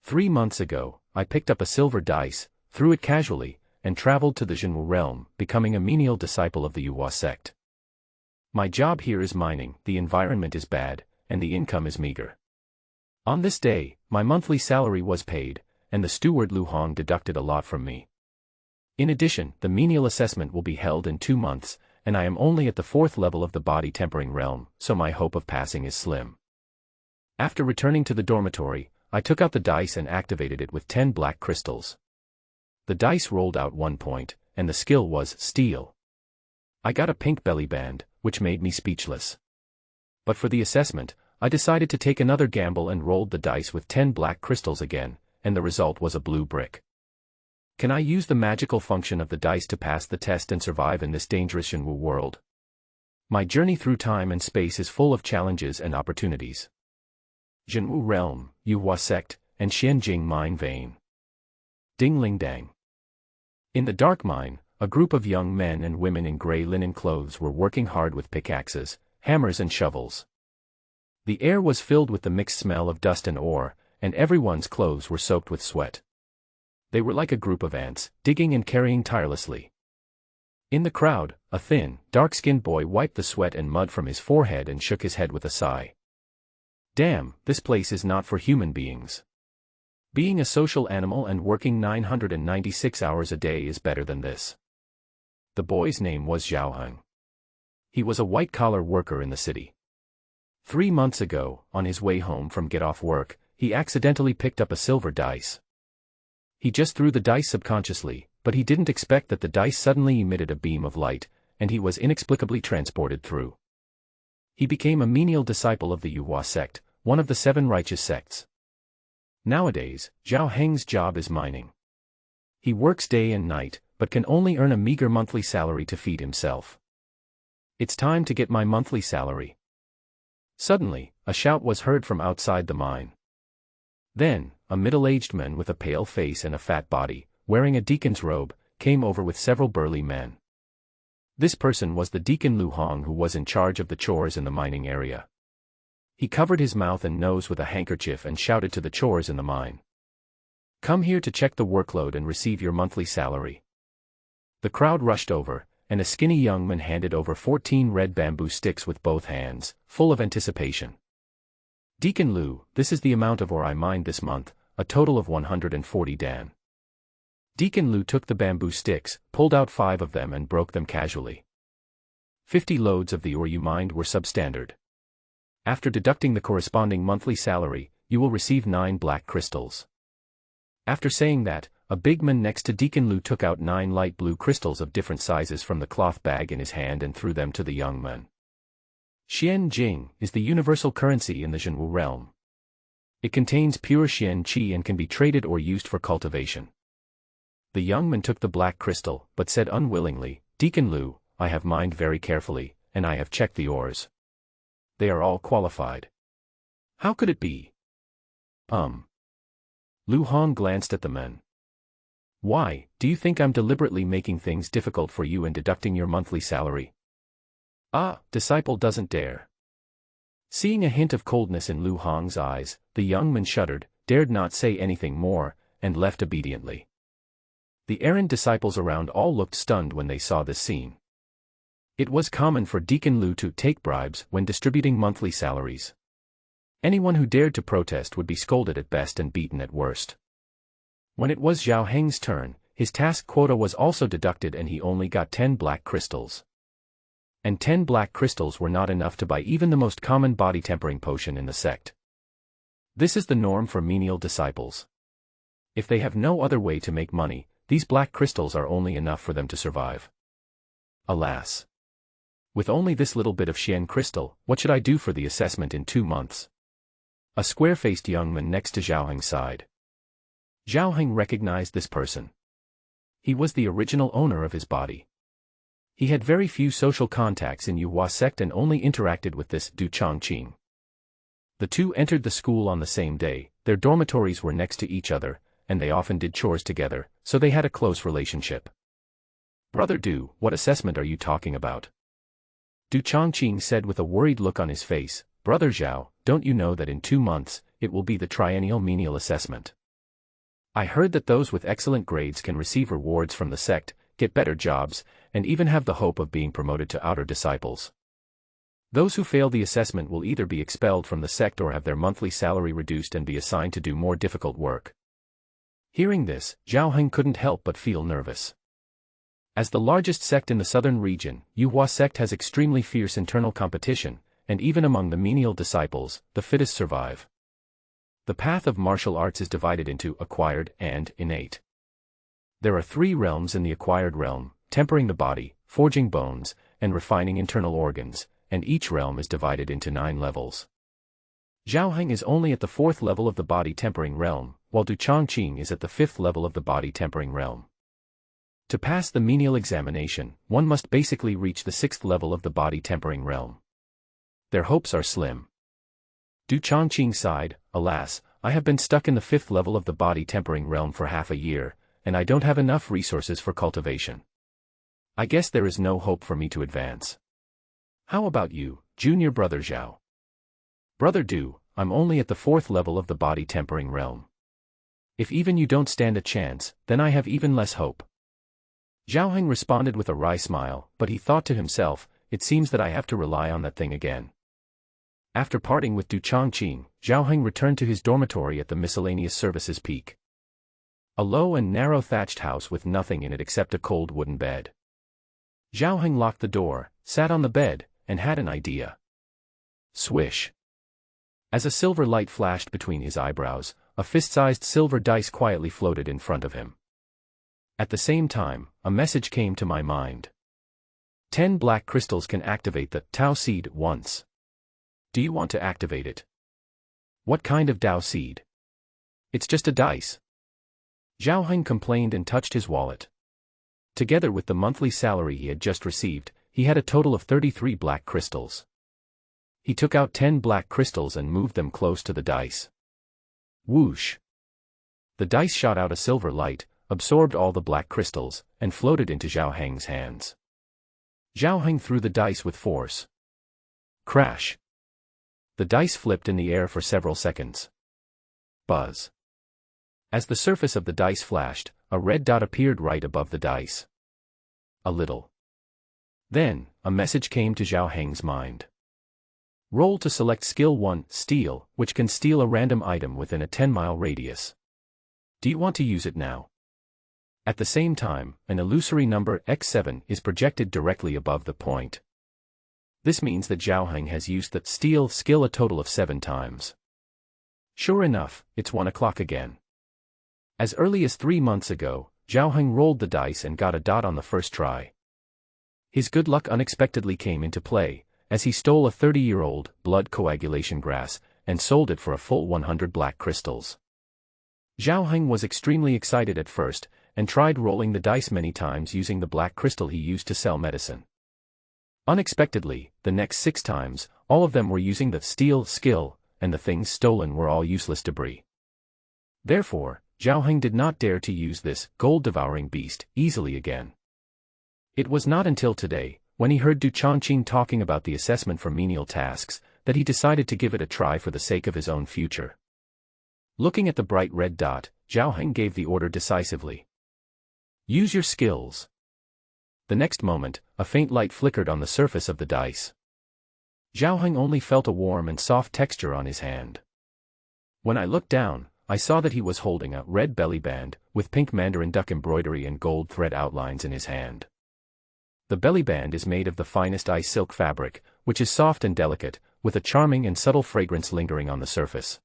3 months ago, I picked up a silver dice, threw it casually, and traveled to the Jinwu realm, becoming a menial disciple of the Yuhua sect. My job here is mining, the environment is bad, and the income is meager. On this day, my monthly salary was paid, and the steward Lu Hong deducted a lot from me. In addition, the menial assessment will be held in 2 months, and I am only at the 4th level of the body tempering realm, so my hope of passing is slim. After returning to the dormitory, I took out the dice and activated it with 10 black crystals. The dice rolled out 1 point, and the skill was Steel. I got a pink belly band, which made me speechless. But for the assessment, I decided to take another gamble and rolled the dice with 10 black crystals again, and the result was a blue brick. Can I use the magical function of the dice to pass the test and survive in this dangerous Jinwu world? My journey through time and space is full of challenges and opportunities. Jinwu Realm, Yuhua Sect, and Xianjing Mine Vein. Ding-ling dang. In the dark mine, a group of young men and women in gray linen clothes were working hard with pickaxes, hammers and shovels. The air was filled with the mixed smell of dust and ore, and everyone's clothes were soaked with sweat. They were like a group of ants, digging and carrying tirelessly. In the crowd, a thin, dark-skinned boy wiped the sweat and mud from his forehead and shook his head with a sigh. Damn, this place is not for human beings. Being a social animal and working 996 hours a day is better than this. The boy's name was Zhao Heng. He was a white-collar worker in the city. 3 months ago, on his way home from get-off work, he accidentally picked up a silver dice. He just threw the dice subconsciously, but he didn't expect that the dice suddenly emitted a beam of light, and he was inexplicably transported through. He became a menial disciple of the Yuhua sect, one of the 7 righteous sects. Nowadays, Zhao Heng's job is mining. He works day and night, but can only earn a meager monthly salary to feed himself. It's time to get my monthly salary. Suddenly, a shout was heard from outside the mine. Then, a middle-aged man with a pale face and a fat body, wearing a deacon's robe, came over with several burly men. This person was the deacon Lu Hong, who was in charge of the chores in the mining area. He covered his mouth and nose with a handkerchief and shouted to the chores in the mine. Come here to check the workload and receive your monthly salary. The crowd rushed over, and a skinny young man handed over 14 red bamboo sticks with both hands, full of anticipation. Deacon Lu, this is the amount of ore I mined this month, a total of 140 dan. Deacon Lu took the bamboo sticks, pulled out 5 of them and broke them casually. 50 loads of the ore you mined were substandard. After deducting the corresponding monthly salary, you will receive 9 black crystals. After saying that, a big man next to Deacon Lu took out 9 light blue crystals of different sizes from the cloth bag in his hand and threw them to the young man. Xian Jing is the universal currency in the Jinwu realm. It contains pure Xian Qi and can be traded or used for cultivation. The young man took the black crystal, but said unwillingly, Deacon Lu, I have mined very carefully, and I have checked the ores. They are all qualified. How could it be? Lu Hong glanced at the men. Why, do you think I'm deliberately making things difficult for you and deducting your monthly salary? Ah, disciple doesn't dare. Seeing a hint of coldness in Lu Hong's eyes, the young man shuddered, dared not say anything more, and left obediently. The errant disciples around all looked stunned when they saw this scene. It was common for Deacon Lu to take bribes when distributing monthly salaries. Anyone who dared to protest would be scolded at best and beaten at worst. When it was Zhao Heng's turn, his task quota was also deducted and he only got 10 black crystals. And 10 black crystals were not enough to buy even the most common body tempering potion in the sect. This is the norm for menial disciples. If they have no other way to make money, these black crystals are only enough for them to survive. Alas! With only this little bit of Xian crystal, what should I do for the assessment in 2 months? A square-faced young man next to Zhao Heng sighed. Zhao Heng recognized this person. He was the original owner of his body. He had very few social contacts in Yuhua sect and only interacted with this Du Chongqing. The two entered the school on the same day, their dormitories were next to each other, and they often did chores together, so they had a close relationship. Brother Du, what assessment are you talking about? Du Chongqing said with a worried look on his face, Brother Zhao, don't you know that in 2 months, it will be the triennial menial assessment? I heard that those with excellent grades can receive rewards from the sect, get better jobs, and even have the hope of being promoted to outer disciples. Those who fail the assessment will either be expelled from the sect or have their monthly salary reduced and be assigned to do more difficult work. Hearing this, Zhao Heng couldn't help but feel nervous. As the largest sect in the southern region, Yuhua sect has extremely fierce internal competition, and even among the menial disciples, the fittest survive. The path of martial arts is divided into acquired and innate. There are 3 realms in the acquired realm: tempering the body, forging bones, and refining internal organs, and each realm is divided into 9 levels. Zhao Heng is only at the 4th level of the body tempering realm, while Du Chongqing is at the 5th level of the body tempering realm. To pass the menial examination, one must basically reach the 6th level of the body tempering realm. Their hopes are slim. Du Chongqing sighed, "Alas, I have been stuck in the 5th level of the body tempering realm for half a year, and I don't have enough resources for cultivation. I guess there is no hope for me to advance. How about you, junior brother Zhao?" "Brother Du, I'm only at the 4th level of the body tempering realm. If even you don't stand a chance, then I have even less hope." Zhao Heng responded with a wry smile, but he thought to himself, "It seems that I have to rely on that thing again." After parting with Du Chongqing, Zhao Heng returned to his dormitory at the miscellaneous services peak. A low and narrow thatched house with nothing in it except a cold wooden bed. Zhao Heng locked the door, sat on the bed, and had an idea. Swish. As a silver light flashed between his eyebrows, a fist-sized silver dice quietly floated in front of him. At the same time, a message came to my mind. 10 black crystals can activate the Tao seed once. Do you want to activate it? What kind of Tao seed? It's just a dice. Zhao Heng complained and touched his wallet. Together with the monthly salary he had just received, he had a total of 33 black crystals. He took out 10 black crystals and moved them close to the dice. Whoosh! The dice shot out a silver light, absorbed all the black crystals, and floated into Zhao Heng's hands. Zhao Heng threw the dice with force. Crash! The dice flipped in the air for several seconds. Buzz! As the surface of the dice flashed, a red dot appeared right above the dice. A little. Then, a message came to Zhao Heng's mind. Roll to select Skill 1, Steal, which can steal a random item within a 10-mile radius. Do you want to use it now? At the same time, an illusory number x7 is projected directly above the point. This means that Zhao Heng has used the Steal skill a total of 7 times. Sure enough, it's 1 o'clock again. As early as 3 months ago, Zhao Heng rolled the dice and got a dot on the first try. His good luck unexpectedly came into play, as he stole a 30-year-old blood coagulation grass and sold it for a full 100 black crystals. Zhao Heng was extremely excited at first, and tried rolling the dice many times using the black crystal he used to sell medicine. Unexpectedly, the next 6 times, all of them were using the Steal skill, and the things stolen were all useless debris. Therefore, Zhao Heng did not dare to use this gold-devouring beast easily again. It was not until today, when he heard Du Chongqing talking about the assessment for menial tasks, that he decided to give it a try for the sake of his own future. Looking at the bright red dot, Zhao Heng gave the order decisively. Use your skills. The next moment, a faint light flickered on the surface of the dice. Zhao Heng only felt a warm and soft texture on his hand. When I looked down, I saw that he was holding a red belly band, with pink mandarin duck embroidery and gold thread outlines in his hand. The belly band is made of the finest ice silk fabric, which is soft and delicate, with a charming and subtle fragrance lingering on the surface.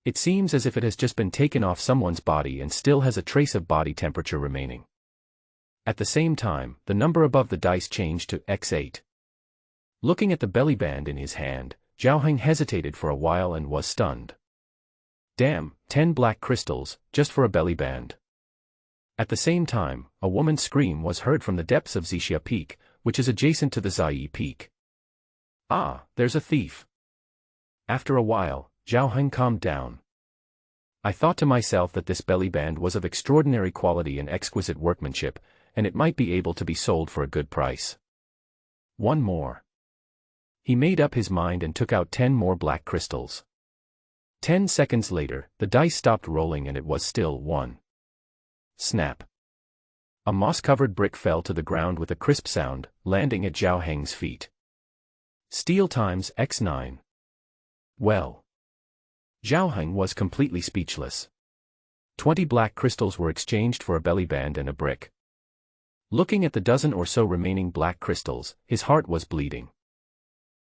It seems as if it has just been taken off someone's body and still has a trace of body temperature remaining. At the same time, the number above the dice changed to x8. Looking at the belly band in his hand, Zhao Heng hesitated for a while and was stunned. Damn, 10 black crystals, just for a belly band. At the same time, a woman's scream was heard from the depths of Zixia Peak, which is adjacent to the Zaiyi Peak. Ah, there's a thief. After a while, Zhao Heng calmed down. I thought to myself that this belly band was of extraordinary quality and exquisite workmanship, and it might be able to be sold for a good price. One more. He made up his mind and took out 10 more black crystals. 10 seconds later, the dice stopped rolling and it was still 1. Snap. A moss-covered brick fell to the ground with a crisp sound, landing at Zhao Heng's feet. Steal times x9. Well. Zhao Heng was completely speechless. 20 black crystals were exchanged for a belly band and a brick. Looking at the dozen or so remaining black crystals, his heart was bleeding.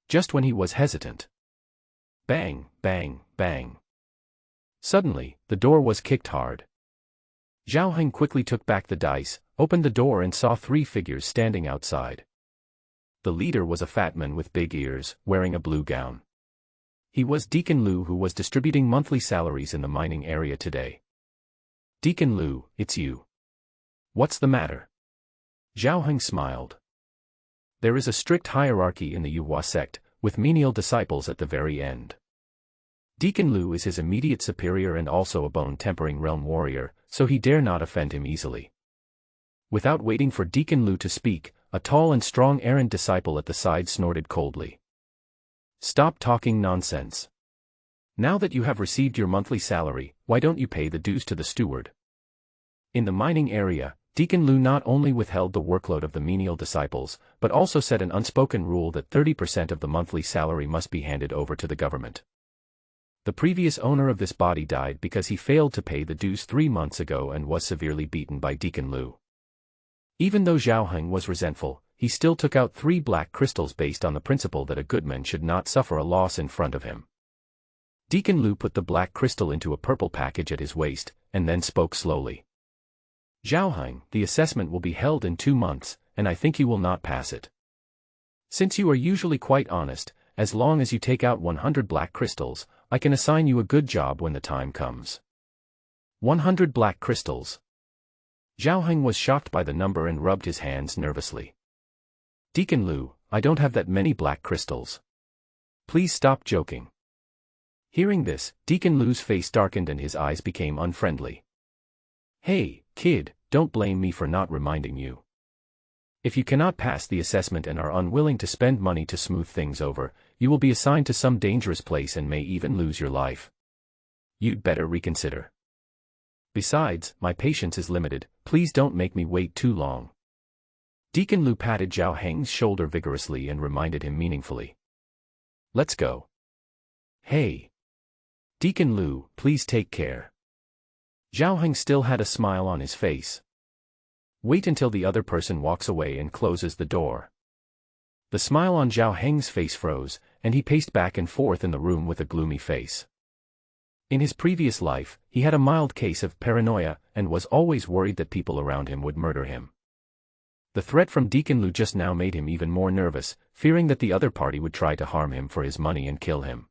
Just when he was hesitant. Bang, bang, bang. Suddenly, the door was kicked hard. Zhao Heng quickly took back the dice, opened the door and saw 3 figures standing outside. The leader was a fat man with big ears, wearing a blue gown. He was Deacon Lu, who was distributing monthly salaries in the mining area today. Deacon Lu, it's you. What's the matter? Zhao Heng smiled. There is a strict hierarchy in the Yuhua sect, with menial disciples at the very end. Deacon Lu is his immediate superior and also a bone-tempering realm warrior, so he dare not offend him easily. Without waiting for Deacon Lu to speak, a tall and strong errant disciple at the side snorted coldly. Stop talking nonsense. Now that you have received your monthly salary, why don't you pay the dues to the steward? In the mining area, Deacon Lu not only withheld the workload of the menial disciples, but also set an unspoken rule that 30% of the monthly salary must be handed over to the government. The previous owner of this body died because he failed to pay the dues 3 months ago and was severely beaten by Deacon Lu. Even though Zhao Heng was resentful, he still took out 3 black crystals based on the principle that a good man should not suffer a loss in front of him. Deacon Lu put the black crystal into a purple package at his waist, and then spoke slowly. Zhao Heng, the assessment will be held in 2 months, and I think you will not pass it. Since you are usually quite honest, as long as you take out 100 black crystals, I can assign you a good job when the time comes. 100 black crystals. Zhao Heng was shocked by the number and rubbed his hands nervously. Deacon Lu, I don't have that many black crystals. Please stop joking. Hearing this, Deacon Lu's face darkened and his eyes became unfriendly. Hey, kid, don't blame me for not reminding you. If you cannot pass the assessment and are unwilling to spend money to smooth things over, you will be assigned to some dangerous place and may even lose your life. You'd better reconsider. Besides, my patience is limited, please don't make me wait too long. Deacon Lu patted Zhao Heng's shoulder vigorously and reminded him meaningfully. Let's go. Hey. Deacon Lu, please take care. Zhao Heng still had a smile on his face. Wait until the other person walks away and closes the door. The smile on Zhao Heng's face froze, and he paced back and forth in the room with a gloomy face. In his previous life, he had a mild case of paranoia and was always worried that people around him would murder him. The threat from Deacon Lu just now made him even more nervous, fearing that the other party would try to harm him for his money and kill him.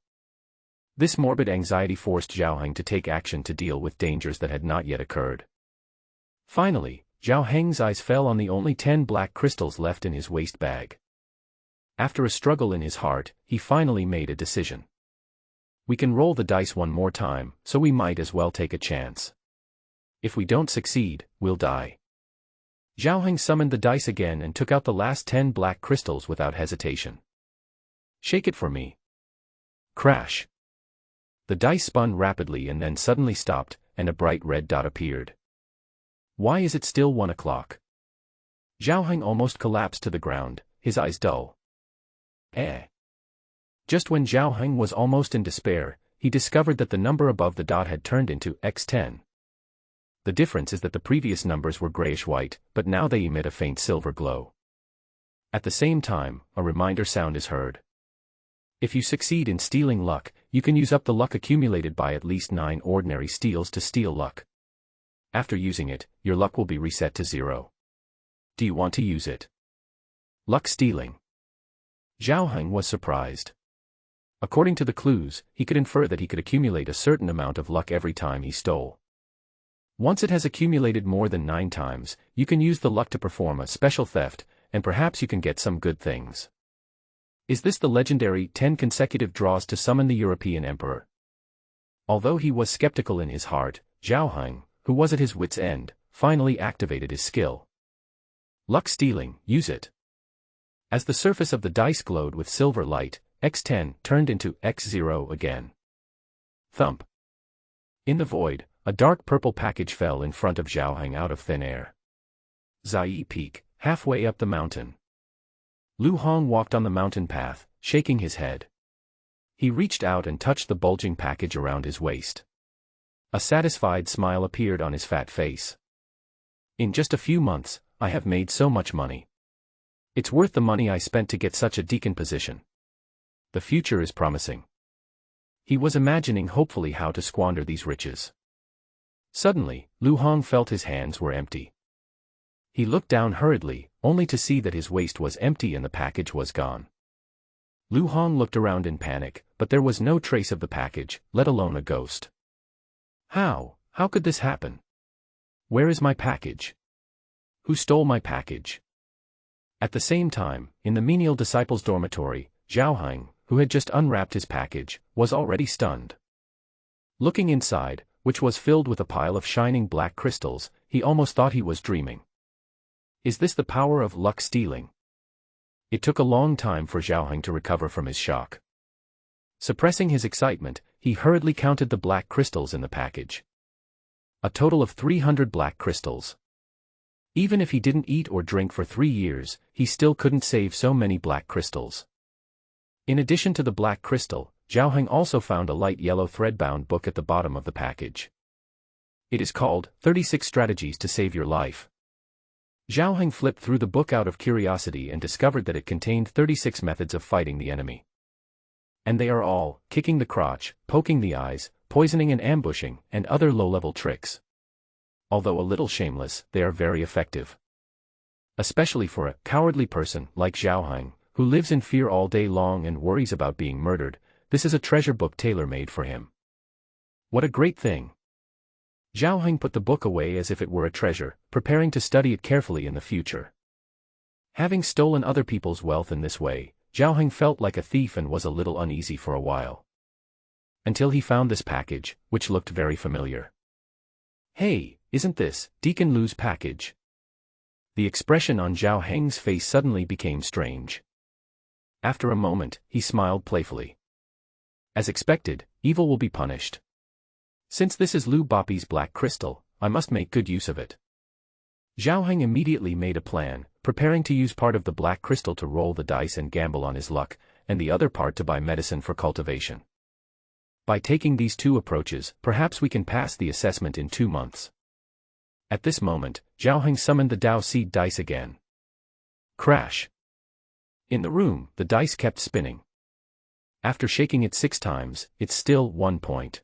This morbid anxiety forced Zhao Heng to take action to deal with dangers that had not yet occurred. Finally, Zhao Heng's eyes fell on the only 10 black crystals left in his waist bag. After a struggle in his heart, he finally made a decision. We can roll the dice one more time, so we might as well take a chance. If we don't succeed, we'll die. Zhao Heng summoned the dice again and took out the last 10 black crystals without hesitation. Shake it for me. Crash. The dice spun rapidly and then suddenly stopped, and a bright red dot appeared. Why is it still 1 o'clock? Zhao Heng almost collapsed to the ground, his eyes dull. Just when Zhao Heng was almost in despair, he discovered that the number above the dot had turned into X10. The difference is that the previous numbers were grayish-white, but now they emit a faint silver glow. At the same time, a reminder sound is heard. If you succeed in stealing luck, you can use up the luck accumulated by at least 9 ordinary steals to steal luck. After using it, your luck will be reset to 0. Do you want to use it? Luck stealing. Zhao Heng was surprised. According to the clues, he could infer that he could accumulate a certain amount of luck every time he stole. Once it has accumulated more than 9 times, you can use the luck to perform a special theft, and perhaps you can get some good things. Is this the legendary 10 consecutive draws to summon the European Emperor? Although he was skeptical in his heart, Zhao Heng, who was at his wit's end, finally activated his skill. Luck stealing, use it. As the surface of the dice glowed with silver light, X10 turned into X0 again. Thump. In the void, a dark purple package fell in front of Zhao Heng out of thin air. Zai Peak, halfway up the mountain. Lu Hong walked on the mountain path, shaking his head. He reached out and touched the bulging package around his waist. A satisfied smile appeared on his fat face. In just a few months, I have made so much money. It's worth the money I spent to get such a deacon position. The future is promising. He was imagining hopefully how to squander these riches. Suddenly, Lu Hong felt his hands were empty. He looked down hurriedly, only to see that his waist was empty and the package was gone. Lu Hong looked around in panic, but there was no trace of the package, let alone a ghost. How could this happen? Where is my package? Who stole my package? At the same time, in the menial disciples' dormitory, Zhao Heng, who had just unwrapped his package, was already stunned. Looking inside, which was filled with a pile of shining black crystals, he almost thought he was dreaming. Is this the power of luck stealing? It took a long time for Zhao Heng to recover from his shock. Suppressing his excitement, he hurriedly counted the black crystals in the package. A total of 300 black crystals. Even if he didn't eat or drink for 3 years, he still couldn't save so many black crystals. In addition to the black crystal, Zhao Heng also found a light yellow thread-bound book at the bottom of the package. It is called 36 Strategies to Save Your Life. Zhao Heng flipped through the book out of curiosity and discovered that it contained 36 methods of fighting the enemy. And they are all, kicking the crotch, poking the eyes, poisoning and ambushing, and other low-level tricks. Although a little shameless, they are very effective. Especially for a cowardly person like Zhao Heng, who lives in fear all day long and worries about being murdered, this is a treasure book tailor-made for him. What a great thing! Zhao Heng put the book away as if it were a treasure, preparing to study it carefully in the future. Having stolen other people's wealth in this way, Zhao Heng felt like a thief and was a little uneasy for a while. Until he found this package, which looked very familiar. Hey, isn't this Deacon Lu's package? The expression on Zhao Heng's face suddenly became strange. After a moment, he smiled playfully. As expected, evil will be punished. Since this is Lu Bapi's black crystal, I must make good use of it. Zhao Heng immediately made a plan, preparing to use part of the black crystal to roll the dice and gamble on his luck, and the other part to buy medicine for cultivation. By taking these two approaches, perhaps we can pass the assessment in 2 months. At this moment, Zhao Heng summoned the Dao Seed dice again. Crash! In the room, the dice kept spinning. After shaking it 6 times, it's still 1 point.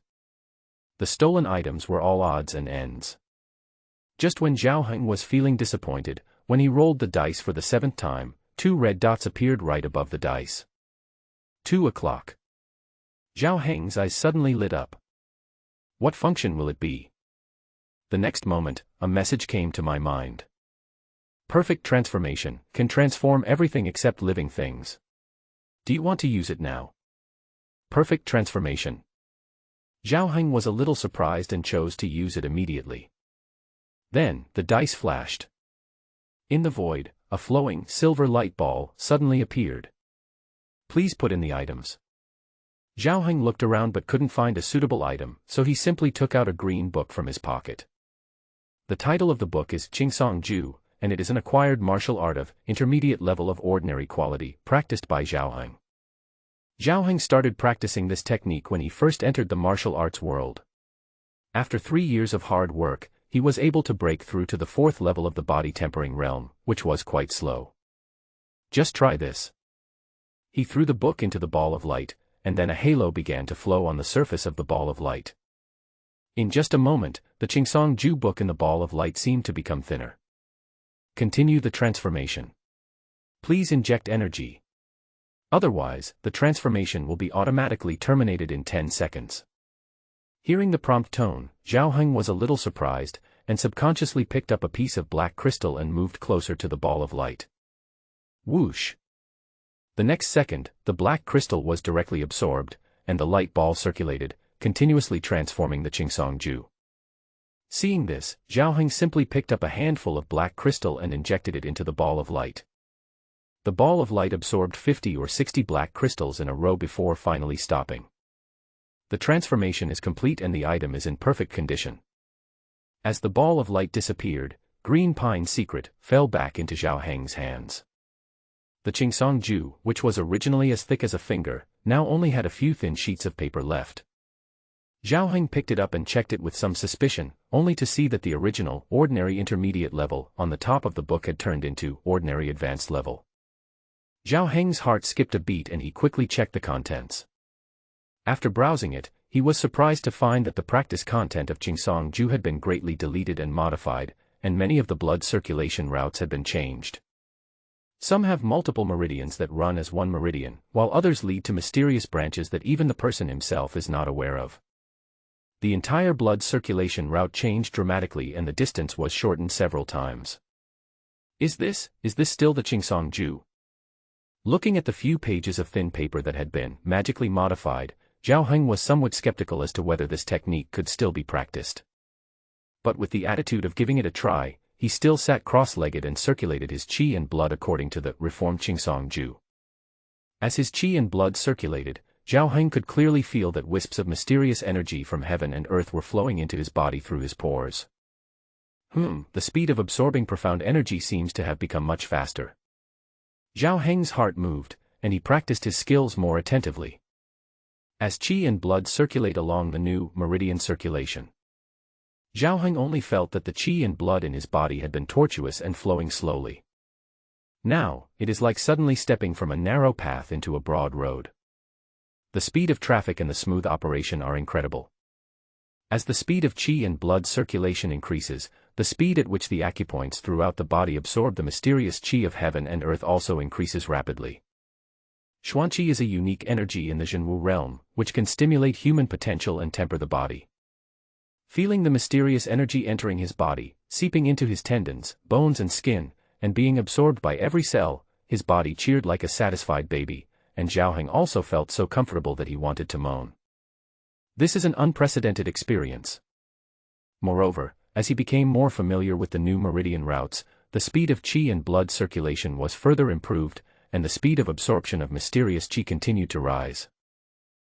The stolen items were all odds and ends. Just when Zhao Heng was feeling disappointed, when he rolled the dice for the 7th time, 2 red dots appeared right above the dice. 2 o'clock. Zhao Heng's eyes suddenly lit up. What function will it be? The next moment, a message came to my mind. Perfect transformation can transform everything except living things. Do you want to use it now? Perfect transformation. Zhao Heng was a little surprised and chose to use it immediately. Then, the dice flashed. In the void, a flowing, silver light ball suddenly appeared. Please put in the items. Zhao Heng looked around but couldn't find a suitable item, so he simply took out a green book from his pocket. The title of the book is Qingsong Ju, and it is an acquired martial art of intermediate level of ordinary quality, practiced by Zhao Heng. Zhao Heng started practicing this technique when he first entered the martial arts world. After 3 years of hard work, he was able to break through to the 4th level of the body tempering realm, which was quite slow. Just try this. He threw the book into the ball of light, and then a halo began to flow on the surface of the ball of light. In just a moment, the Qingsong Ju book in the ball of light seemed to become thinner. Continue the transformation. Please inject energy. Otherwise, the transformation will be automatically terminated in 10 seconds. Hearing the prompt tone, Zhao Heng was a little surprised, and subconsciously picked up a piece of black crystal and moved closer to the ball of light. Whoosh! The next second, the black crystal was directly absorbed, and the light ball circulated, continuously transforming the Qingsong Ju. Seeing this, Zhao Heng simply picked up a handful of black crystal and injected it into the ball of light. The ball of light absorbed 50 or 60 black crystals in a row before finally stopping. The transformation is complete and the item is in perfect condition. As the ball of light disappeared, Green Pine's secret fell back into Zhao Heng's hands. The Qingsong Ju, which was originally as thick as a finger, now only had a few thin sheets of paper left. Zhao Heng picked it up and checked it with some suspicion, only to see that the original, ordinary intermediate level on the top of the book had turned into ordinary advanced level. Zhao Heng's heart skipped a beat and he quickly checked the contents. After browsing it, he was surprised to find that the practice content of Qingsong Ju had been greatly deleted and modified, and many of the blood circulation routes had been changed. Some have multiple meridians that run as one meridian, while others lead to mysterious branches that even the person himself is not aware of. The entire blood circulation route changed dramatically and the distance was shortened several times. Is this still the Qingsong Ju? Looking at the few pages of thin paper that had been magically modified, Zhao Heng was somewhat skeptical as to whether this technique could still be practiced. But with the attitude of giving it a try, he still sat cross-legged and circulated his qi and blood according to the reformed Qingsong Ju. As his qi and blood circulated, Zhao Heng could clearly feel that wisps of mysterious energy from heaven and earth were flowing into his body through his pores. The speed of absorbing profound energy seems to have become much faster. Zhao Heng's heart moved, and he practiced his skills more attentively. As qi and blood circulate along the new meridian circulation, Zhao Heng only felt that the qi and blood in his body had been tortuous and flowing slowly. Now, it is like suddenly stepping from a narrow path into a broad road. The speed of traffic and the smooth operation are incredible. As the speed of qi and blood circulation increases, the speed at which the acupoints throughout the body absorb the mysterious qi of heaven and earth also increases rapidly. Xuanqi is a unique energy in the Zhenwu realm, which can stimulate human potential and temper the body. Feeling the mysterious energy entering his body, seeping into his tendons, bones and skin, and being absorbed by every cell, his body cheered like a satisfied baby, and Zhao Heng also felt so comfortable that he wanted to moan. This is an unprecedented experience. Moreover, as he became more familiar with the new meridian routes, the speed of qi and blood circulation was further improved, and the speed of absorption of mysterious qi continued to rise.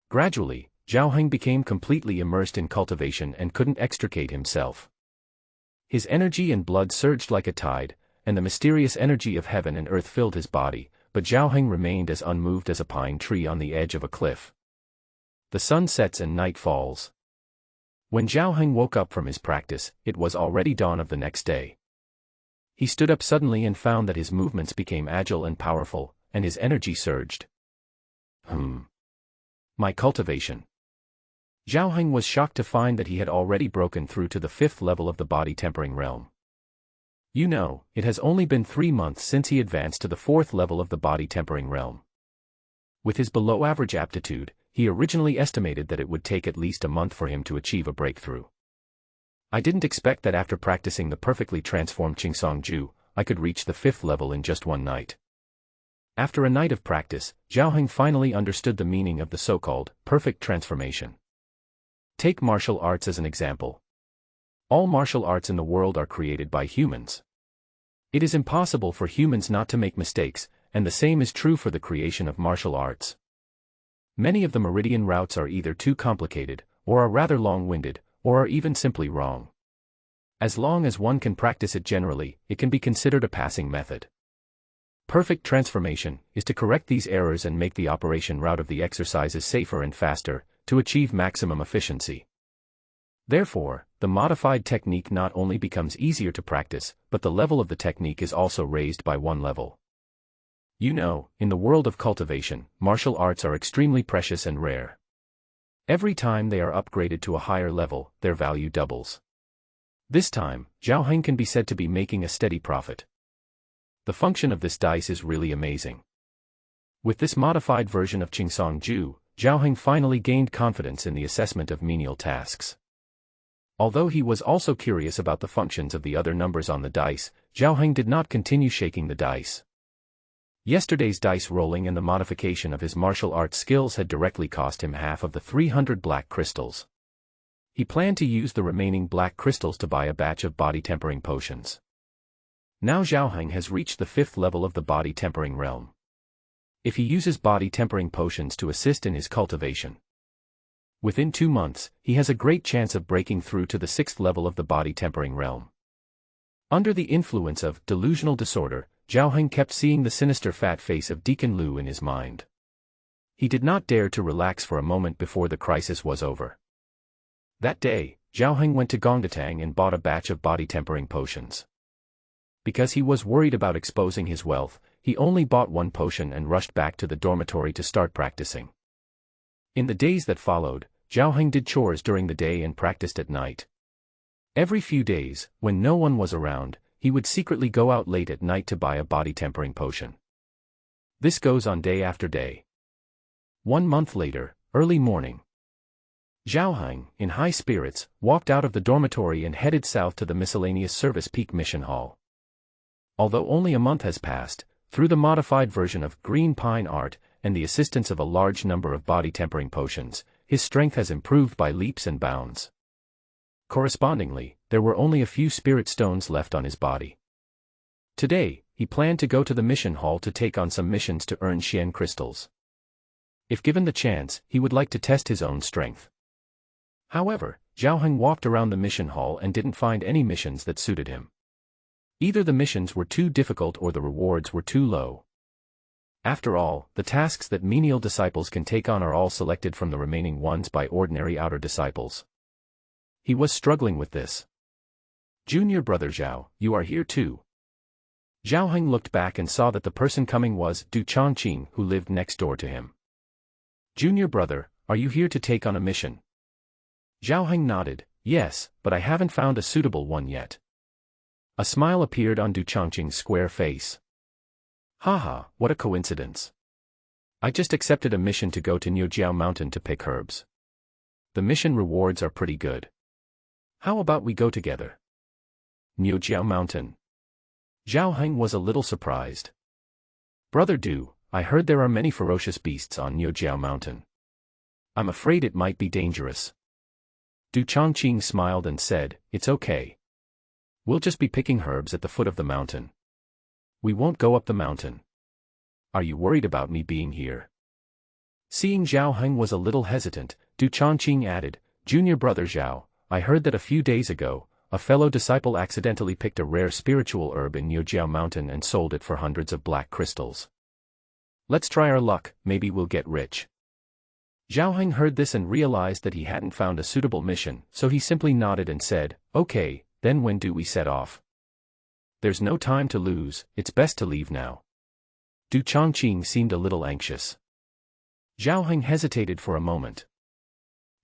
Gradually, Zhao Heng became completely immersed in cultivation and couldn't extricate himself. His energy and blood surged like a tide, and the mysterious energy of heaven and earth filled his body, but Zhao Heng remained as unmoved as a pine tree on the edge of a cliff. The sun sets and night falls. When Zhao Heng woke up from his practice, it was already dawn of the next day. He stood up suddenly and found that his movements became agile and powerful, and his energy surged. My cultivation. Zhao Heng was shocked to find that he had already broken through to the 5th level of the body tempering realm. You know, it has only been 3 months since he advanced to the 4th level of the body tempering realm. With his below-average aptitude, he originally estimated that it would take at least a month for him to achieve a breakthrough. I didn't expect that after practicing the perfectly transformed Qingsong Ju, I could reach the 5th level in just one night. After a night of practice, Zhao Heng finally understood the meaning of the so-called perfect transformation. Take martial arts as an example. All martial arts in the world are created by humans. It is impossible for humans not to make mistakes, and the same is true for the creation of martial arts. Many of the meridian routes are either too complicated, or are rather long-winded, or are even simply wrong. As long as one can practice it generally, it can be considered a passing method. Perfect transformation is to correct these errors and make the operation route of the exercises safer and faster, to achieve maximum efficiency. Therefore, the modified technique not only becomes easier to practice, but the level of the technique is also raised by one level. You know, in the world of cultivation, martial arts are extremely precious and rare. Every time they are upgraded to a higher level, their value doubles. This time, Zhao Heng can be said to be making a steady profit. The function of this dice is really amazing. With this modified version of Qingsong Ju, Zhao Heng finally gained confidence in the assessment of menial tasks. Although he was also curious about the functions of the other numbers on the dice, Zhao Heng did not continue shaking the dice. Yesterday's dice rolling and the modification of his martial arts skills had directly cost him half of the 300 black crystals. He planned to use the remaining black crystals to buy a batch of body tempering potions. Now Zhao Heng has reached the 5th level of the body tempering realm. If he uses body tempering potions to assist in his cultivation, Within 2 months, he has a great chance of breaking through to the 6th level of the body tempering realm. Under the influence of delusional disorder, Zhao Heng kept seeing the sinister fat face of Deacon Liu in his mind. He did not dare to relax for a moment before the crisis was over. That day, Zhao Heng went to Gongdatang and bought a batch of body tempering potions. Because he was worried about exposing his wealth, he only bought 1 potion and rushed back to the dormitory to start practicing. In the days that followed, Zhao Heng did chores during the day and practiced at night. Every few days, when no one was around, he would secretly go out late at night to buy a body tempering potion. This goes on day after day. 1 month later, early morning, Zhao Heng, in high spirits, walked out of the dormitory and headed south to the miscellaneous service peak mission hall. Although only a month has passed, through the modified version of green pine art and the assistance of a large number of body tempering potions, his strength has improved by leaps and bounds. Correspondingly, there were only a few spirit stones left on his body. Today, he planned to go to the mission hall to take on some missions to earn Xian crystals. If given the chance, he would like to test his own strength. However, Zhao Heng walked around the mission hall and didn't find any missions that suited him. Either the missions were too difficult or the rewards were too low. After all, the tasks that menial disciples can take on are all selected from the remaining ones by ordinary outer disciples. He was struggling with this. Junior brother Zhao, you are here too. Zhao Heng looked back and saw that the person coming was Du Changqing, who lived next door to him. Junior brother, are you here to take on a mission? Zhao Heng nodded, yes, but I haven't found a suitable one yet. A smile appeared on Du Changqing's square face. Haha, what a coincidence. I just accepted a mission to go to Niujiao Mountain to pick herbs. The mission rewards are pretty good. How about we go together? Niujiao Mountain. Zhao Heng was a little surprised. Brother Du, I heard there are many ferocious beasts on Niujiao Mountain. I'm afraid it might be dangerous. Du Changqing smiled and said, it's okay. We'll just be picking herbs at the foot of the mountain. We won't go up the mountain. Are you worried about me being here? Seeing Zhao Heng was a little hesitant, Du Changqing added, Junior brother Zhao, I heard that a few days ago, a fellow disciple accidentally picked a rare spiritual herb in Niujiao Mountain and sold it for hundreds of black crystals. Let's try our luck, maybe we'll get rich. Zhao Heng heard this and realized that he hadn't found a suitable mission, so he simply nodded and said, okay, then when do we set off? There's no time to lose, it's best to leave now. Du Changqing seemed a little anxious. Zhao Heng hesitated for a moment.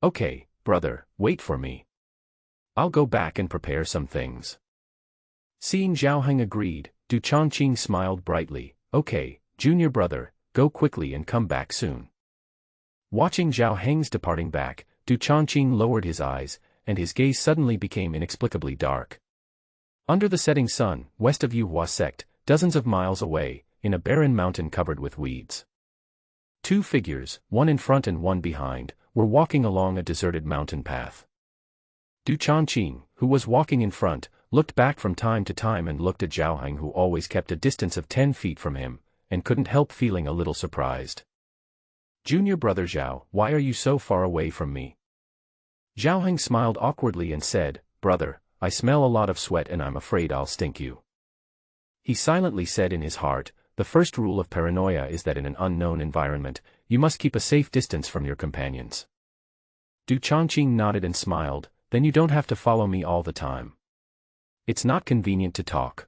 Okay, brother, wait for me. I'll go back and prepare some things. Seeing Zhao Heng agreed, Du Changqing smiled brightly, okay, junior brother, go quickly and come back soon. Watching Zhao Heng's departing back, Du Changqing lowered his eyes, and his gaze suddenly became inexplicably dark. Under the setting sun, west of Yuhua sect, dozens of miles away, in a barren mountain covered with weeds. 2 figures, one in front and one behind, were walking along a deserted mountain path. Du Changqing, who was walking in front, looked back from time to time and looked at Zhao Heng, who always kept a distance of 10 feet from him, and couldn't help feeling a little surprised. Junior brother Zhao, why are you so far away from me? Zhao Heng smiled awkwardly and said, brother, I smell a lot of sweat and I'm afraid I'll stink you. He silently said in his heart, the first rule of paranoia is that in an unknown environment, you must keep a safe distance from your companions. Du Changqing nodded and smiled, then you don't have to follow me all the time. It's not convenient to talk.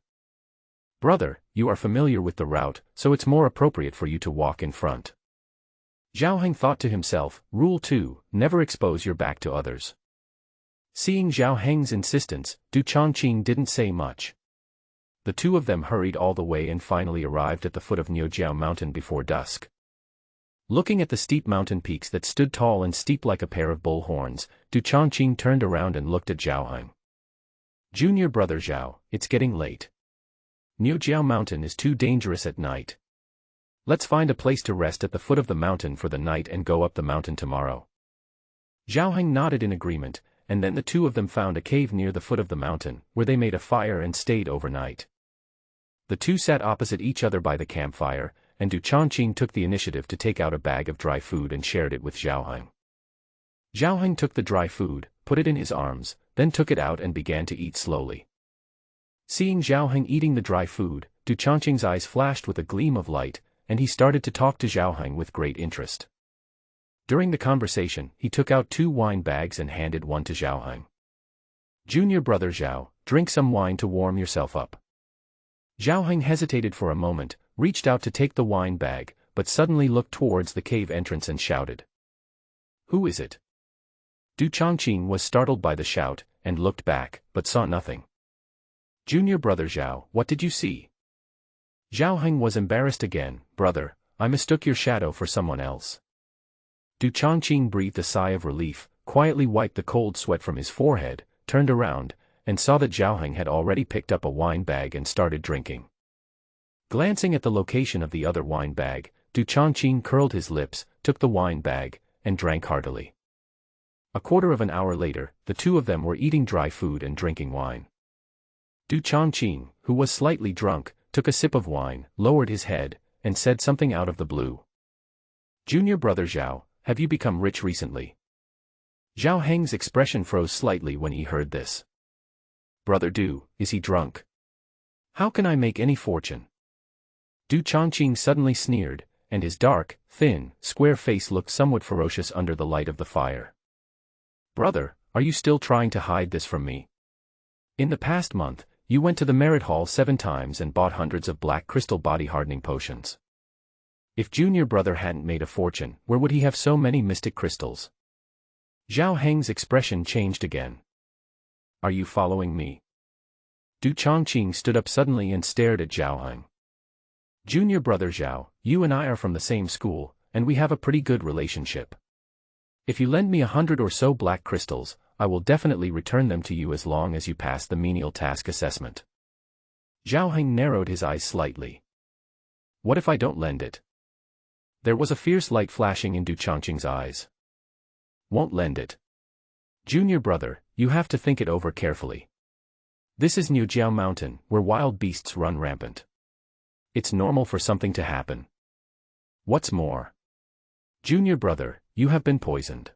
Brother, you are familiar with the route, so it's more appropriate for you to walk in front. Zhao Heng thought to himself, Rule 2, never expose your back to others. Seeing Zhao Heng's insistence, Du Changqing didn't say much. The two of them hurried all the way and finally arrived at the foot of Niujiao Mountain before dusk. Looking at the steep mountain peaks that stood tall and steep like a pair of bull horns, Du Changqing turned around and looked at Zhao Heng. Junior brother Zhao, it's getting late. Niujiao Mountain is too dangerous at night. Let's find a place to rest at the foot of the mountain for the night and go up the mountain tomorrow. Zhao Heng nodded in agreement, and then the two of them found a cave near the foot of the mountain, where they made a fire and stayed overnight. The two sat opposite each other by the campfire, and Du Changqing took the initiative to take out a bag of dry food and shared it with Zhao Heng. Zhao Heng took the dry food, put it in his arms, then took it out and began to eat slowly. Seeing Zhao Heng eating the dry food, Du Changqing's eyes flashed with a gleam of light, and he started to talk to Zhao Heng with great interest. During the conversation, he took out 2 wine bags and handed one to Zhao Heng. "Junior brother Zhao, drink some wine to warm yourself up." Zhao Heng hesitated for a moment, reached out to take the wine bag, but suddenly looked towards the cave entrance and shouted. "Who is it?" Du Changqing was startled by the shout, and looked back, but saw nothing. "Junior brother Zhao, what did you see?" Zhao Heng was embarrassed again. "Brother, I mistook your shadow for someone else." Du Changqing breathed a sigh of relief, quietly wiped the cold sweat from his forehead, turned around, and saw that Zhao Heng had already picked up a wine bag and started drinking. Glancing at the location of the other wine bag, Du Changqing curled his lips, took the wine bag, and drank heartily. A quarter of an hour later, the two of them were eating dry food and drinking wine. Du Changqing, who was slightly drunk, took a sip of wine, lowered his head, and said something out of the blue. "Junior brother Zhao, have you become rich recently?" Zhao Heng's expression froze slightly when he heard this. "Brother Du, is he drunk? How can I make any fortune?" Du Changqing suddenly sneered, and his dark, thin, square face looked somewhat ferocious under the light of the fire. "Brother, are you still trying to hide this from me? In the past month, you went to the merit hall 7 times and bought hundreds of black crystal body-hardening potions. If junior brother hadn't made a fortune, where would he have so many mystic crystals?" Zhao Heng's expression changed again. "Are you following me?" Du Changqing stood up suddenly and stared at Zhao Heng. "Junior brother Zhao, you and I are from the same school, and we have a pretty good relationship. If you lend me 100 or so black crystals, I will definitely return them to you as long as you pass the menial task assessment." Zhao Heng narrowed his eyes slightly. "What if I don't lend it?" There was a fierce light flashing in Du Changqing's eyes. "Won't lend it? Junior brother, you have to think it over carefully. This is Niujiao Mountain, where wild beasts run rampant. It's normal for something to happen. What's more, junior brother, you have been poisoned.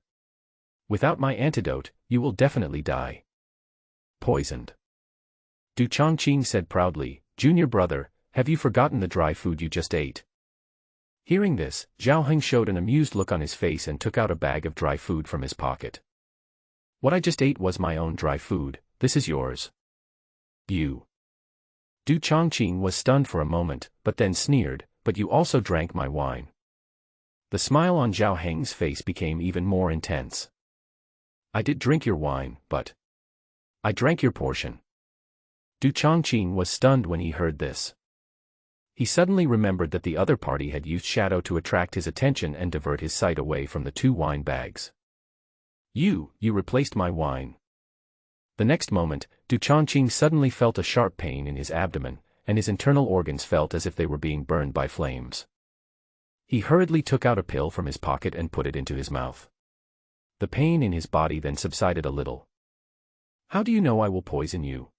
Without my antidote, you will definitely die." "Poisoned?" Du Changqing said proudly. "Junior brother, have you forgotten the dry food you just ate?" Hearing this, Zhao Heng showed an amused look on his face and took out a bag of dry food from his pocket. "What I just ate was my own dry food, this is yours." "You?" Du Changqing was stunned for a moment, but then sneered, "But you also drank my wine." The smile on Zhao Heng's face became even more intense. "I did drink your wine, but I drank your portion." Du Changqing was stunned when he heard this. He suddenly remembered that the other party had used shadow to attract his attention and divert his sight away from the 2 wine bags. You replaced my wine." The next moment, Du Changqing suddenly felt a sharp pain in his abdomen, and his internal organs felt as if they were being burned by flames. He hurriedly took out a pill from his pocket and put it into his mouth. The pain in his body then subsided a little. "How do you know I will poison you?"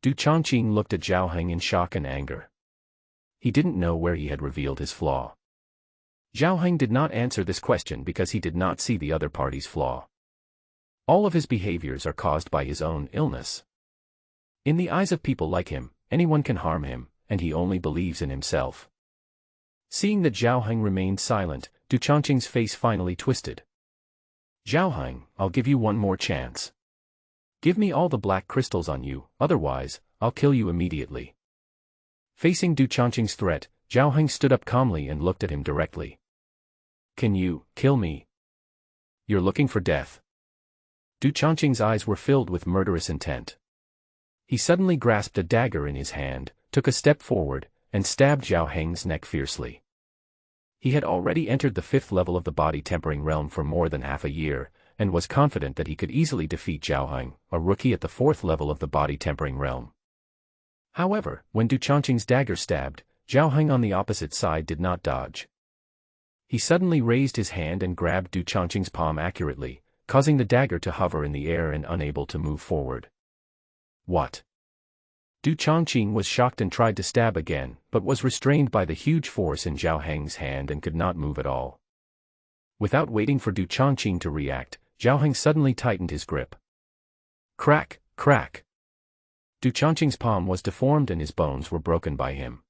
Du Changqing looked at Zhao Heng in shock and anger. He didn't know where he had revealed his flaw. Zhao Heng did not answer this question because he did not see the other party's flaw. All of his behaviors are caused by his own illness. In the eyes of people like him, anyone can harm him, and he only believes in himself. Seeing that Zhao Heng remained silent, Du Changqing's face finally twisted. "Zhao Heng, I'll give you one more chance. Give me all the black crystals on you, otherwise, I'll kill you immediately." Facing Du Changqing's threat, Zhao Heng stood up calmly and looked at him directly. "Can you kill me? You're looking for death." Du Changqing's eyes were filled with murderous intent. He suddenly grasped a dagger in his hand, took a step forward, and stabbed Zhao Heng's neck fiercely. He had already entered the 5th level of the body-tempering realm for more than half a year, and was confident that he could easily defeat Zhao Heng, a rookie at the 4th level of the body-tempering realm. However, when Du Changqing's dagger stabbed, Zhao Heng on the opposite side did not dodge. He suddenly raised his hand and grabbed Du Changqing's palm accurately, causing the dagger to hover in the air and unable to move forward. "What?" Du Changqing was shocked and tried to stab again, but was restrained by the huge force in Zhao Heng's hand and could not move at all. Without waiting for Du Chongqing to react, Zhao Heng suddenly tightened his grip. Crack, crack. Du Chongqing's palm was deformed and his bones were broken by him.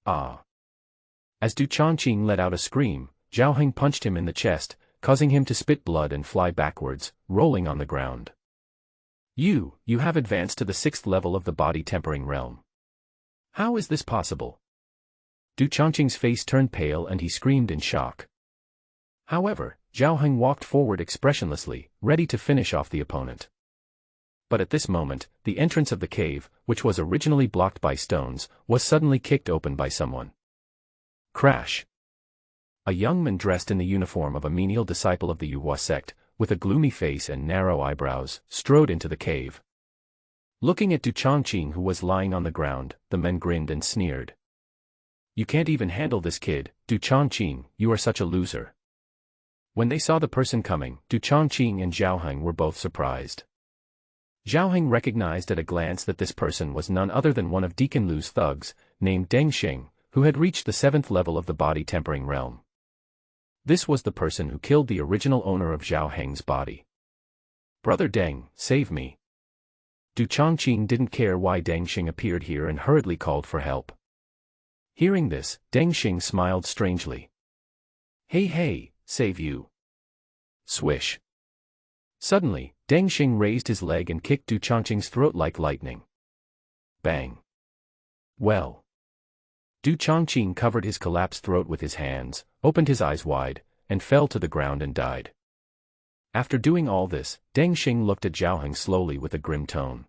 Ah! As Du Chongqing let out a scream, Zhao Heng punched him in the chest, causing him to spit blood and fly backwards, rolling on the ground. You have advanced to the 6th level of the body tempering realm. How is this possible? Du Chongqing's face turned pale and he screamed in shock. However, Zhao Heng walked forward expressionlessly, ready to finish off the opponent. But at this moment, the entrance of the cave, which was originally blocked by stones, was suddenly kicked open by someone. Crash! A young man dressed in the uniform of a menial disciple of the Yuhua sect, with a gloomy face and narrow eyebrows, strode into the cave. Looking at Du Chongqing who was lying on the ground, the men grinned and sneered. You can't even handle this kid, Du Chongqing, you are such a loser. When they saw the person coming, Du Chongqing and Zhao Heng were both surprised. Zhao Heng recognized at a glance that this person was none other than one of Deacon Lu's thugs, named Deng Xing, who had reached the 7th level of the body tempering realm. This was the person who killed the original owner of Zhao Heng's body. Brother Deng, save me. Du Chongqing didn't care why Deng Xing appeared here and hurriedly called for help. Hearing this, Deng Xing smiled strangely. Hey, save you. Swish. Suddenly, Deng Xing raised his leg and kicked Du Chongqing's throat like lightning. Bang. Well. Du Chongqing covered his collapsed throat with his hands, opened his eyes wide, and fell to the ground and died. After doing all this, Deng Xing looked at Zhao Heng slowly with a grim tone.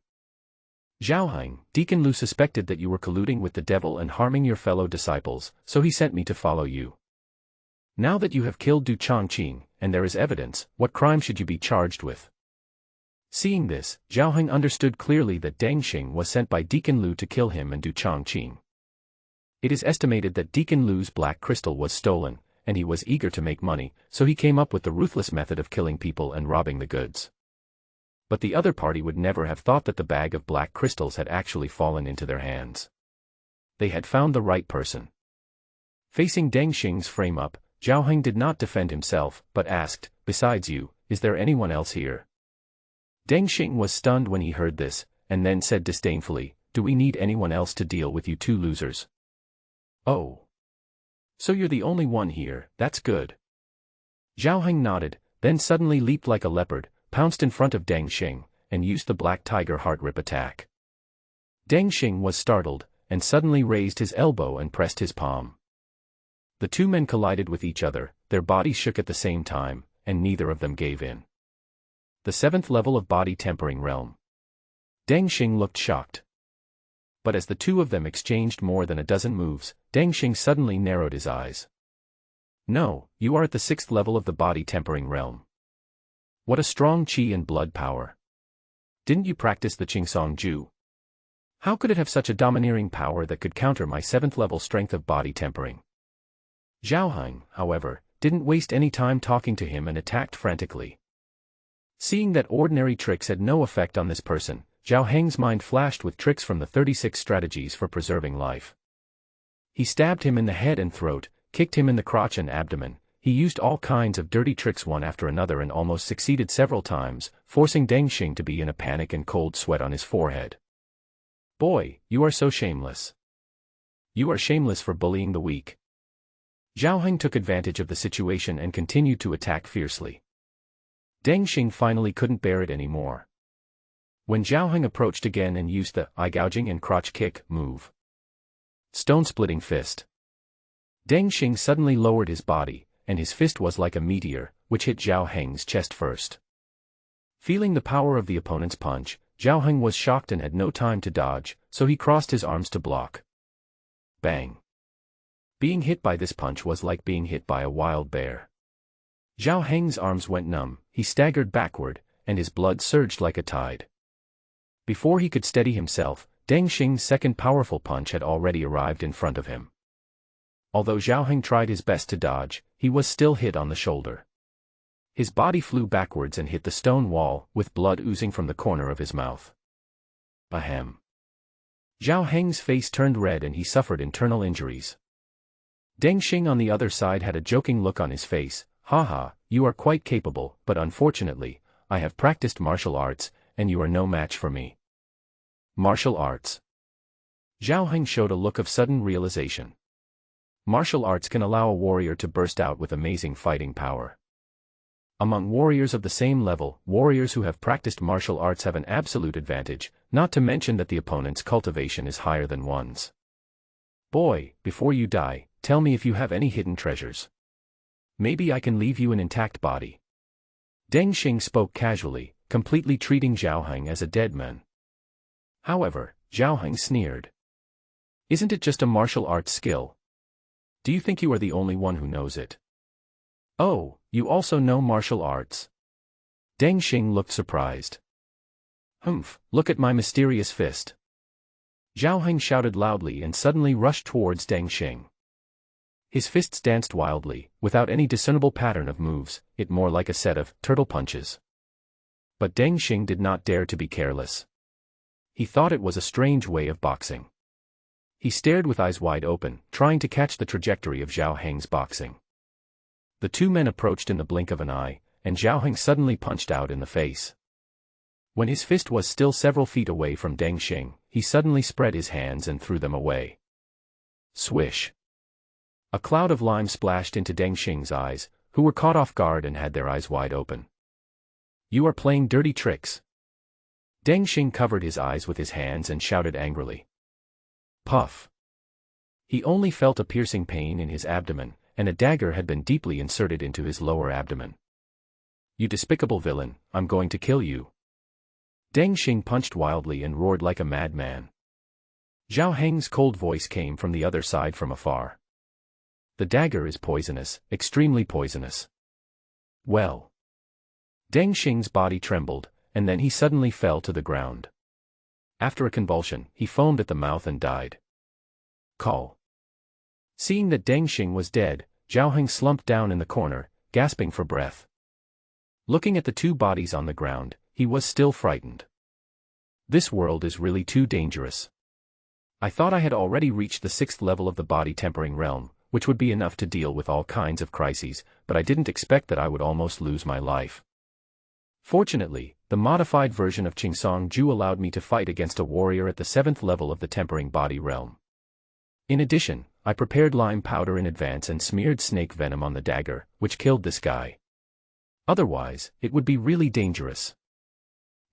Zhao Heng, Deacon Lu suspected that you were colluding with the devil and harming your fellow disciples, so he sent me to follow you. Now that you have killed Du Chongqing, and there is evidence, what crime should you be charged with? Seeing this, Zhao Heng understood clearly that Deng Xing was sent by Deacon Lu to kill him and Du Chongqing. It is estimated that Deacon Lu's black crystal was stolen, and he was eager to make money, so he came up with the ruthless method of killing people and robbing the goods. But the other party would never have thought that the bag of black crystals had actually fallen into their hands. They had found the right person. Facing Deng Xing's frame-up, Zhao Heng did not defend himself, but asked, besides you, is there anyone else here? Deng Xing was stunned when he heard this, and then said disdainfully, do we need anyone else to deal with you two losers? Oh. So you're the only one here, that's good. Zhao Heng nodded, then suddenly leaped like a leopard, pounced in front of Deng Xing, and used the Black Tiger Heart Rip attack. Deng Xing was startled, and suddenly raised his elbow and pressed his palm. The two men collided with each other, their bodies shook at the same time, and neither of them gave in. The 7th level of body tempering realm. Deng Xing looked shocked. But as the two of them exchanged more than a dozen moves, Deng Xing suddenly narrowed his eyes. No, you are at the 6th level of the body tempering realm. What a strong qi and blood power. Didn't you practice the Qingsong Ju? How could it have such a domineering power that could counter my 7th level strength of body tempering? Zhao Heng, however, didn't waste any time talking to him and attacked frantically. Seeing that ordinary tricks had no effect on this person, Zhao Heng's mind flashed with tricks from the 36 strategies for preserving life. He stabbed him in the head and throat, kicked him in the crotch and abdomen. He used all kinds of dirty tricks one after another and almost succeeded several times, forcing Deng Xing to be in a panic and cold sweat on his forehead. Boy, you are so shameless. You are shameless for bullying the weak. Zhao Heng took advantage of the situation and continued to attack fiercely. Deng Xing finally couldn't bear it anymore. When Zhao Heng approached again and used the eye gouging and crotch kick move. Stone-splitting fist. Deng Xing suddenly lowered his body, and his fist was like a meteor, which hit Zhao Heng's chest first. Feeling the power of the opponent's punch, Zhao Heng was shocked and had no time to dodge, so he crossed his arms to block. Bang. Being hit by this punch was like being hit by a wild bear. Zhao Heng's arms went numb, he staggered backward, and his blood surged like a tide. Before he could steady himself, Deng Xing's second powerful punch had already arrived in front of him. Although Zhao Heng tried his best to dodge, he was still hit on the shoulder. His body flew backwards and hit the stone wall, with blood oozing from the corner of his mouth. Ahem. Zhao Heng's face turned red and he suffered internal injuries. Deng Xing on the other side had a joking look on his face, Haha, you are quite capable, but unfortunately, I have practiced martial arts, and you are no match for me. Martial arts. Zhao Heng showed a look of sudden realization. Martial arts can allow a warrior to burst out with amazing fighting power. Among warriors of the same level, warriors who have practiced martial arts have an absolute advantage, not to mention that the opponent's cultivation is higher than one's. Boy, before you die, tell me if you have any hidden treasures. Maybe I can leave you an intact body. Deng Xing spoke casually, completely treating Zhao Heng as a dead man. However, Zhao Heng sneered. Isn't it just a martial arts skill? Do you think you are the only one who knows it? Oh, you also know martial arts? Deng Xing looked surprised. Humph, look at my mysterious fist. Zhao Heng shouted loudly and suddenly rushed towards Deng Xing. His fists danced wildly, without any discernible pattern of moves, it more like a set of turtle punches. But Deng Xing did not dare to be careless. He thought it was a strange way of boxing. He stared with eyes wide open, trying to catch the trajectory of Zhao Heng's boxing. The two men approached in the blink of an eye, and Zhao Heng suddenly punched out in the face. When his fist was still several feet away from Deng Xing, he suddenly spread his hands and threw them away. Swish! A cloud of lime splashed into Deng Xing's eyes, who were caught off guard and had their eyes wide open. You are playing dirty tricks. Deng Xing covered his eyes with his hands and shouted angrily. Puff! He only felt a piercing pain in his abdomen, and a dagger had been deeply inserted into his lower abdomen. You despicable villain, I'm going to kill you. Deng Xing punched wildly and roared like a madman. Zhao Heng's cold voice came from the other side from afar. The dagger is poisonous, extremely poisonous. Well. Deng Xing's body trembled, and then he suddenly fell to the ground. After a convulsion, he foamed at the mouth and died. Call. Seeing that Deng Xing was dead, Zhao Heng slumped down in the corner, gasping for breath. Looking at the two bodies on the ground, he was still frightened. This world is really too dangerous. I thought I had already reached the 6th level of the body tempering realm, which would be enough to deal with all kinds of crises, but I didn't expect that I would almost lose my life. Fortunately, the modified version of Qingsong Ju allowed me to fight against a warrior at the 7th level of the tempering body realm. In addition, I prepared lime powder in advance and smeared snake venom on the dagger, which killed this guy. Otherwise, it would be really dangerous.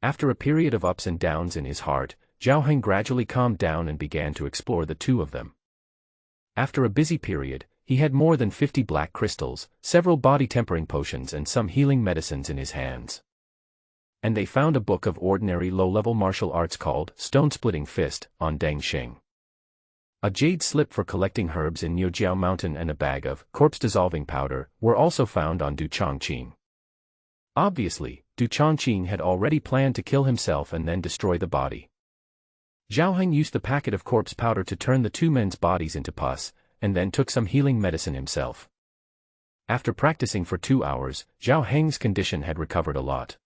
After a period of ups and downs in his heart, Zhao Heng gradually calmed down and began to explore the two of them. After a busy period, he had more than 50 black crystals, several body tempering potions and some healing medicines in his hands. And they found a book of ordinary low-level martial arts called Stone-Splitting Fist on Deng Xing. A jade slip for collecting herbs in Niujiao Mountain and a bag of corpse-dissolving powder were also found on Du Chongqing. Obviously, Du Chongqing had already planned to kill himself and then destroy the body. Zhao Heng used the packet of corpse powder to turn the two men's bodies into pus, and then took some healing medicine himself. After practicing for 2 hours, Zhao Heng's condition had recovered a lot.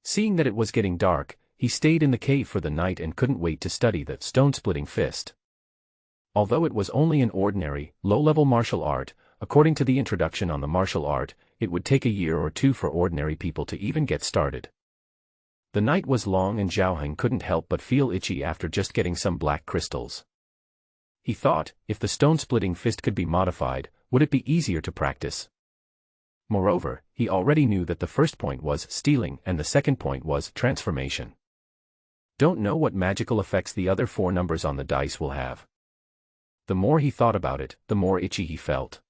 Seeing that it was getting dark, he stayed in the cave for the night and couldn't wait to study the stone-splitting fist. Although it was only an ordinary, low-level martial art, according to the introduction on the martial art, it would take a year or two for ordinary people to even get started. The night was long and Zhao Heng couldn't help but feel itchy after just getting some black crystals. He thought, if the stone-splitting fist could be modified, would it be easier to practice? Moreover, he already knew that the first point was stealing and the second point was transformation. Don't know what magical effects the other 4 numbers on the dice will have. The more he thought about it, the more itchy he felt.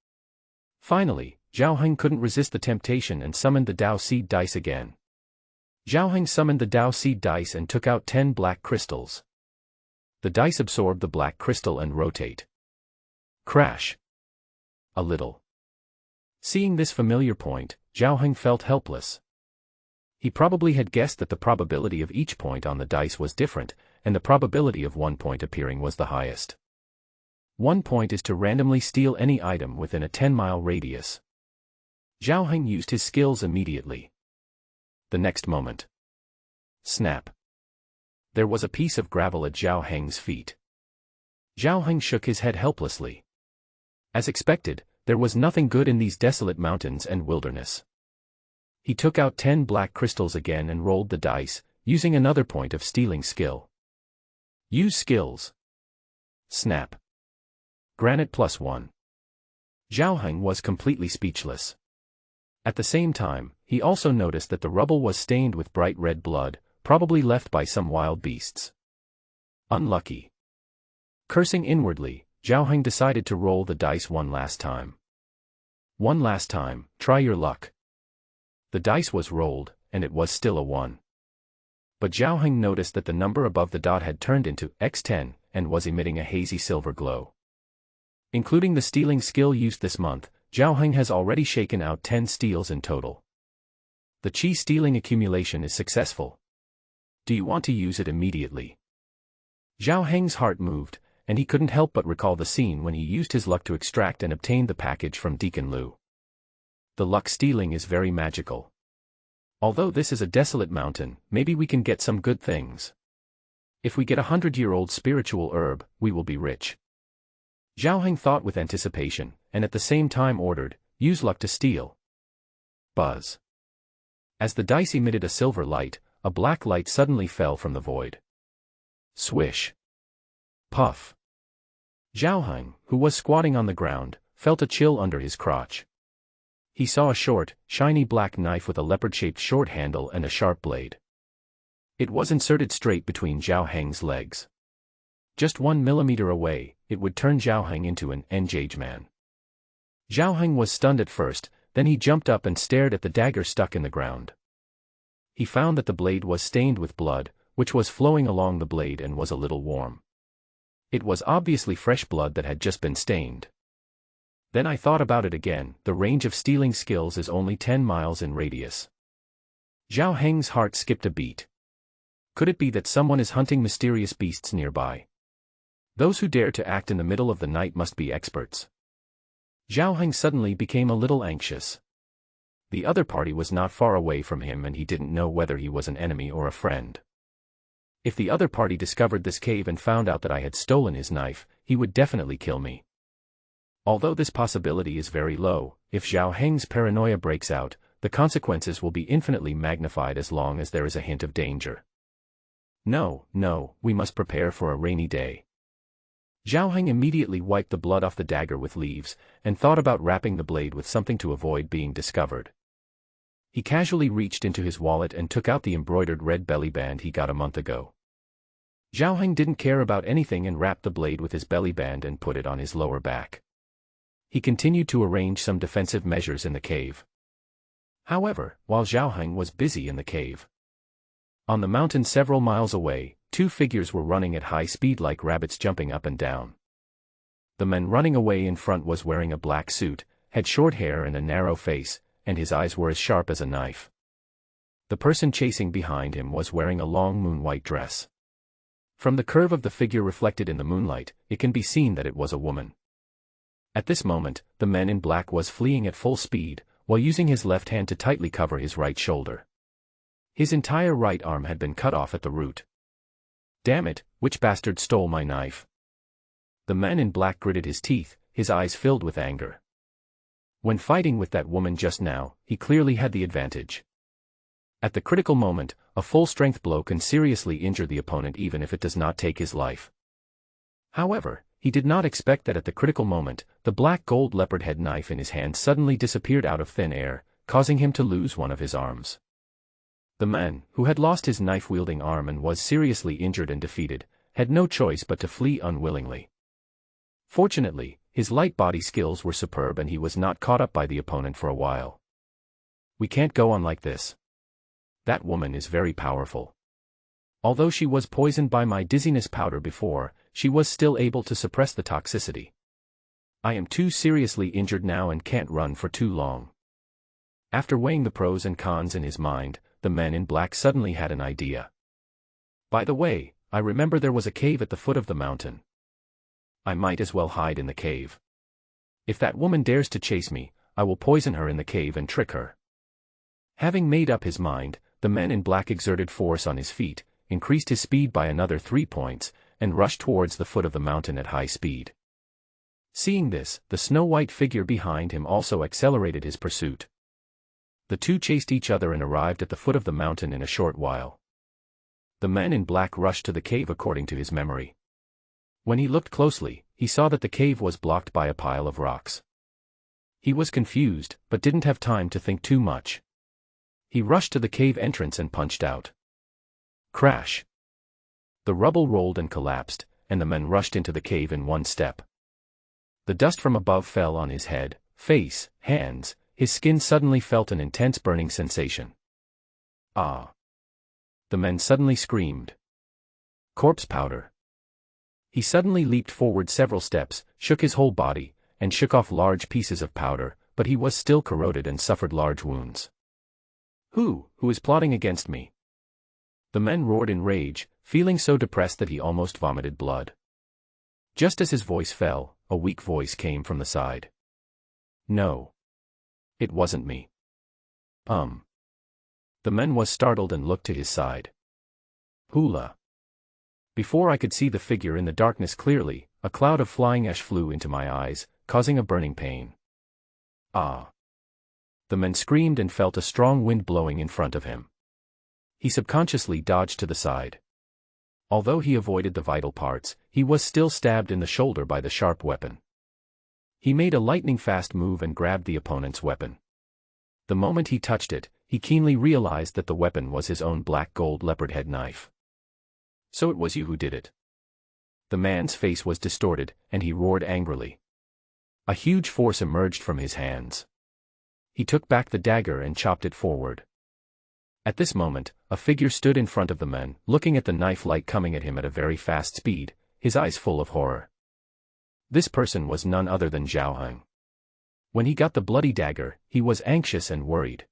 Finally, Zhao Heng couldn't resist the temptation and summoned the Dao Seed dice again. Zhao Heng summoned the Dao Seed dice and took out 10 black crystals. The dice absorb the black crystal and rotate. Crash. A little. Seeing this familiar point, Zhao Heng felt helpless. He probably had guessed that the probability of each point on the dice was different, and the probability of one point appearing was the highest. 1 point is to randomly steal any item within a 10-mile radius. Zhao Heng used his skills immediately. The next moment. Snap. There was a piece of gravel at Zhao Heng's feet. Zhao Heng shook his head helplessly. As expected, there was nothing good in these desolate mountains and wilderness. He took out 10 black crystals again and rolled the dice, using another point of stealing skill. Use skills. Snap. Granite +1. Zhao Heng was completely speechless. At the same time, he also noticed that the rubble was stained with bright red blood, probably left by some wild beasts. Unlucky. Cursing inwardly, Zhao Heng decided to roll the dice one last time. One last time, try your luck. The dice was rolled, and it was still a 1. But Zhao Heng noticed that the number above the dot had turned into X10 and was emitting a hazy silver glow. Including the stealing skill used this month, Zhao Heng has already shaken out 10 steals in total. The chi stealing accumulation is successful. Do you want to use it immediately? Zhao Heng's heart moved, and he couldn't help but recall the scene when he used his luck to extract and obtain the package from Deacon Liu. The luck stealing is very magical. Although this is a desolate mountain, maybe we can get some good things. If we get a 100-year-old spiritual herb, we will be rich. Zhao Heng thought with anticipation, and at the same time ordered, use luck to steal. Buzz. As the dice emitted a silver light, a black light suddenly fell from the void. Swish. Puff. Zhao Heng, who was squatting on the ground, felt a chill under his crotch. He saw a short, shiny black knife with a leopard-shaped short handle and a sharp blade. It was inserted straight between Zhao Heng's legs. Just 1 millimeter away, it would turn Zhao Heng into an engage man. Zhao Heng was stunned at first, then he jumped up and stared at the dagger stuck in the ground. He found that the blade was stained with blood, which was flowing along the blade and was a little warm. It was obviously fresh blood that had just been stained. Then I thought about it again, the range of stealing skills is only 10 miles in radius. Zhao Heng's heart skipped a beat. Could it be that someone is hunting mysterious beasts nearby? Those who dare to act in the middle of the night must be experts. Zhao Heng suddenly became a little anxious. The other party was not far away from him and he didn't know whether he was an enemy or a friend. If the other party discovered this cave and found out that I had stolen his knife, he would definitely kill me. Although this possibility is very low, if Zhao Heng's paranoia breaks out, the consequences will be infinitely magnified as long as there is a hint of danger. No, we must prepare for a rainy day. Zhao Heng immediately wiped the blood off the dagger with leaves, and thought about wrapping the blade with something to avoid being discovered. He casually reached into his wallet and took out the embroidered red belly band he got a month ago. Zhao Heng didn't care about anything and wrapped the blade with his belly band and put it on his lower back. He continued to arrange some defensive measures in the cave. However, while Zhao Heng was busy in the cave, on the mountain several miles away, 2 figures were running at high speed like rabbits jumping up and down. The man running away in front was wearing a black suit, had short hair and a narrow face, and his eyes were as sharp as a knife. The person chasing behind him was wearing a long moon-white dress. From the curve of the figure reflected in the moonlight, it can be seen that it was a woman. At this moment, the man in black was fleeing at full speed, while using his left hand to tightly cover his right shoulder. His entire right arm had been cut off at the root. Damn it, which bastard stole my knife? The man in black gritted his teeth, his eyes filled with anger. When fighting with that woman just now, he clearly had the advantage. At the critical moment, a full-strength blow can seriously injure the opponent even if it does not take his life. However, he did not expect that at the critical moment, the black gold leopard head knife in his hand suddenly disappeared out of thin air, causing him to lose one of his arms. The man, who had lost his knife-wielding arm and was seriously injured and defeated, had no choice but to flee unwillingly. Fortunately, his light body skills were superb and he was not caught up by the opponent for a while. We can't go on like this. That woman is very powerful. Although she was poisoned by my dizziness powder before, she was still able to suppress the toxicity. I am too seriously injured now and can't run for too long. After weighing the pros and cons in his mind, the man in black suddenly had an idea. By the way, I remember there was a cave at the foot of the mountain. I might as well hide in the cave. If that woman dares to chase me, I will poison her in the cave and trick her. Having made up his mind, the man in black exerted force on his feet, increased his speed by another 3 points, and rushed towards the foot of the mountain at high speed. Seeing this, the snow-white figure behind him also accelerated his pursuit. The two chased each other and arrived at the foot of the mountain in a short while. The man in black rushed to the cave according to his memory. When he looked closely, he saw that the cave was blocked by a pile of rocks. He was confused, but didn't have time to think too much. He rushed to the cave entrance and punched out. Crash! The rubble rolled and collapsed, and the man rushed into the cave in one step. The dust from above fell on his head, face, hands. His skin suddenly felt an intense burning sensation. Ah! The man suddenly screamed. Corpse powder. He suddenly leaped forward several steps, shook his whole body, and shook off large pieces of powder, but he was still corroded and suffered large wounds. Who is plotting against me? The man roared in rage, feeling so depressed that he almost vomited blood. Just as his voice fell, a weak voice came from the side. No. It wasn't me. The man was startled and looked to his side. Hula. Before I could see the figure in the darkness clearly, a cloud of flying ash flew into my eyes, causing a burning pain. Ah! The man screamed and felt a strong wind blowing in front of him. He subconsciously dodged to the side. Although he avoided the vital parts, he was still stabbed in the shoulder by the sharp weapon. He made a lightning-fast move and grabbed the opponent's weapon. The moment he touched it, he keenly realized that the weapon was his own black gold leopard head knife. So it was you who did it. The man's face was distorted, and he roared angrily. A huge force emerged from his hands. He took back the dagger and chopped it forward. At this moment, a figure stood in front of the man, looking at the knife light coming at him at a very fast speed, his eyes full of horror. This person was none other than Zhao Heng. When he got the bloody dagger, he was anxious and worried.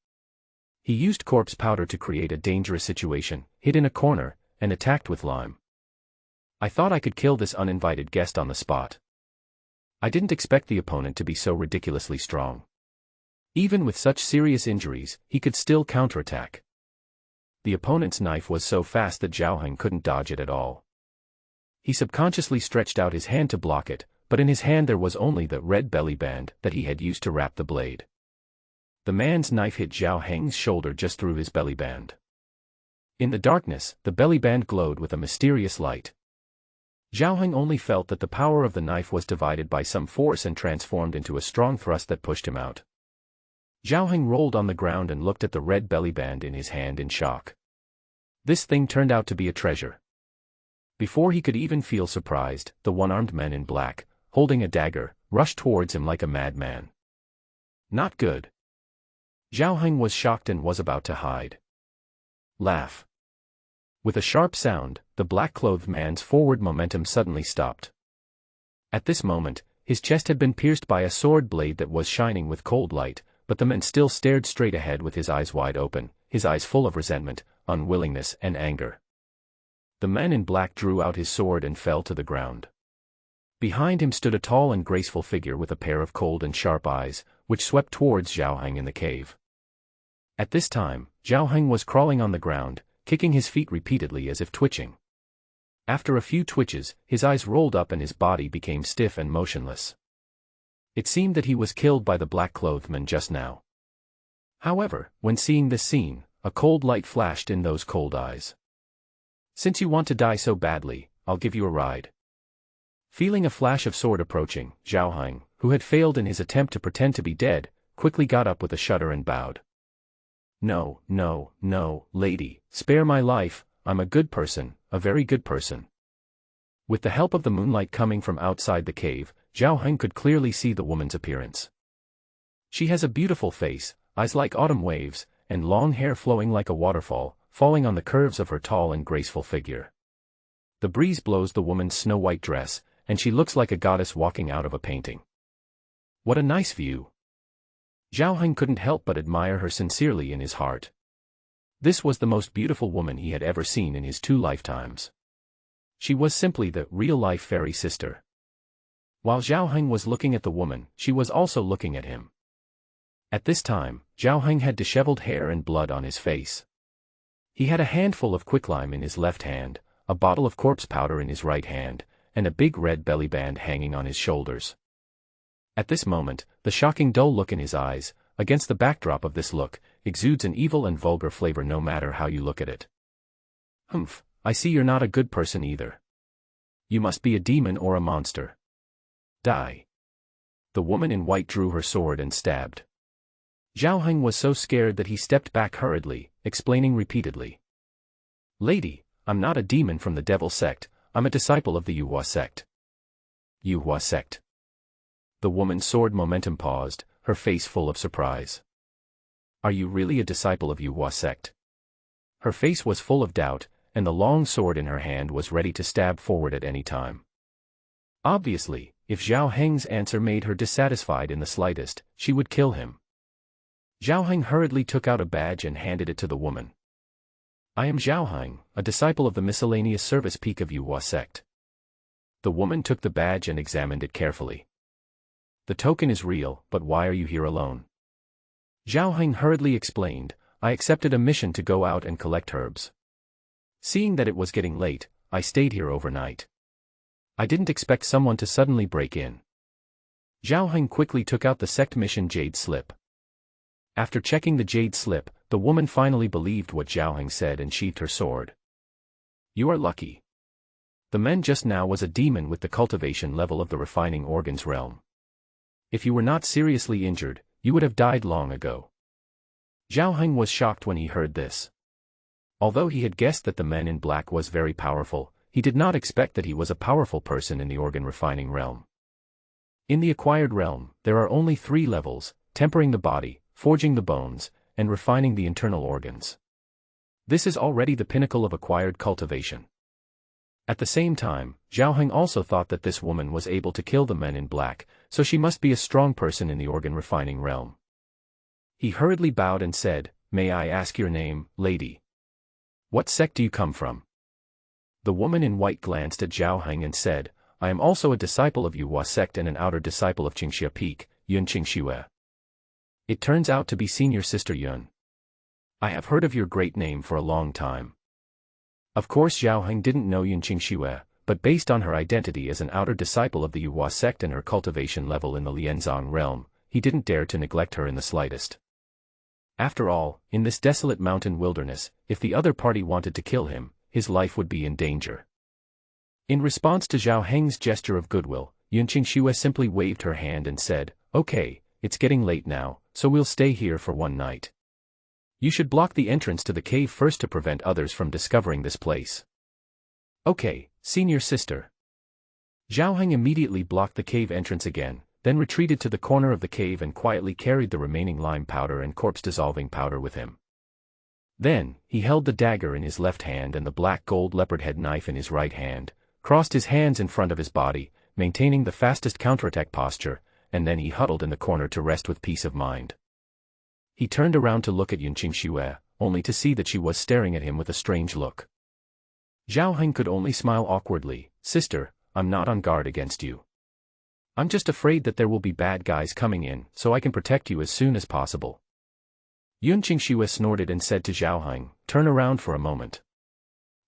He used corpse powder to create a dangerous situation, hid in a corner, and attacked with lime. I thought I could kill this uninvited guest on the spot. I didn't expect the opponent to be so ridiculously strong. Even with such serious injuries, he could still counterattack. The opponent's knife was so fast that Zhao Heng couldn't dodge it at all. He subconsciously stretched out his hand to block it, but in his hand there was only the red belly band that he had used to wrap the blade. The man's knife hit Zhao Heng's shoulder just through his belly band. In the darkness, the belly band glowed with a mysterious light. Zhao Heng only felt that the power of the knife was divided by some force and transformed into a strong thrust that pushed him out. Zhao Heng rolled on the ground and looked at the red belly band in his hand in shock. This thing turned out to be a treasure. Before he could even feel surprised, the one-armed man in black, holding a dagger, rushed towards him like a madman. Not good. Zhao Heng was shocked and was about to hide. Laugh. With a sharp sound, the black-clothed man's forward momentum suddenly stopped. At this moment, his chest had been pierced by a sword blade that was shining with cold light, but the man still stared straight ahead with his eyes wide open, his eyes full of resentment, unwillingness, and anger. The man in black drew out his sword and fell to the ground. Behind him stood a tall and graceful figure with a pair of cold and sharp eyes, which swept towards Zhao Heng in the cave. At this time, Zhao Heng was crawling on the ground, kicking his feet repeatedly as if twitching. After a few twitches, his eyes rolled up and his body became stiff and motionless. It seemed that he was killed by the black-clothed man just now. However, when seeing this scene, a cold light flashed in those cold eyes. Since you want to die so badly, I'll give you a ride. Feeling a flash of sword approaching, Zhao Heng, who had failed in his attempt to pretend to be dead, quickly got up with a shudder and bowed. No, no, no, lady, spare my life, I'm a good person, a very good person. With the help of the moonlight coming from outside the cave, Zhao Heng could clearly see the woman's appearance. She has a beautiful face, eyes like autumn waves, and long hair flowing like a waterfall, falling on the curves of her tall and graceful figure. The breeze blows the woman's snow-white dress, and she looks like a goddess walking out of a painting. What a nice view. Zhao Heng couldn't help but admire her sincerely in his heart. This was the most beautiful woman he had ever seen in his 2 lifetimes. She was simply the real-life fairy sister. While Zhao Heng was looking at the woman, she was also looking at him. At this time, Zhao Heng had disheveled hair and blood on his face. He had a handful of quicklime in his left hand, a bottle of corpse powder in his right hand, and a big red belly band hanging on his shoulders. At this moment, the shocking dull look in his eyes, against the backdrop of this look, exudes an evil and vulgar flavor no matter how you look at it. Humph, I see you're not a good person either. You must be a demon or a monster. Die. The woman in white drew her sword and stabbed. Zhao Heng was so scared that he stepped back hurriedly, explaining repeatedly. Lady, I'm not a demon from the devil sect, I'm a disciple of the Yuhua sect. Yuhua sect. The woman's sword momentum paused, her face full of surprise. Are you really a disciple of Yuhua sect? Her face was full of doubt, and the long sword in her hand was ready to stab forward at any time. Obviously, if Zhao Heng's answer made her dissatisfied in the slightest, she would kill him. Zhao Heng hurriedly took out a badge and handed it to the woman. I am Zhao Heng, a disciple of the miscellaneous service peak of Yuhua sect. The woman took the badge and examined it carefully. The token is real, but why are you here alone? Zhao Heng hurriedly explained, I accepted a mission to go out and collect herbs. Seeing that it was getting late, I stayed here overnight. I didn't expect someone to suddenly break in. Zhao Heng quickly took out the sect mission jade slip. After checking the jade slip, the woman finally believed what Zhao Heng said and sheathed her sword. You are lucky. The man just now was a demon with the cultivation level of the refining organs realm. If you were not seriously injured, you would have died long ago. Zhao Heng was shocked when he heard this. Although he had guessed that the man in black was very powerful, he did not expect that he was a powerful person in the organ refining realm. In the acquired realm, there are only 3 levels: tempering the body, forging the bones, and refining the internal organs. This is already the pinnacle of acquired cultivation. At the same time, Zhao Heng also thought that this woman was able to kill the men in black, so she must be a strong person in the organ refining realm. He hurriedly bowed and said, May I ask your name, lady? What sect do you come from? The woman in white glanced at Zhao Heng and said, I am also a disciple of Yuhua sect and an outer disciple of Qingxia Peak, Yun Qingxue. It turns out to be senior sister Yun. I have heard of your great name for a long time. Of course Zhao Heng didn't know Yun Qingxue, but based on her identity as an outer disciple of the Yuhua sect and her cultivation level in the Lianzong realm, he didn't dare to neglect her in the slightest. After all, in this desolate mountain wilderness, if the other party wanted to kill him, his life would be in danger. In response to Zhao Heng's gesture of goodwill, Yun Qingxue simply waved her hand and said, Okay, it's getting late now, so we'll stay here for one night. You should block the entrance to the cave first to prevent others from discovering this place. Okay, senior sister. Zhao Heng immediately blocked the cave entrance again, then retreated to the corner of the cave and quietly carried the remaining lime powder and corpse-dissolving powder with him. Then, he held the dagger in his left hand and the black gold leopard head knife in his right hand, crossed his hands in front of his body, maintaining the fastest counterattack posture, and then he huddled in the corner to rest with peace of mind. He turned around to look at Yun Qingxue, only to see that she was staring at him with a strange look. Zhao Heng could only smile awkwardly, Sister, I'm not on guard against you. I'm just afraid that there will be bad guys coming in, so I can protect you as soon as possible. Yun Qingxue snorted and said to Zhao Heng, Turn around for a moment.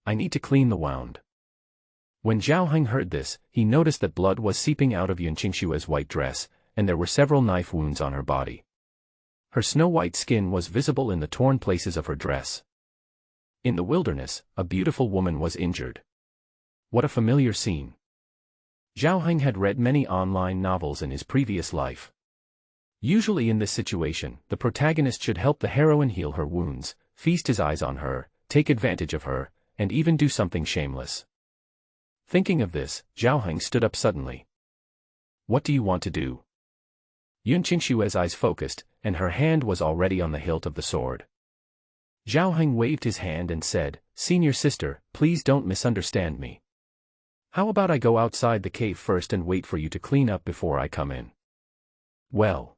I need to clean the wound. When Zhao Heng heard this, he noticed that blood was seeping out of Yun Qingxue's white dress, and there were several knife wounds on her body. Her snow-white skin was visible in the torn places of her dress. In the wilderness, a beautiful woman was injured. What a familiar scene. Zhao Heng had read many online novels in his previous life. Usually in this situation, the protagonist should help the heroine heal her wounds, feast his eyes on her, take advantage of her, and even do something shameless. Thinking of this, Zhao Heng stood up suddenly. What do you want to do? Yun Qingxue's eyes focused, and her hand was already on the hilt of the sword. Zhao Heng waved his hand and said, Senior sister, please don't misunderstand me. How about I go outside the cave first and wait for you to clean up before I come in? Well.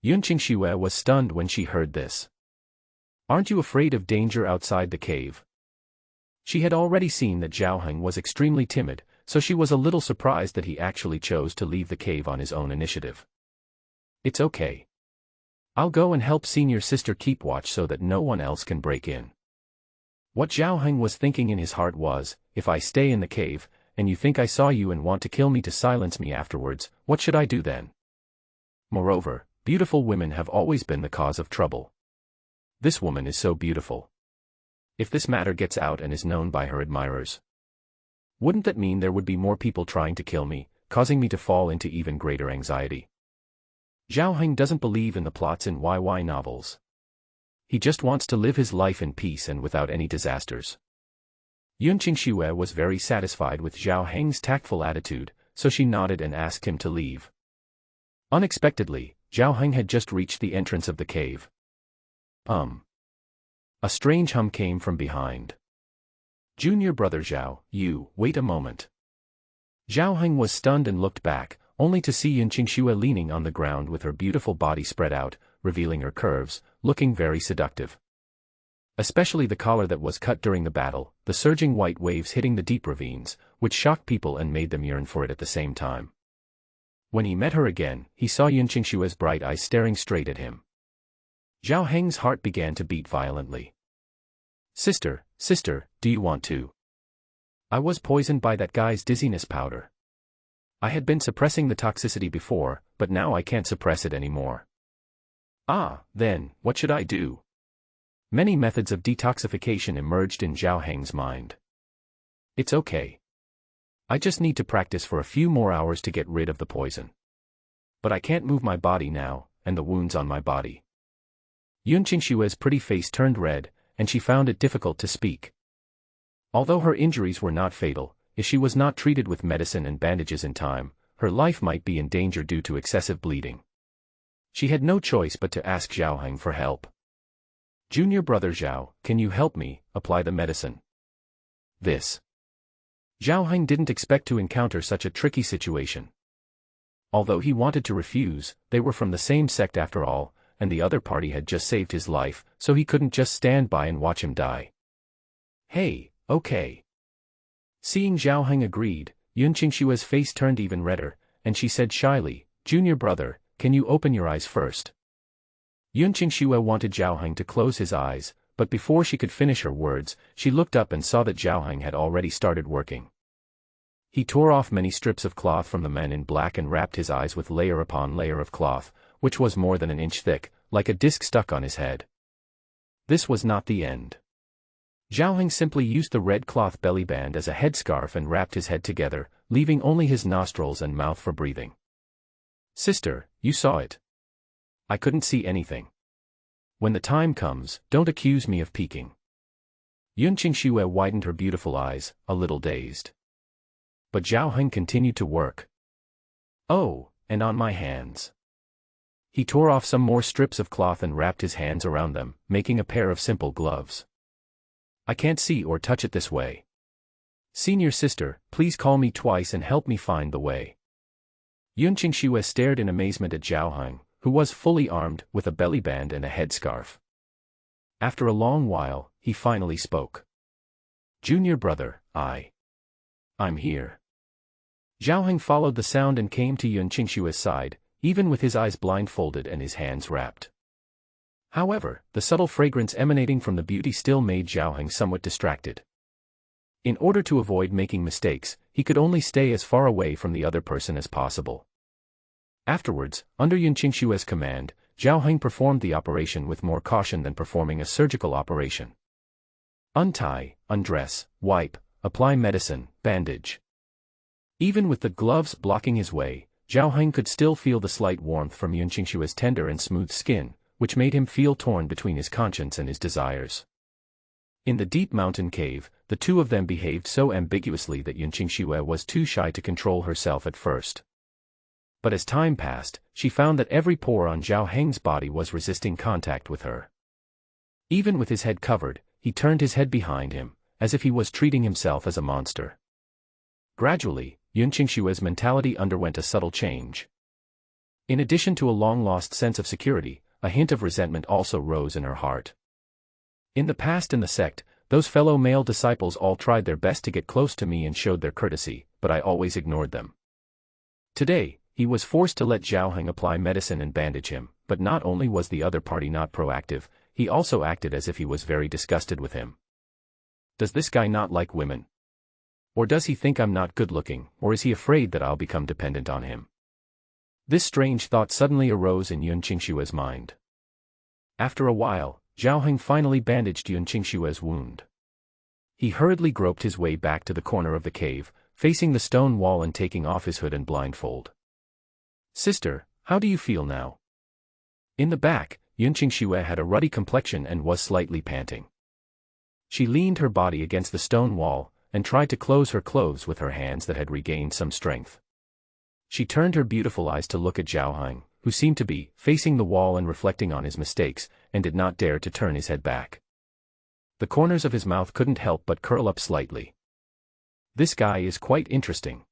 Yun Qingxue was stunned when she heard this. Aren't you afraid of danger outside the cave? She had already seen that Zhao Heng was extremely timid, so she was a little surprised that he actually chose to leave the cave on his own initiative. It's okay. I'll go and help senior sister keep watch so that no one else can break in. What Zhao Heng was thinking in his heart was, if I stay in the cave, and you think I saw you and want to kill me to silence me afterwards, what should I do then? Moreover, beautiful women have always been the cause of trouble. This woman is so beautiful. If this matter gets out and is known by her admirers, wouldn't that mean there would be more people trying to kill me, causing me to fall into even greater anxiety? Zhao Heng doesn't believe in the plots in YY novels. He just wants to live his life in peace and without any disasters. Yun Qingxue was very satisfied with Zhao Heng's tactful attitude, so she nodded and asked him to leave. Unexpectedly, Zhao Heng had just reached the entrance of the cave. A strange hum came from behind. Junior brother Zhao, wait a moment. Zhao Heng was stunned and looked back, only to see Yun Qingxue leaning on the ground with her beautiful body spread out, revealing her curves, looking very seductive. Especially the collar that was cut during the battle, the surging white waves hitting the deep ravines, which shocked people and made them yearn for it at the same time. When he met her again, he saw Yun Qingxue's bright eyes staring straight at him. Zhao Heng's heart began to beat violently. Sister, do you want to? I was poisoned by that guy's dizziness powder. I had been suppressing the toxicity before, but now I can't suppress it anymore. Then, what should I do? Many methods of detoxification emerged in Zhao Heng's mind. It's okay. I just need to practice for a few more hours to get rid of the poison. But I can't move my body now, and the wounds on my body. Yun Qingxue's pretty face turned red, and she found it difficult to speak. Although her injuries were not fatal, if she was not treated with medicine and bandages in time, her life might be in danger due to excessive bleeding. She had no choice but to ask Zhao Heng for help. Junior brother Zhao, can you help me apply the medicine? Zhao Heng didn't expect to encounter such a tricky situation. Although he wanted to refuse, they were from the same sect after all, and the other party had just saved his life, so he couldn't just stand by and watch him die. Hey, okay. Seeing Zhao Heng agreed, Yun Qingxue's face turned even redder, and she said shyly, Junior brother, can you open your eyes first? Yun Qingxue wanted Zhao Heng to close his eyes, but before she could finish her words, she looked up and saw that Zhao Heng had already started working. He tore off many strips of cloth from the men in black and wrapped his eyes with layer upon layer of cloth, which was more than an inch thick, like a disc stuck on his head. This was not the end. Zhao Heng simply used the red cloth belly band as a headscarf and wrapped his head together, leaving only his nostrils and mouth for breathing. Sister, you saw it. I couldn't see anything. When the time comes, don't accuse me of peeking. Yun Qingxue widened her beautiful eyes, a little dazed. But Zhao Heng continued to work. Oh, and on my hands. He tore off some more strips of cloth and wrapped his hands around them, making a pair of simple gloves. I can't see or touch it this way. Senior sister, please call me twice and help me find the way. Yun Qingxue stared in amazement at Zhao Heng, who was fully armed with a belly band and a headscarf. After a long while, he finally spoke. Junior brother, I'm here. Zhao Heng followed the sound and came to Yun Qingxue's side, even with his eyes blindfolded and his hands wrapped. However, the subtle fragrance emanating from the beauty still made Zhao Heng somewhat distracted. In order to avoid making mistakes, he could only stay as far away from the other person as possible. Afterwards, under Yun Qingxue's command, Zhao Heng performed the operation with more caution than performing a surgical operation. Untie, undress, wipe, apply medicine, bandage. Even with the gloves blocking his way, Zhao Heng could still feel the slight warmth from Yun Qingxue's tender and smooth skin, which made him feel torn between his conscience and his desires. In the deep mountain cave, the two of them behaved so ambiguously that Yun Qingxue was too shy to control herself at first. But as time passed, she found that every pore on Zhao Heng's body was resisting contact with her. Even with his head covered, he turned his head behind him, as if he was treating himself as a monster. Gradually, Yun Qingxue's mentality underwent a subtle change. In addition to a long-lost sense of security, a hint of resentment also rose in her heart. In the past in the sect, those fellow male disciples all tried their best to get close to me and showed their courtesy, but I always ignored them. Today, he was forced to let Zhao Heng apply medicine and bandage him, but not only was the other party not proactive, he also acted as if he was very disgusted with him. Does this guy not like women? Or does he think I'm not good-looking, or is he afraid that I'll become dependent on him? This strange thought suddenly arose in Yun Qingshue's mind. After a while, Zhao Heng finally bandaged Yun Qingshue's wound. He hurriedly groped his way back to the corner of the cave, facing the stone wall and taking off his hood and blindfold. "Sister, how do you feel now?" In the back, Yun Qingxue had a ruddy complexion and was slightly panting. She leaned her body against the stone wall, and tried to close her clothes with her hands that had regained some strength. She turned her beautiful eyes to look at Zhao Heng, who seemed to be facing the wall and reflecting on his mistakes, and did not dare to turn his head back. The corners of his mouth couldn't help but curl up slightly. "This guy is quite interesting."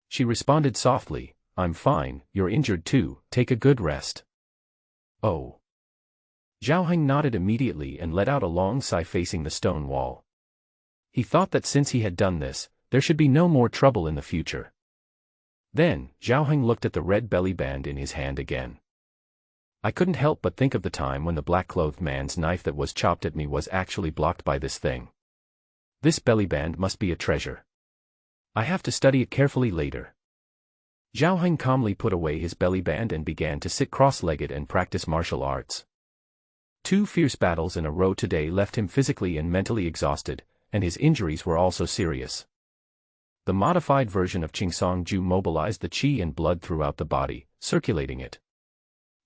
She responded softly, "I'm fine, you're injured too, take a good rest." "Oh." Zhao Heng nodded immediately and let out a long sigh facing the stone wall. He thought that since he had done this, there should be no more trouble in the future. Then, Zhao Heng looked at the red belly band in his hand again. "I couldn't help but think of the time when the black-clothed man's knife that was chopped at me was actually blocked by this thing. This belly band must be a treasure. I have to study it carefully later." Zhao Heng calmly put away his belly band and began to sit cross-legged and practice martial arts. 2 fierce battles in a row today left him physically and mentally exhausted, and his injuries were also serious. The modified version of Qingsong Ju mobilized the qi and blood throughout the body, circulating it.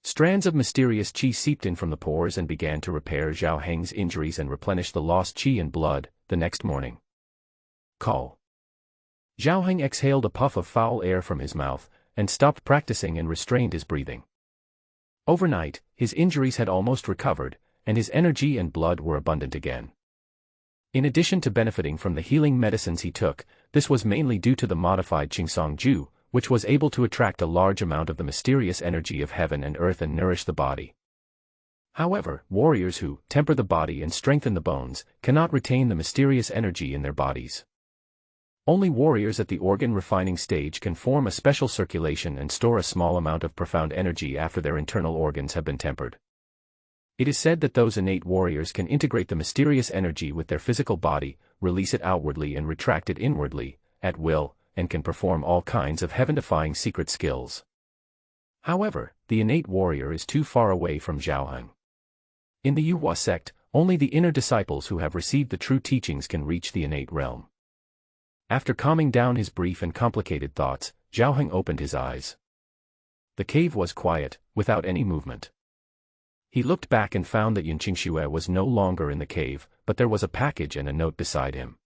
Strands of mysterious qi seeped in from the pores and began to repair Zhao Heng's injuries and replenish the lost qi and blood. The next morning. Call. Zhao Heng exhaled a puff of foul air from his mouth, and stopped practicing and restrained his breathing. Overnight, his injuries had almost recovered, and his energy and blood were abundant again. In addition to benefiting from the healing medicines he took, this was mainly due to the modified Qingsong Ju, which was able to attract a large amount of the mysterious energy of heaven and earth and nourish the body. However, warriors who temper the body and strengthen the bones cannot retain the mysterious energy in their bodies. Only warriors at the organ refining stage can form a special circulation and store a small amount of profound energy after their internal organs have been tempered. It is said that those innate warriors can integrate the mysterious energy with their physical body, release it outwardly and retract it inwardly, at will, and can perform all kinds of heaven-defying secret skills. However, the innate warrior is too far away from Zhao Heng. In the Yuhua sect, only the inner disciples who have received the true teachings can reach the innate realm. After calming down his brief and complicated thoughts, Zhao Heng opened his eyes. The cave was quiet, without any movement. He looked back and found that Yun Qingxue was no longer in the cave, but there was a package and a note beside him.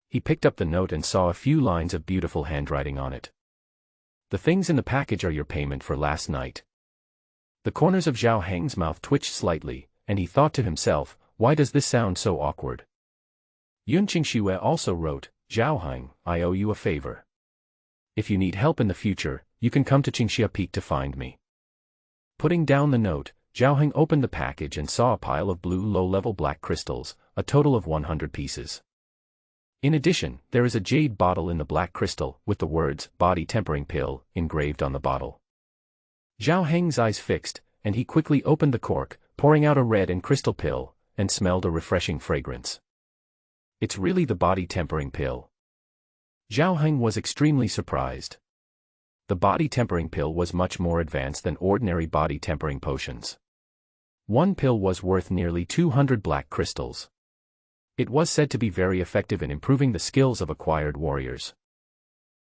He picked up the note and saw a few lines of beautiful handwriting on it. "The things in the package are your payment for last night." The corners of Zhao Heng's mouth twitched slightly, and he thought to himself, why does this sound so awkward? Yun Qingxue also wrote, "Zhao Heng, I owe you a favor. If you need help in the future, you can come to Qingxia Peak to find me." Putting down the note, Zhao Heng opened the package and saw a pile of blue low-level black crystals, a total of 100 pieces. In addition, there is a jade bottle in the black crystal, with the words, "Body Tempering Pill," engraved on the bottle. Zhao Heng's eyes fixed, and he quickly opened the cork, pouring out a red and crystal pill, and smelled a refreshing fragrance. It's really the body tempering pill. Zhao Heng was extremely surprised. The body tempering pill was much more advanced than ordinary body tempering potions. One pill was worth nearly 200 black crystals. It was said to be very effective in improving the skills of acquired warriors.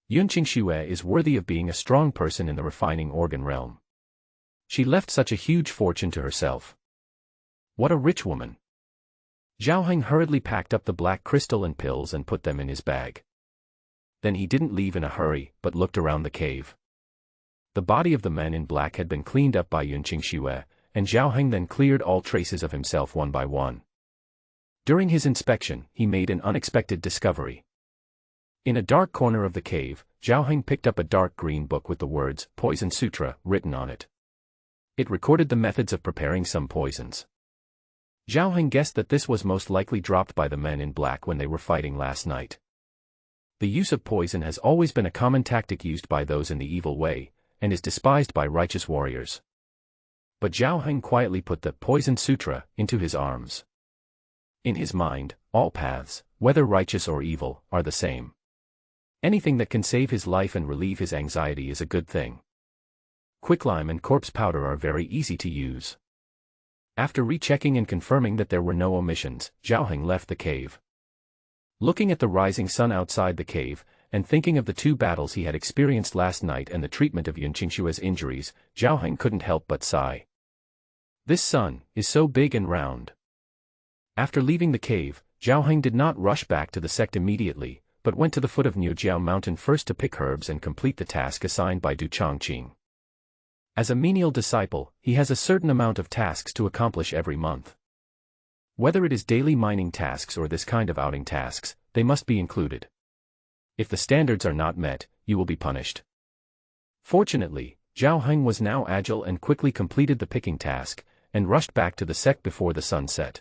Yun Qingxue is worthy of being a strong person in the refining organ realm. She left such a huge fortune to herself. What a rich woman. Zhao Heng hurriedly packed up the black crystal and pills and put them in his bag. Then he didn't leave in a hurry, but looked around the cave. The body of the man in black had been cleaned up by Yun Qingxue, and Zhao Heng then cleared all traces of himself one by one. During his inspection, he made an unexpected discovery. In a dark corner of the cave, Zhao Heng picked up a dark green book with the words, "Poison Sutra," written on it. It recorded the methods of preparing some poisons. Zhao Heng guessed that this was most likely dropped by the men in black when they were fighting last night. The use of poison has always been a common tactic used by those in the evil way, and is despised by righteous warriors. But Zhao Heng quietly put the Poison Sutra into his arms. In his mind, all paths, whether righteous or evil, are the same. Anything that can save his life and relieve his anxiety is a good thing. quicklime and corpse powder are very easy to use. After rechecking and confirming that there were no omissions, Zhao Heng left the cave. Looking at the rising sun outside the cave, and thinking of the 2 battles he had experienced last night and the treatment of Yun Qingshua's injuries, Zhao Heng couldn't help but sigh. This sun is so big and round. After leaving the cave, Zhao Heng did not rush back to the sect immediately, but went to the foot of Niujiao Mountain first to pick herbs and complete the task assigned by Du Chongqing. As a menial disciple, he has a certain amount of tasks to accomplish every month. Whether it is daily mining tasks or this kind of outing tasks, they must be included. If the standards are not met, you will be punished. Fortunately, Zhao Heng was now agile and quickly completed the picking task, and rushed back to the sect before the sun set.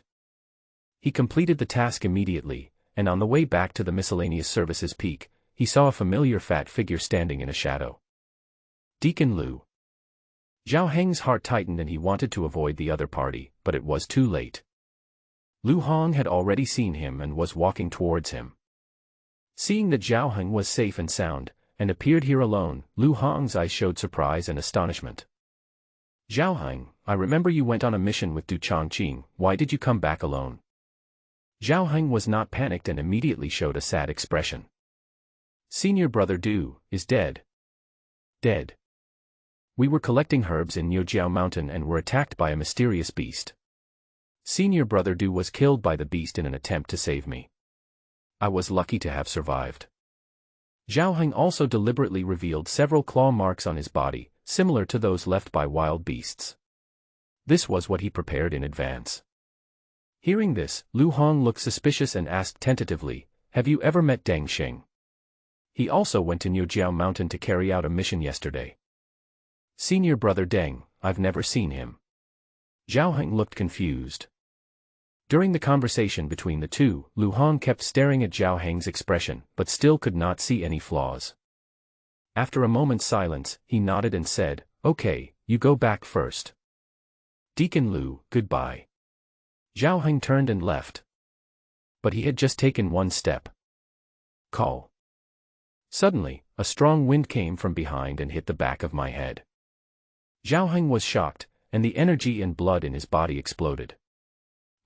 He completed the task immediately, and on the way back to the miscellaneous services peak, he saw a familiar fat figure standing in a shadow. Deacon Lu. Zhao Heng's heart tightened and he wanted to avoid the other party, but it was too late. Lu Hong had already seen him and was walking towards him. Seeing that Zhao Heng was safe and sound, and appeared here alone, Lu Hong's eyes showed surprise and astonishment. Zhao Heng, I remember you went on a mission with Du Chongqing, why did you come back alone? Zhao Heng was not panicked and immediately showed a sad expression. Senior brother Du is dead. Dead. We were collecting herbs in Niujiao Mountain and were attacked by a mysterious beast. Senior brother Du was killed by the beast in an attempt to save me. I was lucky to have survived. Zhao Heng also deliberately revealed several claw marks on his body, similar to those left by wild beasts. This was what he prepared in advance. Hearing this, Lu Hong looked suspicious and asked tentatively, have you ever met Deng Xing? He also went to Niujiao Mountain to carry out a mission yesterday. Senior brother Deng, I've never seen him. Zhao Heng looked confused. During the conversation between the two, Lu Hong kept staring at Zhao Heng's expression, but still could not see any flaws. After a moment's silence, he nodded and said, okay, you go back first. Deacon Lu, goodbye. Zhao Heng turned and left. But he had just taken one step. Call. Suddenly, a strong wind came from behind and hit the back of my head. Zhao Heng was shocked, and the energy and blood in his body exploded.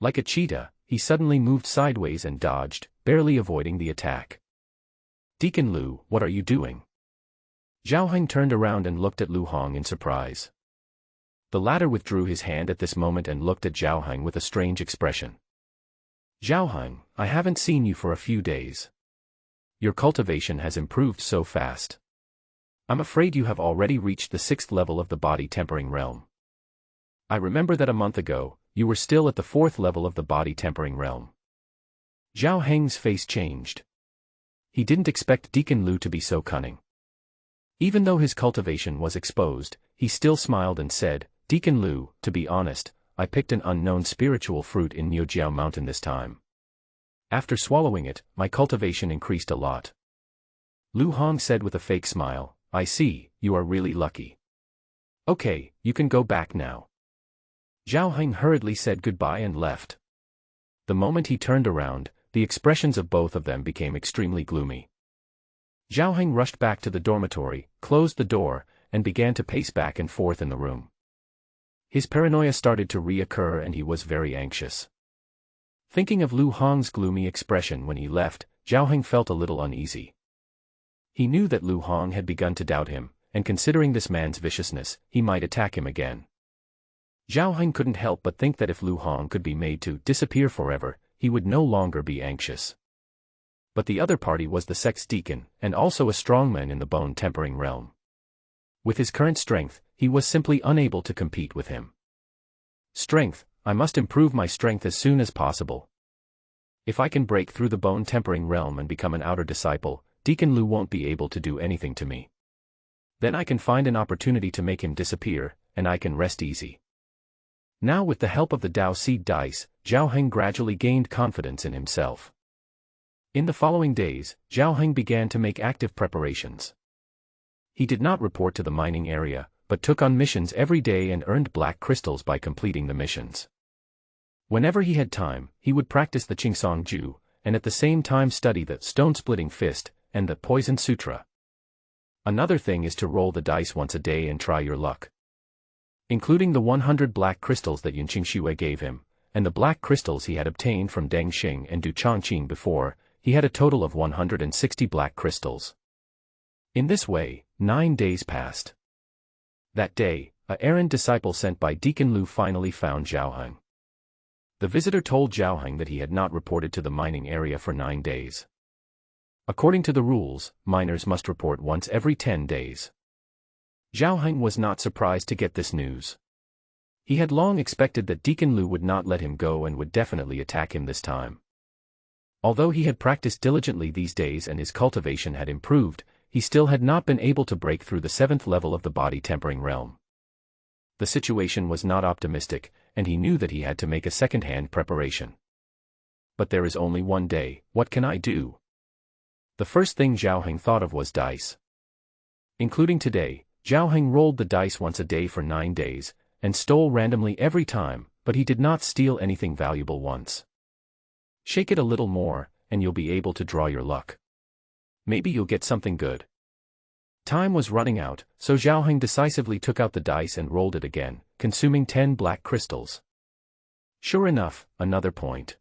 Like a cheetah, he suddenly moved sideways and dodged, barely avoiding the attack. Deacon Lu, what are you doing? Zhao Heng turned around and looked at Lu Hong in surprise. The latter withdrew his hand at this moment and looked at Zhao Heng with a strange expression. Zhao Heng, I haven't seen you for a few days. Your cultivation has improved so fast. I'm afraid you have already reached the 6th level of the body tempering realm. I remember that a month ago, you were still at the 4th level of the body tempering realm. Zhao Heng's face changed. He didn't expect Deacon Lu to be so cunning. Even though his cultivation was exposed, he still smiled and said, Deacon Lu, to be honest, I picked an unknown spiritual fruit in Niujiao Mountain this time. After swallowing it, my cultivation increased a lot. Lu Hong said with a fake smile, I see, you are really lucky. Okay, you can go back now. Zhao Heng hurriedly said goodbye and left. The moment he turned around, the expressions of both of them became extremely gloomy. Zhao Heng rushed back to the dormitory, closed the door, and began to pace back and forth in the room. His paranoia started to reoccur and he was very anxious. Thinking of Lu Hong's gloomy expression when he left, Zhao Heng felt a little uneasy. He knew that Lu Hong had begun to doubt him, and considering this man's viciousness, he might attack him again. Zhao Heng couldn't help but think that if Lu Hong could be made to disappear forever, he would no longer be anxious. But the other party was the sect's deacon, and also a strongman in the bone-tempering realm. With his current strength, he was simply unable to compete with him. Strength, I must improve my strength as soon as possible. If I can break through the bone-tempering realm and become an outer disciple, Deacon Lu won't be able to do anything to me. Then I can find an opportunity to make him disappear, and I can rest easy. Now with the help of the Dao Seed dice, Zhao Heng gradually gained confidence in himself. In the following days, Zhao Heng began to make active preparations. He did not report to the mining area, but took on missions every day and earned black crystals by completing the missions. Whenever he had time, he would practice the Qingsong Ju, and at the same time study the Stone-Splitting Fist, and the Poison Sutra. Another thing is to roll the dice once a day and try your luck. Including the 100 black crystals that Yunqing Xue gave him, and the black crystals he had obtained from Deng Xing and Du Changqing before, he had a total of 160 black crystals. In this way, 9 days passed. That day, a errand disciple sent by Deacon Lu finally found Zhao Heng. The visitor told Zhao Heng that he had not reported to the mining area for 9 days. According to the rules, miners must report once every 10 days. Zhao Heng was not surprised to get this news. He had long expected that Deacon Lu would not let him go and would definitely attack him this time. Although he had practiced diligently these days and his cultivation had improved, he still had not been able to break through the 7th level of the body tempering realm. The situation was not optimistic, and he knew that he had to make a second-hand preparation. But there is only one day, what can I do? The first thing Zhao Heng thought of was dice. Including today, Zhao Heng rolled the dice once a day for 9 days, and stole randomly every time, but he did not steal anything valuable once. Shake it a little more, and you'll be able to draw your luck. Maybe you'll get something good. Time was running out, so Zhao Heng decisively took out the dice and rolled it again, consuming 10 black crystals. Sure enough, another point.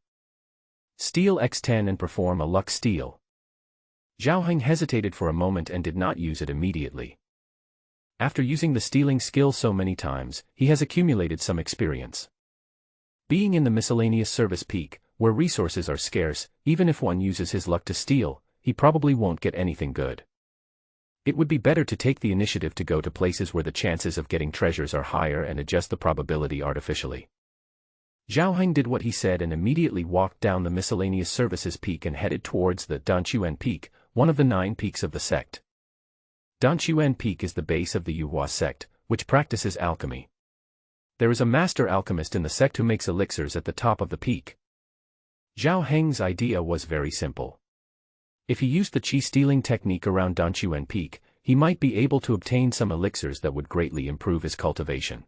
Steal x10 and perform a luck steal. Zhao Heng hesitated for a moment and did not use it immediately. After using the stealing skill so many times, he has accumulated some experience. Being in the miscellaneous service peak, where resources are scarce, even if one uses his luck to steal, he probably won't get anything good. It would be better to take the initiative to go to places where the chances of getting treasures are higher and adjust the probability artificially. Zhao Heng did what he said and immediately walked down the miscellaneous services peak and headed towards the Danquan Peak, one of the 9 peaks of the sect. Danquan Peak is the base of the Yuhua sect, which practices alchemy. There is a master alchemist in the sect who makes elixirs at the top of the peak. Zhao Heng's idea was very simple. If he used the qi-stealing technique around Danquan Peak, he might be able to obtain some elixirs that would greatly improve his cultivation.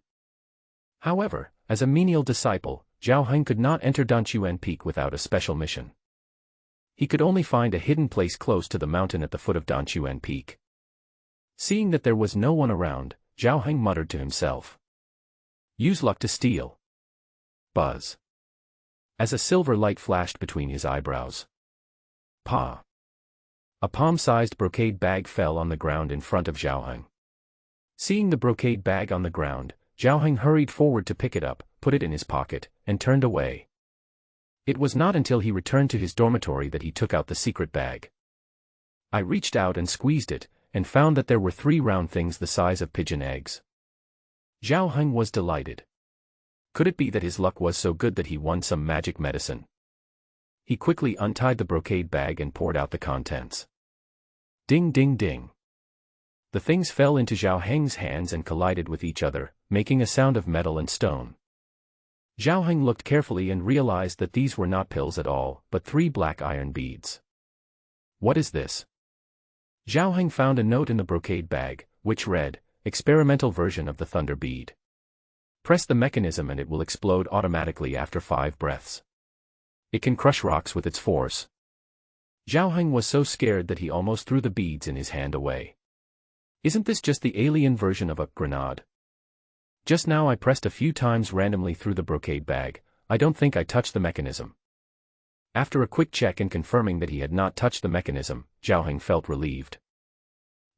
However, as a menial disciple, Zhao Heng could not enter Danquan Peak without a special mission. He could only find a hidden place close to the mountain at the foot of Danquan Peak. Seeing that there was no one around, Zhao Heng muttered to himself. Use luck to steal. Buzz. As a silver light flashed between his eyebrows. Pa. A palm-sized brocade bag fell on the ground in front of Zhao Heng. Seeing the brocade bag on the ground, Zhao Heng hurried forward to pick it up, put it in his pocket, and turned away. It was not until he returned to his dormitory that he took out the secret bag. I reached out and squeezed it, and found that there were 3 round things the size of pigeon eggs. Zhao Heng was delighted. Could it be that his luck was so good that he won some magic medicine? He quickly untied the brocade bag and poured out the contents. Ding ding ding. The things fell into Zhao Heng's hands and collided with each other, making a sound of metal and stone. Zhao Heng looked carefully and realized that these were not pills at all, but 3 black iron beads. What is this? Zhao Heng found a note in the brocade bag, which read, experimental version of the thunder bead. Press the mechanism and it will explode automatically after 5 breaths. It can crush rocks with its force. Zhao Heng was so scared that he almost threw the beads in his hand away. Isn't this just the alien version of a grenade? Just now I pressed a few times randomly through the brocade bag. I don't think I touched the mechanism. After a quick check and confirming that he had not touched the mechanism, Zhao Heng felt relieved.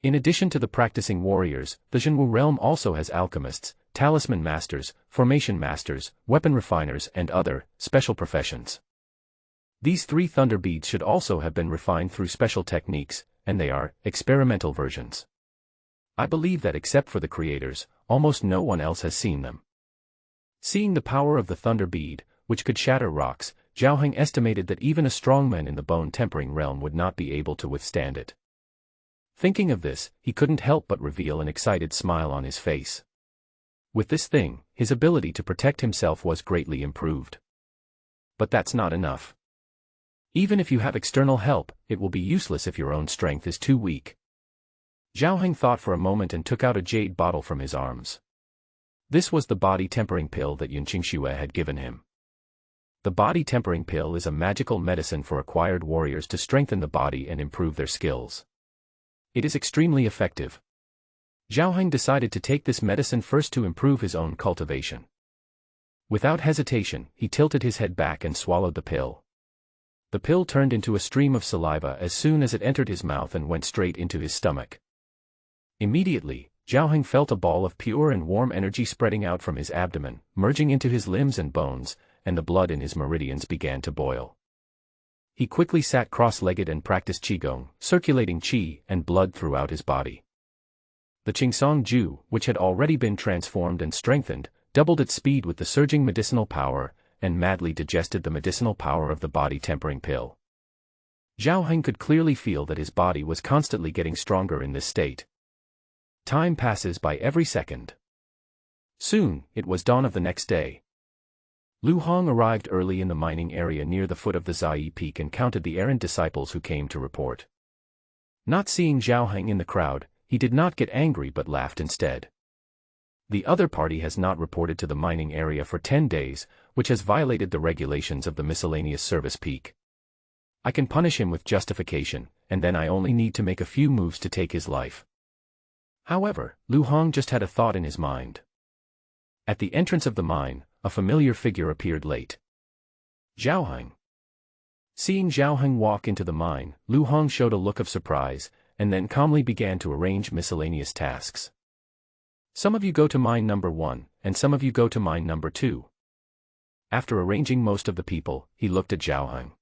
In addition to the practicing warriors, the Zhenwu realm also has alchemists, talisman masters, formation masters, weapon refiners and other, special professions. These 3 thunder beads should also have been refined through special techniques, and they are experimental versions. I believe that except for the creators, almost no one else has seen them. Seeing the power of the thunder bead, which could shatter rocks, Zhao Heng estimated that even a strong man in the bone-tempering realm would not be able to withstand it. Thinking of this, he couldn't help but reveal an excited smile on his face. With this thing, his ability to protect himself was greatly improved. But that's not enough. Even if you have external help, it will be useless if your own strength is too weak. Zhao Heng thought for a moment and took out a jade bottle from his arms. This was the body-tempering pill that Yunqing Xue had given him. The body-tempering pill is a magical medicine for acquired warriors to strengthen the body and improve their skills. It is extremely effective. Zhao Heng decided to take this medicine first to improve his own cultivation. Without hesitation, he tilted his head back and swallowed the pill. The pill turned into a stream of saliva as soon as it entered his mouth and went straight into his stomach. Immediately, Zhao Heng felt a ball of pure and warm energy spreading out from his abdomen, merging into his limbs and bones, and the blood in his meridians began to boil. He quickly sat cross-legged and practiced qigong, circulating qi and blood throughout his body. The Qingsong Ju, which had already been transformed and strengthened, doubled its speed with the surging medicinal power, and madly digested the medicinal power of the body-tempering pill. Zhao Heng could clearly feel that his body was constantly getting stronger in this state. Time passes by every second. Soon, it was dawn of the next day. Lu Hong arrived early in the mining area near the foot of the Zai Peak and counted the errant disciples who came to report. Not seeing Zhao Heng in the crowd, he did not get angry but laughed instead. The other party has not reported to the mining area for 10 days, which has violated the regulations of the miscellaneous service peak. I can punish him with justification, and then I only need to make a few moves to take his life. However, Lu Hong just had a thought in his mind. At the entrance of the mine, a familiar figure appeared late. Zhao Heng. Seeing Zhao Heng walk into the mine, Lu Hong showed a look of surprise, and then calmly began to arrange miscellaneous tasks. Some of you go to mine number 1, and some of you go to mine number 2. After arranging most of the people, he looked at Zhao Heng.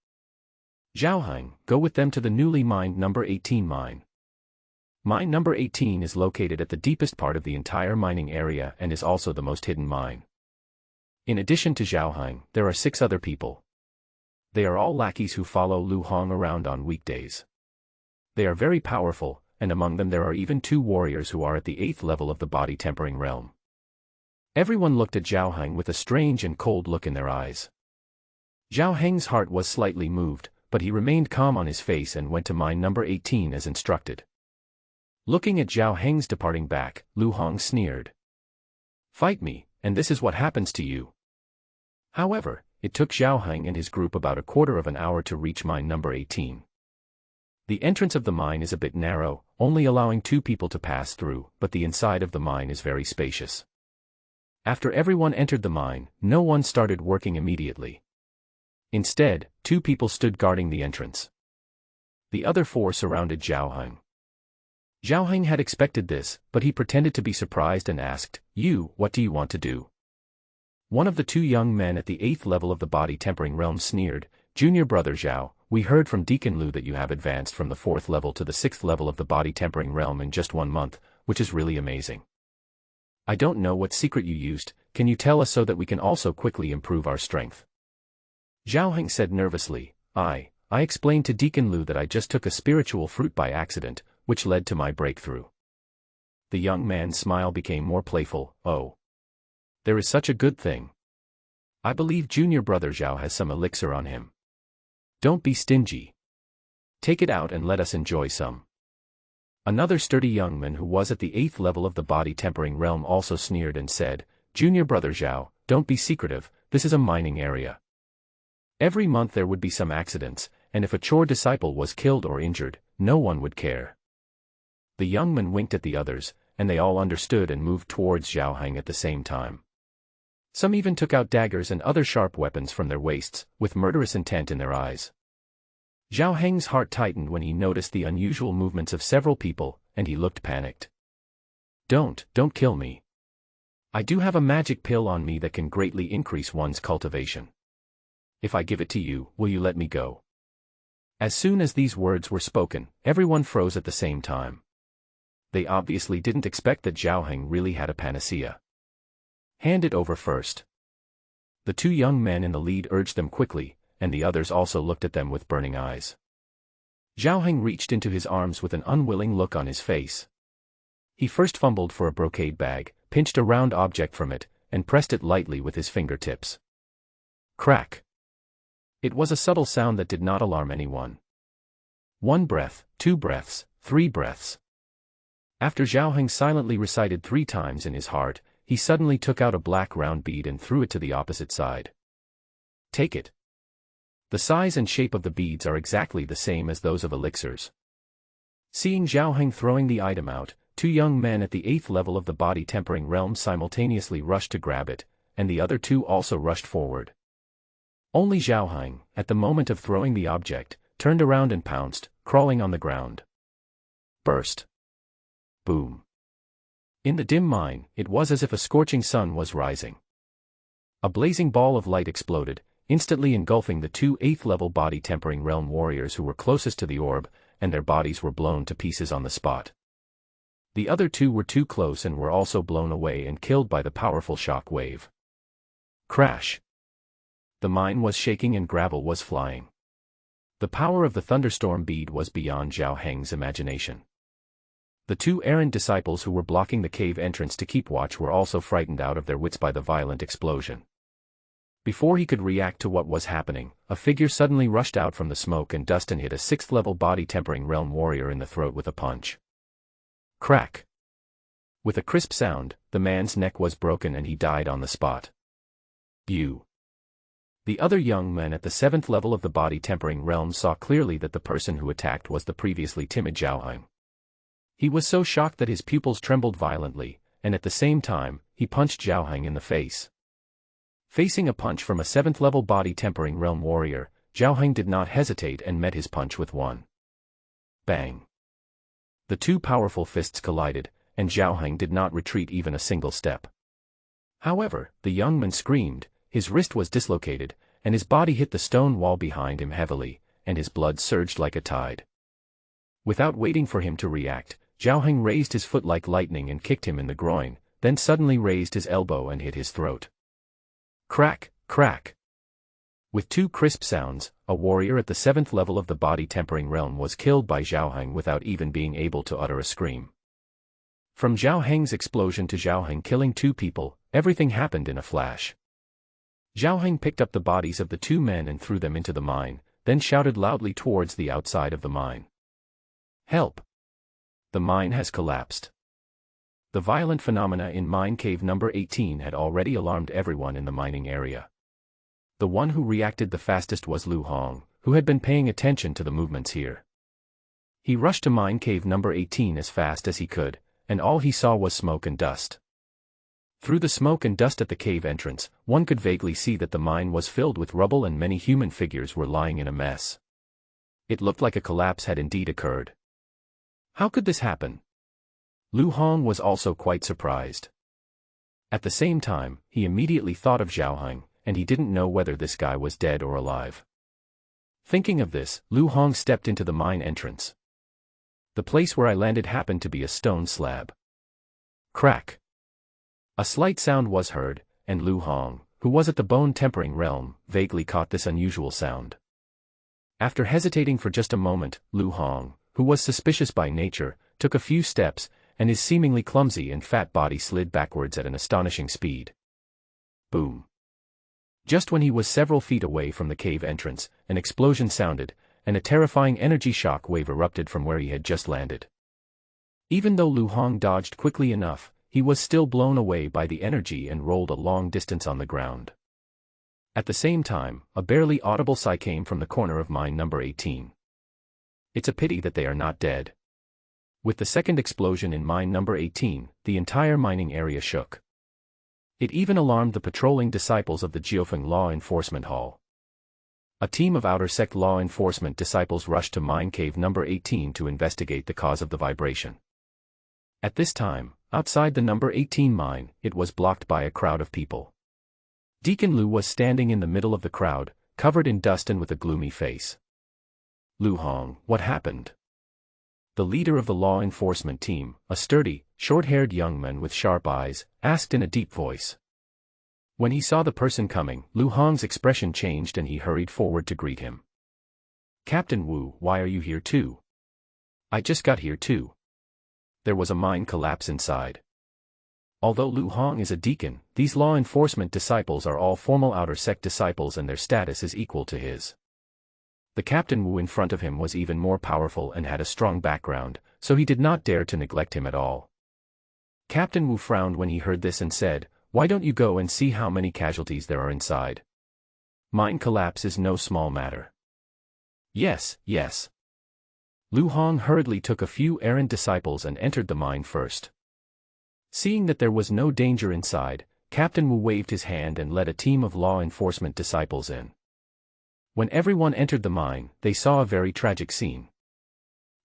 Zhao Heng, go with them to the newly mined number 18 mine. Mine number 18 is located at the deepest part of the entire mining area and is also the most hidden mine. In addition to Zhao Heng, there are 6 other people. They are all lackeys who follow Lu Hong around on weekdays. They are very powerful, and among them there are even 2 warriors who are at the 8th level of the body-tempering realm. Everyone looked at Zhao Heng with a strange and cold look in their eyes. Zhao Heng's heart was slightly moved, but he remained calm on his face and went to mine number 18 as instructed. Looking at Zhao Heng's departing back, Lu Hong sneered. Fight me, and this is what happens to you. However, it took Zhao Heng and his group about a quarter of an hour to reach mine number 18. The entrance of the mine is a bit narrow, only allowing 2 people to pass through, but the inside of the mine is very spacious. After everyone entered the mine, no one started working immediately. Instead, 2 people stood guarding the entrance. The other 4 surrounded Zhao Heng. Zhao Heng had expected this, but he pretended to be surprised and asked, "You, what do you want to do?" One of the 2 young men at the 8th level of the body-tempering realm sneered, "Junior brother Zhao, we heard from Deacon Lu that you have advanced from the 4th level to the 6th level of the body-tempering realm in just 1 month, which is really amazing. I don't know what secret you used, can you tell us so that we can also quickly improve our strength?" Zhao Heng said nervously, I explained to Deacon Lu that I just took a spiritual fruit by accident, which led to my breakthrough." The young man's smile became more playful. "Oh. There is such a good thing. I believe junior brother Zhao has some elixir on him. Don't be stingy. Take it out and let us enjoy some." Another sturdy young man who was at the 8th level of the body-tempering realm also sneered and said, "Junior brother Zhao, don't be secretive, this is a mining area. Every month there would be some accidents, and if a chore disciple was killed or injured, no one would care." The young man winked at the others, and they all understood and moved towards Zhao Heng at the same time. Some even took out daggers and other sharp weapons from their waists, with murderous intent in their eyes. Zhao Heng's heart tightened when he noticed the unusual movements of several people, and he looked panicked. Don't kill me. I do have a magic pill on me that can greatly increase one's cultivation. If I give it to you, will you let me go?" As soon as these words were spoken, everyone froze at the same time. They obviously didn't expect that Zhao Heng really had a panacea. "Hand it over first." The 2 young men in the lead urged them quickly, and the others also looked at them with burning eyes. Zhao Heng reached into his arms with an unwilling look on his face. He first fumbled for a brocade bag, pinched a round object from it, and pressed it lightly with his fingertips. Crack! It was a subtle sound that did not alarm anyone. 1 breath, 2 breaths, 3 breaths. After Zhao Heng silently recited 3 times in his heart, he suddenly took out a black round bead and threw it to the opposite side. "Take it." The size and shape of the beads are exactly the same as those of elixirs. Seeing Zhao Heng throwing the item out, two young men at the 8th level of the body-tempering realm simultaneously rushed to grab it, and the other two also rushed forward. Only Zhao Heng, at the moment of throwing the object, turned around and pounced, crawling on the ground. Burst. Boom. In the dim mine, it was as if a scorching sun was rising. A blazing ball of light exploded, instantly engulfing the two 8th-level body-tempering realm warriors who were closest to the orb, and their bodies were blown to pieces on the spot. The other two were too close and were also blown away and killed by the powerful shock wave. Crash. The mine was shaking and gravel was flying. The power of the thunderstorm bead was beyond Zhao Heng's imagination. The two errant disciples who were blocking the cave entrance to keep watch were also frightened out of their wits by the violent explosion. Before he could react to what was happening, a figure suddenly rushed out from the smoke and dust and hit a 6th-level body-tempering realm warrior in the throat with a punch. Crack. With a crisp sound, the man's neck was broken and he died on the spot. You. The other young men at the 7th level of the body-tempering realm saw clearly that the person who attacked was the previously timid Zhao Heng. He was so shocked that his pupils trembled violently, and at the same time, he punched Zhao Heng in the face. Facing a punch from a 7th-level body-tempering realm warrior, Zhao Heng did not hesitate and met his punch with one. Bang. The two powerful fists collided, and Zhao Heng did not retreat even a single step. However, the young man screamed, his wrist was dislocated, and his body hit the stone wall behind him heavily, and his blood surged like a tide. Without waiting for him to react, Zhao Heng raised his foot like lightning and kicked him in the groin, then suddenly raised his elbow and hit his throat. Crack, crack. With two crisp sounds, a warrior at the 7th level of the body-tempering realm was killed by Zhao Heng without even being able to utter a scream. From Zhao Heng's explosion to Zhao Heng killing two people, everything happened in a flash. Zhao Heng picked up the bodies of the two men and threw them into the mine, then shouted loudly towards the outside of the mine. Help! The mine has collapsed. The violent phenomena in mine cave number 18 had already alarmed everyone in the mining area. The one who reacted the fastest was Lu Hong, who had been paying attention to the movements here. He rushed to mine cave number 18 as fast as he could, and all he saw was smoke and dust. Through the smoke and dust at the cave entrance, one could vaguely see that the mine was filled with rubble and many human figures were lying in a mess. It looked like a collapse had indeed occurred. How could this happen? Lu Hong was also quite surprised. At the same time, he immediately thought of Zhao Heng, and he didn't know whether this guy was dead or alive. Thinking of this, Lu Hong stepped into the mine entrance. The place where I landed happened to be a stone slab. Crack. A slight sound was heard, and Lu Hong, who was at the bone-tempering realm, vaguely caught this unusual sound. After hesitating for just a moment, Lu Hong, who was suspicious by nature, took a few steps, and his seemingly clumsy and fat body slid backwards at an astonishing speed. Boom. Just when he was several feet away from the cave entrance, an explosion sounded, and a terrifying energy shock wave erupted from where he had just landed. Even though Lu Hong dodged quickly enough, he was still blown away by the energy and rolled a long distance on the ground. At the same time, a barely audible sigh came from the corner of mine number 18. It's a pity that they are not dead. With the second explosion in mine number 18, the entire mining area shook. It even alarmed the patrolling disciples of the Jiufeng Law Enforcement Hall. A team of outer sect law enforcement disciples rushed to mine cave number 18 to investigate the cause of the vibration. At this time, outside the number 18 mine, it was blocked by a crowd of people. Deacon Lu was standing in the middle of the crowd, covered in dust and with a gloomy face. Lu Hong, what happened? The leader of the law enforcement team, a sturdy, short-haired young man with sharp eyes, asked in a deep voice. When he saw the person coming, Lu Hong's expression changed and he hurried forward to greet him. Captain Wu, why are you here too? I just got here too. There was a mine collapse inside. Although Lu Hong is a deacon, these law enforcement disciples are all formal outer sect disciples and their status is equal to his. The Captain Wu in front of him was even more powerful and had a strong background, so he did not dare to neglect him at all. Captain Wu frowned when he heard this and said, "Why don't you go and see how many casualties there are inside? Mine collapse is no small matter." Yes, yes. Lu Hong hurriedly took a few errant disciples and entered the mine first. Seeing that there was no danger inside, Captain Wu waved his hand and led a team of law enforcement disciples in. When everyone entered the mine, they saw a very tragic scene.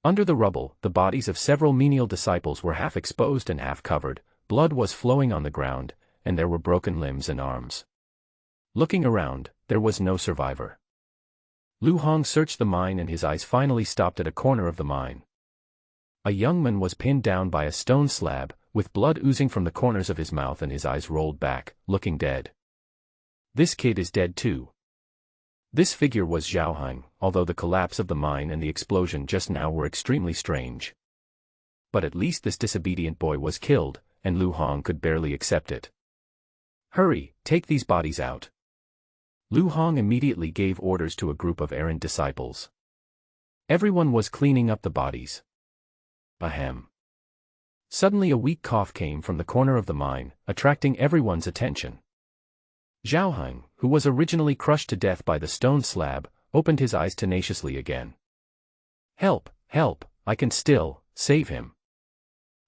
Under the rubble, the bodies of several menial disciples were half exposed and half covered, blood was flowing on the ground, and there were broken limbs and arms. Looking around, there was no survivor. Lu Hong searched the mine and his eyes finally stopped at a corner of the mine. A young man was pinned down by a stone slab, with blood oozing from the corners of his mouth and his eyes rolled back, looking dead. This kid is dead too. This figure was Xiaoheng, although the collapse of the mine and the explosion just now were extremely strange. But at least this disobedient boy was killed, and Lu Hong could barely accept it. Hurry, take these bodies out. Lu Hong immediately gave orders to a group of errant disciples. Everyone was cleaning up the bodies. Ahem. Suddenly a weak cough came from the corner of the mine, attracting everyone's attention. Xiaoheng, who was originally crushed to death by the stone slab, opened his eyes tenaciously again. Help, help, I can still save him.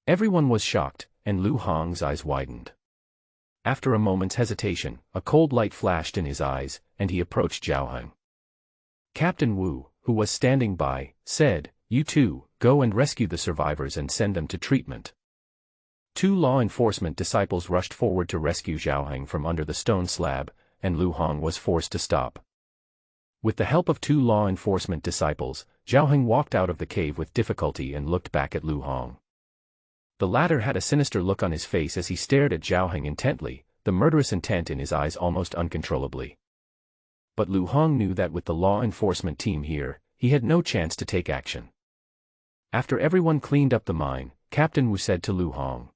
Everyone was shocked, and Lu Hong's eyes widened. After a moment's hesitation, a cold light flashed in his eyes, and he approached Xiaoheng. Captain Wu, who was standing by, said, "You two, go and rescue the survivors and send them to treatment." Two law enforcement disciples rushed forward to rescue Xiaoheng from under the stone slab, and Lu Hong was forced to stop. With the help of two law enforcement disciples, Xiaoheng walked out of the cave with difficulty and looked back at Lu Hong. The latter had a sinister look on his face as he stared at Xiaoheng intently, the murderous intent in his eyes almost uncontrollably. But Lu Hong knew that with the law enforcement team here, he had no chance to take action. After everyone cleaned up the mine, Captain Wu said to Lu Hong,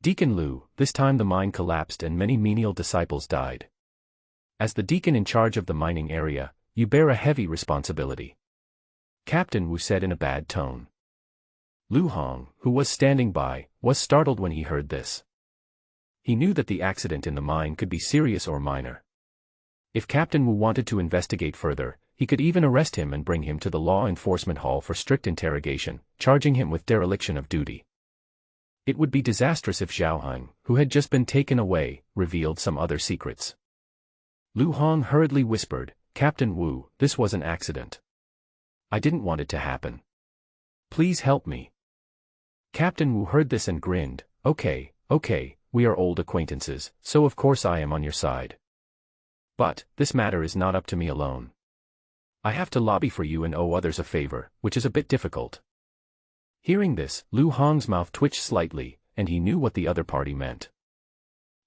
"Deacon Lu, this time the mine collapsed and many menial disciples died. As the deacon in charge of the mining area, you bear a heavy responsibility." Captain Wu said in a bad tone. Lu Hong, who was standing by, was startled when he heard this. He knew that the accident in the mine could be serious or minor. If Captain Wu wanted to investigate further, he could even arrest him and bring him to the law enforcement hall for strict interrogation, charging him with dereliction of duty. It would be disastrous if Xiaoheng, who had just been taken away, revealed some other secrets. Lu Hong hurriedly whispered, "Captain Wu, this was an accident. I didn't want it to happen. Please help me." Captain Wu heard this and grinned, okay, we are old acquaintances, so of course I am on your side. But, this matter is not up to me alone. I have to lobby for you and owe others a favor, which is a bit difficult." Hearing this, Lu Hong's mouth twitched slightly, and he knew what the other party meant.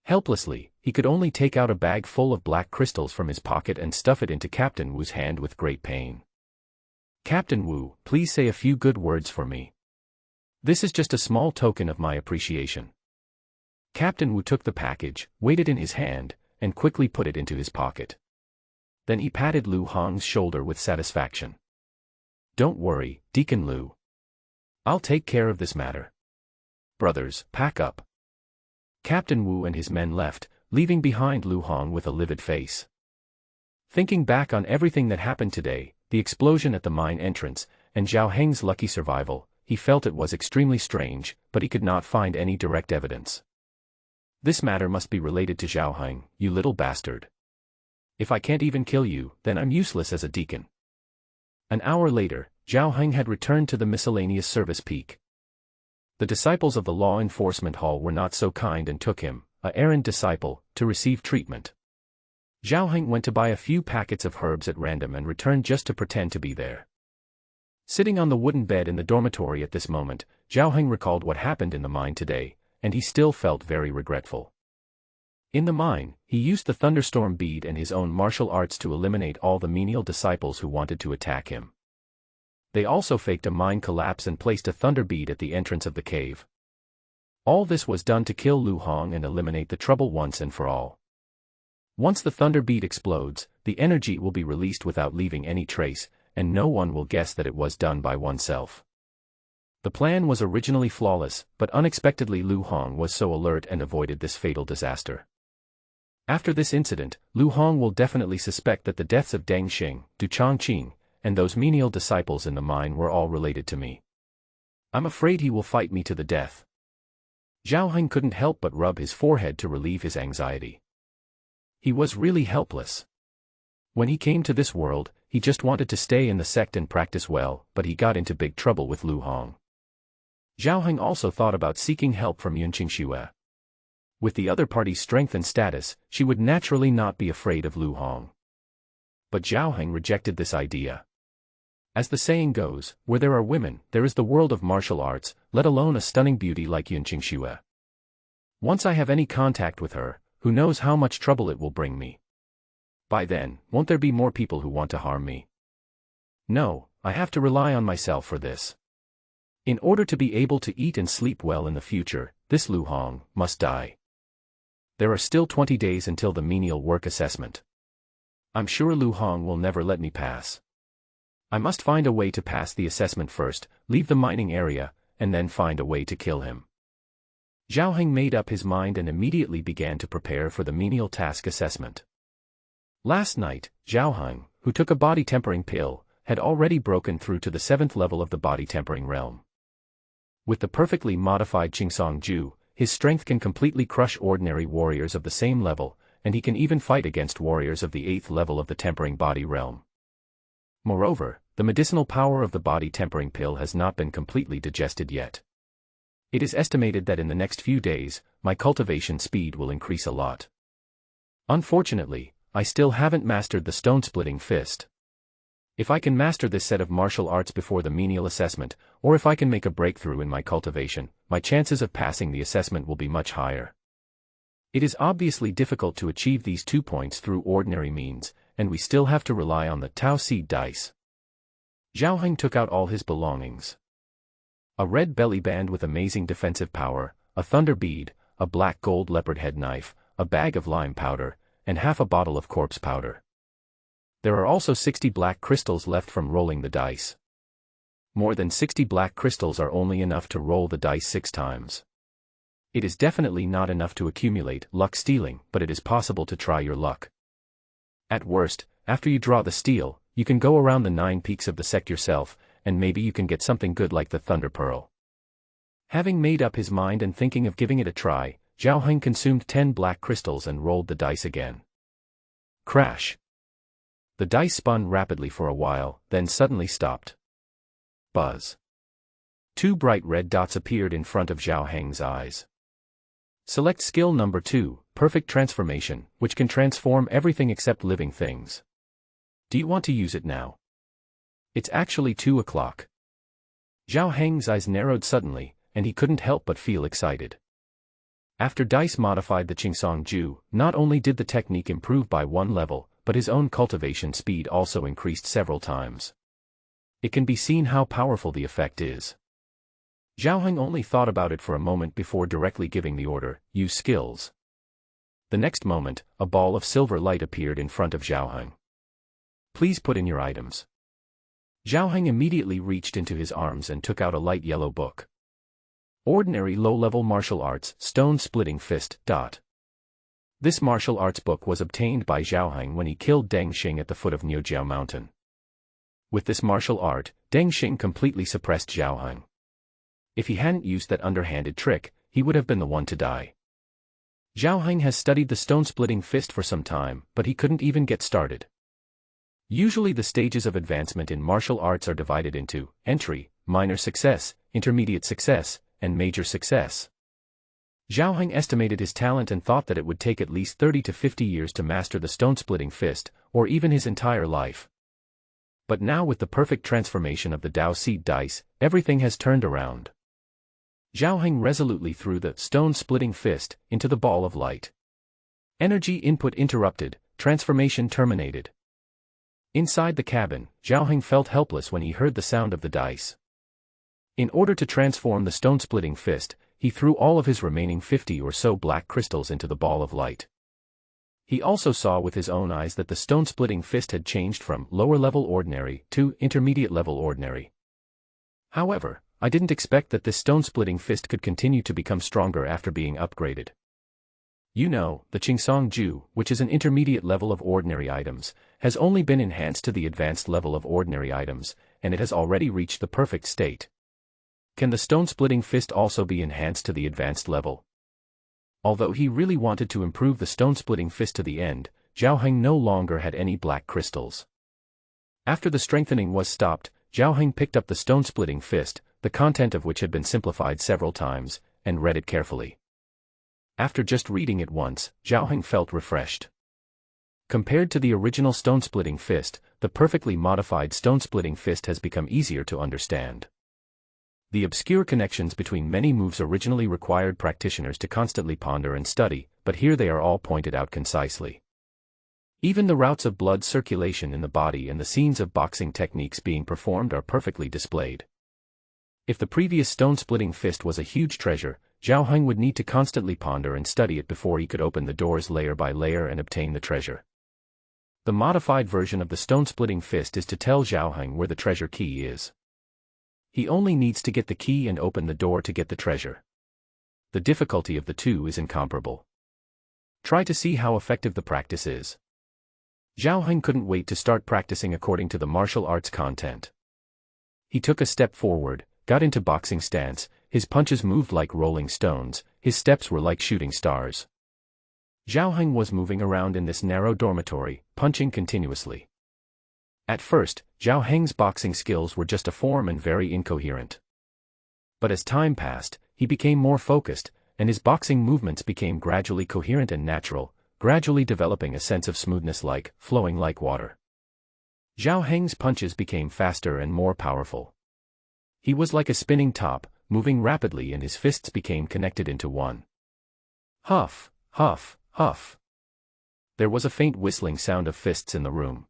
Helplessly, he could only take out a bag full of black crystals from his pocket and stuff it into Captain Wu's hand with great pain. "Captain Wu, please say a few good words for me. This is just a small token of my appreciation." Captain Wu took the package, weighed it in his hand, and quickly put it into his pocket. Then he patted Lu Hong's shoulder with satisfaction. "Don't worry, Deacon Lu. I'll take care of this matter. Brothers, pack up." Captain Wu and his men left, leaving behind Lu Hong with a livid face. Thinking back on everything that happened today, the explosion at the mine entrance, and Zhao Heng's lucky survival, he felt it was extremely strange, but he could not find any direct evidence. This matter must be related to Zhao Heng, you little bastard. If I can't even kill you, then I'm useless as a deacon. An hour later, Zhao Heng had returned to the miscellaneous service peak. The disciples of the law enforcement hall were not so kind and took him, a errant disciple, to receive treatment. Zhao Heng went to buy a few packets of herbs at random and returned just to pretend to be there. Sitting on the wooden bed in the dormitory at this moment, Zhao Heng recalled what happened in the mine today, and he still felt very regretful. In the mine, he used the thunderstorm bead and his own martial arts to eliminate all the menial disciples who wanted to attack him. They also faked a mine collapse and placed a thunder bead at the entrance of the cave. All this was done to kill Lu Hong and eliminate the trouble once and for all. Once the thunder bead explodes, the energy will be released without leaving any trace, and no one will guess that it was done by oneself. The plan was originally flawless, but unexpectedly Lu Hong was so alert and avoided this fatal disaster. After this incident, Lu Hong will definitely suspect that the deaths of Deng Xing, Du Chongqing, and those menial disciples in the mine were all related to me. I'm afraid he will fight me to the death. Zhao Heng couldn't help but rub his forehead to relieve his anxiety. He was really helpless. When he came to this world, he just wanted to stay in the sect and practice well, but he got into big trouble with Lu Hong. Zhao Heng also thought about seeking help from Yunqing Xue. With the other party's strength and status, she would naturally not be afraid of Lu Hong. But Zhao Heng rejected this idea. As the saying goes, where there are women, there is the world of martial arts, let alone a stunning beauty like Yunqing Xue. Once I have any contact with her, who knows how much trouble it will bring me. By then, won't there be more people who want to harm me? No, I have to rely on myself for this. In order to be able to eat and sleep well in the future, this Lu Hong must die. There are still 20 days until the menial work assessment. I'm sure Lu Hong will never let me pass. I must find a way to pass the assessment first, leave the mining area, and then find a way to kill him. Zhao Heng made up his mind and immediately began to prepare for the menial task assessment. Last night, Zhao Heng, who took a body tempering pill, had already broken through to the 7th level of the body tempering realm. With the perfectly modified Qingsong Ju, his strength can completely crush ordinary warriors of the same level, and he can even fight against warriors of the 8th level of the tempering body realm. Moreover, the medicinal power of the body tempering pill has not been completely digested yet. It is estimated that in the next few days, my cultivation speed will increase a lot. Unfortunately, I still haven't mastered the stone-splitting fist. If I can master this set of martial arts before the menial assessment, or if I can make a breakthrough in my cultivation, my chances of passing the assessment will be much higher. It is obviously difficult to achieve these 2 points through ordinary means, and we still have to rely on the Tao Seed dice. Zhao Heng took out all his belongings. A red belly band with amazing defensive power, a thunder bead, a black gold leopard head knife, a bag of lime powder, and half a bottle of corpse powder. There are also 60 black crystals left from rolling the dice. More than 60 black crystals are only enough to roll the dice 6 times. It is definitely not enough to accumulate luck stealing, but it is possible to try your luck. At worst, after you draw the steal, you can go around the 9 peaks of the sect yourself, and maybe you can get something good like the Thunder Pearl. Having made up his mind and thinking of giving it a try, Zhao Heng consumed 10 black crystals and rolled the dice again. Crash! The dice spun rapidly for a while, then suddenly stopped. Buzz! 2 bright red dots appeared in front of Zhao Heng's eyes. Select skill number 2, Perfect Transformation, which can transform everything except living things. Do you want to use it now? It's actually 2 o'clock. Zhao Heng's eyes narrowed suddenly, and he couldn't help but feel excited. After Dice modified the Qingsong Ju, not only did the technique improve by 1 level, but his own cultivation speed also increased several times. It can be seen how powerful the effect is. Zhao Heng only thought about it for a moment before directly giving the order, use skills. The next moment, a ball of silver light appeared in front of Zhao Heng. Please put in your items. Zhao Heng immediately reached into his arms and took out a light yellow book. Ordinary low-level martial arts, stone-splitting fist. This martial arts book was obtained by Zhao Heng when he killed Deng Xing at the foot of Niujiao Mountain. With this martial art, Deng Xing completely suppressed Zhao Heng. If he hadn't used that underhanded trick, he would have been the one to die. Zhao Heng has studied the stone-splitting fist for some time, but he couldn't even get started. Usually the stages of advancement in martial arts are divided into entry, minor success, intermediate success, and major success. Zhao Heng estimated his talent and thought that it would take at least 30 to 50 years to master the stone-splitting fist, or even his entire life. But now with the perfect transformation of the Dao Seed dice, everything has turned around. Zhao Heng resolutely threw the stone-splitting fist into the ball of light. Energy input interrupted, transformation terminated. Inside the cabin, Zhao Heng felt helpless when he heard the sound of the dice. In order to transform the stone-splitting fist, he threw all of his remaining 50 or so black crystals into the ball of light. He also saw with his own eyes that the stone-splitting fist had changed from lower-level ordinary to intermediate-level ordinary. However, I didn't expect that this stone-splitting fist could continue to become stronger after being upgraded. You know, the Qingsong Ju, which is an intermediate level of ordinary items, has only been enhanced to the advanced level of ordinary items, and it has already reached the perfect state. Can the stone-splitting fist also be enhanced to the advanced level? Although he really wanted to improve the stone-splitting fist to the end, Zhao Heng no longer had any black crystals. After the strengthening was stopped, Zhao Heng picked up the stone-splitting fist, the content of which had been simplified several times, and read it carefully. After just reading it once, Zhao Heng felt refreshed. Compared to the original stone-splitting fist, the perfectly modified stone-splitting fist has become easier to understand. The obscure connections between many moves originally required practitioners to constantly ponder and study, but here they are all pointed out concisely. Even the routes of blood circulation in the body and the scenes of boxing techniques being performed are perfectly displayed. If the previous stone-splitting fist was a huge treasure, Zhao Heng would need to constantly ponder and study it before he could open the doors layer by layer and obtain the treasure. The modified version of the stone-splitting fist is to tell Zhao Heng where the treasure key is. He only needs to get the key and open the door to get the treasure. The difficulty of the two is incomparable. Try to see how effective the practice is. Zhao Heng couldn't wait to start practicing according to the martial arts content. He took a step forward, got into boxing stance, his punches moved like rolling stones, his steps were like shooting stars. Zhao Heng was moving around in this narrow dormitory, punching continuously. At first, Zhao Heng's boxing skills were just a form and very incoherent. But as time passed, he became more focused, and his boxing movements became gradually coherent and natural, gradually developing a sense of smoothness flowing like water. Zhao Heng's punches became faster and more powerful. He was like a spinning top, moving rapidly, and his fists became connected into one. Huff, huff, huff. There was a faint whistling sound of fists in the room.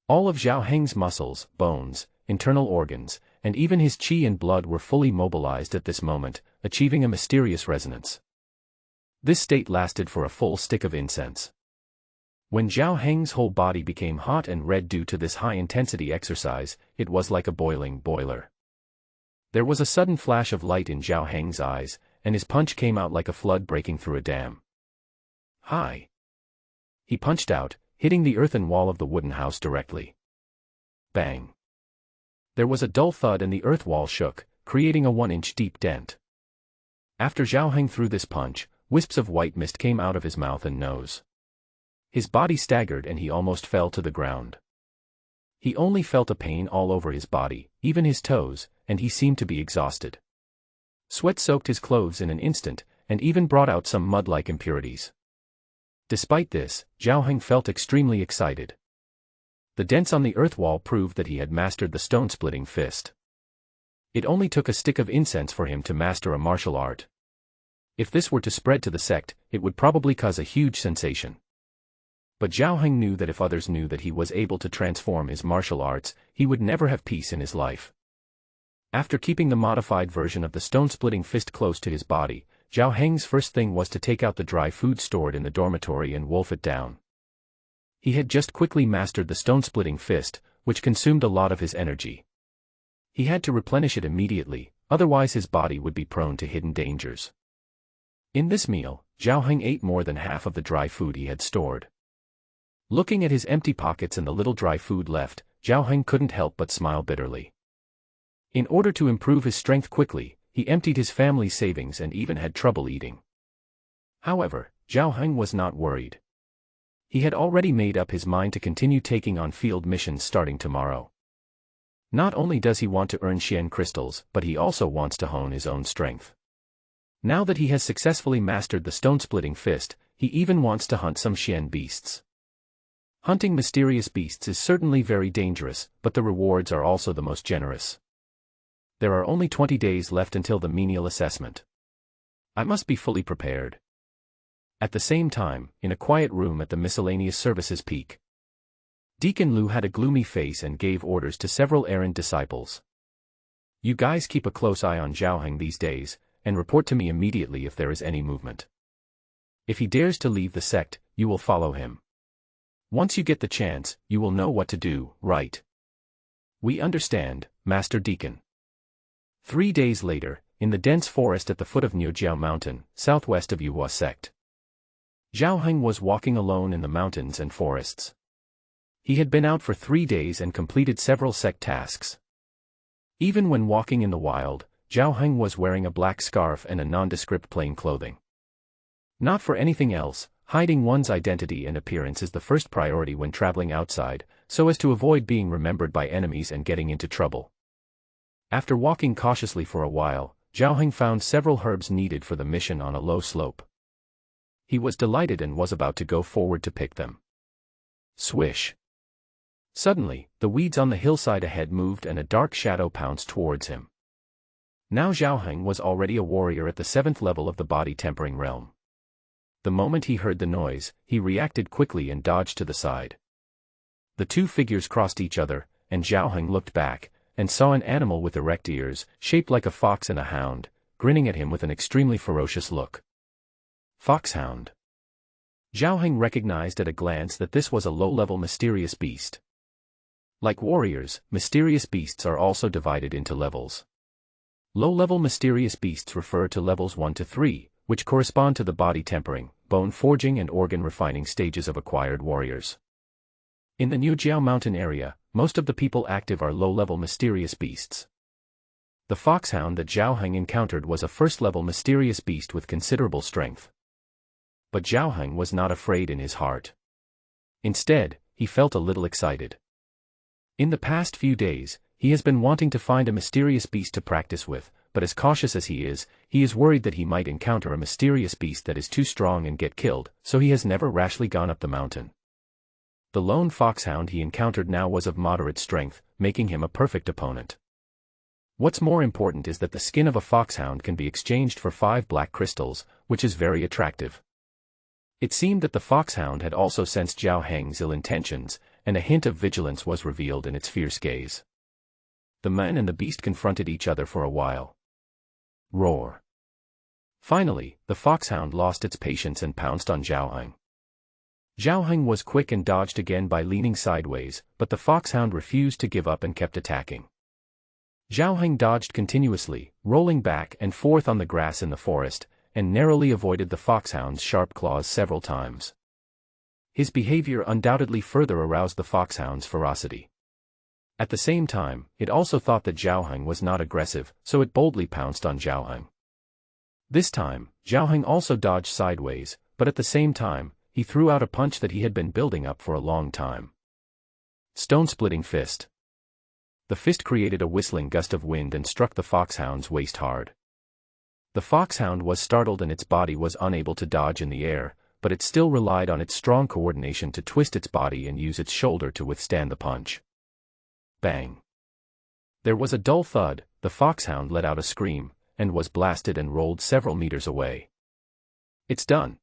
All of Zhao Heng's muscles, bones, internal organs, and even his qi and blood were fully mobilized at this moment, achieving a mysterious resonance. This state lasted for a full stick of incense. When Zhao Heng's whole body became hot and red due to this high-intensity exercise, it was like a boiling boiler. There was a sudden flash of light in Zhao Heng's eyes, and his punch came out like a flood breaking through a dam. Hi! He punched out, hitting the earthen wall of the wooden house directly. Bang! There was a dull thud and the earth wall shook, creating a 1-inch deep dent. After Zhao Heng threw this punch, wisps of white mist came out of his mouth and nose. His body staggered and he almost fell to the ground. He only felt a pain all over his body, even his toes, and he seemed to be exhausted. Sweat soaked his clothes in an instant, and even brought out some mud-like impurities. Despite this, Zhao Heng felt extremely excited. The dents on the earth wall proved that he had mastered the stone-splitting fist. It only took a stick of incense for him to master a martial art. If this were to spread to the sect, it would probably cause a huge sensation. But Zhao Heng knew that if others knew that he was able to transform his martial arts, he would never have peace in his life. After keeping the modified version of the stone-splitting fist close to his body, Zhao Heng's first thing was to take out the dry food stored in the dormitory and wolf it down. He had just quickly mastered the stone-splitting fist, which consumed a lot of his energy. He had to replenish it immediately, otherwise his body would be prone to hidden dangers. In this meal, Zhao Heng ate more than half of the dry food he had stored. Looking at his empty pockets and the little dry food left, Zhao Heng couldn't help but smile bitterly. In order to improve his strength quickly, he emptied his family's savings and even had trouble eating. However, Zhao Heng was not worried. He had already made up his mind to continue taking on field missions starting tomorrow. Not only does he want to earn Xian crystals, but he also wants to hone his own strength. Now that he has successfully mastered the stone-splitting fist, he even wants to hunt some Xian beasts. Hunting mysterious beasts is certainly very dangerous, but the rewards are also the most generous. There are only 20 days left until the menial assessment. I must be fully prepared. At the same time, in a quiet room at the miscellaneous services peak, Deacon Liu had a gloomy face and gave orders to several errand disciples. You guys keep a close eye on Zhao Heng these days, and report to me immediately if there is any movement. If he dares to leave the sect, you will follow him. Once you get the chance, you will know what to do, right? We understand, Master Deacon. 3 days later, in the dense forest at the foot of Niujiao Mountain, southwest of Yuhua sect. Zhao Heng was walking alone in the mountains and forests. He had been out for 3 days and completed several sect tasks. Even when walking in the wild, Zhao Heng was wearing a black scarf and a nondescript plain clothing. Not for anything else, hiding one's identity and appearance is the first priority when traveling outside, so as to avoid being remembered by enemies and getting into trouble. After walking cautiously for a while, Zhao Heng found several herbs needed for the mission on a low slope. He was delighted and was about to go forward to pick them. Swish! Suddenly, the weeds on the hillside ahead moved and a dark shadow pounced towards him. Now Zhao Heng was already a warrior at the 7th level of the body tempering realm. The moment he heard the noise, he reacted quickly and dodged to the side. The two figures crossed each other, and Zhao Heng looked back, and saw an animal with erect ears, shaped like a fox and a hound, grinning at him with an extremely ferocious look. Foxhound. Zhao Heng recognized at a glance that this was a low-level mysterious beast. Like warriors, mysterious beasts are also divided into levels. Low-level mysterious beasts refer to levels 1 to 3, which correspond to the body tempering, bone forging and organ refining stages of acquired warriors. In the Niujiao mountain area, most of the people active are low-level mysterious beasts. The foxhound that Zhao Heng encountered was a first-level mysterious beast with considerable strength. But Zhao Heng was not afraid in his heart. Instead, he felt a little excited. In the past few days, he has been wanting to find a mysterious beast to practice with, but as cautious as he is worried that he might encounter a mysterious beast that is too strong and get killed, so he has never rashly gone up the mountain. The lone foxhound he encountered now was of moderate strength, making him a perfect opponent. What's more important is that the skin of a foxhound can be exchanged for 5 black crystals, which is very attractive. It seemed that the foxhound had also sensed Zhao Heng's ill intentions, and a hint of vigilance was revealed in its fierce gaze. The man and the beast confronted each other for a while. Roar! Finally, the foxhound lost its patience and pounced on Zhao Heng. Zhao Heng was quick and dodged again by leaning sideways, but the foxhound refused to give up and kept attacking. Zhao Heng dodged continuously, rolling back and forth on the grass in the forest, and narrowly avoided the foxhound's sharp claws several times. His behavior undoubtedly further aroused the foxhound's ferocity. At the same time, it also thought that Zhao Heng was not aggressive, so it boldly pounced on Zhao Heng. This time, Zhao Heng also dodged sideways, but at the same time, he threw out a punch that he had been building up for a long time. Stone-splitting fist. The fist created a whistling gust of wind and struck the foxhound's waist hard. The foxhound was startled and its body was unable to dodge in the air, but it still relied on its strong coordination to twist its body and use its shoulder to withstand the punch. Bang! There was a dull thud, the foxhound let out a scream, and was blasted and rolled several meters away. It's done!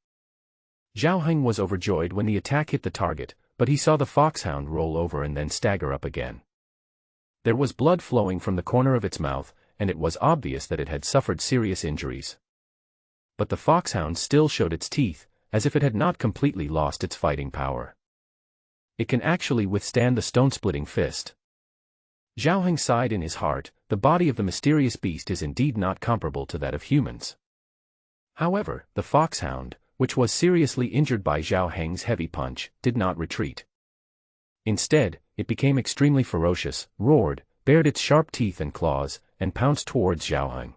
Zhao Heng was overjoyed when the attack hit the target, but he saw the foxhound roll over and then stagger up again. There was blood flowing from the corner of its mouth, and it was obvious that it had suffered serious injuries. But the foxhound still showed its teeth, as if it had not completely lost its fighting power. It can actually withstand the stone-splitting fist. Zhao Heng sighed in his heart, the body of the mysterious beast is indeed not comparable to that of humans. However, the foxhound, which was seriously injured by Zhao Heng's heavy punch, did not retreat. Instead, it became extremely ferocious, roared, bared its sharp teeth and claws, and pounced towards Zhao Heng.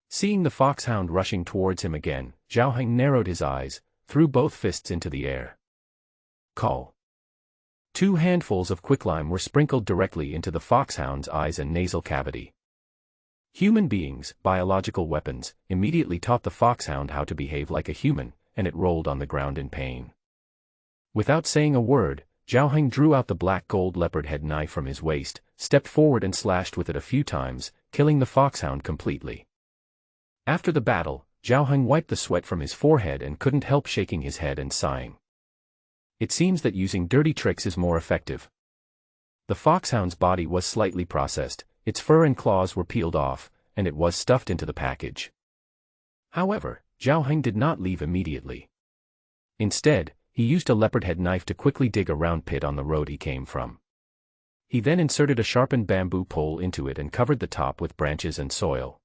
Seeing the foxhound rushing towards him again, Zhao Heng narrowed his eyes, threw both fists into the air. Call! 2 handfuls of quicklime were sprinkled directly into the foxhound's eyes and nasal cavity. Human beings, biological weapons, immediately taught the foxhound how to behave like a human, and it rolled on the ground in pain. Without saying a word, Zhao Heng drew out the black gold leopard head knife from his waist, stepped forward and slashed with it a few times, killing the foxhound completely. After the battle, Zhao Heng wiped the sweat from his forehead and couldn't help shaking his head and sighing. It seems that using dirty tricks is more effective. The foxhound's body was slightly processed, its fur and claws were peeled off, and it was stuffed into the package. However, Zhao Heng did not leave immediately. Instead, he used a leopard head knife to quickly dig a round pit on the road he came from. He then inserted a sharpened bamboo pole into it and covered the top with branches and soil.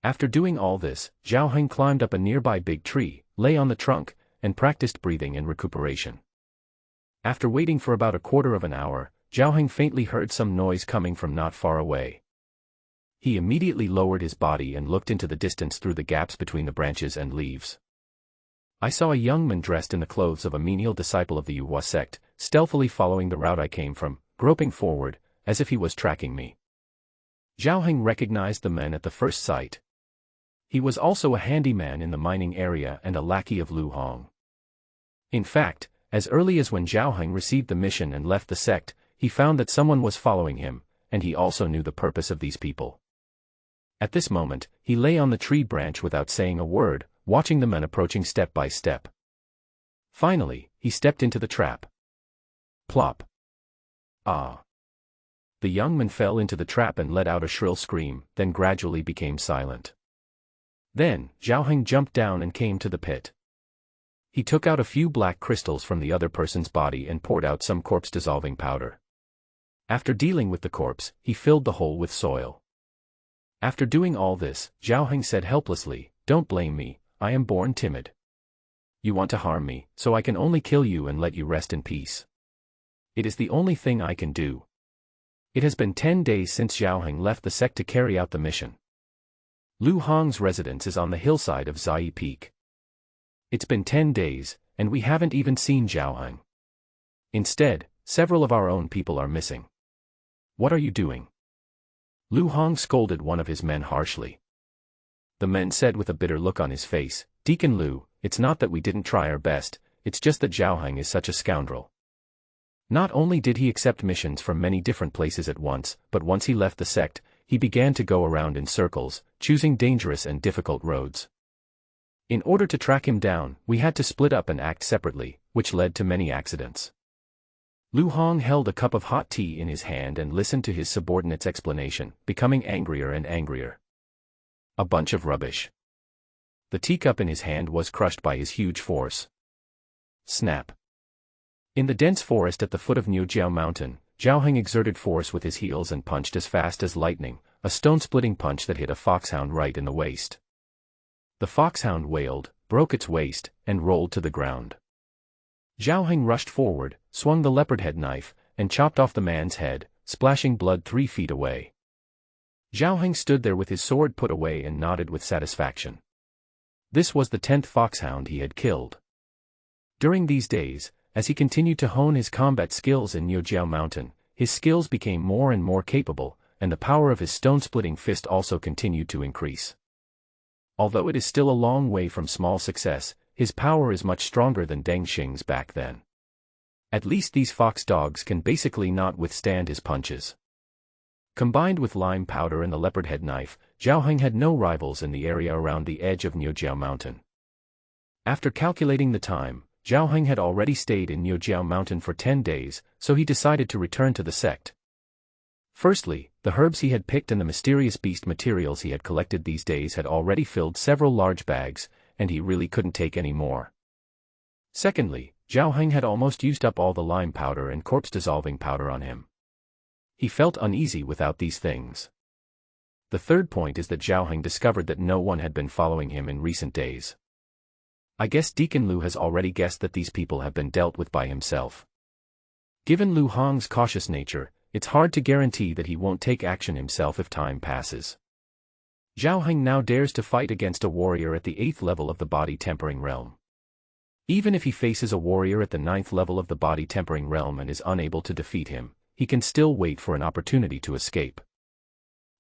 After doing all this, Zhao Heng climbed up a nearby big tree, lay on the trunk, and practiced breathing and recuperation. After waiting for about a quarter of an hour, Zhao faintly heard some noise coming from not far away. He immediately lowered his body and looked into the distance through the gaps between the branches and leaves. I saw a young man dressed in the clothes of a menial disciple of the Yuhua sect, stealthily following the route I came from, groping forward, as if he was tracking me. Zhao recognized the man at the first sight. He was also a handyman in the mining area and a lackey of Lu Hong. In fact, as early as when Zhao received the mission and left the sect, he found that someone was following him, and he also knew the purpose of these people. At this moment, he lay on the tree branch without saying a word, watching the men approaching step by step. Finally, he stepped into the trap. Plop. Ah. The young man fell into the trap and let out a shrill scream, then gradually became silent. Then, Zhao jumped down and came to the pit. He took out a few black crystals from the other person's body and poured out some corpse-dissolving powder. After dealing with the corpse, he filled the hole with soil. After doing all this, Zhao said helplessly, "Don't blame me, I am born timid. You want to harm me, so I can only kill you and let you rest in peace. It is the only thing I can do." It has been 10 days since Zhao left the sect to carry out the mission. Lu Hong's residence is on the hillside of Zai Peak. It's been 10 days, and we haven't even seen Zhao. Instead, several of our own people are missing. What are you doing? Lu Hong scolded one of his men harshly. The man said with a bitter look on his face, "Deacon Lu, it's not that we didn't try our best, it's just that Zhao is such a scoundrel. Not only did he accept missions from many different places at once, but once he left the sect, he began to go around in circles, choosing dangerous and difficult roads. In order to track him down, we had to split up and act separately, which led to many accidents." Lu Hong held a cup of hot tea in his hand and listened to his subordinate's explanation, becoming angrier and angrier. A bunch of rubbish. The teacup in his hand was crushed by his huge force. Snap. In the dense forest at the foot of Niujiao Mountain, Zhao exerted force with his heels and punched as fast as lightning, a stone-splitting punch that hit a foxhound right in the waist. The foxhound wailed, broke its waist, and rolled to the ground. Zhao rushed forward, swung the leopard head knife, and chopped off the man's head, splashing blood 3 feet away. Zhao stood there with his sword put away and nodded with satisfaction. This was the 10th foxhound he had killed. During these days, as he continued to hone his combat skills in Niujiao Mountain, his skills became more and more capable, and the power of his stone-splitting fist also continued to increase. Although it is still a long way from small success, his power is much stronger than Deng Xing's back then. At least these fox dogs can basically not withstand his punches. Combined with lime powder and the leopard head knife, Zhao had no rivals in the area around the edge of Niujiao Mountain. After calculating the time, Zhao had already stayed in Niujiao Mountain for 10 days, so he decided to return to the sect. Firstly, the herbs he had picked and the mysterious beast materials he had collected these days had already filled several large bags, and he really couldn't take any more. Secondly, Zhao had almost used up all the lime powder and corpse-dissolving powder on him. He felt uneasy without these things. The third point is that Zhao discovered that no one had been following him in recent days. I guess Deacon Lu has already guessed that these people have been dealt with by himself. Given Lu Hong's cautious nature, it's hard to guarantee that he won't take action himself if time passes. Zhao now dares to fight against a warrior at the 8th level of the body tempering realm. Even if he faces a warrior at the 9th level of the body tempering realm and is unable to defeat him, he can still wait for an opportunity to escape.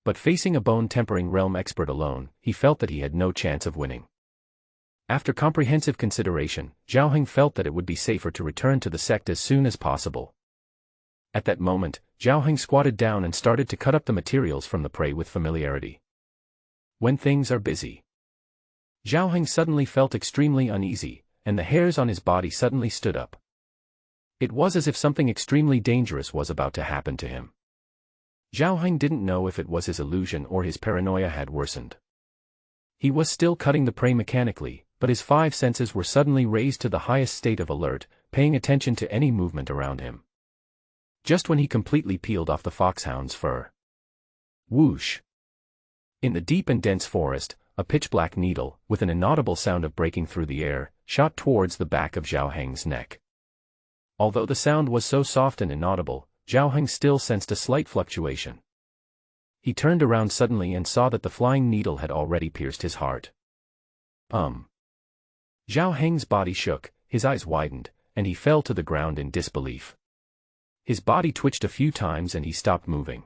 But facing a bone tempering realm expert alone, he felt that he had no chance of winning. After comprehensive consideration, Zhao felt that it would be safer to return to the sect as soon as possible. At that moment, Zhao squatted down and started to cut up the materials from the prey with familiarity. When things are busy, Zhao suddenly felt extremely uneasy, and the hairs on his body suddenly stood up. It was as if something extremely dangerous was about to happen to him. Zhao didn't know if it was his illusion or his paranoia had worsened. He was still cutting the prey mechanically, but his 5 senses were suddenly raised to the highest state of alert, paying attention to any movement around him. Just when he completely peeled off the foxhound's fur. Whoosh! In the deep and dense forest, a pitch-black needle, with an inaudible sound of breaking through the air, shot towards the back of Zhao Heng's neck. Although the sound was so soft and inaudible, Zhao Heng still sensed a slight fluctuation. He turned around suddenly and saw that the flying needle had already pierced his heart. Zhao Heng's body shook, his eyes widened, and he fell to the ground in disbelief. His body twitched a few times and he stopped moving.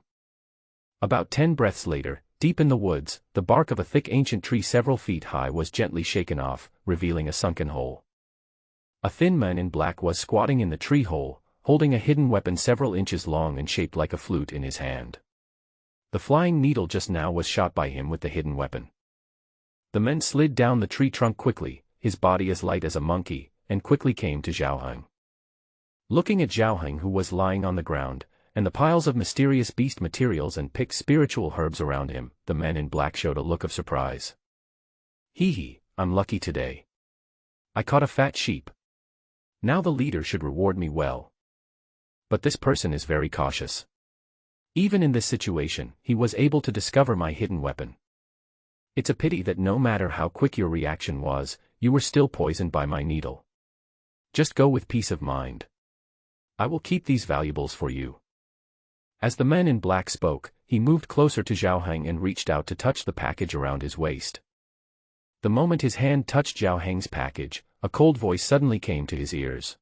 About 10 breaths later, deep in the woods, the bark of a thick ancient tree several feet high was gently shaken off, revealing a sunken hole. A thin man in black was squatting in the tree hole, holding a hidden weapon several inches long and shaped like a flute in his hand. The flying needle just now was shot by him with the hidden weapon. The man slid down the tree trunk quickly, his body as light as a monkey, and quickly came to Zhao Heng. Looking at Zhao Heng, who was lying on the ground, and the piles of mysterious beast materials and picked spiritual herbs around him, the man in black showed a look of surprise. Hee, I'm lucky today. I caught a fat sheep. Now the leader should reward me well. But this person is very cautious. Even in this situation, he was able to discover my hidden weapon. It's a pity that no matter how quick your reaction was, you were still poisoned by my needle. Just go with peace of mind. I will keep these valuables for you. As the man in black spoke, he moved closer to Zhao Heng and reached out to touch the package around his waist. The moment his hand touched Zhao Heng's package, a cold voice suddenly came to his ears.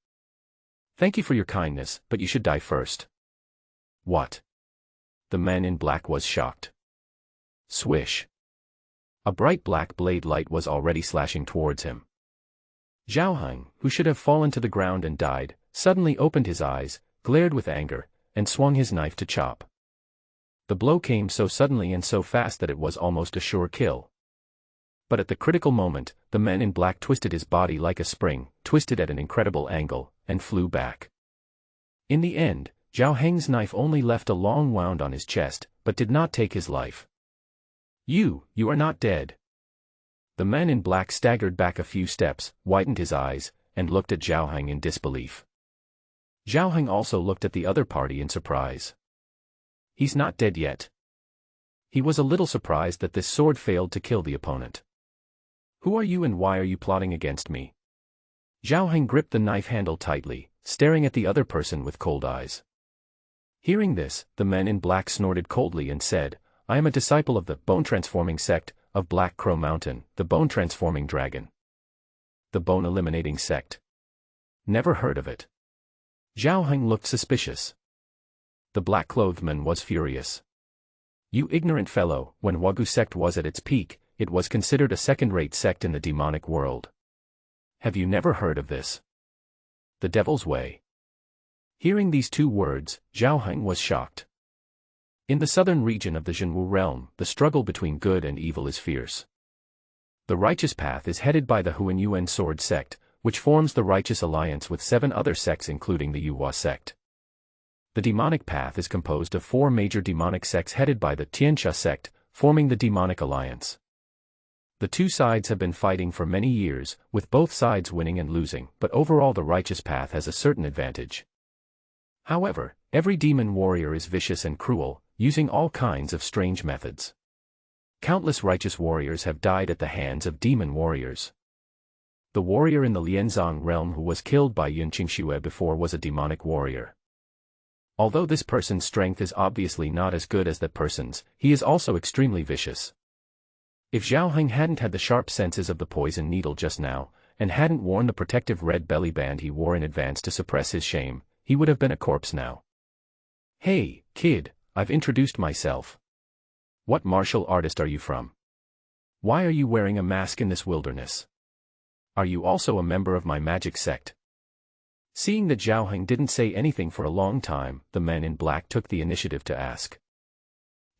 Thank you for your kindness, but you should die first. What? The man in black was shocked. Swish. A bright black blade light was already slashing towards him. Zhao Heng, who should have fallen to the ground and died, suddenly opened his eyes, glared with anger, and swung his knife to chop. The blow came so suddenly and so fast that it was almost a sure kill. But at the critical moment, the man in black twisted his body like a spring, twisted at an incredible angle, and flew back. In the end, Zhao Heng's knife only left a long wound on his chest, but did not take his life. You are not dead. The man in black staggered back a few steps, widened his eyes, and looked at Zhao Heng in disbelief. Zhao Heng also looked at the other party in surprise. He's not dead yet. He was a little surprised that this sword failed to kill the opponent. Who are you and why are you plotting against me? Zhao Heng gripped the knife handle tightly, staring at the other person with cold eyes. Hearing this, the man in black snorted coldly and said, I am a disciple of the bone-transforming sect of Black Crow Mountain, the bone-transforming dragon. The bone-eliminating sect. Never heard of it. Zhao Heng looked suspicious. The black-clothed man was furious. You ignorant fellow, when Wagyu sect was at its peak, it was considered a second-rate sect in the demonic world. Have you never heard of this? The devil's way. Hearing these two words, Zhao Heng was shocked. In the southern region of the Zhenwu realm, the struggle between good and evil is fierce. The righteous path is headed by the Huan Yuan sword sect, which forms the righteous alliance with 7 other sects including the Yuhua sect. The demonic path is composed of 4 major demonic sects headed by the Tianxia sect, forming the demonic alliance. The two sides have been fighting for many years, with both sides winning and losing, but overall the righteous path has a certain advantage. However, every demon warrior is vicious and cruel, using all kinds of strange methods. Countless righteous warriors have died at the hands of demon warriors. The warrior in the Lianzong realm who was killed by Yun Qingxue before was a demonic warrior. Although this person's strength is obviously not as good as that person's, he is also extremely vicious. If Zhao Heng hadn't had the sharp senses of the poison needle just now, and hadn't worn the protective red belly band he wore in advance to suppress his shame, he would have been a corpse now. Hey, kid, I've introduced myself. What martial artist are you from? Why are you wearing a mask in this wilderness? Are you also a member of my magic sect? Seeing that Zhao Heng didn't say anything for a long time, the man in black took the initiative to ask.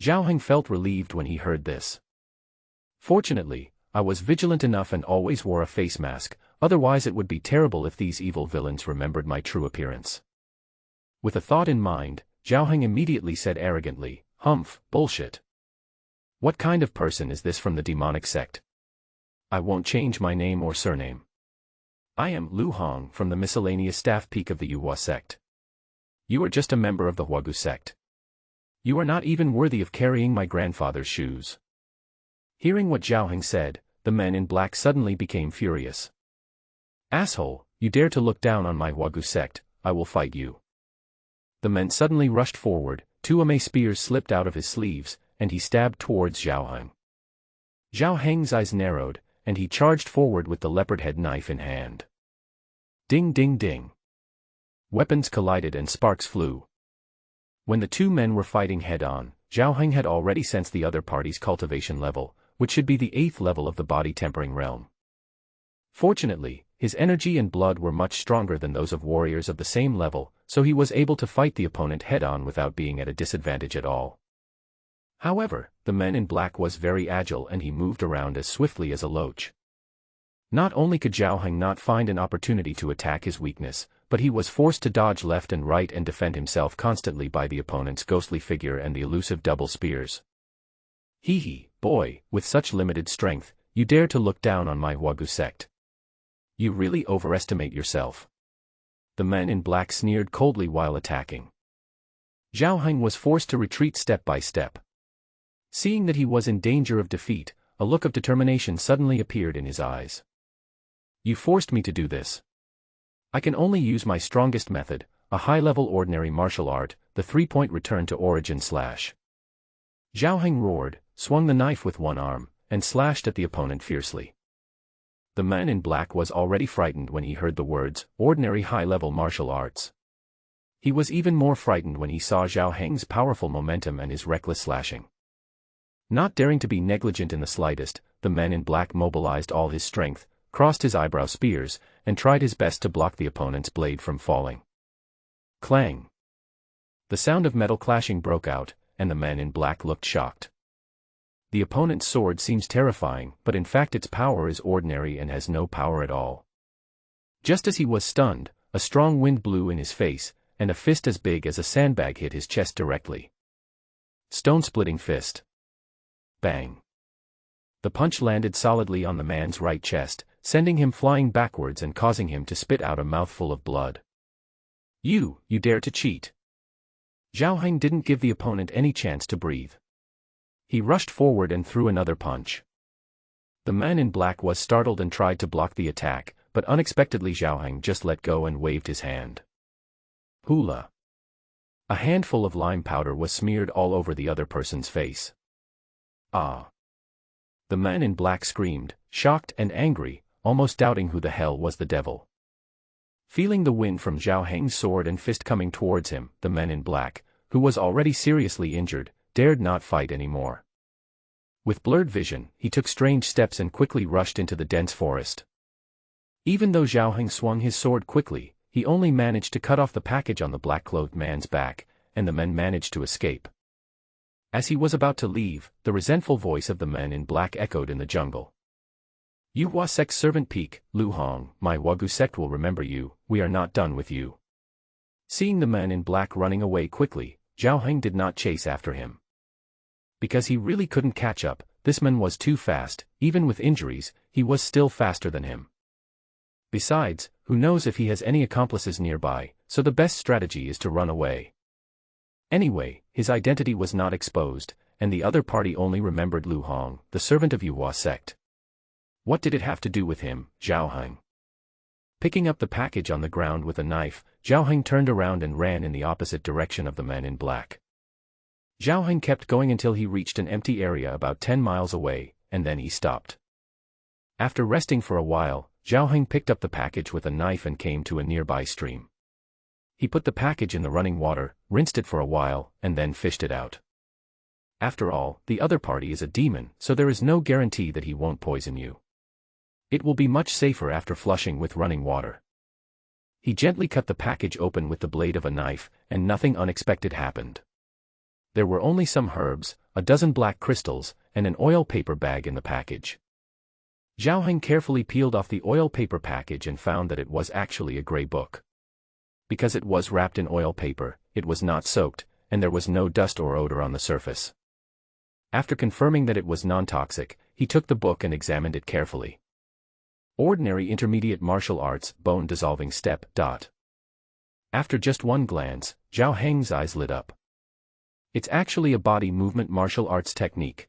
Zhao Heng felt relieved when he heard this. Fortunately, I was vigilant enough and always wore a face mask, otherwise it would be terrible if these evil villains remembered my true appearance. With a thought in mind, Zhao Heng immediately said arrogantly, Humph, bullshit. What kind of person is this from the demonic sect? I won't change my name or surname. I am Lu Hong from the miscellaneous staff peak of the Yuhua sect. You are just a member of the Huagu sect. You are not even worthy of carrying my grandfather's shoes. Hearing what Zhao Heng said, the man in black suddenly became furious. Asshole, you dare to look down on my Wagyu sect, I will fight you. The men suddenly rushed forward, two Ame spears slipped out of his sleeves, and he stabbed towards Zhao Heng. Zhao Heng's eyes narrowed, and he charged forward with the leopard head knife in hand. Ding ding ding. Weapons collided and sparks flew. When the two men were fighting head-on, Zhao Heng had already sensed the other party's cultivation level, which should be the 8th level of the body tempering realm. Fortunately, his energy and blood were much stronger than those of warriors of the same level, so he was able to fight the opponent head-on without being at a disadvantage at all. However, the man in black was very agile and he moved around as swiftly as a loach. Not only could Zhao Heng not find an opportunity to attack his weakness, but he was forced to dodge left and right and defend himself constantly by the opponent's ghostly figure and the elusive double spears. Hee hee, boy, with such limited strength, you dare to look down on my Wagyu sect. You really overestimate yourself. The man in black sneered coldly while attacking. Zhao Heng was forced to retreat step by step. Seeing that he was in danger of defeat, a look of determination suddenly appeared in his eyes. You forced me to do this. I can only use my strongest method, a high-level ordinary martial art, the 3-point return to origin slash. Zhao Heng roared, swung the knife with one arm, and slashed at the opponent fiercely. The man in black was already frightened when he heard the words, ordinary high-level martial arts. He was even more frightened when he saw Zhao Heng's powerful momentum and his reckless slashing. Not daring to be negligent in the slightest, the man in black mobilized all his strength, crossed his eyebrow spears, and tried his best to block the opponent's blade from falling. Clang! The sound of metal clashing broke out, and the man in black looked shocked. The opponent's sword seems terrifying, but in fact its power is ordinary and has no power at all. Just as he was stunned, a strong wind blew in his face, and a fist as big as a sandbag hit his chest directly. Stone-splitting fist. Bang! The punch landed solidly on the man's right chest, sending him flying backwards and causing him to spit out a mouthful of blood. You dare to cheat! Zhao Heng didn't give the opponent any chance to breathe. He rushed forward and threw another punch. The man in black was startled and tried to block the attack, but unexpectedly Zhao Heng just let go and waved his hand. Hula! A handful of lime powder was smeared all over the other person's face. Ah! The man in black screamed, shocked and angry, almost doubting who the hell was the devil. Feeling the wind from Zhao Heng's sword and fist coming towards him, the man in black, who was already seriously injured, dared not fight anymore. With blurred vision, he took strange steps and quickly rushed into the dense forest. Even though Zhao Heng swung his sword quickly, he only managed to cut off the package on the black-clothed man's back, and the man managed to escape. As he was about to leave, the resentful voice of the man in black echoed in the jungle. You Hua sect servant Peak, Lu Hong, my Wagyu sect will remember you, we are not done with you. Seeing the man in black running away quickly, Zhao Heng did not chase after him. Because he really couldn't catch up, this man was too fast, even with injuries, he was still faster than him. Besides, who knows if he has any accomplices nearby, so the best strategy is to run away. Anyway, his identity was not exposed, and the other party only remembered Lu Hong, the servant of Yuhua sect. What did it have to do with him, Zhao Heng? Picking up the package on the ground with a knife, Zhao Heng turned around and ran in the opposite direction of the man in black. Zhao Heng kept going until he reached an empty area about 10 miles away, and then he stopped. After resting for a while, Zhao Heng picked up the package with a knife and came to a nearby stream. He put the package in the running water, rinsed it for a while, and then fished it out. After all, the other party is a demon, so there is no guarantee that he won't poison you. It will be much safer after flushing with running water. He gently cut the package open with the blade of a knife, and nothing unexpected happened. There were only some herbs, a dozen black crystals, and an oil paper bag in the package. Zhao Heng carefully peeled off the oil paper package and found that it was actually a gray book. Because it was wrapped in oil paper, it was not soaked, and there was no dust or odor on the surface. After confirming that it was non-toxic, he took the book and examined it carefully. Ordinary intermediate martial arts, bone-dissolving step. After just one glance, Zhao Heng's eyes lit up. It's actually a body movement martial arts technique.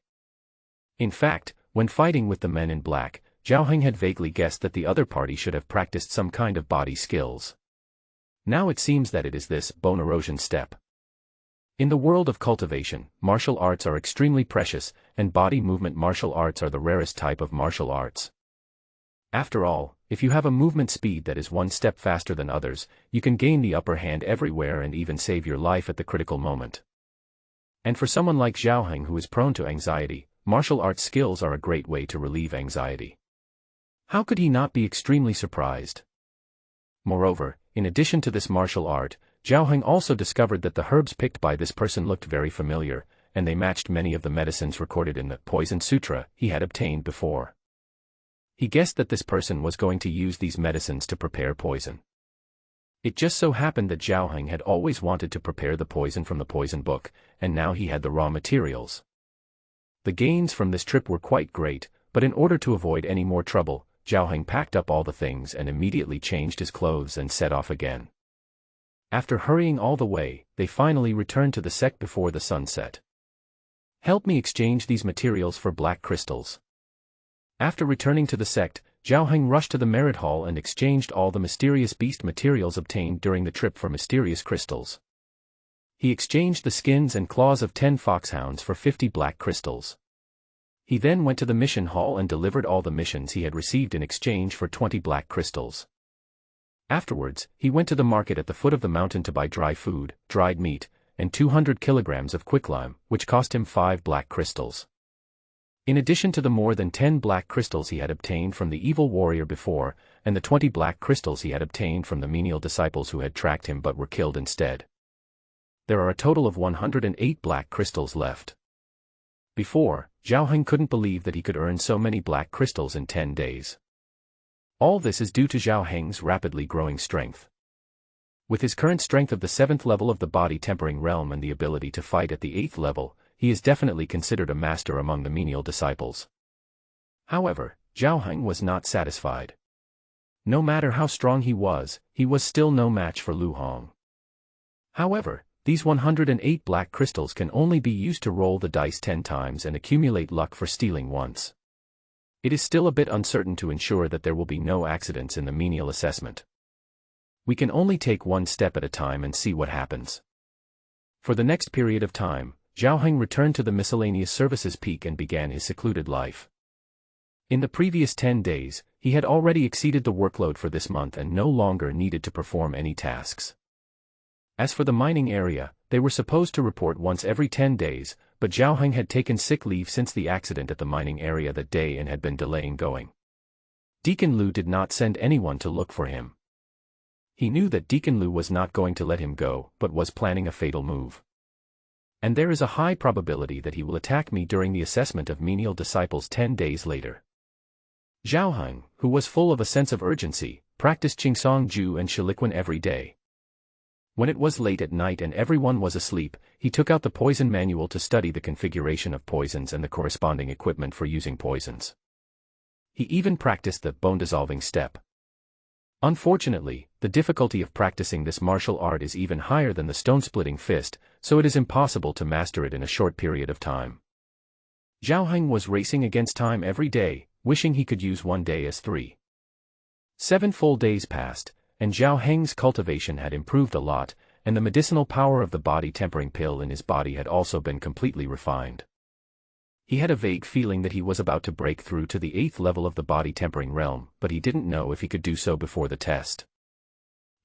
In fact, when fighting with the men in black, Zhao Heng had vaguely guessed that the other party should have practiced some kind of body skills. Now it seems that it is this bone erosion step. In the world of cultivation, martial arts are extremely precious, and body movement martial arts are the rarest type of martial arts. After all, if you have a movement speed that is one step faster than others, you can gain the upper hand everywhere and even save your life at the critical moment. And for someone like Zhao Heng who is prone to anxiety, martial arts skills are a great way to relieve anxiety. How could he not be extremely surprised? Moreover, in addition to this martial art, Zhao Heng also discovered that the herbs picked by this person looked very familiar, and they matched many of the medicines recorded in the Poison Sutra he had obtained before. He guessed that this person was going to use these medicines to prepare poison. It just so happened that Zhao Heng had always wanted to prepare the poison from the poison book, and now he had the raw materials. The gains from this trip were quite great, but in order to avoid any more trouble, Zhao Heng packed up all the things and immediately changed his clothes and set off again. After hurrying all the way, they finally returned to the sect before the sun set. Help me exchange these materials for black crystals. After returning to the sect, Zhao Heng rushed to the merit hall and exchanged all the mysterious beast materials obtained during the trip for mysterious crystals. He exchanged the skins and claws of 10 foxhounds for 50 black crystals. He then went to the mission hall and delivered all the missions he had received in exchange for 20 black crystals. Afterwards, he went to the market at the foot of the mountain to buy dry food, dried meat, and 200 kilograms of quicklime, which cost him 5 black crystals. In addition to the more than 10 black crystals he had obtained from the evil warrior before, and the 20 black crystals he had obtained from the menial disciples who had tracked him but were killed instead. There are a total of 108 black crystals left. Before, Zhao Heng couldn't believe that he could earn so many black crystals in 10 days. All this is due to Zhao Heng's rapidly growing strength. With his current strength of the 7th level of the body tempering realm and the ability to fight at the 8th level, he is definitely considered a master among the menial disciples. However, Zhao Heng was not satisfied. No matter how strong he was still no match for Lu Hong. However, these 108 black crystals can only be used to roll the dice 10 times and accumulate luck for stealing once. It is still a bit uncertain to ensure that there will be no accidents in the menial assessment. We can only take one step at a time and see what happens. For the next period of time, Zhao Heng returned to the miscellaneous services peak and began his secluded life. In the previous 10 days, he had already exceeded the workload for this month and no longer needed to perform any tasks. As for the mining area, they were supposed to report once every 10 days, but Zhao Heng had taken sick leave since the accident at the mining area that day and had been delaying going. Deacon Lu did not send anyone to look for him. He knew that Deacon Lu was not going to let him go, but was planning a fatal move. And there is a high probability that he will attack me during the assessment of menial disciples 10 days later. Zhao Heng, who was full of a sense of urgency, practiced Qingsong Ju and Shiliquan every day. When it was late at night and everyone was asleep, he took out the poison manual to study the configuration of poisons and the corresponding equipment for using poisons. He even practiced the bone-dissolving step. Unfortunately, the difficulty of practicing this martial art is even higher than the stone-splitting fist, so it is impossible to master it in a short period of time. Zhao Heng was racing against time every day, wishing he could use one day as 3. 7 full days passed, and Zhao Heng's cultivation had improved a lot, and the medicinal power of the body-tempering pill in his body had also been completely refined. He had a vague feeling that he was about to break through to the 8th level of the body-tempering realm, but he didn't know if he could do so before the test.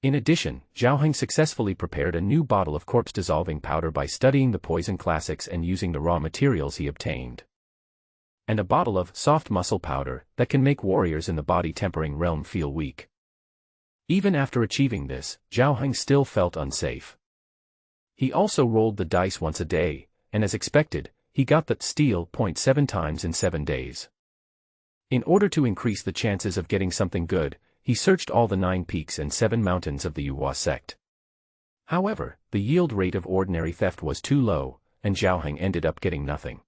In addition, Zhao Heng successfully prepared a new bottle of corpse-dissolving powder by studying the poison classics and using the raw materials he obtained. And a bottle of soft muscle powder that can make warriors in the body-tempering realm feel weak. Even after achieving this, Zhao Heng still felt unsafe. He also rolled the dice once a day, and as expected, he got that steal 0.7 times in 7 days. In order to increase the chances of getting something good, he searched all the 9 peaks and 7 mountains of the Yuhua sect. However, the yield rate of ordinary theft was too low, and Zhao Heng ended up getting nothing.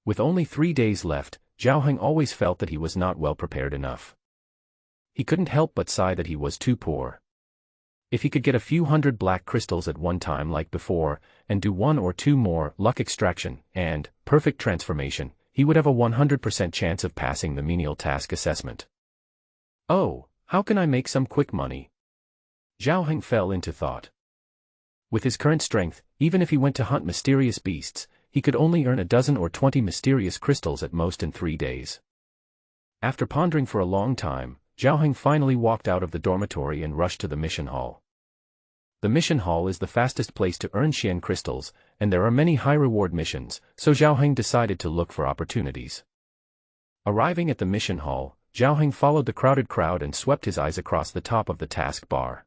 With only 3 days left, Zhao Heng always felt that he was not well prepared enough. He couldn't help but sigh that he was too poor. If he could get a few hundred black crystals at one time like before, and do 1 or 2 more luck extraction and perfect transformation, he would have a 100% chance of passing the menial task assessment. Oh, how can I make some quick money? Zhao Heng fell into thought. With his current strength, even if he went to hunt mysterious beasts, he could only earn a dozen or 20 mysterious crystals at most in 3 days. After pondering for a long time, Zhao Heng finally walked out of the dormitory and rushed to the mission hall. The mission hall is the fastest place to earn Xian crystals, and there are many high-reward missions, so Zhao Heng decided to look for opportunities. Arriving at the mission hall, Zhao Heng followed the crowded crowd and swept his eyes across the top of the task bar.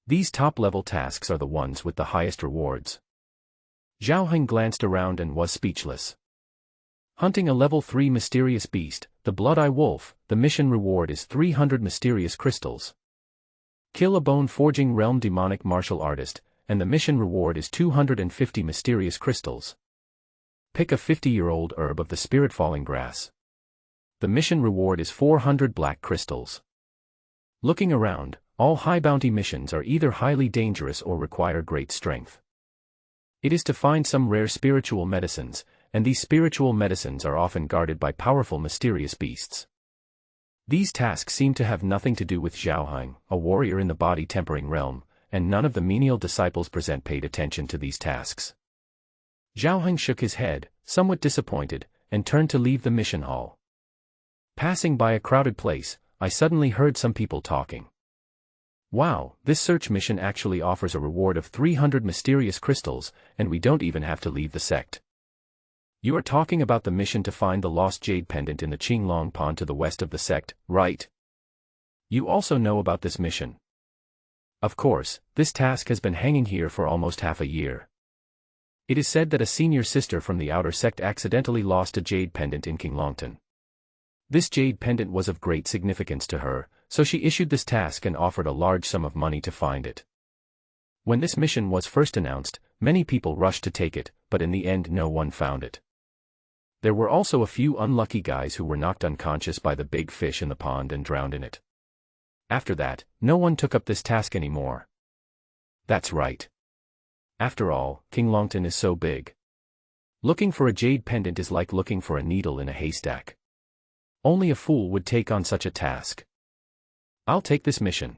These top-level tasks are the ones with the highest rewards. Zhao Heng glanced around and was speechless. Hunting a level 3 mysterious beast, the Blood-Eye Wolf, the mission reward is 300 mysterious crystals. Kill a bone-forging realm demonic martial artist, and the mission reward is 250 mysterious crystals. Pick a 50-year-old herb of the spirit-falling grass. The mission reward is 400 black crystals. Looking around, all high-bounty missions are either highly dangerous or require great strength. It is to find some rare spiritual medicines, and these spiritual medicines are often guarded by powerful mysterious beasts. These tasks seem to have nothing to do with Zhao Heng, a warrior in the body-tempering realm, and none of the menial disciples present paid attention to these tasks. Zhao Heng shook his head, somewhat disappointed, and turned to leave the mission hall. Passing by a crowded place, I suddenly heard some people talking. Wow, this search mission actually offers a reward of 300 mysterious crystals, and we don't even have to leave the sect. You are talking about the mission to find the lost jade pendant in the Qinglong Pond to the west of the sect, right? You also know about this mission. Of course, this task has been hanging here for almost half a year. It is said that a senior sister from the outer sect accidentally lost a jade pendant in Qinglongton. This jade pendant was of great significance to her, so she issued this task and offered a large sum of money to find it. When this mission was first announced, many people rushed to take it, but in the end no one found it. There were also a few unlucky guys who were knocked unconscious by the big fish in the pond and drowned in it. After that, no one took up this task anymore. That's right. After all, Qinglongton is so big. Looking for a jade pendant is like looking for a needle in a haystack. Only a fool would take on such a task. I'll take this mission.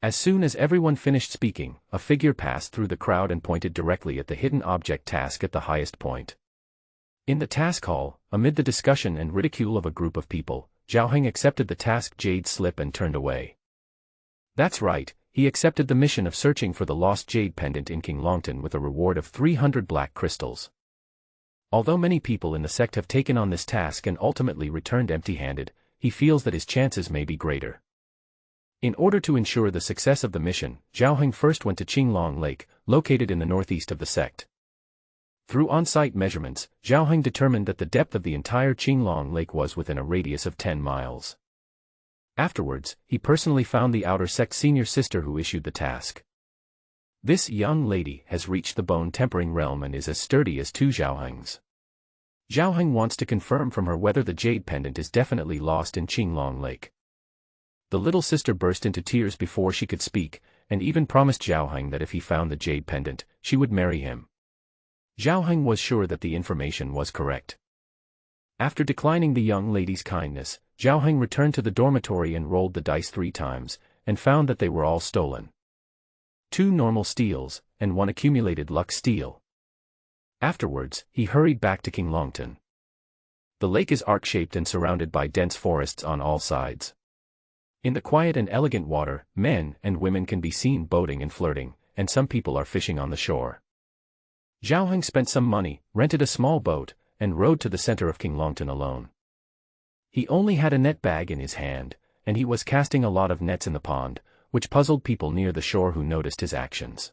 As soon as everyone finished speaking, a figure passed through the crowd and pointed directly at the hidden object task at the highest point. In the task hall, amid the discussion and ridicule of a group of people, Zhao Heng accepted the task jade slip and turned away. That's right, he accepted the mission of searching for the lost jade pendant in Qinglongton with a reward of 300 black crystals. Although many people in the sect have taken on this task and ultimately returned empty-handed, he feels that his chances may be greater. In order to ensure the success of the mission, Zhao Heng first went to Qinglong Lake, located in the northeast of the sect. Through on-site measurements, Zhao Heng determined that the depth of the entire Qinglong Lake was within a radius of 10 miles. Afterwards, he personally found the outer sect senior sister who issued the task. This young lady has reached the bone-tempering realm and is as sturdy as two Zhao Hengs. Zhao Heng wants to confirm from her whether the jade pendant is definitely lost in Qinglong Lake. The little sister burst into tears before she could speak, and even promised Zhao Heng that if he found the jade pendant, she would marry him. Zhao Heng was sure that the information was correct. After declining the young lady's kindness, Zhao Heng returned to the dormitory and rolled the dice 3 times, and found that they were all stolen. 2 normal steals, and 1 accumulated luck steal. Afterwards, he hurried back to Qinglongton. The lake is arc-shaped and surrounded by dense forests on all sides. In the quiet and elegant water, men and women can be seen boating and flirting, and some people are fishing on the shore. Zhao Heng spent some money, rented a small boat, and rowed to the center of Qinglongton alone. He only had a net bag in his hand, and he was casting a lot of nets in the pond, which puzzled people near the shore who noticed his actions.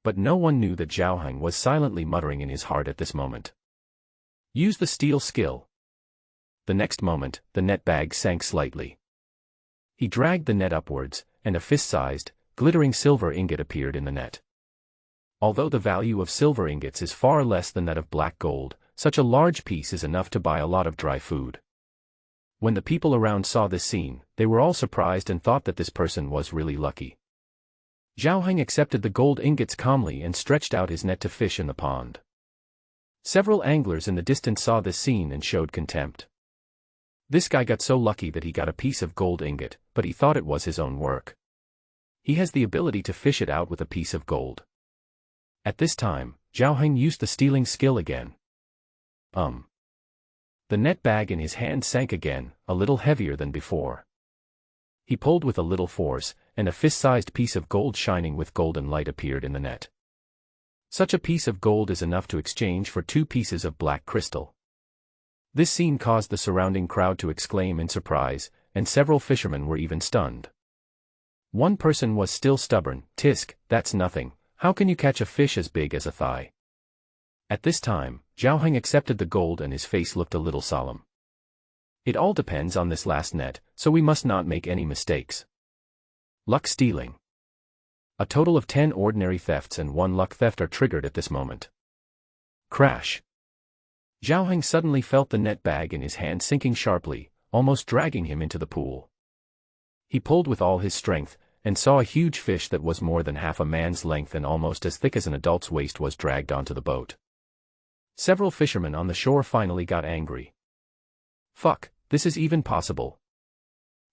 But no one knew that Zhao Heng was silently muttering in his heart at this moment. Use the steal skill. The next moment, the net bag sank slightly. He dragged the net upwards, and a fist-sized, glittering silver ingot appeared in the net. Although the value of silver ingots is far less than that of black gold, such a large piece is enough to buy a lot of dry food. When the people around saw this scene, they were all surprised and thought that this person was really lucky. Zhao Heng accepted the gold ingots calmly and stretched out his net to fish in the pond. Several anglers in the distance saw this scene and showed contempt. This guy got so lucky that he got a piece of gold ingot, but he thought it was his own work. He has the ability to fish it out with a piece of gold. At this time, Zhao Heng used the stealing skill again. The net bag in his hand sank again, a little heavier than before. He pulled with a little force, and a fist-sized piece of gold shining with golden light appeared in the net. Such a piece of gold is enough to exchange for 2 pieces of black crystal. This scene caused the surrounding crowd to exclaim in surprise, and several fishermen were even stunned. One person was still stubborn. "Tisk, that's nothing. How can you catch a fish as big as a thigh?" At this time, Zhao Heng accepted the gold and his face looked a little solemn. "It all depends on this last net, so we must not make any mistakes." Luck stealing. A total of 10 ordinary thefts and 1 luck theft are triggered at this moment. Crash. Zhao Heng suddenly felt the net bag in his hand sinking sharply, almost dragging him into the pool. He pulled with all his strength, and saw a huge fish that was more than half a man's length and almost as thick as an adult's waist was dragged onto the boat. Several fishermen on the shore finally got angry. "Fuck, this is even possible."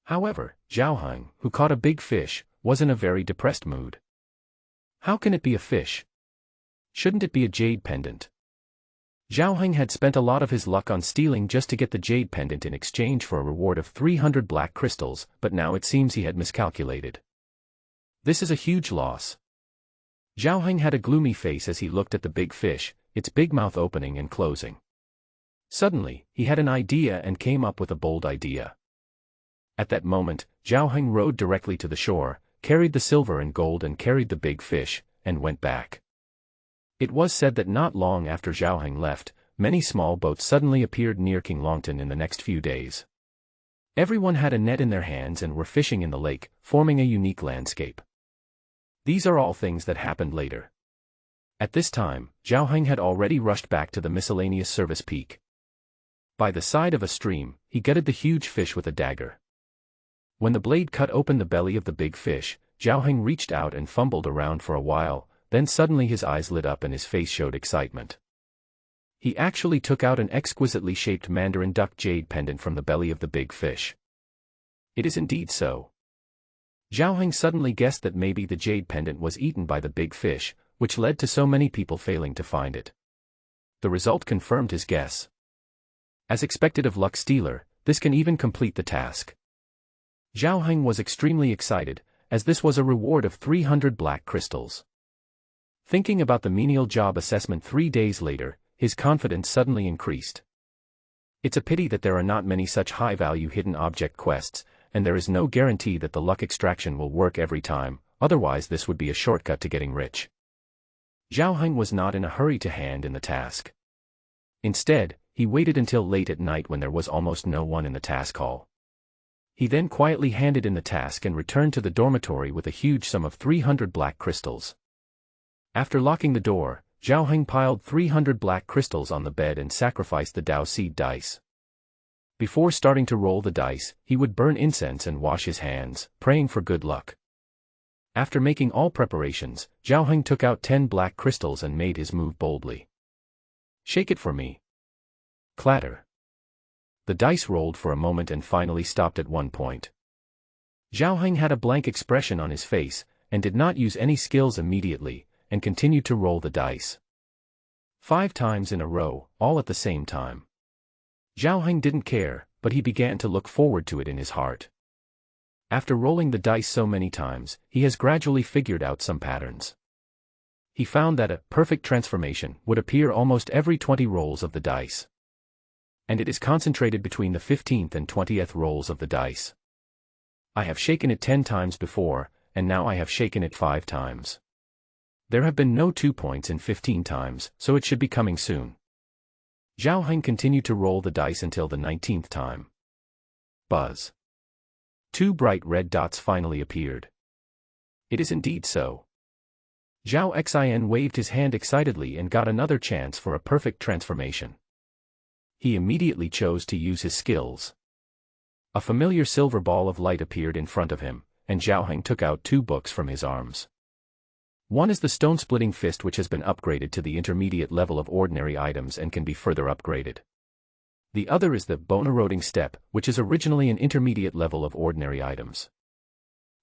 However, Zhao Heng, who caught a big fish, was in a very depressed mood. How can it be a fish? Shouldn't it be a jade pendant? Zhao Heng had spent a lot of his luck on stealing just to get the jade pendant in exchange for a reward of 300 black crystals, but now it seems he had miscalculated. This is a huge loss. Zhao Heng had a gloomy face as he looked at the big fish, its big mouth opening and closing. Suddenly, he had an idea and came up with a bold idea. At that moment, Zhao Heng rowed directly to the shore, carried the silver and gold and carried the big fish, and went back. It was said that not long after Zhao Heng left, many small boats suddenly appeared near King Longton in the next few days. Everyone had a net in their hands and were fishing in the lake, forming a unique landscape. These are all things that happened later. At this time, Zhao Heng had already rushed back to the miscellaneous service peak. By the side of a stream, he gutted the huge fish with a dagger. When the blade cut open the belly of the big fish, Zhao Heng reached out and fumbled around for a while, then suddenly his eyes lit up and his face showed excitement. He actually took out an exquisitely shaped mandarin duck jade pendant from the belly of the big fish. It is indeed so. Zhao Heng suddenly guessed that maybe the jade pendant was eaten by the big fish, which led to so many people failing to find it. The result confirmed his guess. As expected of Luck Stealer, this can even complete the task. Zhao Heng was extremely excited, as this was a reward of 300 black crystals. Thinking about the menial job assessment 3 days later, his confidence suddenly increased. It's a pity that there are not many such high-value hidden object quests, and there is no guarantee that the luck extraction will work every time, otherwise this would be a shortcut to getting rich. Zhao Heng was not in a hurry to hand in the task. Instead, he waited until late at night when there was almost no one in the task hall. He then quietly handed in the task and returned to the dormitory with a huge sum of 300 black crystals. After locking the door, Zhao Heng piled 300 black crystals on the bed and sacrificed the Dao seed dice. Before starting to roll the dice, he would burn incense and wash his hands, praying for good luck. After making all preparations, Zhao Heng took out 10 black crystals and made his move boldly. "Shake it for me." Clatter. The dice rolled for a moment and finally stopped at one point. Zhao Heng had a blank expression on his face, and did not use any skills immediately, and continued to roll the dice. 5 times in a row, all at the same time. Zhao Heng didn't care, but he began to look forward to it in his heart. After rolling the dice so many times, he has gradually figured out some patterns. He found that a perfect transformation would appear almost every 20 rolls of the dice. And it is concentrated between the 15th and 20th rolls of the dice. I have shaken it 10 times before, and now I have shaken it 5 times. There have been no 2 points in 15 times, so it should be coming soon. Zhao Heng continued to roll the dice until the 19th time. Buzz. 2 bright red dots finally appeared. It is indeed so. Zhao Xin waved his hand excitedly and got another chance for a perfect transformation. He immediately chose to use his skills. A familiar silver ball of light appeared in front of him, and Zhao Heng took out 2 books from his arms. One is the stone-splitting fist, which has been upgraded to the intermediate level of ordinary items and can be further upgraded. The other is the bone-eroding step, which is originally an intermediate level of ordinary items.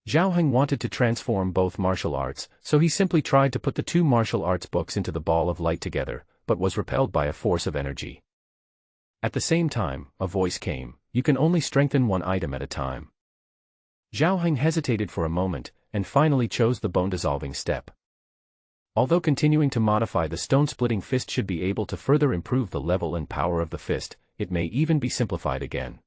Zhao Heng wanted to transform both martial arts, so he simply tried to put the two martial arts books into the ball of light together, but was repelled by a force of energy. At the same time, a voice came, "You can only strengthen one item at a time." Zhao Heng hesitated for a moment, and finally chose the bone-dissolving step. Although continuing to modify the stone-splitting fist should be able to further improve the level and power of the fist, it may even be simplified again.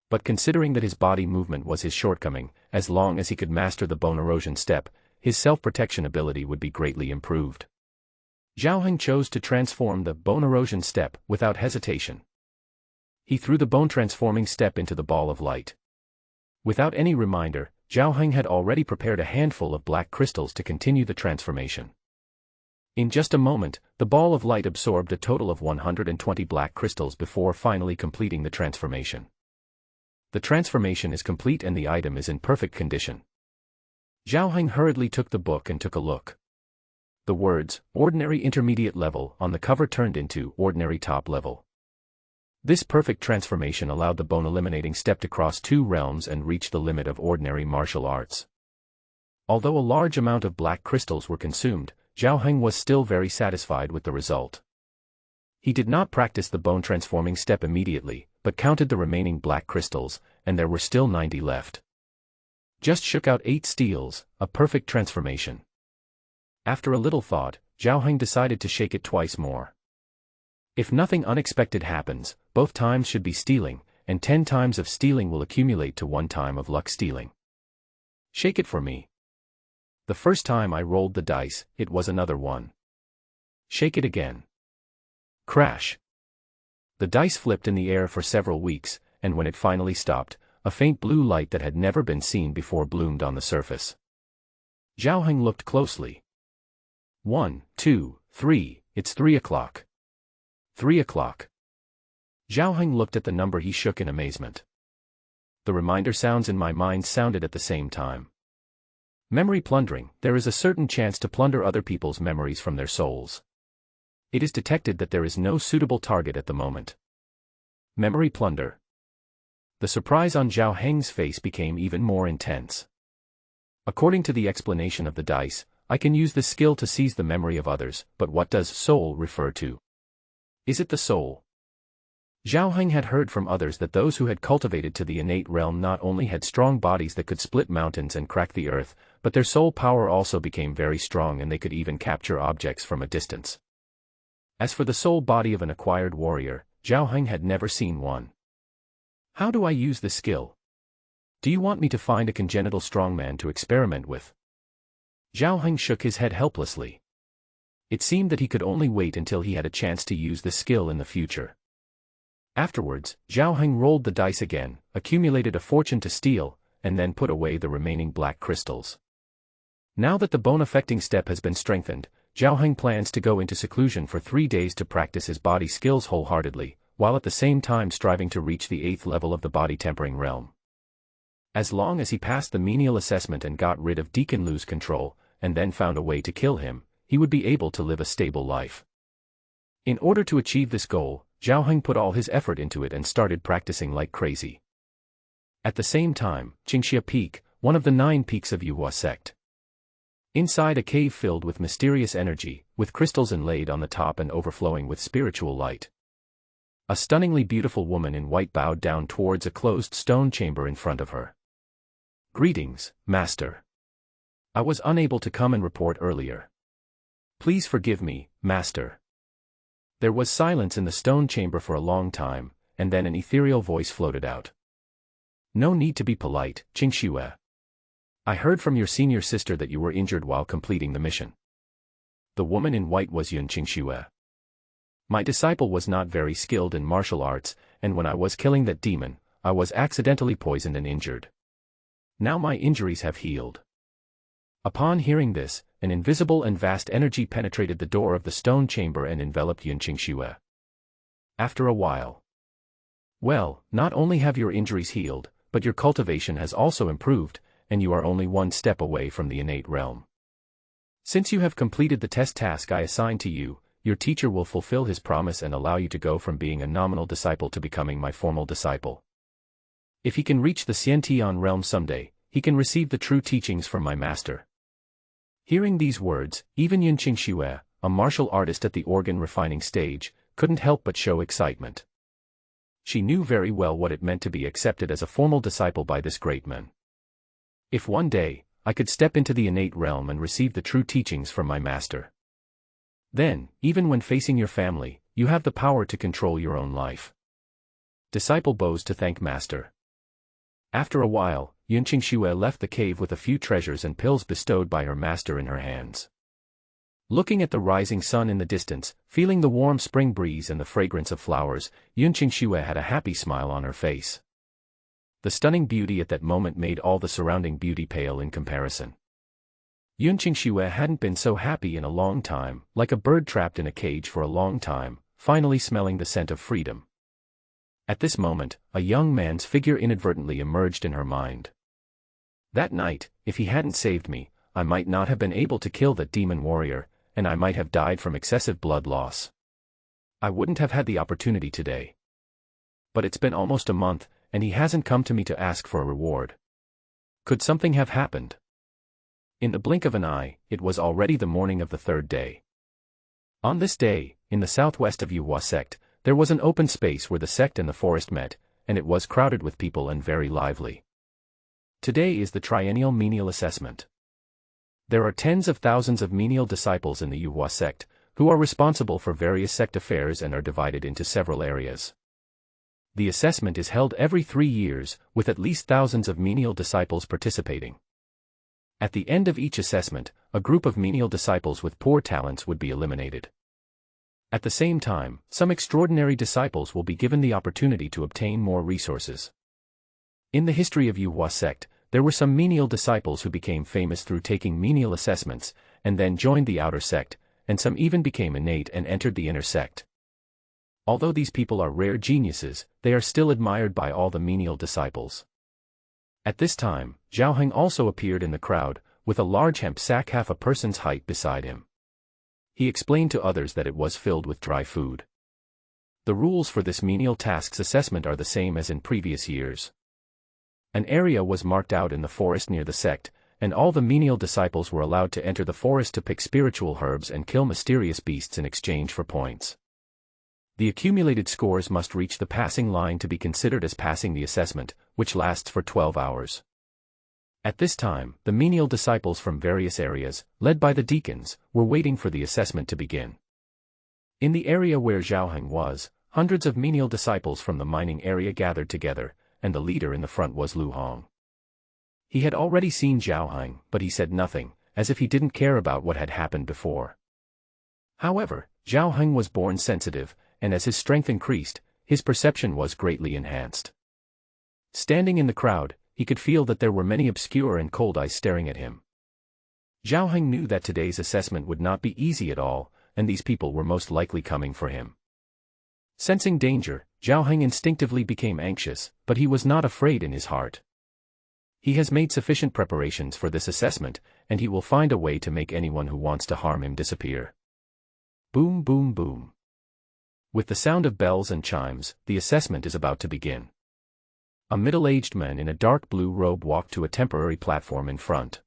But considering that his body movement was his shortcoming, as long as he could master the bone erosion step, his self-protection ability would be greatly improved. Zhao Heng chose to transform the bone erosion step without hesitation. He threw the bone-transforming step into the ball of light. Without any reminder, Zhao Heng had already prepared a handful of black crystals to continue the transformation. In just a moment, the ball of light absorbed a total of 120 black crystals before finally completing the transformation. The transformation is complete and the item is in perfect condition. Zhao Heng hurriedly took the book and took a look. The words, "Ordinary Intermediate Level," on the cover turned into "Ordinary Top Level." This perfect transformation allowed the bone-eliminating step to cross two realms and reach the limit of ordinary martial arts. Although a large amount of black crystals were consumed, Zhao Heng was still very satisfied with the result. He did not practice the bone-transforming step immediately, but counted the remaining black crystals, and there were still 90 left. Just shook out 8 steals, a perfect transformation. After a little thought, Zhao Heng decided to shake it twice more. If nothing unexpected happens, both times should be stealing, and 10 times of stealing will accumulate to 1 time of luck stealing. Shake it for me. The first time I rolled the dice, it was another 1. Shake it again. Crash. The dice flipped in the air for several weeks, and when it finally stopped, a faint blue light that had never been seen before bloomed on the surface. Zhao Heng looked closely. 1, 2, 3, it's 3 o'clock. 3 o'clock. Zhao Heng looked at the number. He shook in amazement. The reminder sounds in my mind sounded at the same time. Memory plundering. There is a certain chance to plunder other people's memories from their souls. It is detected that there is no suitable target at the moment. Memory plunder. The surprise on Zhao Heng's face became even more intense. According to the explanation of the dice, I can use this skill to seize the memory of others, but what does soul refer to? Is it the soul? Zhao Heng had heard from others that those who had cultivated to the innate realm not only had strong bodies that could split mountains and crack the earth, but their soul power also became very strong and they could even capture objects from a distance. As for the soul body of an acquired warrior, Zhao Heng had never seen one. How do I use this skill? Do you want me to find a congenital strongman to experiment with? Zhao Heng shook his head helplessly. It seemed that he could only wait until he had a chance to use this skill in the future. Afterwards, Zhao Heng rolled the dice again, accumulated a fortune to steal, and then put away the remaining black crystals. Now that the bone-affecting step has been strengthened, Zhao Heng plans to go into seclusion for 3 days to practice his body skills wholeheartedly, while at the same time striving to reach the 8th level of the body-tempering realm. As long as he passed the menial assessment and got rid of Deacon Lu's control, and then found a way to kill him, he would be able to live a stable life. In order to achieve this goal, Zhao Heng put all his effort into it and started practicing like crazy. At the same time, Qingxia Peak, one of the 9 peaks of Yuhua sect. Inside a cave filled with mysterious energy, with crystals inlaid on the top and overflowing with spiritual light. A stunningly beautiful woman in white bowed down towards a closed stone chamber in front of her. Greetings, Master. I was unable to come and report earlier. Please forgive me, Master. There was silence in the stone chamber for a long time, and then an ethereal voice floated out. No need to be polite, Qingxue. I heard from your senior sister that you were injured while completing the mission. The woman in white was Yun Qingxue. My disciple was not very skilled in martial arts, and when I was killing that demon, I was accidentally poisoned and injured. Now my injuries have healed. Upon hearing this, an invisible and vast energy penetrated the door of the stone chamber and enveloped Yun Qingxue. After a while. Well, not only have your injuries healed, but your cultivation has also improved, and you are only 1 step away from the innate realm. Since you have completed the test task I assigned to you, your teacher will fulfill his promise and allow you to go from being a nominal disciple to becoming my formal disciple. If he can reach the Xiantian realm someday, he can receive the true teachings from my master. Hearing these words, even Yunqing Xue, a martial artist at the organ refining stage, couldn't help but show excitement. She knew very well what it meant to be accepted as a formal disciple by this great man. If one day, I could step into the innate realm and receive the true teachings from my master. Then, even when facing your family, you have the power to control your own life. Disciple bows to thank master. After a while, Yunqing Xue left the cave with a few treasures and pills bestowed by her master in her hands. Looking at the rising sun in the distance, feeling the warm spring breeze and the fragrance of flowers, Yunqing Xue had a happy smile on her face. The stunning beauty at that moment made all the surrounding beauty pale in comparison. Yunqing Xue hadn't been so happy in a long time, like a bird trapped in a cage for a long time, finally smelling the scent of freedom. At this moment, a young man's figure inadvertently emerged in her mind. That night, if he hadn't saved me, I might not have been able to kill that demon warrior, and I might have died from excessive blood loss. I wouldn't have had the opportunity today. But it's been almost a month, and he hasn't come to me to ask for a reward. Could something have happened? In the blink of an eye, it was already the morning of the third day. On this day, in the southwest of Yuhua sect, there was an open space where the sect and the forest met, and it was crowded with people and very lively. Today is the triennial menial assessment. There are tens of thousands of menial disciples in the Yuhua sect, who are responsible for various sect affairs and are divided into several areas. The assessment is held every 3 years, with at least thousands of menial disciples participating. At the end of each assessment, a group of menial disciples with poor talents would be eliminated. At the same time, some extraordinary disciples will be given the opportunity to obtain more resources. In the history of Yuhua sect, there were some menial disciples who became famous through taking menial assessments, and then joined the outer sect, and some even became innate and entered the inner sect. Although these people are rare geniuses, they are still admired by all the menial disciples. At this time, Zhao Heng also appeared in the crowd, with a large hemp sack half a person's height beside him. He explained to others that it was filled with dry food. The rules for this menial tasks assessment are the same as in previous years. An area was marked out in the forest near the sect, and all the menial disciples were allowed to enter the forest to pick spiritual herbs and kill mysterious beasts in exchange for points. The accumulated scores must reach the passing line to be considered as passing the assessment, which lasts for 12 hours. At this time, the menial disciples from various areas, led by the deacons, were waiting for the assessment to begin. In the area where Zhao Heng was, hundreds of menial disciples from the mining area gathered together, and the leader in the front was Lu Hong. He had already seen Zhao Heng, but he said nothing, as if he didn't care about what had happened before. However, Zhao Heng was born sensitive, and as his strength increased, his perception was greatly enhanced. Standing in the crowd, he could feel that there were many obscure and cold eyes staring at him. Zhao Heng knew that today's assessment would not be easy at all, and these people were most likely coming for him. Sensing danger, Zhao Heng instinctively became anxious, but he was not afraid in his heart. He has made sufficient preparations for this assessment, and he will find a way to make anyone who wants to harm him disappear. Boom, boom, boom. With the sound of bells and chimes, the assessment is about to begin. A middle-aged man in a dark blue robe walked to a temporary platform in front.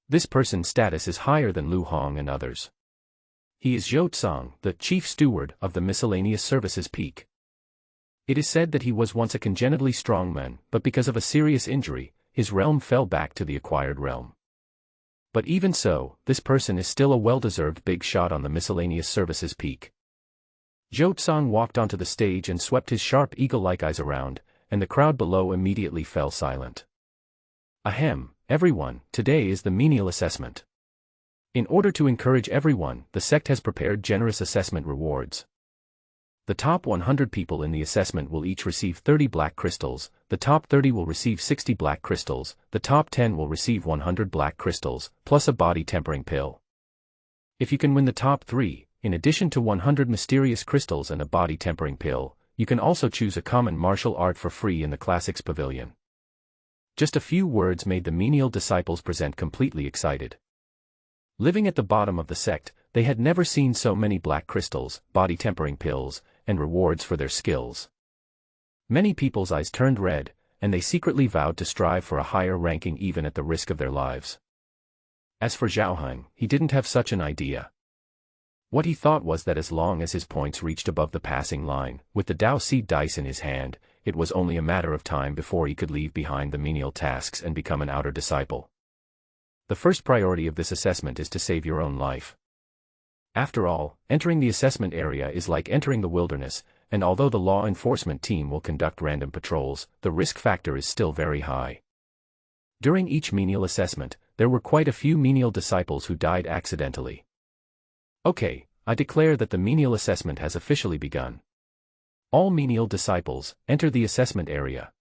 This person's status is higher than Lu Hong and others. He is Zhou Tsang, the chief steward of the miscellaneous services peak. It is said that he was once a congenitally strong man, but because of a serious injury, his realm fell back to the acquired realm. But even so, this person is still a well-deserved big shot on the miscellaneous services peak. Zhou Tsang walked onto the stage and swept his sharp eagle-like eyes around, and the crowd below immediately fell silent. Ahem, everyone, today is the menial assessment. In order to encourage everyone, the sect has prepared generous assessment rewards. The top 100 people in the assessment will each receive 30 black crystals, the top 30 will receive 60 black crystals, the top 10 will receive 100 black crystals, plus a body tempering pill. If you can win the top 3, in addition to 100 mysterious crystals and a body tempering pill, you can also choose a common martial art for free in the Classics Pavilion. Just a few words made the menial disciples present completely excited. Living at the bottom of the sect, they had never seen so many black crystals, body-tempering pills, and rewards for their skills. Many people's eyes turned red, and they secretly vowed to strive for a higher ranking even at the risk of their lives. As for Zhao, he didn't have such an idea. What he thought was that as long as his points reached above the passing line, with the Dao Seed dice in his hand, it was only a matter of time before he could leave behind the menial tasks and become an outer disciple. The first priority of this assessment is to save your own life. After all, entering the assessment area is like entering the wilderness, and although the law enforcement team will conduct random patrols, the risk factor is still very high. During each menial assessment, there were quite a few menial disciples who died accidentally. Okay, I declare that the menial assessment has officially begun. All menial disciples, enter the assessment area.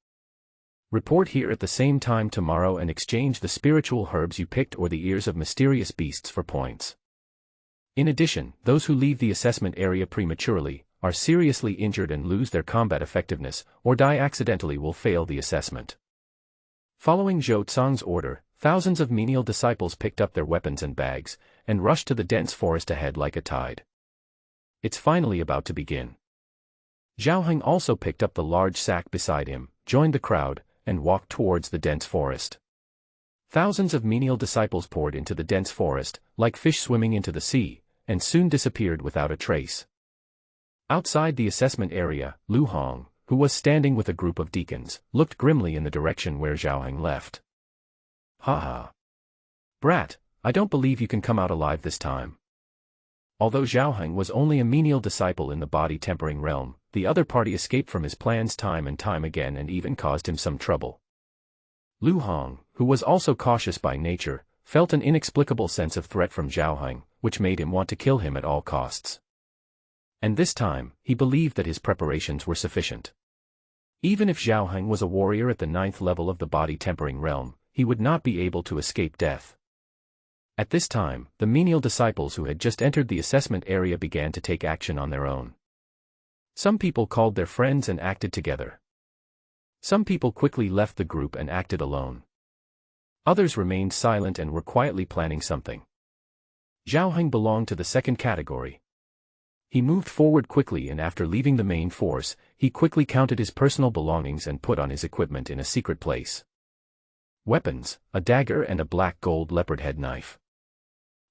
Report here at the same time tomorrow and exchange the spiritual herbs you picked or the ears of mysterious beasts for points. In addition, those who leave the assessment area prematurely, are seriously injured and lose their combat effectiveness, or die accidentally will fail the assessment. Following Zhou Tsang's order, thousands of menial disciples picked up their weapons and bags, and rushed to the dense forest ahead like a tide. It's finally about to begin. Zhao Heng also picked up the large sack beside him, joined the crowd, and walked towards the dense forest. Thousands of menial disciples poured into the dense forest, like fish swimming into the sea, and soon disappeared without a trace. Outside the assessment area, Lu Hong, who was standing with a group of deacons, looked grimly in the direction where Zhao Heng left. "Ha ha. Brat, I don't believe you can come out alive this time." Although Zhao Heng was only a menial disciple in the body-tempering realm, the other party escaped from his plans time and time again and even caused him some trouble. Lu Hong, who was also cautious by nature, felt an inexplicable sense of threat from Zhao Heng, which made him want to kill him at all costs. And this time, he believed that his preparations were sufficient. Even if Zhao Heng was a warrior at the 9th level of the body-tempering realm, he would not be able to escape death. At this time, the menial disciples who had just entered the assessment area began to take action on their own. Some people called their friends and acted together. Some people quickly left the group and acted alone. Others remained silent and were quietly planning something. Zhao Heng belonged to the second category. He moved forward quickly and after leaving the main force, he quickly counted his personal belongings and put on his equipment in a secret place. Weapons, a dagger and a black gold leopard head knife.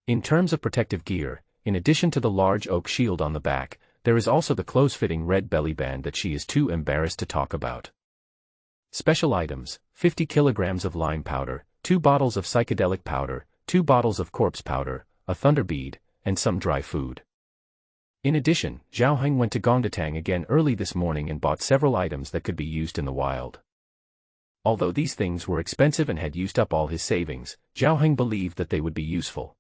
In terms of protective gear, in addition to the large oak shield on the back, there is also the close-fitting red belly band that she is too embarrassed to talk about. Special items, 50 kilograms of lime powder, 2 bottles of psychedelic powder, 2 bottles of corpse powder, a thunder bead, and some dry food. In addition, Zhao Heng went to Gongdatang again early this morning and bought several items that could be used in the wild. Although these things were expensive and had used up all his savings, Zhao Heng believed that they would be useful.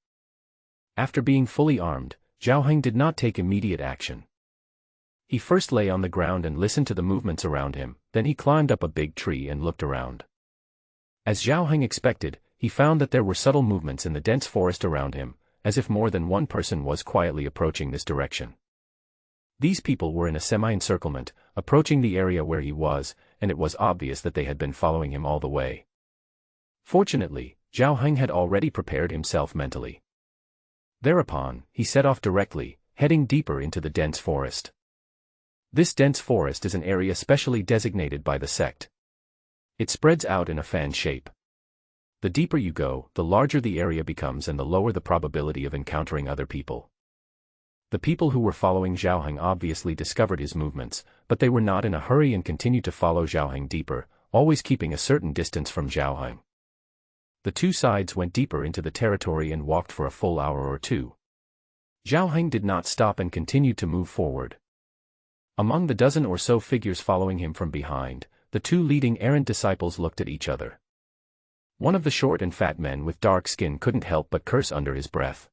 After being fully armed, Zhao Heng did not take immediate action. He first lay on the ground and listened to the movements around him, then he climbed up a big tree and looked around. As Zhao Heng expected, he found that there were subtle movements in the dense forest around him, as if more than one person was quietly approaching this direction. These people were in a semi-encirclement, approaching the area where he was, and it was obvious that they had been following him all the way. Fortunately, Zhao Heng had already prepared himself mentally. Thereupon, he set off directly, heading deeper into the dense forest. This dense forest is an area specially designated by the sect. It spreads out in a fan shape. The deeper you go, the larger the area becomes and the lower the probability of encountering other people. The people who were following Zhao Heng obviously discovered his movements, but they were not in a hurry and continued to follow Zhao Heng deeper, always keeping a certain distance from Zhao Heng. The two sides went deeper into the territory and walked for a full hour or two. Zhao Heng did not stop and continued to move forward. Among the dozen or so figures following him from behind, the two leading errant disciples looked at each other. One of the short and fat men with dark skin couldn't help but curse under his breath.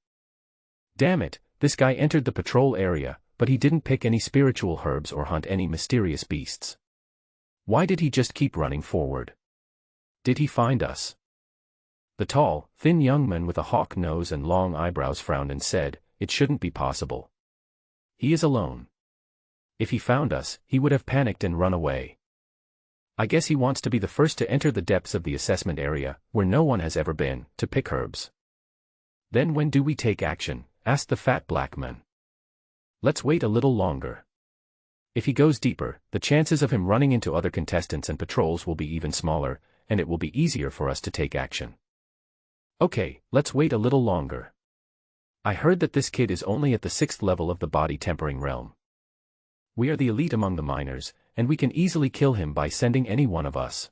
Damn it, this guy entered the patrol area, but he didn't pick any spiritual herbs or hunt any mysterious beasts. Why did he just keep running forward? Did he find us? The tall, thin young man with a hawk nose and long eyebrows frowned and said, "It shouldn't be possible. He is alone. If he found us, he would have panicked and run away. I guess he wants to be the first to enter the depths of the assessment area, where no one has ever been, to pick herbs." Then when do we take action? Asked the fat black man. Let's wait a little longer. If he goes deeper, the chances of him running into other contestants and patrols will be even smaller, and it will be easier for us to take action. Okay, let's wait a little longer. I heard that this kid is only at the 6th level of the body tempering realm. We are the elite among the miners, and we can easily kill him by sending any one of us.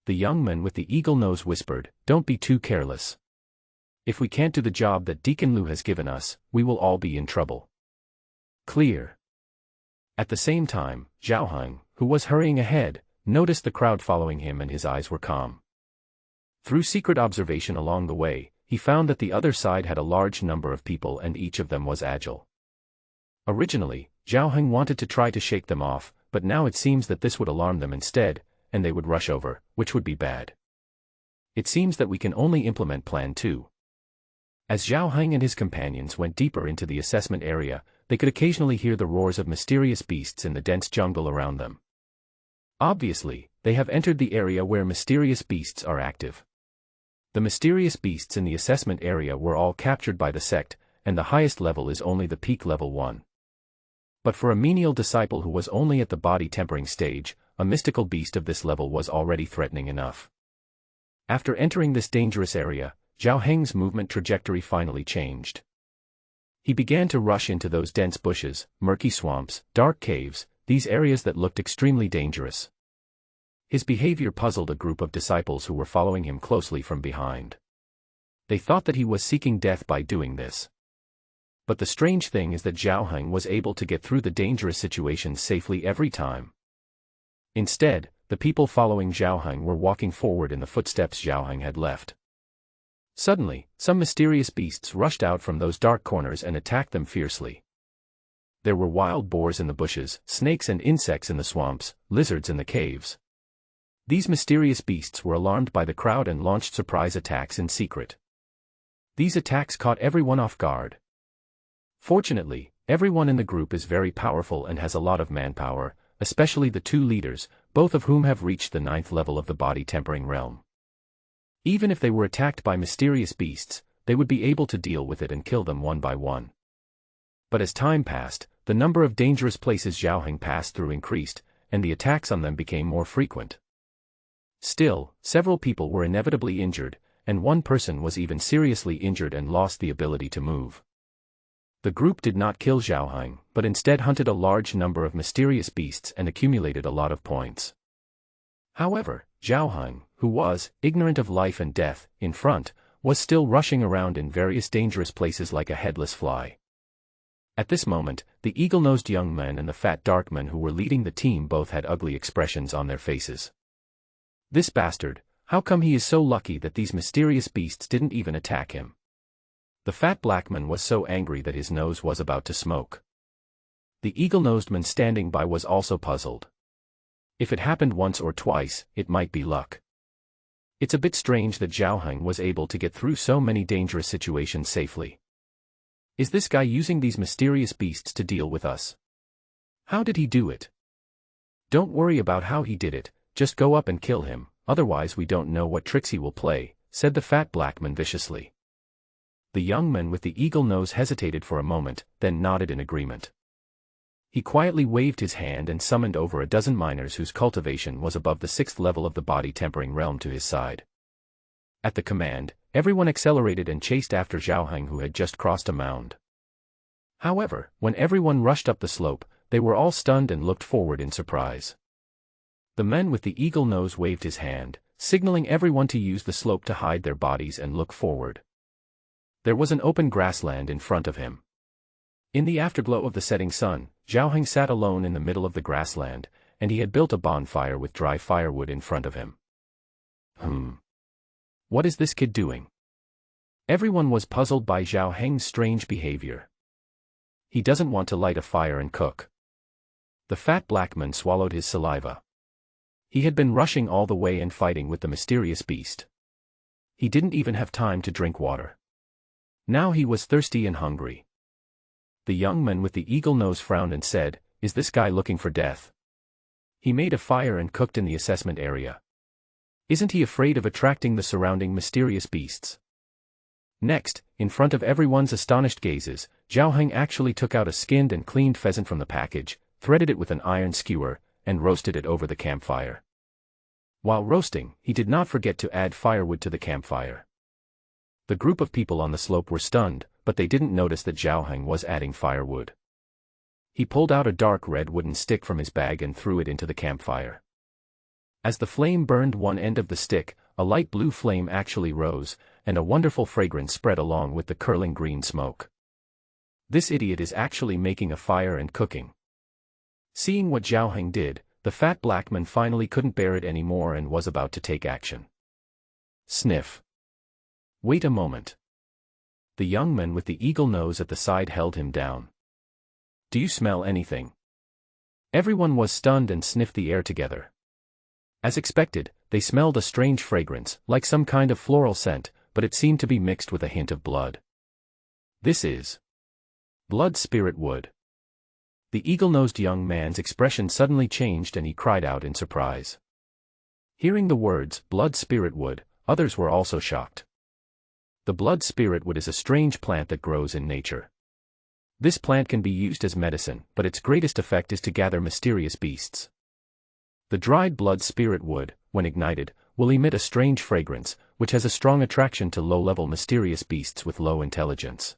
The young man with the eagle nose whispered, "Don't be too careless. If we can't do the job that Deacon Liu has given us, we will all be in trouble." Clear. At the same time, Zhao Heng, who was hurrying ahead, noticed the crowd following him and his eyes were calm. Through secret observation along the way, he found that the other side had a large number of people and each of them was agile. Originally, Zhao Heng wanted to try to shake them off, but now it seems that this would alarm them instead, and they would rush over, which would be bad. It seems that we can only implement Plan 2. As Zhao Heng and his companions went deeper into the assessment area, they could occasionally hear the roars of mysterious beasts in the dense jungle around them. Obviously, they have entered the area where mysterious beasts are active. The mysterious beasts in the assessment area were all captured by the sect, and the highest level is only the peak level 1. But for a menial disciple who was only at the body tempering stage, a mystical beast of this level was already threatening enough. After entering this dangerous area, Zhao Heng's movement trajectory finally changed. He began to rush into those dense bushes, murky swamps, dark caves, these areas that looked extremely dangerous. His behavior puzzled a group of disciples who were following him closely from behind. They thought that he was seeking death by doing this. But the strange thing is that Zhao Heng was able to get through the dangerous situations safely every time. Instead, the people following Zhao Heng were walking forward in the footsteps Zhao Heng had left. Suddenly, some mysterious beasts rushed out from those dark corners and attacked them fiercely. There were wild boars in the bushes, snakes and insects in the swamps, lizards in the caves. These mysterious beasts were alarmed by the crowd and launched surprise attacks in secret. These attacks caught everyone off guard. Fortunately, everyone in the group is very powerful and has a lot of manpower, especially the two leaders, both of whom have reached the 9th level of the body tempering realm. Even if they were attacked by mysterious beasts, they would be able to deal with it and kill them one by one. But as time passed, the number of dangerous places Zhao Heng passed through increased, and the attacks on them became more frequent. Still, several people were inevitably injured, and one person was even seriously injured and lost the ability to move. The group did not kill Zhao Heng, but instead hunted a large number of mysterious beasts and accumulated a lot of points. However, Zhao Heng, who was, ignorant of life and death, in front, was still rushing around in various dangerous places like a headless fly. At this moment, the eagle-nosed young man and the fat dark man who were leading the team both had ugly expressions on their faces. This bastard, how come he is so lucky that these mysterious beasts didn't even attack him? The fat black man was so angry that his nose was about to smoke. The eagle-nosed man standing by was also puzzled. If it happened once or twice, it might be luck. It's a bit strange that Zhao Heng was able to get through so many dangerous situations safely. Is this guy using these mysterious beasts to deal with us? How did he do it? Don't worry about how he did it, just go up and kill him, otherwise we don't know what tricks he will play, said the fat black man viciously. The young man with the eagle nose hesitated for a moment, then nodded in agreement. He quietly waved his hand and summoned over a dozen miners whose cultivation was above the 6th level of the body tempering realm to his side. At the command, everyone accelerated and chased after Zhao Heng who had just crossed a mound. However, when everyone rushed up the slope, they were all stunned and looked forward in surprise. The man with the eagle nose waved his hand, signaling everyone to use the slope to hide their bodies and look forward. There was an open grassland in front of him. In the afterglow of the setting sun, Zhao Heng sat alone in the middle of the grassland, and he had built a bonfire with dry firewood in front of him. What is this kid doing? Everyone was puzzled by Zhao Heng's strange behavior. He doesn't want to light a fire and cook. The fat black man swallowed his saliva. He had been rushing all the way and fighting with the mysterious beast. He didn't even have time to drink water. Now he was thirsty and hungry. The young man with the eagle nose frowned and said, "Is this guy looking for death?" He made a fire and cooked in the assessment area. Isn't he afraid of attracting the surrounding mysterious beasts? Next, in front of everyone's astonished gazes, Zhao Heng actually took out a skinned and cleaned pheasant from the package, threaded it with an iron skewer, and roasted it over the campfire. While roasting, he did not forget to add firewood to the campfire. The group of people on the slope were stunned, but they didn't notice that Zhao Heng was adding firewood. He pulled out a dark red wooden stick from his bag and threw it into the campfire. As the flame burned one end of the stick, a light blue flame actually rose, and a wonderful fragrance spread along with the curling green smoke. This idiot is actually making a fire and cooking. Seeing what Zhao Heng did, the fat black man finally couldn't bear it anymore and was about to take action. Sniff. Wait a moment. The young man with the eagle nose at the side held him down. Do you smell anything? Everyone was stunned and sniffed the air together. As expected, they smelled a strange fragrance, like some kind of floral scent, but it seemed to be mixed with a hint of blood. This is blood spirit wood. The eagle-nosed young man's expression suddenly changed and he cried out in surprise. Hearing the words, blood spirit wood, others were also shocked. The blood spirit wood is a strange plant that grows in nature. This plant can be used as medicine, but its greatest effect is to gather mysterious beasts. The dried blood spirit wood, when ignited, will emit a strange fragrance, which has a strong attraction to low-level mysterious beasts with low intelligence.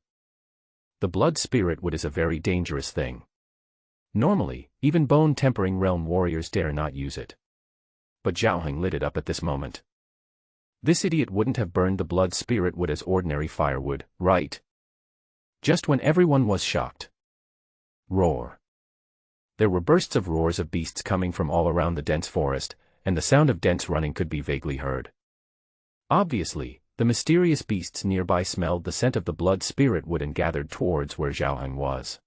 The blood spirit wood is a very dangerous thing. Normally, even bone-tempering realm warriors dare not use it. But Zhao Heng lit it up at this moment. This idiot wouldn't have burned the blood spirit wood as ordinary firewood, right? Just when everyone was shocked. Roar. There were bursts of roars of beasts coming from all around the dense forest, and the sound of dense running could be vaguely heard. Obviously, the mysterious beasts nearby smelled the scent of the blood spirit wood and gathered towards where Zhao Heng was.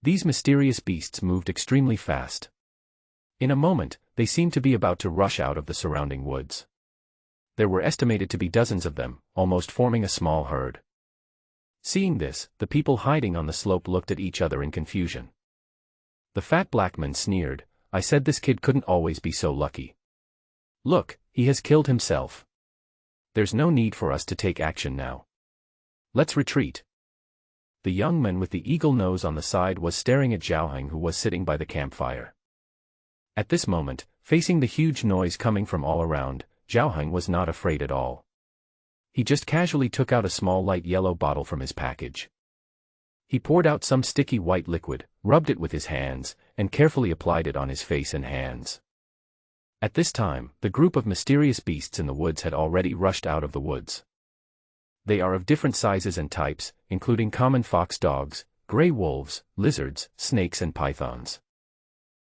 These mysterious beasts moved extremely fast. In a moment, they seemed to be about to rush out of the surrounding woods. There were estimated to be dozens of them, almost forming a small herd. Seeing this, the people hiding on the slope looked at each other in confusion. The fat black man sneered, "I said this kid couldn't always be so lucky. Look, he has killed himself. There's no need for us to take action now. Let's retreat." The young man with the eagle nose on the side was staring at Zhao Heng, who was sitting by the campfire. At this moment, facing the huge noise coming from all around, Zhao Heng was not afraid at all. He just casually took out a small light yellow bottle from his package. He poured out some sticky white liquid, rubbed it with his hands, and carefully applied it on his face and hands. At this time, the group of mysterious beasts in the woods had already rushed out of the woods. They are of different sizes and types, including common fox dogs, gray wolves, lizards, snakes and pythons.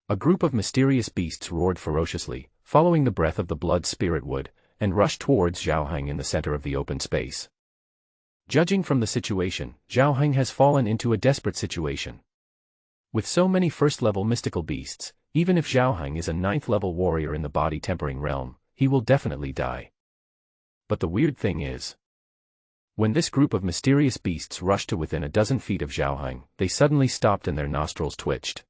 A group of mysterious beasts roared ferociously, following the breath of the blood spirit wood, and rushed towards Zhao Heng in the center of the open space. Judging from the situation, Zhao Heng has fallen into a desperate situation. With so many first-level mystical beasts, even if Zhao Heng is a 9th-level warrior in the body-tempering realm, he will definitely die. But the weird thing is, when this group of mysterious beasts rushed to within a dozen feet of Zhao Heng, they suddenly stopped and their nostrils twitched.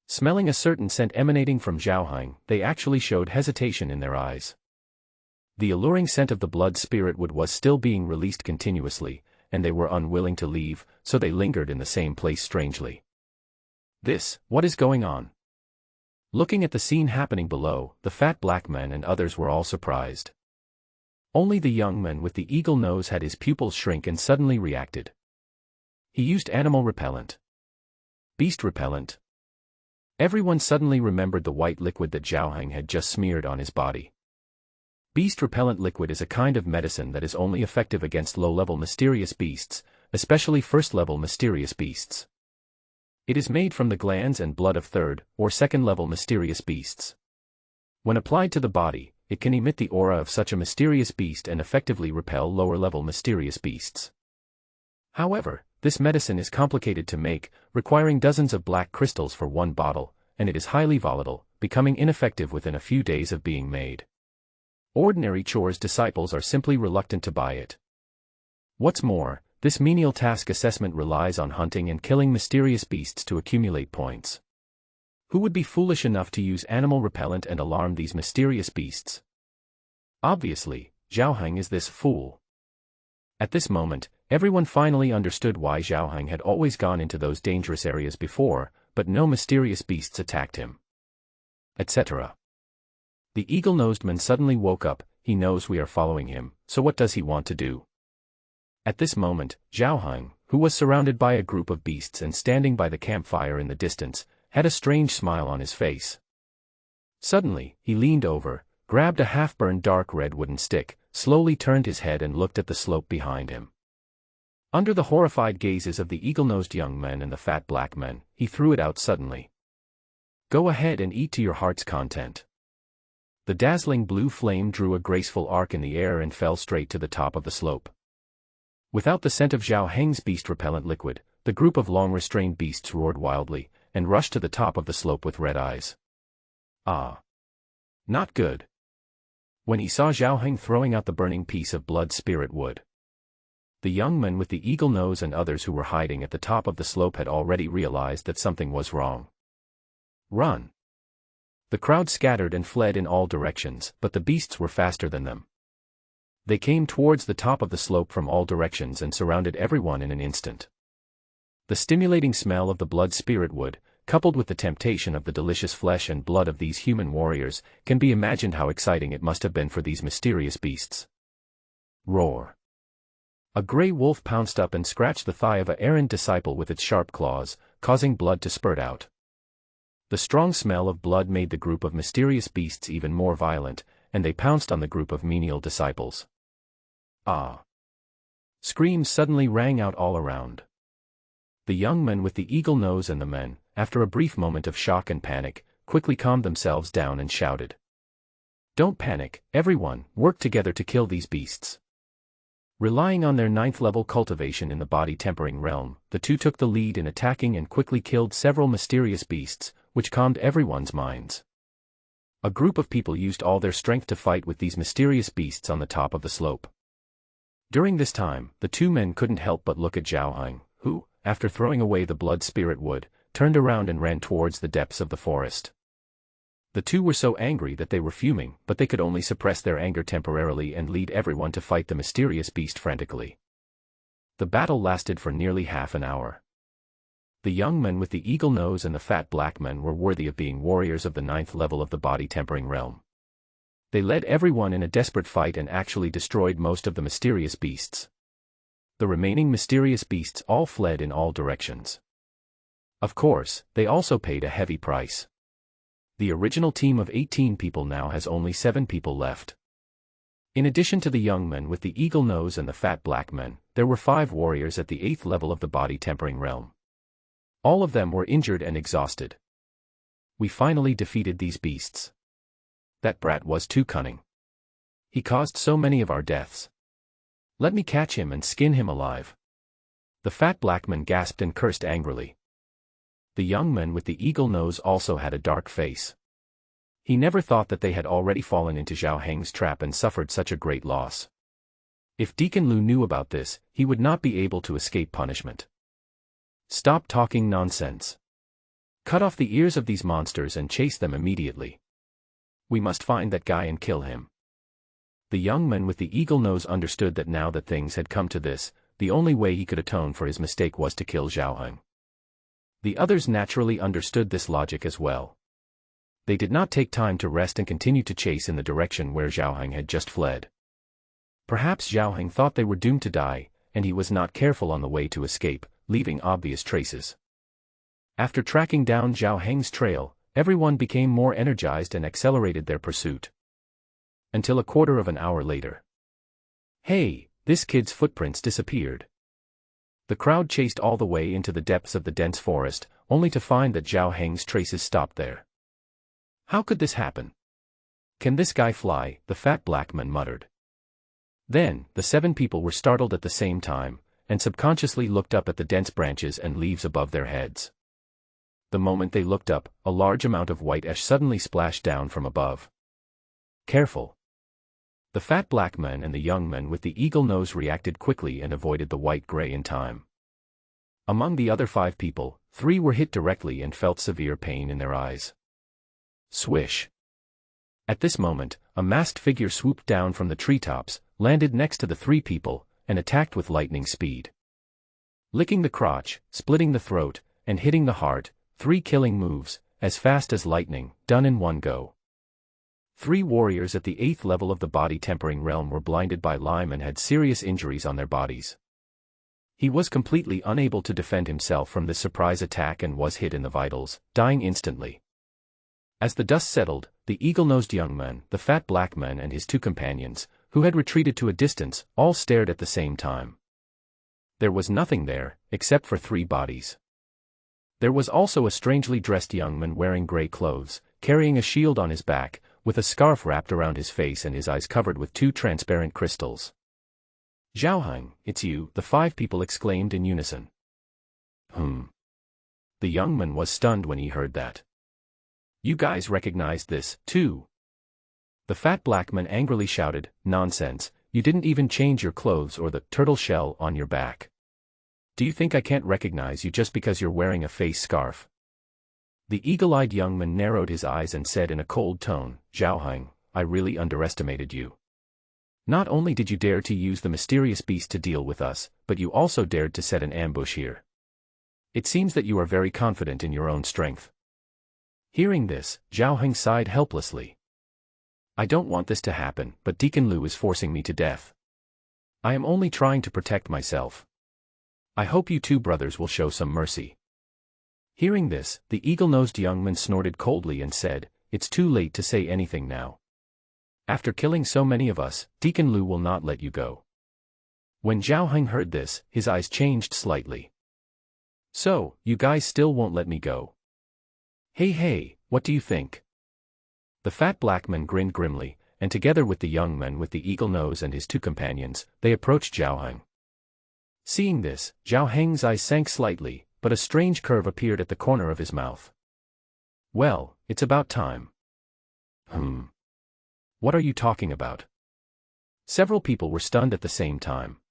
Smelling a certain scent emanating from Zhao Heng, they actually showed hesitation in their eyes. The alluring scent of the blood spirit wood was still being released continuously, and they were unwilling to leave, so they lingered in the same place strangely. What is going on? Looking at the scene happening below, the fat black man and others were all surprised. Only the young man with the eagle nose had his pupils shrink and suddenly reacted. He used animal repellent. Beast repellent. Everyone suddenly remembered the white liquid that Zhao Heng had just smeared on his body. Beast repellent liquid is a kind of medicine that is only effective against low-level mysterious beasts, especially first-level mysterious beasts. It is made from the glands and blood of 3rd or 2nd-level mysterious beasts. When applied to the body, it can emit the aura of such a mysterious beast and effectively repel lower-level mysterious beasts. However, this medicine is complicated to make, requiring dozens of black crystals for one bottle, and it is highly volatile, becoming ineffective within a few days of being made. Ordinary chores disciples are simply reluctant to buy it. What's more, this menial task assessment relies on hunting and killing mysterious beasts to accumulate points. Who would be foolish enough to use animal repellent and alarm these mysterious beasts? Obviously, Zhao Heng is this fool. At this moment, everyone finally understood why Zhao Heng had always gone into those dangerous areas before, but no mysterious beasts attacked him. Etc. The eagle-nosed man suddenly woke up. He knows we are following him, so what does he want to do? At this moment, Zhao Heng, who was surrounded by a group of beasts and standing by the campfire in the distance, had a strange smile on his face. Suddenly, he leaned over, grabbed a half-burned dark red wooden stick, slowly turned his head and looked at the slope behind him. Under the horrified gazes of the eagle-nosed young men and the fat black men, he threw it out suddenly. Go ahead and eat to your heart's content. The dazzling blue flame drew a graceful arc in the air and fell straight to the top of the slope. Without the scent of Zhao Heng's beast-repellent liquid, the group of long-restrained beasts roared wildly, and rushed to the top of the slope with red eyes. Ah! Not good. When he saw Zhao Heng throwing out the burning piece of blood spirit wood, the young men with the eagle nose and others who were hiding at the top of the slope had already realized that something was wrong. Run! The crowd scattered and fled in all directions, but the beasts were faster than them. They came towards the top of the slope from all directions and surrounded everyone in an instant. The stimulating smell of the blood spirit wood, coupled with the temptation of the delicious flesh and blood of these human warriors, can be imagined how exciting it must have been for these mysterious beasts. Roar! A gray wolf pounced up and scratched the thigh of a errant disciple with its sharp claws, causing blood to spurt out. The strong smell of blood made the group of mysterious beasts even more violent, and they pounced on the group of menial disciples. Ah! Screams suddenly rang out all around. The young men with the eagle nose and the men, after a brief moment of shock and panic, quickly calmed themselves down and shouted. Don't panic, everyone, work together to kill these beasts. Relying on their 9th-level cultivation in the body-tempering realm, the two took the lead in attacking and quickly killed several mysterious beasts, which calmed everyone's minds. A group of people used all their strength to fight with these mysterious beasts on the top of the slope. During this time, the two men couldn't help but look at Zhao Heng, who, after throwing away the blood spirit wood, turned around and ran towards the depths of the forest. The two were so angry that they were fuming, but they could only suppress their anger temporarily and lead everyone to fight the mysterious beast frantically. The battle lasted for nearly half an hour. The young men with the eagle nose and the fat black men were worthy of being warriors of the 9th level of the body-tempering realm. They led everyone in a desperate fight and actually destroyed most of the mysterious beasts. The remaining mysterious beasts all fled in all directions. Of course, they also paid a heavy price. The original team of 18 people now has only 7 people left. In addition to the young men with the eagle nose and the fat black men, there were 5 warriors at the 8th level of the body-tempering realm. All of them were injured and exhausted. We finally defeated these beasts. That brat was too cunning. He caused so many of our deaths. Let me catch him and skin him alive. The fat black man gasped and cursed angrily. The young man with the eagle nose also had a dark face. He never thought that they had already fallen into Zhao Heng's trap and suffered such a great loss. If Deacon Lu knew about this, he would not be able to escape punishment. Stop talking nonsense. Cut off the ears of these monsters and chase them immediately. We must find that guy and kill him. The young man with the eagle nose understood that now that things had come to this, the only way he could atone for his mistake was to kill Zhao Heng. The others naturally understood this logic as well. They did not take time to rest and continued to chase in the direction where Zhao Heng had just fled. Perhaps Zhao Heng thought they were doomed to die, and he was not careful on the way to escape, leaving obvious traces. After tracking down Zhao Heng's trail, everyone became more energized and accelerated their pursuit. Until a quarter of an hour later. Hey, this kid's footprints disappeared. The crowd chased all the way into the depths of the dense forest, only to find that Zhao Heng's traces stopped there. How could this happen? Can this guy fly? The fat black man muttered. Then, the 7 people were startled at the same time, and subconsciously looked up at the dense branches and leaves above their heads. The moment they looked up, a large amount of white ash suddenly splashed down from above. Careful! The fat black man and the young men with the eagle nose reacted quickly and avoided the white gray in time. Among the other 5 people, 3 were hit directly and felt severe pain in their eyes. Swish! At this moment, a masked figure swooped down from the treetops, landed next to the 3 people, and attacked with lightning speed. Licking the crotch, splitting the throat, and hitting the heart, 3 killing moves, as fast as lightning, done in one go. 3 warriors at the 8th level of the body tempering realm were blinded by lime and had serious injuries on their bodies. He was completely unable to defend himself from this surprise attack and was hit in the vitals, dying instantly. As the dust settled, the eagle-nosed young man, the fat black man and his 2 companions, who had retreated to a distance, all stared at the same time. There was nothing there, except for 3 bodies. There was also a strangely dressed young man wearing gray clothes, carrying a shield on his back, with a scarf wrapped around his face and his eyes covered with 2 transparent crystals. "Zhao, it's you," the 5 people exclaimed in unison. The young man was stunned when he heard that. "You guys recognized this, too?" The fat black man angrily shouted, "Nonsense, you didn't even change your clothes or the turtle shell on your back. Do you think I can't recognize you just because you're wearing a face scarf?" The eagle-eyed young man narrowed his eyes and said in a cold tone, "Zhao, I really underestimated you. Not only did you dare to use the mysterious beast to deal with us, but you also dared to set an ambush here. It seems that you are very confident in your own strength." Hearing this, Zhao sighed helplessly. "I don't want this to happen, but Deacon Lu is forcing me to death. I am only trying to protect myself. I hope you 2 brothers will show some mercy." Hearing this, the eagle-nosed young man snorted coldly and said, "It's too late to say anything now. After killing so many of us, Deacon Lu will not let you go." When Zhao heard this, his eyes changed slightly. "So, you guys still won't let me go? Hey, what do you think?" The fat black man grinned grimly, and together with the young man with the eagle nose and his 2 companions, they approached Zhao. Seeing this, Zhao eyes sank slightly, but a strange curve appeared at the corner of his mouth. "Well, it's about time." What are you talking about?" Several people were stunned at the same time.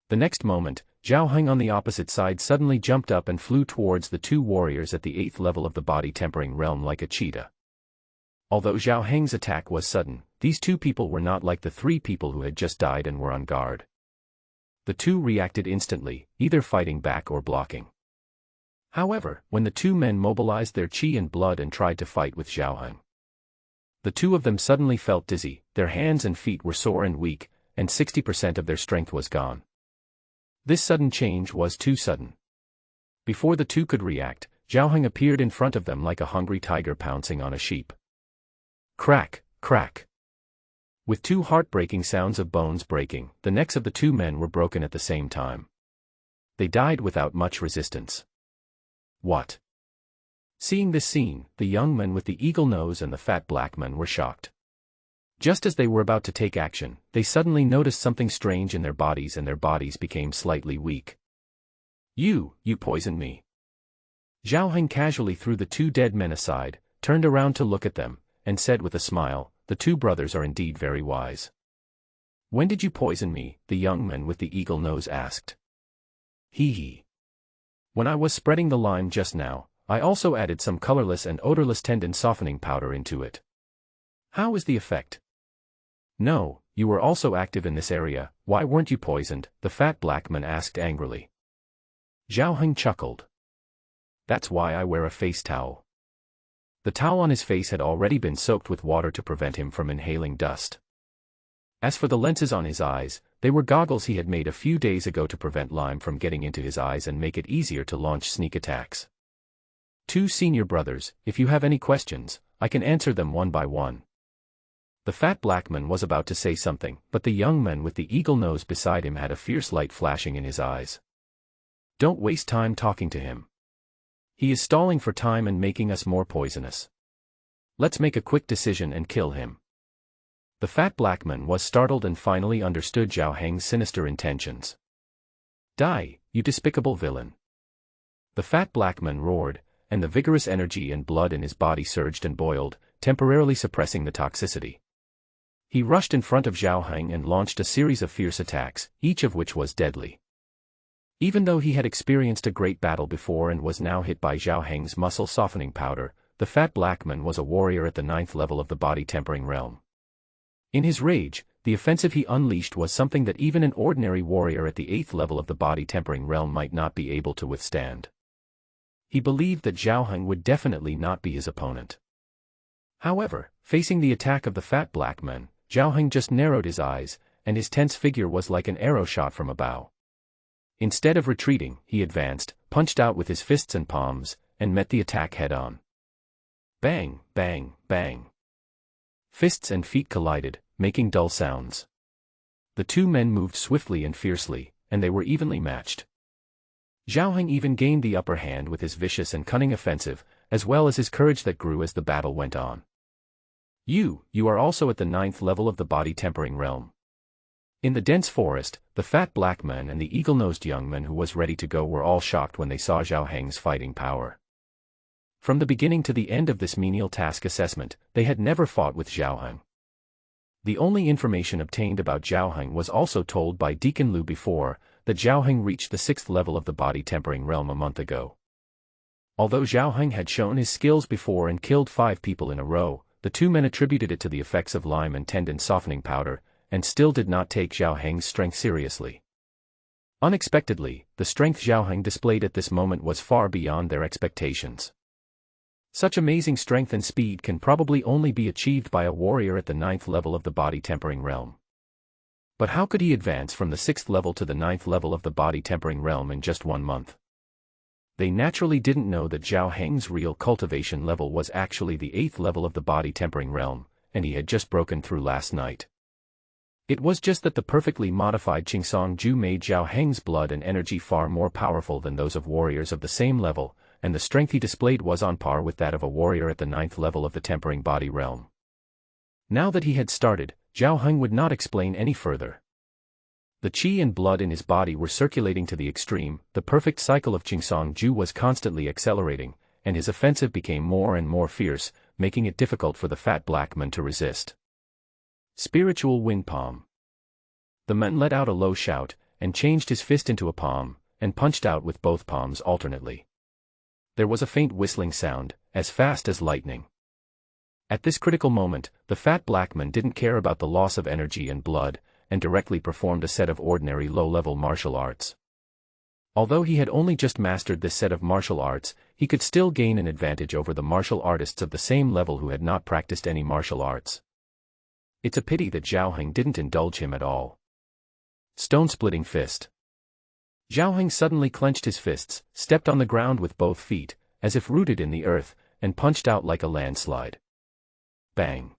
The next moment, Zhao on the opposite side suddenly jumped up and flew towards the 2 warriors at the 8th level of the body tempering realm like a cheetah. Although Zhao attack was sudden, these 2 people were not like the 3 people who had just died and were on guard. The 2 reacted instantly, either fighting back or blocking. However, when the 2 men mobilized their chi and blood and tried to fight with Zhao, the 2 of them suddenly felt dizzy, their hands and feet were sore and weak, and 60% of their strength was gone. This sudden change was too sudden. Before the 2 could react, Zhao appeared in front of them like a hungry tiger pouncing on a sheep. Crack, crack. With 2 heartbreaking sounds of bones breaking, the necks of the 2 men were broken at the same time. They died without much resistance. What? Seeing this scene, the young man with the eagle nose and the fat black man were shocked. Just as they were about to take action, they suddenly noticed something strange in their bodies and their bodies became slightly weak. You poisoned me." Zhao casually threw the 2 dead men aside, turned around to look at them, and said with a smile, "The 2 brothers are indeed very wise." "When did you poison me?" the young man with the eagle nose asked. Hee. "When I was spreading the lime just now, I also added some colorless and odorless tendon softening powder into it." "How is the effect?" "No, you were also active in this area, why weren't you poisoned?" the fat black man asked angrily. Zhao chuckled. "That's why I wear a face towel." The towel on his face had already been soaked with water to prevent him from inhaling dust. As for the lenses on his eyes, they were goggles he had made a few days ago to prevent lime from getting into his eyes and make it easier to launch sneak attacks. "2 senior brothers, if you have any questions, I can answer them one by one." The fat black man was about to say something, but the young man with the eagle nose beside him had a fierce light flashing in his eyes. "Don't waste time talking to him. He is stalling for time and making us more poisonous. Let's make a quick decision and kill him." The fat black man was startled and finally understood Zhao sinister intentions. "Die, you despicable villain!" The fat black man roared, and the vigorous energy and blood in his body surged and boiled, temporarily suppressing the toxicity. He rushed in front of Zhao and launched a series of fierce attacks, each of which was deadly. Even though he had experienced a great battle before and was now hit by Zhao muscle softening powder, the fat black man was a warrior at the 9th level of the body tempering realm. In his rage, the offensive he unleashed was something that even an ordinary warrior at the 8th level of the body-tempering realm might not be able to withstand. He believed that Zhao Heng would definitely not be his opponent. However, facing the attack of the fat black man, Zhao Heng just narrowed his eyes, and his tense figure was like an arrow shot from a bow. Instead of retreating, he advanced, punched out with his fists and palms, and met the attack head-on. Bang, bang, bang. Fists and feet collided, making dull sounds. The two men moved swiftly and fiercely, and they were evenly matched. Zhao Heng even gained the upper hand with his vicious and cunning offensive, as well as his courage that grew as the battle went on. You are also at the 9th level of the body-tempering realm. In the dense forest, the fat black man and the eagle-nosed young man who was ready to go were all shocked when they saw Zhao Heng's fighting power. From the beginning to the end of this menial task assessment, they had never fought with Zhao Heng. The only information obtained about Zhao Heng was also told by Deacon Liu before, that Zhao Heng reached the 6th level of the body-tempering realm a month ago. Although Zhao Heng had shown his skills before and killed 5 people in a row, the two men attributed it to the effects of lime and tendon softening powder, and still did not take Zhao Heng's strength seriously. Unexpectedly, the strength Zhao Heng displayed at this moment was far beyond their expectations. Such amazing strength and speed can probably only be achieved by a warrior at the 9th level of the body-tempering realm. But how could he advance from the 6th level to the 9th level of the body-tempering realm in just 1 month? They naturally didn't know that Zhao Heng's real cultivation level was actually the 8th level of the body-tempering realm, and he had just broken through last night. It was just that the perfectly modified Qingsong Ju made Zhao Heng's blood and energy far more powerful than those of warriors of the same level, and the strength he displayed was on par with that of a warrior at the 9th level of the tempering body realm. Now that he had started, Zhao Heng would not explain any further. The qi and blood in his body were circulating to the extreme, the perfect cycle of Qingsong Ju was constantly accelerating, and his offensive became more and more fierce, making it difficult for the fat black man to resist. Spiritual wind palm. The man let out a low shout, and changed his fist into a palm, and punched out with both palms alternately. There was a faint whistling sound, as fast as lightning. At this critical moment, the fat black man didn't care about the loss of energy and blood, and directly performed a set of ordinary low-level martial arts. Although he had only just mastered this set of martial arts, he could still gain an advantage over the martial artists of the same level who had not practiced any martial arts. It's a pity that Zhao Heng didn't indulge him at all. Stone-splitting fist. Zhao Heng suddenly clenched his fists, stepped on the ground with both feet, as if rooted in the earth, and punched out like a landslide. Bang.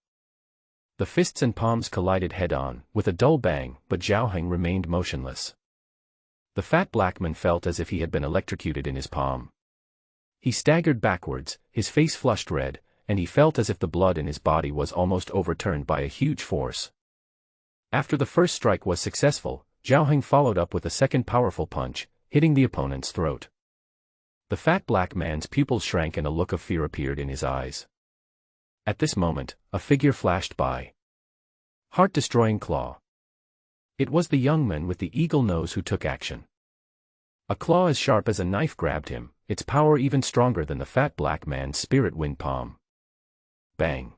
The fists and palms collided head-on, with a dull bang, but Zhao Heng remained motionless. The fat black man felt as if he had been electrocuted in his palm. He staggered backwards, his face flushed red, and he felt as if the blood in his body was almost overturned by a huge force. After the first strike was successful, Zhao Heng followed up with a second powerful punch, hitting the opponent's throat. The fat black man's pupils shrank and a look of fear appeared in his eyes. At this moment, a figure flashed by. Heart-destroying claw. It was the young man with the eagle nose who took action. A claw as sharp as a knife grabbed him, its power even stronger than the fat black man's spirit wind palm. Bang.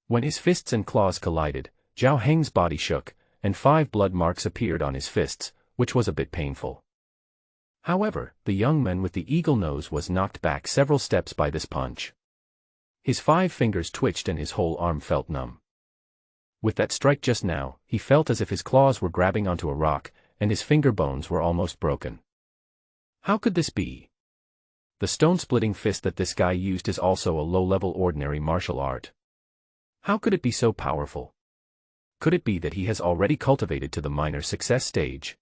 When his fists and claws collided, Zhao Heng's body shook, and 5 blood marks appeared on his fists, which was a bit painful. However, the young man with the eagle nose was knocked back several steps by this punch. His 5 fingers twitched and his whole arm felt numb. With that strike just now, he felt as if his claws were grabbing onto a rock, and his finger bones were almost broken. How could this be? The stone-splitting fist that this guy used is also a low-level ordinary martial art. How could it be so powerful? Could it be that he has already cultivated to the minor success stage?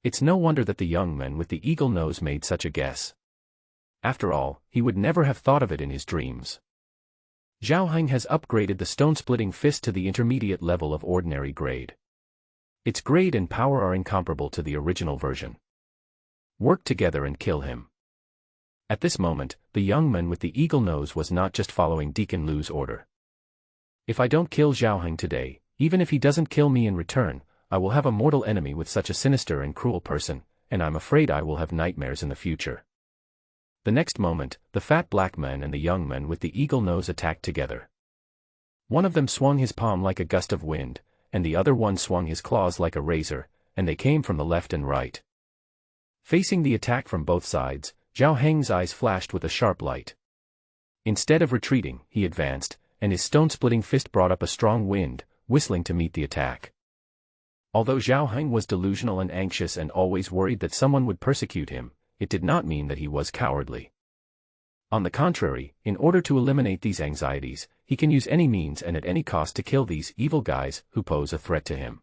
It's no wonder that the young man with the eagle nose made such a guess. After all, he would never have thought of it in his dreams. Zhao Heng has upgraded the stone-splitting fist to the intermediate level of ordinary grade. Its grade and power are incomparable to the original version. Work together and kill him. At this moment, the young man with the eagle nose was not just following Deacon Liu's order. If I don't kill Zhao Heng today, even if he doesn't kill me in return, I will have a mortal enemy with such a sinister and cruel person, and I'm afraid I will have nightmares in the future. The next moment, the fat black man and the young man with the eagle nose attacked together. One of them swung his palm like a gust of wind, and the other one swung his claws like a razor, and they came from the left and right. Facing the attack from both sides, Zhao Heng's eyes flashed with a sharp light. Instead of retreating, he advanced, and his stone-splitting fist brought up a strong wind, whistling to meet the attack. Although Zhao Heng was delusional and anxious and always worried that someone would persecute him, it did not mean that he was cowardly. On the contrary, in order to eliminate these anxieties, he can use any means and at any cost to kill these evil guys who pose a threat to him.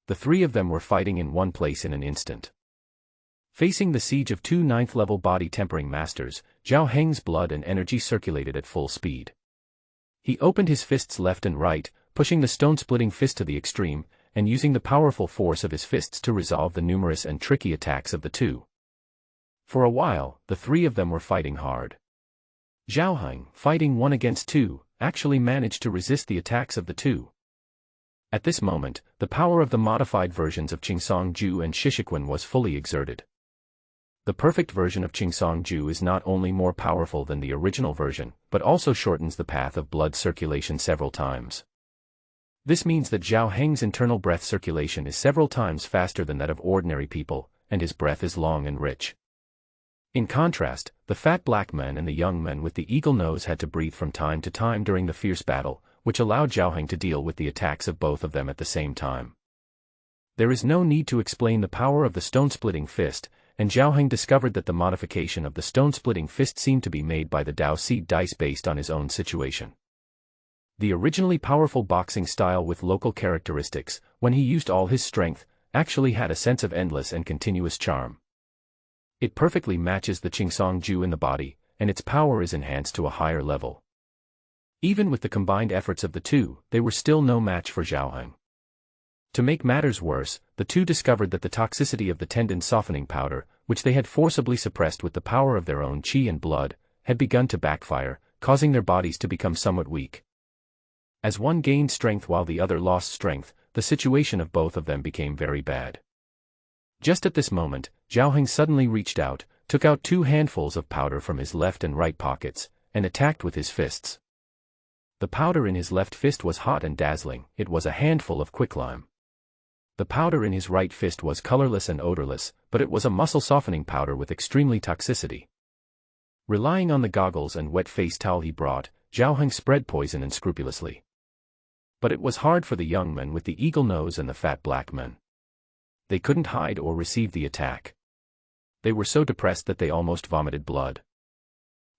The three of them were fighting in one place in an instant. Facing the siege of two 9th-level body-tempering masters, Zhao Heng's blood and energy circulated at full speed. He opened his fists left and right, pushing the stone-splitting fist to the extreme, and using the powerful force of his fists to resolve the numerous and tricky attacks of the two. For a while, the three of them were fighting hard. Zhao Heng, fighting 1 against 2, actually managed to resist the attacks of the two. At this moment, the power of the modified versions of Qingsong Ju and Shishikuan was fully exerted. The perfect version of Qingsong Ju is not only more powerful than the original version, but also shortens the path of blood circulation several times. This means that Zhao Heng's internal breath circulation is several times faster than that of ordinary people, and his breath is long and rich. In contrast, the fat black men and the young men with the eagle nose had to breathe from time to time during the fierce battle, which allowed Zhao Heng to deal with the attacks of both of them at the same time. There is no need to explain the power of the stone-splitting fist, and Zhao Heng discovered that the modification of the stone-splitting fist seemed to be made by the Dao Seed dice based on his own situation. The originally powerful boxing style with local characteristics, when he used all his strength, actually had a sense of endless and continuous charm. It perfectly matches the Qingsong Ju in the body, and its power is enhanced to a higher level. Even with the combined efforts of the two, they were still no match for Zhao Heng. To make matters worse, the two discovered that the toxicity of the tendon softening powder, which they had forcibly suppressed with the power of their own qi and blood, had begun to backfire, causing their bodies to become somewhat weak. As one gained strength while the other lost strength, the situation of both of them became very bad. Just at this moment, Zhao Heng suddenly reached out, took out 2 handfuls of powder from his left and right pockets, and attacked with his fists. The powder in his left fist was hot and dazzling. It was a handful of quicklime. The powder in his right fist was colorless and odorless, but it was a muscle-softening powder with extremely toxicity. Relying on the goggles and wet face towel he brought, Zhao Heng spread poison unscrupulously. But it was hard for the young men with the eagle nose and the fat black men. They couldn't hide or receive the attack. They were so depressed that they almost vomited blood.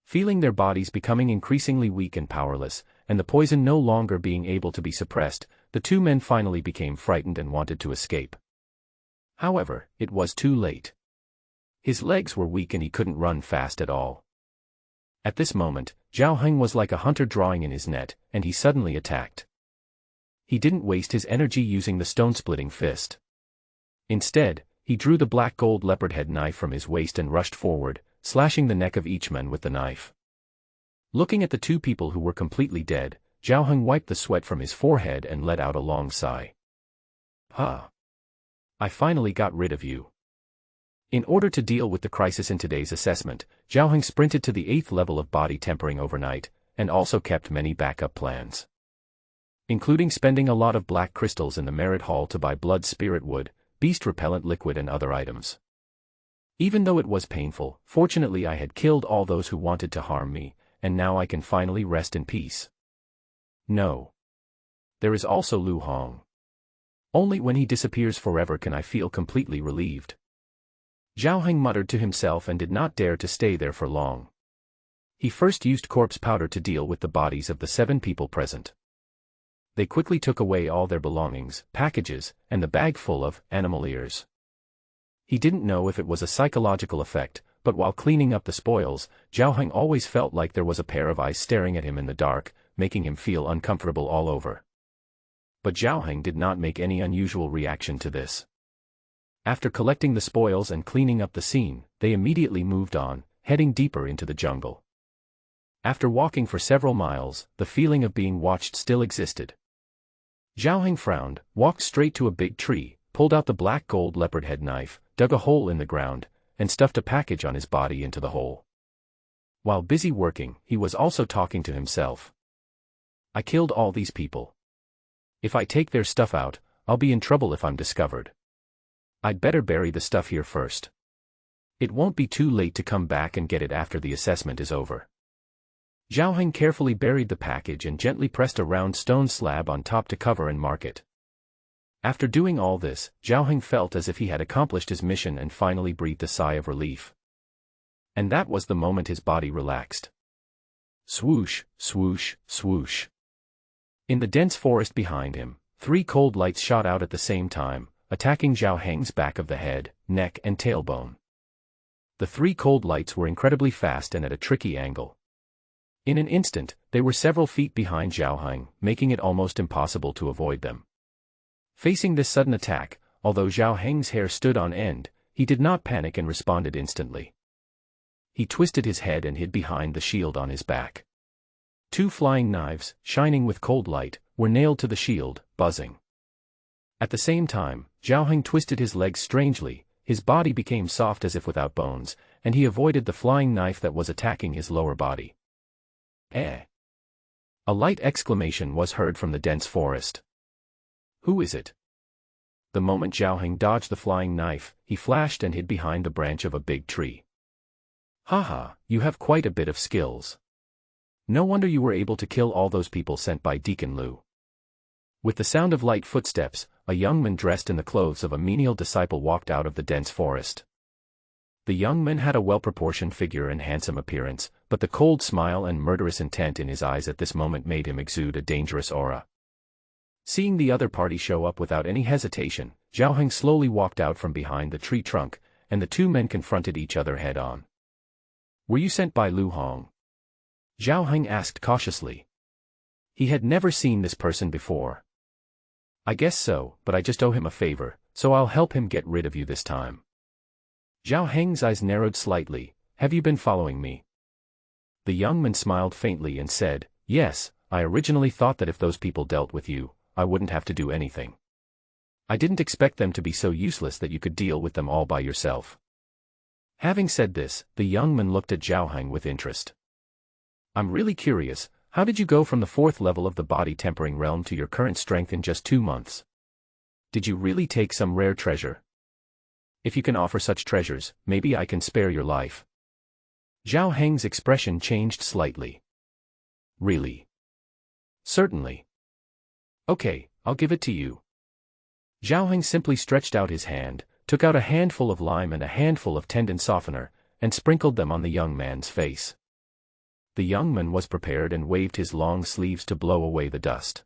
Feeling their bodies becoming increasingly weak and powerless, and the poison no longer being able to be suppressed, the two men finally became frightened and wanted to escape. However, it was too late. His legs were weak and he couldn't run fast at all. At this moment, Zhao Heng was like a hunter drawing in his net, and he suddenly attacked. He didn't waste his energy using the stone-splitting fist. Instead, he drew the black gold leopard head knife from his waist and rushed forward, slashing the neck of each man with the knife. Looking at the two people who were completely dead, Zhao Heng wiped the sweat from his forehead and let out a long sigh. I finally got rid of you. In order to deal with the crisis in today's assessment, Zhao Heng sprinted to the 8th level of body tempering overnight, and also kept many backup plans. Including spending a lot of black crystals in the merit hall to buy blood spirit wood, beast repellent liquid and other items. Even though it was painful, fortunately I had killed all those who wanted to harm me, and now I can finally rest in peace. No. There is also Lu Hong. Only when he disappears forever can I feel completely relieved. Zhao Heng muttered to himself and did not dare to stay there for long. He first used corpse powder to deal with the bodies of the 7 people present. They quickly took away all their belongings, packages, and the bag full of animal ears. He didn't know if it was a psychological effect, but while cleaning up the spoils, Zhao Heng always felt like there was a pair of eyes staring at him in the dark, making him feel uncomfortable all over. But Zhao Heng did not make any unusual reaction to this. After collecting the spoils and cleaning up the scene, they immediately moved on, heading deeper into the jungle. After walking for several miles, the feeling of being watched still existed. Zhao Heng frowned, walked straight to a big tree, pulled out the black gold leopard head knife, dug a hole in the ground, and stuffed a package on his body into the hole. While busy working, he was also talking to himself. I killed all these people. If I take their stuff out, I'll be in trouble if I'm discovered. I'd better bury the stuff here first. It won't be too late to come back and get it after the assessment is over. Zhao Heng carefully buried the package and gently pressed a round stone slab on top to cover and mark it. After doing all this, Zhao Heng felt as if he had accomplished his mission and finally breathed a sigh of relief. And that was the moment his body relaxed. Swoosh, swoosh, swoosh. In the dense forest behind him, 3 cold lights shot out at the same time, attacking Zhao Heng's back of the head, neck and tailbone. The 3 cold lights were incredibly fast and at a tricky angle. In an instant, they were several feet behind Zhao Heng, making it almost impossible to avoid them. Facing this sudden attack, although Zhao Heng's hair stood on end, he did not panic and responded instantly. He twisted his head and hid behind the shield on his back. 2 flying knives, shining with cold light, were nailed to the shield, buzzing. At the same time, Zhao Heng twisted his legs strangely, his body became soft as if without bones, and he avoided the flying knife that was attacking his lower body. Eh! A light exclamation was heard from the dense forest. Who is it? The moment Zhao Heng dodged the flying knife, he flashed and hid behind the branch of a big tree. Haha, you have quite a bit of skills. No wonder you were able to kill all those people sent by Deacon Lu. With the sound of light footsteps, a young man dressed in the clothes of a menial disciple walked out of the dense forest. The young man had a well-proportioned figure and handsome appearance, but the cold smile and murderous intent in his eyes at this moment made him exude a dangerous aura. Seeing the other party show up without any hesitation, Zhao Heng slowly walked out from behind the tree trunk, and the 2 men confronted each other head-on. Were you sent by Lu Hong? Zhao Heng asked cautiously. He had never seen this person before. I guess so, but I just owe him a favor, so I'll help him get rid of you this time. Zhao Heng's eyes narrowed slightly. Have you been following me? The young man smiled faintly and said, yes, I originally thought that if those people dealt with you, I wouldn't have to do anything. I didn't expect them to be so useless that you could deal with them all by yourself. Having said this, the young man looked at Zhao Heng with interest. I'm really curious, how did you go from the 4th level of the body tempering realm to your current strength in just 2 months? Did you really take some rare treasure? If you can offer such treasures, maybe I can spare your life. Zhao Heng's expression changed slightly. Really? Certainly. Okay, I'll give it to you. Zhao Heng simply stretched out his hand, took out a handful of lime and a handful of tendon softener, and sprinkled them on the young man's face. The young man was prepared and waved his long sleeves to blow away the dust.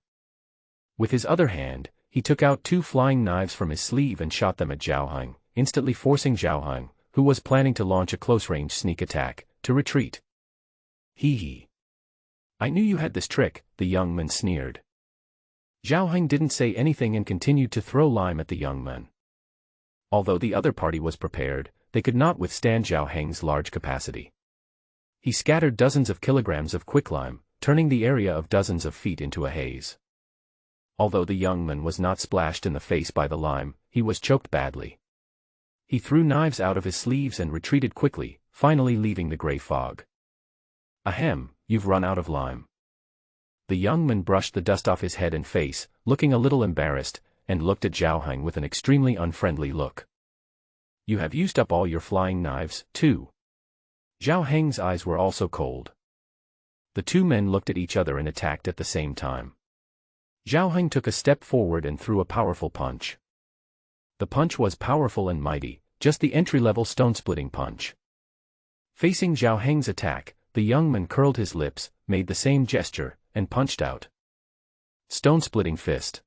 With his other hand, he took out 2 flying knives from his sleeve and shot them at Zhao Heng, instantly forcing Zhao Heng, who was planning to launch a close-range sneak attack, to retreat. Hee hee. I knew you had this trick, the young man sneered. Zhao Heng didn't say anything and continued to throw lime at the young man. Although the other party was prepared, they could not withstand Zhao Heng's large capacity. He scattered dozens of kilograms of quicklime, turning the area of dozens of feet into a haze. Although the young man was not splashed in the face by the lime, he was choked badly. He threw knives out of his sleeves and retreated quickly, finally leaving the gray fog. Ahem, you've run out of lime. The young man brushed the dust off his head and face, looking a little embarrassed, and looked at Zhao Heng with an extremely unfriendly look. You have used up all your flying knives, too. Zhao Heng's eyes were also cold. The 2 men looked at each other and attacked at the same time. Zhao Heng took a step forward and threw a powerful punch. The punch was powerful and mighty, just the entry-level stone-splitting punch. Facing Zhao Heng's attack, the young man curled his lips, made the same gesture, and punched out. Stone-splitting fist.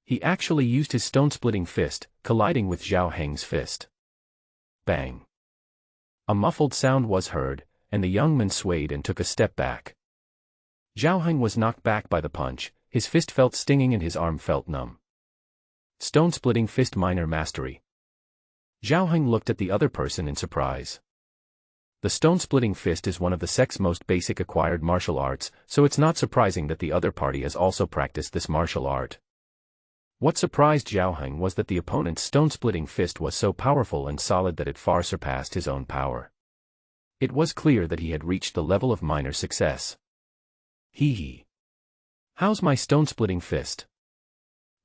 He actually used his stone-splitting fist, colliding with Zhao Heng's fist. Bang. A muffled sound was heard, and the young man swayed and took a step back. Zhao Heng was knocked back by the punch, his fist felt stinging and his arm felt numb. Stone-splitting fist minor mastery. Zhao Heng looked at the other person in surprise. The stone-splitting fist is one of the sect's most basic acquired martial arts, so it's not surprising that the other party has also practiced this martial art. What surprised Zhao Heng was that the opponent's stone-splitting fist was so powerful and solid that it far surpassed his own power. It was clear that he had reached the level of minor success. Hee hee. How's my stone-splitting fist?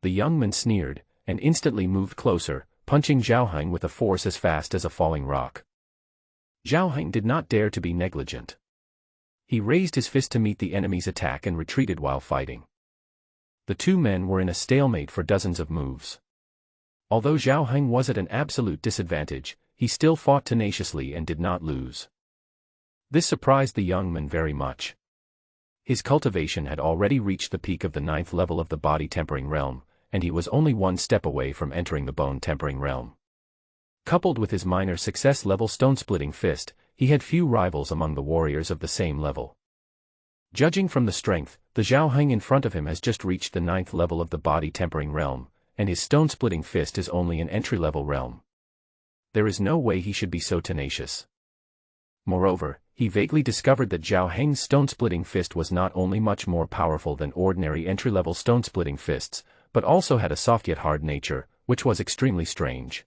The young man sneered, and instantly moved closer, punching Zhao Heng with a force as fast as a falling rock. Zhao Heng did not dare to be negligent. He raised his fist to meet the enemy's attack and retreated while fighting. The two men were in a stalemate for dozens of moves. Although Zhao Heng was at an absolute disadvantage, he still fought tenaciously and did not lose. This surprised the young man very much. His cultivation had already reached the peak of the 9th level of the body tempering realm, and he was only one step away from entering the bone tempering realm. Coupled with his minor success level stone-splitting fist, he had few rivals among the warriors of the same level. Judging from the strength, the Zhao Heng in front of him has just reached the 9th level of the body tempering realm, and his stone-splitting fist is only an entry-level realm. There is no way he should be so tenacious. Moreover, he vaguely discovered that Zhao Heng's stone-splitting fist was not only much more powerful than ordinary entry-level stone-splitting fists, but also had a soft yet hard nature, which was extremely strange.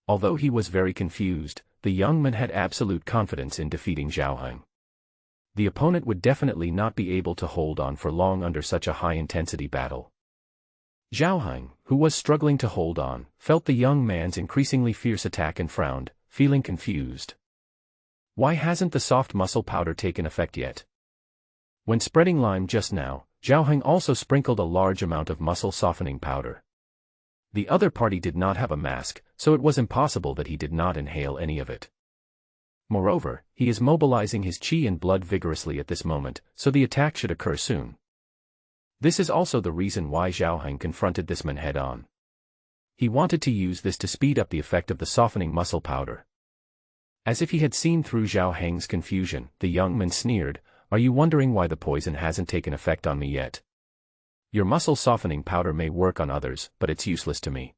Although he was very confused, the young man had absolute confidence in defeating Zhao Heng. The opponent would definitely not be able to hold on for long under such a high-intensity battle. Zhao Heng, who was struggling to hold on, felt the young man's increasingly fierce attack and frowned, feeling confused. Why hasn't the soft muscle powder taken effect yet? When spreading lime just now, Zhao Heng also sprinkled a large amount of muscle softening powder. The other party did not have a mask, so it was impossible that he did not inhale any of it. Moreover, he is mobilizing his qi and blood vigorously at this moment, so the attack should occur soon. This is also the reason why Zhao Heng confronted this man head-on. He wanted to use this to speed up the effect of the softening muscle powder. As if he had seen through Zhao Heng's confusion, the young man sneered, "Are you wondering why the poison hasn't taken effect on me yet? Your muscle softening powder may work on others, but it's useless to me.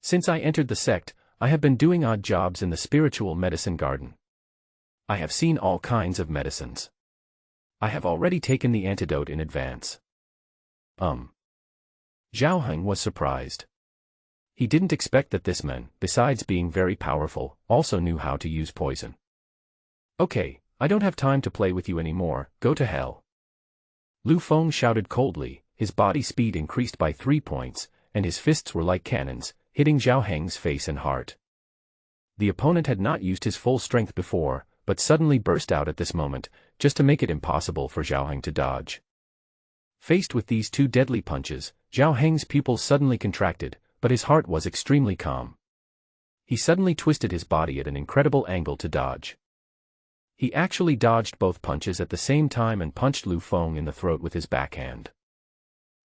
Since I entered the sect, I have been doing odd jobs in the spiritual medicine garden. I have seen all kinds of medicines. I have already taken the antidote in advance." Zhao Heng was surprised. He didn't expect that this man, besides being very powerful, also knew how to use poison. "Okay, I don't have time to play with you anymore, go to hell." Lu Feng shouted coldly, his body speed increased by 3 points, and his fists were like cannons, hitting Zhao Heng's face and heart. The opponent had not used his full strength before, but suddenly burst out at this moment, just to make it impossible for Zhao Heng to dodge. Faced with these two deadly punches, Zhao Heng's pupils suddenly contracted, but his heart was extremely calm. He suddenly twisted his body at an incredible angle to dodge. He actually dodged both punches at the same time and punched Lu Feng in the throat with his backhand.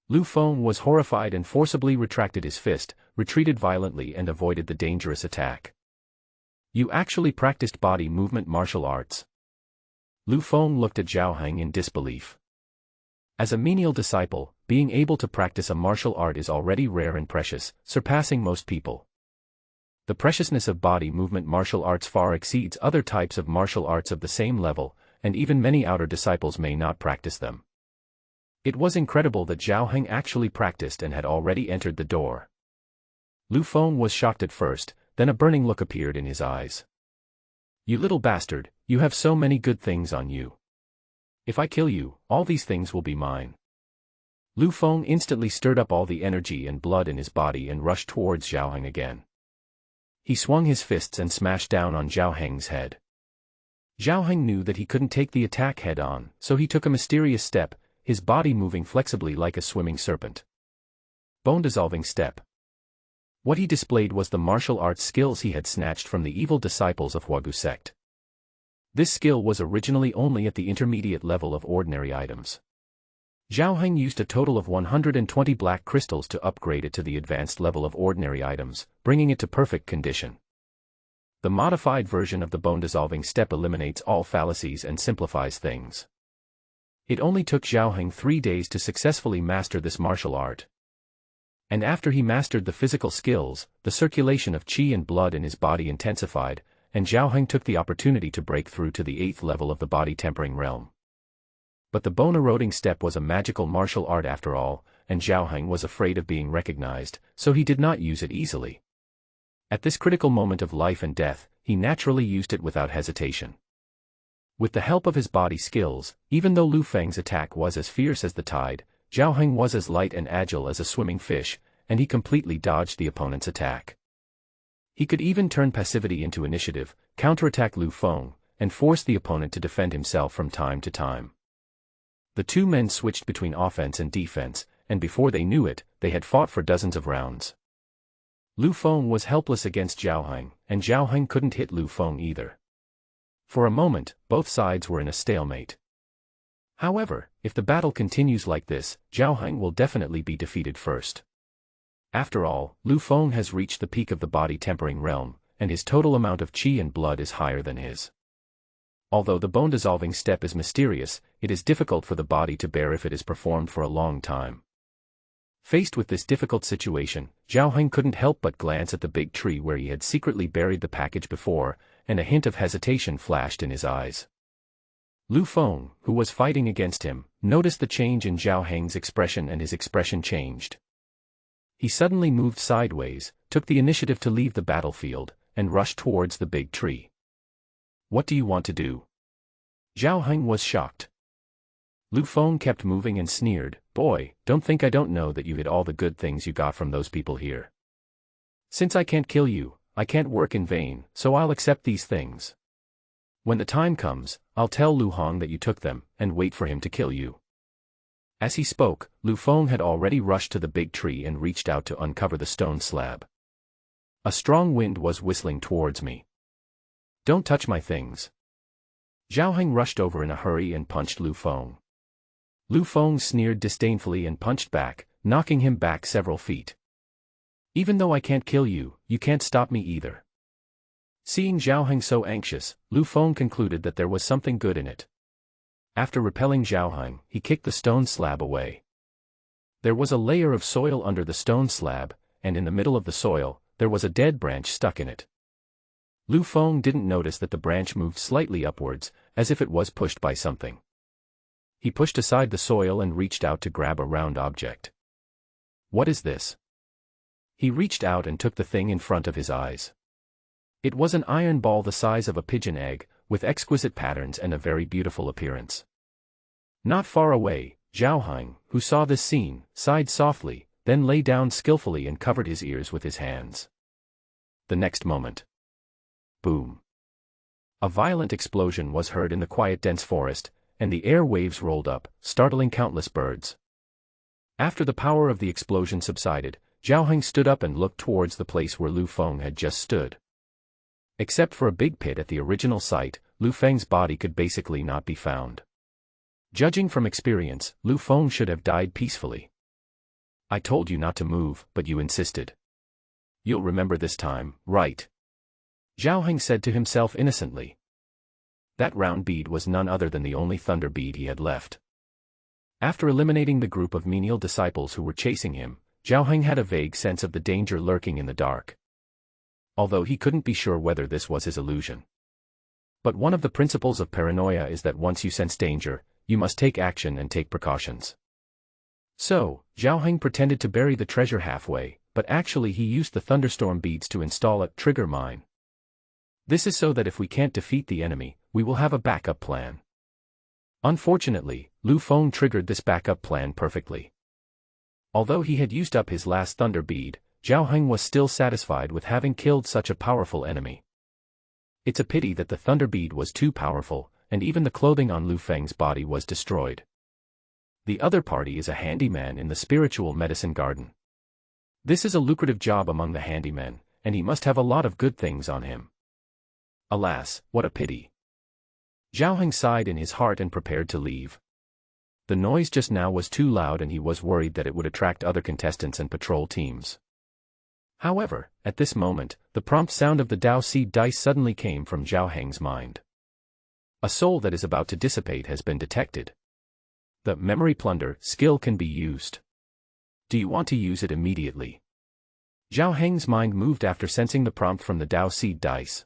Lu Feng was horrified and forcibly retracted his fist, retreated violently and avoided the dangerous attack. "You actually practiced body movement martial arts?" Lu Feng looked at Zhao Heng in disbelief. As a menial disciple, being able to practice a martial art is already rare and precious, surpassing most people. The preciousness of body movement martial arts far exceeds other types of martial arts of the same level, and even many outer disciples may not practice them. It was incredible that Zhao Heng actually practiced and had already entered the door. Lu Feng was shocked at first, then a burning look appeared in his eyes. "You little bastard, you have so many good things on you. If I kill you, all these things will be mine." Lu Feng instantly stirred up all the energy and blood in his body and rushed towards Zhao Heng again. He swung his fists and smashed down on Zhao Heng's head. Zhao Heng knew that he couldn't take the attack head-on, so he took a mysterious step, his body moving flexibly like a swimming serpent. Bone-dissolving step. What he displayed was the martial arts skills he had snatched from the evil disciples of Huagu sect. This skill was originally only at the intermediate level of ordinary items. Zhao Heng used a total of 120 black crystals to upgrade it to the advanced level of ordinary items, bringing it to perfect condition. The modified version of the bone-dissolving step eliminates all fallacies and simplifies things. It only took Zhao Heng 3 days to successfully master this martial art. And after he mastered the physical skills, the circulation of qi and blood in his body intensified, and Zhao Heng took the opportunity to break through to the 8th level of the body tempering realm. But the bone-eroding step was a magical martial art after all, and Zhao Heng was afraid of being recognized, so he did not use it easily. At this critical moment of life and death, he naturally used it without hesitation. With the help of his body skills, even though Lu Feng's attack was as fierce as the tide, Zhao Heng was as light and agile as a swimming fish, and he completely dodged the opponent's attack. He could even turn passivity into initiative, counterattack Lu Feng, and force the opponent to defend himself from time to time. The two men switched between offense and defense, and before they knew it, they had fought for dozens of rounds. Lu Feng was helpless against Zhao Heng, and Zhao Heng couldn't hit Lu Feng either. For a moment, both sides were in a stalemate. However, if the battle continues like this, Zhao Heng will definitely be defeated first. After all, Lu Feng has reached the peak of the body-tempering realm, and his total amount of qi and blood is higher than his. Although the bone-dissolving step is mysterious, it is difficult for the body to bear if it is performed for a long time. Faced with this difficult situation, Zhao Heng couldn't help but glance at the big tree where he had secretly buried the package before, and a hint of hesitation flashed in his eyes. Lu Feng, who was fighting against him, noticed the change in Zhao Heng's expression, and his expression changed. He suddenly moved sideways, took the initiative to leave the battlefield, and rushed towards the big tree. "What do you want to do?" Zhao Heng was shocked. Lu Feng kept moving and sneered, "Boy, don't think I don't know that you hid all the good things you got from those people here. Since I can't kill you, I can't work in vain, so I'll accept these things. When the time comes, I'll tell Lu Hong that you took them, and wait for him to kill you." As he spoke, Lu Feng had already rushed to the big tree and reached out to uncover the stone slab. "A strong wind was whistling towards me. Don't touch my things." Zhao Heng rushed over in a hurry and punched Lu Feng. Lu Feng sneered disdainfully and punched back, knocking him back several feet. "Even though I can't kill you, you can't stop me either." Seeing Zhao Heng so anxious, Lu Feng concluded that there was something good in it. After repelling Zhao Heng, he kicked the stone slab away. There was a layer of soil under the stone slab, and in the middle of the soil, there was a dead branch stuck in it. Lu Feng didn't notice that the branch moved slightly upwards, as if it was pushed by something. He pushed aside the soil and reached out to grab a round object. "What is this?" He reached out and took the thing in front of his eyes. It was an iron ball the size of a pigeon egg, with exquisite patterns and a very beautiful appearance. Not far away, Zhao Heng, who saw this scene, sighed softly, then lay down skillfully and covered his ears with his hands. The next moment. Boom! A violent explosion was heard in the quiet dense forest, and the air waves rolled up, startling countless birds. After the power of the explosion subsided, Zhao Heng stood up and looked towards the place where Lu Feng had just stood. Except for a big pit at the original site, Lu Feng's body could basically not be found. Judging from experience, Lu Feng should have died peacefully. "I told you not to move, but you insisted. You'll remember this time, right?" Zhao Heng said to himself innocently. That round bead was none other than the only thunder bead he had left. After eliminating the group of menial disciples who were chasing him, Zhao Heng had a vague sense of the danger lurking in the dark. Although he couldn't be sure whether this was his illusion. But one of the principles of paranoia is that once you sense danger, you must take action and take precautions. So, Zhao Heng pretended to bury the treasure halfway, but actually he used the thunderstorm beads to install a trigger mine. This is so that if we can't defeat the enemy, we will have a backup plan. Unfortunately, Lu Feng triggered this backup plan perfectly. Although he had used up his last thunder bead, Zhao Heng was still satisfied with having killed such a powerful enemy. It's a pity that the thunder bead was too powerful, and even the clothing on Lu Feng's body was destroyed. The other party is a handyman in the spiritual medicine garden. This is a lucrative job among the handymen, and he must have a lot of good things on him. Alas, what a pity. Zhao Heng sighed in his heart and prepared to leave. The noise just now was too loud and he was worried that it would attract other contestants and patrol teams. However, at this moment, the prompt sound of the Dao seed dice suddenly came from Zhao Heng's mind. A soul that is about to dissipate has been detected. The memory plunder skill can be used. Do you want to use it immediately? Zhao Heng's mind moved after sensing the prompt from the Dao seed dice.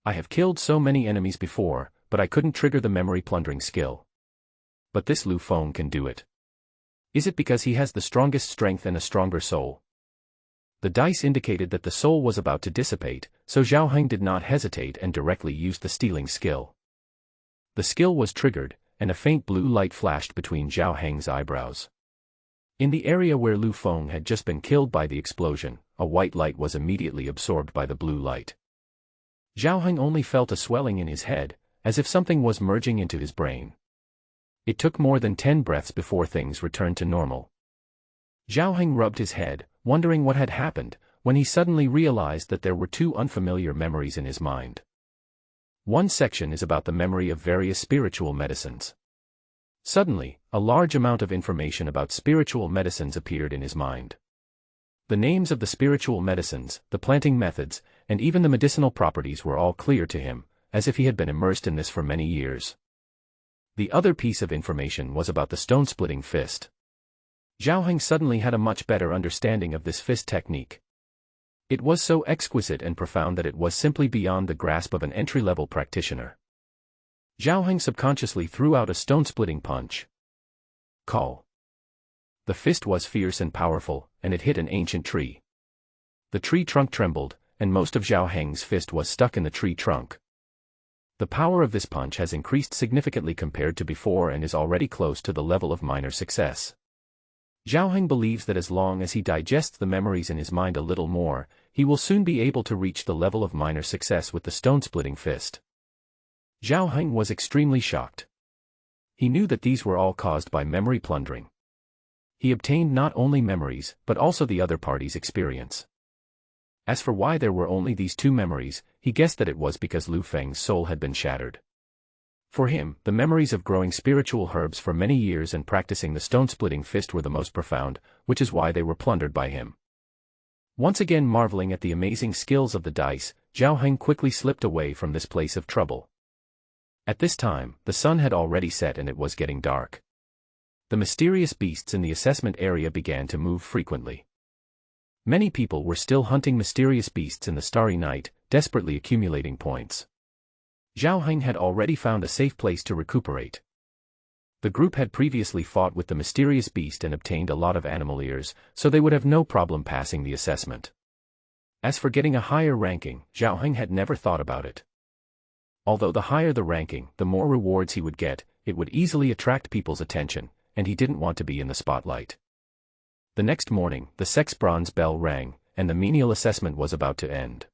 I have killed so many enemies before, but I couldn't trigger the memory plundering skill. But this Lu Feng can do it. Is it because he has the strongest strength and a stronger soul? The dice indicated that the soul was about to dissipate, so Zhao Heng did not hesitate and directly used the stealing skill. The skill was triggered, and a faint blue light flashed between Zhao Heng's eyebrows. In the area where Lu Feng had just been killed by the explosion, a white light was immediately absorbed by the blue light. Zhao Heng only felt a swelling in his head, as if something was merging into his brain. It took more than 10 breaths before things returned to normal. Zhao Heng rubbed his head, wondering what had happened, when he suddenly realized that there were two unfamiliar memories in his mind. One section is about the memory of various spiritual medicines. Suddenly, a large amount of information about spiritual medicines appeared in his mind. The names of the spiritual medicines, the planting methods, and even the medicinal properties were all clear to him, as if he had been immersed in this for many years. The other piece of information was about the stone-splitting fist. Zhao Heng suddenly had a much better understanding of this fist technique. It was so exquisite and profound that it was simply beyond the grasp of an entry-level practitioner. Zhao Heng subconsciously threw out a stone-splitting punch. Call. The fist was fierce and powerful, and it hit an ancient tree. The tree trunk trembled, and most of Zhao Heng's fist was stuck in the tree trunk. The power of this punch has increased significantly compared to before and is already close to the level of minor success. Zhao Heng believes that as long as he digests the memories in his mind a little more, he will soon be able to reach the level of minor success with the stone-splitting fist. Zhao Heng was extremely shocked. He knew that these were all caused by memory plundering. He obtained not only memories, but also the other party's experience. As for why there were only these two memories, he guessed that it was because Lu Feng's soul had been shattered. For him, the memories of growing spiritual herbs for many years and practicing the stone-splitting fist were the most profound, which is why they were plundered by him. Once again marveling at the amazing skills of the dice, Zhao Heng quickly slipped away from this place of trouble. At this time, the sun had already set and it was getting dark. The mysterious beasts in the assessment area began to move frequently. Many people were still hunting mysterious beasts in the starry night, desperately accumulating points. Zhao Heng had already found a safe place to recuperate. The group had previously fought with the mysterious beast and obtained a lot of animal ears, so they would have no problem passing the assessment. As for getting a higher ranking, Zhao Heng had never thought about it. Although the higher the ranking, the more rewards he would get, it would easily attract people's attention, and he didn't want to be in the spotlight. The next morning, the sex bronze bell rang, and the menial assessment was about to end.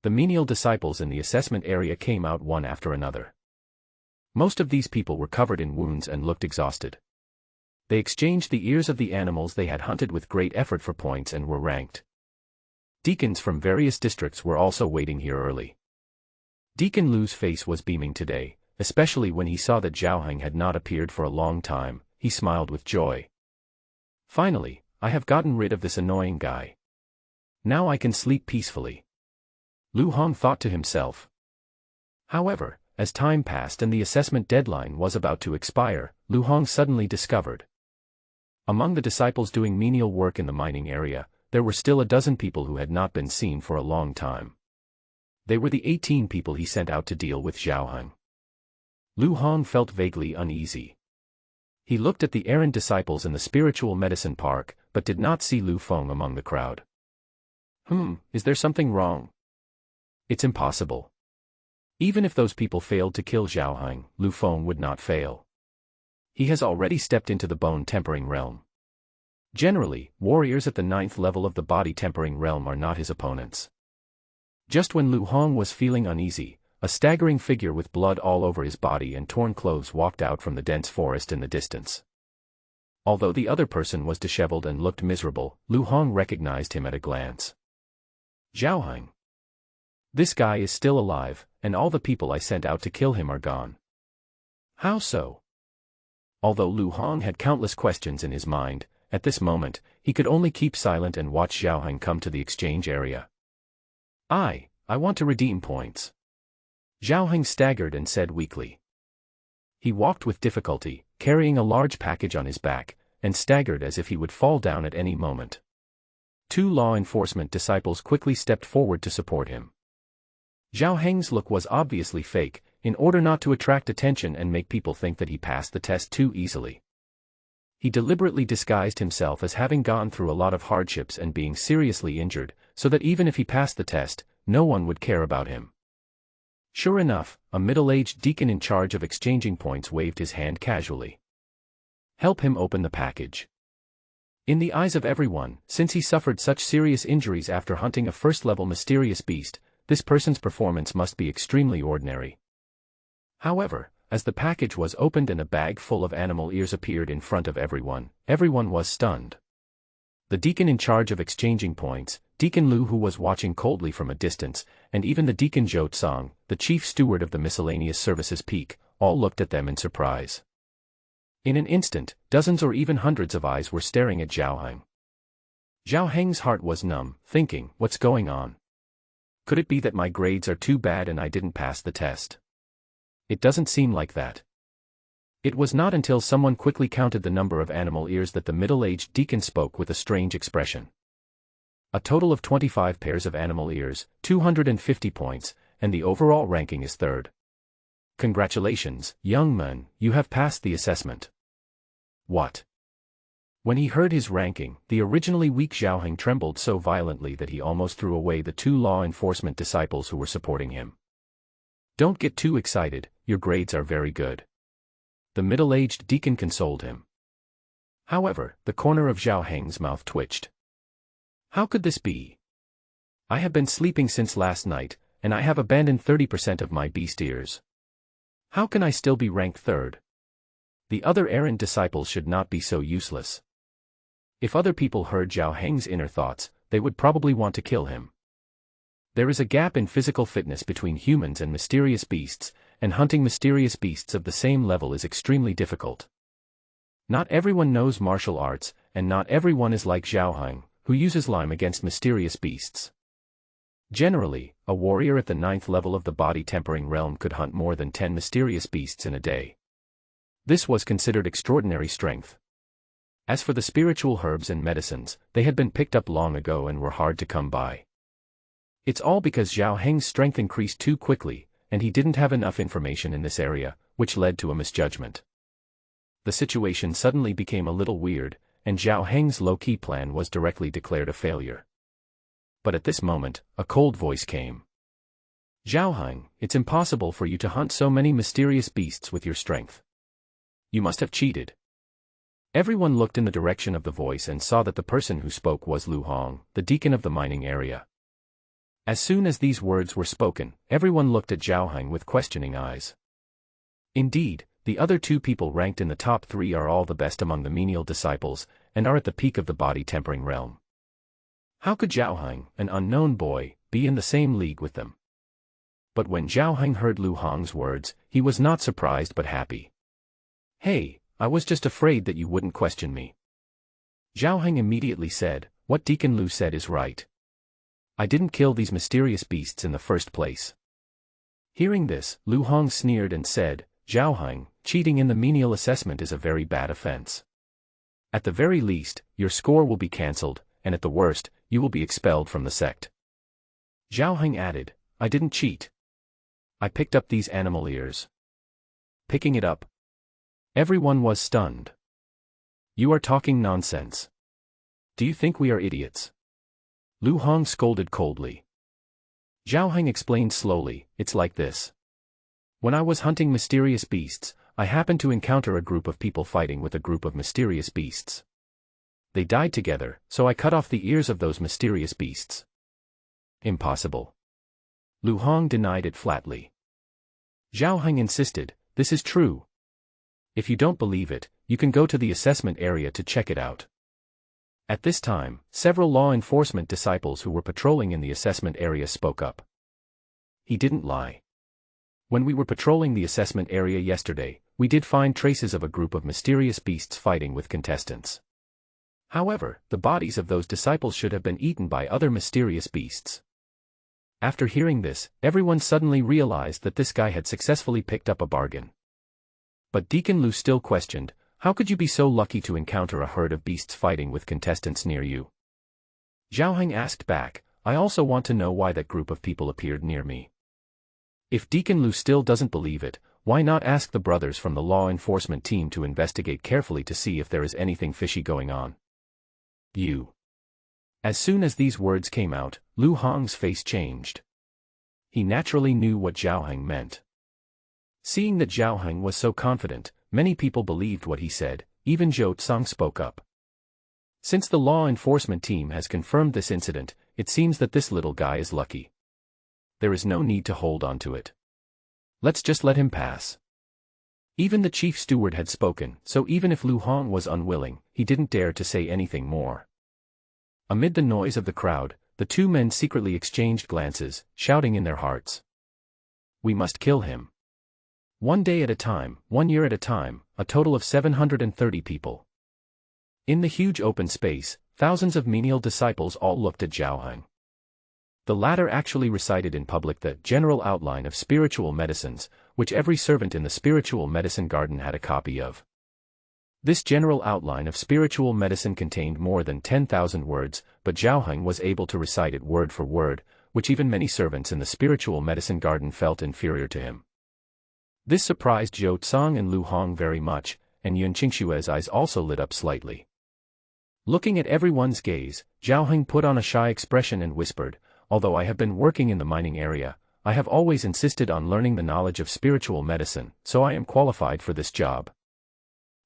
The menial disciples in the assessment area came out one after another. Most of these people were covered in wounds and looked exhausted. They exchanged the ears of the animals they had hunted with great effort for points and were ranked. Deacons from various districts were also waiting here early. Deacon Lu's face was beaming today, especially when he saw that Zhao Heng had not appeared for a long time. He smiled with joy. Finally, I have gotten rid of this annoying guy. Now I can sleep peacefully. Lu Hong thought to himself. However, as time passed and the assessment deadline was about to expire, Lu Hong suddenly discovered. Among the disciples doing menial work in the mining area, there were still a dozen people who had not been seen for a long time. They were the 18 people he sent out to deal with Zhao Heng. Lu Hong felt vaguely uneasy. He looked at the errand disciples in the spiritual medicine park, but did not see Lu Feng among the crowd. Is there something wrong? It's impossible. Even if those people failed to kill Zhao Heng, Lu Feng would not fail. He has already stepped into the bone-tempering realm. Generally, warriors at the 9th level of the body-tempering realm are not his opponents. Just when Lu Hong was feeling uneasy, a staggering figure with blood all over his body and torn clothes walked out from the dense forest in the distance. Although the other person was disheveled and looked miserable, Lu Hong recognized him at a glance. Zhao Heng. This guy is still alive, and all the people I sent out to kill him are gone. How so? Although Lu Hong had countless questions in his mind, at this moment, he could only keep silent and watch Zhao Heng come to the exchange area. I want to redeem points. Zhao Heng staggered and said weakly. He walked with difficulty, carrying a large package on his back, and staggered as if he would fall down at any moment. 2 law enforcement disciples quickly stepped forward to support him. Zhao Heng's look was obviously fake, in order not to attract attention and make people think that he passed the test too easily. He deliberately disguised himself as having gone through a lot of hardships and being seriously injured, so that even if he passed the test, no one would care about him. Sure enough, a middle-aged deacon in charge of exchanging points waved his hand casually. Help him open the package. In the eyes of everyone, since he suffered such serious injuries after hunting a first-level mysterious beast, this person's performance must be extremely ordinary. However, as the package was opened and a bag full of animal ears appeared in front of everyone, everyone was stunned. The deacon in charge of exchanging points, Deacon Lu, who was watching coldly from a distance, and even the Deacon Zhou Tsang, the chief steward of the miscellaneous services peak, all looked at them in surprise. In an instant, dozens or even hundreds of eyes were staring at Zhao Heng. Zhao Heng's heart was numb, thinking, what's going on? Could it be that my grades are too bad and I didn't pass the test? It doesn't seem like that. It was not until someone quickly counted the number of animal ears that the middle-aged deacon spoke with a strange expression. A total of 25 pairs of animal ears, 250 points, and the overall ranking is third. Congratulations, young man, you have passed the assessment. What? When he heard his ranking, the originally weak Zhao Heng trembled so violently that he almost threw away the 2 law enforcement disciples who were supporting him. Don't get too excited, your grades are very good. The middle-aged deacon consoled him. However, the corner of Zhao Heng's mouth twitched. How could this be? I have been sleeping since last night, and I have abandoned 30% of my beast ears. How can I still be ranked third? The other errant disciples should not be so useless. If other people heard Zhao Heng's inner thoughts, they would probably want to kill him. There is a gap in physical fitness between humans and mysterious beasts, and hunting mysterious beasts of the same level is extremely difficult. Not everyone knows martial arts, and not everyone is like Zhao Heng, who uses lime against mysterious beasts. Generally, a warrior at the 9th level of the body-tempering realm could hunt more than 10 mysterious beasts in a day. This was considered extraordinary strength. As for the spiritual herbs and medicines, they had been picked up long ago and were hard to come by. It's all because Zhao Heng's strength increased too quickly, and he didn't have enough information in this area, which led to a misjudgment. The situation suddenly became a little weird, and Zhao Heng's low-key plan was directly declared a failure. But at this moment, a cold voice came. Zhao Heng, it's impossible for you to hunt so many mysterious beasts with your strength. You must have cheated. Everyone looked in the direction of the voice and saw that the person who spoke was Lu Hong, the deacon of the mining area. As soon as these words were spoken, everyone looked at Zhao Heng with questioning eyes. Indeed, the other 2 people ranked in the top 3 are all the best among the menial disciples, and are at the peak of the body-tempering realm. How could Zhao Heng, an unknown boy, be in the same league with them? But when Zhao Heng heard Lu Hong's words, he was not surprised but happy. Hey, I was just afraid that you wouldn't question me. Zhao Heng immediately said, what Deacon Lu said is right. I didn't kill these mysterious beasts in the first place. Hearing this, Lu Hong sneered and said, Zhao Heng, cheating in the menial assessment is a very bad offense. At the very least, your score will be cancelled, and at the worst, you will be expelled from the sect. Zhao Heng added, I didn't cheat. I picked up these animal ears. Picking it up. Everyone was stunned. You are talking nonsense. Do you think we are idiots? Lu Hong scolded coldly. Zhao Heng explained slowly, it's like this. When I was hunting mysterious beasts, I happened to encounter a group of people fighting with a group of mysterious beasts. They died together, so I cut off the ears of those mysterious beasts. Impossible. Lu Hong denied it flatly. Zhao Heng insisted, this is true. If you don't believe it, you can go to the assessment area to check it out. At this time, several law enforcement disciples who were patrolling in the assessment area spoke up. He didn't lie. When we were patrolling the assessment area yesterday, we did find traces of a group of mysterious beasts fighting with contestants. However, the bodies of those disciples should have been eaten by other mysterious beasts. After hearing this, everyone suddenly realized that this guy had successfully picked up a bargain. But Deacon Lu still questioned, how could you be so lucky to encounter a herd of beasts fighting with contestants near you? Zhao Heng asked back, I also want to know why that group of people appeared near me. If Deacon Lu still doesn't believe it, why not ask the brothers from the law enforcement team to investigate carefully to see if there is anything fishy going on? You. As soon as these words came out, Lu Hong's face changed. He naturally knew what Zhao Heng meant. Seeing that Zhao Heng was so confident, many people believed what he said, even Zhou Tsang spoke up. Since the law enforcement team has confirmed this incident, it seems that this little guy is lucky. There is no need to hold on to it. Let's just let him pass. Even the chief steward had spoken, so even if Lu Hong was unwilling, he didn't dare to say anything more. Amid the noise of the crowd, the two men secretly exchanged glances, shouting in their hearts. We must kill him. One day at a time, 1 year at a time, a total of 730 people. In the huge open space, thousands of menial disciples all looked at Zhao Heng. The latter actually recited in public the general outline of spiritual medicines, which every servant in the spiritual medicine garden had a copy of. This general outline of spiritual medicine contained more than 10,000 words, but Zhao Heng was able to recite it word for word, which even many servants in the spiritual medicine garden felt inferior to him. This surprised Zhou Tsang and Lu Hong very much, and Yun Qingshue's eyes also lit up slightly. Looking at everyone's gaze, Zhao Heng put on a shy expression and whispered, although I have been working in the mining area, I have always insisted on learning the knowledge of spiritual medicine, so I am qualified for this job.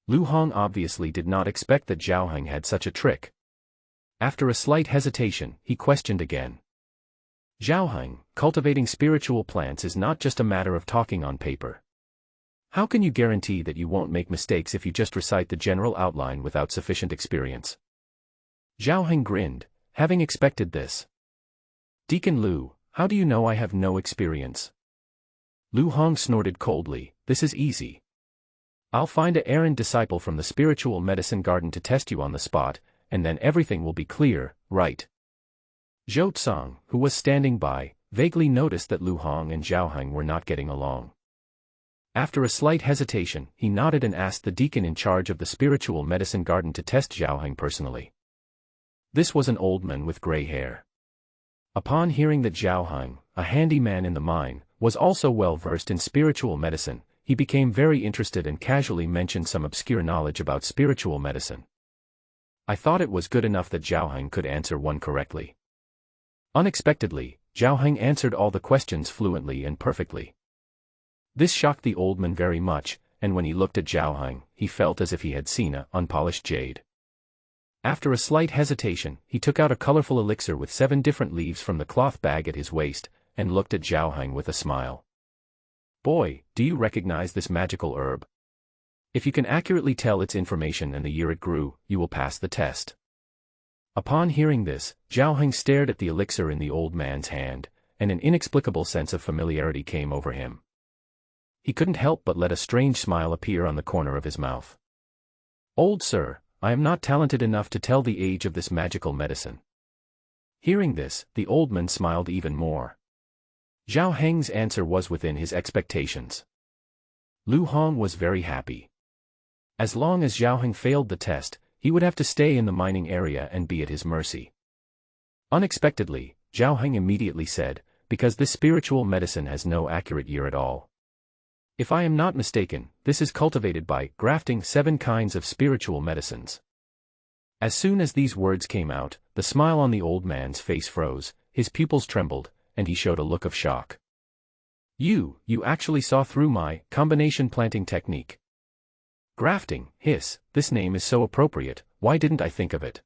Lu Hong obviously did not expect that Zhao Heng had such a trick. After a slight hesitation, he questioned again. Zhao Heng, cultivating spiritual plants is not just a matter of talking on paper. How can you guarantee that you won't make mistakes if you just recite the general outline without sufficient experience? Zhao Heng grinned, having expected this. Deacon Lu, how do you know I have no experience? Lu Hong snorted coldly, this is easy. I'll find a errand disciple from the spiritual medicine garden to test you on the spot, and then everything will be clear, right? Zhou Tsang, who was standing by, vaguely noticed that Lu Hong and Zhao Heng were not getting along. After a slight hesitation, he nodded and asked the deacon in charge of the spiritual medicine garden to test Zhao Heng personally. This was an old man with gray hair. Upon hearing that Zhao Heng, a handy man in the mine, was also well versed in spiritual medicine, he became very interested and casually mentioned some obscure knowledge about spiritual medicine. I thought it was good enough that Zhao Heng could answer one correctly. Unexpectedly, Zhao Heng answered all the questions fluently and perfectly. This shocked the old man very much, and when he looked at Zhao Heng, he felt as if he had seen an unpolished jade. After a slight hesitation, he took out a colorful elixir with 7 different leaves from the cloth bag at his waist, and looked at Zhao Heng with a smile. Boy, do you recognize this magical herb? If you can accurately tell its information and the year it grew, you will pass the test. Upon hearing this, Zhao Heng stared at the elixir in the old man's hand, and an inexplicable sense of familiarity came over him. He couldn't help but let a strange smile appear on the corner of his mouth. Old sir, I am not talented enough to tell the age of this magical medicine. Hearing this, the old man smiled even more. Zhao Heng's answer was within his expectations. Lu Hong was very happy. As long as Zhao Heng failed the test, he would have to stay in the mining area and be at his mercy. Unexpectedly, Zhao Heng immediately said, because this spiritual medicine has no accurate year at all. If I am not mistaken, this is cultivated by grafting 7 kinds of spiritual medicines. As soon as these words came out, the smile on the old man's face froze, his pupils trembled, and he showed a look of shock. You actually saw through my combination planting technique. Grafting, this name is so appropriate, why didn't I think of it?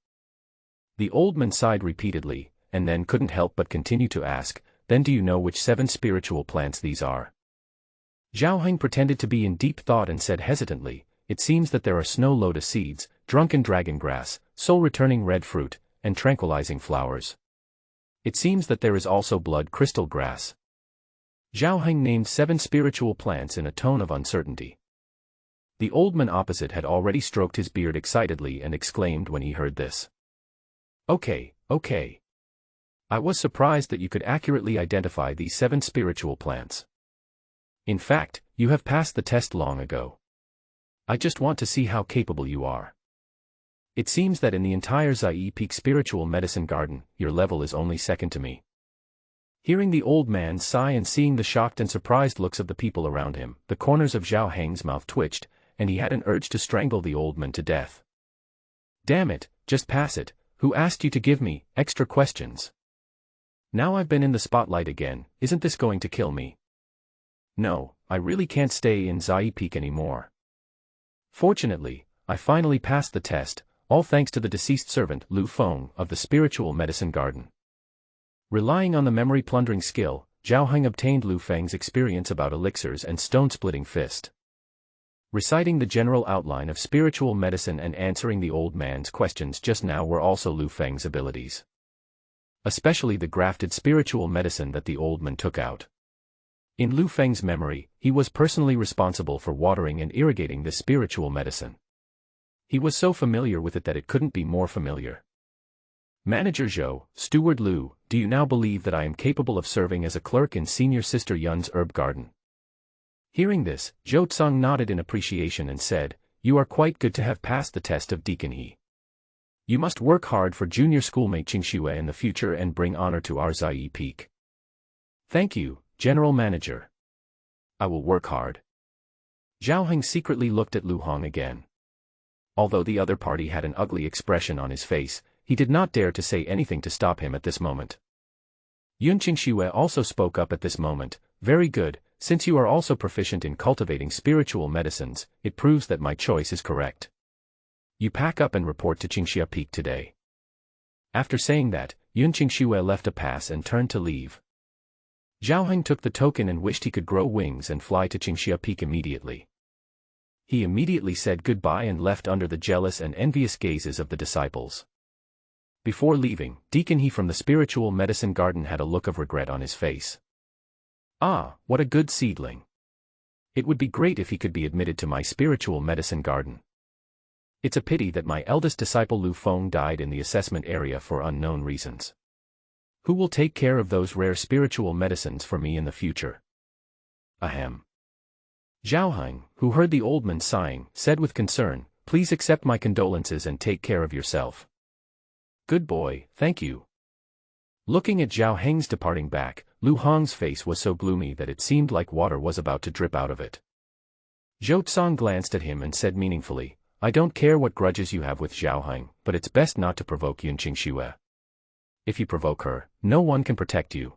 The old man sighed repeatedly, and then couldn't help but continue to ask, then do you know which 7 spiritual plants these are? Zhao Heng pretended to be in deep thought and said hesitantly, it seems that there are snow lotus seeds, drunken dragon grass, soul-returning red fruit, and tranquilizing flowers. It seems that there is also blood crystal grass. Zhao Heng named 7 spiritual plants in a tone of uncertainty. The old man opposite had already stroked his beard excitedly and exclaimed when he heard this. Okay. I was surprised that you could accurately identify these 7 spiritual plants. In fact, you have passed the test long ago. I just want to see how capable you are. It seems that in the entire Zai Peak Spiritual Medicine Garden, your level is only second to me. Hearing the old man sigh and seeing the shocked and surprised looks of the people around him, the corners of Zhao Heng's mouth twitched, and he had an urge to strangle the old man to death. Damn it, just pass it, who asked you to give me extra questions? Now I've been in the spotlight again, isn't this going to kill me? No, I really can't stay in Zai Peak anymore. Fortunately, I finally passed the test, all thanks to the deceased servant Lu Feng of the spiritual medicine garden. Relying on the memory-plundering skill, Zhao Heng obtained Lu Feng's experience about elixirs and stone-splitting fist. Reciting the general outline of spiritual medicine and answering the old man's questions just now were also Lu Feng's abilities. Especially the grafted spiritual medicine that the old man took out. In Lu Feng's memory, he was personally responsible for watering and irrigating this spiritual medicine. He was so familiar with it that it couldn't be more familiar. Manager Zhou, Steward Lu, do you now believe that I am capable of serving as a clerk in Senior Sister Yun's herb garden? Hearing this, Zhou Tsang nodded in appreciation and said, you are quite good to have passed the test of Deacon He. You must work hard for junior schoolmate Qingxue in the future and bring honor to our Zai Peak. Thank you, General Manager. I will work hard. Zhao Heng secretly looked at Lu Hong again. Although the other party had an ugly expression on his face, he did not dare to say anything to stop him at this moment. Yun Qingxue also spoke up at this moment, very good, since you are also proficient in cultivating spiritual medicines, it proves that my choice is correct. You pack up and report to Qingxia Peak today. After saying that, Yun Qingxue left a pass and turned to leave. Zhao Heng took the token and wished he could grow wings and fly to Qingxia Peak immediately. He immediately said goodbye and left under the jealous and envious gazes of the disciples. Before leaving, Deacon He from the spiritual medicine garden had a look of regret on his face. Ah, what a good seedling. It would be great if he could be admitted to my spiritual medicine garden. It's a pity that my eldest disciple Lu Feng died in the assessment area for unknown reasons. Who will take care of those rare spiritual medicines for me in the future? Ahem. Zhao Heng, who heard the old man sighing, said with concern, please accept my condolences and take care of yourself. Good boy, thank you. Looking at Zhao Heng's departing back, Lu Hong's face was so gloomy that it seemed like water was about to drip out of it. Zhou Tsang glanced at him and said meaningfully, I don't care what grudges you have with Zhao Heng, but it's best not to provoke Yun Qingxue. If you provoke her, no one can protect you.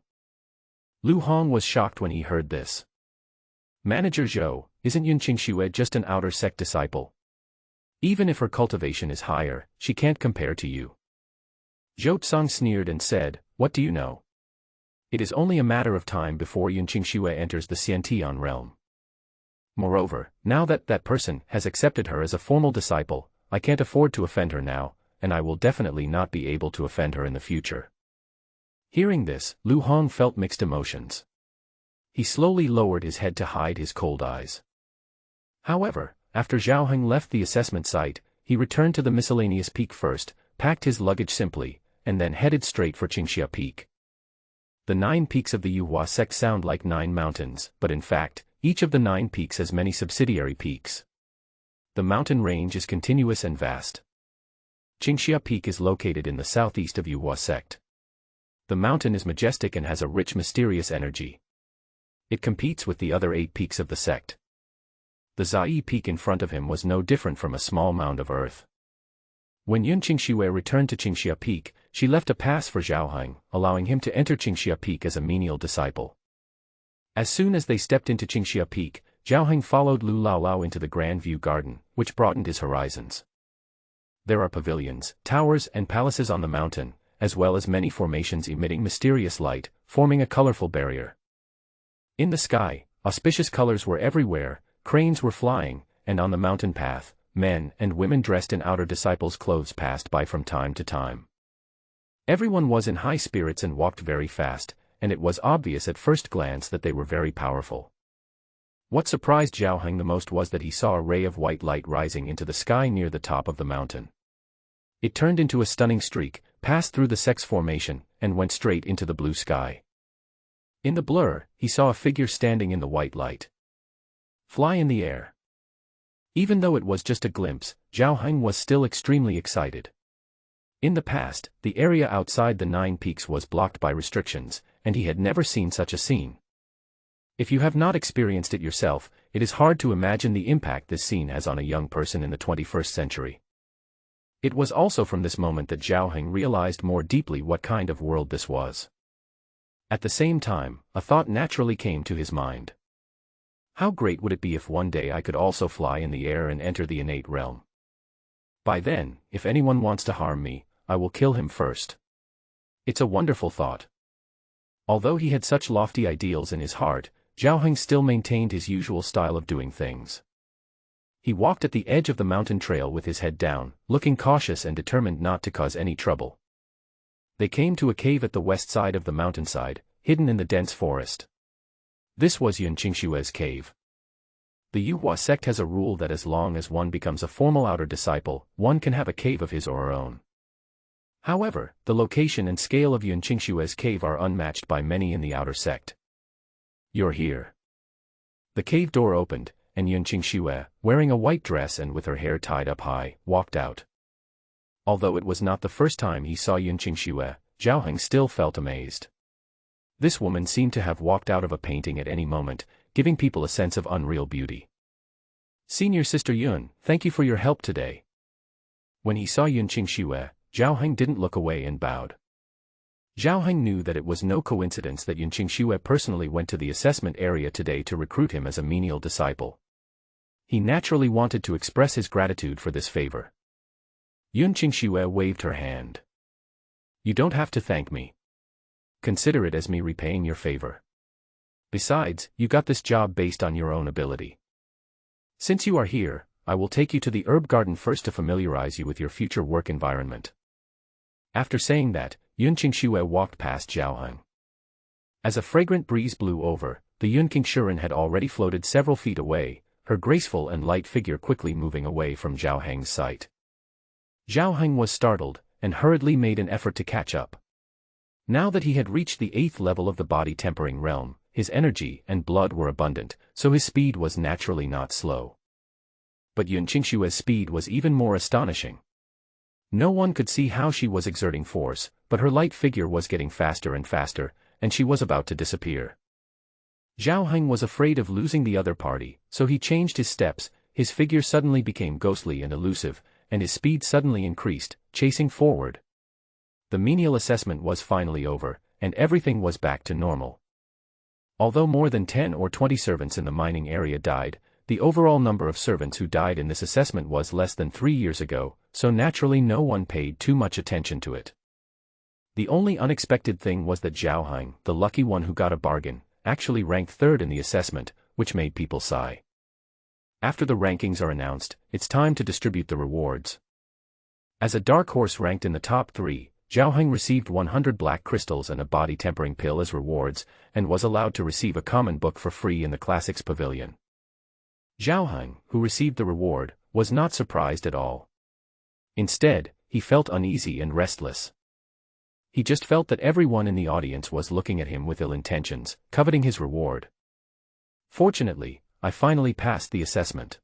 Lu Hong was shocked when he heard this. Manager Zhou, isn't Yun Qingxue just an outer sect disciple? Even if her cultivation is higher, she can't compare to you. Zhou Tsang sneered and said, what do you know? It is only a matter of time before Yun Qingxue enters the Xiantian realm. Moreover, now that that person has accepted her as a formal disciple, I can't afford to offend her now, and I will definitely not be able to offend her in the future. Hearing this, Lu Hong felt mixed emotions. He slowly lowered his head to hide his cold eyes. However, after Zhao Heng left the assessment site, he returned to the miscellaneous peak first, packed his luggage simply, and then headed straight for Qingxia Peak. The 9 peaks of the Yuhua sect sound like 9 mountains, but in fact, each of the 9 peaks has many subsidiary peaks. The mountain range is continuous and vast. Qingxia Peak is located in the southeast of Yuhua sect. The mountain is majestic and has a rich mysterious energy. It competes with the other 8 peaks of the sect. The Zai Peak in front of him was no different from a small mound of earth. When Yun Qingxue returned to Qingxia Peak, she left a pass for Zhao Heng, allowing him to enter Qingxia Peak as a menial disciple. As soon as they stepped into Qingxia Peak, Zhao Heng followed Lu Laolao into the Grand View Garden, which broadened his horizons. There are pavilions, towers and palaces on the mountain, as well as many formations emitting mysterious light, forming a colorful barrier. In the sky, auspicious colors were everywhere, cranes were flying, and on the mountain path, men and women dressed in outer disciples' clothes passed by from time to time. Everyone was in high spirits and walked very fast, and it was obvious at first glance that they were very powerful. What surprised Zhao Heng the most was that he saw a ray of white light rising into the sky near the top of the mountain. It turned into a stunning streak, passed through the sex formation, and went straight into the blue sky. In the blur, he saw a figure standing in the white light. Fly in the air. Even though it was just a glimpse, Zhao Heng was still extremely excited. In the past, the area outside the 9 peaks was blocked by restrictions, and he had never seen such a scene. If you have not experienced it yourself, it is hard to imagine the impact this scene has on a young person in the 21st century. It was also from this moment that Zhao Heng realized more deeply what kind of world this was. At the same time, a thought naturally came to his mind. How great would it be if one day I could also fly in the air and enter the innate realm? By then, if anyone wants to harm me, I will kill him first. It's a wonderful thought. Although he had such lofty ideals in his heart, Zhao Heng still maintained his usual style of doing things. He walked at the edge of the mountain trail with his head down, looking cautious and determined not to cause any trouble. They came to a cave at the west side of the mountainside, hidden in the dense forest. This was Yun Qingshue's cave. The Yuhua sect has a rule that as long as one becomes a formal outer disciple, one can have a cave of his or her own. However, the location and scale of Yun Qingshue's cave are unmatched by many in the outer sect. You're here. The cave door opened, and Yun Qingxue, wearing a white dress and with her hair tied up high, walked out. Although it was not the first time he saw Yun Qingxue, Zhao Heng still felt amazed. This woman seemed to have walked out of a painting at any moment, giving people a sense of unreal beauty. "Senior Sister Yun, thank you for your help today." When he saw Yun Qingxue, Zhao Heng didn't look away and bowed. Zhao Heng knew that it was no coincidence that Yun Qingxue personally went to the assessment area today to recruit him as a menial disciple. He naturally wanted to express his gratitude for this favor. Yun Qingxue waved her hand. "You don't have to thank me. Consider it as me repaying your favor. Besides, you got this job based on your own ability. Since you are here, I will take you to the herb garden first to familiarize you with your future work environment." After saying that, Yun Qingxue walked past Zhao Heng. As a fragrant breeze blew over, the Yun Qingshuren had already floated several feet away, her graceful and light figure quickly moving away from Zhao Heng's sight. Zhao Heng was startled, and hurriedly made an effort to catch up. Now that he had reached the 8th level of the body-tempering realm, his energy and blood were abundant, so his speed was naturally not slow. But Yun Qingshue's speed was even more astonishing. No one could see how she was exerting force, but her light figure was getting faster and faster, and she was about to disappear. Zhao Heng was afraid of losing the other party, so he changed his steps, his figure suddenly became ghostly and elusive, and his speed suddenly increased, chasing forward. The menial assessment was finally over, and everything was back to normal. Although more than 10 or 20 servants in the mining area died, the overall number of servants who died in this assessment was less than 3 years ago, so naturally no one paid too much attention to it. The only unexpected thing was that Zhao Heng, the lucky one who got a bargain, actually ranked 3rd in the assessment, which made people sigh. After the rankings are announced, it's time to distribute the rewards. As a dark horse ranked in the top 3, Zhao Heng received 100 black crystals and a body-tempering pill as rewards, and was allowed to receive a common book for free in the Classics Pavilion. Zhao Heng, who received the reward, was not surprised at all. Instead, he felt uneasy and restless. He just felt that everyone in the audience was looking at him with ill intentions, coveting his reward. Fortunately, I finally passed the assessment.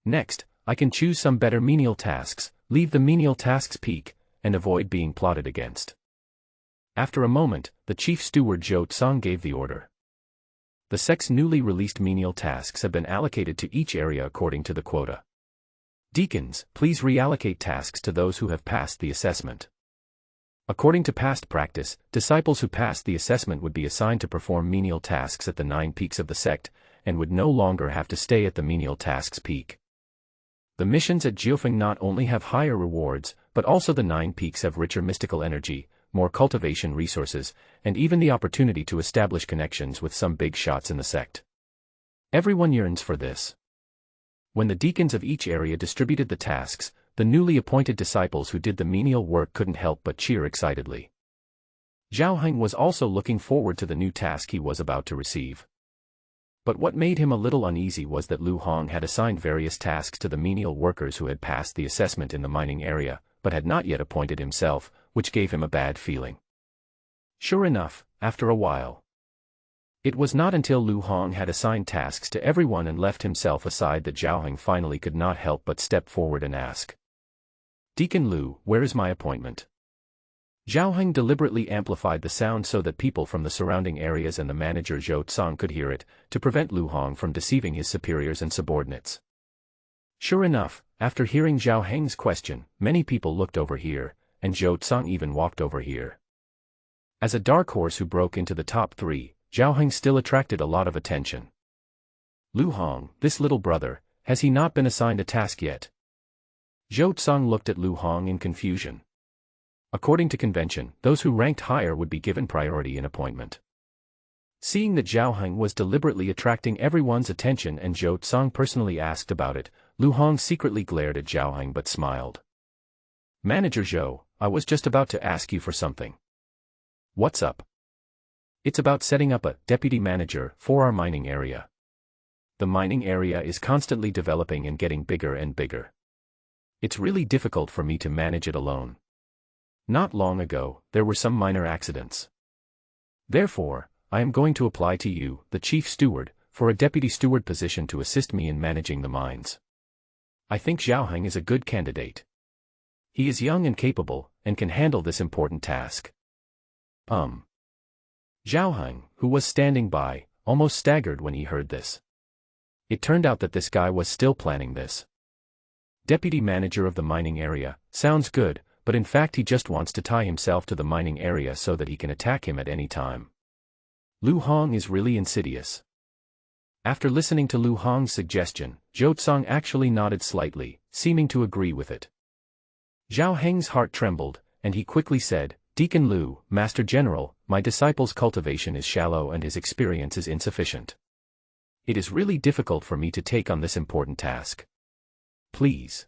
Next, I can choose some better menial tasks, leave the menial tasks peak, and avoid being plotted against. After a moment, the chief steward Zhou Tsang gave the order. The sect's newly released menial tasks have been allocated to each area according to the quota. Deacons, please reallocate tasks to those who have passed the assessment. According to past practice, disciples who passed the assessment would be assigned to perform menial tasks at the 9 peaks of the sect, and would no longer have to stay at the menial tasks peak. The missions at Jiufeng not only have higher rewards, but also the 9 peaks have richer mystical energy, more cultivation resources, and even the opportunity to establish connections with some big shots in the sect. Everyone yearns for this. When the deacons of each area distributed the tasks, the newly appointed disciples who did the menial work couldn't help but cheer excitedly. Zhao Heng was also looking forward to the new task he was about to receive. But what made him a little uneasy was that Lu Hong had assigned various tasks to the menial workers who had passed the assessment in the mining area, but had not yet appointed himself, which gave him a bad feeling. Sure enough, after a while. It was not until Lu Hong had assigned tasks to everyone and left himself aside that Zhao Heng finally could not help but step forward and ask. "Deacon Lu, where is my appointment?" Zhao Heng deliberately amplified the sound so that people from the surrounding areas and the manager Zhou Tsang could hear it, to prevent Lu Hong from deceiving his superiors and subordinates. Sure enough, after hearing Zhao Heng's question, many people looked over here, and Zhou Tsang even walked over here. As a dark horse who broke into the top 3, Zhao Heng still attracted a lot of attention. "Lu Hong, this little brother, has he not been assigned a task yet?" Zhou Tsang looked at Lu Hong in confusion. According to convention, those who ranked higher would be given priority in appointment. Seeing that Zhao Heng was deliberately attracting everyone's attention and Zhou Tsang personally asked about it, Lu Hong secretly glared at Zhao Heng but smiled. Manager Zhou, I was just about to ask you for something. What's up? It's about setting up a deputy manager for our mining area. The mining area is constantly developing and getting bigger and bigger. It's really difficult for me to manage it alone. Not long ago, there were some minor accidents. Therefore, I am going to apply to you, the chief steward, for a deputy steward position to assist me in managing the mines. I think Zhao Heng is a good candidate. He is young and capable, and can handle this important task. Zhao Heng, who was standing by, almost staggered when he heard this. It turned out that this guy was still planning this. Deputy manager of the mining area, sounds good, but in fact he just wants to tie himself to the mining area so that he can attack him at any time. Lu Hong is really insidious. After listening to Lu Hong's suggestion, Zhou Tsang actually nodded slightly, seeming to agree with it. Zhao Heng's heart trembled, and he quickly said, Deacon Lu, Master General, my disciple's cultivation is shallow and his experience is insufficient. It is really difficult for me to take on this important task. Please.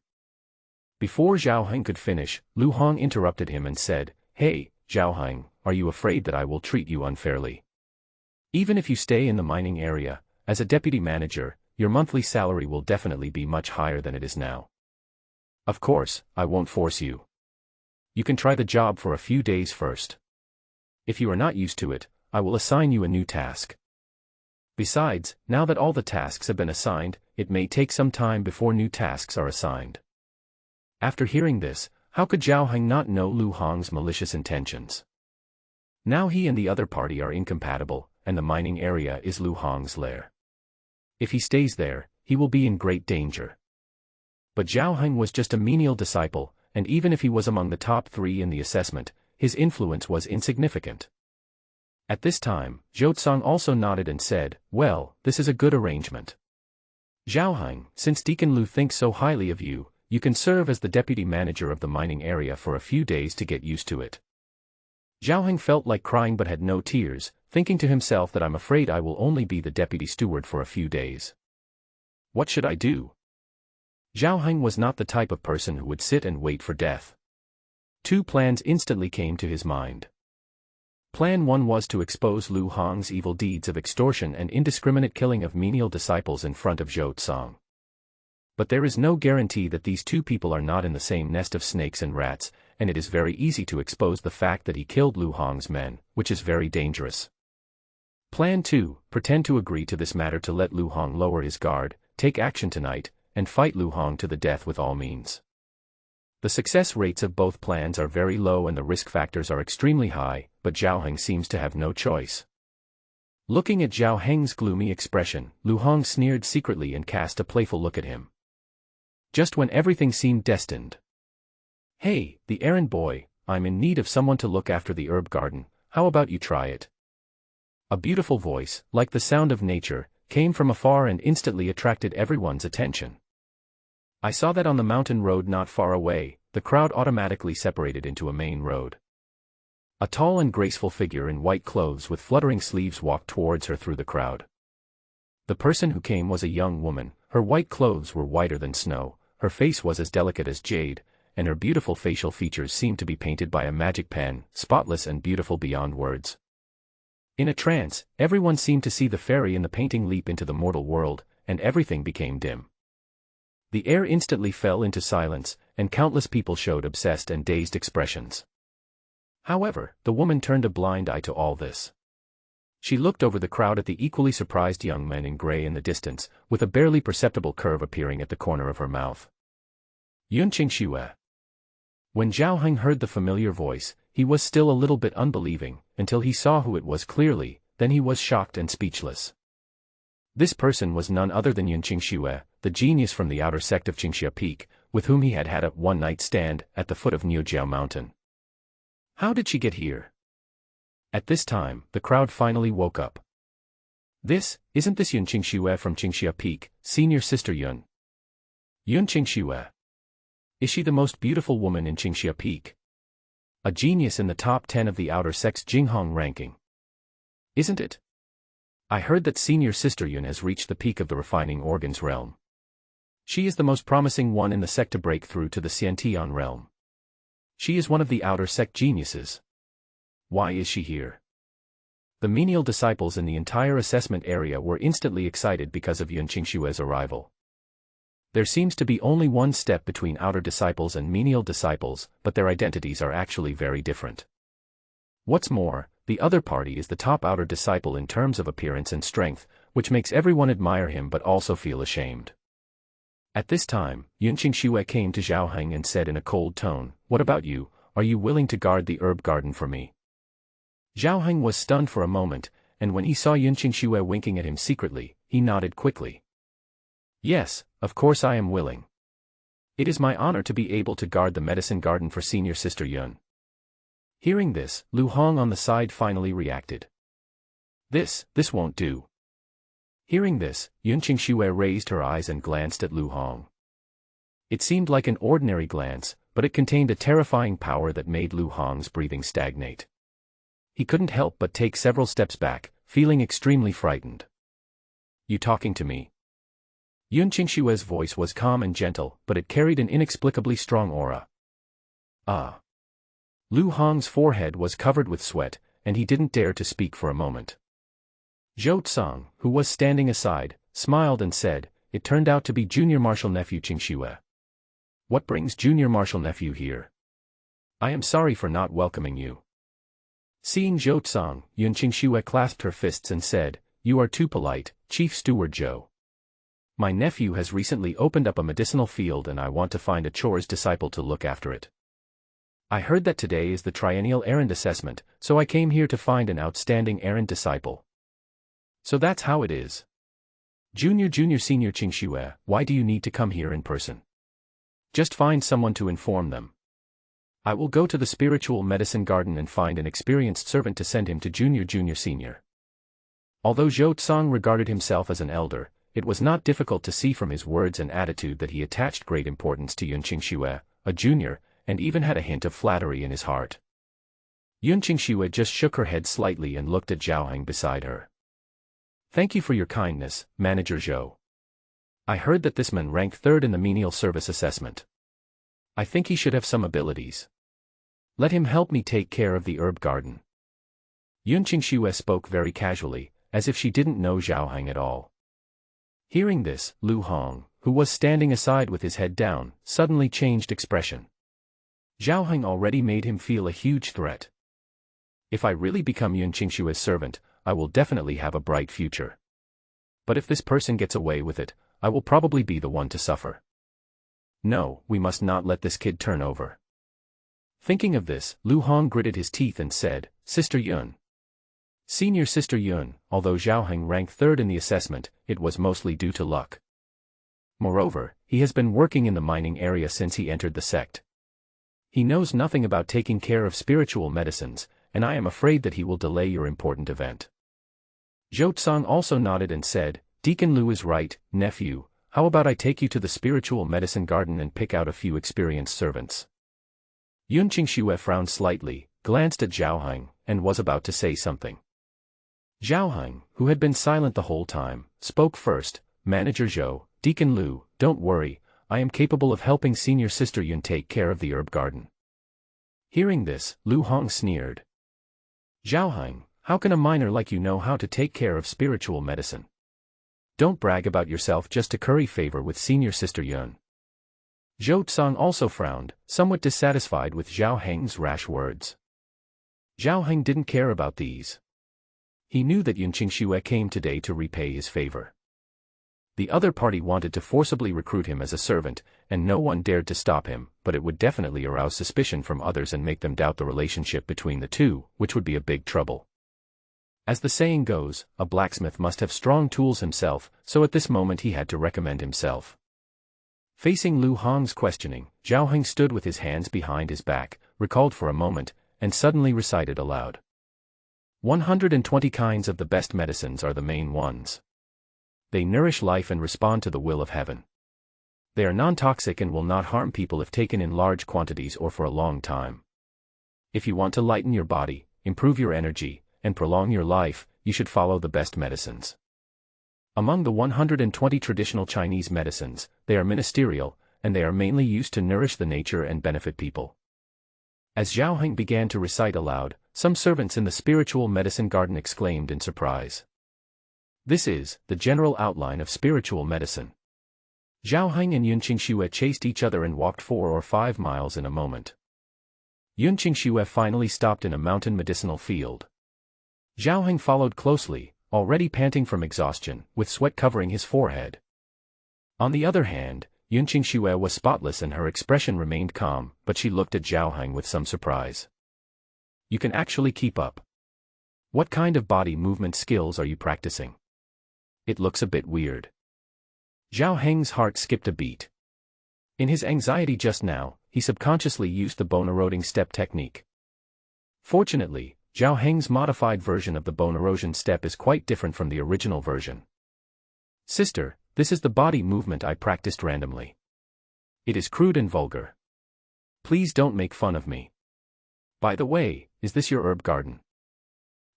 Before Zhao Heng could finish, Lu Hong interrupted him and said, Hey, Zhao Heng, are you afraid that I will treat you unfairly? Even if you stay in the mining area, as a deputy manager, your monthly salary will definitely be much higher than it is now. Of course, I won't force you. You can try the job for a few days first. If you are not used to it, I will assign you a new task. Besides, now that all the tasks have been assigned, it may take some time before new tasks are assigned. After hearing this, how could Zhao Heng not know Lu Hong's malicious intentions? Now he and the other party are incompatible, and the mining area is Lu Hong's lair. If he stays there, he will be in great danger. But Zhao Heng was just a menial disciple, and even if he was among the top 3 in the assessment, his influence was insignificant. At this time, Zhou Tsang also nodded and said, Well, this is a good arrangement. Zhao Heng, since Deacon Lu thinks so highly of you, you can serve as the deputy manager of the mining area for a few days to get used to it. Zhao Heng felt like crying but had no tears, thinking to himself that I'm afraid I will only be the deputy steward for a few days. What should I do? Zhao Heng was not the type of person who would sit and wait for death. 2 plans instantly came to his mind. Plan 1 was to expose Lu Hong's evil deeds of extortion and indiscriminate killing of menial disciples in front of Zhou Tsang. But there is no guarantee that these 2 people are not in the same nest of snakes and rats, and it is very easy to expose the fact that he killed Lu Hong's men, which is very dangerous. Plan 2, pretend to agree to this matter to let Lu Hong lower his guard, take action tonight, and fight Lu Hong to the death with all means. The success rates of both plans are very low and the risk factors are extremely high, but Zhao Heng seems to have no choice. Looking at Zhao Heng's gloomy expression, Lu Hong sneered secretly and cast a playful look at him. Just when everything seemed destined. Hey, the errand boy, I'm in need of someone to look after the herb garden, how about you try it? A beautiful voice, like the sound of nature, came from afar and instantly attracted everyone's attention. I saw that on the mountain road not far away, the crowd automatically separated into a main road. A tall and graceful figure in white clothes with fluttering sleeves walked towards her through the crowd. The person who came was a young woman, her white clothes were whiter than snow, her face was as delicate as jade, and her beautiful facial features seemed to be painted by a magic pen, spotless and beautiful beyond words. In a trance, everyone seemed to see the fairy in the painting leap into the mortal world, and everything became dim. The air instantly fell into silence, and countless people showed obsessed and dazed expressions. However, the woman turned a blind eye to all this. She looked over the crowd at the equally surprised young man in gray in the distance, with a barely perceptible curve appearing at the corner of her mouth. Yunqing Xue. When Zhao Heng heard the familiar voice, he was still a little bit unbelieving, until he saw who it was clearly, then he was shocked and speechless. This person was none other than Yunqing Xue, the genius from the outer sect of Qingxia Peak, with whom he had had a one-night stand at the foot of Niujiao Mountain. How did she get here? At this time, the crowd finally woke up. Isn't this Yunqing Xue from Qingxia Peak, senior sister Yun? Yunqing Xue. Is she the most beautiful woman in Qingxia Peak? A genius in the top 10 of the outer sex Jinghong ranking. Isn't it? I heard that senior sister Yun has reached the peak of the refining organs realm. She is the most promising one in the sect to break through to the Xiantian realm. She is one of the outer sect geniuses. Why is she here? The menial disciples in the entire assessment area were instantly excited because of Yun Qingshue's arrival. There seems to be only one step between outer disciples and menial disciples, but their identities are actually very different. What's more, the other party is the top outer disciple in terms of appearance and strength, which makes everyone admire him but also feel ashamed. At this time, Yun Qingxue came to Zhao Heng and said in a cold tone, "What about you? Are you willing to guard the herb garden for me?" Zhao Heng was stunned for a moment, and when he saw Yun Qingxue winking at him secretly, he nodded quickly. "Yes, of course I am willing. It is my honor to be able to guard the medicine garden for senior sister Yun." Hearing this, Lu Hong on the side finally reacted. This won't do." Hearing this, Yun Qingxue raised her eyes and glanced at Lu Hong. It seemed like an ordinary glance, but it contained a terrifying power that made Lu Hong's breathing stagnate. He couldn't help but take several steps back, feeling extremely frightened. "You talking to me?" Yun Qingshue's voice was calm and gentle, but it carried an inexplicably strong aura. "Ah." Lu Hong's forehead was covered with sweat, and he didn't dare to speak for a moment. Zhou Tsang, who was standing aside, smiled and said, "It turned out to be Junior Marshal Nephew Qingxue. What brings Junior Marshal Nephew here? I am sorry for not welcoming you." Seeing Zhou Tsang, Yun Qingxue clasped her fists and said, "You are too polite, Chief Steward Zhou. My nephew has recently opened up a medicinal field and I want to find a chores disciple to look after it. I heard that today is the triennial errand assessment, so I came here to find an outstanding errand disciple. So that's how it is. Junior Senior Qingxue, why do you need to come here in person? Just find someone to inform them. I will go to the spiritual medicine garden and find an experienced servant to send him to Junior Senior." Although Zhou Tsang regarded himself as an elder, it was not difficult to see from his words and attitude that he attached great importance to Yun Qingxue, a junior, and even had a hint of flattery in his heart. Yun Qingxue just shook her head slightly and looked at Zhao Heng beside her. "Thank you for your kindness, Manager Zhou. I heard that this man ranked third in the menial service assessment. I think he should have some abilities. Let him help me take care of the herb garden." Yun Qingxue spoke very casually, as if she didn't know Zhao Heng at all. Hearing this, Lu Hong, who was standing aside with his head down, suddenly changed expression. Zhao Heng already made him feel a huge threat. If I really become Yun Qingshue's servant, I will definitely have a bright future. But if this person gets away with it, I will probably be the one to suffer. No, we must not let this kid turn over. Thinking of this, Lu Hong gritted his teeth and said, "Sister Yun." Senior Sister Yun, although Zhao Heng ranked third in the assessment, it was mostly due to luck. Moreover, he has been working in the mining area since he entered the sect. He knows nothing about taking care of spiritual medicines, and I am afraid that he will delay your important event. Zhou Tsang also nodded and said, "Deacon Lu is right, nephew, how about I take you to the spiritual medicine garden and pick out a few experienced servants?" Yun Qingxue frowned slightly, glanced at Zhao Heng, and was about to say something. Zhao Heng, who had been silent the whole time, spoke first. "Manager Zhou, Deacon Lu, don't worry, I am capable of helping senior sister Yun take care of the herb garden." Hearing this, Lu Hong sneered. "Zhao Heng, how can a miner like you know how to take care of spiritual medicine? Don't brag about yourself just to curry favor with senior sister Yun." Zhou Tsang also frowned, somewhat dissatisfied with Zhao Heng's rash words. Zhao Heng didn't care about these. He knew that Yun Qingxue came today to repay his favor. The other party wanted to forcibly recruit him as a servant, and no one dared to stop him, but it would definitely arouse suspicion from others and make them doubt the relationship between the two, which would be a big trouble. As the saying goes, a blacksmith must have strong tools himself, so at this moment he had to recommend himself. Facing Lu Hong's questioning, Zhao Heng stood with his hands behind his back, recalled for a moment, and suddenly recited aloud. 120 kinds of the best medicines are the main ones. They nourish life and respond to the will of heaven. They are non-toxic and will not harm people if taken in large quantities or for a long time. If you want to lighten your body, improve your energy, and prolong your life, you should follow the best medicines. Among the 120 traditional Chinese medicines, they are ministerial, and they are mainly used to nourish the nature and benefit people. As Zhao Heng began to recite aloud, some servants in the spiritual medicine garden exclaimed in surprise. This is the general outline of spiritual medicine. Zhao Heng and Yun Qingxue chased each other and walked 4 or 5 miles in a moment. Yun Qingxue finally stopped in a mountain medicinal field. Zhao Heng followed closely, already panting from exhaustion, with sweat covering his forehead. On the other hand, Yun Qingxue was spotless and her expression remained calm, but she looked at Zhao Heng with some surprise. You can actually keep up. What kind of body movement skills are you practicing? It looks a bit weird. Zhao Heng's heart skipped a beat. In his anxiety just now, he subconsciously used the bone-eroding step technique. Fortunately, Zhao Heng's modified version of the bone erosion step is quite different from the original version. Sister, this is the body movement I practiced randomly. It is crude and vulgar. Please don't make fun of me. By the way, is this your herb garden?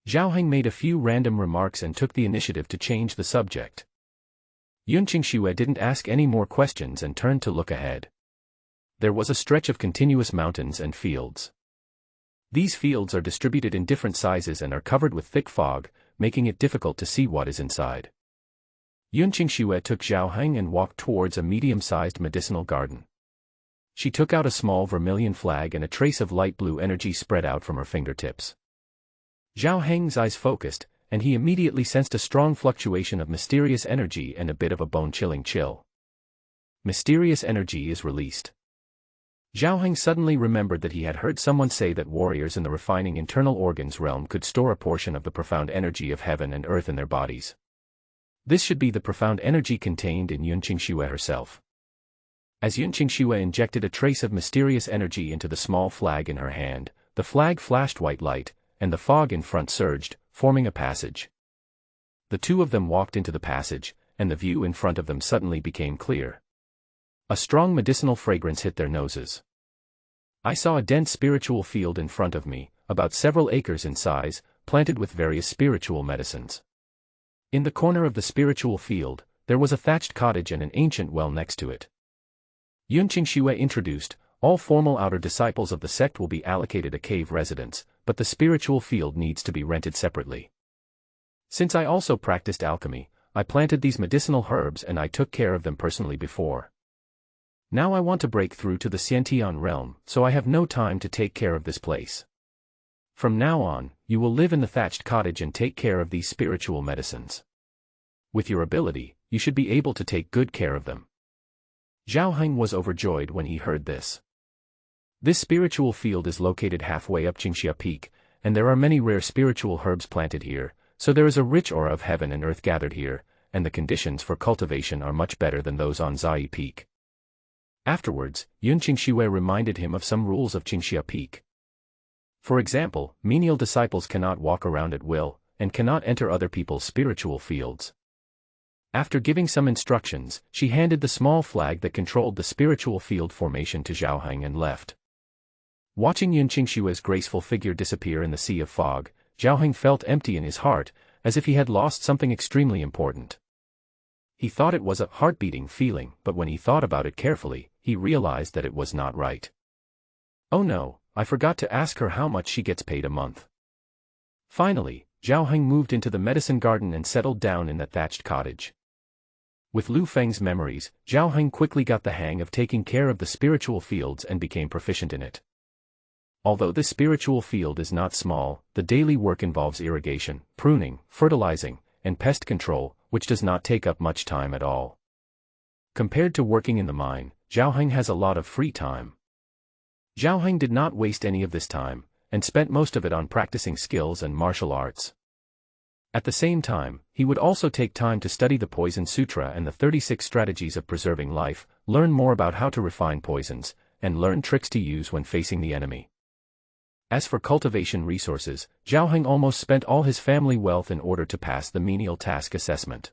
Zhao Heng made a few random remarks and took the initiative to change the subject. Yun Qingxue didn't ask any more questions and turned to look ahead. There was a stretch of continuous mountains and fields. These fields are distributed in different sizes and are covered with thick fog, making it difficult to see what is inside. Yun Qingxue took Zhao Heng and walked towards a medium-sized medicinal garden. She took out a small vermilion flag and a trace of light blue energy spread out from her fingertips. Zhao Heng's eyes focused, and he immediately sensed a strong fluctuation of mysterious energy and a bit of a bone-chilling chill. Mysterious energy is released. Zhao Heng suddenly remembered that he had heard someone say that warriors in the refining internal organs realm could store a portion of the profound energy of heaven and earth in their bodies. This should be the profound energy contained in Yun Qingxue herself. As Yun Qingxue injected a trace of mysterious energy into the small flag in her hand, the flag flashed white light, and the fog in front surged, forming a passage. The two of them walked into the passage, and the view in front of them suddenly became clear. A strong medicinal fragrance hit their noses. I saw a dense spiritual field in front of me, about several acres in size, planted with various spiritual medicines. In the corner of the spiritual field, there was a thatched cottage and an ancient well next to it. Yun Qingxue introduced, all formal outer disciples of the sect will be allocated a cave residence, but the spiritual field needs to be rented separately. Since I also practiced alchemy, I planted these medicinal herbs and I took care of them personally before. Now I want to break through to the Xiantian realm, so I have no time to take care of this place. From now on, you will live in the thatched cottage and take care of these spiritual medicines. With your ability, you should be able to take good care of them. Zhao Heng was overjoyed when he heard this. This spiritual field is located halfway up Qingxia Peak, and there are many rare spiritual herbs planted here, so there is a rich aura of heaven and earth gathered here, and the conditions for cultivation are much better than those on Zai Peak. Afterwards, Yun Qingxue reminded him of some rules of Qingxia Peak. For example, menial disciples cannot walk around at will, and cannot enter other people's spiritual fields. After giving some instructions, she handed the small flag that controlled the spiritual field formation to Zhao Heng and left. Watching Yun Qingxue's graceful figure disappear in the sea of fog, Zhao Heng felt empty in his heart, as if he had lost something extremely important. He thought it was a heart-beating feeling, but when he thought about it carefully, he realized that it was not right. Oh no, I forgot to ask her how much she gets paid a month. Finally, Zhao Heng moved into the medicine garden and settled down in that thatched cottage. With Lu Feng's memories, Zhao Heng quickly got the hang of taking care of the spiritual fields and became proficient in it. Although this spiritual field is not small, the daily work involves irrigation, pruning, fertilizing, and pest control, which does not take up much time at all. Compared to working in the mine, Zhao Heng has a lot of free time. Zhao Heng did not waste any of this time, and spent most of it on practicing skills and martial arts. At the same time, he would also take time to study the Poison Sutra and the 36 strategies of preserving life, learn more about how to refine poisons, and learn tricks to use when facing the enemy. As for cultivation resources, Zhao Heng almost spent all his family wealth in order to pass the menial task assessment.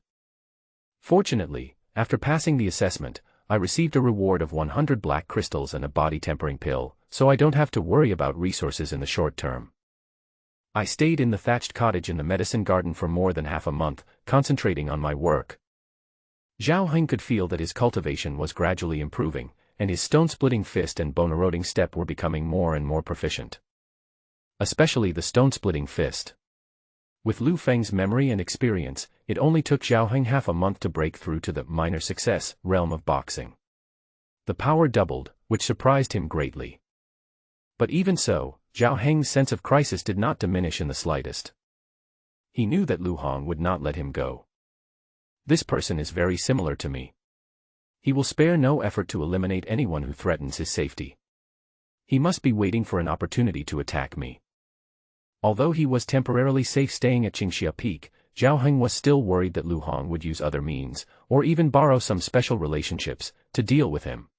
Fortunately, after passing the assessment, I received a reward of 100 black crystals and a body tempering pill, so I don't have to worry about resources in the short term. I stayed in the thatched cottage in the medicine garden for more than half a month, concentrating on my work. Zhao Heng could feel that his cultivation was gradually improving, and his stone-splitting fist and bone-eroding step were becoming more and more proficient. Especially the stone-splitting fist. With Lu Feng's memory and experience, it only took Zhao Heng half a month to break through to the minor success realm of boxing. The power doubled, which surprised him greatly. But even so, Zhao Heng's sense of crisis did not diminish in the slightest. He knew that Lu Hong would not let him go. This person is very similar to me. He will spare no effort to eliminate anyone who threatens his safety. He must be waiting for an opportunity to attack me. Although he was temporarily safe staying at Qingxia Peak, Zhao Heng was still worried that Lu Hong would use other means, or even borrow some special relationships, to deal with him.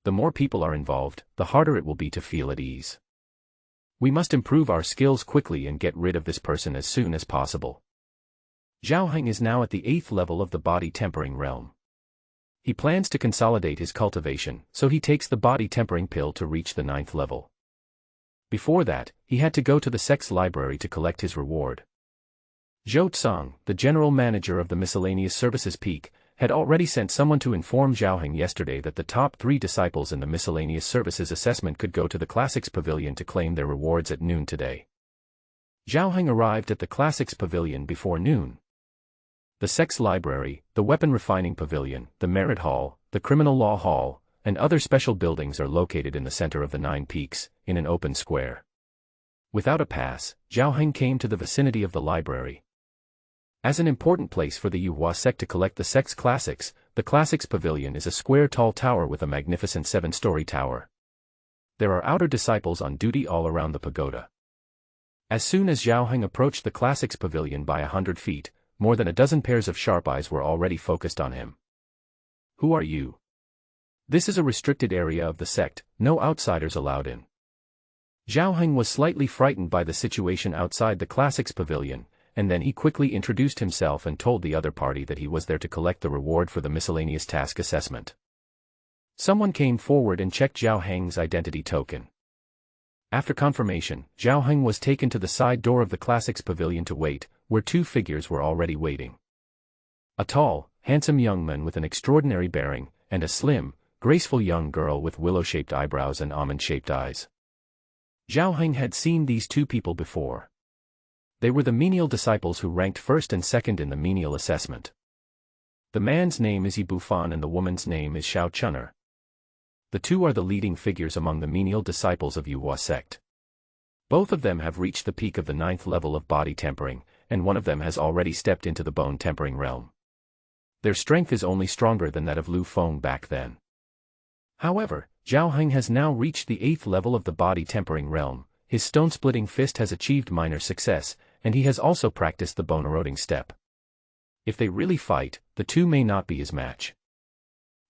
The more people are involved, the harder it will be to feel at ease. We must improve our skills quickly and get rid of this person as soon as possible. Zhao Heng is now at the 8th level of the body tempering realm. He plans to consolidate his cultivation, so he takes the body tempering pill to reach the 9th level. Before that, he had to go to the sex library to collect his reward. Zhou Tsang, the general manager of the miscellaneous services peak, had already sent someone to inform Zhao Heng yesterday that the top 3 disciples in the miscellaneous services assessment could go to the Classics Pavilion to claim their rewards at noon today. Zhao Heng arrived at the Classics Pavilion before noon. The sex library, the weapon refining pavilion, the merit hall, the criminal law hall, and other special buildings are located in the center of the 9 peaks, in an open square. Without a pass, Zhao Heng came to the vicinity of the library. As an important place for the Yuhua sect to collect the sex classics, the Classics Pavilion is a square tall tower with a magnificent 7-story tower. There are outer disciples on duty all around the pagoda. As soon as Zhao Heng approached the Classics Pavilion by 100 feet, more than a dozen pairs of sharp eyes were already focused on him. Who are you? This is a restricted area of the sect, no outsiders allowed in. Zhao Heng was slightly frightened by the situation outside the Classics Pavilion, and then he quickly introduced himself and told the other party that he was there to collect the reward for the miscellaneous task assessment. Someone came forward and checked Zhao Heng's identity token. After confirmation, Zhao Heng was taken to the side door of the Classics Pavilion to wait, where 2 figures were already waiting. A tall, handsome young man with an extraordinary bearing, and a slim, graceful young girl with willow-shaped eyebrows and almond-shaped eyes. Zhao Heng had seen these 2 people before. They were the menial disciples who ranked 1st and 2nd in the menial assessment. The man's name is Yi Bufan and the woman's name is Xiao Chun'er. The 2 are the leading figures among the menial disciples of Yuhua sect. Both of them have reached the peak of the 9th level of body tempering, and one of them has already stepped into the bone tempering realm. Their strength is only stronger than that of Lu Feng back then. However, Zhao Heng has now reached the 8th level of the body tempering realm, his stone-splitting fist has achieved minor success, and he has also practiced the bone-eroding step. If they really fight, the 2 may not be his match.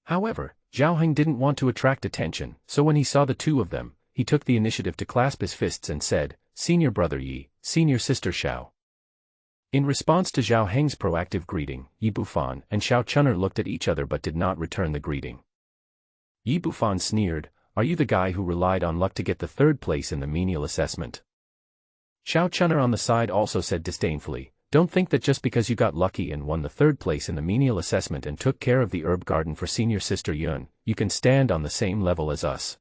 However, Zhao Heng didn't want to attract attention, so when he saw the 2 of them, he took the initiative to clasp his fists and said, "Senior brother Yi, senior sister Xiao." In response to Zhao Heng's proactive greeting, Yi Bufan and Xiao Chun'er looked at each other but did not return the greeting. Yi Bufan sneered, "Are you the guy who relied on luck to get the 3rd place in the menial assessment?" Xiao Chun'er on the side also said disdainfully, "Don't think that just because you got lucky and won the 3rd place in the menial assessment and took care of the herb garden for senior sister Yun, you can stand on the same level as us.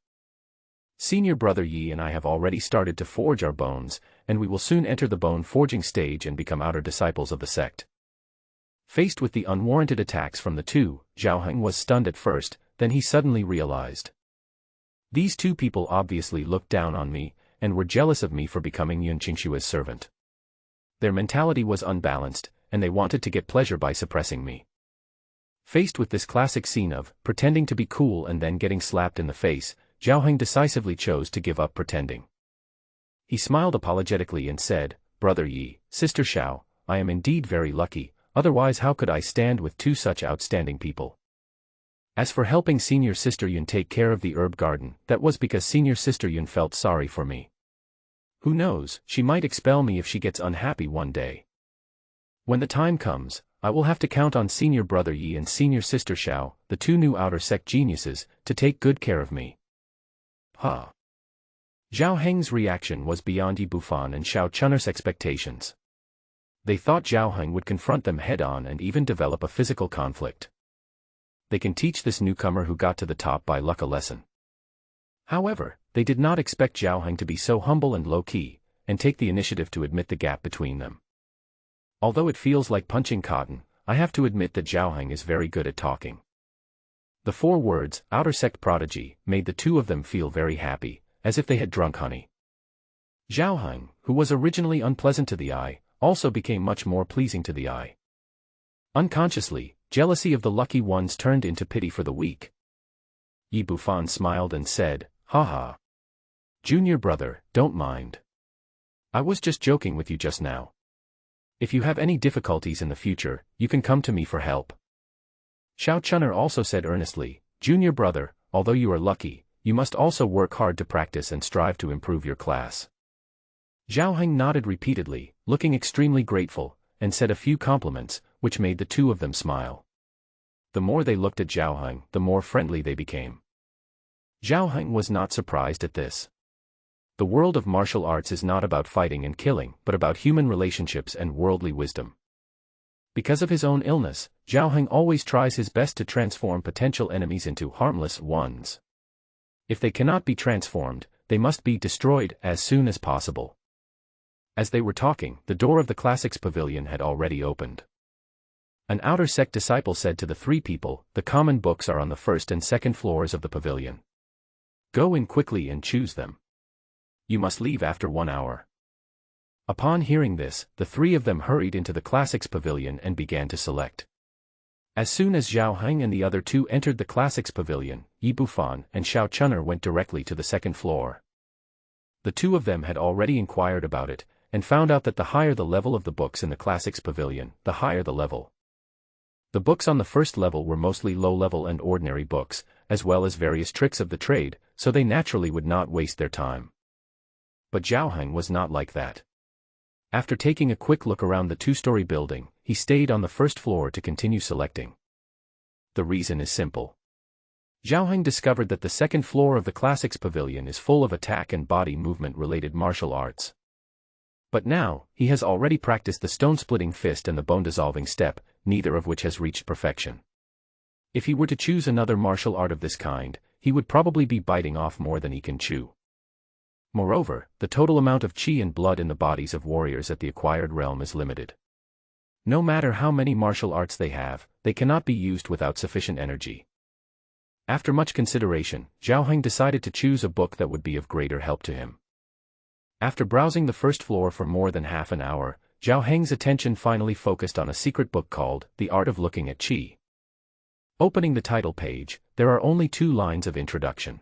Senior brother Yi and I have already started to forge our bones, and we will soon enter the bone forging stage and become outer disciples of the sect." Faced with the unwarranted attacks from the 2, Zhao Heng was stunned at first, then he suddenly realized. These 2 people obviously looked down on me, and were jealous of me for becoming Yun Qingshua's servant. Their mentality was unbalanced, and they wanted to get pleasure by suppressing me. Faced with this classic scene of pretending to be cool and then getting slapped in the face, Zhao Heng decisively chose to give up pretending. He smiled apologetically and said, "Brother Yi, sister Xiao, I am indeed very lucky, otherwise how could I stand with 2 such outstanding people? As for helping senior sister Yun take care of the herb garden, that was because senior sister Yun felt sorry for me. Who knows, she might expel me if she gets unhappy one day. When the time comes, I will have to count on senior brother Yi and senior sister Xiao, the two new outer sect geniuses, to take good care of me. Ha! Zhao Heng's reaction was beyond Yi Bufan and Xiao Chun'er's expectations. They thought Zhao Heng would confront them head-on and even develop a physical conflict. They can teach this newcomer who got to the top by luck a lesson. However, they did not expect Zhao Heng to be so humble and low-key, and take the initiative to admit the gap between them. Although it feels like punching cotton, I have to admit that Zhao Heng is very good at talking. The 4 words, outer sect prodigy, made the two of them feel very happy, as if they had drunk honey. Zhao Heng, who was originally unpleasant to the eye, also became much more pleasing to the eye. Unconsciously, jealousy of the lucky ones turned into pity for the weak. Yi Bufan smiled and said, "Haha. Junior brother, don't mind. I was just joking with you just now. If you have any difficulties in the future, you can come to me for help." Xiao Chun'er also said earnestly, "Junior brother, although you are lucky, you must also work hard to practice and strive to improve your class." Zhao Heng nodded repeatedly, looking extremely grateful, and said a few compliments, which made the two of them smile. The more they looked at Zhao Heng, the more friendly they became. Zhao Heng was not surprised at this. The world of martial arts is not about fighting and killing, but about human relationships and worldly wisdom. Because of his own illness, Zhao Heng always tries his best to transform potential enemies into harmless ones. If they cannot be transformed, they must be destroyed as soon as possible. As they were talking, the door of the Classics Pavilion had already opened. An outer sect disciple said to the 3 people, "The common books are on the 1st and 2nd floors of the pavilion. Go in quickly and choose them. You must leave after 1 hour." Upon hearing this, the 3 of them hurried into the Classics Pavilion and began to select. As soon as Zhao Heng and the other 2 entered the Classics Pavilion, Yi Bufan and Xiao Chun'er went directly to the 2nd floor. The 2 of them had already inquired about it, and found out that the higher the level of the books in the Classics Pavilion, the higher the level. The books on the 1st level were mostly low-level and ordinary books, as well as various tricks of the trade, so they naturally would not waste their time. But Zhao Heng was not like that. After taking a quick look around the 2-story building, he stayed on the 1st floor to continue selecting. The reason is simple. Zhao Heng discovered that the 2nd floor of the Classics Pavilion is full of attack and body movement-related martial arts. But now, he has already practiced the stone-splitting fist and the bone-dissolving step, neither of which has reached perfection. If he were to choose another martial art of this kind, he would probably be biting off more than he can chew. Moreover, the total amount of qi and blood in the bodies of warriors at the acquired realm is limited. No matter how many martial arts they have, they cannot be used without sufficient energy. After much consideration, Zhao Heng decided to choose a book that would be of greater help to him. After browsing the 1st floor for more than half an hour, Zhao Heng's attention finally focused on a secret book called The Art of Looking at Qi. Opening the title page, there are only 2 lines of introduction.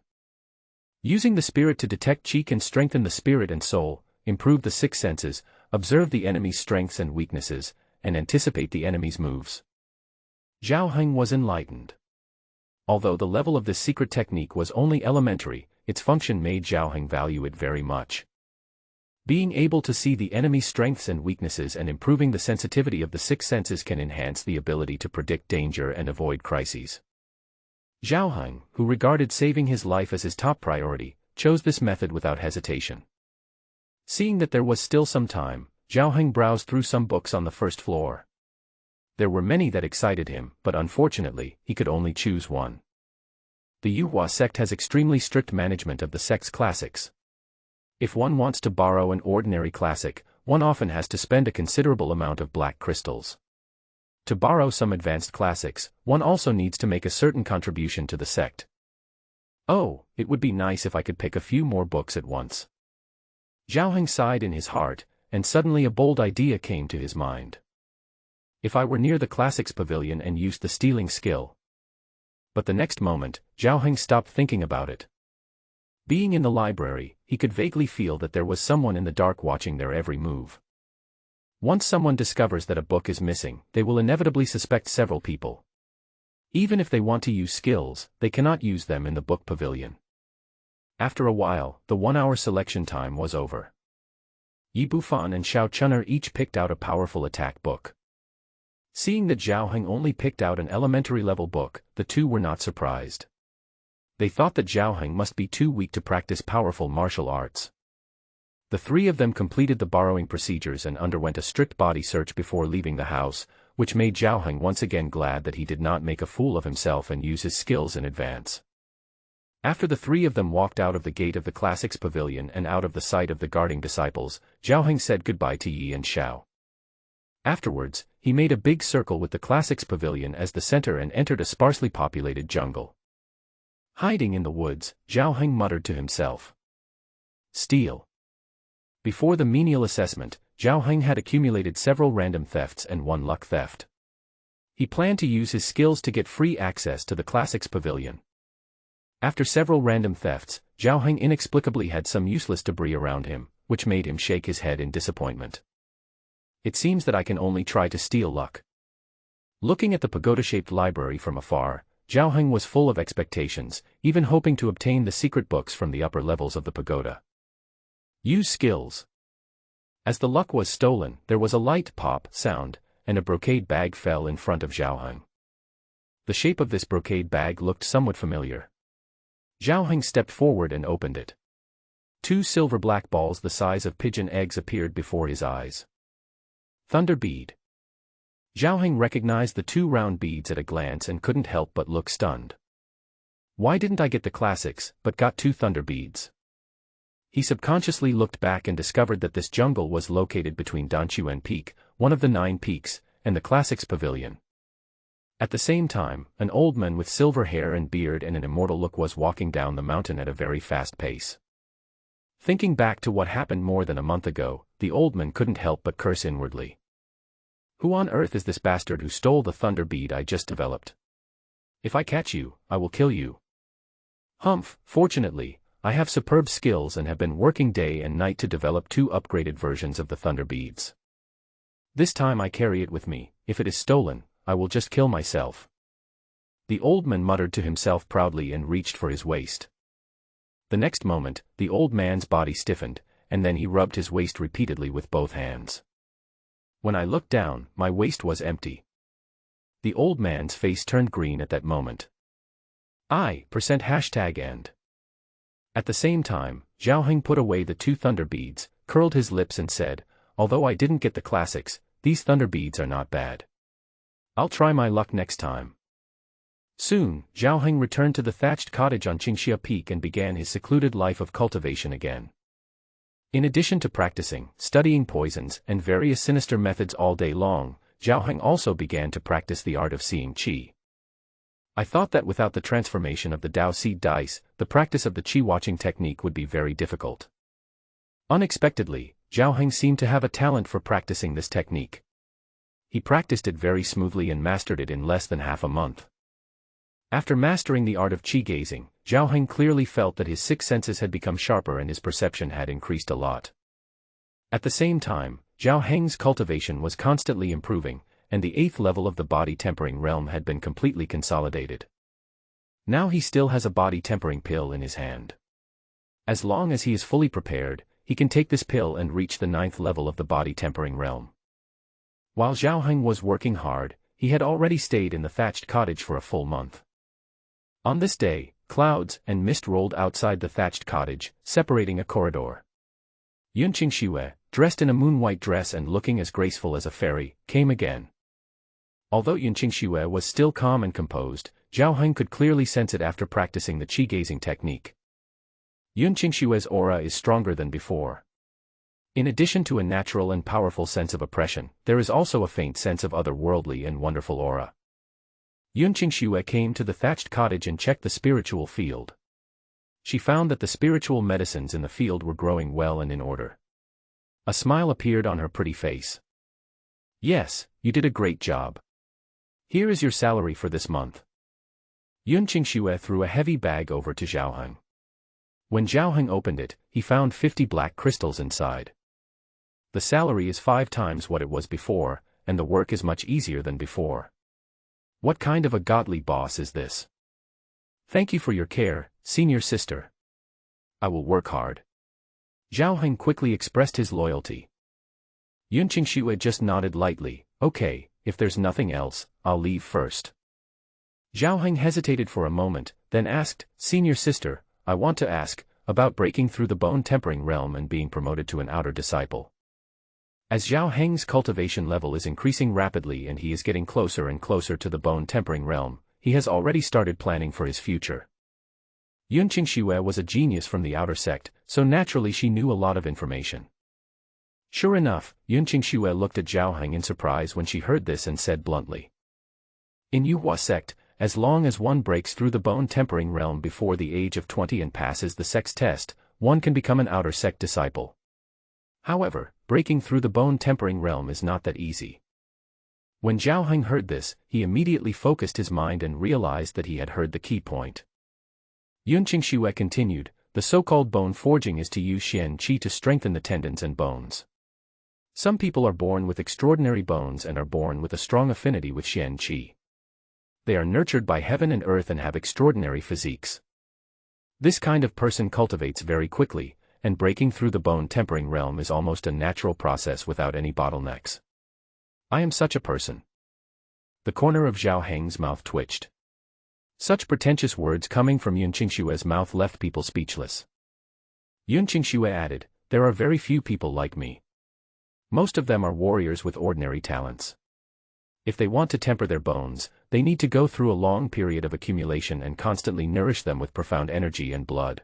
Using the spirit to detect qi can strengthen the spirit and soul, improve the 6 senses, observe the enemy's strengths and weaknesses, and anticipate the enemy's moves. Zhao Heng was enlightened. Although the level of this secret technique was only elementary, its function made Zhao Heng value it very much. Being able to see the enemy's strengths and weaknesses and improving the sensitivity of the 6 senses can enhance the ability to predict danger and avoid crises. Zhao Heng, who regarded saving his life as his top priority, chose this method without hesitation. Seeing that there was still some time, Zhao Heng browsed through some books on the 1st floor. There were many that excited him, but unfortunately, he could only choose one. The Yuhua sect has extremely strict management of the sect's classics. If one wants to borrow an ordinary classic, one often has to spend a considerable amount of black crystals. To borrow some advanced classics, one also needs to make a certain contribution to the sect. Oh, it would be nice if I could pick a few more books at once. Zhao Heng sighed in his heart, and suddenly a bold idea came to his mind. If I were near the Classics Pavilion and used the stealing skill. But the next moment, Zhao Heng stopped thinking about it. Being in the library, he could vaguely feel that there was someone in the dark watching their every move. Once someone discovers that a book is missing, they will inevitably suspect several people. Even if they want to use skills, they cannot use them in the book pavilion. After a while, the 1-hour selection time was over. Yi Bufan and Xiao Chun'er each picked out a powerful attack book. Seeing that Zhao Heng only picked out an elementary-level book, the two were not surprised. They thought that Zhao Heng must be too weak to practice powerful martial arts. The three of them completed the borrowing procedures and underwent a strict body search before leaving the house, which made Zhao Heng once again glad that he did not make a fool of himself and use his skills in advance. After the three of them walked out of the gate of the Classics Pavilion and out of the sight of the guarding disciples, Zhao Heng said goodbye to Yi and Xiao. Afterwards, he made a big circle with the Classics Pavilion as the center and entered a sparsely populated jungle. Hiding in the woods, Zhao Heng muttered to himself. Steal. Before the menial assessment, Zhao Heng had accumulated several random thefts and one luck theft. He planned to use his skills to get free access to the Classics Pavilion. After several random thefts, Zhao Heng inexplicably had some useless debris around him, which made him shake his head in disappointment. It seems that I can only try to steal luck. Looking at the pagoda-shaped library from afar, Zhao Heng was full of expectations, even hoping to obtain the secret books from the upper levels of the pagoda. Use skills. As the luck was stolen, there was a light pop sound, and a brocade bag fell in front of Zhao Heng. The shape of this brocade bag looked somewhat familiar. Zhao Heng stepped forward and opened it. Two silver black balls the size of pigeon eggs appeared before his eyes. Thunder bead. Zhao Heng recognized the two round beads at a glance and couldn't help but look stunned. Why didn't I get the classics, but got two thunder beads? He subconsciously looked back and discovered that this jungle was located between Danchuan Peak, one of the 9 peaks, and the Classics Pavilion. At the same time, an old man with silver hair and beard and an immortal look was walking down the mountain at a very fast pace. Thinking back to what happened more than a month ago, the old man couldn't help but curse inwardly. Who on earth is this bastard who stole the thunder bead I just developed? If I catch you, I will kill you. Humph, fortunately, I have superb skills and have been working day and night to develop 2 upgraded versions of the thunder beads. This time I carry it with me. If it is stolen, I will just kill myself. The old man muttered to himself proudly and reached for his waist. The next moment, the old man's body stiffened, and then he rubbed his waist repeatedly with both hands. When I looked down, my waist was empty. The old man's face turned green at that moment. %end. At the same time, Zhao Heng put away the 2 thunder beads, curled his lips and said, although I didn't get the classics, these thunder beads are not bad. I'll try my luck next time. Soon, Zhao Heng returned to the thatched cottage on Qingxia Peak and began his secluded life of cultivation again. In addition to practicing, studying poisons, and various sinister methods all day long, Zhao Heng also began to practice the art of seeing qi. I thought that without the transformation of the Dao seed dice, the practice of the qi watching technique would be very difficult. Unexpectedly, Zhao Heng seemed to have a talent for practicing this technique. He practiced it very smoothly and mastered it in less than half a month. After mastering the art of qi gazing, Zhao Heng clearly felt that his 6 senses had become sharper and his perception had increased a lot. At the same time, Zhao Heng's cultivation was constantly improving, and the 8th level of the body tempering realm had been completely consolidated. Now he still has a body tempering pill in his hand. As long as he is fully prepared, he can take this pill and reach the 9th level of the body tempering realm. While Zhao Heng was working hard, he had already stayed in the thatched cottage for a full month. On this day, clouds and mist rolled outside the thatched cottage, separating a corridor. Yun Qingxue, dressed in a moon-white dress and looking as graceful as a fairy, came again. Although Yun Qingxue was still calm and composed, Zhao Heng could clearly sense it after practicing the qi-gazing technique. Yun Qingxue's aura is stronger than before. In addition to a natural and powerful sense of oppression, there is also a faint sense of otherworldly and wonderful aura. Yun Qingxue came to the thatched cottage and checked the spiritual field. She found that the spiritual medicines in the field were growing well and in order. A smile appeared on her pretty face. Yes, you did a great job. Here is your salary for this month. Yun Qingxue threw a heavy bag over to Zhao Heng. When Zhao Heng opened it, he found 50 black crystals inside. The salary is 5 times what it was before, and the work is much easier than before. What kind of a godly boss is this? Thank you for your care, senior sister. I will work hard. Zhao Heng quickly expressed his loyalty. Yun Qingxue just nodded lightly. Okay, if there's nothing else, I'll leave first. Zhao Heng hesitated for a moment, then asked, Senior sister, I want to ask about breaking through the bone-tempering realm and being promoted to an outer disciple. As Zhao Heng's cultivation level is increasing rapidly and he is getting closer and closer to the bone-tempering realm, he has already started planning for his future. Yunqing Xue was a genius from the outer sect, so naturally she knew a lot of information. Sure enough, Yunqing Xue looked at Zhao Heng in surprise when she heard this and said bluntly. In Yuhua sect, as long as one breaks through the bone-tempering realm before the age of 20 and passes the sect's test, one can become an outer sect disciple. However, breaking through the bone-tempering realm is not that easy. When Zhao Heng heard this, he immediately focused his mind and realized that he had heard the key point. Yunqing Xue continued, the so-called bone forging is to use Xian Qi to strengthen the tendons and bones. Some people are born with extraordinary bones and are born with a strong affinity with Xian Qi. They are nurtured by heaven and earth and have extraordinary physiques. This kind of person cultivates very quickly, and breaking through the bone-tempering realm is almost a natural process without any bottlenecks. I am such a person. The corner of Zhao Heng's mouth twitched. Such pretentious words coming from Yunqing Xue's mouth left people speechless. Yunqing Xue added, there are very few people like me. Most of them are warriors with ordinary talents. If they want to temper their bones, they need to go through a long period of accumulation and constantly nourish them with profound energy and blood.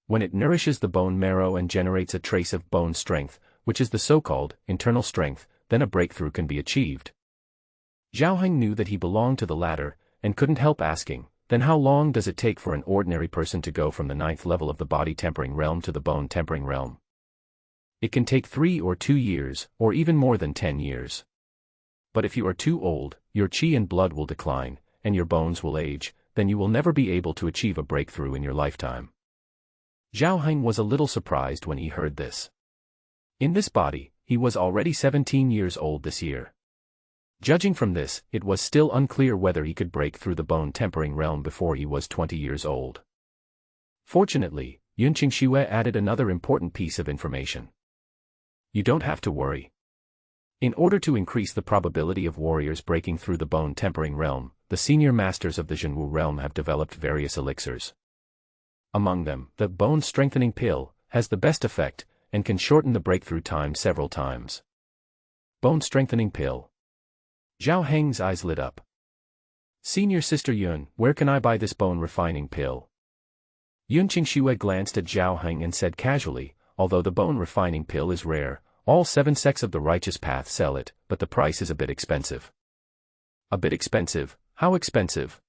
When it nourishes the bone marrow and generates a trace of bone strength, which is the so-called internal strength, then a breakthrough can be achieved. Zhao Heng knew that he belonged to the latter, and couldn't help asking, then how long does it take for an ordinary person to go from the 9th level of the body-tempering realm to the bone-tempering realm? It can take 3 or 2 years, or even more than 10 years. But if you are too old, your qi and blood will decline, and your bones will age, then you will never be able to achieve a breakthrough in your lifetime. Zhao Heng was a little surprised when he heard this. In this body, he was already 17 years old this year. Judging from this, it was still unclear whether he could break through the bone-tempering realm before he was 20 years old. Fortunately, Yunqing Xue added another important piece of information. You don't have to worry. In order to increase the probability of warriors breaking through the bone-tempering realm, the senior masters of the Zhenwu realm have developed various elixirs. Among them, the bone-strengthening pill has the best effect and can shorten the breakthrough time several times. Bone-strengthening pill. Zhao Heng's eyes lit up. Senior Sister Yun, where can I buy this bone-refining pill? Yunqing Xue glanced at Zhao Heng and said casually, although the bone-refining pill is rare, all 7 sects of the righteous path sell it, but the price is a bit expensive. A bit expensive? How expensive?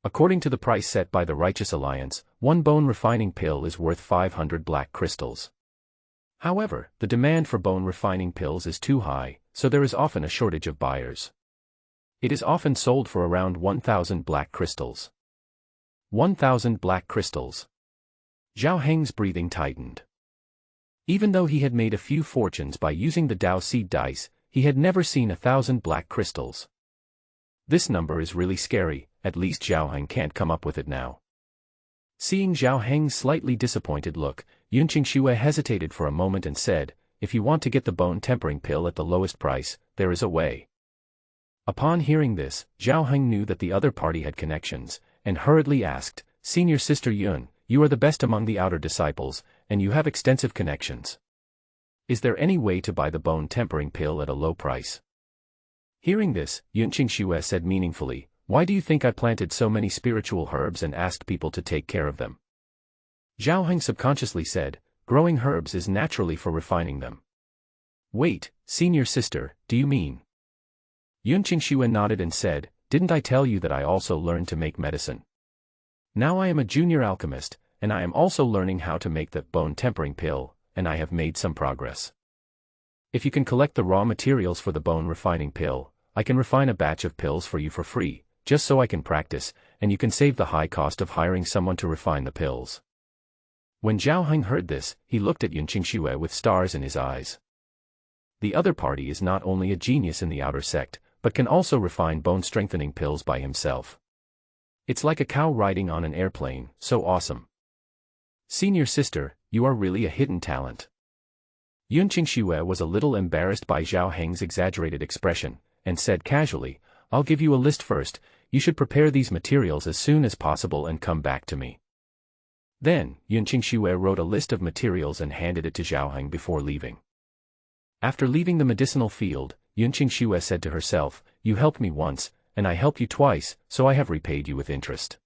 According to the price set by the Righteous Alliance, one bone-refining pill is worth 500 black crystals. However, the demand for bone-refining pills is too high, so there is often a shortage of buyers. It is often sold for around 1,000 black crystals. 1,000 black crystals. Zhao Heng's breathing tightened. Even though he had made a few fortunes by using the Dao seed dice, he had never seen 1,000 black crystals. This number is really scary, at least Zhao Heng can't come up with it now. Seeing Zhao Heng's slightly disappointed look, Yunqing Xue hesitated for a moment and said, if you want to get the bone-tempering pill at the lowest price, there is a way. Upon hearing this, Zhao Heng knew that the other party had connections, and hurriedly asked, Senior Sister Yun, you are the best among the outer disciples, and you have extensive connections. Is there any way to buy the bone-tempering pill at a low price? Hearing this, Yunqing Xue said meaningfully, why do you think I planted so many spiritual herbs and asked people to take care of them? Zhao Heng subconsciously said, growing herbs is naturally for refining them. Wait, Senior Sister, do you mean? Yunqing Xue nodded and said, didn't I tell you that I also learned to make medicine? Now I am a junior alchemist, and I am also learning how to make the bone-tempering pill, and I have made some progress. If you can collect the raw materials for the bone-refining pill, I can refine a batch of pills for you for free, just so I can practice, and you can save the high cost of hiring someone to refine the pills. When Zhao Heng heard this, he looked at Yunqing Xue with stars in his eyes. The other party is not only a genius in the outer sect, but can also refine bone-strengthening pills by himself. It's like a cow riding on an airplane, so awesome. Senior Sister, you are really a hidden talent. Yunqing Xue was a little embarrassed by Zhao Heng's exaggerated expression, and said casually, "I'll give you a list first. You should prepare these materials as soon as possible and come back to me." Then, Yun Qingxue wrote a list of materials and handed it to Zhao Heng before leaving. After leaving the medicinal field, Yun Qingxue said to herself, "You helped me once, and I helped you twice, so I have repaid you with interest.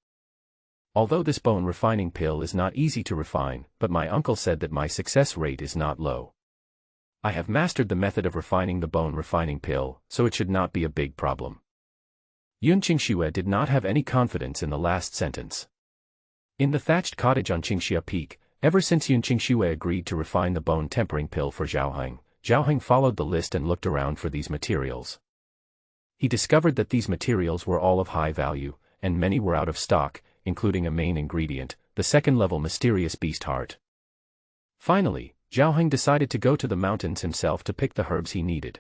Although this bone refining pill is not easy to refine, but my uncle said that my success rate is not low. I have mastered the method of refining the bone refining pill, so it should not be a big problem." Yun Qingxue did not have any confidence in the last sentence. In the thatched cottage on Qingxia Peak, ever since Yun Qingxue agreed to refine the bone tempering pill for Zhao Heng followed the list and looked around for these materials. He discovered that these materials were all of high value, and many were out of stock, including a main ingredient, the second-level mysterious beast heart. Finally, Zhao Heng decided to go to the mountains himself to pick the herbs he needed.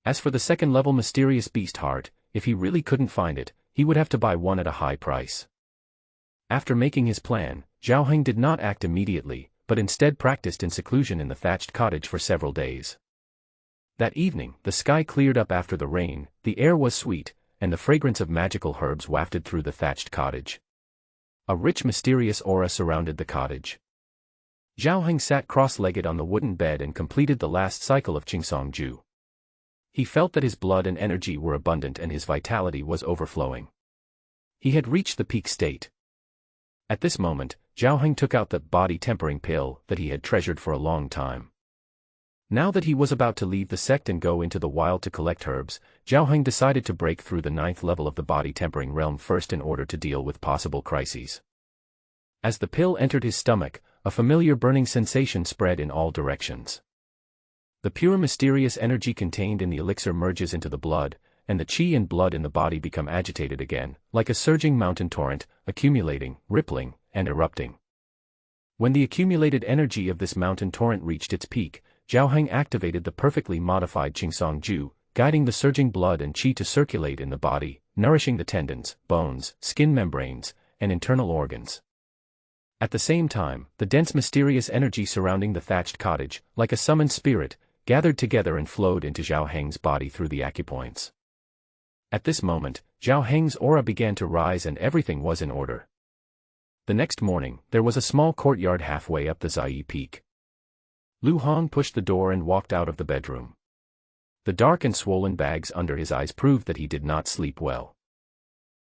As for the second-level mysterious beast heart, if he really couldn't find it, he would have to buy one at a high price. After making his plan, Zhao Heng did not act immediately, but instead practiced in seclusion in the thatched cottage for several days. That evening, the sky cleared up after the rain, the air was sweet, and the fragrance of magical herbs wafted through the thatched cottage. A rich mysterious aura surrounded the cottage. Zhao Heng sat cross-legged on the wooden bed and completed the last cycle of Qingsongju. He felt that his blood and energy were abundant and his vitality was overflowing. He had reached the peak state. At this moment, Zhao Heng took out the body-tempering pill that he had treasured for a long time. Now that he was about to leave the sect and go into the wild to collect herbs, Zhao Heng decided to break through the 9th level of the body-tempering realm first in order to deal with possible crises. As the pill entered his stomach, a familiar burning sensation spread in all directions. The pure mysterious energy contained in the elixir merges into the blood, and the qi and blood in the body become agitated again, like a surging mountain torrent, accumulating, rippling, and erupting. When the accumulated energy of this mountain torrent reached its peak, Zhao Heng activated the perfectly modified Qingsongju, guiding the surging blood and qi to circulate in the body, nourishing the tendons, bones, skin membranes, and internal organs. At the same time, the dense mysterious energy surrounding the thatched cottage, like a summoned spirit, gathered together and flowed into Zhao Heng's body through the acupoints. At this moment, Zhao Heng's aura began to rise and everything was in order. The next morning, there was a small courtyard halfway up the Zai Peak. Lu Hong pushed the door and walked out of the bedroom. The dark and swollen bags under his eyes proved that he did not sleep well.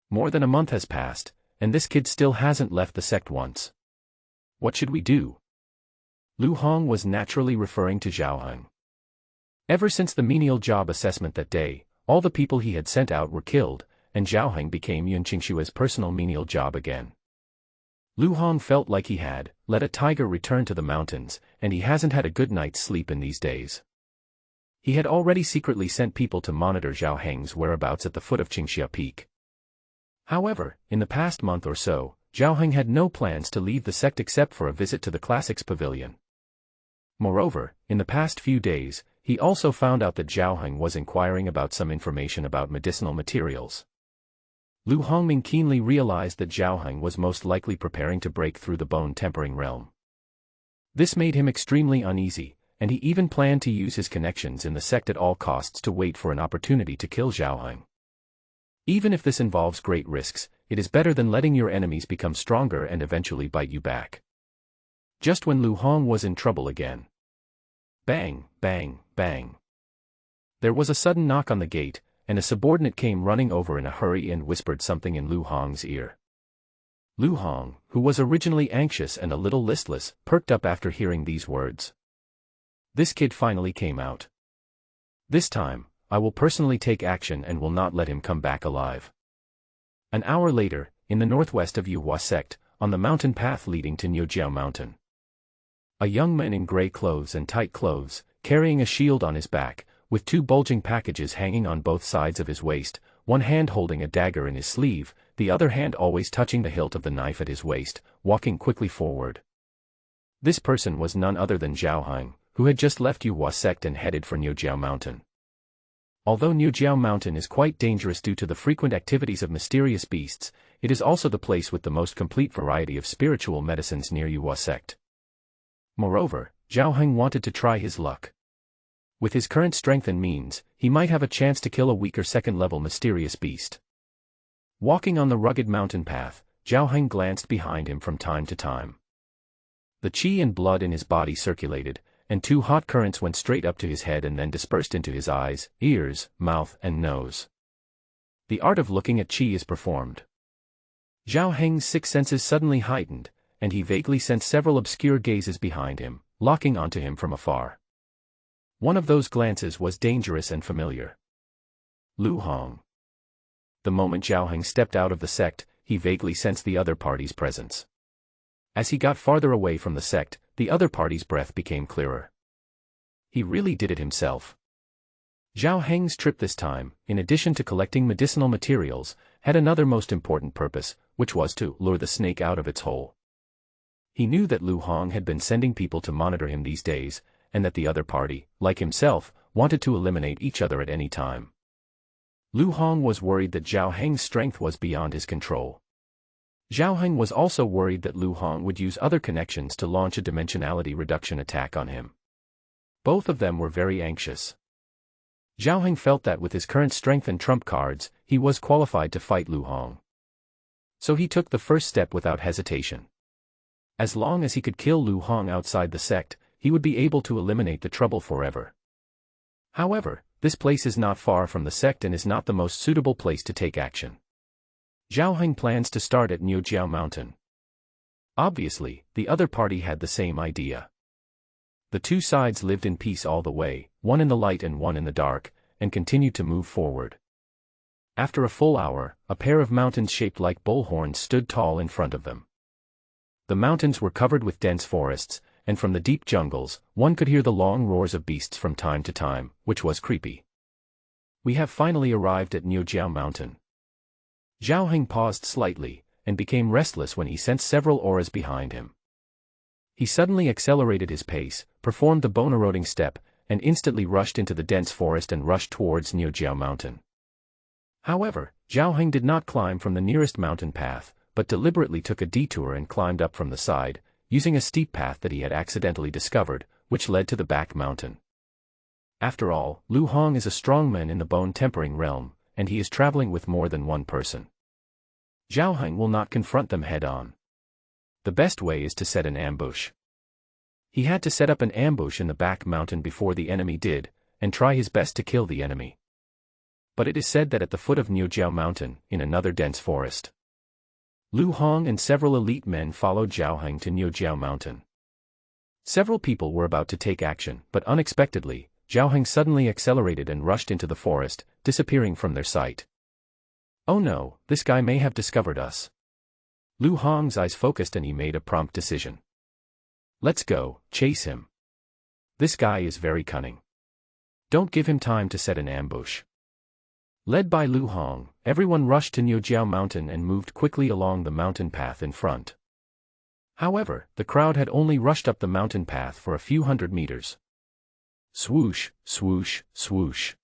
More than a month has passed, and this kid still hasn't left the sect once. What should we do? Lu Hong was naturally referring to Zhao Heng. Ever since the menial job assessment that day, all the people he had sent out were killed, and Zhao Heng became Yun Qingxue's personal menial job again. Lu Hong felt like he had let a tiger return to the mountains, and he hasn't had a good night's sleep in these days. He had already secretly sent people to monitor Zhao Heng's whereabouts at the foot of Qingxia Peak. However, in the past month or so, Zhao Heng had no plans to leave the sect except for a visit to the Classics Pavilion. Moreover, in the past few days, he also found out that Zhao Heng was inquiring about some information about medicinal materials. Lu Hongming keenly realized that Zhao Heng was most likely preparing to break through the bone-tempering realm. This made him extremely uneasy, and he even planned to use his connections in the sect at all costs to wait for an opportunity to kill Zhao Heng. Even if this involves great risks, it is better than letting your enemies become stronger and eventually bite you back. Just when Lu Hong was in trouble again. Bang, bang, bang. There was a sudden knock on the gate, and a subordinate came running over in a hurry and whispered something in Lu Hong's ear. Lu Hong, who was originally anxious and a little listless, perked up after hearing these words. This kid finally came out. This time, I will personally take action and will not let him come back alive. An hour later, in the northwest of Yuhua sect, on the mountain path leading to Niujiao Mountain. A young man in gray clothes and tight clothes, carrying a shield on his back, with two bulging packages hanging on both sides of his waist, one hand holding a dagger in his sleeve, the other hand always touching the hilt of the knife at his waist, walking quickly forward. This person was none other than Zhao Heng, who had just left Yuhua sect and headed for Niujiao Mountain. Although Niujiao Mountain is quite dangerous due to the frequent activities of mysterious beasts, it is also the place with the most complete variety of spiritual medicines near Yuhua sect. Moreover, Zhao Heng wanted to try his luck. With his current strength and means, he might have a chance to kill a weaker second-level mysterious beast. Walking on the rugged mountain path, Zhao Heng glanced behind him from time to time. The qi and blood in his body circulated, and two hot currents went straight up to his head and then dispersed into his eyes, ears, mouth, and nose. The art of looking at qi is performed. Zhao Heng's six senses suddenly heightened, and he vaguely sensed several obscure gazes behind him, locking onto him from afar. One of those glances was dangerous and familiar. Lu Hong. The moment Zhao Heng stepped out of the sect, he vaguely sensed the other party's presence. As he got farther away from the sect, the other party's breath became clearer. He really did it himself. Zhao Heng's trip this time, in addition to collecting medicinal materials, had another most important purpose, which was to lure the snake out of its hole. He knew that Lu Hong had been sending people to monitor him these days, and that the other party, like himself, wanted to eliminate each other at any time. Lu Hong was worried that Zhao Heng's strength was beyond his control. Zhao Heng was also worried that Lu Hong would use other connections to launch a dimensionality reduction attack on him. Both of them were very anxious. Zhao Heng felt that with his current strength and trump cards, he was qualified to fight Lu Hong. So he took the first step without hesitation. As long as he could kill Lu Hong outside the sect, he would be able to eliminate the trouble forever. However, this place is not far from the sect and is not the most suitable place to take action. Zhao Heng plans to start at Niujiao Mountain. Obviously, the other party had the same idea. The two sides lived in peace all the way, one in the light and one in the dark, and continued to move forward. After a full hour, a pair of mountains shaped like bullhorns stood tall in front of them. The mountains were covered with dense forests, and from the deep jungles, one could hear the long roars of beasts from time to time, which was creepy. We have finally arrived at Niujiao Mountain. Zhao Heng paused slightly, and became restless when he sensed several auras behind him. He suddenly accelerated his pace, performed the bone-eroding step, and instantly rushed into the dense forest and rushed towards Niujiao Mountain. However, Zhao Heng did not climb from the nearest mountain path, but deliberately took a detour and climbed up from the side, using a steep path that he had accidentally discovered, which led to the back mountain. After all, Lu Hong is a strongman in the bone-tempering realm, and he is traveling with more than one person. Zhao Heng will not confront them head-on. The best way is to set an ambush. He had to set up an ambush in the back mountain before the enemy did, and try his best to kill the enemy. But it is said that at the foot of Niujiao Mountain, in another dense forest, Lu Hong and several elite men followed Zhao Heng to Niujiao Mountain. Several people were about to take action, but unexpectedly, Zhao Heng suddenly accelerated and rushed into the forest, disappearing from their sight. Oh no, this guy may have discovered us. Lu Hong's eyes focused and he made a prompt decision. Let's go, chase him. This guy is very cunning. Don't give him time to set an ambush. Led by Lu Hong, everyone rushed to Niujiao Mountain and moved quickly along the mountain path in front. However, the crowd had only rushed up the mountain path for a few hundred meters. Swoosh, swoosh, swoosh.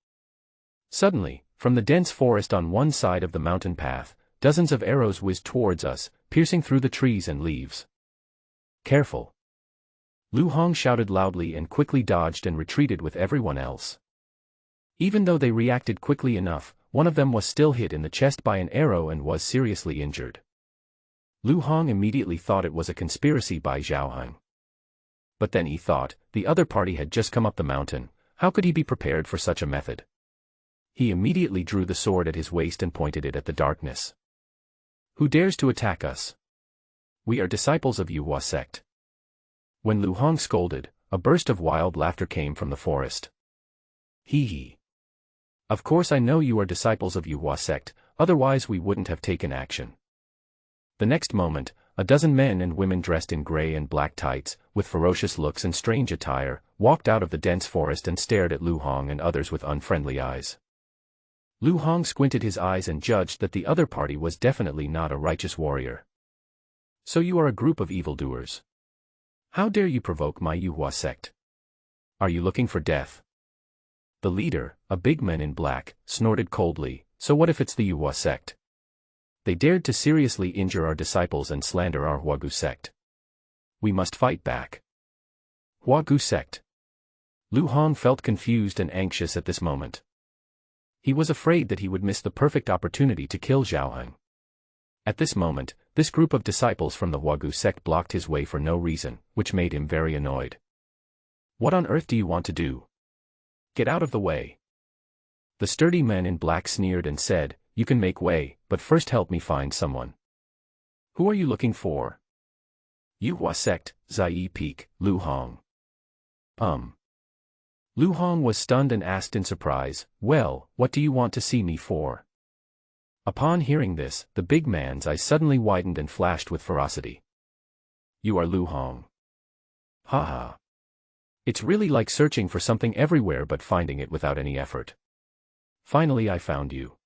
Suddenly, from the dense forest on one side of the mountain path, dozens of arrows whizzed towards us, piercing through the trees and leaves. Careful! Lu Hong shouted loudly and quickly dodged and retreated with everyone else. Even though they reacted quickly enough, one of them was still hit in the chest by an arrow and was seriously injured. Lu Hong immediately thought it was a conspiracy by Zhao Heng. But then he thought, the other party had just come up the mountain, how could he be prepared for such a method? He immediately drew the sword at his waist and pointed it at the darkness. Who dares to attack us? We are disciples of Yuhua sect. When Lu Hong scolded, a burst of wild laughter came from the forest. Hee hee. Of course I know you are disciples of Yuhua sect, otherwise we wouldn't have taken action. The next moment, a dozen men and women dressed in gray and black tights, with ferocious looks and strange attire, walked out of the dense forest and stared at Lu Hong and others with unfriendly eyes. Lu Hong squinted his eyes and judged that the other party was definitely not a righteous warrior. So you are a group of evildoers. How dare you provoke my Yuhua sect? Are you looking for death? The leader, a big man in black, snorted coldly, so what if it's the Yuhua sect? They dared to seriously injure our disciples and slander our Huagu sect. We must fight back. Huagu sect. Lu Hong felt confused and anxious at this moment. He was afraid that he would miss the perfect opportunity to kill Zhao Heng. At this moment, this group of disciples from the Huagu sect blocked his way for no reason, which made him very annoyed. What on earth do you want to do? Get out of the way. The sturdy man in black sneered and said, you can make way, but first help me find someone. Who are you looking for? Yuhua sect, Zai Peak, Lu Hong. Lu Hong was stunned and asked in surprise, well, what do you want to see me for? Upon hearing this, the big man's eyes suddenly widened and flashed with ferocity. You are Lu Hong. Ha ha. It's really like searching for something everywhere but finding it without any effort. Finally I found you.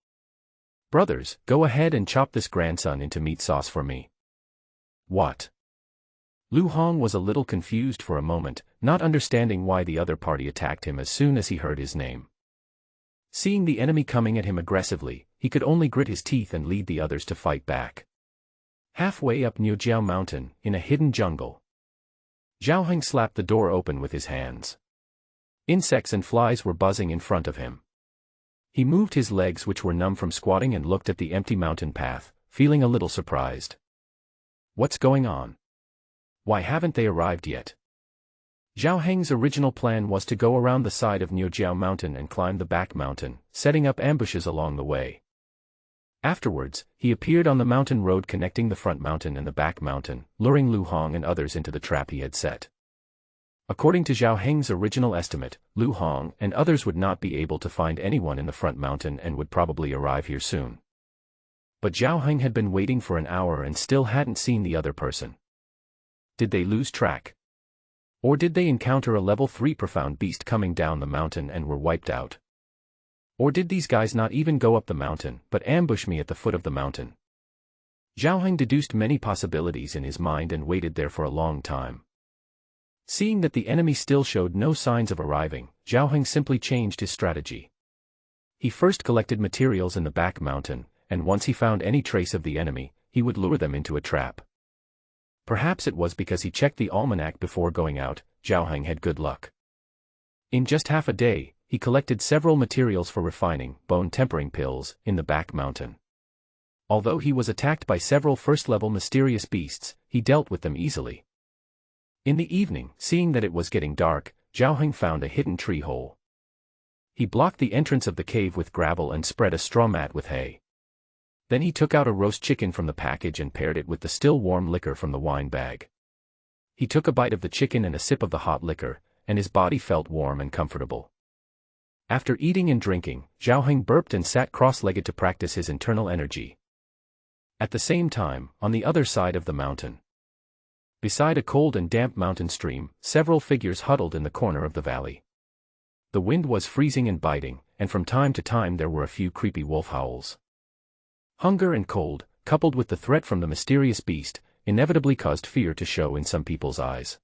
Brothers, go ahead and chop this grandson into meat sauce for me. What? Lu Hong was a little confused for a moment, not understanding why the other party attacked him as soon as he heard his name. Seeing the enemy coming at him aggressively, he could only grit his teeth and lead the others to fight back. Halfway up Niujiao Mountain, in a hidden jungle, Zhao Heng slapped the door open with his hands. Insects and flies were buzzing in front of him. He moved his legs, which were numb from squatting, and looked at the empty mountain path, feeling a little surprised. What's going on? Why haven't they arrived yet? Zhao Heng's original plan was to go around the side of Niujiao Mountain and climb the back mountain, setting up ambushes along the way. Afterwards, he appeared on the mountain road connecting the front mountain and the back mountain, luring Lu Hong and others into the trap he had set. According to Zhao Heng's original estimate, Lu Hong and others would not be able to find anyone in the front mountain and would probably arrive here soon. But Zhao Heng had been waiting for an hour and still hadn't seen the other person. Did they lose track? Or did they encounter a level 3 profound beast coming down the mountain and were wiped out? Or did these guys not even go up the mountain, but ambush me at the foot of the mountain? Zhao Heng deduced many possibilities in his mind and waited there for a long time. Seeing that the enemy still showed no signs of arriving, Zhao Heng simply changed his strategy. He first collected materials in the back mountain, and once he found any trace of the enemy, he would lure them into a trap. Perhaps it was because he checked the almanac before going out, Zhao Heng had good luck. In just half a day, he collected several materials for refining bone-tempering pills in the back mountain. Although he was attacked by several first-level mysterious beasts, he dealt with them easily. In the evening, seeing that it was getting dark, Zhao Heng found a hidden tree hole. He blocked the entrance of the cave with gravel and spread a straw mat with hay. Then he took out a roast chicken from the package and paired it with the still warm liquor from the wine bag. He took a bite of the chicken and a sip of the hot liquor, and his body felt warm and comfortable. After eating and drinking, Zhao Heng burped and sat cross-legged to practice his internal energy. At the same time, on the other side of the mountain, beside a cold and damp mountain stream, several figures huddled in the corner of the valley. The wind was freezing and biting, and from time to time there were a few creepy wolf howls. Hunger and cold, coupled with the threat from the mysterious beast, inevitably caused fear to show in some people's eyes.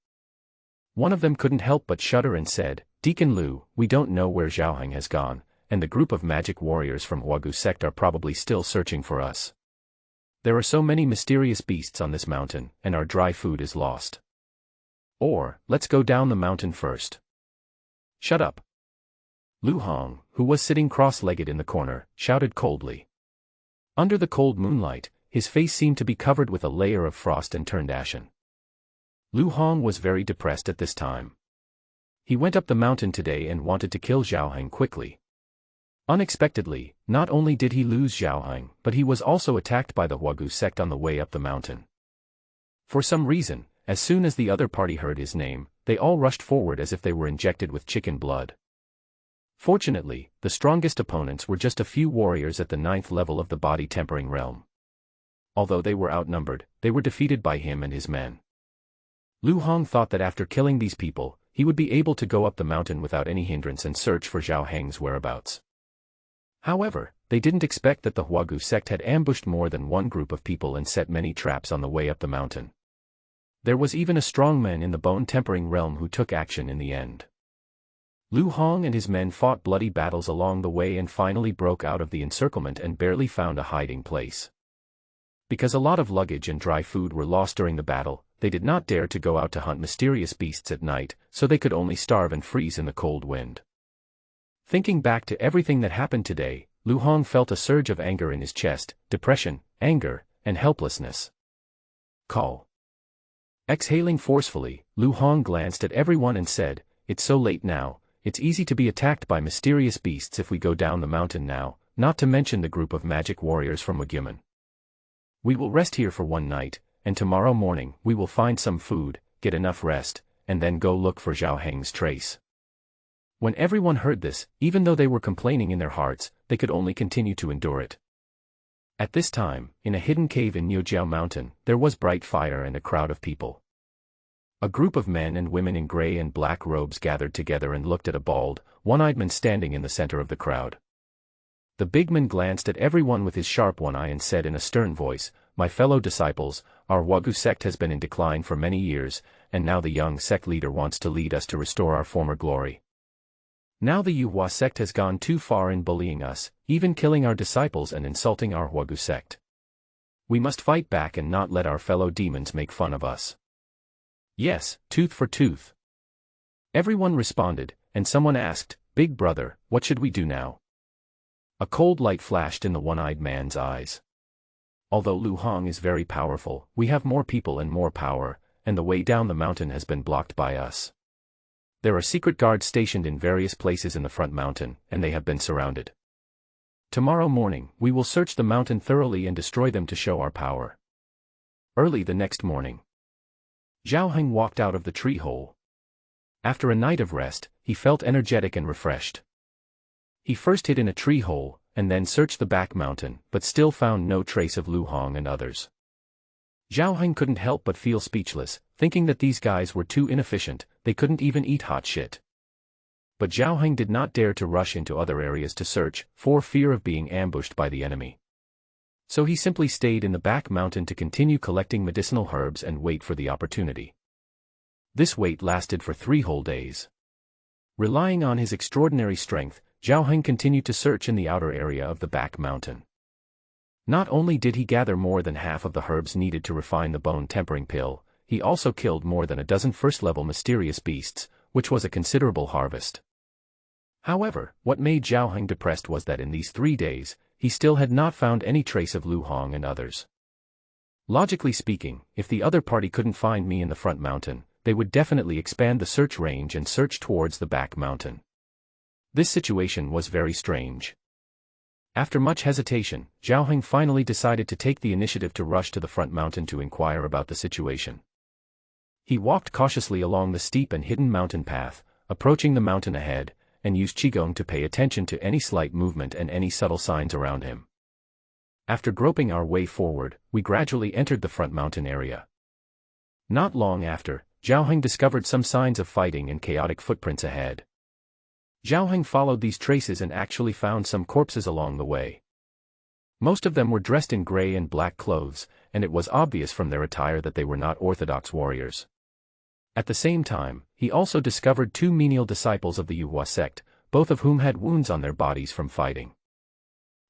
One of them couldn't help but shudder and said, Deacon Lu, we don't know where Zhao Heng has gone, and the group of magic warriors from Huagu sect are probably still searching for us. There are so many mysterious beasts on this mountain, and our dry food is lost. Or, let's go down the mountain first. Shut up. Lu Hong, who was sitting cross-legged in the corner, shouted coldly. Under the cold moonlight, his face seemed to be covered with a layer of frost and turned ashen. Lu Hong was very depressed at this time. He went up the mountain today and wanted to kill Zhao Heng quickly. Unexpectedly, not only did he lose Zhao Heng, but he was also attacked by the Huagu sect on the way up the mountain. For some reason, as soon as the other party heard his name, they all rushed forward as if they were injected with chicken blood. Fortunately, the strongest opponents were just a few warriors at the 9th level of the body-tempering realm. Although they were outnumbered, they were defeated by him and his men. Lu Hong thought that after killing these people, he would be able to go up the mountain without any hindrance and search for Zhao Heng's whereabouts. However, they didn't expect that the Huagu sect had ambushed more than one group of people and set many traps on the way up the mountain. There was even a strong man in the bone-tempering realm who took action in the end. Lu Hong and his men fought bloody battles along the way and finally broke out of the encirclement and barely found a hiding place. Because a lot of luggage and dry food were lost during the battle, they did not dare to go out to hunt mysterious beasts at night, so they could only starve and freeze in the cold wind. Thinking back to everything that happened today, Lu Hong felt a surge of anger in his chest, depression, anger, and helplessness. Call. Exhaling forcefully, Lu Hong glanced at everyone and said, "It's so late now, it's easy to be attacked by mysterious beasts if we go down the mountain now, not to mention the group of magic warriors from Waguman. We will rest here for one night, and tomorrow morning we will find some food, get enough rest, and then go look for Zhao Heng's trace." When everyone heard this, even though they were complaining in their hearts, they could only continue to endure it. At this time, in a hidden cave in Niujiao Mountain, there was bright fire and a crowd of people. A group of men and women in gray and black robes gathered together and looked at a bald, one-eyed man standing in the center of the crowd. The big man glanced at everyone with his sharp one eye and said in a stern voice, "My fellow disciples, our Wagu sect has been in decline for many years, and now the young sect leader wants to lead us to restore our former glory. Now the Yuhua sect has gone too far in bullying us, even killing our disciples and insulting our Wagu sect. We must fight back and not let our fellow demons make fun of us. Yes, tooth for tooth." Everyone responded, and someone asked, "Big brother, what should we do now?" A cold light flashed in the one-eyed man's eyes. "Although Lu Hong is very powerful, we have more people and more power, and the way down the mountain has been blocked by us. There are secret guards stationed in various places in the front mountain, and they have been surrounded. Tomorrow morning, we will search the mountain thoroughly and destroy them to show our power." Early the next morning, Zhao Heng walked out of the tree hole. After a night of rest, he felt energetic and refreshed. He first hid in a tree hole, and then searched the back mountain, but still found no trace of Lu Hong and others. Zhao Heng couldn't help but feel speechless, thinking that these guys were too inefficient, they couldn't even eat hot shit. But Zhao Heng did not dare to rush into other areas to search, for fear of being ambushed by the enemy. So he simply stayed in the back mountain to continue collecting medicinal herbs and wait for the opportunity. This wait lasted for 3 whole days. Relying on his extraordinary strength, Zhao Heng continued to search in the outer area of the back mountain. Not only did he gather more than half of the herbs needed to refine the bone-tempering pill, he also killed more than a dozen first-level mysterious beasts, which was a considerable harvest. However, what made Zhao Heng depressed was that in these 3 days, he still had not found any trace of Lu Hong and others. Logically speaking, if the other party couldn't find me in the front mountain, they would definitely expand the search range and search towards the back mountain. This situation was very strange. After much hesitation, Zhao Heng finally decided to take the initiative to rush to the front mountain to inquire about the situation. He walked cautiously along the steep and hidden mountain path, approaching the mountain ahead, and used Qigong to pay attention to any slight movement and any subtle signs around him. After groping our way forward, we gradually entered the front mountain area. Not long after, Zhao Heng discovered some signs of fighting and chaotic footprints ahead. Zhao Heng followed these traces and actually found some corpses along the way. Most of them were dressed in gray and black clothes, and it was obvious from their attire that they were not orthodox warriors. At the same time, he also discovered 2 menial disciples of the Yuhua sect, both of whom had wounds on their bodies from fighting.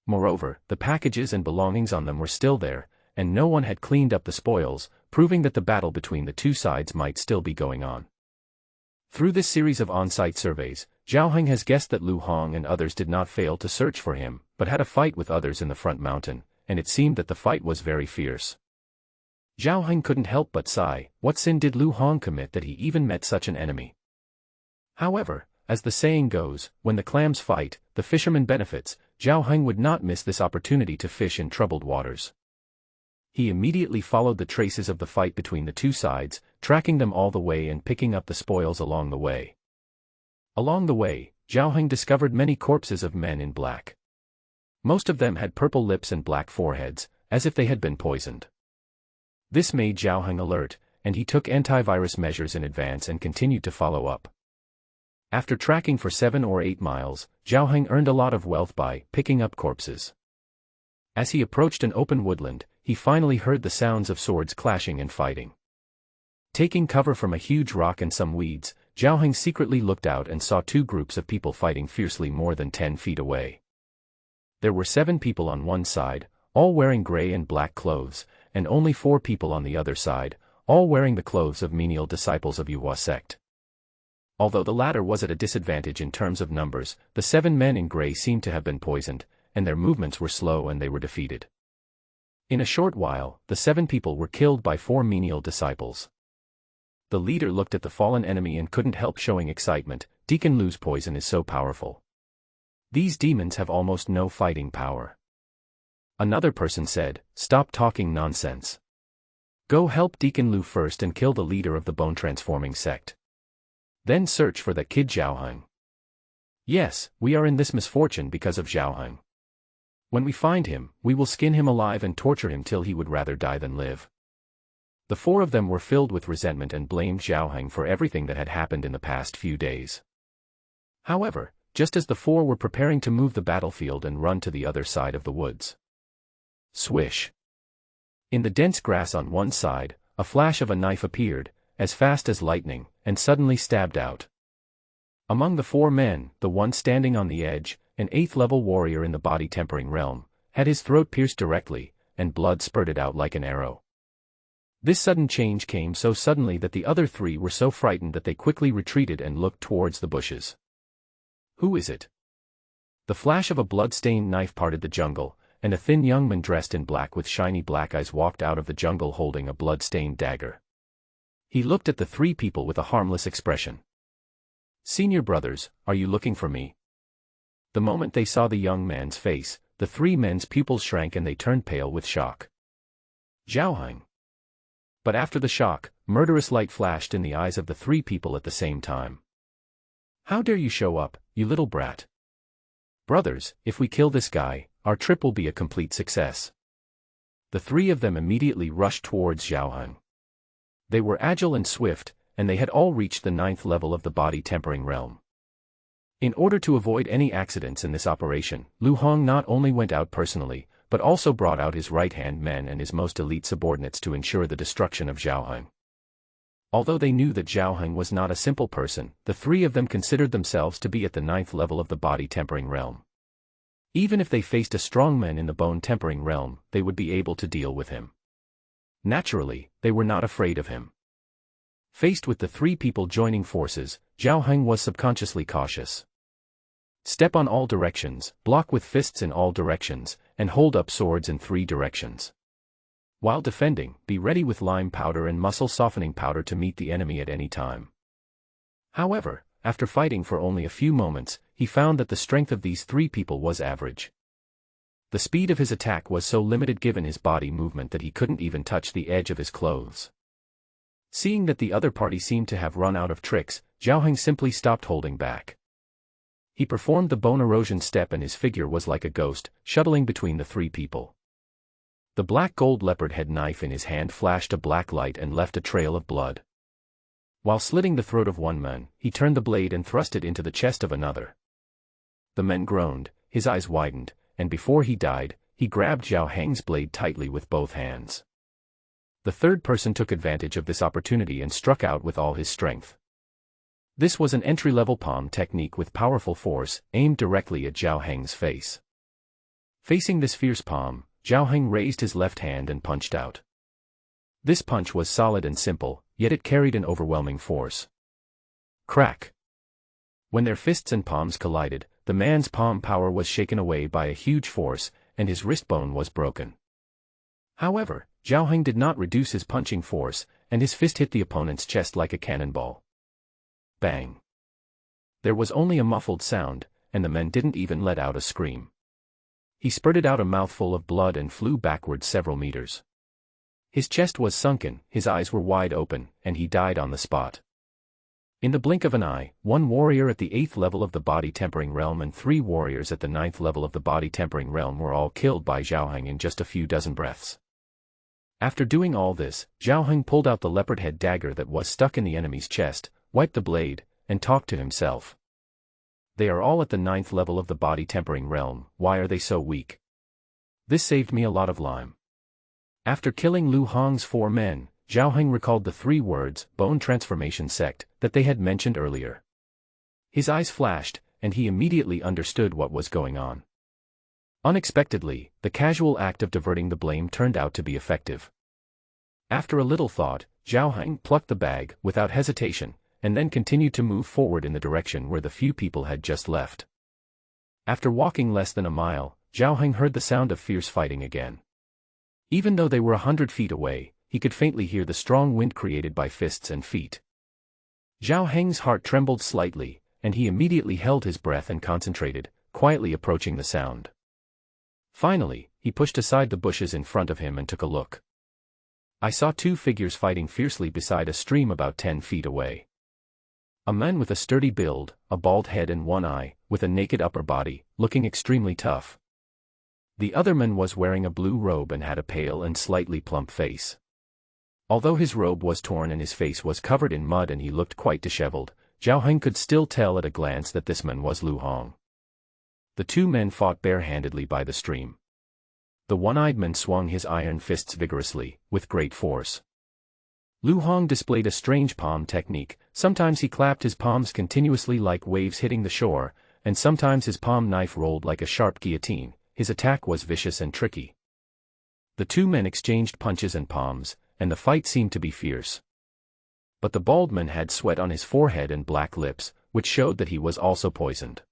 Moreover, the packages and belongings on them were still there, and no one had cleaned up the spoils, proving that the battle between the 2 sides might still be going on. Through this series of on-site surveys, Zhao Heng has guessed that Lu Hong and others did not fail to search for him, but had a fight with others in the front mountain, and it seemed that the fight was very fierce. Zhao Heng couldn't help but sigh, what sin did Lu Hong commit that he even met such an enemy? However, as the saying goes, when the clams fight, the fisherman benefits. Zhao Heng would not miss this opportunity to fish in troubled waters. He immediately followed the traces of the fight between the 2 sides, tracking them all the way and picking up the spoils along the way. Along the way, Zhao Heng discovered many corpses of men in black. Most of them had purple lips and black foreheads, as if they had been poisoned. This made Zhao Heng alert, and he took antivirus measures in advance and continued to follow up. After tracking for 7 or 8 miles, Zhao Heng earned a lot of wealth by picking up corpses. As he approached an open woodland, he finally heard the sounds of swords clashing and fighting. Taking cover from a huge rock and some weeds, Zhao Heng secretly looked out and saw 2 groups of people fighting fiercely more than 10 feet away. There were 7 people on one side, all wearing gray and black clothes, and only 4 people on the other side, all wearing the clothes of menial disciples of Yuhua sect. Although the latter was at a disadvantage in terms of numbers, the 7 men in gray seemed to have been poisoned, and their movements were slow and they were defeated. In a short while, the 7 people were killed by 4 menial disciples. The leader looked at the fallen enemy and couldn't help showing excitement. Deacon Lu's poison is so powerful. These demons have almost no fighting power. Another person said, "Stop talking nonsense. Go help Deacon Lu first and kill the leader of the bone-transforming sect. Then search for that kid Zhaoheng. Yes, we are in this misfortune because of Zhaoheng. When we find him, we will skin him alive and torture him till he would rather die than live." The 4 of them were filled with resentment and blamed Zhaoheng for everything that had happened in the past few days. However, just as the 4 were preparing to move the battlefield and run to the other side of the woods. Swish! In the dense grass on one side, a flash of a knife appeared, as fast as lightning, and suddenly stabbed out. Among the 4 men, the one standing on the edge, an 8th-level warrior in the body-tempering realm, had his throat pierced directly, and blood spurted out like an arrow. This sudden change came so suddenly that the other 3 were so frightened that they quickly retreated and looked towards the bushes. Who is it? The flash of a blood-stained knife parted the jungle, and a thin young man dressed in black with shiny black eyes walked out of the jungle holding a blood-stained dagger. He looked at the 3 people with a harmless expression. "Senior brothers, are you looking for me?" The moment they saw the young man's face, the 3 men's pupils shrank and they turned pale with shock. Zhaoheng. But after the shock, murderous light flashed in the eyes of the 3 people at the same time. "How dare you show up, you little brat? Brothers, if we kill this guy, our trip will be a complete success." The 3 of them immediately rushed towards Zhaoheng. They were agile and swift, and they had all reached the 9th level of the body-tempering realm. In order to avoid any accidents in this operation, Lu Hong not only went out personally, but also brought out his right-hand men and his most elite subordinates to ensure the destruction of Zhaoheng. Although they knew that Zhaoheng was not a simple person, the 3 of them considered themselves to be at the 9th level of the body-tempering realm. Even if they faced a strong man in the bone-tempering realm, they would be able to deal with him. Naturally, they were not afraid of him. Faced with the 3 people joining forces, Zhaoheng was subconsciously cautious. Step on all directions, block with fists in all directions, and hold up swords in 3 directions. While defending, be ready with lime powder and muscle softening powder to meet the enemy at any time. However, after fighting for only a few moments, he found that the strength of these 3 people was average. The speed of his attack was so limited given his body movement that he couldn't even touch the edge of his clothes. Seeing that the other party seemed to have run out of tricks, Zhaoheng simply stopped holding back. He performed the bone erosion step and his figure was like a ghost, shuttling between the 3 people. The black gold leopard head knife in his hand flashed a black light and left a trail of blood. While slitting the throat of one man, he turned the blade and thrust it into the chest of another. The man groaned, his eyes widened, and before he died, he grabbed Zhaoheng's blade tightly with both hands. The 3rd person took advantage of this opportunity and struck out with all his strength. This was an entry-level palm technique with powerful force, aimed directly at Zhaoheng's face. Facing this fierce palm, Zhaoheng raised his left hand and punched out. This punch was solid and simple, yet it carried an overwhelming force. Crack! When their fists and palms collided, the man's palm power was shaken away by a huge force, and his wrist bone was broken. However, Zhaoheng did not reduce his punching force, and his fist hit the opponent's chest like a cannonball. Bang! There was only a muffled sound, and the man didn't even let out a scream. He spurted out a mouthful of blood and flew backwards several meters. His chest was sunken, his eyes were wide open, and he died on the spot. In the blink of an eye, 1 warrior at the 8th level of the body-tempering realm and 3 warriors at the 9th level of the body-tempering realm were all killed by Zhaoheng in just a few dozen breaths. After doing all this, Zhaoheng pulled out the leopard-head dagger that was stuck in the enemy's chest, wiped the blade, and talked to himself. They are all at the 9th level of the body-tempering realm, why are they so weak? This saved me a lot of lime. After killing Lu Hong's 4 men, Zhaoheng recalled the 3 words, bone transformation sect, that they had mentioned earlier. His eyes flashed, and he immediately understood what was going on. Unexpectedly, the casual act of diverting the blame turned out to be effective. After a little thought, Zhao Heng plucked the bag without hesitation, and then continued to move forward in the direction where the few people had just left. After walking less than a mile, Zhao Heng heard the sound of fierce fighting again. Even though they were 100 feet away, he could faintly hear the strong wind created by fists and feet. Zhao Heng's heart trembled slightly, and he immediately held his breath and concentrated, quietly approaching the sound. Finally, he pushed aside the bushes in front of him and took a look. I saw two figures fighting fiercely beside a stream about 10 feet away. A man with a sturdy build, a bald head and one eye, with a naked upper body, looking extremely tough. The other man was wearing a blue robe and had a pale and slightly plump face. Although his robe was torn and his face was covered in mud and he looked quite disheveled, Zhao Heng could still tell at a glance that this man was Lu Hong. The two men fought barehandedly by the stream. The one-eyed man swung his iron fists vigorously, with great force. Lu Hong displayed a strange palm technique. Sometimes he clapped his palms continuously like waves hitting the shore, and sometimes his palm knife rolled like a sharp guillotine. His attack was vicious and tricky. The two men exchanged punches and palms, and the fight seemed to be fierce. But the bald man had sweat on his forehead and black lips, which showed that he was also poisoned.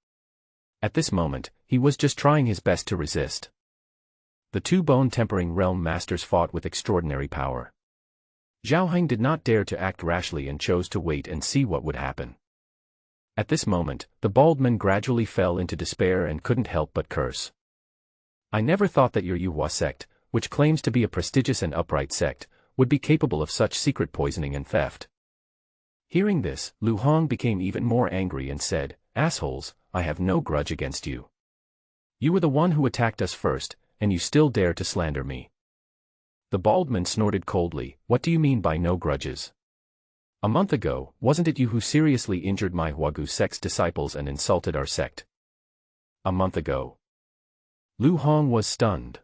At this moment, he was just trying his best to resist. The two bone-tempering realm masters fought with extraordinary power. Zhao Heng did not dare to act rashly and chose to wait and see what would happen. At this moment, the bald man gradually fell into despair and couldn't help but curse. I never thought that your Yuhua sect, which claims to be a prestigious and upright sect, would be capable of such secret poisoning and theft. Hearing this, Lu Hong became even more angry and said, "Assholes, I have no grudge against you. You were the one who attacked us first, and you still dare to slander me." The bald man snorted coldly, "What do you mean by no grudges? A month ago, wasn't it you who seriously injured my Huagu sect's disciples and insulted our sect?" A month ago. Lu Hong was stunned.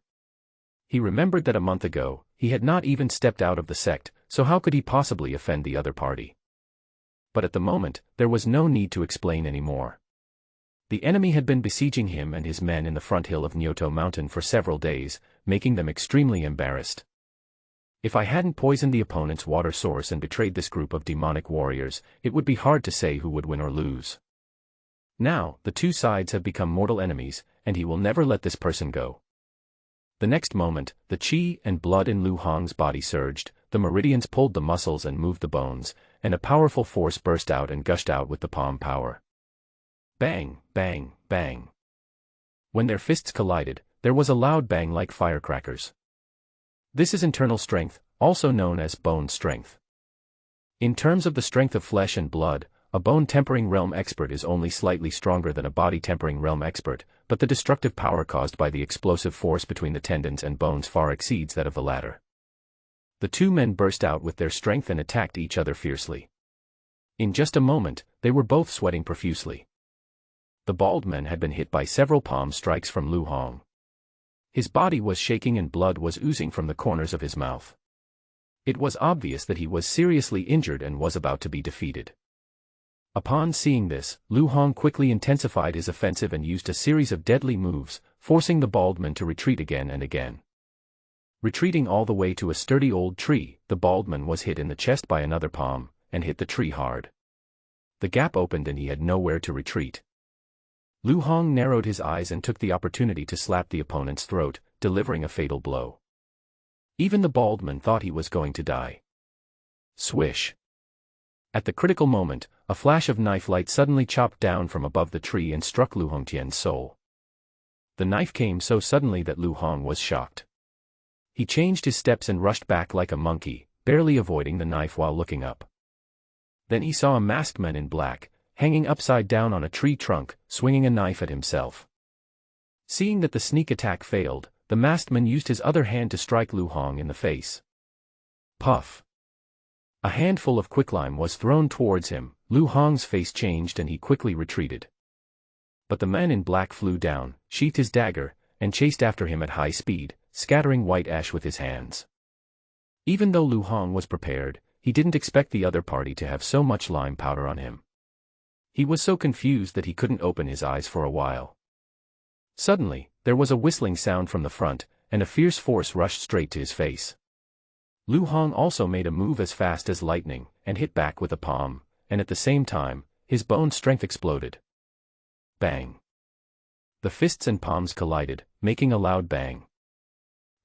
He remembered that a month ago, he had not even stepped out of the sect, so how could he possibly offend the other party? But at the moment, there was no need to explain anymore. The enemy had been besieging him and his men in the front hill of Nyoto Mountain for several days, making them extremely embarrassed. If I hadn't poisoned the opponent's water source and betrayed this group of demonic warriors, it would be hard to say who would win or lose. Now, the two sides have become mortal enemies, and he will never let this person go. The next moment, the qi and blood in Lu Hong's body surged, the meridians pulled the muscles and moved the bones, and a powerful force burst out and gushed out with the palm power. Bang, bang, bang. When their fists collided, there was a loud bang like firecrackers. This is internal strength, also known as bone strength. In terms of the strength of flesh and blood, a bone-tempering realm expert is only slightly stronger than a body-tempering realm expert, but the destructive power caused by the explosive force between the tendons and bones far exceeds that of the latter. The two men burst out with their strength and attacked each other fiercely. In just a moment, they were both sweating profusely. The bald man had been hit by several palm strikes from Lu Hong. His body was shaking and blood was oozing from the corners of his mouth. It was obvious that he was seriously injured and was about to be defeated. Upon seeing this, Lu Hong quickly intensified his offensive and used a series of deadly moves, forcing the bald man to retreat again and again. Retreating all the way to a sturdy old tree, the bald man was hit in the chest by another palm, and hit the tree hard. The gap opened and he had nowhere to retreat. Lu Hong narrowed his eyes and took the opportunity to slap the opponent's throat, delivering a fatal blow. Even the bald man thought he was going to die. Swish. At the critical moment, a flash of knife light suddenly chopped down from above the tree and struck Lu Hongtian's soul. The knife came so suddenly that Lu Hong was shocked. He changed his steps and rushed back like a monkey, barely avoiding the knife while looking up. Then he saw a masked man in black, hanging upside down on a tree trunk, swinging a knife at himself. Seeing that the sneak attack failed, the masked man used his other hand to strike Lu Hong in the face. Puff. A handful of quicklime was thrown towards him, Lu Hong's face changed and he quickly retreated. But the man in black flew down, sheathed his dagger, and chased after him at high speed, scattering white ash with his hands. Even though Lu Hong was prepared, he didn't expect the other party to have so much lime powder on him. He was so confused that he couldn't open his eyes for a while. Suddenly, there was a whistling sound from the front, and a fierce force rushed straight to his face. Lu Hong also made a move as fast as lightning, and hit back with a palm, and at the same time, his bone strength exploded. Bang! The fists and palms collided, making a loud bang.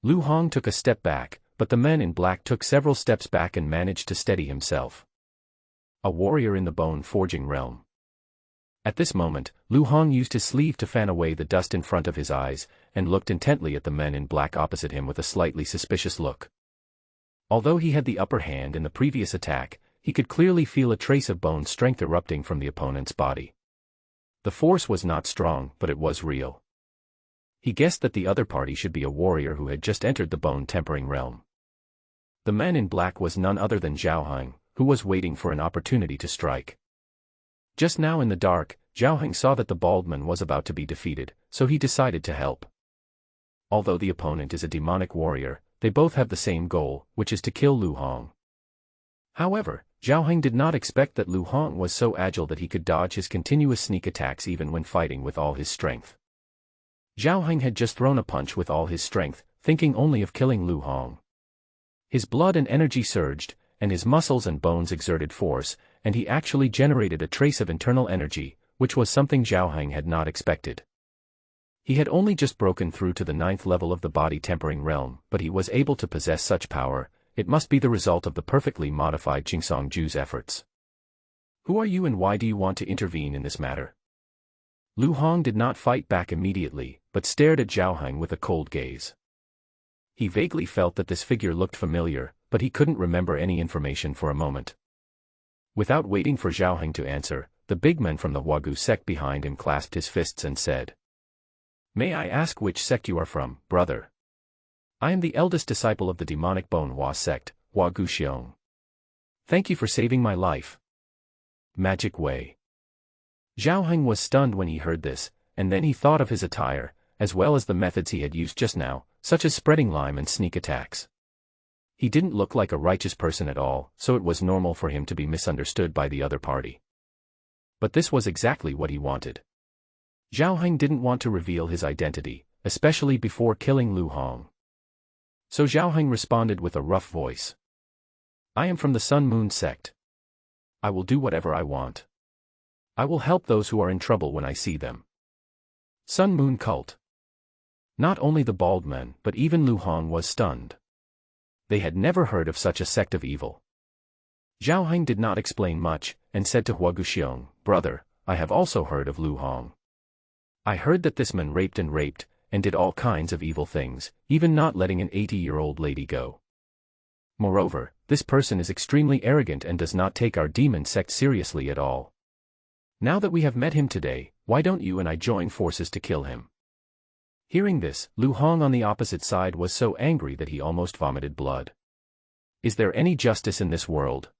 Lu Hong took a step back, but the man in black took several steps back and managed to steady himself. A warrior in the bone-forging realm. At this moment, Lu Hong used his sleeve to fan away the dust in front of his eyes, and looked intently at the men in black opposite him with a slightly suspicious look. Although he had the upper hand in the previous attack, he could clearly feel a trace of bone strength erupting from the opponent's body. The force was not strong, but it was real. He guessed that the other party should be a warrior who had just entered the bone-tempering realm. The man in black was none other than Zhao Heng, who was waiting for an opportunity to strike. Just now in the dark, Zhao Heng saw that the bald man was about to be defeated, so he decided to help. Although the opponent is a demonic warrior, they both have the same goal, which is to kill Lu Hong. However, Zhao Heng did not expect that Lu Hong was so agile that he could dodge his continuous sneak attacks even when fighting with all his strength. Zhao Heng had just thrown a punch with all his strength, thinking only of killing Lu Hong. His blood and energy surged, and his muscles and bones exerted force, and he actually generated a trace of internal energy, which was something Zhao Heng had not expected. He had only just broken through to the 9th level of the body-tempering realm, but he was able to possess such power. It must be the result of the perfectly modified Jingsong Ju's efforts. Who are you and why do you want to intervene in this matter? Lu Hong did not fight back immediately, but stared at Zhao Heng with a cold gaze. He vaguely felt that this figure looked familiar, but he couldn't remember any information for a moment. Without waiting for Zhao Heng to answer, the big man from the Huagu sect behind him clasped his fists and said, "May I ask which sect you are from, brother? I am the eldest disciple of the demonic Bone Hua sect, Huagu Xiong. Thank you for saving my life." Magic Way. Zhao Heng was stunned when he heard this, and then he thought of his attire, as well as the methods he had used just now, such as spreading lime and sneak attacks. He didn't look like a righteous person at all, so it was normal for him to be misunderstood by the other party. But this was exactly what he wanted. Zhao Heng didn't want to reveal his identity, especially before killing Lu Hong. So Zhao Heng responded with a rough voice. "I am from the Sun Moon sect. I will do whatever I want. I will help those who are in trouble when I see them." Sun Moon cult. Not only the bald men, but even Lu Hong was stunned. They had never heard of such a sect of evil. Zhao Heng did not explain much, and said to Huagu Xiong, "Brother, I have also heard of Lu Hong. I heard that this man raped, and did all kinds of evil things, even not letting an 80-year-old lady go. Moreover, this person is extremely arrogant and does not take our demon sect seriously at all. Now that we have met him today, why don't you and I join forces to kill him?" Hearing this, Lu Hong on the opposite side was so angry that he almost vomited blood. Is there any justice in this world?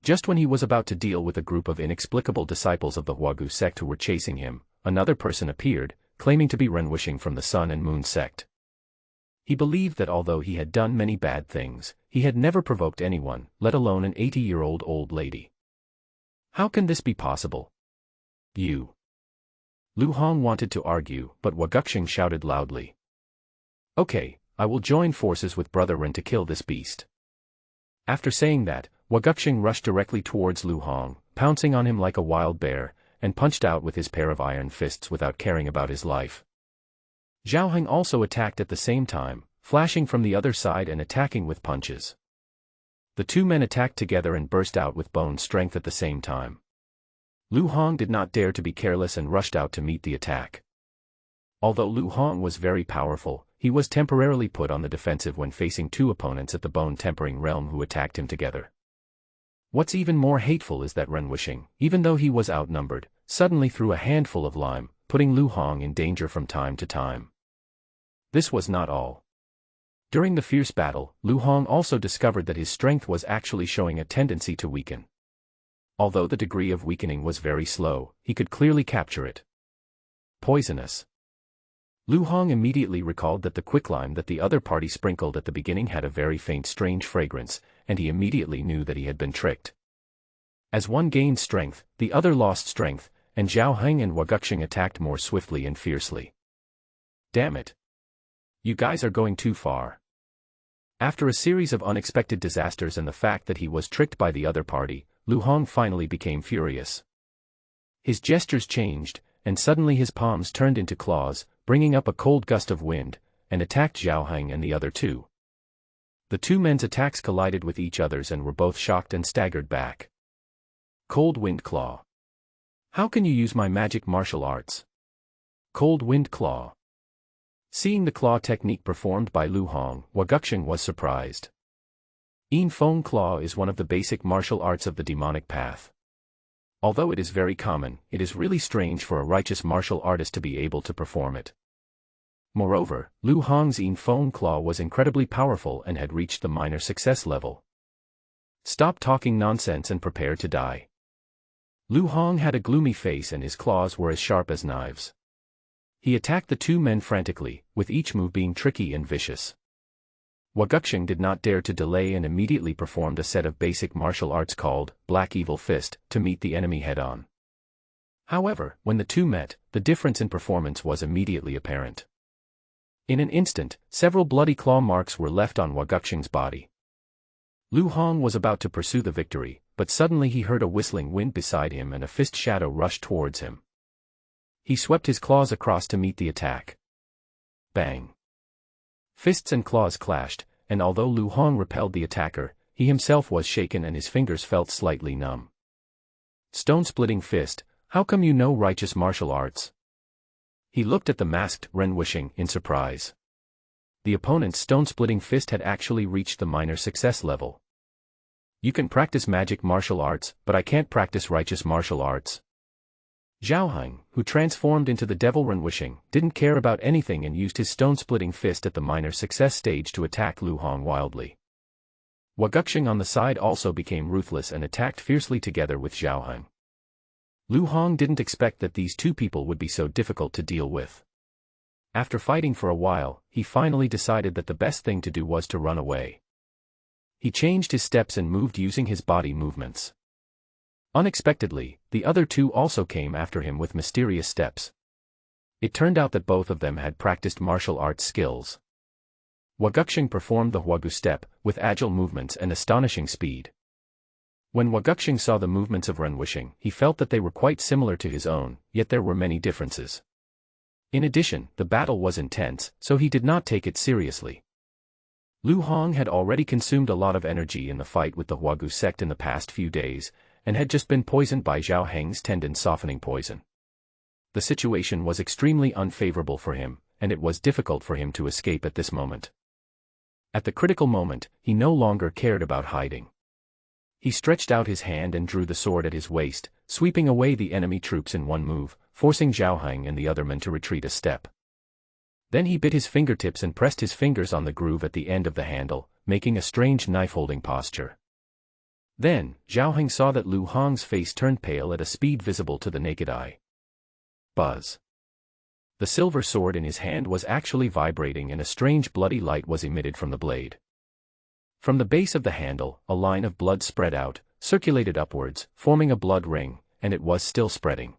Just when he was about to deal with a group of inexplicable disciples of the Huagu sect who were chasing him, another person appeared, claiming to be Renwishing from the Sun and Moon sect. He believed that although he had done many bad things, he had never provoked anyone, let alone an 80-year-old old lady. How can this be possible? You. Lu Hong wanted to argue, but Wagukshing shouted loudly. "Okay, I will join forces with Brother Ren to kill this beast." After saying that, Wagukshing rushed directly towards Lu Hong, pouncing on him like a wild bear, and punched out with his pair of iron fists without caring about his life. Zhao Heng also attacked at the same time, flashing from the other side and attacking with punches. The two men attacked together and burst out with bone strength at the same time. Lu Hong did not dare to be careless and rushed out to meet the attack. Although Lu Hong was very powerful, he was temporarily put on the defensive when facing two opponents at the bone-tempering realm who attacked him together. What's even more hateful is that Renwishing, even though he was outnumbered, suddenly threw a handful of lime, putting Lu Hong in danger from time to time. This was not all. During the fierce battle, Lu Hong also discovered that his strength was actually showing a tendency to weaken. Although the degree of weakening was very slow, he could clearly capture it. Poisonous. Lu Hong immediately recalled that the quicklime that the other party sprinkled at the beginning had a very faint strange fragrance, and he immediately knew that he had been tricked. As one gained strength, the other lost strength, and Zhao Heng and Wagukshing attacked more swiftly and fiercely. Damn it. You guys are going too far. After a series of unexpected disasters and the fact that he was tricked by the other party, Lu Hong finally became furious. His gestures changed, and suddenly his palms turned into claws, bringing up a cold gust of wind, and attacked Zhao Heng and the other two. The two men's attacks collided with each other's and were both shocked and staggered back. Cold Wind Claw. How can you use my magic martial arts? Cold Wind Claw. Seeing the claw technique performed by Lu Hong, Waguxing was surprised. Yin Feng Claw is one of the basic martial arts of the demonic path. Although it is very common, it is really strange for a righteous martial artist to be able to perform it. Moreover, Lu Hong's Yin Feng Claw was incredibly powerful and had reached the minor success level. Stop talking nonsense and prepare to die. Lu Hong had a gloomy face and his claws were as sharp as knives. He attacked the two men frantically, with each move being tricky and vicious. Waguxing did not dare to delay and immediately performed a set of basic martial arts called Black Evil Fist to meet the enemy head-on. However, when the two met, the difference in performance was immediately apparent. In an instant, several bloody claw marks were left on Waguxing's body. Lu Hong was about to pursue the victory, but suddenly he heard a whistling wind beside him and a fist shadow rushed towards him. He swept his claws across to meet the attack. Bang! Fists and claws clashed, and although Lu Hong repelled the attacker, he himself was shaken and his fingers felt slightly numb. Stone-splitting fist, how come you know righteous martial arts? He looked at the masked Ren Wuxing in surprise. The opponent's stone-splitting fist had actually reached the minor success level. You can practice magic martial arts, but I can't practice righteous martial arts. Zhao Heng, who transformed into the devil Ren Wuxing, didn't care about anything and used his stone-splitting fist at the minor success stage to attack Lu Hong wildly. Waguxing on the side also became ruthless and attacked fiercely together with Zhao Heng. Lu Hong didn't expect that these two people would be so difficult to deal with. After fighting for a while, he finally decided that the best thing to do was to run away. He changed his steps and moved using his body movements. Unexpectedly, the other two also came after him with mysterious steps. It turned out that both of them had practiced martial arts skills. Waguxing performed the Huagu step, with agile movements and astonishing speed. When Waguxing saw the movements of Ren Wuxing, he felt that they were quite similar to his own, yet there were many differences. In addition, the battle was intense, so he did not take it seriously. Lu Hong had already consumed a lot of energy in the fight with the Huagu sect in the past few days, and had just been poisoned by Zhao Heng's tendon-softening poison. The situation was extremely unfavorable for him, and it was difficult for him to escape at this moment. At the critical moment, he no longer cared about hiding. He stretched out his hand and drew the sword at his waist, sweeping away the enemy troops in one move, forcing Zhao Heng and the other men to retreat a step. Then he bit his fingertips and pressed his fingers on the groove at the end of the handle, making a strange knife-holding posture. Then, Zhao Heng saw that Lu Hong's face turned pale at a speed visible to the naked eye. Buzz. The silver sword in his hand was actually vibrating and a strange bloody light was emitted from the blade. From the base of the handle, a line of blood spread out, circulated upwards, forming a blood ring, and it was still spreading.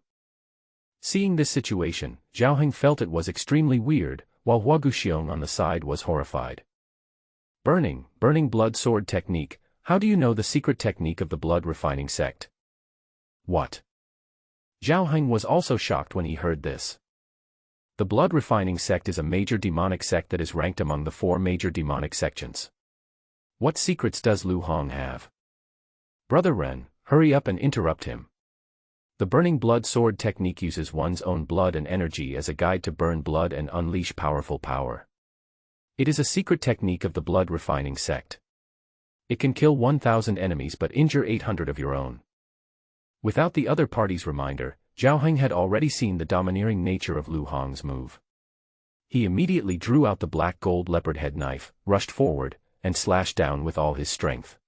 Seeing this situation, Zhao Heng felt it was extremely weird, while Huagu on the side was horrified. Burning blood sword technique. How do you know the secret technique of the blood-refining sect? What? Zhao Heng was also shocked when he heard this. The blood-refining sect is a major demonic sect that is ranked among the 4 major demonic sections. What secrets does Lu Hong have? Brother Ren, hurry up and interrupt him. The burning blood sword technique uses one's own blood and energy as a guide to burn blood and unleash powerful power. It is a secret technique of the blood-refining sect. It can kill 1,000 enemies but injure 800 of your own. Without the other party's reminder, Zhao Heng had already seen the domineering nature of Lu Hong's move. He immediately drew out the black gold leopard head knife, rushed forward, and slashed down with all his strength.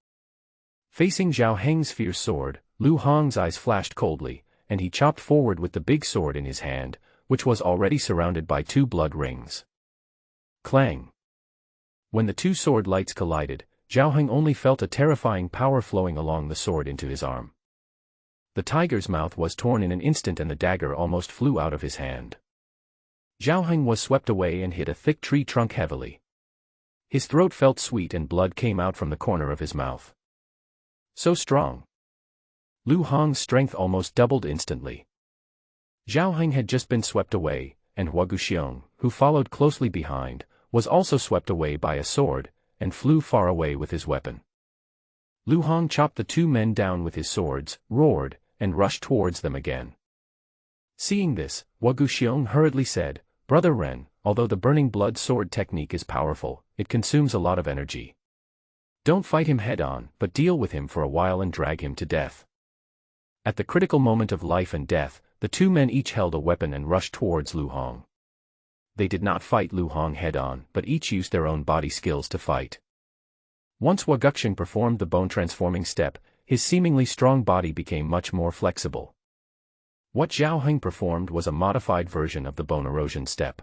Facing Zhao Heng's fierce sword, Lu Hong's eyes flashed coldly, and he chopped forward with the big sword in his hand, which was already surrounded by 2 blood rings. Clang! When the 2 sword lights collided, Zhao Heng only felt a terrifying power flowing along the sword into his arm. The tiger's mouth was torn in an instant and the dagger almost flew out of his hand. Zhao Heng was swept away and hit a thick tree trunk heavily. His throat felt sweet and blood came out from the corner of his mouth. So strong. Lu Hong's strength almost doubled instantly. Zhao Heng had just been swept away, and Hua Guxiong, who followed closely behind, was also swept away by a sword, and flew far away with his weapon. Lu Hong chopped the two men down with his swords, roared, and rushed towards them again. Seeing this, Hua Guxiong hurriedly said, "Brother Ren, although the burning blood sword technique is powerful, it consumes a lot of energy. Don't fight him head-on, but deal with him for a while and drag him to death." At the critical moment of life and death, the two men each held a weapon and rushed towards Lu Hong. They did not fight Lu Hong head-on, but each used their own body skills to fight. Once Hua Guxiong performed the bone-transforming step, his seemingly strong body became much more flexible. What Zhao Heng performed was a modified version of the bone erosion step.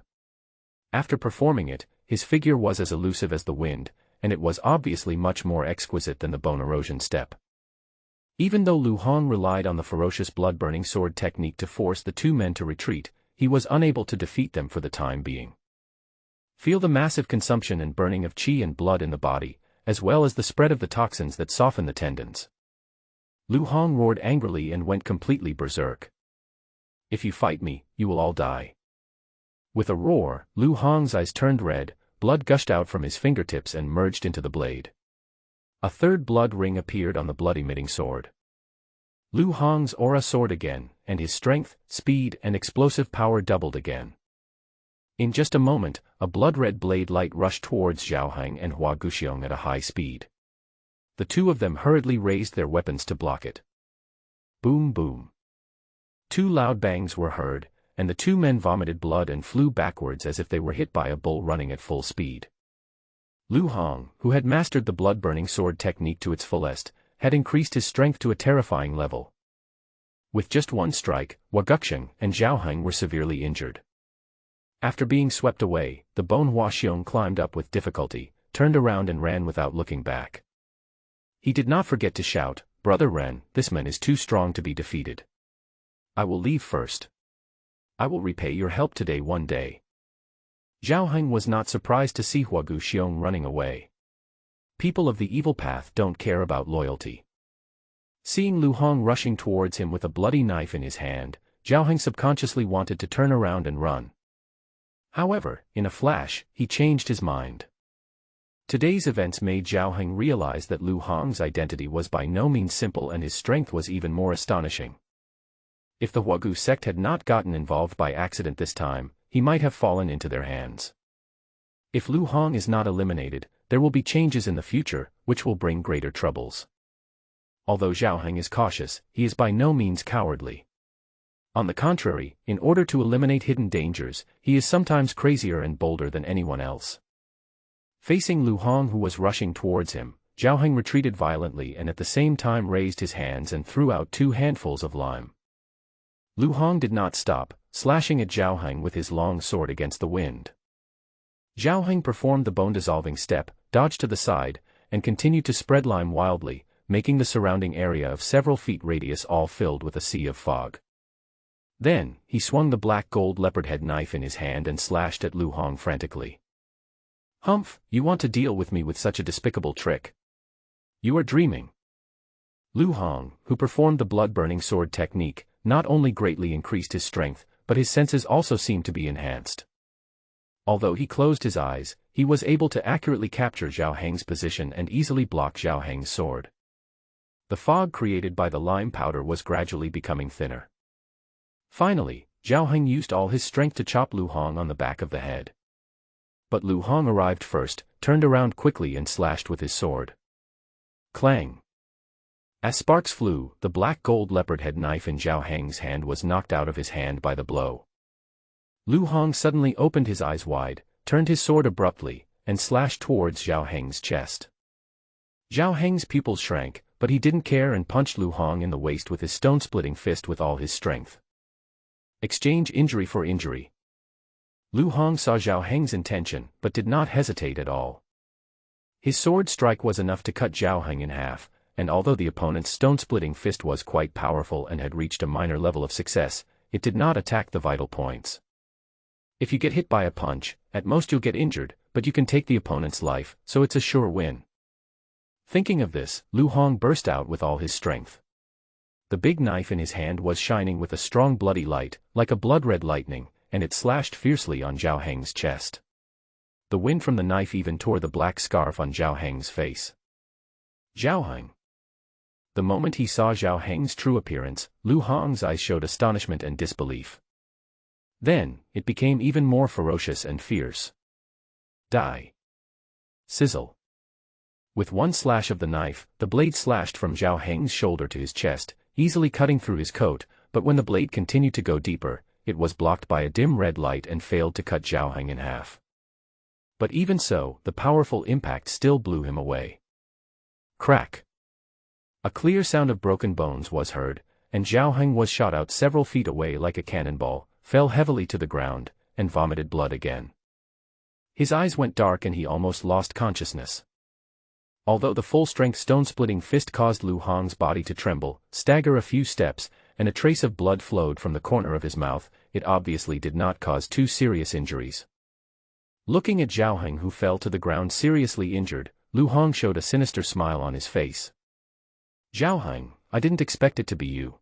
After performing it, his figure was as elusive as the wind, and it was obviously much more exquisite than the bone erosion step. Even though Lu Hong relied on the ferocious blood-burning sword technique to force the two men to retreat, he was unable to defeat them for the time being. Feel the massive consumption and burning of qi and blood in the body, as well as the spread of the toxins that soften the tendons. Lu Hong roared angrily and went completely berserk. "If you fight me, you will all die." With a roar, Lu Hong's eyes turned red, blood gushed out from his fingertips and merged into the blade. A third blood ring appeared on the blood-emitting sword. Lu Hong's aura soared again, and his strength, speed, and explosive power doubled again. In just a moment, a blood-red blade light rushed towards Zhao Heng and Hua Guxiong at a high speed. The two of them hurriedly raised their weapons to block it. Boom boom. Two loud bangs were heard, and the two men vomited blood and flew backwards as if they were hit by a bull running at full speed. Lu Hong, who had mastered the blood-burning sword technique to its fullest, had increased his strength to a terrifying level. With just one strike, Hua Guxiong and Zhao Heng were severely injured. After being swept away, the Bone Hua Xiong climbed up with difficulty, turned around and ran without looking back. He did not forget to shout, "Brother Ren, this man is too strong to be defeated. I will leave first. I will repay your help today one day." Zhao Heng was not surprised to see Hua Guxiong running away. People of the evil path don't care about loyalty. Seeing Lu Hong rushing towards him with a bloody knife in his hand, Zhao Heng subconsciously wanted to turn around and run. However, in a flash, he changed his mind. Today's events made Zhao Heng realize that Lu Hong's identity was by no means simple and his strength was even more astonishing. If the Huagu sect had not gotten involved by accident this time, he might have fallen into their hands. If Lu Hong is not eliminated, there will be changes in the future, which will bring greater troubles. Although Zhao Heng is cautious, he is by no means cowardly. On the contrary, in order to eliminate hidden dangers, he is sometimes crazier and bolder than anyone else. Facing Lu Hong who was rushing towards him, Zhao Heng retreated violently and at the same time raised his hands and threw out 2 handfuls of lime. Lu Hong did not stop, slashing at Zhao Heng with his long sword against the wind. Zhao Heng performed the bone-dissolving step, dodged to the side, and continued to spread lime wildly, making the surrounding area of several feet radius all filled with a sea of fog. Then, he swung the black gold leopard head knife in his hand and slashed at Lu Hong frantically. "Humph, you want to deal with me with such a despicable trick? You are dreaming." Lu Hong, who performed the blood-burning sword technique, not only greatly increased his strength, but his senses also seemed to be enhanced. Although he closed his eyes, he was able to accurately capture Zhao Heng's position and easily block Zhao Heng's sword. The fog created by the lime powder was gradually becoming thinner. Finally, Zhao Heng used all his strength to chop Lu Hong on the back of the head. But Lu Hong arrived first, turned around quickly and slashed with his sword. Clang! As sparks flew, the black gold leopard head knife in Zhao Heng's hand was knocked out of his hand by the blow. Lu Hong suddenly opened his eyes wide, turned his sword abruptly, and slashed towards Zhao Heng's chest. Zhao Heng's pupils shrank, but he didn't care and punched Lu Hong in the waist with his stone-splitting fist with all his strength. Exchange injury for injury. Lu Hong saw Zhao Heng's intention, but did not hesitate at all. His sword strike was enough to cut Zhao Heng in half, and although the opponent's stone-splitting fist was quite powerful and had reached a minor level of success, it did not attack the vital points. If you get hit by a punch, at most you'll get injured, but you can take the opponent's life, so it's a sure win. Thinking of this, Lu Hong burst out with all his strength. The big knife in his hand was shining with a strong bloody light, like a blood-red lightning, and it slashed fiercely on Zhao Heng's chest. The wind from the knife even tore the black scarf on Zhao Heng's face. Zhao Heng. The moment he saw Zhao Heng's true appearance, Lu Hong's eyes showed astonishment and disbelief. Then, it became even more ferocious and fierce. Die. Sizzle. With one slash of the knife, the blade slashed from Zhao Heng's shoulder to his chest, easily cutting through his coat, but when the blade continued to go deeper, it was blocked by a dim red light and failed to cut Zhao Heng in half. But even so, the powerful impact still blew him away. Crack. A clear sound of broken bones was heard, and Zhao Heng was shot out several feet away like a cannonball, fell heavily to the ground, and vomited blood again. His eyes went dark and he almost lost consciousness. Although the full-strength stone-splitting fist caused Lu Hong's body to tremble, stagger a few steps, and a trace of blood flowed from the corner of his mouth, it obviously did not cause too serious injuries. Looking at Zhao Heng, who fell to the ground seriously injured, Lu Hong showed a sinister smile on his face. Zhao Heng, I didn't expect it to be you.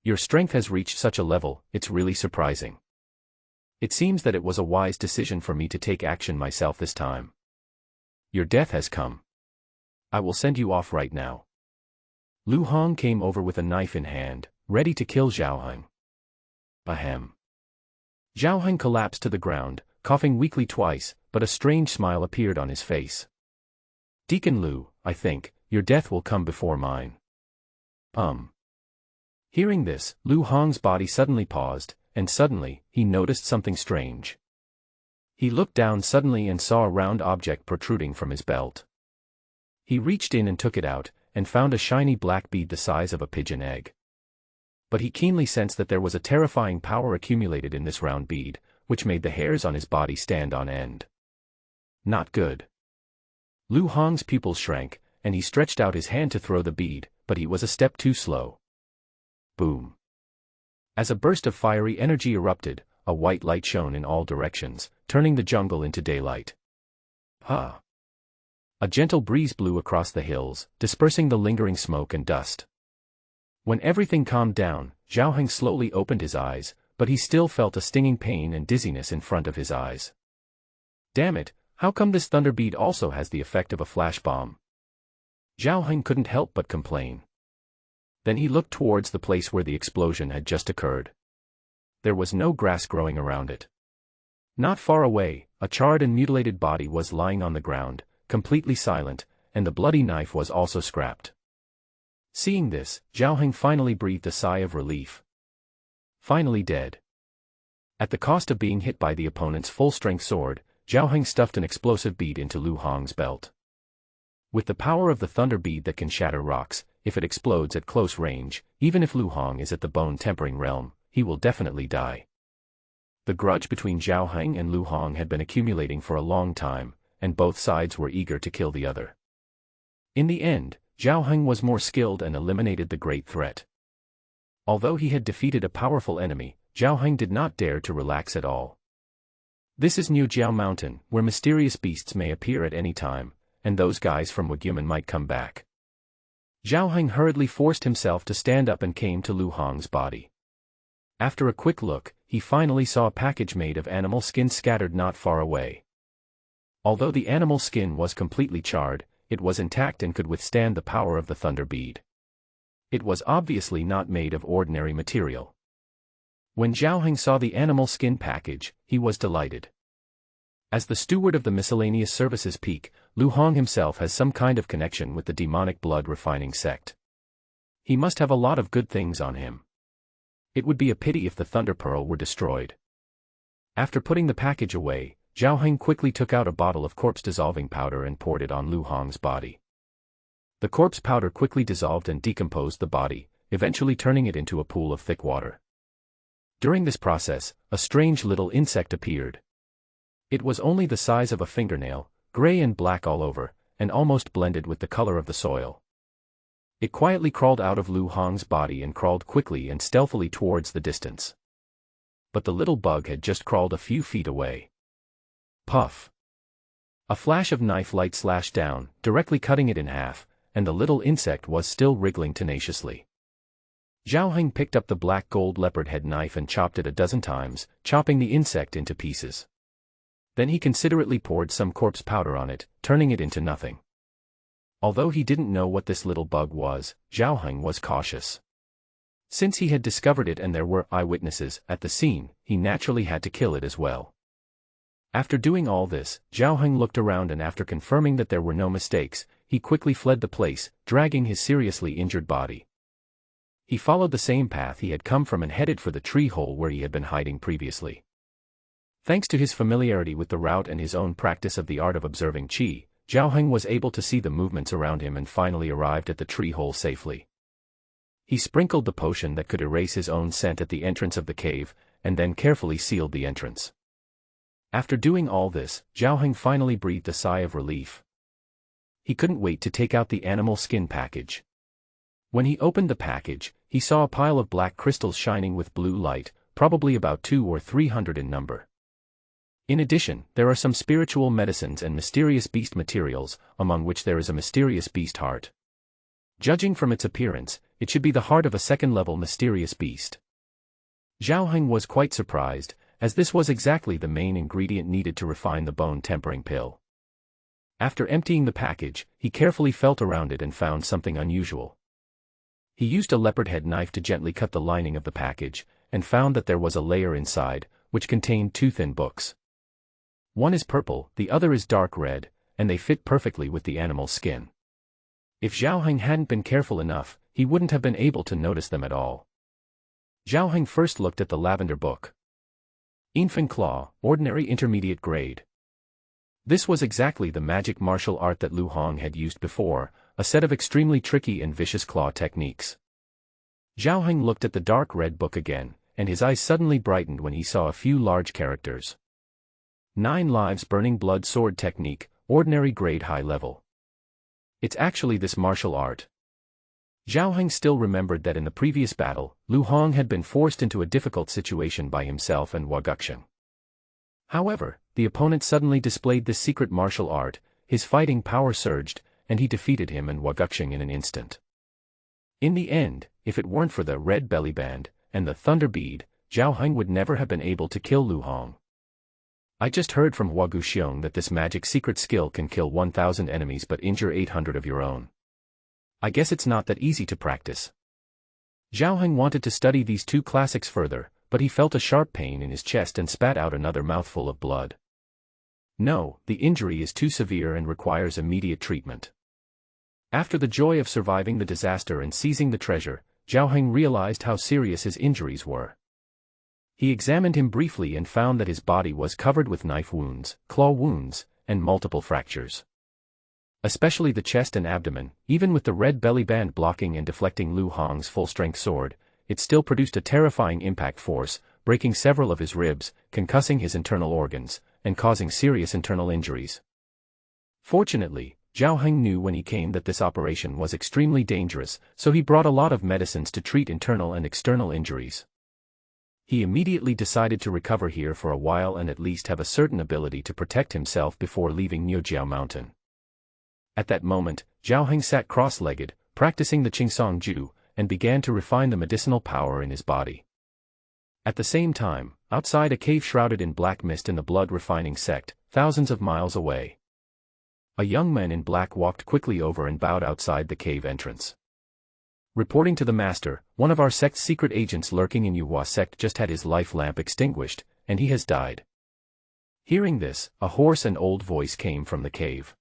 Your strength has reached such a level, it's really surprising. It seems that it was a wise decision for me to take action myself this time. Your death has come. I will send you off right now. Lu Hong came over with a knife in hand, ready to kill Zhao Heng. Ahem. Zhao Heng collapsed to the ground, coughing weakly twice, but a strange smile appeared on his face. Deacon Lu, I think, your death will come before mine. Hearing this, Lu Hong's body suddenly paused, and suddenly, he noticed something strange. He looked down suddenly and saw a round object protruding from his belt. He reached in and took it out, and found a shiny black bead the size of a pigeon egg. But he keenly sensed that there was a terrifying power accumulated in this round bead, which made the hairs on his body stand on end. Not good. Lu Hong's pupils shrank, and he stretched out his hand to throw the bead, but he was a step too slow. Boom. As a burst of fiery energy erupted, a white light shone in all directions, turning the jungle into daylight. Ha! A gentle breeze blew across the hills, dispersing the lingering smoke and dust. When everything calmed down, Zhao Heng slowly opened his eyes, but he still felt a stinging pain and dizziness in front of his eyes. Damn it, how come this thunder bead also has the effect of a flash bomb? Zhao Heng couldn't help but complain. Then he looked towards the place where the explosion had just occurred. There was no grass growing around it. Not far away, a charred and mutilated body was lying on the ground, completely silent, and the bloody knife was also scrapped. Seeing this, Zhao Heng finally breathed a sigh of relief. Finally dead. At the cost of being hit by the opponent's full-strength sword, Zhao Heng stuffed an explosive bead into Lu Hong's belt. With the power of the thunder bead that can shatter rocks, if it explodes at close range, even if Lu Hong is at the bone-tempering realm, he will definitely die. The grudge between Zhao Heng and Lu Hong had been accumulating for a long time, and both sides were eager to kill the other. In the end, Zhao Heng was more skilled and eliminated the great threat. Although he had defeated a powerful enemy, Zhao Heng did not dare to relax at all. This is New Jiao Mountain, where mysterious beasts may appear at any time, and those guys from Waguman might come back. Zhao Heng hurriedly forced himself to stand up and came to Lu Hong's body. After a quick look, he finally saw a package made of animal skin scattered not far away. Although the animal skin was completely charred, it was intact and could withstand the power of the thunder bead. It was obviously not made of ordinary material. When Zhao Heng saw the animal skin package, he was delighted. As the steward of the miscellaneous services peak, Lu Hong himself has some kind of connection with the demonic blood refining sect. He must have a lot of good things on him. It would be a pity if the Thunder Pearl were destroyed. After putting the package away, Zhao Heng quickly took out a bottle of corpse-dissolving powder and poured it on Lu Hong's body. The corpse powder quickly dissolved and decomposed the body, eventually turning it into a pool of thick water. During this process, a strange little insect appeared. It was only the size of a fingernail, gray and black all over, and almost blended with the color of the soil. It quietly crawled out of Lu Hong's body and crawled quickly and stealthily towards the distance. but the little bug had just crawled a few feet away. Puff! A flash of knife light slashed down, directly cutting it in half, and the little insect was still wriggling tenaciously. Zhao Heng picked up the black gold leopard head knife and chopped it a dozen times, chopping the insect into pieces. Then he considerately poured some corpse powder on it, turning it into nothing. Although he didn't know what this little bug was, Zhao Heng was cautious. Since he had discovered it and there were eyewitnesses at the scene, he naturally had to kill it as well. After doing all this, Zhao Heng looked around and after confirming that there were no mistakes, he quickly fled the place, dragging his seriously injured body. He followed the same path he had come from and headed for the tree hole where he had been hiding previously. Thanks to his familiarity with the route and his own practice of the art of observing qi, Zhao Heng was able to see the movements around him and finally arrived at the tree hole safely. He sprinkled the potion that could erase his own scent at the entrance of the cave, and then carefully sealed the entrance. After doing all this, Zhao Heng finally breathed a sigh of relief. He couldn't wait to take out the animal skin package. When he opened the package, he saw a pile of black crystals shining with blue light, probably about 200 or 300 in number. In addition, there are some spiritual medicines and mysterious beast materials, among which there is a mysterious beast heart. Judging from its appearance, it should be the heart of a second-level mysterious beast. Zhao Heng was quite surprised, as this was exactly the main ingredient needed to refine the bone-tempering pill. After emptying the package, he carefully felt around it and found something unusual. He used a leopard head knife to gently cut the lining of the package, and found that there was a layer inside, which contained two thin books. One is purple, the other is dark red, and they fit perfectly with the animal's skin. If Zhao Heng hadn't been careful enough, he wouldn't have been able to notice them at all. Zhao Heng first looked at the lavender book. Infant Claw, Ordinary Intermediate Grade. This was exactly the magic martial art that Lu Hong had used before, a set of extremely tricky and vicious claw techniques. Zhao Heng looked at the dark red book again, and his eyes suddenly brightened when he saw a few large characters. 9 lives Burning Blood Sword Technique, Ordinary Grade High Level. It's actually this martial art. Zhao Heng still remembered that in the previous battle, Lu Hong had been forced into a difficult situation by himself and Guoguxiang. However, the opponent suddenly displayed this secret martial art, his fighting power surged, and he defeated him and Guoguxiang in an instant. In the end, if it weren't for the red belly band and the thunder bead, Zhao Heng would never have been able to kill Lu Hong. I just heard from Guoguxiang that this magic secret skill can kill 1,000 enemies but injure 800 of your own. I guess it's not that easy to practice. Zhao Heng wanted to study these two classics further, but he felt a sharp pain in his chest and spat out another mouthful of blood. No, the injury is too severe and requires immediate treatment. After the joy of surviving the disaster and seizing the treasure, Zhao Heng realized how serious his injuries were. He examined him briefly and found that his body was covered with knife wounds, claw wounds, and multiple fractures. Especially the chest and abdomen, even with the red belly band blocking and deflecting Lu Hong's full-strength sword, it still produced a terrifying impact force, breaking several of his ribs, concussing his internal organs, and causing serious internal injuries. Fortunately, Zhao Heng knew when he came that this operation was extremely dangerous, so he brought a lot of medicines to treat internal and external injuries. He immediately decided to recover here for a while and at least have a certain ability to protect himself before leaving Niujiao Mountain. At that moment, Zhao Heng sat cross-legged, practicing the Qingsong Ju, and began to refine the medicinal power in his body. At the same time, outside a cave shrouded in black mist in the blood-refining sect, thousands of miles away, a young man in black walked quickly over and bowed outside the cave entrance. Reporting to the master, one of our sect's secret agents lurking in Yuhua sect just had his life lamp extinguished, and he has died. Hearing this, a hoarse and old voice came from the cave.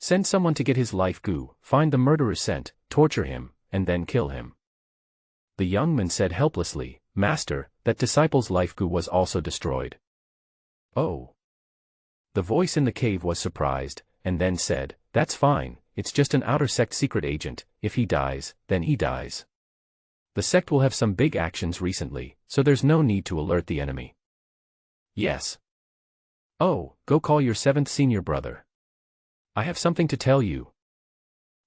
Send someone to get his life goo, find the murderer's scent, torture him, and then kill him. The young man said helplessly, Master, that disciple's life goo was also destroyed. Oh. The voice in the cave was surprised, and then said, That's fine, it's just an outer sect secret agent, if he dies, then he dies. The sect will have some big actions recently, so there's no need to alert the enemy. Yes. Oh, go call your 7th senior brother. I have something to tell you.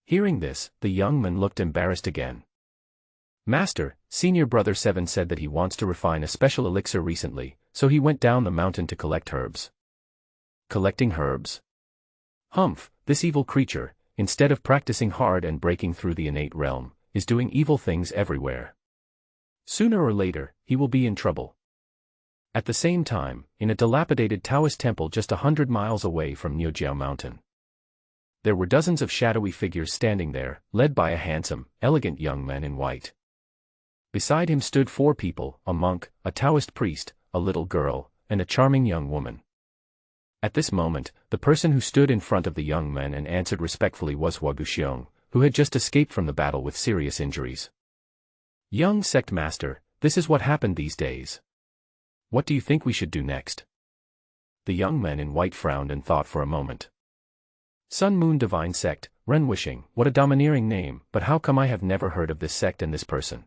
Hearing this, the young man looked embarrassed again. Master, Senior Brother 7 said that he wants to refine a special elixir recently, so he went down the mountain to collect herbs. Collecting herbs? Humph, this evil creature, instead of practicing hard and breaking through the innate realm, is doing evil things everywhere. Sooner or later, he will be in trouble. At the same time, in a dilapidated Taoist temple just 100 miles away from Niujiao Mountain, there were dozens of shadowy figures standing there, led by a handsome, elegant young man in white. Beside him stood 4 people, a monk, a Taoist priest, a little girl, and a charming young woman. At this moment, the person who stood in front of the young man and answered respectfully was Hua Guxiong, who had just escaped from the battle with serious injuries. Young sect master, this is what happened these days. What do you think we should do next? The young man in white frowned and thought for a moment. Sun Moon Divine Sect, Ren Wishing, what a domineering name, but how come I have never heard of this sect and this person?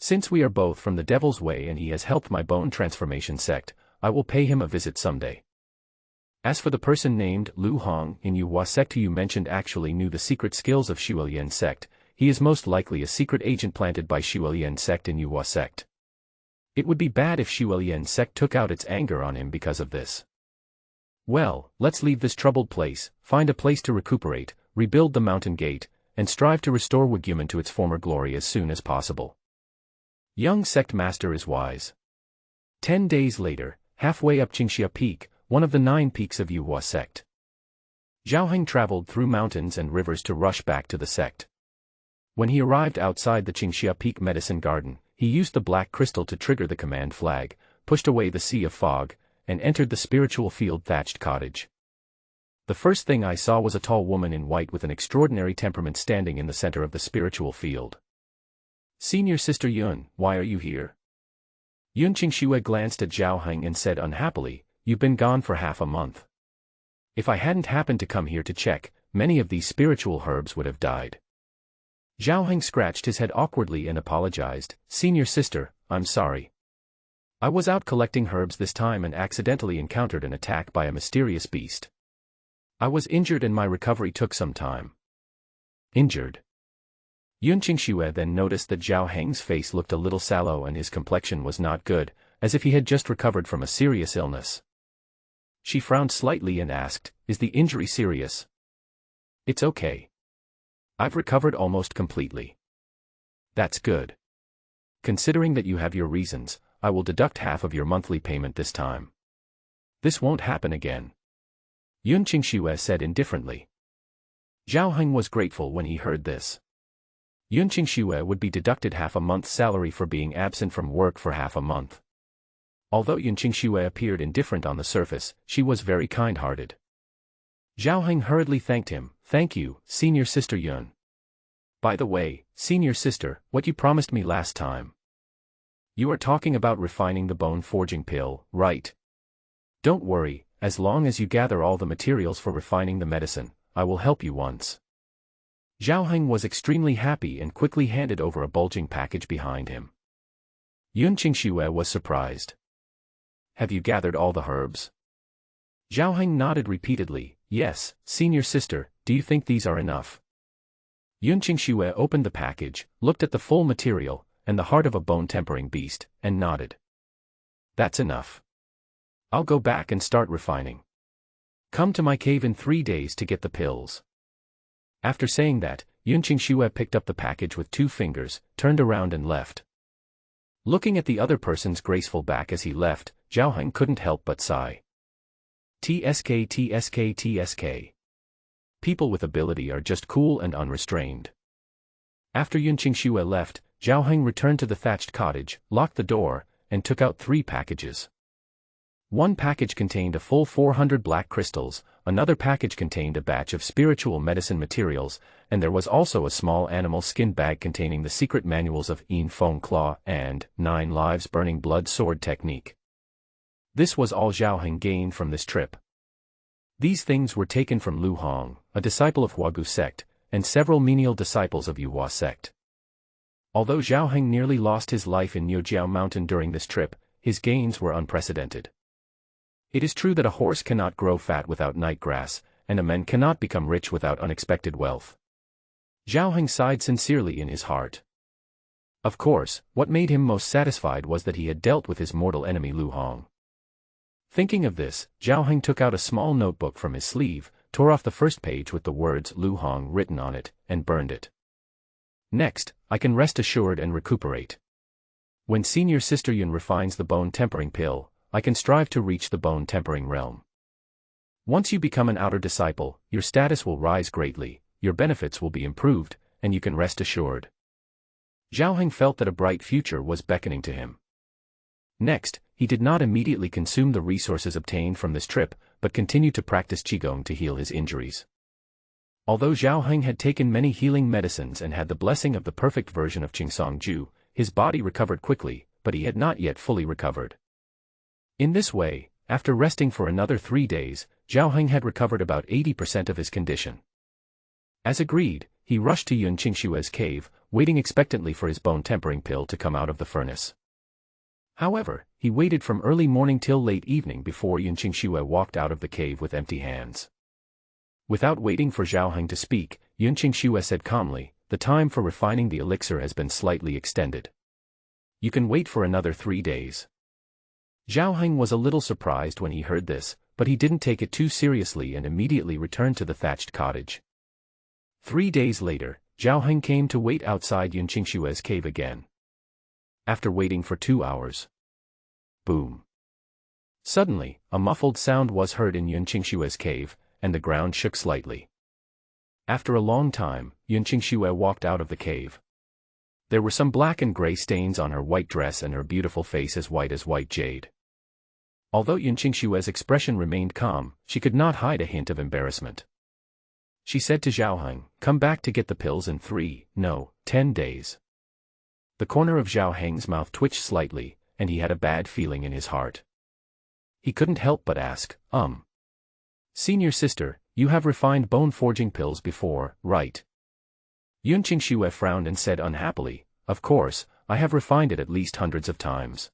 Since we are both from the Devil's Way and he has helped my bone transformation sect, I will pay him a visit someday. As for the person named Lu Hong in Yuhua sect who you mentioned actually knew the secret skills of Shuolian sect, he is most likely a secret agent planted by Shuolian sect in Yuhua sect. It would be bad if Shuolian sect took out its anger on him because of this. Well, let's leave this troubled place, find a place to recuperate, rebuild the mountain gate, and strive to restore Wuguman to its former glory as soon as possible. Young sect master is wise. 10 days later, halfway up Qingxia Peak, one of the 9 peaks of Yuhua sect, Zhao Heng traveled through mountains and rivers to rush back to the sect. When he arrived outside the Qingxia Peak medicine garden, he used the black crystal to trigger the command flag, pushed away the sea of fog, and entered the spiritual field thatched cottage. The first thing I saw was a tall woman in white with an extraordinary temperament standing in the center of the spiritual field. Senior Sister Yun, why are you here? Yun Qingxue glanced at Zhao Heng and said unhappily, you've been gone for half a month. If I hadn't happened to come here to check, many of these spiritual herbs would have died. Zhao Heng scratched his head awkwardly and apologized, Senior Sister, I'm sorry. I was out collecting herbs this time and accidentally encountered an attack by a mysterious beast. I was injured and my recovery took some time. Injured? Yun Qingxue then noticed that Zhao Heng's face looked a little sallow and his complexion was not good, as if he had just recovered from a serious illness. She frowned slightly and asked, is the injury serious? It's okay. I've recovered almost completely. That's good. Considering that you have your reasons, I will deduct half of your monthly payment this time. This won't happen again. Yun Qingxue said indifferently. Zhao Heng was grateful when he heard this. Yun Qingxue would be deducted half a month's salary for being absent from work for half a month. Although Yun Qingxue appeared indifferent on the surface, she was very kind-hearted. Zhao Heng hurriedly thanked him, thank you, Senior Sister Yun. By the way, Senior Sister, what you promised me last time. You are talking about refining the bone-forging pill, right? Don't worry, as long as you gather all the materials for refining the medicine, I will help you once. Zhao Heng was extremely happy and quickly handed over a bulging package behind him. Yun Qingxue was surprised. Have you gathered all the herbs? Zhao Heng nodded repeatedly, yes, Senior Sister, do you think these are enough? Yun Qingxue opened the package, looked at the full material, and the heart of a bone-tempering beast, and nodded. That's enough. I'll go back and start refining. Come to my cave in 3 days to get the pills. After saying that, Yun Qingxue picked up the package with 2 fingers, turned around and left. Looking at the other person's graceful back as he left, Zhao Heng couldn't help but sigh. TSK TSK TSK. People with ability are just cool and unrestrained. After Yun Qingxue left, Zhao Heng returned to the thatched cottage, locked the door, and took out 3 packages. One package contained a full 400 black crystals, another package contained a batch of spiritual medicine materials, and there was also a small animal skin bag containing the secret manuals of Yin Feng Claw and 9 Lives Burning Blood Sword Technique. This was all Zhao Heng gained from this trip. These things were taken from Lu Hong, a disciple of Huagu sect, and several menial disciples of Yuhua sect. Although Zhao Heng nearly lost his life in Niujiao Mountain during this trip, his gains were unprecedented. It is true that a horse cannot grow fat without night grass, and a man cannot become rich without unexpected wealth. Zhao Heng sighed sincerely in his heart. Of course, what made him most satisfied was that he had dealt with his mortal enemy Lu Hong. Thinking of this, Zhao Heng took out a small notebook from his sleeve, tore off the first page with the words Lu Hong written on it, and burned it. Next, I can rest assured and recuperate. When senior sister Yun refines the bone tempering pill, I can strive to reach the bone tempering realm. Once you become an outer disciple, your status will rise greatly, your benefits will be improved, and you can rest assured. Zhao Heng felt that a bright future was beckoning to him. Next, he did not immediately consume the resources obtained from this trip, but continued to practice Qigong to heal his injuries. Although Zhao Heng had taken many healing medicines and had the blessing of the perfect version of Qingsong Ju, his body recovered quickly, but he had not yet fully recovered. In this way, after resting for another 3 days, Zhao Heng had recovered about 80% of his condition. As agreed, he rushed to Yun Qingshue's cave, waiting expectantly for his bone tempering pill to come out of the furnace. However, he waited from early morning till late evening before Yun Qingxue walked out of the cave with empty hands. Without waiting for Zhao Heng to speak, Yun Qingxue said calmly, "The time for refining the elixir has been slightly extended. You can wait for another 3 days." Zhao Heng was a little surprised when he heard this, but he didn't take it too seriously and immediately returned to the thatched cottage. 3 days later, Zhao Heng came to wait outside Yun Qingshue's cave again. After waiting for 2 hours. Boom. Suddenly, a muffled sound was heard in Yun Qingshue's cave, and the ground shook slightly. After a long time, Yun Qingxue walked out of the cave. There were some black and gray stains on her white dress and her beautiful face as white jade. Although Yun Qingshue's expression remained calm, she could not hide a hint of embarrassment. She said to Zhao Heng, "Come back to get the pills in 10 days. The corner of Zhao Heng's mouth twitched slightly, and he had a bad feeling in his heart. He couldn't help but ask, Senior sister, you have refined bone-forging pills before, right?" Yun Qingxue frowned and said unhappily, "Of course, I have refined it at least hundreds of times."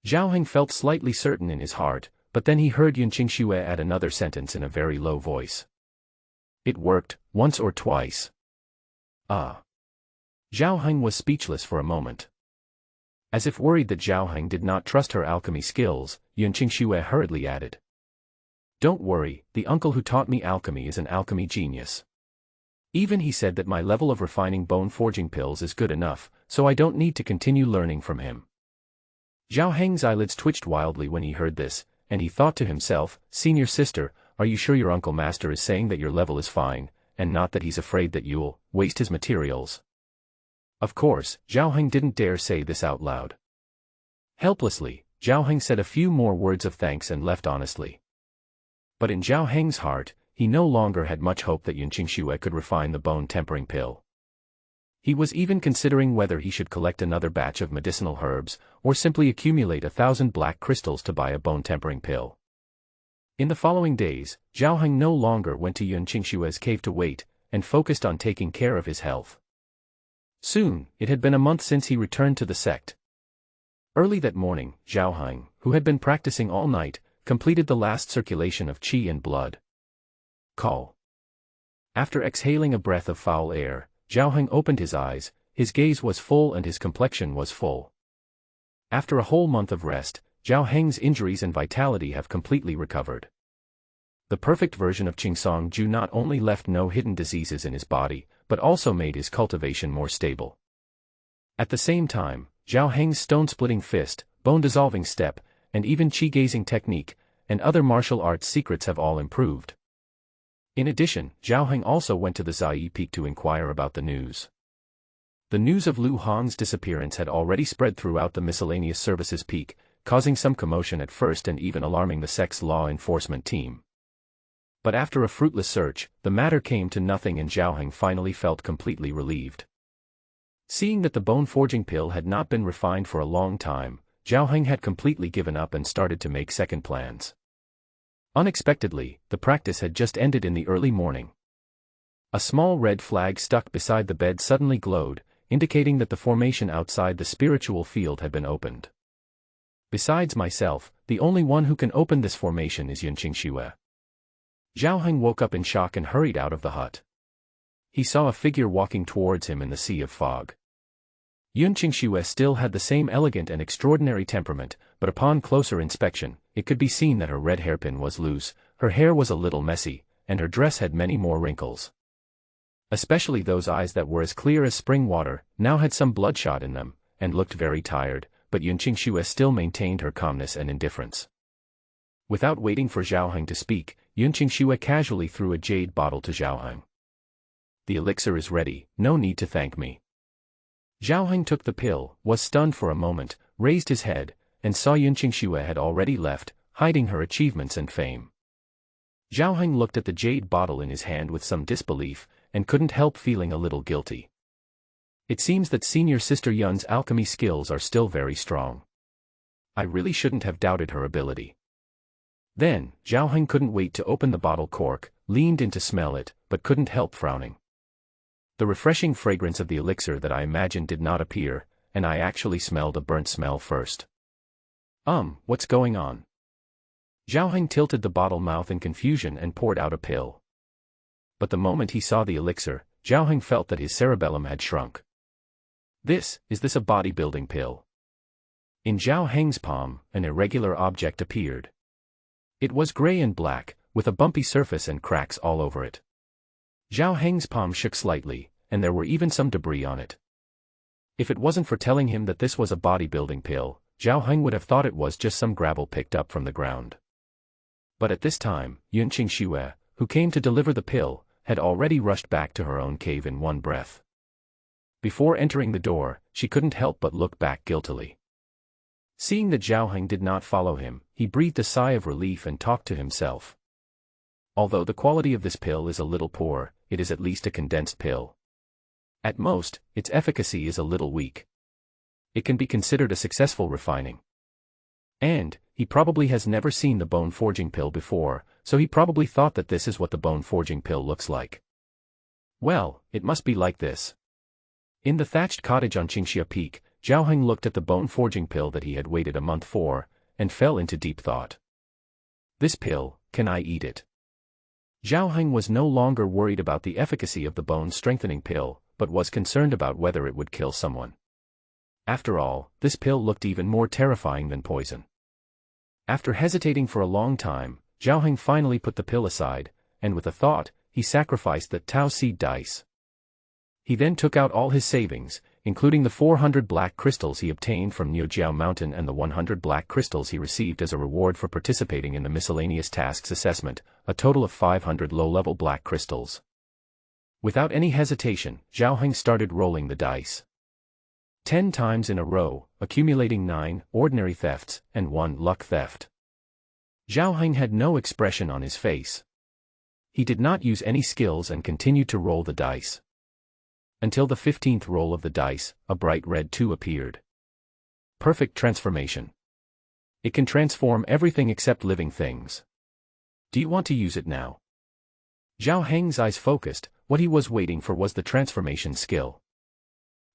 Zhao Heng felt slightly certain in his heart, but then he heard Yun Qingxue add another sentence in a very low voice. "It worked, once or twice." Ah. Zhao Heng was speechless for a moment. As if worried that Zhao Heng did not trust her alchemy skills, Yun Qingxue hurriedly added, "Don't worry, the uncle who taught me alchemy is an alchemy genius. Even he said that my level of refining bone-forging pills is good enough, so I don't need to continue learning from him." Zhao Heng's eyelids twitched wildly when he heard this, and he thought to himself, "Senior sister, are you sure your uncle master is saying that your level is fine, and not that he's afraid that you'll waste his materials?" Of course, Zhao Heng didn't dare say this out loud. Helplessly, Zhao Heng said a few more words of thanks and left honestly. But in Zhao Heng's heart, he no longer had much hope that Yun Qingxue could refine the bone-tempering pill. He was even considering whether he should collect another batch of medicinal herbs, or simply accumulate 1,000 black crystals to buy a bone-tempering pill. In the following days, Zhao Heng no longer went to Yun Qingxue's cave to wait, and focused on taking care of his health. Soon, it had been a month since he returned to the sect. Early that morning, Zhao Heng, who had been practicing all night, completed the last circulation of qi and blood. Call. After exhaling a breath of foul air, Zhao Heng opened his eyes, his gaze was full and his complexion was full. After a whole month of rest, Zhao Heng's injuries and vitality have completely recovered. The perfect version of Qingsong Ju not only left no hidden diseases in his body, but also made his cultivation more stable. At the same time, Zhao Heng's stone-splitting fist, bone-dissolving step, and even qi-gazing technique, and other martial arts secrets have all improved. In addition, Zhao Heng also went to the Zai Peak to inquire about the news. The news of Lu Hong's disappearance had already spread throughout the miscellaneous services peak, causing some commotion at first and even alarming the sect's law enforcement team. But after a fruitless search, the matter came to nothing and Zhao Heng finally felt completely relieved. Seeing that the bone-forging pill had not been refined for a long time, Zhao Heng had completely given up and started to make second plans. Unexpectedly, the practice had just ended in the early morning. A small red flag stuck beside the bed suddenly glowed, indicating that the formation outside the spiritual field had been opened. Besides myself, the only one who can open this formation is Yun Qingxue. Zhao Heng woke up in shock and hurried out of the hut. He saw a figure walking towards him in the sea of fog. Yun Qingxue still had the same elegant and extraordinary temperament, but upon closer inspection, it could be seen that her red hairpin was loose, her hair was a little messy, and her dress had many more wrinkles. Especially those eyes that were as clear as spring water, now had some bloodshot in them, and looked very tired, but Yun Qingxue still maintained her calmness and indifference. Without waiting for Zhao Heng to speak, Yun Qingxue casually threw a jade bottle to Zhao Heng. "The elixir is ready, no need to thank me." Zhao Heng took the pill, was stunned for a moment, raised his head, and saw Yun Qingxue had already left, hiding her achievements and fame. Zhao Heng looked at the jade bottle in his hand with some disbelief, and couldn't help feeling a little guilty. It seems that senior sister Yun's alchemy skills are still very strong. I really shouldn't have doubted her ability. Then, Zhao Heng couldn't wait to open the bottle cork, leaned in to smell it, but couldn't help frowning. The refreshing fragrance of the elixir that I imagined did not appear, and I actually smelled a burnt smell first. What's going on? Zhao Heng tilted the bottle mouth in confusion and poured out a pill. But the moment he saw the elixir, Zhao Heng felt that his cerebellum had shrunk. Is this a bodybuilding pill? In Zhao Heng's palm, an irregular object appeared. It was gray and black, with a bumpy surface and cracks all over it. Zhao Heng's palm shook slightly, and there were even some debris on it. If it wasn't for telling him that this was a bodybuilding pill, Zhao Heng would have thought it was just some gravel picked up from the ground. But at this time, Yun Qingxue, who came to deliver the pill, had already rushed back to her own cave in one breath. Before entering the door, she couldn't help but look back guiltily. Seeing that Zhao Heng did not follow him, he breathed a sigh of relief and talked to himself. Although the quality of this pill is a little poor, it is at least a condensed pill. At most, its efficacy is a little weak. It can be considered a successful refining. And, he probably has never seen the bone forging pill before, so he probably thought that this is what the bone forging pill looks like. Well, it must be like this. In the thatched cottage on Qingxia Peak, Zhao Heng looked at the bone forging pill that he had waited a month for, and fell into deep thought. This pill, can I eat it? Zhao Heng was no longer worried about the efficacy of the bone-strengthening pill, but was concerned about whether it would kill someone. After all, this pill looked even more terrifying than poison. After hesitating for a long time, Zhao Heng finally put the pill aside, and with a thought, he sacrificed the Tao seed dice. He then took out all his savings, including the 400 black crystals he obtained from Niujiao Mountain and the 100 black crystals he received as a reward for participating in the miscellaneous tasks assessment, a total of 500 low-level black crystals. Without any hesitation, Zhao Heng started rolling the dice. 10 times in a row, accumulating 9 ordinary thefts and 1 luck theft. Zhao Heng had no expression on his face. He did not use any skills and continued to roll the dice. Until the 15th roll of the dice, a bright red 2 appeared. Perfect transformation. It can transform everything except living things. Do you want to use it now? Zhao Heng's eyes focused, what he was waiting for was the transformation skill.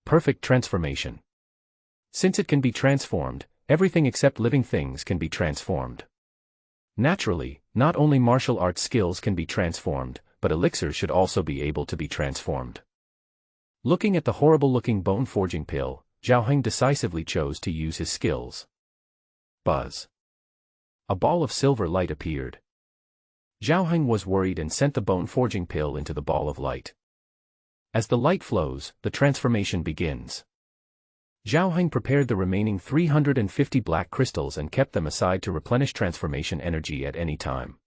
Perfect transformation. Since it can be transformed, everything except living things can be transformed. Naturally, not only martial arts skills can be transformed, but elixirs should also be able to be transformed. Looking at the horrible-looking bone-forging pill, Zhao Heng decisively chose to use his skills. Buzz. A ball of silver light appeared. Zhao Heng was worried and sent the bone-forging pill into the ball of light. As the light flows, the transformation begins. Zhao Heng prepared the remaining 350 black crystals and kept them aside to replenish transformation energy at any time.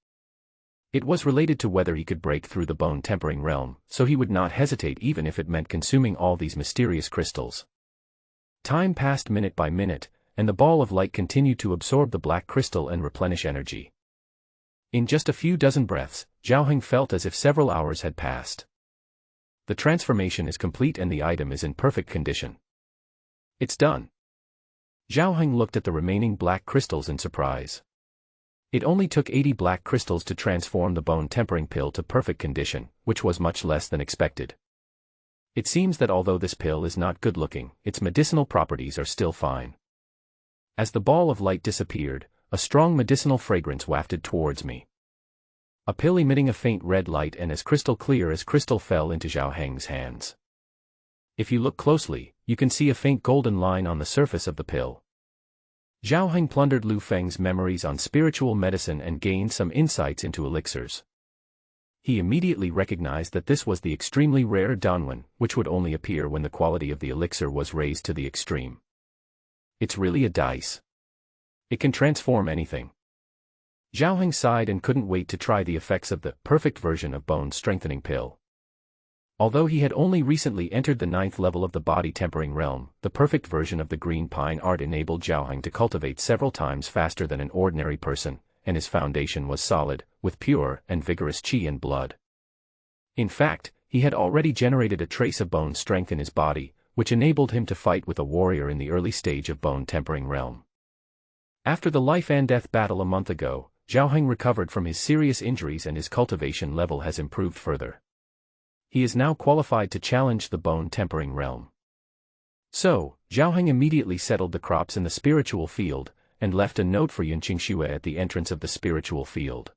It was related to whether he could break through the bone-tempering realm, so he would not hesitate even if it meant consuming all these mysterious crystals. Time passed minute by minute, and the ball of light continued to absorb the black crystal and replenish energy. In just a few dozen breaths, Zhao Heng felt as if several hours had passed. The transformation is complete and the item is in perfect condition. It's done. Zhao Heng looked at the remaining black crystals in surprise. It only took 80 black crystals to transform the bone-tempering pill to perfect condition, which was much less than expected. It seems that although this pill is not good-looking, its medicinal properties are still fine. As the ball of light disappeared, a strong medicinal fragrance wafted towards me. A pill emitting a faint red light and as crystal clear as crystal fell into Zhao Heng's hands. If you look closely, you can see a faint golden line on the surface of the pill. Zhao Heng plundered Lu Feng's memories on spiritual medicine and gained some insights into elixirs. He immediately recognized that this was the extremely rare Danwen, which would only appear when the quality of the elixir was raised to the extreme. It's really a dice. It can transform anything. Zhao Heng sighed and couldn't wait to try the effects of the perfect version of bone-strengthening pill. Although he had only recently entered the 9th level of the body-tempering realm, the perfect version of the green pine art enabled Zhao Heng to cultivate several times faster than an ordinary person, and his foundation was solid, with pure and vigorous qi and blood. In fact, he had already generated a trace of bone strength in his body, which enabled him to fight with a warrior in the early stage of bone-tempering realm. After the life-and-death battle a month ago, Zhao Heng recovered from his serious injuries and his cultivation level has improved further. He is now qualified to challenge the bone-tempering realm. So, Zhao Heng immediately settled the crops in the spiritual field, and left a note for Yunqing Xue at the entrance of the spiritual field.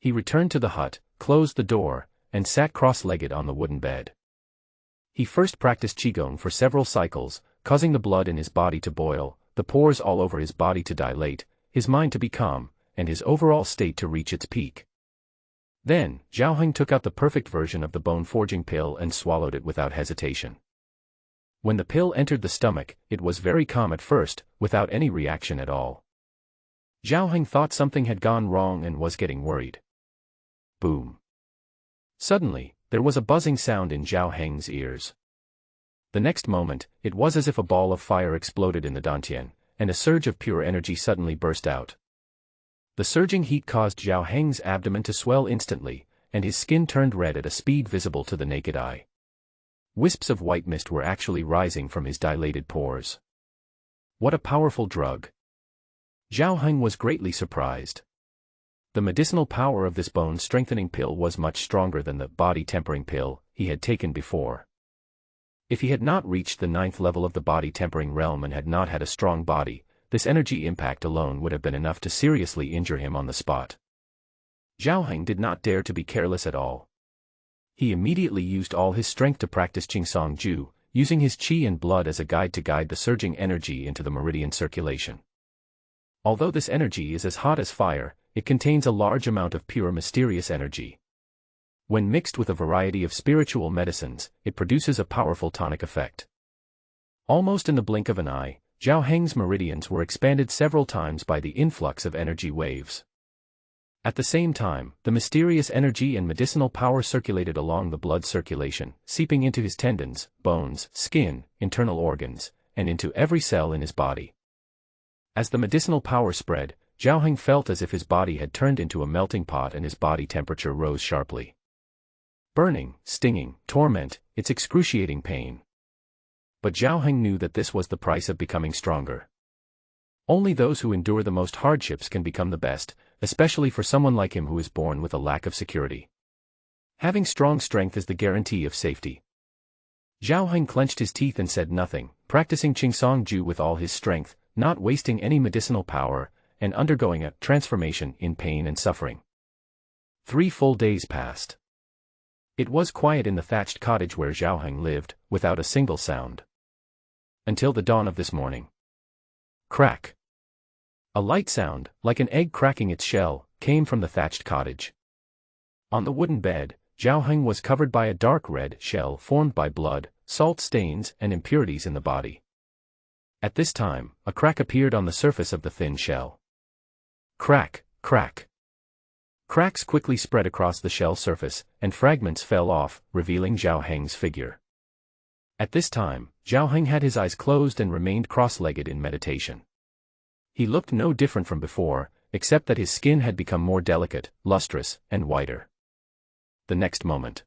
He returned to the hut, closed the door, and sat cross-legged on the wooden bed. He first practiced Qigong for several cycles, causing the blood in his body to boil, the pores all over his body to dilate, his mind to be calm, and his overall state to reach its peak. Then, Zhao Heng took out the perfect version of the bone-forging pill and swallowed it without hesitation. When the pill entered the stomach, it was very calm at first, without any reaction at all. Zhao Heng thought something had gone wrong and was getting worried. Boom. Suddenly, there was a buzzing sound in Zhao Heng's ears. The next moment, it was as if a ball of fire exploded in the dantian, and a surge of pure energy suddenly burst out. The surging heat caused Zhao Heng's abdomen to swell instantly, and his skin turned red at a speed visible to the naked eye. Wisps of white mist were actually rising from his dilated pores. What a powerful drug! Zhao Heng was greatly surprised. The medicinal power of this bone-strengthening pill was much stronger than the body-tempering pill he had taken before. If he had not reached the 9th level of the body-tempering realm and had not had a strong body, this energy impact alone would have been enough to seriously injure him on the spot. Zhao Heng did not dare to be careless at all. He immediately used all his strength to practice Qingsong Ju, using his qi and blood as a guide to guide the surging energy into the meridian circulation. Although this energy is as hot as fire, it contains a large amount of pure mysterious energy. When mixed with a variety of spiritual medicines, it produces a powerful tonic effect. Almost in the blink of an eye, Zhao Heng's meridians were expanded several times by the influx of energy waves. At the same time, the mysterious energy and medicinal power circulated along the blood circulation, seeping into his tendons, bones, skin, internal organs, and into every cell in his body. As the medicinal power spread, Zhao Heng felt as if his body had turned into a melting pot and his body temperature rose sharply. Burning, stinging, torment, it's excruciating pain. But Zhao Heng knew that this was the price of becoming stronger. Only those who endure the most hardships can become the best, especially for someone like him who is born with a lack of security. Having strong strength is the guarantee of safety. Zhao Heng clenched his teeth and said nothing, practicing Qingsong Ju with all his strength, not wasting any medicinal power, and undergoing a transformation in pain and suffering. 3 full days passed. It was quiet in the thatched cottage where Zhao Heng lived, without a single sound. Until the dawn of this morning. Crack. A light sound, like an egg cracking its shell, came from the thatched cottage. On the wooden bed, Zhao Heng was covered by a dark red shell formed by blood, salt stains, and impurities in the body. At this time, a crack appeared on the surface of the thin shell. Crack, crack. Cracks quickly spread across the shell surface, and fragments fell off, revealing Zhao Heng's figure. At this time, Zhao Heng had his eyes closed and remained cross-legged in meditation. He looked no different from before, except that his skin had become more delicate, lustrous, and whiter. The next moment,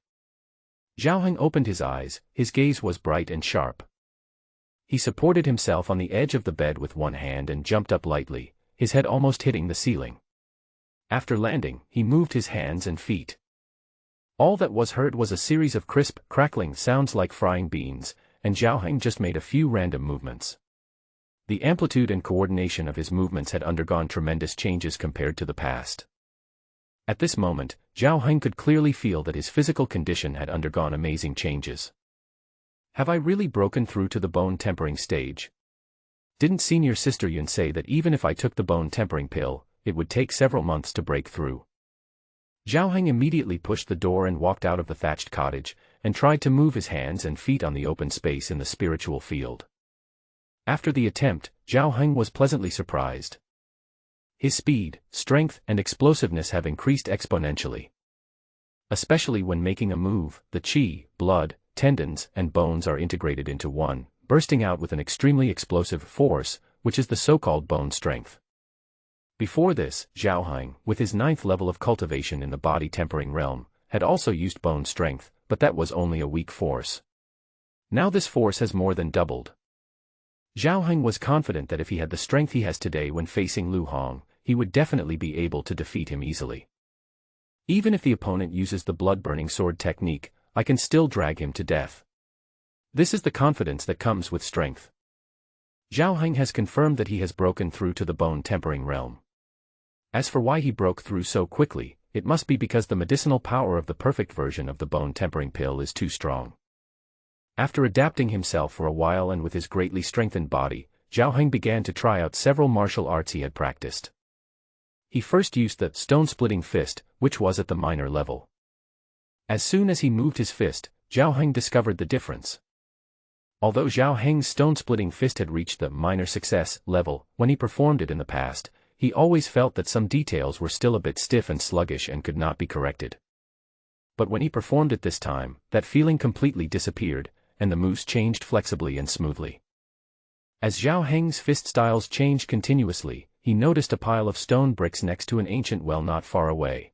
Zhao Heng opened his eyes, his gaze was bright and sharp. He supported himself on the edge of the bed with one hand and jumped up lightly, his head almost hitting the ceiling. After landing, he moved his hands and feet. All that was heard was a series of crisp, crackling sounds like frying beans, and Zhao Heng just made a few random movements. The amplitude and coordination of his movements had undergone tremendous changes compared to the past. At this moment, Zhao Heng could clearly feel that his physical condition had undergone amazing changes. Have I really broken through to the bone tempering stage? Didn't senior sister Yun say that even if I took the bone tempering pill, it would take several months to break through? Zhao Heng immediately pushed the door and walked out of the thatched cottage, and tried to move his hands and feet on the open space in the spiritual field. After the attempt, Zhao Heng was pleasantly surprised. His speed, strength, and explosiveness have increased exponentially. Especially when making a move, the qi, blood, tendons, and bones are integrated into one, bursting out with an extremely explosive force, which is the so-called bone strength. Before this, Zhao Heng, with his 9th level of cultivation in the body tempering realm, had also used bone strength, but that was only a weak force. Now this force has more than doubled. Zhao Heng was confident that if he had the strength he has today when facing Lu Hong, he would definitely be able to defeat him easily. Even if the opponent uses the blood-burning sword technique, I can still drag him to death. This is the confidence that comes with strength. Zhao Heng has confirmed that he has broken through to the bone tempering realm. As for why he broke through so quickly, it must be because the medicinal power of the perfect version of the bone tempering pill is too strong. After adapting himself for a while and with his greatly strengthened body, Zhao Heng began to try out several martial arts he had practiced. He first used the stone-splitting fist, which was at the minor level. As soon as he moved his fist, Zhao Heng discovered the difference. Although Zhao Heng's stone-splitting fist had reached the minor success level when he performed it in the past, he always felt that some details were still a bit stiff and sluggish and could not be corrected. But when he performed it this time, that feeling completely disappeared, and the moves changed flexibly and smoothly. As Zhao Heng's fist styles changed continuously, he noticed a pile of stone bricks next to an ancient well not far away.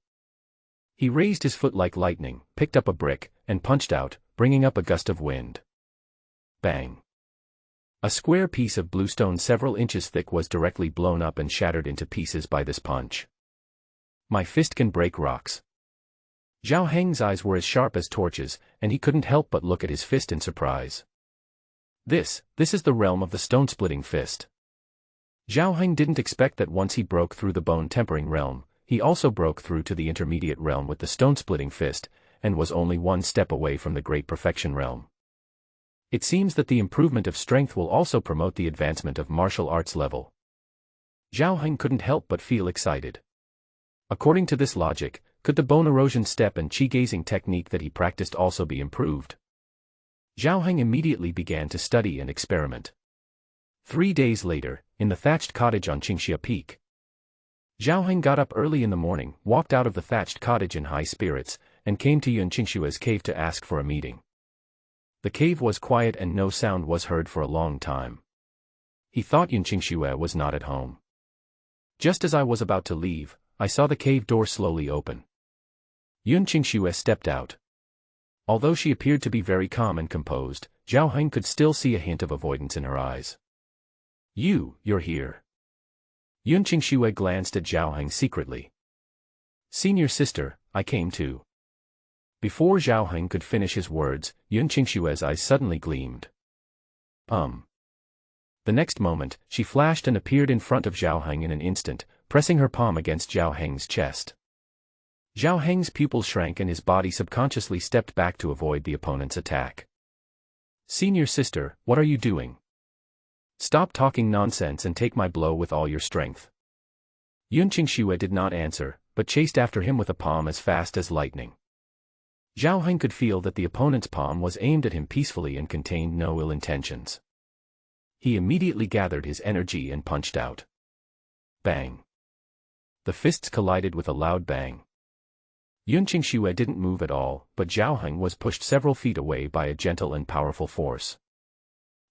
He raised his foot like lightning, picked up a brick, and punched out, bringing up a gust of wind. Bang! A square piece of bluestone several inches thick was directly blown up and shattered into pieces by this punch. My fist can break rocks. Zhao Heng's eyes were as sharp as torches, and he couldn't help but look at his fist in surprise. This is the realm of the stone-splitting fist. Zhao Heng didn't expect that once he broke through the bone-tempering realm, he also broke through to the intermediate realm with the stone-splitting fist, and was only one step away from the great perfection realm. It seems that the improvement of strength will also promote the advancement of martial arts level. Zhao Heng couldn't help but feel excited. According to this logic, could the bone erosion step and qi gazing technique that he practiced also be improved? Zhao Heng immediately began to study and experiment. 3 days later, in the thatched cottage on Qingxia Peak, Zhao Heng got up early in the morning, walked out of the thatched cottage in high spirits, and came to Yun Qingshua's cave to ask for a meeting. The cave was quiet and no sound was heard for a long time. He thought Yun Qingxue was not at home. Just as I was about to leave, I saw the cave door slowly open. Yun Qingxue stepped out. Although she appeared to be very calm and composed, Zhao Heng could still see a hint of avoidance in her eyes. You're here. Yun Qingxue glanced at Zhao Heng secretly. Senior sister, I came too. Before Zhao Heng could finish his words, Yun Qingshue's eyes suddenly gleamed. The next moment, she flashed and appeared in front of Zhao Heng in an instant, pressing her palm against Zhao Heng's chest. Zhao Heng's pupils shrank and his body subconsciously stepped back to avoid the opponent's attack. Senior sister, what are you doing? Stop talking nonsense and take my blow with all your strength. Yun Qingxue did not answer, but chased after him with a palm as fast as lightning. Zhao Heng could feel that the opponent's palm was aimed at him peacefully and contained no ill intentions. He immediately gathered his energy and punched out. Bang! The fists collided with a loud bang. Yun Qingxue didn't move at all, but Zhao Heng was pushed several feet away by a gentle and powerful force.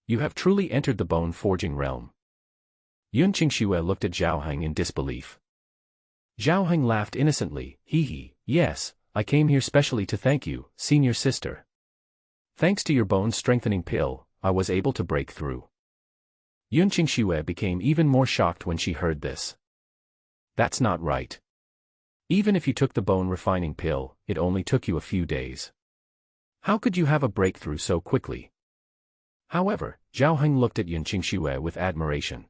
You have truly entered the bone-forging realm. Yun Qingxue looked at Zhao Heng in disbelief. Zhao Heng laughed innocently, yes. I came here specially to thank you, senior sister. Thanks to your bone-strengthening pill, I was able to break through. Yun Qingxue became even more shocked when she heard this. That's not right. Even if you took the bone-refining pill, it only took you a few days. How could you have a breakthrough so quickly? However, Zhao Heng looked at Yun Qingxue with admiration.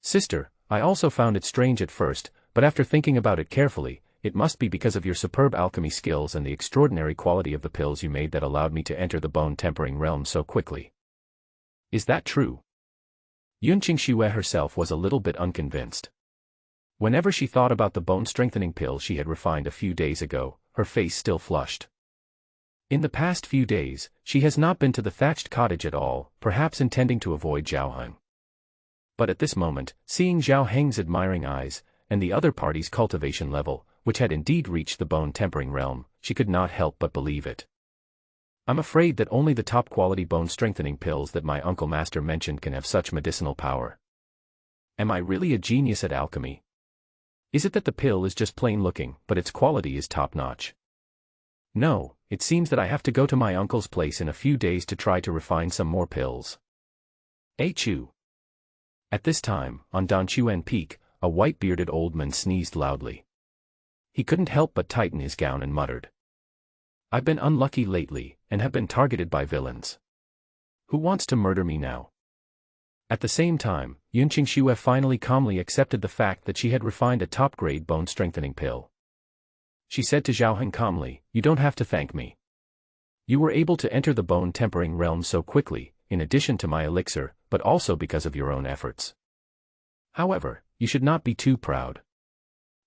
Sister, I also found it strange at first, but after thinking about it carefully, it must be because of your superb alchemy skills and the extraordinary quality of the pills you made that allowed me to enter the bone-tempering realm so quickly. Is that true? Yunqing Xue herself was a little bit unconvinced. Whenever she thought about the bone-strengthening pill she had refined a few days ago, her face still flushed. In the past few days, she has not been to the thatched cottage at all, perhaps intending to avoid Zhao Heng. But at this moment, seeing Zhao Heng's admiring eyes, and the other party's cultivation level, which had indeed reached the bone-tempering realm, she could not help but believe it. I'm afraid that only the top-quality bone-strengthening pills that my uncle master mentioned can have such medicinal power. Am I really a genius at alchemy? Is it that the pill is just plain looking, but its quality is top-notch? No, it seems that I have to go to my uncle's place in a few days to try to refine some more pills. Chu. At this time, on Danchuan Peak, a white-bearded old man sneezed loudly. He couldn't help but tighten his gown and muttered. I've been unlucky lately, and have been targeted by villains. Who wants to murder me now? At the same time, Yunqing Xue finally calmly accepted the fact that she had refined a top-grade bone-strengthening pill. She said to Zhao Heng calmly, you don't have to thank me. You were able to enter the bone-tempering realm so quickly, in addition to my elixir, but also because of your own efforts. However, you should not be too proud.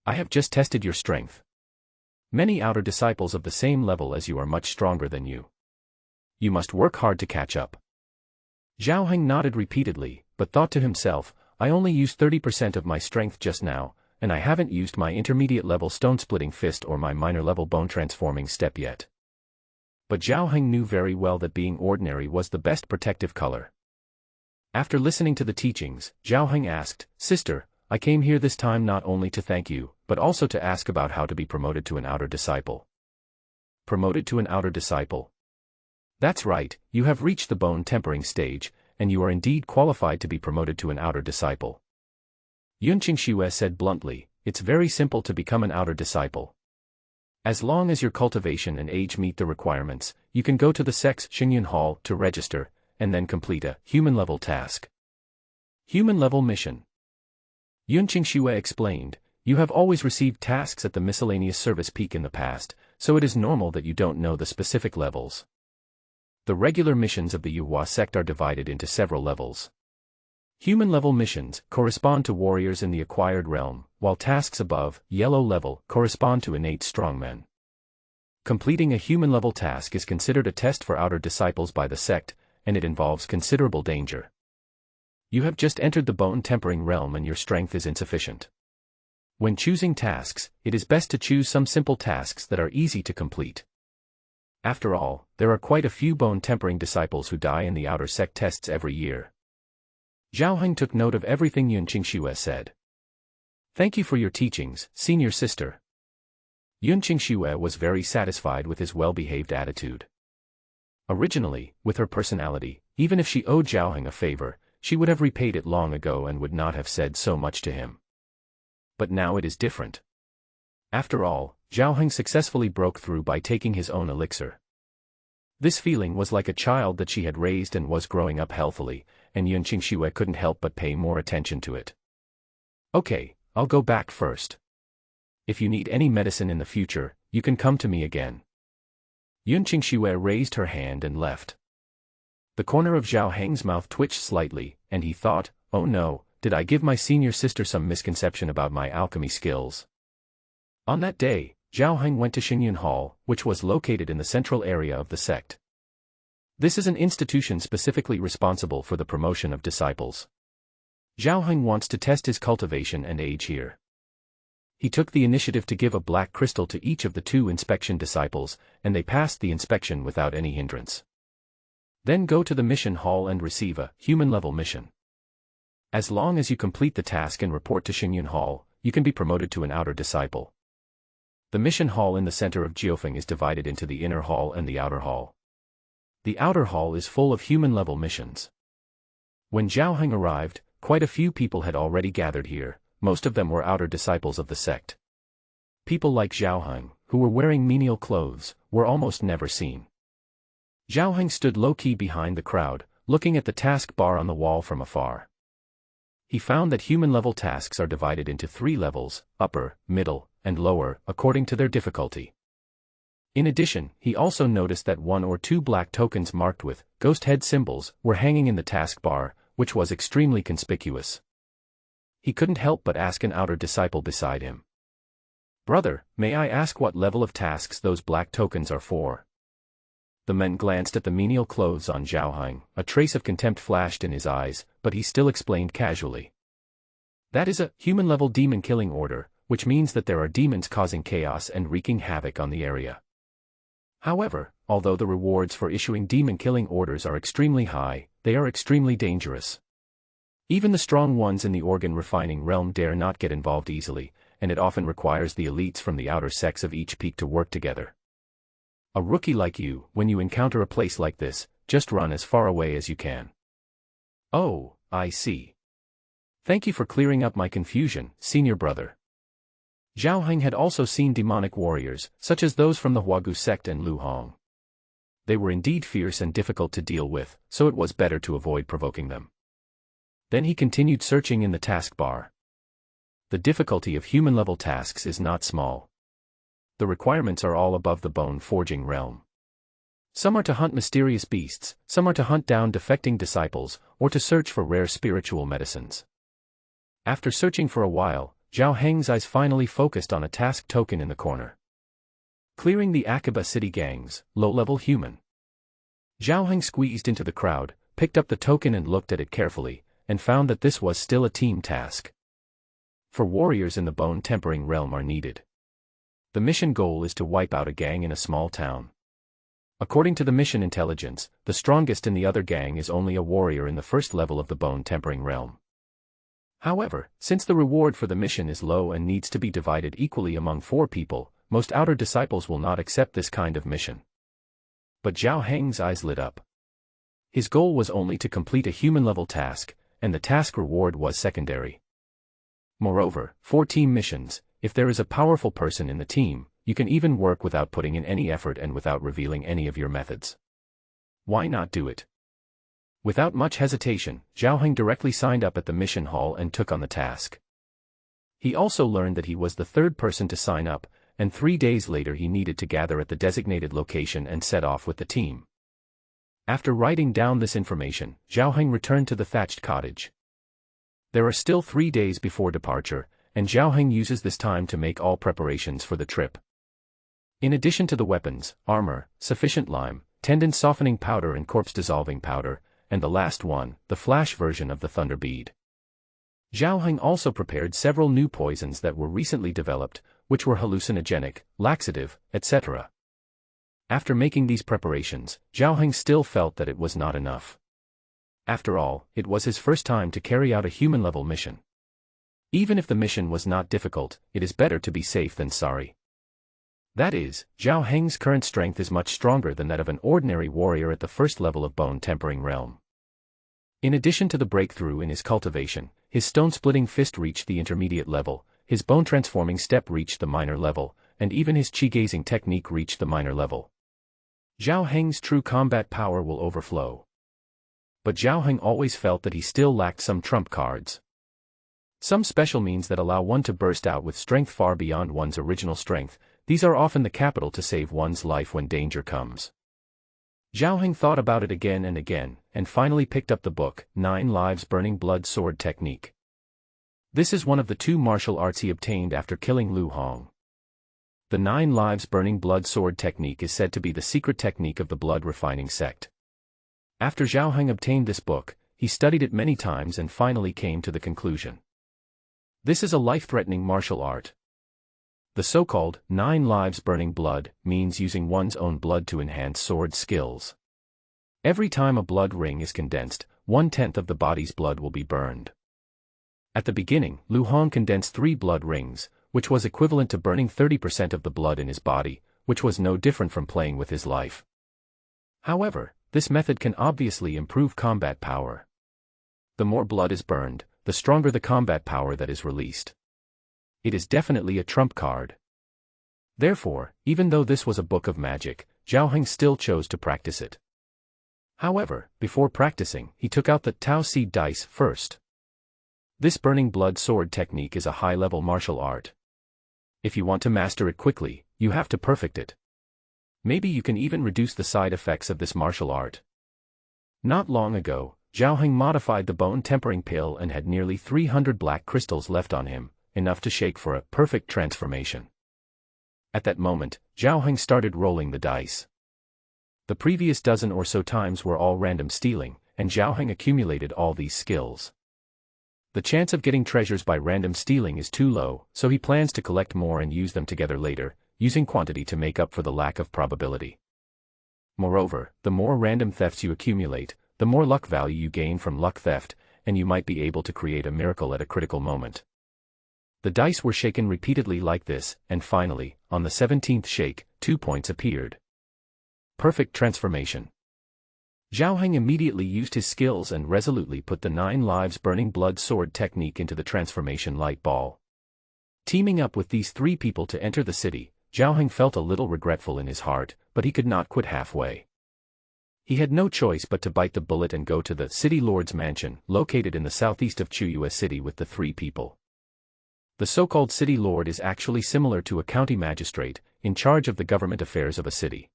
I have just tested your strength. Many outer disciples of the same level as you are much stronger than you. You must work hard to catch up. Zhao Heng nodded repeatedly, but thought to himself, I only used 30% of my strength just now, and I haven't used my intermediate-level stone-splitting fist or my minor-level bone-transforming step yet. But Zhao Heng knew very well that being ordinary was the best protective color. After listening to the teachings, Zhao Heng asked, Sister, I came here this time not only to thank you, but also to ask about how to be promoted to an outer disciple. Promoted to an outer disciple? That's right, you have reached the bone-tempering stage, and you are indeed qualified to be promoted to an outer disciple. Yunqing Xue said bluntly, it's very simple to become an outer disciple. As long as your cultivation and age meet the requirements, you can go to the sect's Xingyun Hall to register, and then complete a human-level task. Human-level mission. Yunqing Xue explained, you have always received tasks at the miscellaneous service peak in the past, so it is normal that you don't know the specific levels. The regular missions of the Yuhua sect are divided into several levels. Human-level missions correspond to warriors in the acquired realm, while tasks above, yellow level, correspond to innate strongmen. Completing a human-level task is considered a test for outer disciples by the sect, and it involves considerable danger. You have just entered the bone-tempering realm and your strength is insufficient. When choosing tasks, it is best to choose some simple tasks that are easy to complete. After all, there are quite a few bone-tempering disciples who die in the outer sect tests every year. Zhao Heng took note of everything Yunqing Xue said. Thank you for your teachings, senior sister. Yunqing Xue was very satisfied with his well-behaved attitude. Originally, with her personality, even if she owed Zhao Heng a favor, she would have repaid it long ago and would not have said so much to him. But now it is different. After all, Zhao Heng successfully broke through by taking his own elixir. This feeling was like a child that she had raised and was growing up healthily, and Yunqing Xue couldn't help but pay more attention to it. Okay, I'll go back first. If you need any medicine in the future, you can come to me again. Yunqing Xue raised her hand and left. The corner of Zhao Heng's mouth twitched slightly, and he thought, oh no, did I give my senior sister some misconception about my alchemy skills? On that day, Zhao Heng went to Xingyun Hall, which was located in the central area of the sect. This is an institution specifically responsible for the promotion of disciples. Zhao Heng wants to test his cultivation and age here. He took the initiative to give a black crystal to each of the 2 inspection disciples, and they passed the inspection without any hindrance. Then go to the mission hall and receive a human-level mission. As long as you complete the task and report to Xingyun Hall, you can be promoted to an outer disciple. The mission hall in the center of Jiufeng is divided into the inner hall and the outer hall. The outer hall is full of human-level missions. When Zhao Heng arrived, quite a few people had already gathered here, most of them were outer disciples of the sect. People like Zhao Heng, who were wearing menial clothes, were almost never seen. Zhao Heng stood low-key behind the crowd, looking at the task bar on the wall from afar. He found that human-level tasks are divided into 3 levels, upper, middle, and lower, according to their difficulty. In addition, he also noticed that 1 or 2 black tokens marked with ghost head symbols were hanging in the taskbar, which was extremely conspicuous. He couldn't help but ask an outer disciple beside him. "Brother, may I ask what level of tasks those black tokens are for?" The man glanced at the menial clothes on Zhaoheng, a trace of contempt flashed in his eyes, but he still explained casually. "That is a human-level demon-killing order, which means that there are demons causing chaos and wreaking havoc on the area. However, although the rewards for issuing demon-killing orders are extremely high, they are extremely dangerous. Even the strong ones in the organ refining realm dare not get involved easily, and it often requires the elites from the outer sects of each peak to work together. A rookie like you, when you encounter a place like this, just run as far away as you can." "Oh, I see. Thank you for clearing up my confusion, senior brother." Zhaoheng had also seen demonic warriors, such as those from the Huagu sect and Lu Hong. They were indeed fierce and difficult to deal with, so it was better to avoid provoking them. Then he continued searching in the taskbar. The difficulty of human-level tasks is not small. The requirements are all above the bone-forging realm. Some are to hunt mysterious beasts, some are to hunt down defecting disciples, or to search for rare spiritual medicines. After searching for a while, Zhao Heng's eyes finally focused on a task token in the corner. Clearing the Akiba city gangs, low-level human. Zhao Heng squeezed into the crowd, picked up the token and looked at it carefully, and found that this was still a team task. For warriors in the bone-tempering realm are needed. The mission goal is to wipe out a gang in a small town. According to the mission intelligence, the strongest in the other gang is only a warrior in the first level of the bone-tempering realm. However, since the reward for the mission is low and needs to be divided equally among 4 people, most outer disciples will not accept this kind of mission. But Zhao Heng's eyes lit up. His goal was only to complete a human-level task, and the task reward was secondary. Moreover, for team missions, if there is a powerful person in the team, you can even work without putting in any effort and without revealing any of your methods. Why not do it? Without much hesitation, Zhao Heng directly signed up at the mission hall and took on the task. He also learned that he was the 3rd person to sign up, and 3 days later he needed to gather at the designated location and set off with the team. After writing down this information, Zhao Heng returned to the thatched cottage. There are still 3 days before departure, and Zhao Heng uses this time to make all preparations for the trip. In addition to the weapons, armor, sufficient lime, tendon softening powder and corpse dissolving powder, and the last one, the flash version of the thunder bead. Zhao Heng also prepared several new poisons that were recently developed, which were hallucinogenic, laxative, etc. After making these preparations, Zhao Heng still felt that it was not enough. After all, it was his first time to carry out a human-level mission. Even if the mission was not difficult, it is better to be safe than sorry. That is, Zhao Heng's current strength is much stronger than that of an ordinary warrior at the first level of bone-tempering realm. In addition to the breakthrough in his cultivation, his stone-splitting fist reached the intermediate level, his bone-transforming step reached the minor level, and even his chi-gazing technique reached the minor level. Zhao Heng's true combat power will overflow. But Zhao Heng always felt that he still lacked some trump cards. Some special means that allow one to burst out with strength far beyond one's original strength. These are often the capital to save one's life when danger comes. Zhao Heng thought about it again, and finally picked up the book, 9 Lives Burning Blood Sword Technique. This is one of the 2 martial arts he obtained after killing Lu Hong. The 9 Lives Burning Blood Sword Technique is said to be the secret technique of the blood refining sect. After Zhao Heng obtained this book, he studied it many times and finally came to the conclusion. This is a life-threatening martial art. The so-called 9 lives burning blood means using one's own blood to enhance sword skills. Every time a blood ring is condensed, 1/10 of the body's blood will be burned. At the beginning, Lu Hong condensed 3 blood rings, which was equivalent to burning 30% of the blood in his body, which was no different from playing with his life. However, this method can obviously improve combat power. The more blood is burned, the stronger the combat power that is released. It is definitely a trump card. Therefore, even though this was a book of magic, Zhao Heng still chose to practice it. However, before practicing, he took out the Tao Seed dice first. This burning blood sword technique is a high-level martial art. If you want to master it quickly, you have to perfect it. Maybe you can even reduce the side effects of this martial art. Not long ago, Zhao Heng modified the bone tempering pill and had nearly 300 black crystals left on him, enough to shake for a perfect transformation. At that moment, Zhao Heng started rolling the dice. The previous dozen or so times were all random stealing, and Zhao Heng accumulated all these skills. The chance of getting treasures by random stealing is too low, so he plans to collect more and use them together later, using quantity to make up for the lack of probability. Moreover, the more random thefts you accumulate, the more luck value you gain from luck theft, and you might be able to create a miracle at a critical moment. The dice were shaken repeatedly like this, and finally, on the 17th shake, 2 points appeared. Perfect transformation. Zhao Heng immediately used his skills and resolutely put the 9 lives burning blood sword technique into the transformation light ball. Teaming up with these 3 people to enter the city, Zhao Heng felt a little regretful in his heart, but he could not quit halfway. He had no choice but to bite the bullet and go to the City Lord's mansion, located in the southeast of Chuyue City with the 3 people. The so-called City Lord is actually similar to a county magistrate, in charge of the government affairs of a city.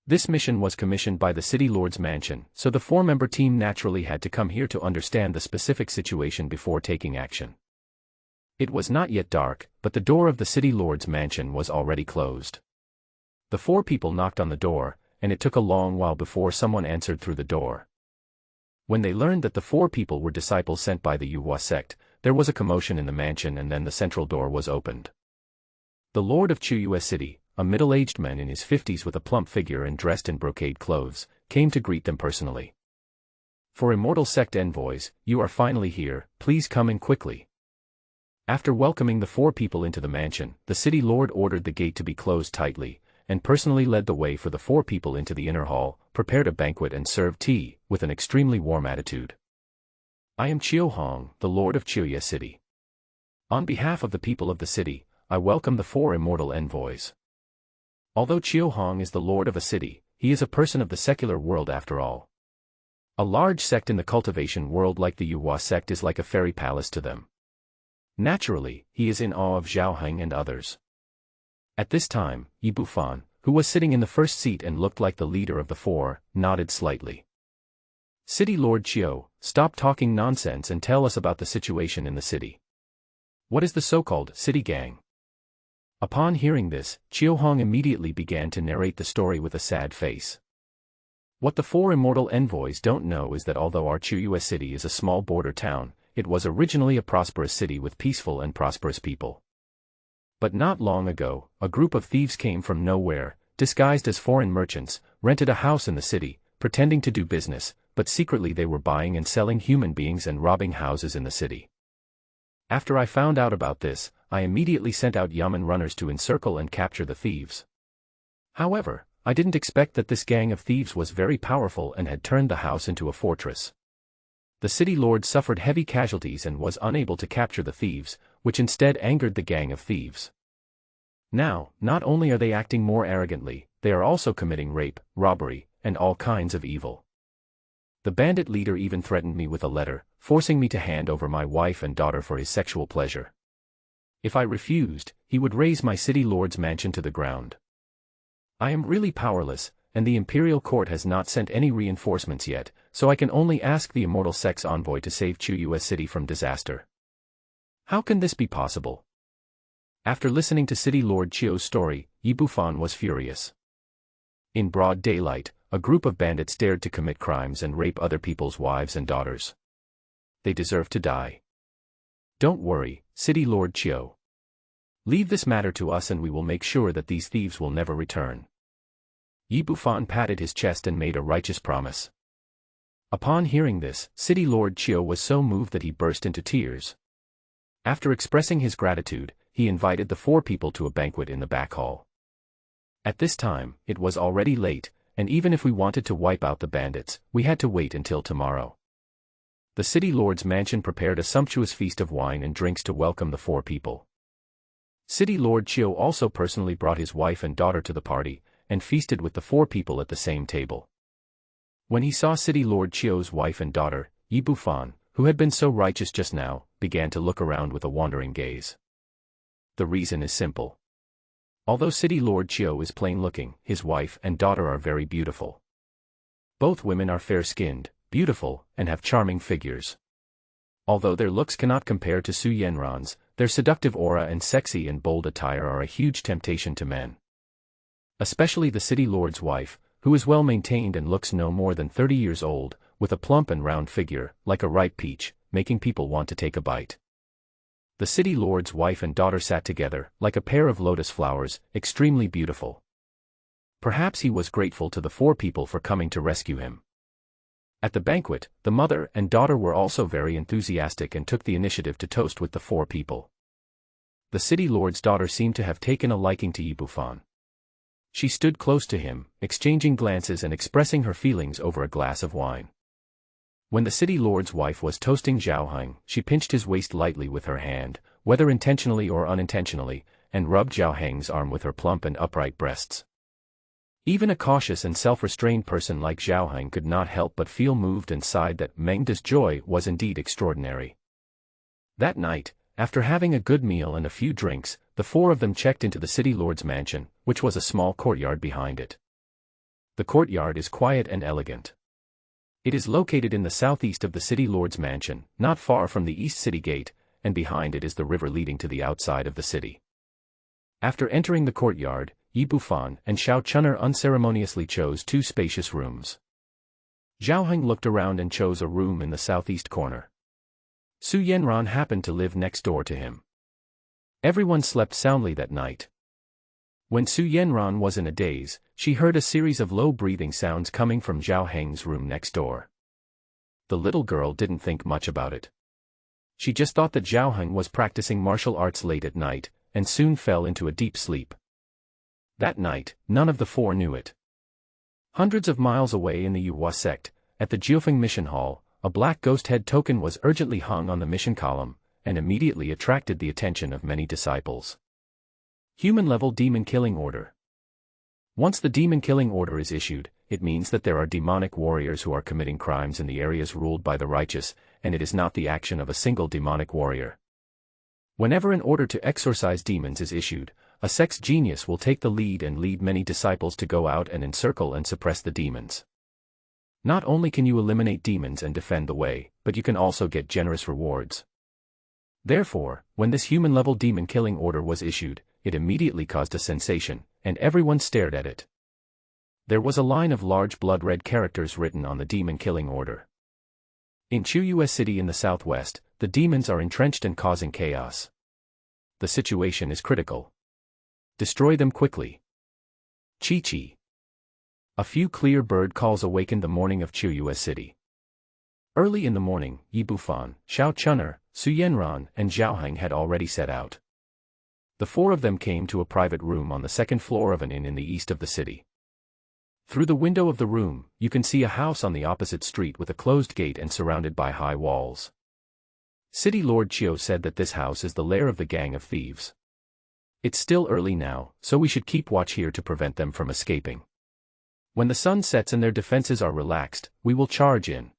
This mission was commissioned by the City Lord's mansion, so the 4-member team naturally had to come here to understand the specific situation before taking action. It was not yet dark, but the door of the City Lord's mansion was already closed. The 4 people knocked on the door, and it took a long while before someone answered through the door. When they learned that the 4 people were disciples sent by the Yuhua sect, there was a commotion in the mansion and then the central door was opened. The Lord of Chuyue City, a middle-aged man in his 50s with a plump figure and dressed in brocade clothes, came to greet them personally. "For Immortal Sect envoys, you are finally here, please come in quickly." After welcoming the 4 people into the mansion, the City Lord ordered the gate to be closed tightly, and personally led the way for the 4 people into the inner hall, prepared a banquet and served tea, with an extremely warm attitude. "I am Chiu Hong, the Lord of Chuyue City. On behalf of the people of the city, I welcome the 4 immortal envoys." Although Chiu Hong is the lord of a city, he is a person of the secular world after all. A large sect in the cultivation world like the Yuhua sect is like a fairy palace to them. Naturally, he is in awe of Zhao Heng and others. At this time, Yi Bufan, who was sitting in the first seat and looked like the leader of the 4, nodded slightly. "City Lord Chiu, stop talking nonsense and tell us about the situation in the city. What is the so-called city gang?" Upon hearing this, Chiu Hong immediately began to narrate the story with a sad face. What the 4 immortal envoys don't know is that although our Chuyue City is a small border town, it was originally a prosperous city with peaceful and prosperous people. But not long ago, a group of thieves came from nowhere, disguised as foreign merchants, rented a house in the city, pretending to do business, but secretly they were buying and selling human beings and robbing houses in the city. After I found out about this, I immediately sent out Yamen runners to encircle and capture the thieves. However, I didn't expect that this gang of thieves was very powerful and had turned the house into a fortress. The city lord suffered heavy casualties and was unable to capture the thieves, which instead angered the gang of thieves. Now, not only are they acting more arrogantly, they are also committing rape, robbery, and all kinds of evil. The bandit leader even threatened me with a letter, forcing me to hand over my wife and daughter for his sexual pleasure. If I refused, he would raze my city lord's mansion to the ground. I am really powerless, and the imperial court has not sent any reinforcements yet, so I can only ask the immortal sect's envoy to save Chuyue City from disaster. How can this be possible? After listening to City Lord Chiu's story, Yi Bufan was furious. In broad daylight, a group of bandits dared to commit crimes and rape other people's wives and daughters. They deserve to die. Don't worry, City Lord Chiu. Leave this matter to us and we will make sure that these thieves will never return. Yi Bufan patted his chest and made a righteous promise. Upon hearing this, City Lord Chiu was so moved that he burst into tears. After expressing his gratitude, he invited the 4 people to a banquet in the back hall. At this time, it was already late, and even if we wanted to wipe out the bandits, we had to wait until tomorrow. The city lord's mansion prepared a sumptuous feast of wine and drinks to welcome the 4 people. City Lord Chiu also personally brought his wife and daughter to the party, and feasted with the 4 people at the same table. When he saw City Lord Chiu's wife and daughter, Yi Bufan, who had been so righteous just now, began to look around with a wandering gaze. The reason is simple. Although City Lord Chiu is plain-looking, his wife and daughter are very beautiful. Both women are fair-skinned, beautiful, and have charming figures. Although their looks cannot compare to Su Yenran's, their seductive aura and sexy and bold attire are a huge temptation to men. Especially the City Lord's wife, who is well-maintained and looks no more than 30 years old, with a plump and round figure, like a ripe peach, making people want to take a bite. The City Lord's wife and daughter sat together, like a pair of lotus flowers, extremely beautiful. Perhaps he was grateful to the four people for coming to rescue him. At the banquet, the mother and daughter were also very enthusiastic and took the initiative to toast with the four people. The City Lord's daughter seemed to have taken a liking to Yi Bufan. She stood close to him, exchanging glances and expressing her feelings over a glass of wine. When the City Lord's wife was toasting Zhao Heng, she pinched his waist lightly with her hand, whether intentionally or unintentionally, and rubbed Zhao Heng's arm with her plump and upright breasts. Even a cautious and self-restrained person like Zhao Heng could not help but feel moved and sighed that Meng Da's joy was indeed extraordinary. That night, after having a good meal and a few drinks, the four of them checked into the City Lord's mansion, which was a small courtyard behind it. The courtyard is quiet and elegant. It is located in the southeast of the City Lord's mansion, not far from the East City Gate, and behind it is the river leading to the outside of the city. After entering the courtyard, Yi Bufan and Xiao Chun'er unceremoniously chose two spacious rooms. Zhao Heng looked around and chose a room in the southeast corner. Su Yenran happened to live next door to him. Everyone slept soundly that night. When Su Yenran was in a daze, she heard a series of low breathing sounds coming from Zhao Heng's room next door. The little girl didn't think much about it. She just thought that Zhao Heng was practicing martial arts late at night, and soon fell into a deep sleep. That night, none of the four knew it. Hundreds of miles away in the Yuhua sect, at the Jiufeng Mission Hall, a black ghost head token was urgently hung on the mission column, and immediately attracted the attention of many disciples. Human-level demon killing order. Once the demon killing order is issued, it means that there are demonic warriors who are committing crimes in the areas ruled by the righteous, and it is not the action of a single demonic warrior. Whenever an order to exorcise demons is issued, a sex genius will take the lead and lead many disciples to go out and encircle and suppress the demons. Not only can you eliminate demons and defend the way, but you can also get generous rewards. Therefore, when this human-level demon killing order was issued, it immediately caused a sensation, and everyone stared at it. There was a line of large blood-red characters written on the demon killing order. In Chiu City in the southwest, the demons are entrenched and causing chaos. The situation is critical. Destroy them quickly. Chi-Chi. A few clear bird calls awakened the morning of Chiu City. Early in the morning, Yi Bufan, Xiao Chun'er, Su Yenran, and Zhao Heng had already set out. The four of them came to a private room on the second floor of an inn in the east of the city. Through the window of the room, you can see a house on the opposite street with a closed gate and surrounded by high walls. City Lord Chiu said that this house is the lair of the gang of thieves. It's still early now, so we should keep watch here to prevent them from escaping. When the sun sets and their defenses are relaxed, we will charge in.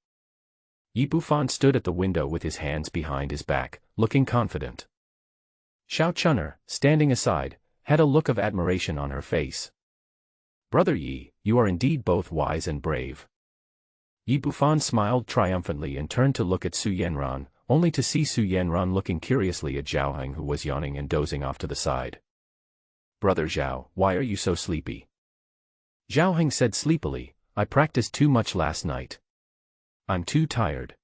Yi Bufan stood at the window with his hands behind his back, looking confident. Xiao Chun'er, standing aside, had a look of admiration on her face. Brother Yi, you are indeed both wise and brave. Yi Bufan smiled triumphantly and turned to look at Su Yenran, only to see Su Yenran looking curiously at Zhao Heng, who was yawning and dozing off to the side. Brother Zhao, why are you so sleepy? Zhao Heng said sleepily, I practiced too much last night. I'm too tired.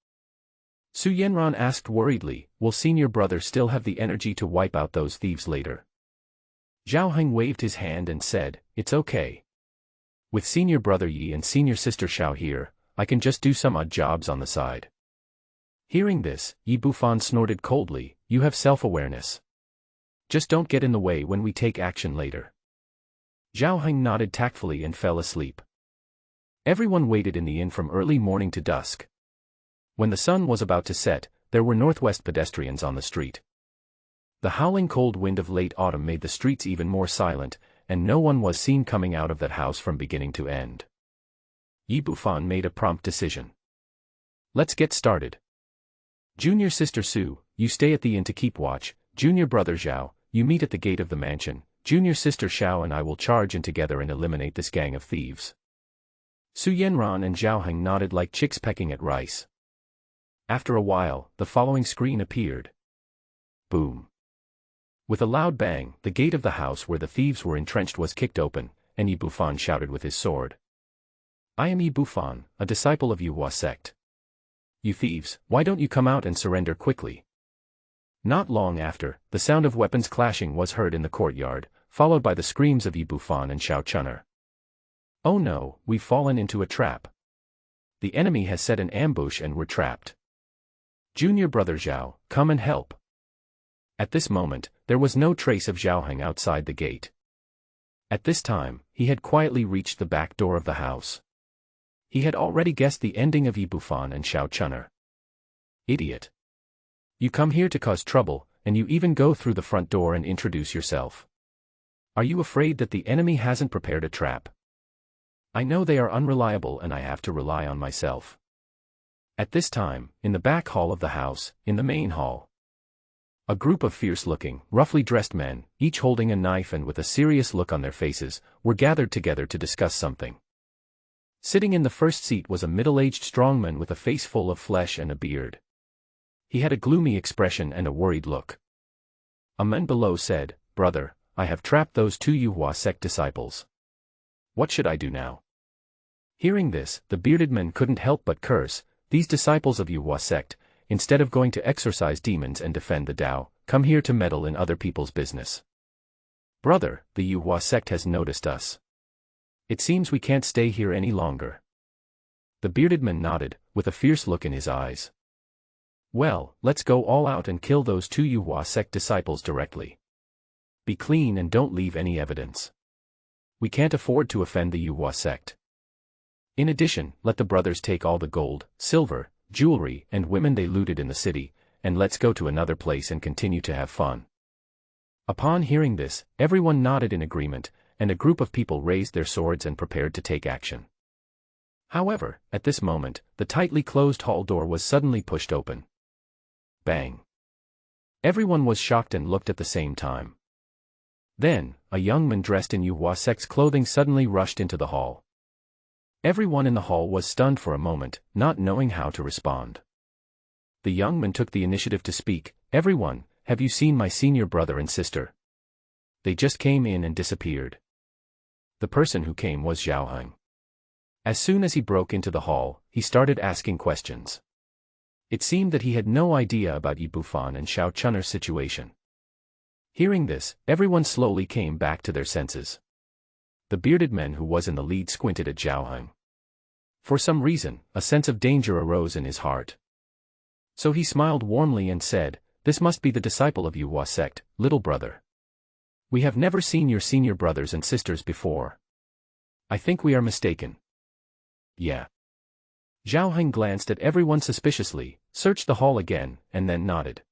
Su Yenran asked worriedly, will senior brother still have the energy to wipe out those thieves later? Zhao Heng waved his hand and said, it's okay. With senior brother Yi and senior sister Xiao here, I can just do some odd jobs on the side. Hearing this, Yi Bufan snorted coldly, you have self-awareness. Just don't get in the way when we take action later. Zhao Heng nodded tactfully and fell asleep. Everyone waited in the inn from early morning to dusk. When the sun was about to set, there were northwest pedestrians on the street. The howling cold wind of late autumn made the streets even more silent, and no one was seen coming out of that house from beginning to end. Yi Bufan made a prompt decision. Let's get started. Junior sister Su, you stay at the inn to keep watch. Junior brother Zhao, you meet at the gate of the mansion. Junior sister Xiao and I will charge in together and eliminate this gang of thieves. Su Yanran and Zhao Heng nodded like chicks pecking at rice. After a while, the following screen appeared. Boom. With a loud bang, the gate of the house where the thieves were entrenched was kicked open, and Yi Bufan shouted with his sword. I am Yi Bufan, a disciple of Yuhua sect. You thieves, why don't you come out and surrender quickly? Not long after, the sound of weapons clashing was heard in the courtyard, followed by the screams of Yi Bufan and Xiao Chun'er. Oh no, we've fallen into a trap. The enemy has set an ambush and we're trapped. Junior brother Zhao, come and help. At this moment, there was no trace of Zhao Heng outside the gate. At this time, he had quietly reached the back door of the house. He had already guessed the ending of Yi Bufan and Xiao Chun'er. Idiot. You come here to cause trouble, and you even go through the front door and introduce yourself. Are you afraid that the enemy hasn't prepared a trap? I know they are unreliable and I have to rely on myself. At this time, in the back hall of the house, in the main hall, a group of fierce-looking, roughly dressed men, each holding a knife and with a serious look on their faces, were gathered together to discuss something. Sitting in the first seat was a middle-aged strongman with a face full of flesh and a beard. He had a gloomy expression and a worried look. A man below said, "Brother, I have trapped those two Yuhua sect disciples. What should I do now?" Hearing this, the bearded man couldn't help but curse. These disciples of Yuhua sect, instead of going to exorcise demons and defend the Tao, come here to meddle in other people's business. Brother, the Yuhua sect has noticed us. It seems we can't stay here any longer. The bearded man nodded, with a fierce look in his eyes. Well, let's go all out and kill those two Yuhua sect disciples directly. Be clean and don't leave any evidence. We can't afford to offend the Yuhua sect. In addition, let the brothers take all the gold, silver, jewelry, and women they looted in the city, and let's go to another place and continue to have fun. Upon hearing this, everyone nodded in agreement, and a group of people raised their swords and prepared to take action. However, at this moment, the tightly closed hall door was suddenly pushed open. Bang! Everyone was shocked and looked at the same time. Then, a young man dressed in Yuhua sect's clothing suddenly rushed into the hall. Everyone in the hall was stunned for a moment, not knowing how to respond. The young man took the initiative to speak. Everyone, have you seen my senior brother and sister? They just came in and disappeared. The person who came was Zhao Heng. As soon as he broke into the hall, he started asking questions. It seemed that he had no idea about Yi Bufan and Xiao Chun'er's situation. Hearing this, everyone slowly came back to their senses. The bearded man who was in the lead squinted at Zhao Heng. For some reason, a sense of danger arose in his heart. So he smiled warmly and said, "This must be the disciple of Yuhua sect, little brother. We have never seen your senior brothers and sisters before. I think we are mistaken." Yeah. Zhao Heng glanced at everyone suspiciously, searched the hall again, and then nodded.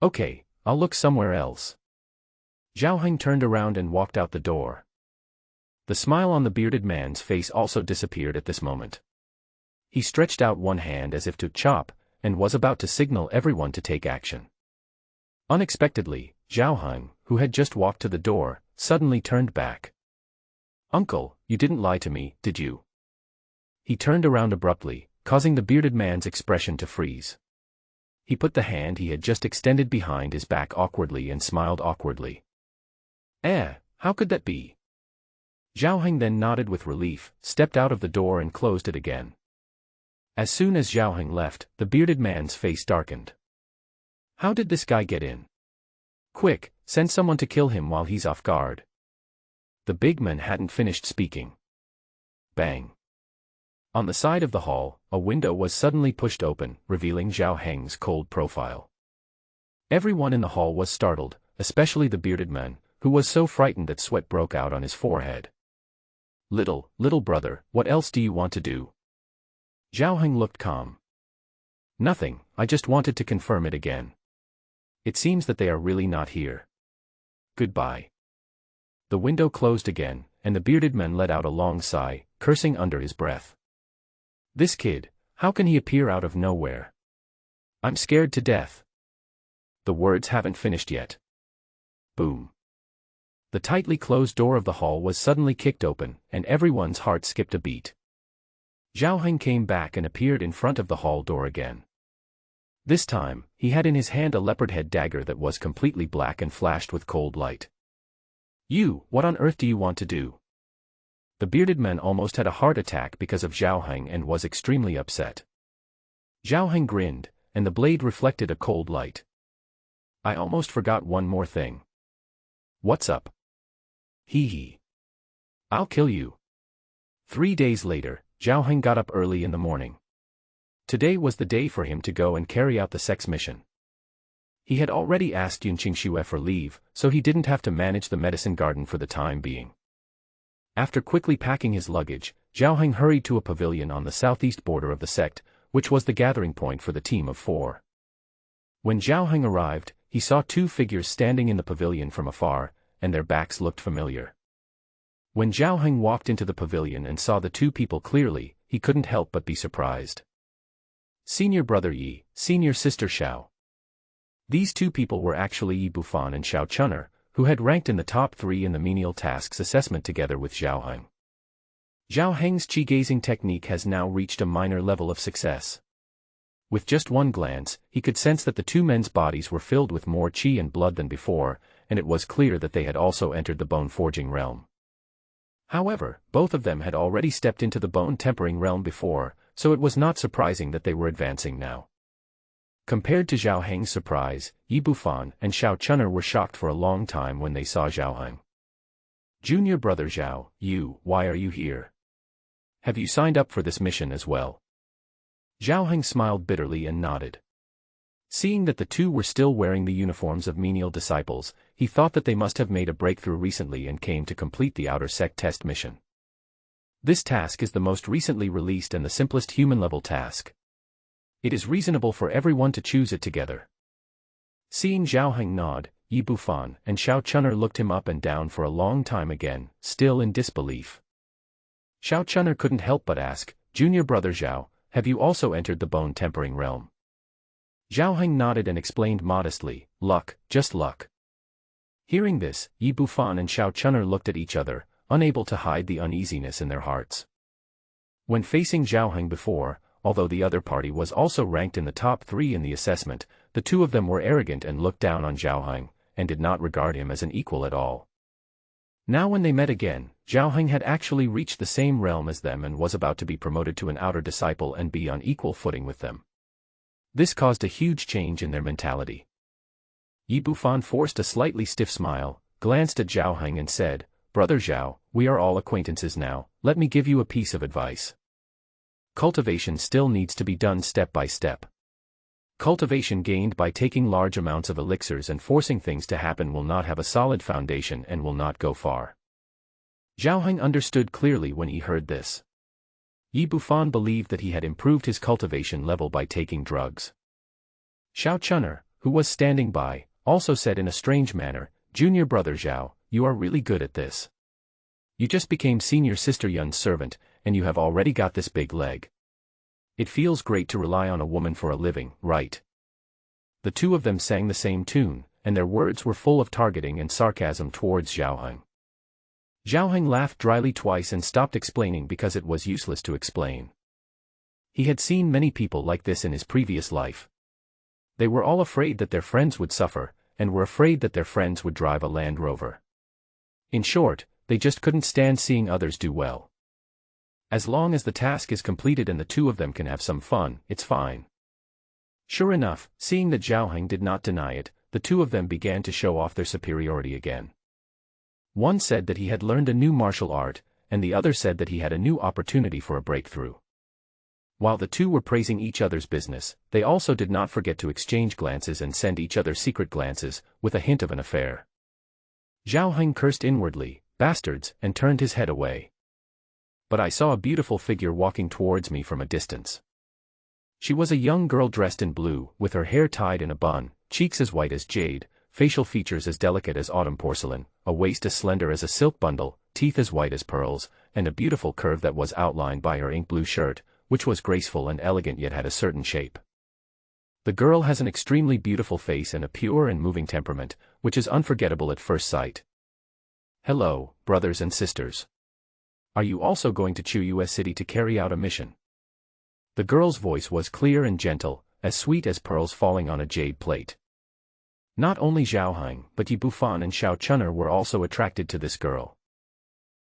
Okay, I'll look somewhere else. Zhao Heng turned around and walked out the door. The smile on the bearded man's face also disappeared at this moment. He stretched out one hand as if to chop, and was about to signal everyone to take action. Unexpectedly, Zhao Heng, who had just walked to the door, suddenly turned back. "Uncle, you didn't lie to me, did you?" He turned around abruptly, causing the bearded man's expression to freeze. He put the hand he had just extended behind his back awkwardly and smiled awkwardly. How could that be?" Zhao Heng then nodded with relief, stepped out of the door and closed it again. As soon as Zhao Heng left, the bearded man's face darkened. How did this guy get in? Quick, send someone to kill him while he's off guard. The big man hadn't finished speaking. Bang! On the side of the hall, a window was suddenly pushed open, revealing Zhao Heng's cold profile. Everyone in the hall was startled, especially the bearded man, who was so frightened that sweat broke out on his forehead. Little brother, what else do you want to do?" Zhao Heng looked calm. "Nothing, I just wanted to confirm it again. It seems that they are really not here. Goodbye." The window closed again, and the bearded man let out a long sigh, cursing under his breath. This kid, how can he appear out of nowhere? I'm scared to death. The words haven't finished yet. Boom. The tightly closed door of the hall was suddenly kicked open, and everyone's heart skipped a beat. Zhao Heng came back and appeared in front of the hall door again. This time, he had in his hand a leopard head dagger that was completely black and flashed with cold light. "You, what on earth do you want to do?" The bearded man almost had a heart attack because of Zhao Heng and was extremely upset. Zhao Heng grinned, and the blade reflected a cold light. "I almost forgot one more thing." "What's up?" "Hee hee. I'll kill you." 3 days later, Zhao Heng got up early in the morning. Today was the day for him to go and carry out the sex mission. He had already asked Yun Qingxue for leave, so he didn't have to manage the medicine garden for the time being. After quickly packing his luggage, Zhao Heng hurried to a pavilion on the southeast border of the sect, which was the gathering point for the team of 4. When Zhao Heng arrived, he saw 2 figures standing in the pavilion from afar, and their backs looked familiar. When Zhao Heng walked into the pavilion and saw the 2 people clearly, he couldn't help but be surprised. Senior brother Yi, senior sister Xiao. These 2 people were actually Yi Bufan and Xiao Chun'er, who had ranked in the top 3 in the menial tasks assessment together with Zhao Heng. Zhao Heng's qi-gazing technique has now reached a minor level of success. With just one glance, he could sense that the 2 men's bodies were filled with more qi and blood than before, and it was clear that they had also entered the bone-forging realm. However, both of them had already stepped into the bone-tempering realm before, so it was not surprising that they were advancing now. Compared to Zhao Heng's surprise, Yi Bufan and Xiao Chun'er were shocked for a long time when they saw Zhao Heng. "Junior brother Zhao, why are you here? Have you signed up for this mission as well?" Zhao Heng smiled bitterly and nodded. Seeing that the 2 were still wearing the uniforms of menial disciples, he thought that they must have made a breakthrough recently and came to complete the outer sect test mission. This task is the most recently released and the simplest human-level task. It is reasonable for everyone to choose it together. Seeing Zhao Heng nod, Yi Bufan and Xiao Chun'er looked him up and down for a long time again, still in disbelief. Xiao Chun'er couldn't help but ask, "Junior brother Zhao, have you also entered the bone-tempering realm?" Zhao Heng nodded and explained modestly, "Luck, just luck." Hearing this, Yi Bufan and Xiao Chun'er looked at each other, unable to hide the uneasiness in their hearts. When facing Zhao Heng before, although the other party was also ranked in the top 3 in the assessment, the 2 of them were arrogant and looked down on Zhao Heng, and did not regard him as an equal at all. Now when they met again, Zhao Heng had actually reached the same realm as them and was about to be promoted to an outer disciple and be on equal footing with them. This caused a huge change in their mentality. Yi Bufan forced a slightly stiff smile, glanced at Zhao Heng and said, "Brother Zhao, we are all acquaintances now, let me give you a piece of advice. Cultivation still needs to be done step by step. Cultivation gained by taking large amounts of elixirs and forcing things to happen will not have a solid foundation and will not go far." Zhao Heng understood clearly when he heard this. Yi Bufan believed that he had improved his cultivation level by taking drugs. Xiao Chun'er, who was standing by, also said in a strange manner, "Junior brother Zhao, you are really good at this. You just became senior sister Yun's servant, and you have already got this big leg. It feels great to rely on a woman for a living, right?" The 2 of them sang the same tune, and their words were full of targeting and sarcasm towards Zhao Heng. Zhao Heng laughed dryly twice and stopped explaining because it was useless to explain. He had seen many people like this in his previous life. They were all afraid that their friends would suffer, and were afraid that their friends would drive a Land Rover. In short, they just couldn't stand seeing others do well. As long as the task is completed and the 2 of them can have some fun, it's fine. Sure enough, seeing that Zhao Heng did not deny it, the 2 of them began to show off their superiority again. One said that he had learned a new martial art, and the other said that he had a new opportunity for a breakthrough. While the 2 were praising each other's business, they also did not forget to exchange glances and send each other secret glances, with a hint of an affair. Zhao Heng cursed inwardly, "Bastards," and turned his head away. But I saw a beautiful figure walking towards me from a distance. She was a young girl dressed in blue, with her hair tied in a bun, cheeks as white as jade, facial features as delicate as autumn porcelain, a waist as slender as a silk bundle, teeth as white as pearls, and a beautiful curve that was outlined by her ink blue shirt, which was graceful and elegant yet had a certain shape. The girl has an extremely beautiful face and a pure and moving temperament, which is unforgettable at first sight. Hello, brothers and sisters. Are you also going to Chiuya City to carry out a mission? The girl's voice was clear and gentle, as sweet as pearls falling on a jade plate. Not only Zhao Heng but Yi Bufan and Xiao Chun'er were also attracted to this girl.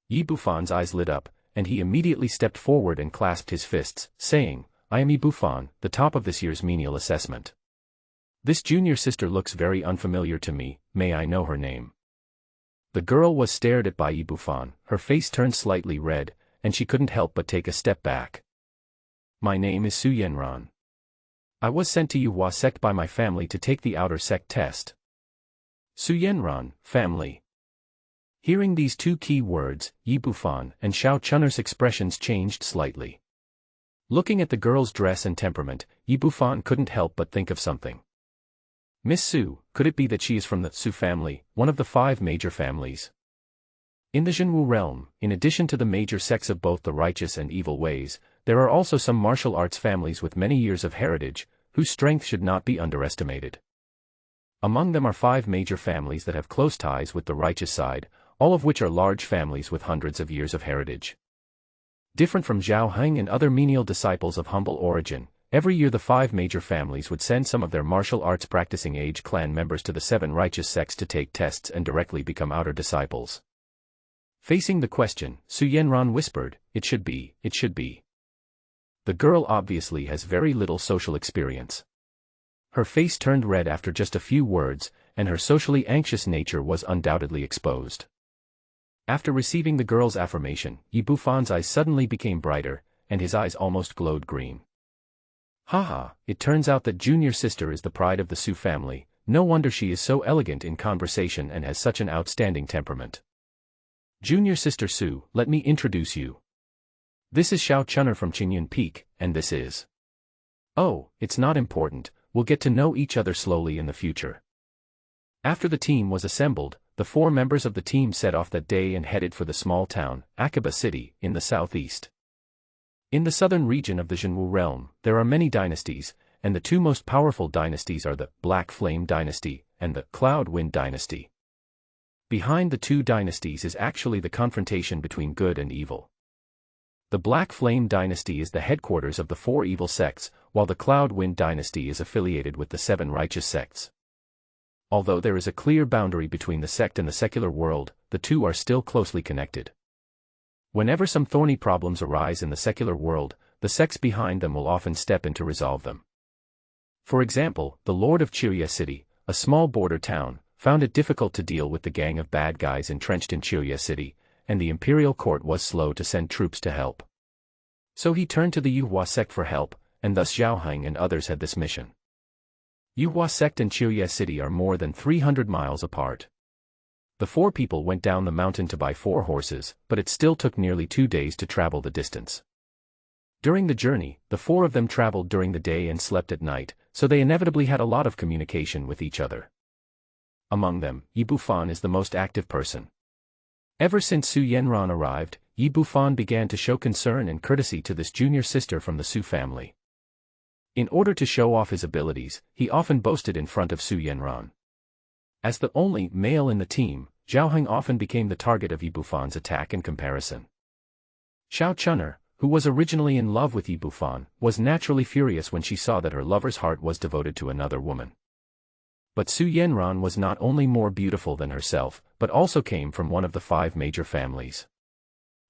Yi Bufan's eyes lit up, and he immediately stepped forward and clasped his fists, saying, I am Yi Bufan, the top of this year's menial assessment. This junior sister looks very unfamiliar to me, may I know her name? The girl was stared at by Yi Bufan, her face turned slightly red, and she couldn't help but take a step back. My name is Su Yenran. I was sent to Yuhua sect by my family to take the outer sect test. Su Yenran, family. Hearing these two key words, Yi Bufan and Xiao Chun'er's expressions changed slightly. Looking at the girl's dress and temperament, Yi Bufan couldn't help but think of something. Miss Su, could it be that she is from the Su family, one of the 5 major families? In the Zhenwu realm, in addition to the major sects of both the righteous and evil ways, there are also some martial arts families with many years of heritage, whose strength should not be underestimated. Among them are 5 major families that have close ties with the righteous side, all of which are large families with hundreds of years of heritage. Different from Zhao Heng and other menial disciples of humble origin, every year the 5 major families would send some of their martial arts practicing age clan members to the 7 righteous sects to take tests and directly become outer disciples. Facing the question, Su Yenran whispered, it should be. The girl obviously has very little social experience. Her face turned red after just a few words, and her socially anxious nature was undoubtedly exposed. After receiving the girl's affirmation, Yi Bufan's eyes suddenly became brighter, and his eyes almost glowed green. Haha, it turns out that junior sister is the pride of the Su family, no wonder she is so elegant in conversation and has such an outstanding temperament. Junior sister Su, let me introduce you. This is Xiao Chun'er from Qingyun Peak, and this is... Oh, it's not important, we'll get to know each other slowly in the future. After the team was assembled, the 4 members of the team set off that day and headed for the small town, Akiba City, in the southeast. In the southern region of the Zhenwu realm, there are many dynasties, and the 2 most powerful dynasties are the Black Flame Dynasty and the Cloud Wind Dynasty. Behind the 2 dynasties is actually the confrontation between good and evil. The Black Flame Dynasty is the headquarters of the 4 evil sects, while the Cloud Wind Dynasty is affiliated with the 7 righteous sects. Although there is a clear boundary between the sect and the secular world, the 2 are still closely connected. Whenever some thorny problems arise in the secular world, the sects behind them will often step in to resolve them. For example, the Lord of Chiuya City, a small border town, found it difficult to deal with the gang of bad guys entrenched in Chiuya City, and the imperial court was slow to send troops to help. So he turned to the Yuhua sect for help, and thus Zhao Heng and others had this mission. Yuhua sect and Chiuya City are more than 300 miles apart. The 4 people went down the mountain to buy 4 horses, but it still took nearly 2 days to travel the distance. During the journey, the 4 of them traveled during the day and slept at night, so they inevitably had a lot of communication with each other. Among them, Yi Bufan is the most active person. Ever since Su Yenran arrived, Yi Bufan began to show concern and courtesy to this junior sister from the Su family. In order to show off his abilities, he often boasted in front of Su Yenran. As the only male in the team, Zhao Heng often became the target of Yi Bufan's attack and comparison. Xiao Chun'er, who was originally in love with Yi Bufan, was naturally furious when she saw that her lover's heart was devoted to another woman. But Su Yenran was not only more beautiful than herself, but also came from one of the 5 major families.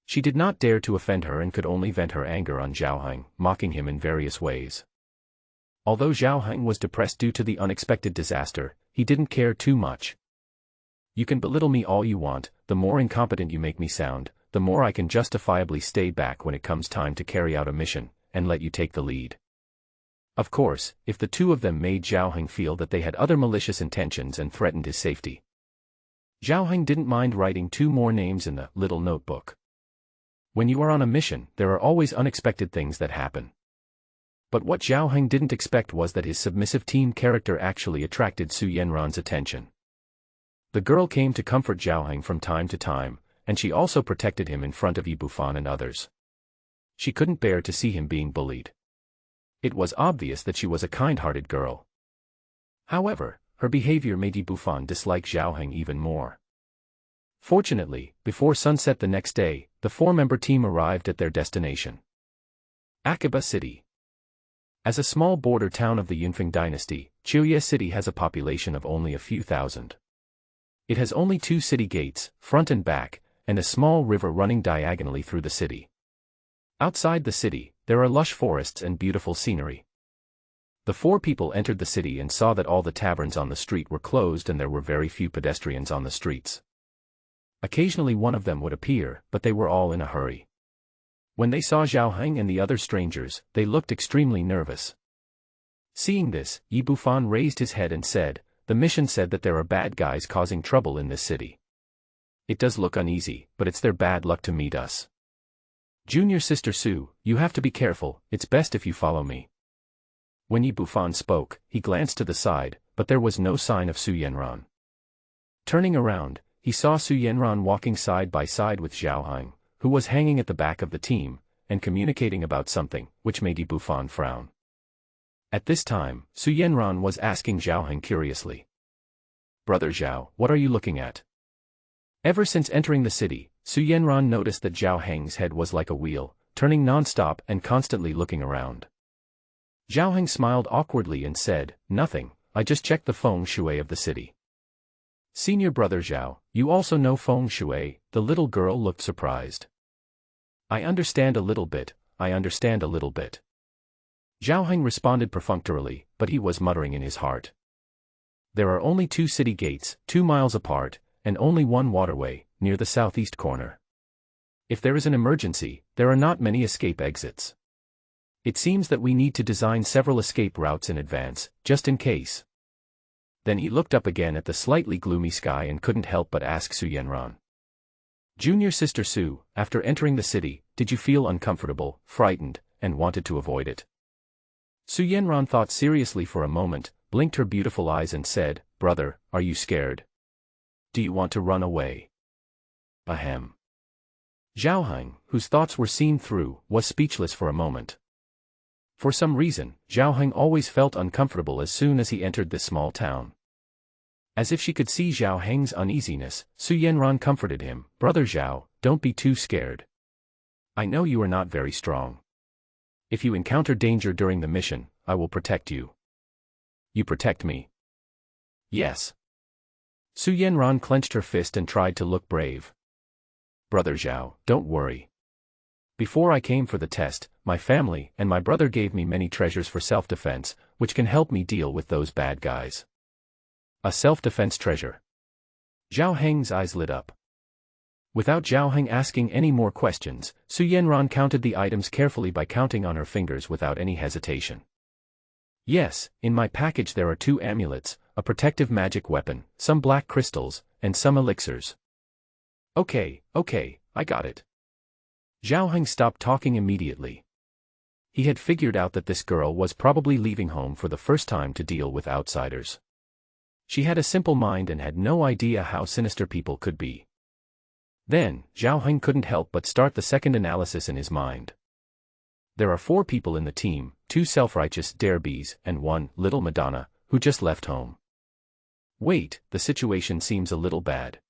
She did not dare to offend her and could only vent her anger on Zhao Heng, mocking him in various ways. Although Zhao Heng was depressed due to the unexpected disaster, he didn't care too much. You can belittle me all you want, the more incompetent you make me sound, the more I can justifiably stay back when it comes time to carry out a mission, and let you take the lead. Of course, if the 2 of them made Zhao Heng feel that they had other malicious intentions and threatened his safety. Zhao Heng didn't mind writing 2 more names in the little notebook. When you are on a mission, there are always unexpected things that happen. But what Zhao Heng didn't expect was that his submissive team character actually attracted Su Yenran's attention. The girl came to comfort Zhao Heng from time to time, and she also protected him in front of Yi Bufan and others. She couldn't bear to see him being bullied. It was obvious that she was a kind-hearted girl. However, her behavior made Yi Bufan dislike Zhao Heng even more. Fortunately, before sunset the next day, the four-member team arrived at their destination. Aqaba City. As a small border town of the Yunfeng dynasty, Chiuye City has a population of only a few thousand. It has only 2 city gates, front and back, and a small river running diagonally through the city. Outside the city, there are lush forests and beautiful scenery. The 4 people entered the city and saw that all the taverns on the street were closed and there were very few pedestrians on the streets. Occasionally one of them would appear, but they were all in a hurry. When they saw Zhao Heng and the other strangers, they looked extremely nervous. Seeing this, Yi Bufan raised his head and said, "The mission said that there are bad guys causing trouble in this city. It does look uneasy, but it's their bad luck to meet us. Junior sister Su, you have to be careful, it's best if you follow me." When Yi Bufan spoke, he glanced to the side, but there was no sign of Su Yanran. Turning around, he saw Su Yanran walking side by side with Zhao Heng, who was hanging at the back of the team, and communicating about something, which made Yi Bufan frown. At this time, Su Yanran was asking Zhao Heng curiously, "Brother Zhao, what are you looking at?" Ever since entering the city, Su Yanran noticed that Zhao Heng's head was like a wheel, turning non-stop and constantly looking around. Zhao Heng smiled awkwardly and said, "Nothing, I just checked the feng shui of the city." "Senior brother Zhao, you also know feng shui?" The little girl looked surprised. "I understand a little bit, I understand a little bit." Zhao Heng responded perfunctorily, but he was muttering in his heart. There are only 2 city gates, 2 miles apart, and only 1 waterway, near the southeast corner. If there is an emergency, there are not many escape exits. It seems that we need to design several escape routes in advance, just in case. Then he looked up again at the slightly gloomy sky and couldn't help but ask Su Yanran. "Junior sister Su, after entering the city, did you feel uncomfortable, frightened, and wanted to avoid it?" Su Yanran thought seriously for a moment, blinked her beautiful eyes and said, "Brother, are you scared? Do you want to run away?" Ahem. Zhao Heng, whose thoughts were seen through, was speechless for a moment. For some reason, Zhao Heng always felt uncomfortable as soon as he entered this small town. As if she could see Zhao Heng's uneasiness, Su Yanran comforted him, "Brother Zhao, don't be too scared. I know you are not very strong. If you encounter danger during the mission, I will protect you." "You protect me?" "Yes." Su Yanran clenched her fist and tried to look brave. "Brother Zhao, don't worry. Before I came for the test, my family and my brother gave me many treasures for self-defense, which can help me deal with those bad guys." "A self-defense treasure?" Zhao Heng's eyes lit up. Without Zhao Heng asking any more questions, Su Yanran counted the items carefully by counting on her fingers without any hesitation. "Yes, in my package there are 2 amulets, a protective magic weapon, some black crystals, and some elixirs." Okay, I got it." Zhao Heng stopped talking immediately. He had figured out that this girl was probably leaving home for the first time to deal with outsiders. She had a simple mind and had no idea how sinister people could be. Then, Zhao Heng couldn't help but start the second analysis in his mind. There are 4 people in the team, 2 self-righteous derbies and 1 little Madonna, who just left home. Wait, the situation seems a little bad.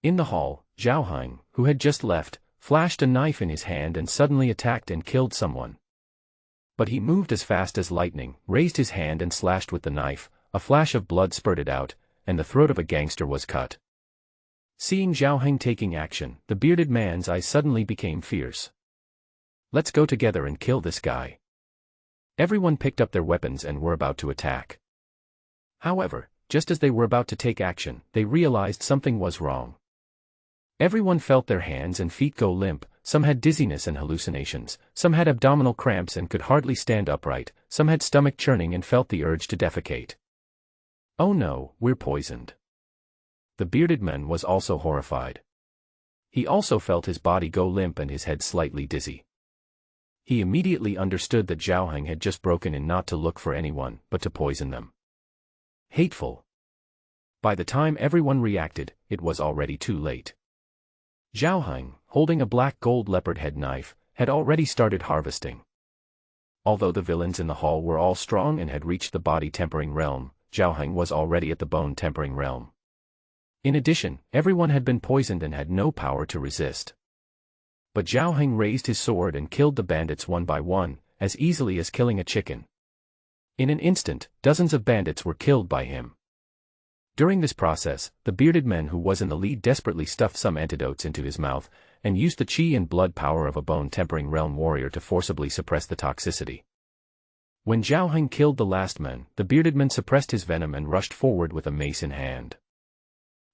In the hall, Zhao Heng, who had just left, flashed a knife in his hand and suddenly attacked and killed someone. But he moved as fast as lightning, raised his hand and slashed with the knife, a flash of blood spurted out, and the throat of a gangster was cut. Seeing Zhao Heng taking action, the bearded man's eyes suddenly became fierce. "Let's go together and kill this guy." Everyone picked up their weapons and were about to attack. However, just as they were about to take action, they realized something was wrong. Everyone felt their hands and feet go limp, some had dizziness and hallucinations, some had abdominal cramps and could hardly stand upright, some had stomach churning and felt the urge to defecate. "Oh no, we're poisoned." The bearded man was also horrified. He also felt his body go limp and his head slightly dizzy. He immediately understood that Zhao Heng had just broken in not to look for anyone, but to poison them. Hateful. By the time everyone reacted, it was already too late. Zhao Heng, holding a black gold leopard head knife, had already started harvesting. Although the villains in the hall were all strong and had reached the body-tempering realm, Zhao Heng was already at the bone-tempering realm. In addition, everyone had been poisoned and had no power to resist. But Zhao Heng raised his sword and killed the bandits one by one, as easily as killing a chicken. In an instant, dozens of bandits were killed by him. During this process, the bearded man who was in the lead desperately stuffed some antidotes into his mouth, and used the chi and blood power of a bone-tempering realm warrior to forcibly suppress the toxicity. When Zhao Heng killed the last man, the bearded man suppressed his venom and rushed forward with a mace in hand.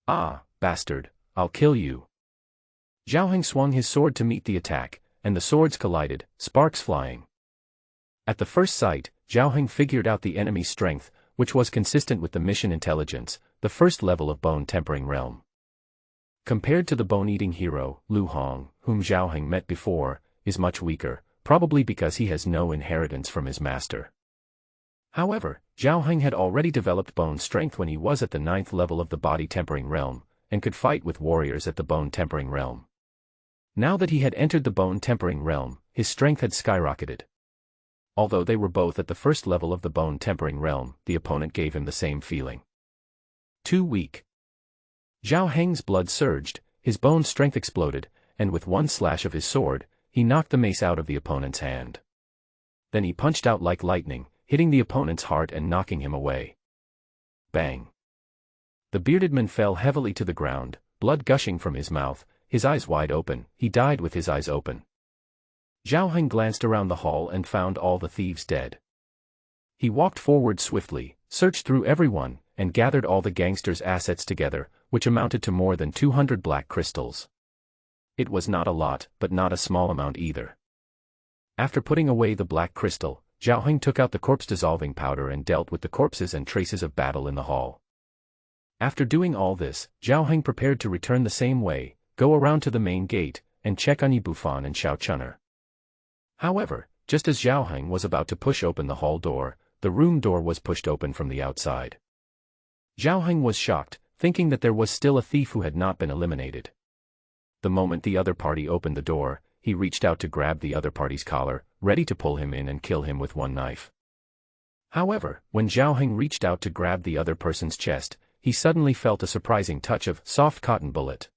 "Ah, bastard, I'll kill you." Zhao Heng swung his sword to meet the attack, and the swords collided, sparks flying. At the first sight, Zhao Heng figured out the enemy's strength, which was consistent with the mission intelligence, the first level of bone-tempering realm. Compared to the bone-eating hero, Lu Hong, whom Zhao Heng met before, is much weaker, probably because he has no inheritance from his master. However, Zhao Heng had already developed bone strength when he was at the 9th level of the body-tempering realm, and could fight with warriors at the bone-tempering realm. Now that he had entered the bone-tempering realm, his strength had skyrocketed. Although they were both at the first level of the bone-tempering realm, the opponent gave him the same feeling. Too weak. Zhao Heng's blood surged, his bone strength exploded, and with one slash of his sword, he knocked the mace out of the opponent's hand. Then he punched out like lightning, hitting the opponent's heart and knocking him away. Bang! The bearded man fell heavily to the ground, blood gushing from his mouth, his eyes wide open. He died with his eyes open. Zhao Heng glanced around the hall and found all the thieves dead. He walked forward swiftly, searched through everyone, and gathered all the gangsters' assets together, which amounted to more than 200 black crystals. It was not a lot, but not a small amount either. After putting away the black crystal, Zhao Heng took out the corpse-dissolving powder and dealt with the corpses and traces of battle in the hall. After doing all this, Zhao Heng prepared to return the same way, go around to the main gate, and check on Yi Bufan and Xiao Chun'er. However, just as Zhao Heng was about to push open the hall door, the room door was pushed open from the outside. Zhao Heng was shocked, thinking that there was still a thief who had not been eliminated. The moment the other party opened the door, he reached out to grab the other party's collar, ready to pull him in and kill him with one knife. However, when Zhao Heng reached out to grab the other person's chest, he suddenly felt a surprising touch of soft cotton bullet.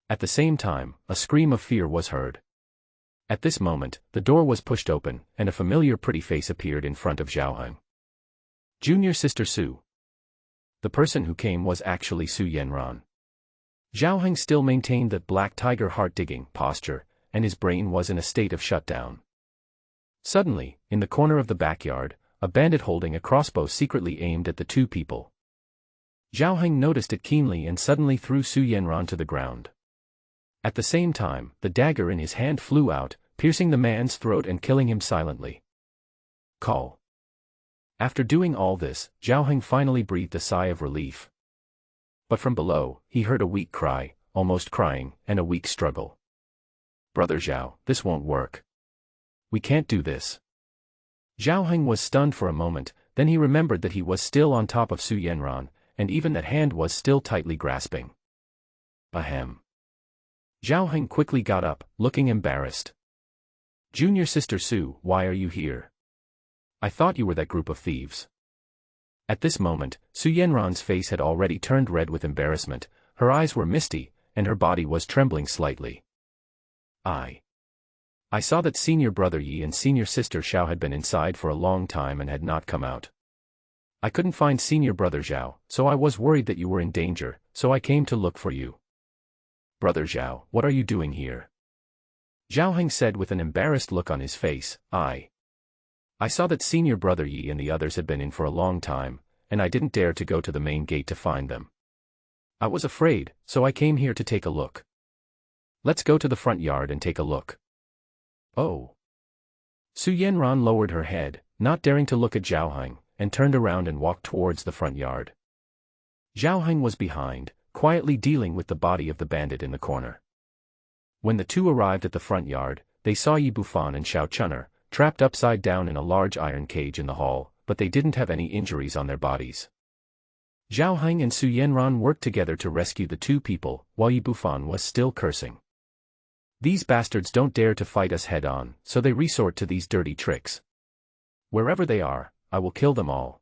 At the same time, a scream of fear was heard. At this moment, the door was pushed open, and a familiar pretty face appeared in front of Zhao Heng. Junior Sister Su. The person who came was actually Su Yanran. Zhao Heng still maintained that black tiger heart-digging posture, and his brain was in a state of shutdown. Suddenly, in the corner of the backyard, a bandit holding a crossbow secretly aimed at the two people. Zhao Heng noticed it keenly and suddenly threw Su Yanran to the ground. At the same time, the dagger in his hand flew out, piercing the man's throat and killing him silently. Call. After doing all this, Zhao Heng finally breathed a sigh of relief. But from below, he heard a weak cry, almost crying, and a weak struggle. Brother Zhao, this won't work. We can't do this. Zhao Heng was stunned for a moment, then he remembered that he was still on top of Su Yanran, and even that hand was still tightly grasping. Ahem. Zhao Heng quickly got up, looking embarrassed. Junior Sister Su, why are you here? I thought you were that group of thieves. At this moment, Su Yanran's face had already turned red with embarrassment, her eyes were misty, and her body was trembling slightly. I saw that Senior Brother Yi and Senior Sister Xiao had been inside for a long time and had not come out. I couldn't find Senior Brother Zhao, so I was worried that you were in danger, so I came to look for you. Brother Zhao, what are you doing here? Zhao Heng said with an embarrassed look on his face. I saw that Senior Brother Yi and the others had been in for a long time, and I didn't dare to go to the main gate to find them. I was afraid, so I came here to take a look. Let's go to the front yard and take a look. Oh. Su Yanran lowered her head, not daring to look at Zhao Heng, and turned around and walked towards the front yard. Zhao Heng was behind, quietly dealing with the body of the bandit in the corner. When the two arrived at the front yard, they saw Yi Bufan and Xiao Chun'er, trapped upside down in a large iron cage in the hall, but they didn't have any injuries on their bodies. Zhao Heng and Su Yanran worked together to rescue the two people, while Yi Bufan was still cursing. These bastards don't dare to fight us head-on, so they resort to these dirty tricks. Wherever they are, I will kill them all.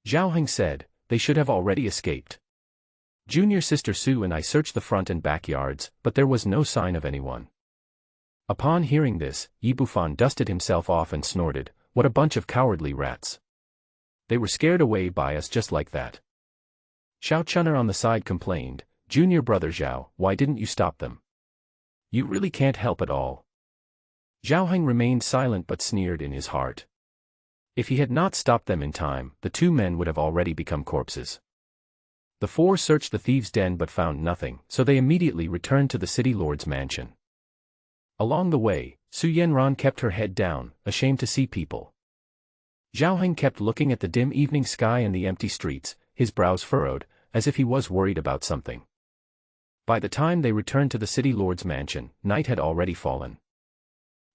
Zhao Heng said. They should have already escaped. Junior sister Su and I searched the front and backyards, but there was no sign of anyone. Upon hearing this, Yi Bufan dusted himself off and snorted, "What a bunch of cowardly rats. They were scared away by us just like that." Xiao Chun'er on the side complained, "Junior brother Zhao, why didn't you stop them? You really can't help at all." Zhao Heng remained silent but sneered in his heart. If he had not stopped them in time, the two men would have already become corpses. The four searched the thieves' den but found nothing, so they immediately returned to the city lord's mansion. Along the way, Su Yanran kept her head down, ashamed to see people. Zhao Heng kept looking at the dim evening sky and the empty streets, his brows furrowed, as if he was worried about something. By the time they returned to the city lord's mansion, night had already fallen.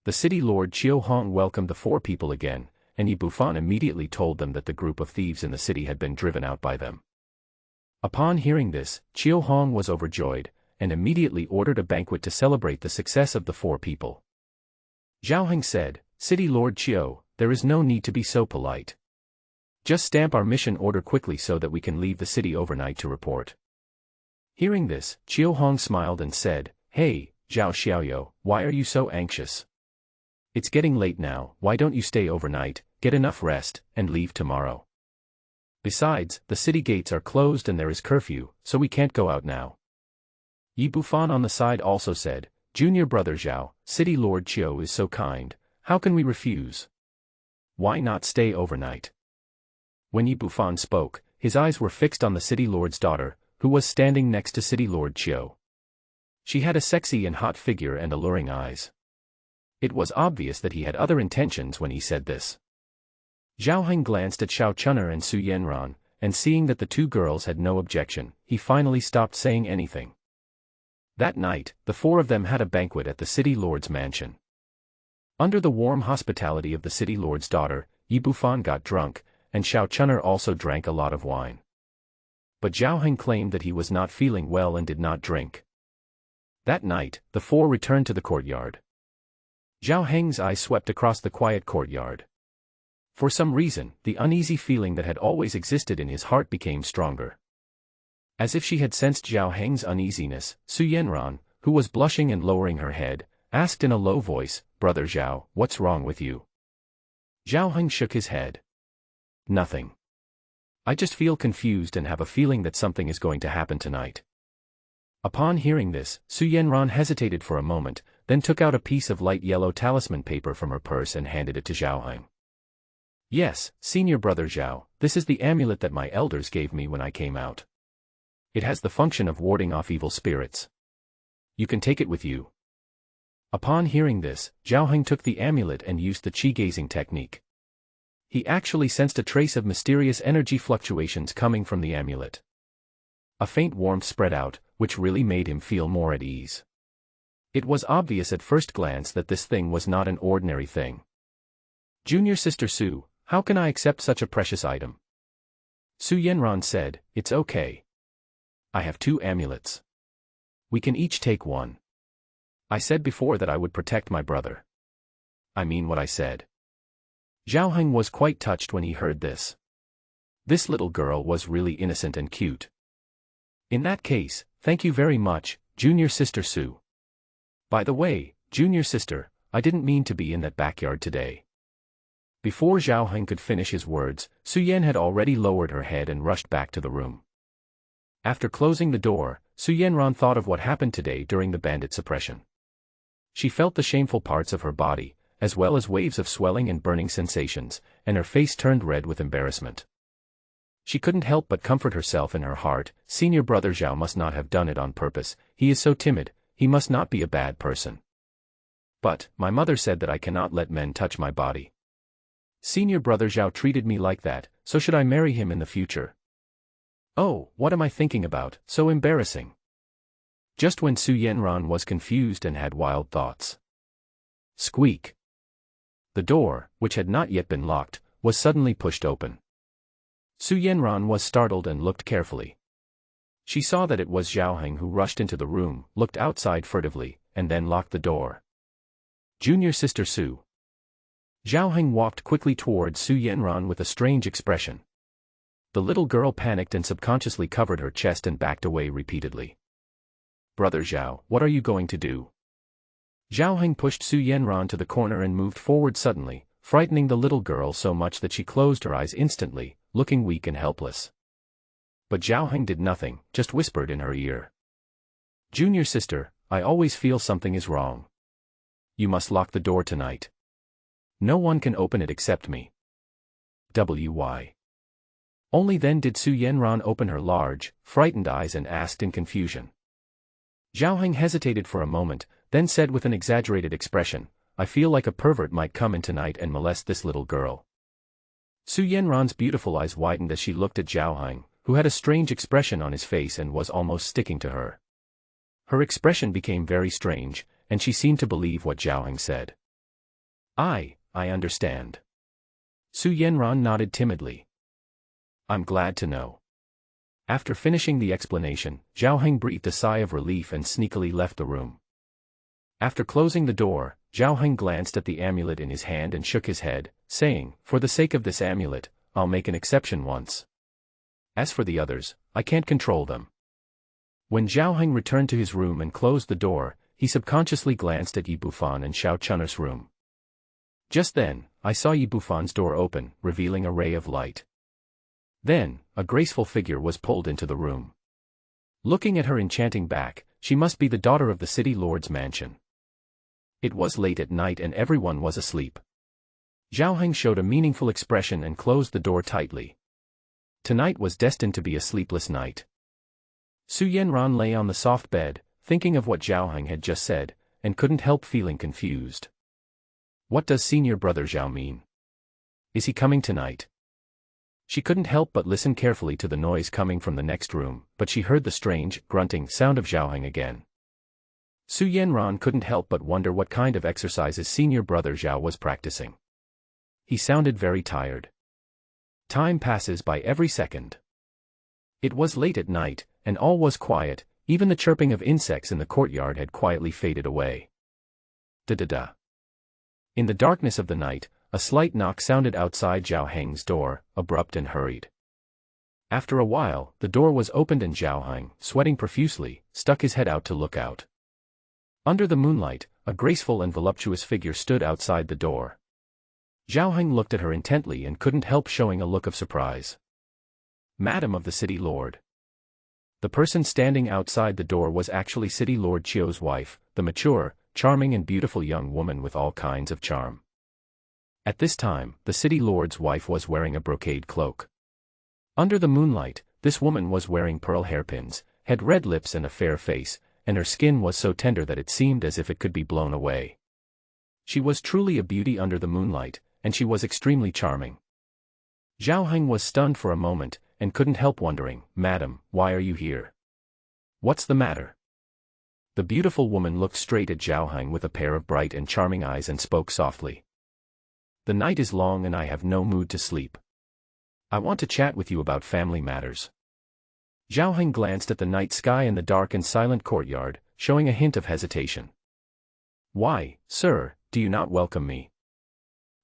The city lord Qiu Hong welcomed the four people again, and Yi Bufan immediately told them that the group of thieves in the city had been driven out by them. Upon hearing this, Qiu Hong was overjoyed, and immediately ordered a banquet to celebrate the success of the four people. Zhao Heng said, "City Lord Qiu, there is no need to be so polite. Just stamp our mission order quickly so that we can leave the city overnight to report." Hearing this, Qiu Hong smiled and said, "Hey, Zhao Xiaoyou, why are you so anxious? It's getting late now, why don't you stay overnight, get enough rest, and leave tomorrow? Besides, the city gates are closed and there is curfew, so we can't go out now." Yi Bufan on the side also said, "Junior brother Zhao, City Lord Qiu is so kind, how can we refuse? Why not stay overnight?" When Yi Bufan spoke, his eyes were fixed on the city lord's daughter, who was standing next to City Lord Qiu. She had a sexy and hot figure and alluring eyes. It was obvious that he had other intentions when he said this. Zhao Heng glanced at Xiao Chun'er and Su Yanran, and seeing that the two girls had no objection, he finally stopped saying anything. That night, the four of them had a banquet at the city lord's mansion. Under the warm hospitality of the city lord's daughter, Yi Bufan got drunk, and Xiao Chun'er also drank a lot of wine. But Zhao Heng claimed that he was not feeling well and did not drink. That night, the four returned to the courtyard. Zhao Heng's eyes swept across the quiet courtyard. For some reason, the uneasy feeling that had always existed in his heart became stronger. As if she had sensed Zhao Heng's uneasiness, Su Yanran, who was blushing and lowering her head, asked in a low voice, "Brother Zhao, what's wrong with you?" Zhao Heng shook his head. "Nothing. I just feel confused and have a feeling that something is going to happen tonight." Upon hearing this, Su Yanran hesitated for a moment, then took out a piece of light yellow talisman paper from her purse and handed it to Zhao Heng. "Yes, senior brother Zhao, this is the amulet that my elders gave me when I came out. It has the function of warding off evil spirits. You can take it with you." Upon hearing this, Zhao Heng took the amulet and used the qi-gazing technique. He actually sensed a trace of mysterious energy fluctuations coming from the amulet. A faint warmth spread out, which really made him feel more at ease. It was obvious at first glance that this thing was not an ordinary thing. "Junior sister Su, how can I accept such a precious item?" Su Yanran said, "It's okay. I have 2 amulets. We can each take one. I said before that I would protect my brother. I mean what I said." Zhao Heng was quite touched when he heard this. This little girl was really innocent and cute. "In that case, thank you very much, junior sister Su. By the way, junior sister, I didn't mean to be in that backyard today." Before Zhao Heng could finish his words, Su Yan had already lowered her head and rushed back to the room. After closing the door, Su Yanran thought of what happened today during the bandit suppression. She felt the shameful parts of her body, as well as waves of swelling and burning sensations, and her face turned red with embarrassment. She couldn't help but comfort herself in her heart, "Senior brother Zhao must not have done it on purpose, he is so timid, he must not be a bad person. But, my mother said that I cannot let men touch my body. Senior brother Zhao treated me like that, so should I marry him in the future? Oh, what am I thinking about, so embarrassing." Just when Su Yanran was confused and had wild thoughts. Squeak. The door, which had not yet been locked, was suddenly pushed open. Su Yanran was startled and looked carefully. She saw that it was Zhao Heng who rushed into the room, looked outside furtively, and then locked the door. "Junior sister Su." Zhao Heng walked quickly toward Su Yanran with a strange expression. The little girl panicked and subconsciously covered her chest and backed away repeatedly. Brother Zhao, what are you going to do? Zhao Heng pushed Su Yanran to the corner and moved forward suddenly, frightening the little girl so much that she closed her eyes instantly, looking weak and helpless. But Zhao Heng did nothing, just whispered in her ear. Junior sister, I always feel something is wrong. You must lock the door tonight. No one can open it except me. Why? Only then did Su Yanran open her large, frightened eyes and asked in confusion. Zhao Heng hesitated for a moment, then said with an exaggerated expression, I feel like a pervert might come in tonight and molest this little girl. Su Yanran's beautiful eyes widened as she looked at Zhao Heng, who had a strange expression on his face and was almost sticking to her. Her expression became very strange, and she seemed to believe what Zhao Heng said. I understand. Su Yanran nodded timidly. I'm glad to know. After finishing the explanation, Zhao Heng breathed a sigh of relief and sneakily left the room. After closing the door, Zhao Heng glanced at the amulet in his hand and shook his head, saying, for the sake of this amulet, I'll make an exception once. As for the others, I can't control them. When Zhao Heng returned to his room and closed the door, he subconsciously glanced at Yi Bufan and Xiao Chun'er's room. Just then, I saw Yi Bufan's door open, revealing a ray of light. Then, a graceful figure was pulled into the room. Looking at her enchanting back, she must be the daughter of the city lord's mansion. It was late at night and everyone was asleep. Zhao Heng showed a meaningful expression and closed the door tightly. Tonight was destined to be a sleepless night. Su Yanran lay on the soft bed, thinking of what Zhao Heng had just said, and couldn't help feeling confused. What does senior brother Zhao mean? Is he coming tonight? She couldn't help but listen carefully to the noise coming from the next room, but she heard the strange, grunting sound of Zhao Heng again. Su Yanran couldn't help but wonder what kind of exercises senior brother Zhao was practicing. He sounded very tired. Time passes by every second. It was late at night, and all was quiet, even the chirping of insects in the courtyard had quietly faded away. Da-da-da. In the darkness of the night, a slight knock sounded outside Zhao Heng's door, abrupt and hurried. After a while, the door was opened and Zhao Heng, sweating profusely, stuck his head out to look out. Under the moonlight, a graceful and voluptuous figure stood outside the door. Zhao Heng looked at her intently and couldn't help showing a look of surprise. Madam of the City Lord. The person standing outside the door was actually City Lord Qiu's wife, the mature, charming and beautiful young woman with all kinds of charm. At this time, the City Lord's wife was wearing a brocade cloak. Under the moonlight, this woman was wearing pearl hairpins, had red lips and a fair face, and her skin was so tender that it seemed as if it could be blown away. She was truly a beauty under the moonlight, and she was extremely charming. Zhao Heng was stunned for a moment, and couldn't help wondering, Madam, why are you here? What's the matter? The beautiful woman looked straight at Zhao Heng with a pair of bright and charming eyes and spoke softly. The night is long and I have no mood to sleep. I want to chat with you about family matters. Zhao Heng glanced at the night sky and the dark and silent courtyard, showing a hint of hesitation. Why, sir, do you not welcome me?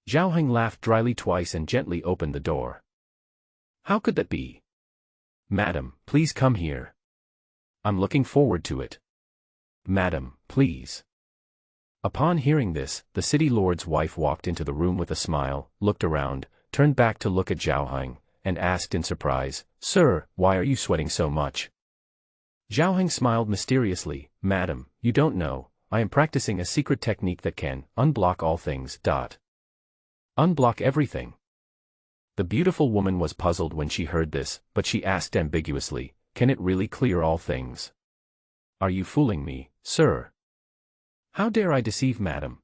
Zhao Heng laughed dryly twice and gently opened the door. How could that be? Madam, please come here. I'm looking forward to it. Madam, please. Upon hearing this, the city lord's wife walked into the room with a smile, looked around, turned back to look at Zhao Heng, and asked in surprise, Sir, why are you sweating so much? Zhao Heng smiled mysteriously, Madam, you don't know, I am practicing a secret technique that can unblock all things. Unblock everything. The beautiful woman was puzzled when she heard this, but she asked ambiguously, Can it really clear all things? Are you fooling me, sir? How dare I deceive madam?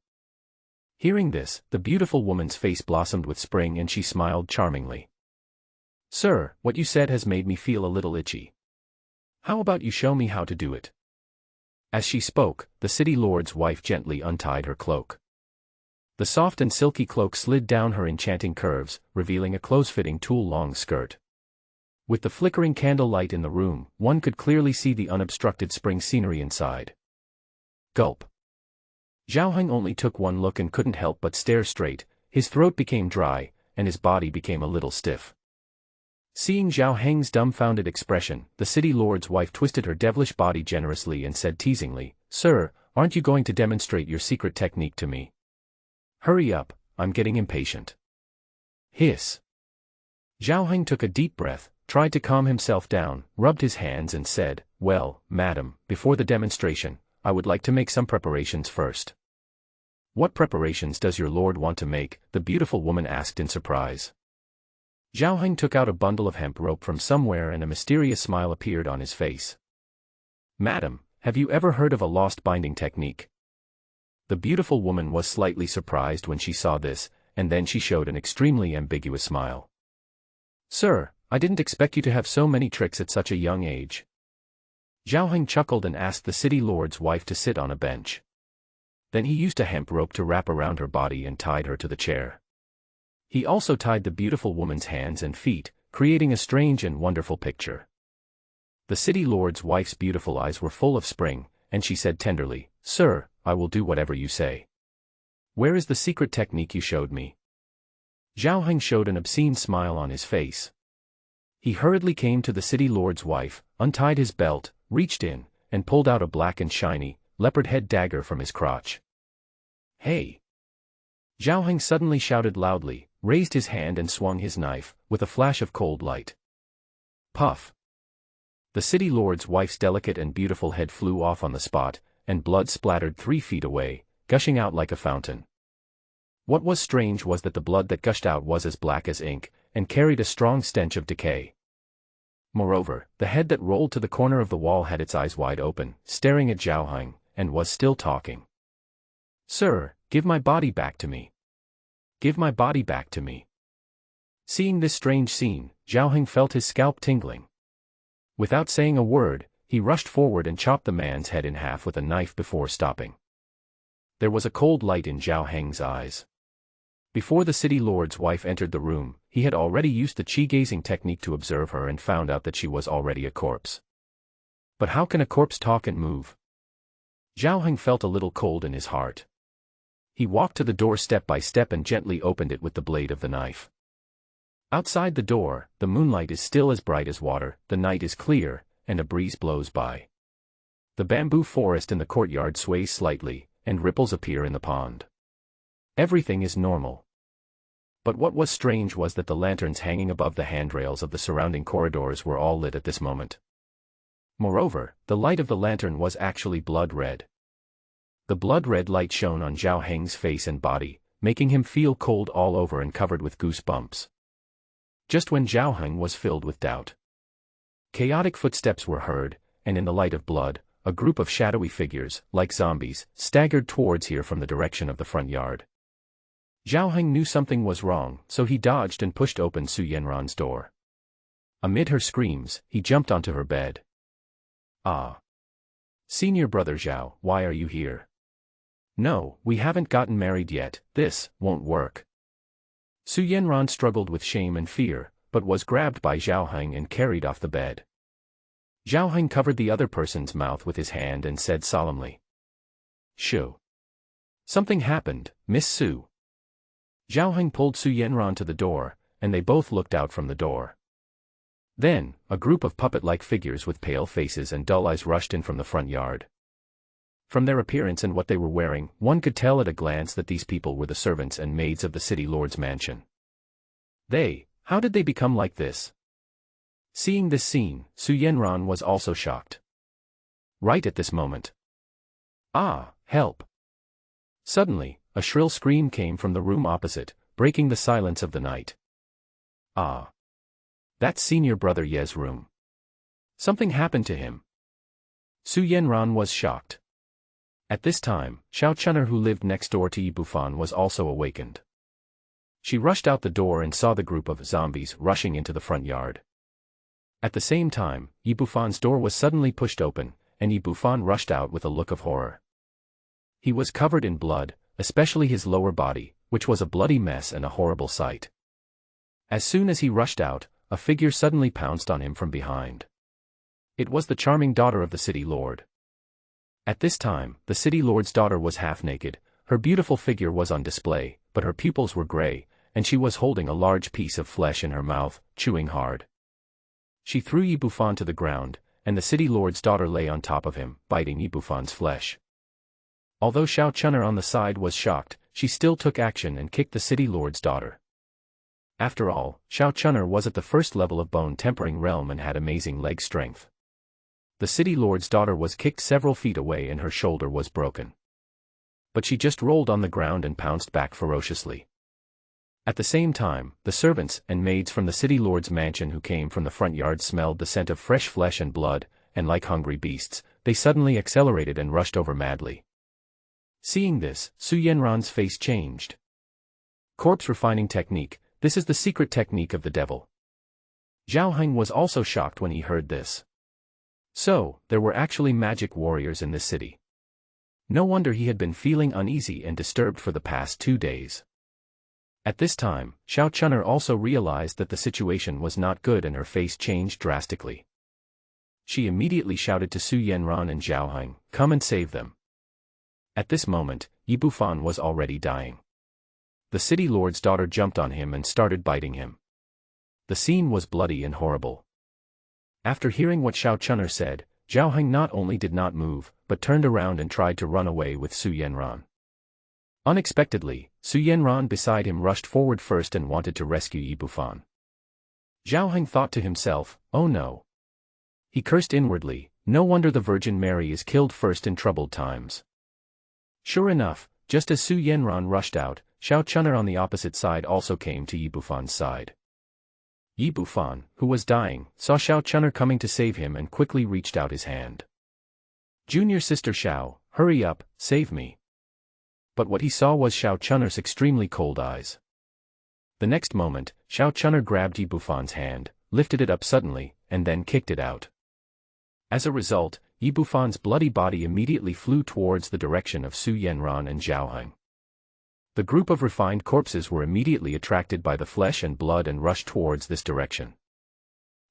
Hearing this, the beautiful woman's face blossomed with spring and she smiled charmingly. Sir, what you said has made me feel a little itchy. How about you show me how to do it? As she spoke, the city lord's wife gently untied her cloak. The soft and silky cloak slid down her enchanting curves, revealing a close-fitting tulle-long skirt. With the flickering candlelight in the room, one could clearly see the unobstructed spring scenery inside. Gulp. Zhao Heng only took one look and couldn't help but stare straight, His throat became dry, and his body became a little stiff. Seeing Zhao Heng's dumbfounded expression, the city lord's wife twisted her devilish body generously and said teasingly, "Sir, aren't you going to demonstrate your secret technique to me? Hurry up, I'm getting impatient." Hiss. Zhao Heng took a deep breath, tried to calm himself down, rubbed his hands and said, "Well, madam, before the demonstration, I would like to make some preparations first." "What preparations does your lord want to make?" the beautiful woman asked in surprise. Zhao Heng took out a bundle of hemp rope from somewhere and a mysterious smile appeared on his face. "Madam, have you ever heard of a lost binding technique?" The beautiful woman was slightly surprised when she saw this, and then she showed an extremely ambiguous smile. "Sir, I didn't expect you to have so many tricks at such a young age." Zhao Heng chuckled and asked the city lord's wife to sit on a bench. Then he used a hemp rope to wrap around her body and tied her to the chair. He also tied the beautiful woman's hands and feet, creating a strange and wonderful picture. The city lord's wife's beautiful eyes were full of spring, and she said tenderly, "Sir, I will do whatever you say. Where is the secret technique you showed me?" Zhao Heng showed an obscene smile on his face. He hurriedly came to the city lord's wife, untied his belt, reached in, and pulled out a black and shiny, leopard head dagger from his crotch. "Hey!" Zhao Heng suddenly shouted loudly, raised his hand and swung his knife, with a flash of cold light. Puff! The city lord's wife's delicate and beautiful head flew off on the spot, and blood splattered 3 feet away, gushing out like a fountain. What was strange was that the blood that gushed out was as black as ink, and carried a strong stench of decay. Moreover, the head that rolled to the corner of the wall had its eyes wide open, staring at Zhao Heng, and was still talking. "Sir, give my body back to me. Give my body back to me." Seeing this strange scene, Zhao Heng felt his scalp tingling. Without saying a word, he rushed forward and chopped the man's head in half with a knife before stopping. There was a cold light in Zhao Heng's eyes. Before the city lord's wife entered the room, he had already used the qi-gazing technique to observe her and found out that she was already a corpse. But how can a corpse talk and move? Zhao Heng felt a little cold in his heart. He walked to the door step by step and gently opened it with the blade of the knife. Outside the door, the moonlight is still as bright as water, the night is clear, and a breeze blows by. The bamboo forest in the courtyard sways slightly, and ripples appear in the pond. Everything is normal. But what was strange was that the lanterns hanging above the handrails of the surrounding corridors were all lit at this moment. Moreover, the light of the lantern was actually blood red. The blood-red light shone on Zhao Heng's face and body, making him feel cold all over and covered with goosebumps. Just when Zhao Heng was filled with doubt, chaotic footsteps were heard, and in the light of blood, a group of shadowy figures, like zombies, staggered towards here from the direction of the front yard. Zhao Heng knew something was wrong, so he dodged and pushed open Su Yanran's door. Amid her screams, he jumped onto her bed. "Ah! Senior brother Zhao, why are you here?" "No, we haven't gotten married yet, this won't work." Su Yanran struggled with shame and fear, but was grabbed by Zhao Heng and carried off the bed. Zhao Heng covered the other person's mouth with his hand and said solemnly, "Shoo. Something happened, Miss Su." Zhao Heng pulled Su Yanran to the door, and they both looked out from the door. Then, a group of puppet-like figures with pale faces and dull eyes rushed in from the front yard. From their appearance and what they were wearing, one could tell at a glance that these people were the servants and maids of the city lord's mansion. How did they become like this? Seeing this scene, Su Yanran was also shocked. Right at this moment. "Ah, help!" Suddenly, a shrill scream came from the room opposite, breaking the silence of the night. "Ah! That's senior brother Ye's room. Something happened to him." Su Yanran was shocked. At this time, Xiao Chun'er, who lived next door to Yi Bufan, was also awakened. She rushed out the door and saw the group of zombies rushing into the front yard. At the same time, Yi Bufan's door was suddenly pushed open, and Yi Bufan rushed out with a look of horror. He was covered in blood, especially his lower body, which was a bloody mess and a horrible sight. As soon as he rushed out, a figure suddenly pounced on him from behind. It was the charming daughter of the city lord. At this time, the city lord's daughter was half naked, her beautiful figure was on display, but her pupils were gray, and she was holding a large piece of flesh in her mouth, chewing hard. She threw Yi Bufan to the ground, and the city lord's daughter lay on top of him, biting Yi Bufan's flesh. Although Xiao Chun'er on the side was shocked, she still took action and kicked the city lord's daughter. After all, Xiao Chun'er was at the first level of bone tempering realm and had amazing leg strength. The city lord's daughter was kicked several feet away and her shoulder was broken. But she just rolled on the ground and pounced back ferociously. At the same time, the servants and maids from the city lord's mansion who came from the front yard smelled the scent of fresh flesh and blood, and like hungry beasts, they suddenly accelerated and rushed over madly. Seeing this, Su Yanran's face changed. Corpse refining technique, this is the secret technique of the devil. Zhao Heng was also shocked when he heard this. So, there were actually magic warriors in this city. No wonder he had been feeling uneasy and disturbed for the past 2 days. At this time, Xiao Chun'er also realized that the situation was not good and her face changed drastically. She immediately shouted to Su Yanran and Zhao Heng, "Come and save them." At this moment, Yi Bufan was already dying. The city lord's daughter jumped on him and started biting him. The scene was bloody and horrible. After hearing what Xiao Chun'er said, Zhao Heng not only did not move, but turned around and tried to run away with Su Yanran. Unexpectedly, Su Yanran beside him rushed forward first and wanted to rescue Yi Bufan. Zhao Heng thought to himself, "Oh no." He cursed inwardly, "No wonder the Virgin Mary is killed first in troubled times." Sure enough, just as Su Yanran rushed out, Xiao Chun'er on the opposite side also came to Yi Bufan's side. Yi Bufan, who was dying, saw Xiao Chun'er coming to save him and quickly reached out his hand. "Junior sister Xiao, hurry up, save me." But what he saw was Xiao Chun'er's extremely cold eyes. The next moment, Xiao Chun'er grabbed Yi Bufan's hand, lifted it up suddenly, and then kicked it out. As a result, Yi Bufan's bloody body immediately flew towards the direction of Su Yanran and Zhao Heng. The group of refined corpses were immediately attracted by the flesh and blood and rushed towards this direction.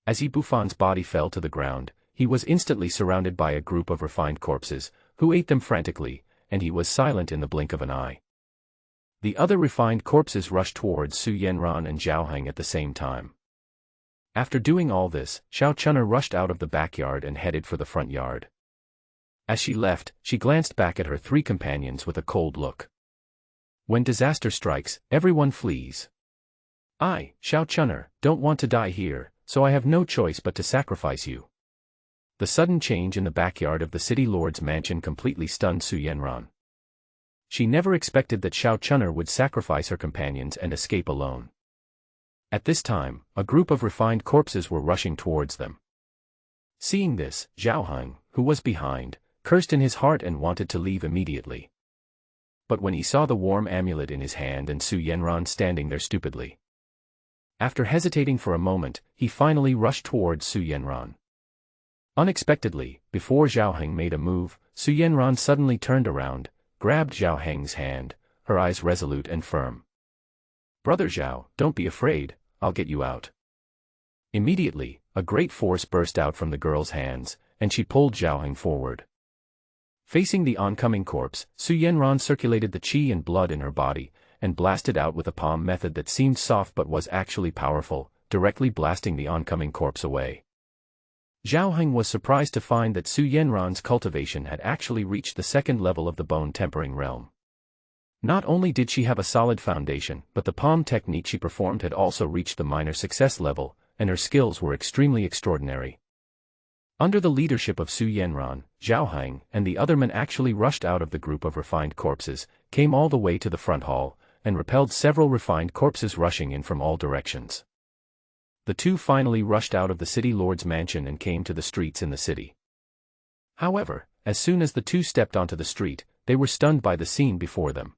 As Yi Bufan's body fell to the ground, he was instantly surrounded by a group of refined corpses, who ate them frantically, and he was silent in the blink of an eye. The other refined corpses rushed towards Su Yanran and Zhao Heng at the same time. After doing all this, Xiao Chun'er rushed out of the backyard and headed for the front yard. As she left, she glanced back at her 3 companions with a cold look. When disaster strikes, everyone flees. I, Xiao Chun'er, don't want to die here, so I have no choice but to sacrifice you. The sudden change in the backyard of the city lord's mansion completely stunned Su Yanran. She never expected that Xiao Chun'er would sacrifice her companions and escape alone. At this time, a group of refined corpses were rushing towards them. Seeing this, Zhao Heng, who was behind, cursed in his heart and wanted to leave immediately. But when he saw the warm amulet in his hand and Su Yanran standing there stupidly. After hesitating for a moment, he finally rushed towards Su Yanran. Unexpectedly, before Zhao Heng made a move, Su Yanran suddenly turned around, grabbed Zhao Heng's hand, her eyes resolute and firm. "Brother Zhao, don't be afraid, I'll get you out." Immediately, a great force burst out from the girl's hands, and she pulled Zhao Heng forward. Facing the oncoming corpse, Su Yanran circulated the qi and blood in her body, and blasted out with a palm method that seemed soft but was actually powerful, directly blasting the oncoming corpse away. Zhao Heng was surprised to find that Su Yanran's cultivation had actually reached the 2nd level of the bone tempering realm. Not only did she have a solid foundation, but the palm technique she performed had also reached the minor success level, and her skills were extremely extraordinary. Under the leadership of Su Yanran, Zhao Heng and the other men actually rushed out of the group of refined corpses, came all the way to the front hall, and repelled several refined corpses rushing in from all directions. The 2 finally rushed out of the city lord's mansion and came to the streets in the city. However, as soon as the 2 stepped onto the street, they were stunned by the scene before them.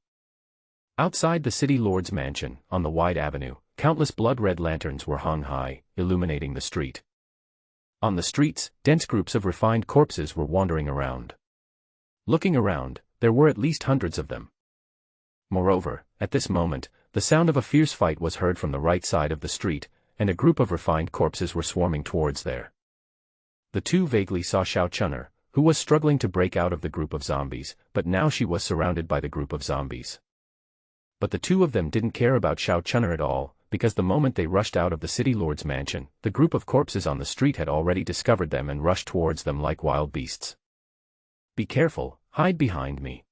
Outside the city lord's mansion, on the wide avenue, countless blood-red lanterns were hung high, illuminating the street. On the streets, dense groups of refined corpses were wandering around. Looking around, there were at least hundreds of them. Moreover, at this moment, the sound of a fierce fight was heard from the right side of the street, and a group of refined corpses were swarming towards there. The 2 vaguely saw Xiao Chun'er, who was struggling to break out of the group of zombies, but now she was surrounded by the group of zombies. But the two of them didn't care about Xiao Chun'er at all, because the moment they rushed out of the city lord's mansion, the group of corpses on the street had already discovered them and rushed towards them like wild beasts. "Be careful, hide behind me."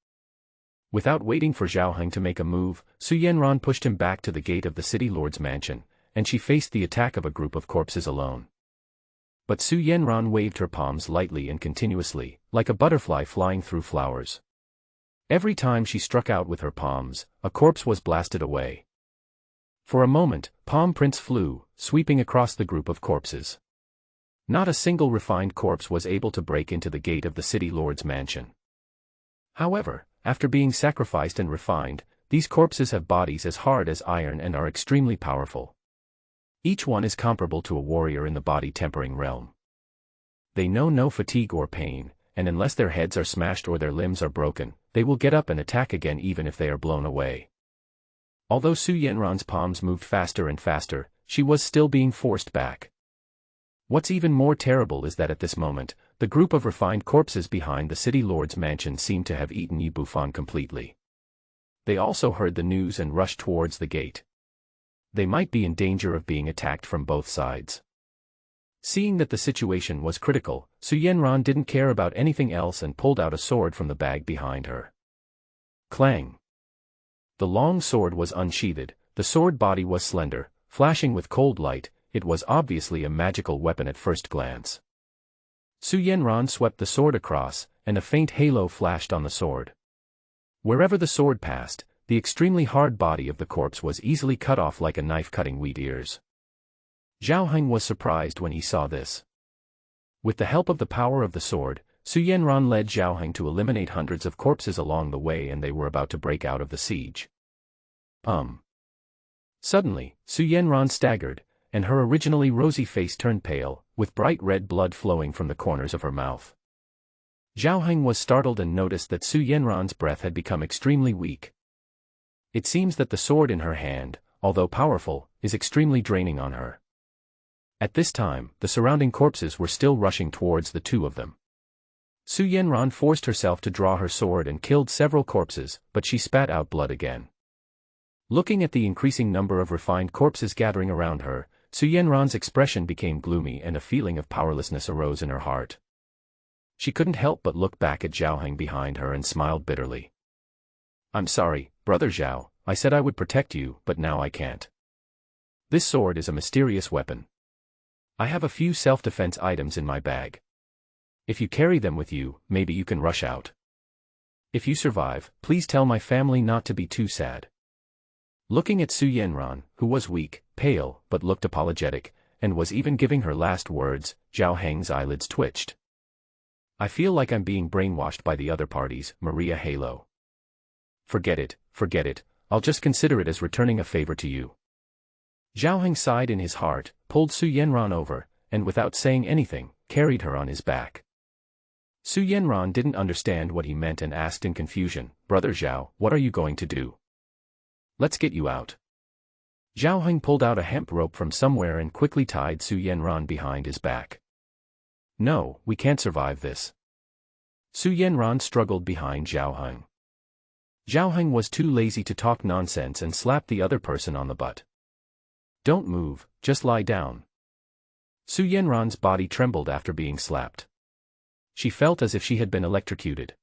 Without waiting for Zhao Heng to make a move, Su Yanran pushed him back to the gate of the city lord's mansion, and she faced the attack of a group of corpses alone. But Su Yanran waved her palms lightly and continuously, like a butterfly flying through flowers. Every time she struck out with her palms, a corpse was blasted away. For a moment, palm prints flew, sweeping across the group of corpses. Not a single refined corpse was able to break into the gate of the city lord's mansion. However, after being sacrificed and refined, these corpses have bodies as hard as iron and are extremely powerful. Each one is comparable to a warrior in the body-tempering realm. They know no fatigue or pain, and unless their heads are smashed or their limbs are broken, they will get up and attack again even if they are blown away. Although Su Yanran's palms moved faster and faster, she was still being forced back. What's even more terrible is that at this moment, the group of refined corpses behind the city lord's mansion seemed to have eaten Yi Bufan completely. They also heard the news and rushed towards the gate. They might be in danger of being attacked from both sides. Seeing that the situation was critical, Su Yanran didn't care about anything else and pulled out a sword from the bag behind her. Clang! The long sword was unsheathed, the sword body was slender, flashing with cold light. It was obviously a magical weapon at first glance. Su Yanran swept the sword across, and a faint halo flashed on the sword. Wherever the sword passed, the extremely hard body of the corpse was easily cut off like a knife cutting wheat ears. Zhao Heng was surprised when he saw this. With the help of the power of the sword, Su Yanran led Zhao Heng to eliminate hundreds of corpses along the way, and they were about to break out of the siege. Suddenly, Su Yanran staggered, and her originally rosy face turned pale, with bright red blood flowing from the corners of her mouth. Zhao Heng was startled and noticed that Su Yanran's breath had become extremely weak. It seems that the sword in her hand, although powerful, is extremely draining on her. At this time, the surrounding corpses were still rushing towards the two of them. Su Yanran forced herself to draw her sword and killed several corpses, but she spat out blood again. Looking at the increasing number of refined corpses gathering around her, Su Yanran's expression became gloomy and a feeling of powerlessness arose in her heart. She couldn't help but look back at Zhao Heng behind her and smiled bitterly. "I'm sorry, Brother Zhao, I said I would protect you, but now I can't. This sword is a mysterious weapon. I have a few self-defense items in my bag. If you carry them with you, maybe you can rush out. If you survive, please tell my family not to be too sad." Looking at Su Yanran, who was weak, pale, but looked apologetic, and was even giving her last words, Zhao Heng's eyelids twitched. "I feel like I'm being brainwashed by the other parties, Maria Halo. Forget it, I'll just consider it as returning a favor to you." Zhao Heng sighed in his heart, pulled Su Yanran over, and without saying anything, carried her on his back. Su Yanran didn't understand what he meant and asked in confusion, "Brother Zhao, what are you going to do? Let's get you out." Zhao Heng pulled out a hemp rope from somewhere and quickly tied Su Yanran behind his back. "No, we can't survive this." Su Yanran struggled behind Zhao Heng. Zhao Heng was too lazy to talk nonsense and slapped the other person on the butt. "Don't move, just lie down." Su Yanran's body trembled after being slapped. She felt as if she had been electrocuted.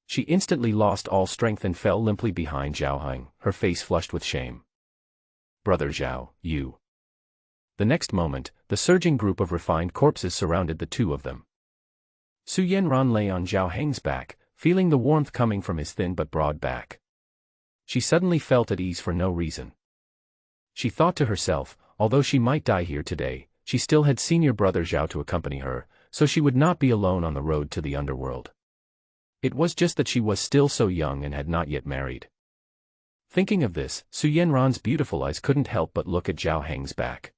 She instantly lost all strength and fell limply behind Zhao Heng, her face flushed with shame. "Brother Zhao, you." The next moment, the surging group of refined corpses surrounded the two of them. Su Yanran lay on Zhao Heng's back, feeling the warmth coming from his thin but broad back. She suddenly felt at ease for no reason. She thought to herself, although she might die here today, she still had senior brother Zhao to accompany her, so she would not be alone on the road to the underworld. It was just that she was still so young and had not yet married. Thinking of this, Su Yanran's beautiful eyes couldn't help but look at Zhao Heng's back.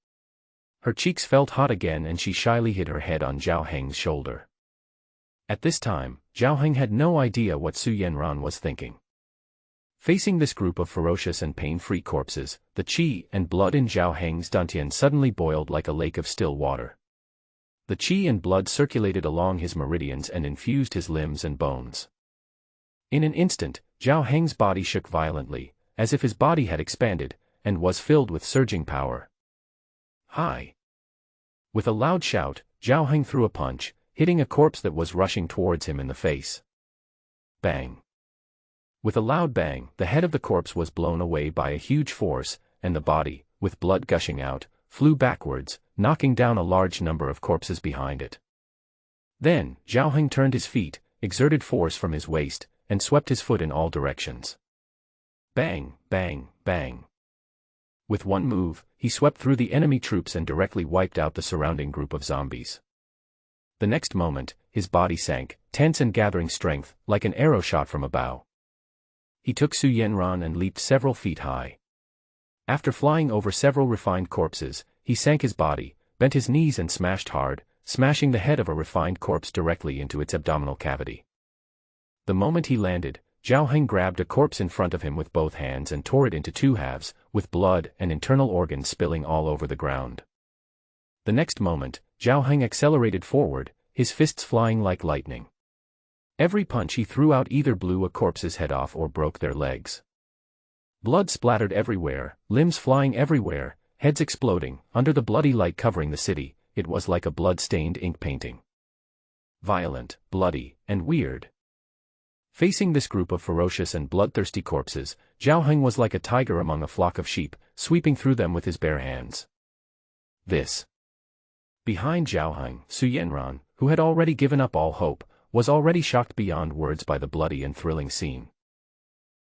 Her cheeks felt hot again and she shyly hid her head on Zhao Heng's shoulder. At this time, Zhao Heng had no idea what Su Yanran was thinking. Facing this group of ferocious and pain-free corpses, the qi and blood in Zhao Heng's dantian suddenly boiled like a lake of still water. The qi and blood circulated along his meridians and infused his limbs and bones. In an instant, Zhao Heng's body shook violently, as if his body had expanded, and was filled with surging power. Hi! With a loud shout, Zhao Heng threw a punch, hitting a corpse that was rushing towards him in the face. Bang! With a loud bang, the head of the corpse was blown away by a huge force, and the body, with blood gushing out, flew backwards, knocking down a large number of corpses behind it. Then, Zhao Heng turned his feet, exerted force from his waist, and swept his foot in all directions. Bang, bang, bang. With one move, he swept through the enemy troops and directly wiped out the surrounding group of zombies. The next moment, his body sank, tense and gathering strength, like an arrow shot from a bow. He took Su Yanran and leaped several feet high. After flying over several refined corpses, he sank his body, bent his knees and smashed hard, smashing the head of a refined corpse directly into its abdominal cavity. The moment he landed, Zhao Heng grabbed a corpse in front of him with both hands and tore it into two halves, with blood and internal organs spilling all over the ground. The next moment, Zhao Heng accelerated forward, his fists flying like lightning. Every punch he threw out either blew a corpse's head off or broke their legs. Blood splattered everywhere, limbs flying everywhere, heads exploding, under the bloody light covering the city. It was like a blood-stained ink painting. Violent, bloody, and weird. Facing this group of ferocious and bloodthirsty corpses, Zhao Heng was like a tiger among a flock of sheep, sweeping through them with his bare hands. This. Behind Zhao Heng, Su Yanran, who had already given up all hope, was already shocked beyond words by the bloody and thrilling scene.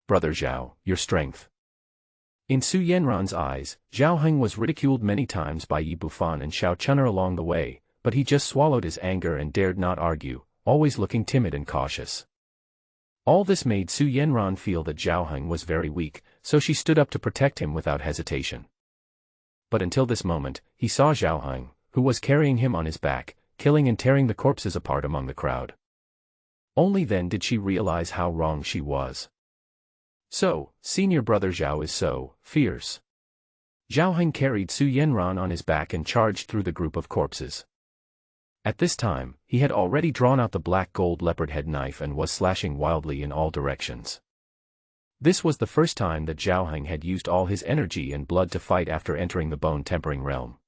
Brother Zhao, your strength. In Su Yanran's eyes, Zhao Heng was ridiculed many times by Yi Bufan and Xiao Chun'er along the way, but he just swallowed his anger and dared not argue, always looking timid and cautious. All this made Su Yanran feel that Zhao Heng was very weak, so she stood up to protect him without hesitation. But until this moment, he saw Zhao Heng, who was carrying him on his back, killing and tearing the corpses apart among the crowd. Only then did she realize how wrong she was. So, senior brother Zhao is so fierce. Zhao Heng carried Su Yanran on his back and charged through the group of corpses. At this time, he had already drawn out the black gold leopard head knife and was slashing wildly in all directions. This was the first time that Zhao Heng had used all his energy and blood to fight after entering the bone-tempering realm.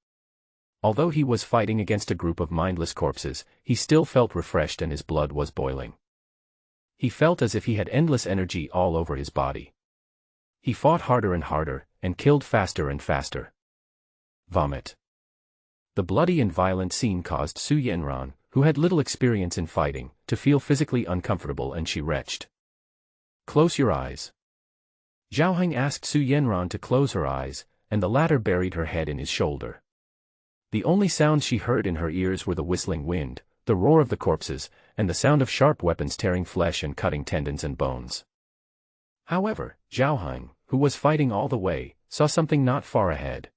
Although he was fighting against a group of mindless corpses, he still felt refreshed and his blood was boiling. He felt as if he had endless energy all over his body. He fought harder and harder, and killed faster and faster. Vomit. The bloody and violent scene caused Su Yanran, who had little experience in fighting, to feel physically uncomfortable and she retched. Close your eyes. Zhao Heng asked Su Yanran to close her eyes, and the latter buried her head in his shoulder. The only sounds she heard in her ears were the whistling wind, the roar of the corpses, and the sound of sharp weapons tearing flesh and cutting tendons and bones. However, Zhao Heng, who was fighting all the way, saw something not far ahead.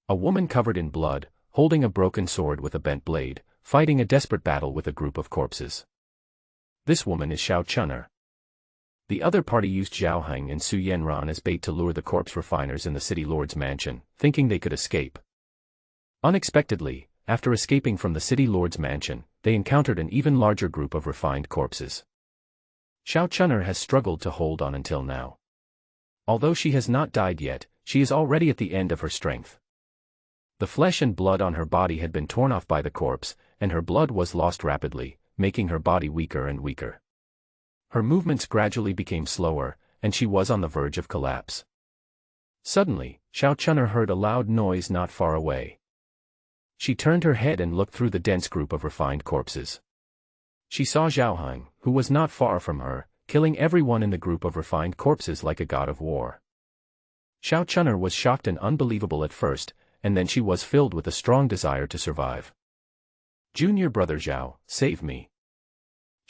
A woman covered in blood, holding a broken sword with a bent blade, fighting a desperate battle with a group of corpses. This woman is Xiao Chun'er. The other party used Zhao Heng and Su Yanran as bait to lure the corpse refiners in the city lord's mansion, thinking they could escape. Unexpectedly, after escaping from the city lord's mansion, they encountered an even larger group of refined corpses. Xiao Chun'er has struggled to hold on until now. Although she has not died yet, she is already at the end of her strength. The flesh and blood on her body had been torn off by the corpse, and her blood was lost rapidly, making her body weaker and weaker. Her movements gradually became slower, and she was on the verge of collapse. Suddenly, Xiao Chun'er heard a loud noise not far away. She turned her head and looked through the dense group of refined corpses. She saw Zhao Heng, who was not far from her, killing everyone in the group of refined corpses like a god of war. Xiao Chun'er was shocked and unbelievable at first, and then she was filled with a strong desire to survive. Junior brother Zhao, save me.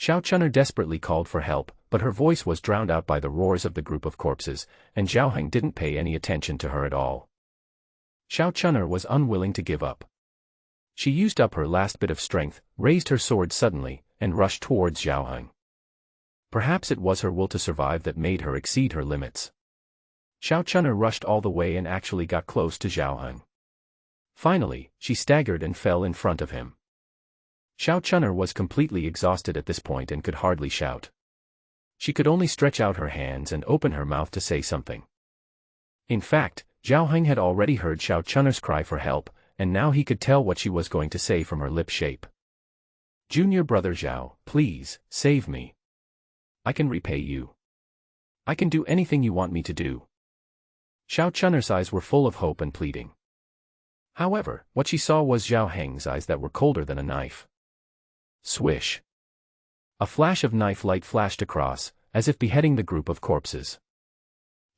Xiao Chun'er desperately called for help, but her voice was drowned out by the roars of the group of corpses, and Zhao Heng didn't pay any attention to her at all. Xiao Chun'er was unwilling to give up. She used up her last bit of strength, raised her sword suddenly, and rushed towards Zhao Heng. Perhaps it was her will to survive that made her exceed her limits. Xiao Chun'er rushed all the way and actually got close to Zhao Heng. Finally, she staggered and fell in front of him. Xiao Chun'er was completely exhausted at this point and could hardly shout. She could only stretch out her hands and open her mouth to say something. In fact, Zhao Heng had already heard Xiao Chun'er's cry for help, and now he could tell what she was going to say from her lip shape. Junior brother Zhao, please, save me. I can repay you. I can do anything you want me to do. Xiao Chun'er's eyes were full of hope and pleading. However, what she saw was Zhao Heng's eyes that were colder than a knife. Swish. A flash of knife light flashed across, as if beheading the group of corpses.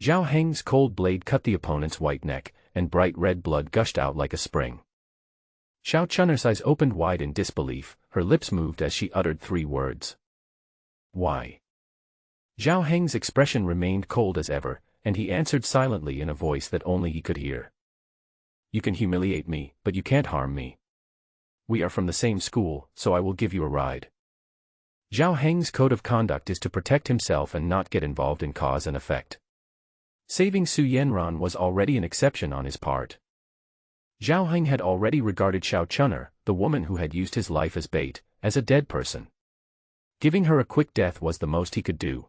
Zhao Heng's cold blade cut the opponent's white neck, and bright red blood gushed out like a spring. Xiao Chun'er's eyes opened wide in disbelief, her lips moved as she uttered 3 words. Why? Zhao Heng's expression remained cold as ever, and he answered silently in a voice that only he could hear. You can humiliate me, but you can't harm me. We are from the same school, so I will give you a ride. Zhao Heng's code of conduct is to protect himself and not get involved in cause and effect. Saving Su Yanran was already an exception on his part. Zhao Heng had already regarded Xiao Chun'er, the woman who had used his life as bait, as a dead person. Giving her a quick death was the most he could do.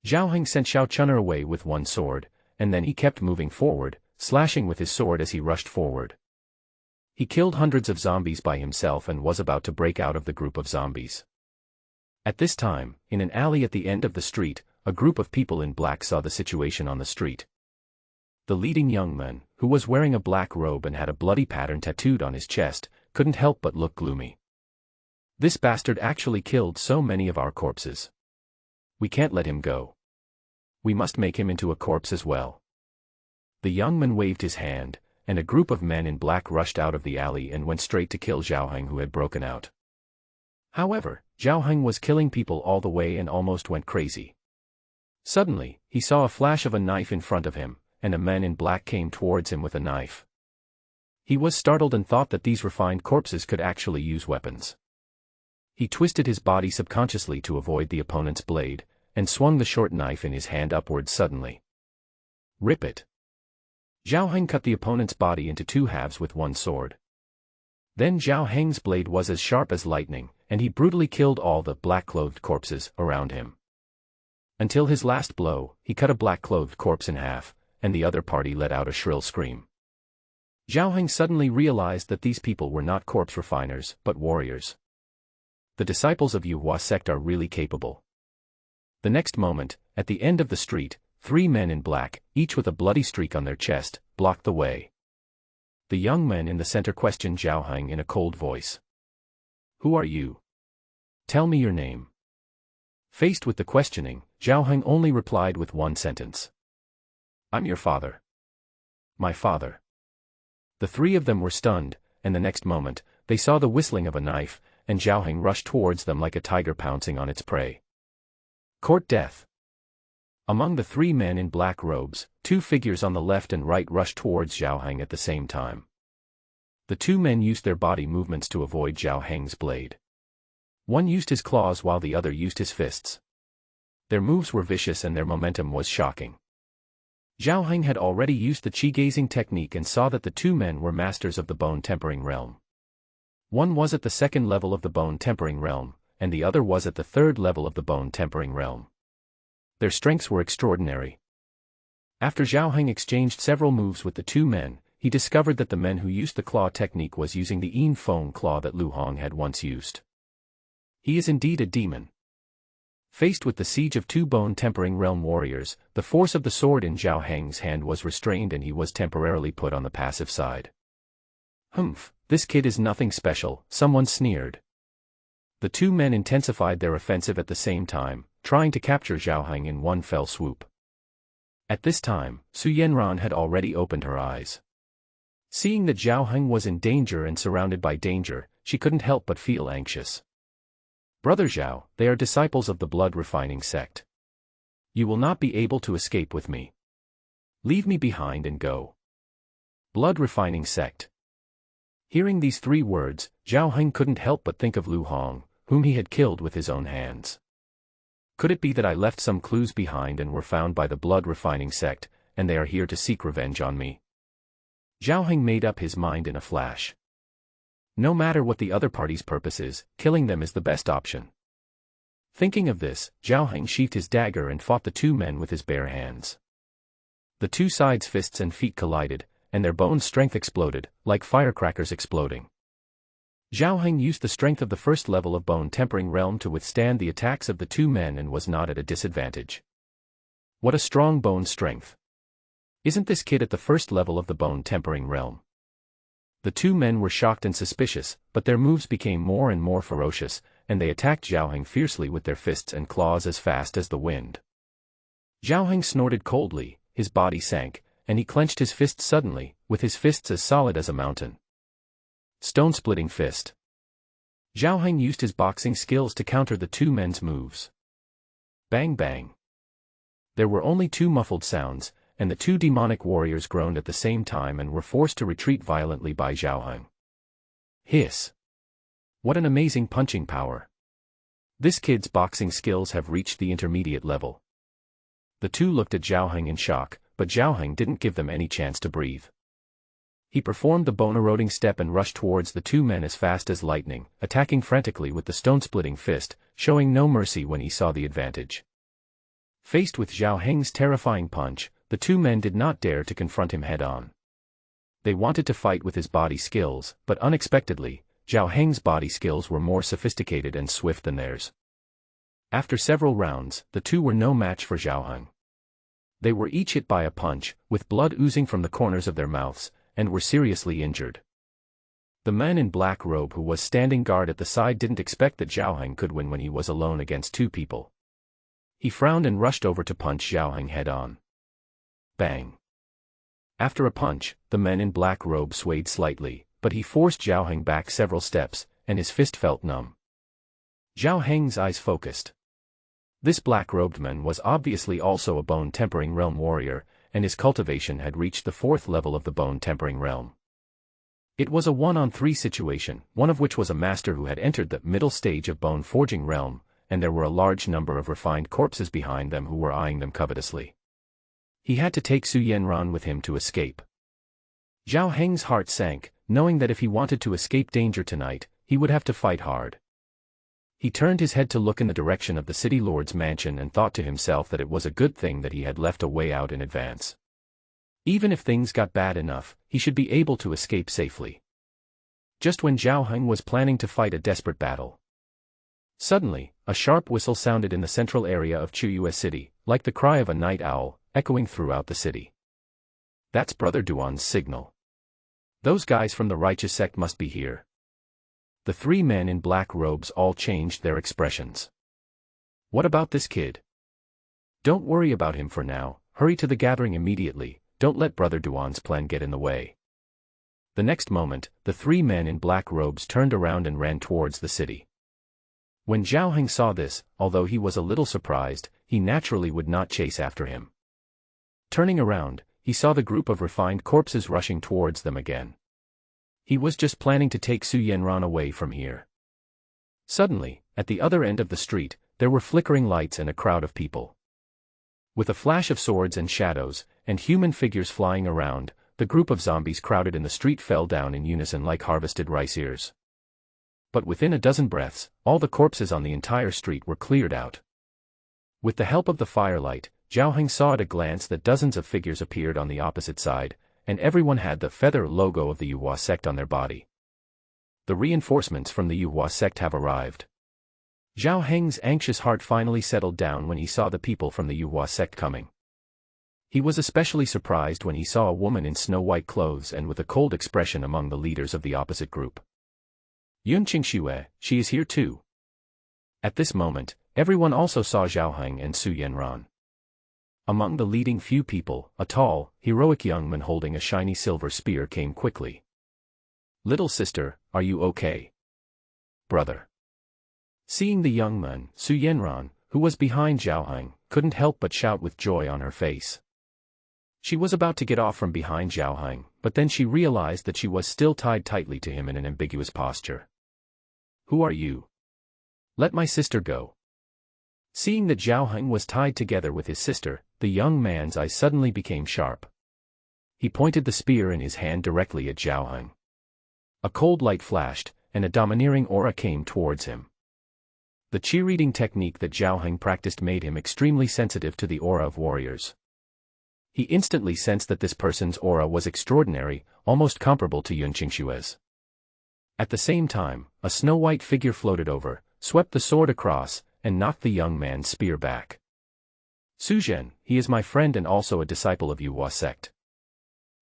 Zhao Heng sent Xiao Chun'er away with one sword, and then he kept moving forward, slashing with his sword as he rushed forward. He killed hundreds of zombies by himself and was about to break out of the group of zombies. At this time, in an alley at the end of the street, a group of people in black saw the situation on the street. The leading young man, who was wearing a black robe and had a bloody pattern tattooed on his chest, couldn't help but look gloomy. This bastard actually killed so many of our corpses. We can't let him go. We must make him into a corpse as well. The young man waved his hand, and a group of men in black rushed out of the alley and went straight to kill Zhao Heng, who had broken out. However, Zhao Heng was killing people all the way and almost went crazy. Suddenly, he saw a flash of a knife in front of him, and a man in black came towards him with a knife. He was startled and thought that these refined corpses could actually use weapons. He twisted his body subconsciously to avoid the opponent's blade, and swung the short knife in his hand upwards suddenly. Rip it. Zhao Heng cut the opponent's body into 2 halves with one sword. Then Zhao Heng's blade was as sharp as lightning, and he brutally killed all the black-clothed corpses around him. Until his last blow, he cut a black-clothed corpse in half, and the other party let out a shrill scream. Zhao Heng suddenly realized that these people were not corpse refiners, but warriors. The disciples of Yuhua sect are really capable. The next moment, at the end of the street, 3 men in black, each with a bloody streak on their chest, blocked the way. The young man in the center questioned Zhao Heng in a cold voice. Who are you? Tell me your name. Faced with the questioning, Zhao Heng only replied with one sentence. I'm your father. My father. The 3 of them were stunned, and the next moment, they saw the whistling of a knife, and Zhao Heng rushed towards them like a tiger pouncing on its prey. Court death. Among the 3 men in black robes, 2 figures on the left and right rushed towards Zhao Heng at the same time. The 2 men used their body movements to avoid Zhao Heng's blade. One used his claws while the other used his fists. Their moves were vicious and their momentum was shocking. Zhao Heng had already used the qi-gazing technique and saw that the 2 men were masters of the bone-tempering realm. One was at the 2nd level of the bone-tempering realm, and the other was at the 3rd level of the bone-tempering realm. Their strengths were extraordinary. After Zhao Heng exchanged several moves with the 2 men, he discovered that the man who used the claw technique was using the Yin Feng claw that Lu Hong had once used. He is indeed a demon. Faced with the siege of 2 bone-tempering realm warriors, the force of the sword in Zhao Heng's hand was restrained and he was temporarily put on the passive side. Humph, this kid is nothing special, someone sneered. The 2 men intensified their offensive at the same time, trying to capture Zhao Heng in one fell swoop. At this time, Su Yanran had already opened her eyes. Seeing that Zhao Heng was in danger and surrounded by danger, she couldn't help but feel anxious. Brother Zhao, they are disciples of the blood-refining sect. You will not be able to escape with me. Leave me behind and go. Blood-refining sect. Hearing these 3 words, Zhao Heng couldn't help but think of Lu Hong, whom he had killed with his own hands. Could it be that I left some clues behind and were found by the blood-refining sect, and they are here to seek revenge on me? Zhao Heng made up his mind in a flash. No matter what the other party's purpose is, killing them is the best option. Thinking of this, Zhao Heng sheathed his dagger and fought the two men with his bare hands. The two sides' fists and feet collided, and their bone strength exploded, like firecrackers exploding. Zhao Heng used the strength of the first level of bone tempering realm to withstand the attacks of the two men and was not at a disadvantage. What a strong bone strength! Isn't this kid at the first level of the bone tempering realm? The two men were shocked and suspicious, but their moves became more and more ferocious, and they attacked Zhao Heng fiercely with their fists and claws as fast as the wind. Zhao Heng snorted coldly, his body sank, and he clenched his fist suddenly, with his fists as solid as a mountain. Stone-splitting fist. Zhao Heng used his boxing skills to counter the two men's moves. Bang bang. There were only two muffled sounds, and the two demonic warriors groaned at the same time and were forced to retreat violently by Zhao Heng. Hiss. What an amazing punching power. This kid's boxing skills have reached the intermediate level. The two looked at Zhao Heng in shock, but Zhao Heng didn't give them any chance to breathe. He performed the bone-eroding step and rushed towards the two men as fast as lightning, attacking frantically with the stone-splitting fist, showing no mercy when he saw the advantage. Faced with Zhao Heng's terrifying punch, the two men did not dare to confront him head-on. They wanted to fight with his body skills, but unexpectedly, Zhao Heng's body skills were more sophisticated and swift than theirs. After several rounds, the two were no match for Zhao Heng. They were each hit by a punch, with blood oozing from the corners of their mouths, and were seriously injured. The man in black robe who was standing guard at the side didn't expect that Zhao Heng could win when he was alone against two people. He frowned and rushed over to punch Zhao Heng head-on. Bang. After a punch, the man in black robe swayed slightly, but he forced Zhao Heng back several steps, and his fist felt numb. Zhao Heng's eyes focused. This black-robed man was obviously also a bone-tempering realm warrior, and his cultivation had reached the fourth level of the bone-tempering realm. It was a 1-on-3 situation, one of which was a master who had entered the middle stage of bone-forging realm, and there were a large number of refined corpses behind them who were eyeing them covetously. He had to take Su Yanran with him to escape. Zhao Heng's heart sank, knowing that if he wanted to escape danger tonight, he would have to fight hard. He turned his head to look in the direction of the city lord's mansion and thought to himself that it was a good thing that he had left a way out in advance. Even if things got bad enough, he should be able to escape safely. Just when Zhao Heng was planning to fight a desperate battle. Suddenly, a sharp whistle sounded in the central area of Chuyue City, like the cry of a night owl, echoing throughout the city. That's Brother Duan's signal. Those guys from the righteous sect must be here. The three men in black robes all changed their expressions. What about this kid? Don't worry about him for now, hurry to the gathering immediately, don't let Brother Duan's plan get in the way. The next moment, the three men in black robes turned around and ran towards the city. When Zhao Heng saw this, although he was a little surprised, he naturally would not chase after him. Turning around, he saw the group of refined corpses rushing towards them again. He was just planning to take Su Yanran away from here. Suddenly, at the other end of the street, there were flickering lights and a crowd of people. With a flash of swords and shadows, and human figures flying around, the group of zombies crowded in the street fell down in unison like harvested rice ears. But within a dozen breaths, all the corpses on the entire street were cleared out. With the help of the firelight, Zhao Heng saw at a glance that dozens of figures appeared on the opposite side, and everyone had the feather logo of the Yuhua sect on their body. The reinforcements from the Yuhua sect have arrived. Zhao Heng's anxious heart finally settled down when he saw the people from the Yuhua sect coming. He was especially surprised when he saw a woman in snow-white clothes and with a cold expression among the leaders of the opposite group. Yun Qingxue, she is here too. At this moment, everyone also saw Zhao Heng and Su Yanran. Among the leading few people, a tall, heroic young man holding a shiny silver spear came quickly. Little sister, are you okay? Brother. Seeing the young man, Su Yanran, who was behind Zhao Heng, couldn't help but shout with joy on her face. She was about to get off from behind Zhao Heng, but then she realized that she was still tied tightly to him in an ambiguous posture. Who are you? Let my sister go. Seeing that Zhao Heng was tied together with his sister, the young man's eyes suddenly became sharp. He pointed the spear in his hand directly at Zhao Heng. A cold light flashed, and a domineering aura came towards him. The chi-reading technique that Zhao Heng practiced made him extremely sensitive to the aura of warriors. He instantly sensed that this person's aura was extraordinary, almost comparable to Yun Qingshue's. At the same time, a snow-white figure floated over, swept the sword across, and knocked the young man's spear back. Su Zhen, he is my friend and also a disciple of Yuhua sect.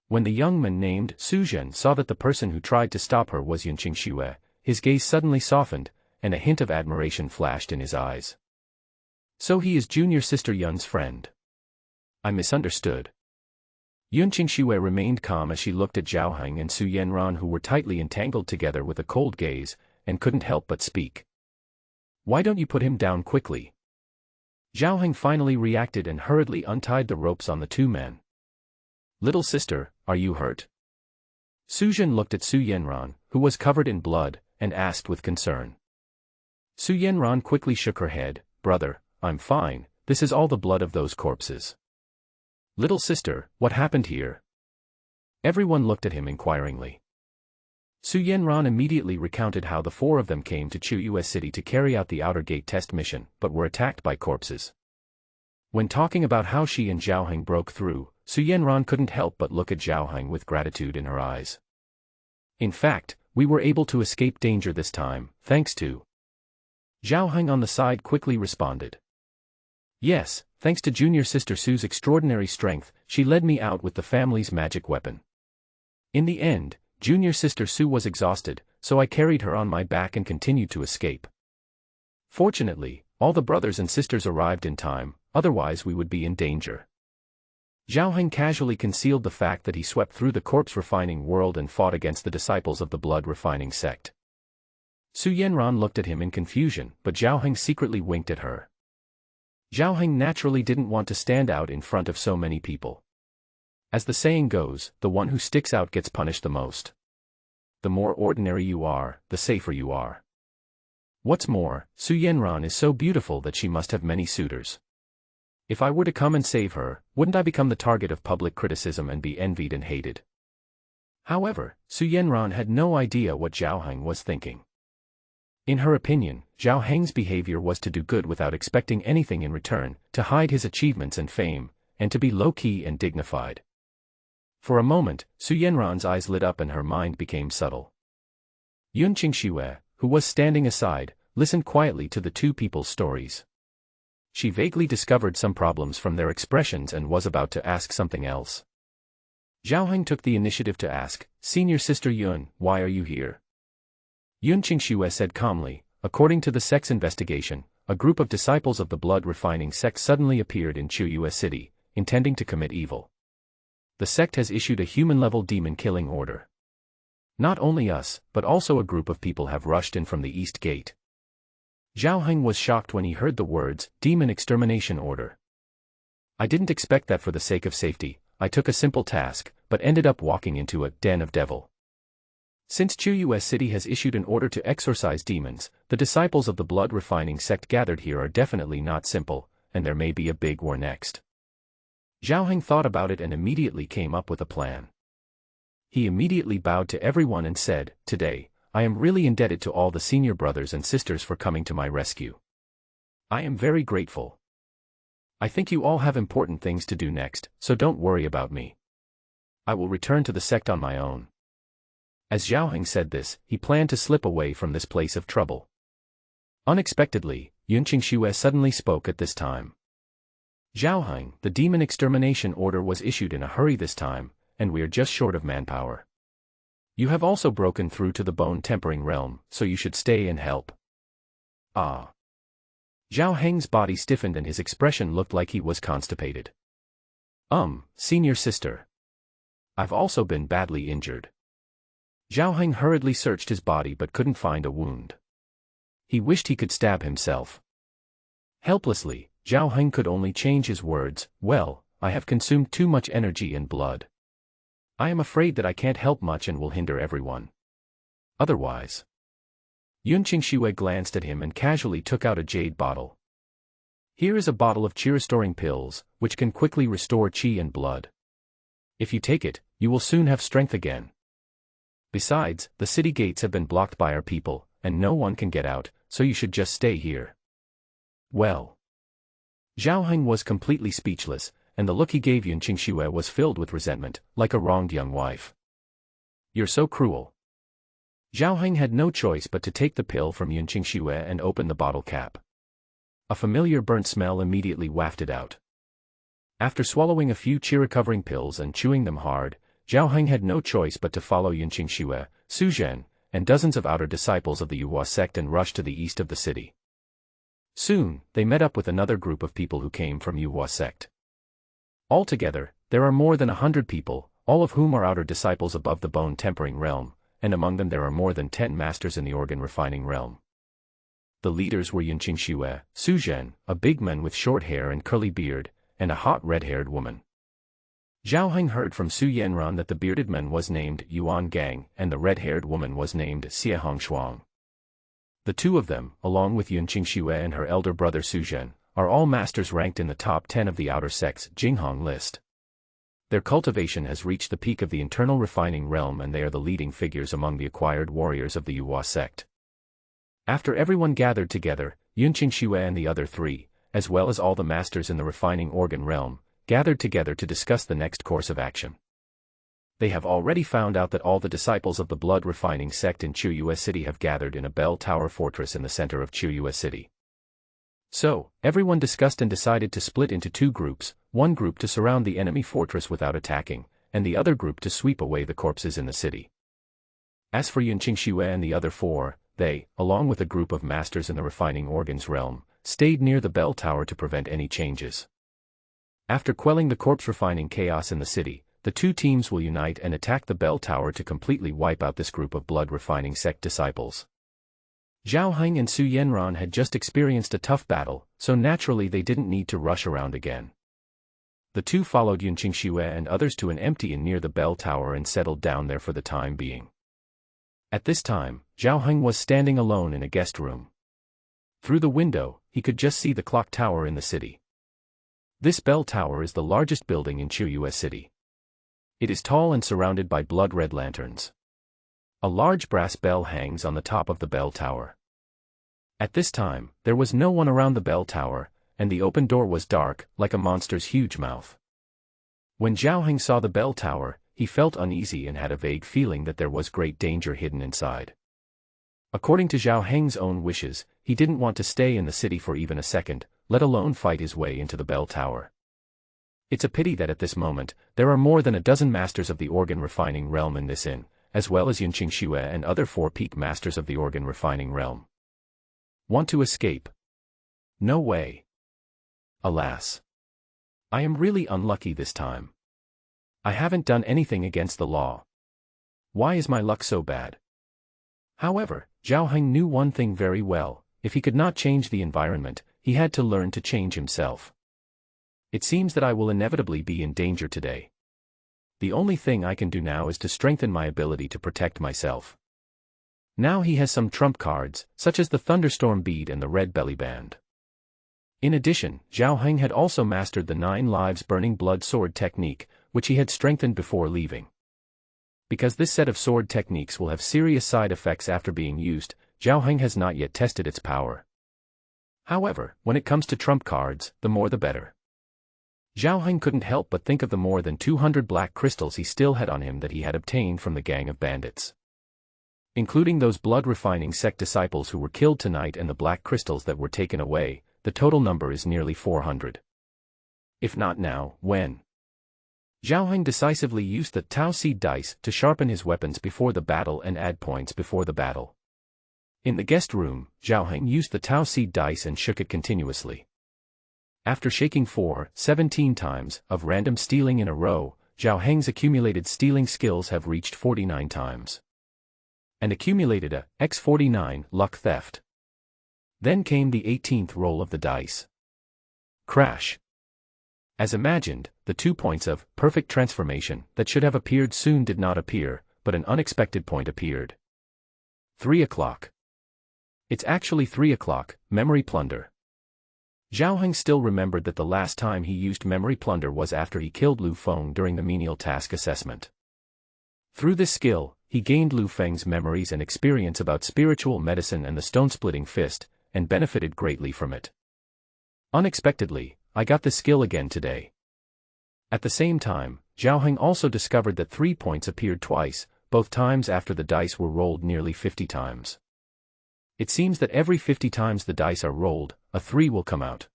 When the young man named Su Zhen saw that the person who tried to stop her was Yun Qingxue, his gaze suddenly softened, and a hint of admiration flashed in his eyes. So he is junior sister Yun's friend. I misunderstood. Yun Qingxue remained calm as she looked at Zhao Heng and Su Yanran, who were tightly entangled together with a cold gaze, and couldn't help but speak. Why don't you put him down quickly? Zhao Heng finally reacted and hurriedly untied the ropes on the two men. Little sister, are you hurt? Su Zhen looked at Su Yanran, who was covered in blood, and asked with concern. Su Yanran quickly shook her head. Brother, I'm fine, this is all the blood of those corpses. Little sister, what happened here? Everyone looked at him inquiringly. Su Yanran immediately recounted how the four of them came to Chiyue City to carry out the outer gate test mission, but were attacked by corpses. When talking about how she and Zhao Heng broke through, Su Yanran couldn't help but look at Zhao Heng with gratitude in her eyes. In fact, we were able to escape danger this time, thanks to... Zhao Heng on the side quickly responded. Yes, thanks to junior sister Su's extraordinary strength, she led me out with the family's magic weapon. In the end, junior sister Su was exhausted, so I carried her on my back and continued to escape. Fortunately, all the brothers and sisters arrived in time, otherwise we would be in danger. Zhao Heng casually concealed the fact that he swept through the corpse-refining world and fought against the disciples of the blood-refining sect. Su Yanran looked at him in confusion, but Zhao Heng secretly winked at her. Zhao Heng naturally didn't want to stand out in front of so many people. As the saying goes, the one who sticks out gets punished the most. The more ordinary you are, the safer you are. What's more, Su Yanran is so beautiful that she must have many suitors. If I were to come and save her, wouldn't I become the target of public criticism and be envied and hated? However, Su Yanran had no idea what Zhao Heng was thinking. In her opinion, Zhao Heng's behavior was to do good without expecting anything in return, to hide his achievements and fame, and to be low-key and dignified. For a moment, Su Yanran's eyes lit up and her mind became subtle. Yun Qingxue, who was standing aside, listened quietly to the two people's stories. She vaguely discovered some problems from their expressions and was about to ask something else. Zhao Heng took the initiative to ask, Senior Sister Yun, why are you here? Yun Qingxue said calmly, according to the sect's investigation, a group of disciples of the blood-refining sect suddenly appeared in Chiyue City, intending to commit evil. The sect has issued a human-level demon-killing order. Not only us, but also a group of people have rushed in from the East Gate. Zhao Heng was shocked when he heard the words, Demon Extermination Order. I didn't expect that for the sake of safety, I took a simple task, but ended up walking into a den of devil. Since Chiyue City has issued an order to exorcise demons, the disciples of the blood-refining sect gathered here are definitely not simple, and there may be a big war next. Zhao Heng thought about it and immediately came up with a plan. He immediately bowed to everyone and said, Today, I am really indebted to all the senior brothers and sisters for coming to my rescue. I am very grateful. I think you all have important things to do next, so don't worry about me. I will return to the sect on my own. As Zhao Heng said this, he planned to slip away from this place of trouble. Unexpectedly, Yun Qingxue suddenly spoke at this time. Zhao Heng, the demon extermination order was issued in a hurry this time, and we are just short of manpower. You have also broken through to the bone-tempering realm, so you should stay and help. Ah. Zhao Heng's body stiffened and his expression looked like he was constipated. Senior sister. I've also been badly injured. Zhao Heng hurriedly searched his body but couldn't find a wound. He wished he could stab himself. Helplessly, Zhao Heng could only change his words, well, I have consumed too much energy and blood. I am afraid that I can't help much and will hinder everyone. Otherwise. Yun Qingxue glanced at him and casually took out a jade bottle. Here is a bottle of chi-restoring pills, which can quickly restore chi and blood. If you take it, you will soon have strength again. Besides, the city gates have been blocked by our people, and no one can get out, so you should just stay here. Well. Zhao Heng was completely speechless, and the look he gave Yun Qingxue was filled with resentment, like a wronged young wife. You're so cruel. Zhao Heng had no choice but to take the pill from Yun Qingxue and open the bottle cap. A familiar burnt smell immediately wafted out. After swallowing a few qi-recovering pills and chewing them hard, Zhao Heng had no choice but to follow Yun Qingxue, Su Zhen, and dozens of outer disciples of the Yuhua sect and rush to the east of the city. Soon, they met up with another group of people who came from Yuhua sect. Altogether, there are more than 100 people, all of whom are outer disciples above the bone-tempering realm, and among them there are more than 10 masters in the organ-refining realm. The leaders were Yun Qingxue, Su Zhen, a big man with short hair and curly beard, and a hot red-haired woman. Zhao Heng heard from Su Yanran that the bearded man was named Yuan Gang and the red-haired woman was named Xie Hongshuang. The two of them, along with Yun Qingxue and her elder brother Su Zhen, are all masters ranked in the top 10 of the outer sect's Jinghong list. Their cultivation has reached the peak of the internal refining realm and they are the leading figures among the acquired warriors of the Yuhua sect. After everyone gathered together, Yun Qingxue and the other three, as well as all the masters in the refining organ realm, gathered together to discuss the next course of action. They have already found out that all the disciples of the blood refining sect in Chiyue City have gathered in a bell tower fortress in the center of Chiyue City. So, everyone discussed and decided to split into two groups, one group to surround the enemy fortress without attacking, and the other group to sweep away the corpses in the city. As for Yun Qingxue and the other four, they, along with a group of masters in the refining organs realm, stayed near the bell tower to prevent any changes. After quelling the corpse refining chaos in the city, the two teams will unite and attack the bell tower to completely wipe out this group of blood refining sect disciples. Zhao Heng and Su Yanran had just experienced a tough battle, so naturally they didn't need to rush around again. The two followed Yun Qingxue and others to an empty inn near the bell tower and settled down there for the time being. At this time, Zhao Heng was standing alone in a guest room. Through the window, he could just see the clock tower in the city. This bell tower is the largest building in Chiyue City. It is tall and surrounded by blood-red lanterns. A large brass bell hangs on the top of the bell tower. At this time, there was no one around the bell tower, and the open door was dark, like a monster's huge mouth. When Zhao Heng saw the bell tower, he felt uneasy and had a vague feeling that there was great danger hidden inside. According to Zhao Heng's own wishes, he didn't want to stay in the city for even a second, let alone fight his way into the bell tower. It's a pity that at this moment, there are more than a dozen masters of the organ refining realm in this inn, as well as Yun Qingxue and other four peak masters of the organ refining realm. Want to escape? No way. Alas. I am really unlucky this time. I haven't done anything against the law. Why is my luck so bad? However, Zhao Heng knew one thing very well: if he could not change the environment, he had to learn to change himself. It seems that I will inevitably be in danger today. The only thing I can do now is to strengthen my ability to protect myself. Now he has some trump cards, such as the thunderstorm bead and the red belly band. In addition, Zhao Heng had also mastered the 9 lives burning blood sword technique, which he had strengthened before leaving. Because this set of sword techniques will have serious side effects after being used, Zhao Heng has not yet tested its power. However, when it comes to trump cards, the more the better. Zhao Heng couldn't help but think of the more than 200 black crystals he still had on him that he had obtained from the gang of bandits. Including those blood-refining sect disciples who were killed tonight and the black crystals that were taken away, the total number is nearly 400. If not now, when? Zhao Heng decisively used the Tao Seed dice to sharpen his weapons before the battle and add points before the battle. In the guest room, Zhao Heng used the Tao Seed dice and shook it continuously. After shaking 17 times of random stealing in a row, Zhao Heng's accumulated stealing skills have reached 49 times. And accumulated a x49 luck theft. Then came the 18th roll of the dice. Crash. As imagined, the 2 points of perfect transformation that should have appeared soon did not appear, but an unexpected point appeared. 3 o'clock. It's actually 3 o'clock, memory plunder. Zhao Heng still remembered that the last time he used memory plunder was after he killed Lu Feng during the menial task assessment. Through this skill, he gained Lu Feng's memories and experience about spiritual medicine and the stone-splitting fist, and benefited greatly from it. Unexpectedly, I got this skill again today. At the same time, Zhao Heng also discovered that 3 points appeared twice, both times after the dice were rolled nearly 50 times. It seems that every 50 times the dice are rolled, a 3 will come out.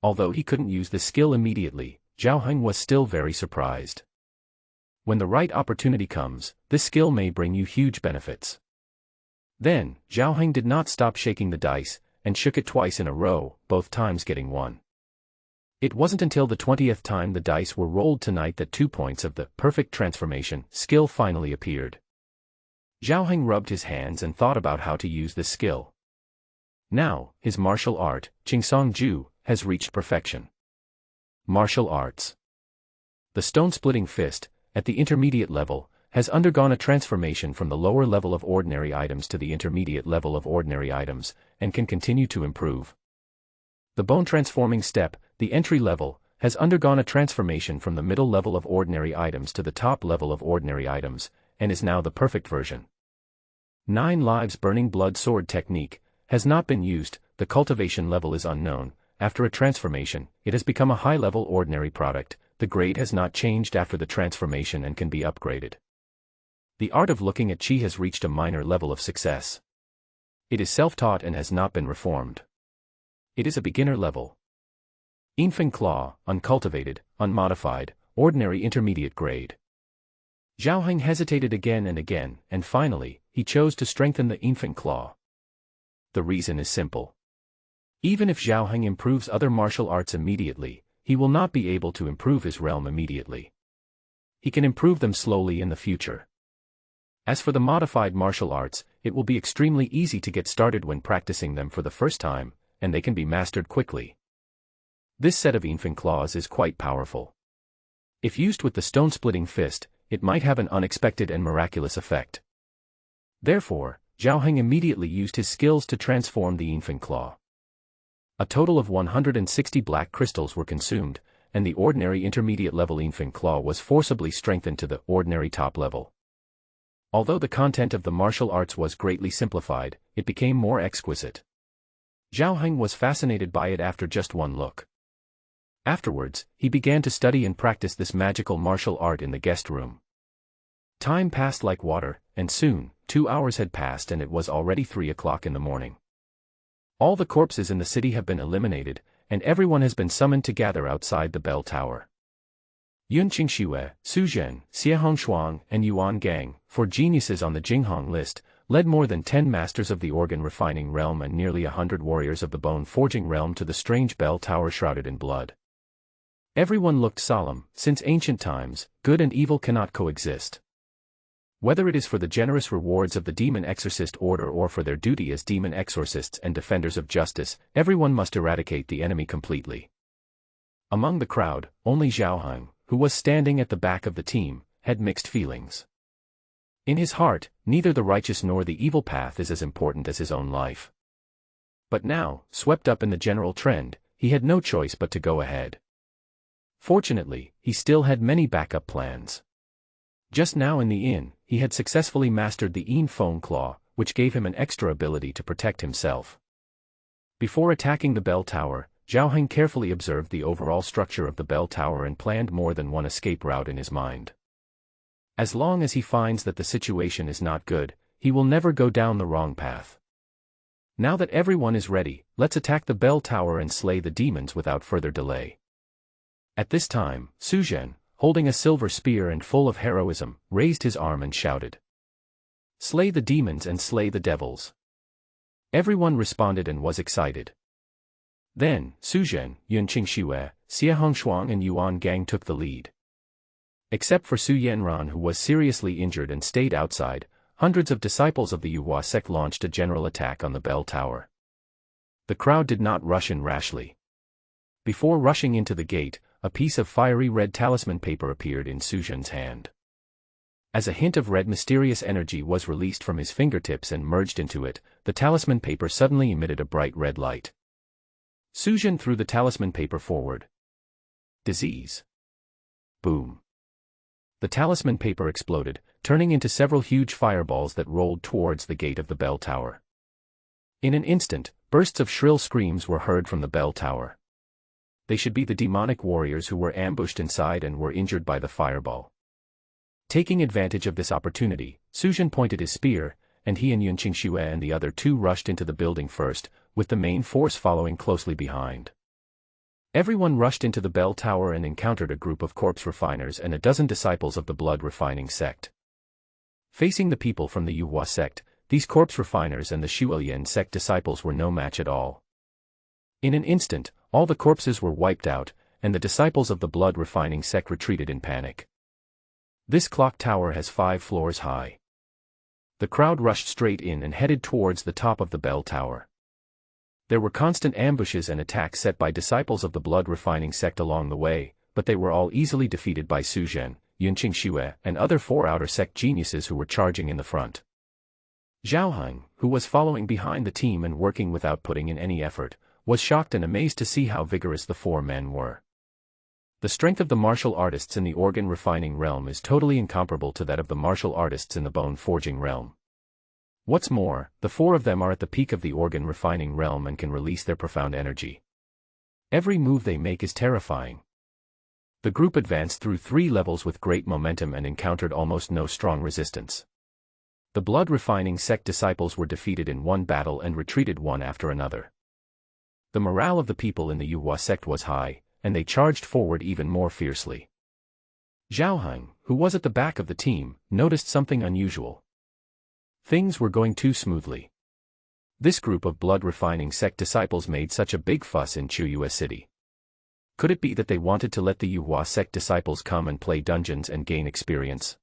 Although he couldn't use this skill immediately, Zhao Heng was still very surprised. When the right opportunity comes, this skill may bring you huge benefits. Then, Zhao Heng did not stop shaking the dice, and shook it twice in a row, both times getting 1. It wasn't until the 20th time the dice were rolled tonight that 2 points of the perfect transformation skill finally appeared. Zhao Heng rubbed his hands and thought about how to use this skill. Now, his martial art, Qingsong Ju, has reached perfection. Martial arts. The stone-splitting fist, at the intermediate level, has undergone a transformation from the lower level of ordinary items to the intermediate level of ordinary items, and can continue to improve. The bone-transforming step, the entry level, has undergone a transformation from the middle level of ordinary items to the top level of ordinary items, and is now the perfect version. 9 lives burning blood sword technique has not been used, the cultivation level is unknown. After a transformation, it has become a high-level ordinary product, the grade has not changed after the transformation and can be upgraded. The art of looking at Qi has reached a minor level of success. It is self-taught and has not been reformed. It is a beginner level. Infeng Claw, uncultivated, unmodified, ordinary intermediate grade. Zhao Heng hesitated again, and finally, he chose to strengthen the Infeng Claw. The reason is simple. Even if Zhao Heng improves other martial arts immediately, he will not be able to improve his realm immediately. He can improve them slowly in the future. As for the modified martial arts, it will be extremely easy to get started when practicing them for the first time, and they can be mastered quickly. This set of Infeng Claws is quite powerful. If used with the stone-splitting fist, it might have an unexpected and miraculous effect. Therefore, Zhao Heng immediately used his skills to transform the Infeng Claw. A total of 160 black crystals were consumed, and the ordinary intermediate level Infeng Claw was forcibly strengthened to the ordinary top level. Although the content of the martial arts was greatly simplified, it became more exquisite. Zhao Heng was fascinated by it after just one look. Afterwards, he began to study and practice this magical martial art in the guest room. Time passed like water, and soon, 2 hours had passed and it was already 3 o'clock in the morning. All the corpses in the city have been eliminated, and everyone has been summoned to gather outside the bell tower. Yun Qingxue, Su Zhen, Xie Hongshuang, and Yuan Gang, 4 geniuses on the Jinghong list, led more than 10 masters of the organ refining realm and nearly 100 warriors of the bone forging realm to the strange bell tower shrouded in blood. Everyone looked solemn, since ancient times, good and evil cannot coexist. Whether it is for the generous rewards of the demon exorcist order or for their duty as demon exorcists and defenders of justice, everyone must eradicate the enemy completely. Among the crowd, only Zhao Heng, who was standing at the back of the team, had mixed feelings. In his heart, neither the righteous nor the evil path is as important as his own life. But now, swept up in the general trend, he had no choice but to go ahead. Fortunately, he still had many backup plans. Just now in the inn, he had successfully mastered the Infeng Claw, which gave him an extra ability to protect himself. Before attacking the bell tower, Zhao Heng carefully observed the overall structure of the bell tower and planned more than one escape route in his mind. As long as he finds that the situation is not good, he will never go down the wrong path. Now that everyone is ready, let's attack the bell tower and slay the demons without further delay. At this time, Su Zhen, holding a silver spear and full of heroism, raised his arm and shouted, "Slay the demons and slay the devils." Everyone responded and was excited. Then, Su Zhen, Yun Qingxue, Xie Hongshuang and Yuan Gang took the lead. Except for Su Yanran, who was seriously injured and stayed outside, hundreds of disciples of the Yuhua sect launched a general attack on the bell tower. The crowd did not rush in rashly. Before rushing into the gate, a piece of fiery red talisman paper appeared in Su Zhen's hand. As a hint of red mysterious energy was released from his fingertips and merged into it, the talisman paper suddenly emitted a bright red light. Su Zhen threw the talisman paper forward. Disease. Boom. The talisman paper exploded, turning into several huge fireballs that rolled towards the gate of the bell tower. In an instant, bursts of shrill screams were heard from the bell tower. They should be the demonic warriors who were ambushed inside and were injured by the fireball. Taking advantage of this opportunity, Suzhen pointed his spear, and he and Yunqing Xue and the other two rushed into the building first, with the main force following closely behind. Everyone rushed into the bell tower and encountered a group of corpse refiners and a dozen disciples of the blood refining sect. Facing the people from the Yuhua sect, these corpse refiners and the Shuoyan sect disciples were no match at all. In an instant, all the corpses were wiped out, and the disciples of the blood refining sect retreated in panic. This clock tower has 5 floors high. The crowd rushed straight in and headed towards the top of the bell tower. There were constant ambushes and attacks set by disciples of the blood refining sect along the way, but they were all easily defeated by Suzhen, Yunqing Xue, and other 4 outer sect geniuses who were charging in the front. Zhao, who was following behind the team and working without putting in any effort, was shocked and amazed to see how vigorous the 4 men were. The strength of the martial artists in the organ refining realm is totally incomparable to that of the martial artists in the bone forging realm. What's more, the 4 of them are at the peak of the organ refining realm and can release their profound energy. Every move they make is terrifying. The group advanced through 3 levels with great momentum and encountered almost no strong resistance. The blood refining sect disciples were defeated in one battle and retreated one after another. The morale of the people in the Yuhua sect was high, and they charged forward even more fiercely. Zhao, who was at the back of the team, noticed something unusual. Things were going too smoothly. This group of blood refining sect disciples made such a big fuss in Chuyue City. Could it be that they wanted to let the Yuhua sect disciples come and play dungeons and gain experience?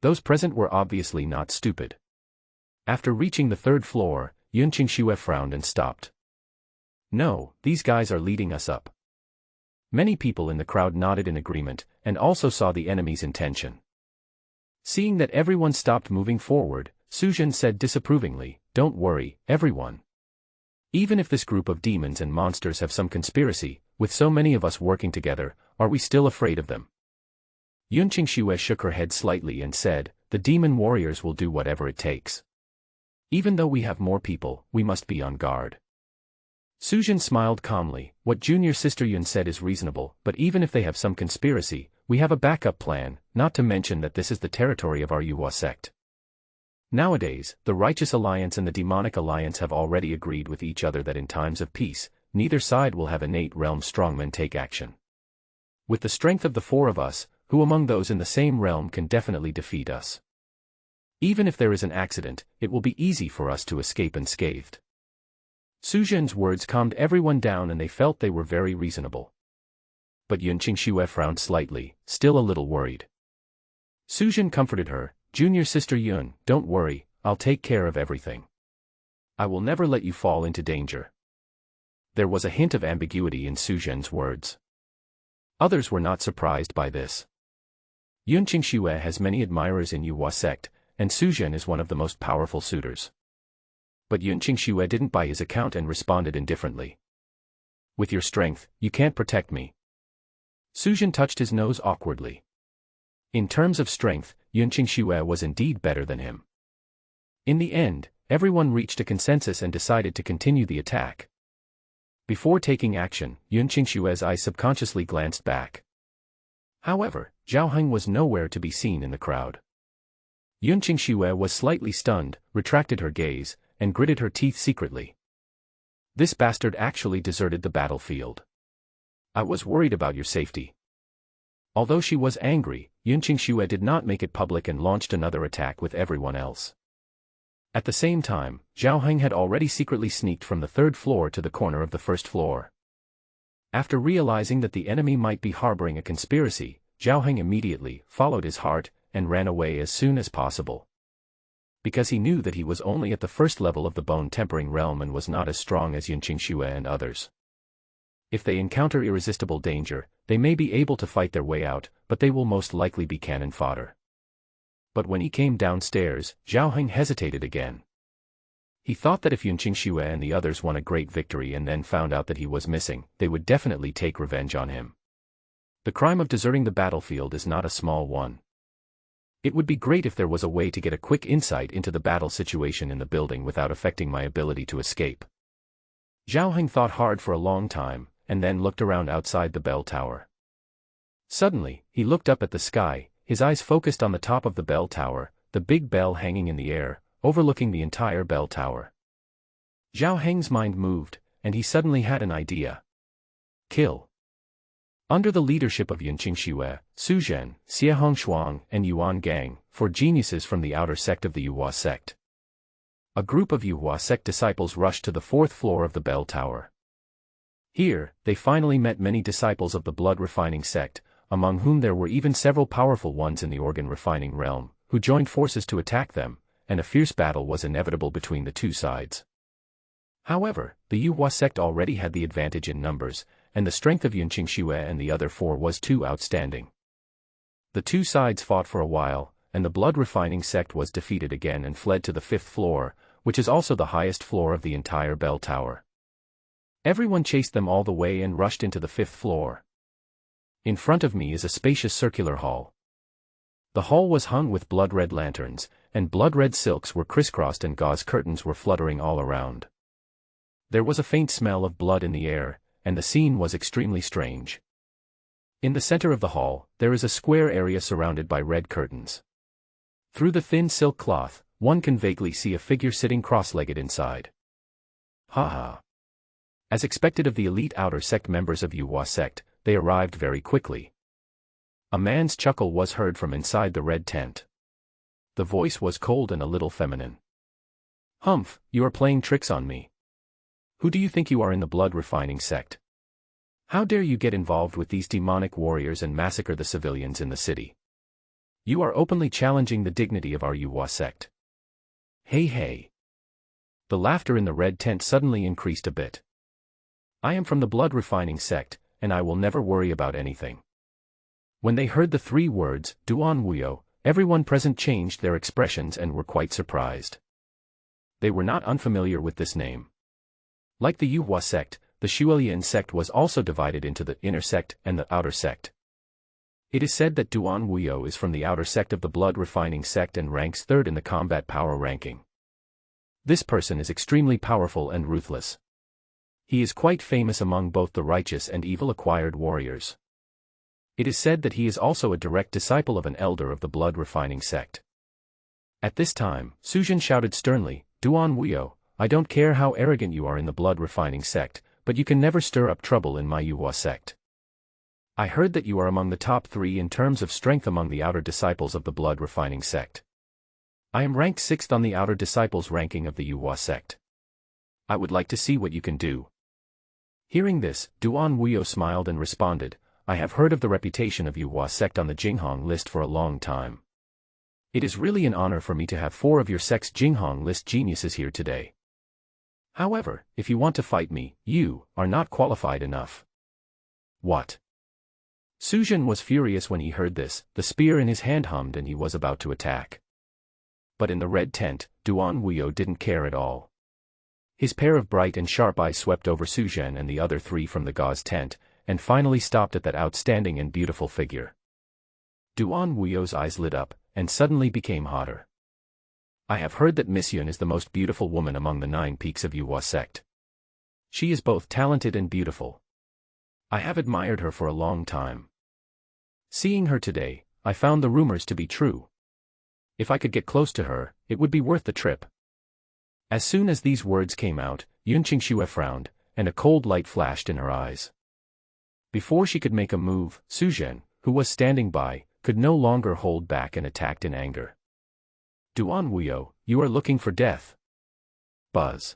Those present were obviously not stupid. After reaching the 3rd floor, Yunqing Xue frowned and stopped. No, these guys are leading us up. Many people in the crowd nodded in agreement, and also saw the enemy's intention. Seeing that everyone stopped moving forward, Suzhen said disapprovingly, "Don't worry, everyone. Even if this group of demons and monsters have some conspiracy, with so many of us working together, are we still afraid of them?" Yunqing Xue shook her head slightly and said, "The demon warriors will do whatever it takes. Even though we have more people, we must be on guard." Suzhen smiled calmly. "What junior sister Yun said is reasonable, but even if they have some conspiracy, we have a backup plan, not to mention that this is the territory of our Yuhua sect. Nowadays, the Righteous Alliance and the Demonic Alliance have already agreed with each other that in times of peace, neither side will have innate realm strongmen take action. With the strength of the 4 of us, who among those in the same realm can definitely defeat us? Even if there is an accident, it will be easy for us to escape unscathed." Suzhen's words calmed everyone down and they felt they were very reasonable. But Yunqing Xue frowned slightly, still a little worried. Suzhen comforted her, "Junior sister Yun, don't worry, I'll take care of everything. I will never let you fall into danger." There was a hint of ambiguity in Suzhen's words. Others were not surprised by this. Yunqing Xue has many admirers in Yuhua sect, and Suzhen is one of the most powerful suitors. But Yunqing Xue didn't buy his account and responded indifferently. "With your strength, you can't protect me." Suzhen touched his nose awkwardly. In terms of strength, Yunqing Xue was indeed better than him. In the end, everyone reached a consensus and decided to continue the attack. Before taking action, Yunqing Xue's eyes subconsciously glanced back. However, Zhao was nowhere to be seen in the crowd. Yunqing Xue was slightly stunned, retracted her gaze, and gritted her teeth secretly. This bastard actually deserted the battlefield. "I was worried about your safety." Although she was angry, Yunqing Xue did not make it public and launched another attack with everyone else. At the same time, Zhao had already secretly sneaked from the 3rd floor to the corner of the 1st floor. After realizing that the enemy might be harboring a conspiracy, Zhao immediately followed his heart and ran away as soon as possible. Because he knew that he was only at the 1st level of the bone-tempering realm and was not as strong as Yunqing Xue and others. If they encounter irresistible danger, they may be able to fight their way out, but they will most likely be cannon fodder. But when he came downstairs, Zhao hesitated again. He thought that if Yunqing Xue and the others won a great victory and then found out that he was missing, they would definitely take revenge on him. The crime of deserting the battlefield is not a small one. It would be great if there was a way to get a quick insight into the battle situation in the building without affecting my ability to escape. Zhao Heng thought hard for a long time, and then looked around outside the bell tower. Suddenly, he looked up at the sky, his eyes focused on the top of the bell tower, the big bell hanging in the air, overlooking the entire bell tower. Zhao Heng's mind moved, and he suddenly had an idea. Kill. Under the leadership of Yunqing Xue, Su Zhen, Xie Hongshuang, and Yuan Gang, 4 geniuses from the outer sect of the Yuhua sect. A group of Yuhua sect disciples rushed to the 4th floor of the bell tower. Here, they finally met many disciples of the blood-refining sect, among whom there were even several powerful ones in the organ-refining realm, who joined forces to attack them, and a fierce battle was inevitable between the two sides. However, the Yuhua sect already had the advantage in numbers, and the strength of Yunqing Xue and the other 4 was too outstanding. The two sides fought for a while, and the blood-refining sect was defeated again and fled to the 5th floor, which is also the highest floor of the entire bell tower. Everyone chased them all the way and rushed into the 5th floor. In front of me is a spacious circular hall. The hall was hung with blood-red lanterns, and blood-red silks were crisscrossed and gauze curtains were fluttering all around. There was a faint smell of blood in the air, and the scene was extremely strange. In the center of the hall, there is a square area surrounded by red curtains. Through the thin silk cloth, one can vaguely see a figure sitting cross-legged inside. Ha ha. As expected of the elite outer sect members of Yuhua sect, they arrived very quickly. A man's chuckle was heard from inside the red tent. The voice was cold and a little feminine. Humph, you are playing tricks on me. Who do you think you are in the blood-refining sect? How dare you get involved with these demonic warriors and massacre the civilians in the city? You are openly challenging the dignity of our Yuhua sect. Hey hey. The laughter in the red tent suddenly increased a bit. I am from the blood-refining sect, and I will never worry about anything. When they heard the 3 words, Duan Wuyo, everyone present changed their expressions and were quite surprised. They were not unfamiliar with this name. Like the Yuhua sect, the Shuelian sect was also divided into the inner sect and the outer sect. It is said that Duan Wuyo is from the outer sect of the blood-refining sect and ranks 3rd in the combat power ranking. This person is extremely powerful and ruthless. He is quite famous among both the righteous and evil acquired warriors. It is said that he is also a direct disciple of an elder of the blood-refining sect. At this time, Su Zhen shouted sternly, Duan Wuyo, I don't care how arrogant you are in the blood-refining sect, but you can never stir up trouble in my Yuhua sect. I heard that you are among the top 3 in terms of strength among the outer disciples of the blood-refining sect. I am ranked 6th on the outer disciples ranking of the Yuhua sect. I would like to see what you can do. Hearing this, Duan Wuyo smiled and responded, I have heard of the reputation of Yuhua sect on the Jinghong list for a long time. It is really an honor for me to have 4 of your sect's Jinghong list geniuses here today. However, if you want to fight me, you are not qualified enough. What? Su Zhen was furious when he heard this, the spear in his hand hummed and he was about to attack. But in the red tent, Duan Wuyo didn't care at all. His pair of bright and sharp eyes swept over Su Zhen and the other 3 from the gauze tent, and finally stopped at that outstanding and beautiful figure. Duan Wuyo's eyes lit up, and suddenly became hotter. I have heard that Miss Yun is the most beautiful woman among the 9 peaks of Yuhua sect. She is both talented and beautiful. I have admired her for a long time. Seeing her today, I found the rumors to be true. If I could get close to her, it would be worth the trip. As soon as these words came out, Yunqing Xue frowned, and a cold light flashed in her eyes. Before she could make a move, Su Zhen, who was standing by, could no longer hold back and attacked in anger. Duan Wuyo, you are looking for death. Buzz.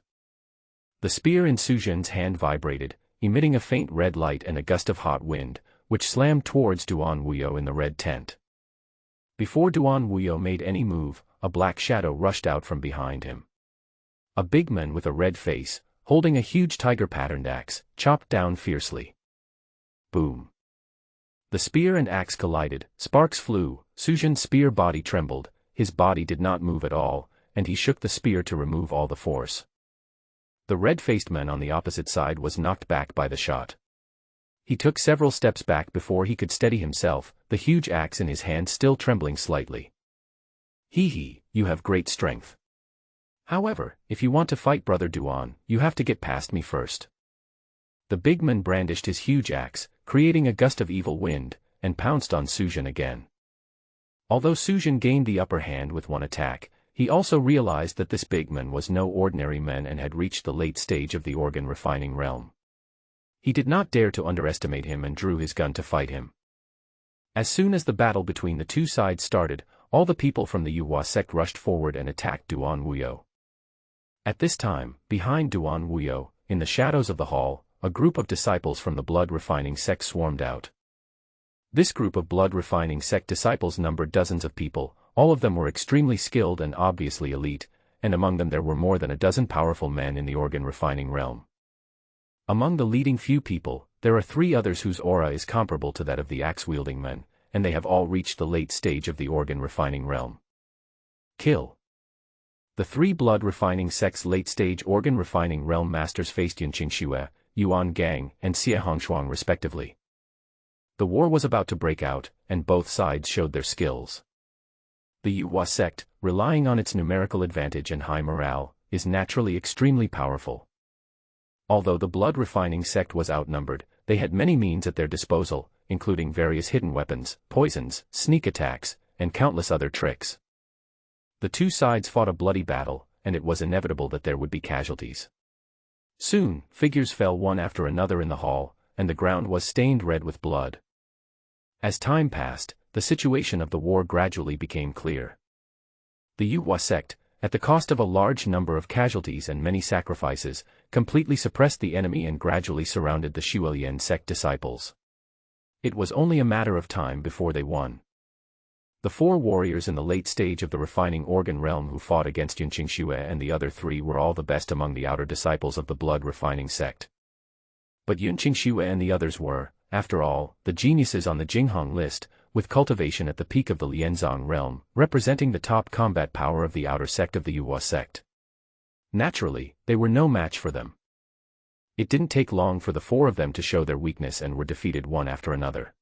The spear in Su Zhen's hand vibrated, emitting a faint red light and a gust of hot wind, which slammed towards Duan Wuyo in the red tent. Before Duan Wuyo made any move, a black shadow rushed out from behind him. A big man with a red face, holding a huge tiger-patterned axe, chopped down fiercely. Boom. The spear and axe collided, sparks flew, Su Zhen's spear body trembled, his body did not move at all, and he shook the spear to remove all the force. The red-faced man on the opposite side was knocked back by the shot. He took several steps back before he could steady himself, the huge axe in his hand still trembling slightly. Hee hee, you have great strength. However, if you want to fight Brother Duan, you have to get past me first. The big man brandished his huge axe, creating a gust of evil wind, and pounced on Sujin again. Although Sujin gained the upper hand with one attack, he also realized that this big man was no ordinary man and had reached the late stage of the organ refining realm. He did not dare to underestimate him and drew his gun to fight him. As soon as the battle between the two sides started, all the people from the Yuhua sect rushed forward and attacked Duan Wuyo. At this time, behind Duan Wuyo, in the shadows of the hall, a group of disciples from the blood refining sect swarmed out. This group of blood refining sect disciples numbered dozens of people. All of them were extremely skilled and obviously elite, and among them there were more than a dozen powerful men in the organ refining realm. Among the leading few people, there are 3 others whose aura is comparable to that of the axe-wielding men, and they have all reached the late stage of the organ refining realm. Kill. The 3 blood refining sect's late-stage organ refining realm masters faced Yunqing Xue, Yuan Gang, and Xie Hongshuang respectively. The war was about to break out, and both sides showed their skills. The Yuhua sect, relying on its numerical advantage and high morale, is naturally extremely powerful. Although the blood refining sect was outnumbered, they had many means at their disposal, including various hidden weapons, poisons, sneak attacks, and countless other tricks. The two sides fought a bloody battle, and it was inevitable that there would be casualties. Soon, figures fell one after another in the hall, and the ground was stained red with blood. As time passed, the situation of the war gradually became clear. The Yuhua sect, at the cost of a large number of casualties and many sacrifices, completely suppressed the enemy and gradually surrounded the Shuolian sect disciples. It was only a matter of time before they won. The 4 warriors in the late stage of the refining organ realm who fought against Yunqing Xue and the other 3 were all the best among the outer disciples of the blood refining sect. But Yunqing Xue and the others were, after all, the geniuses on the Jinghong list, with cultivation at the peak of the Lianzong realm, representing the top combat power of the outer sect of the Yuhua sect. Naturally, they were no match for them. It didn't take long for the 4 of them to show their weakness and were defeated one after another.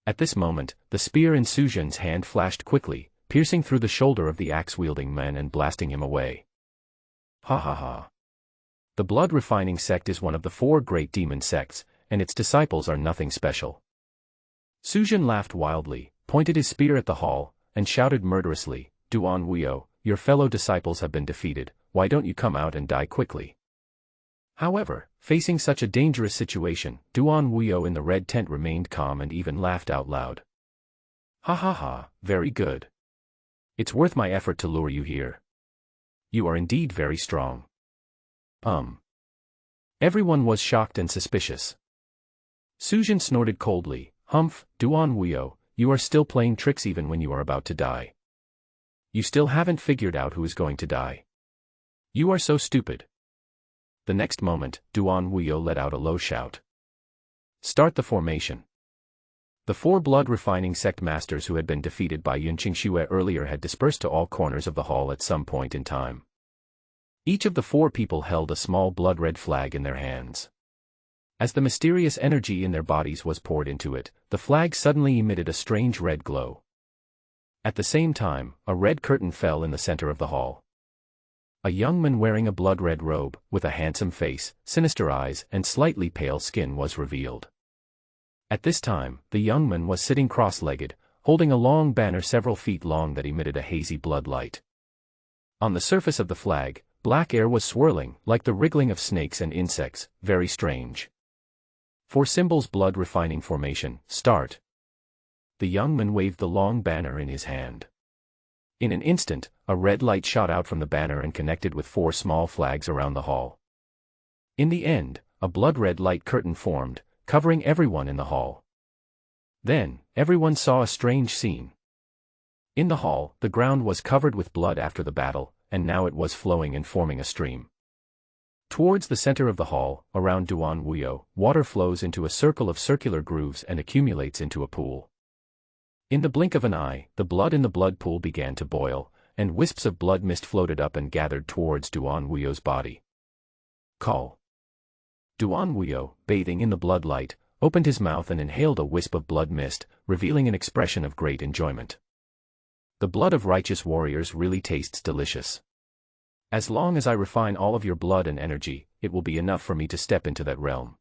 At this moment, the spear in Sujin's hand flashed quickly, piercing through the shoulder of the axe-wielding man and blasting him away. Ha ha ha. The blood refining sect is one of the 4 great demon sects, and its disciples are nothing special. Sujin laughed wildly, pointed his spear at the hall, and shouted murderously, Duan Wuyo, your fellow disciples have been defeated, why don't you come out and die quickly? However, facing such a dangerous situation, Duan Wuyo in the red tent remained calm and even laughed out loud. Ha ha ha, very good. It's worth my effort to lure you here. You are indeed very strong. Everyone was shocked and suspicious. Sujin snorted coldly, Humph, Duan Wuyo, you are still playing tricks even when you are about to die. You still haven't figured out who is going to die. You are so stupid. The next moment, Duan Wuyo let out a low shout. Start the formation. The 4 blood refining sect masters who had been defeated by Yunqing Xue earlier had dispersed to all corners of the hall at some point in time. Each of the 4 people held a small blood-red flag in their hands. As the mysterious energy in their bodies was poured into it, the flag suddenly emitted a strange red glow. At the same time, a red curtain fell in the center of the hall. A young man wearing a blood-red robe, with a handsome face, sinister eyes, and slightly pale skin was revealed. At this time, the young man was sitting cross-legged, holding a long banner several feet long that emitted a hazy blood light. On the surface of the flag, black air was swirling, like the wriggling of snakes and insects, very strange. For symbols blood refining formation, start. The young man waved the long banner in his hand. In an instant, a red light shot out from the banner and connected with 4 small flags around the hall. In the end, a blood-red light curtain formed, covering everyone in the hall. Then, everyone saw a strange scene. In the hall, the ground was covered with blood after the battle, and now it was flowing and forming a stream. Towards the center of the hall, around Duan Wuyo, water flows into a circle of circular grooves and accumulates into a pool. In the blink of an eye, the blood in the blood pool began to boil, and wisps of blood mist floated up and gathered towards Duan Wuyo's body. Call. Duan Wuyo, bathing in the blood light, opened his mouth and inhaled a wisp of blood mist, revealing an expression of great enjoyment. The blood of righteous warriors really tastes delicious. As long as I refine all of your blood and energy, it will be enough for me to step into that realm.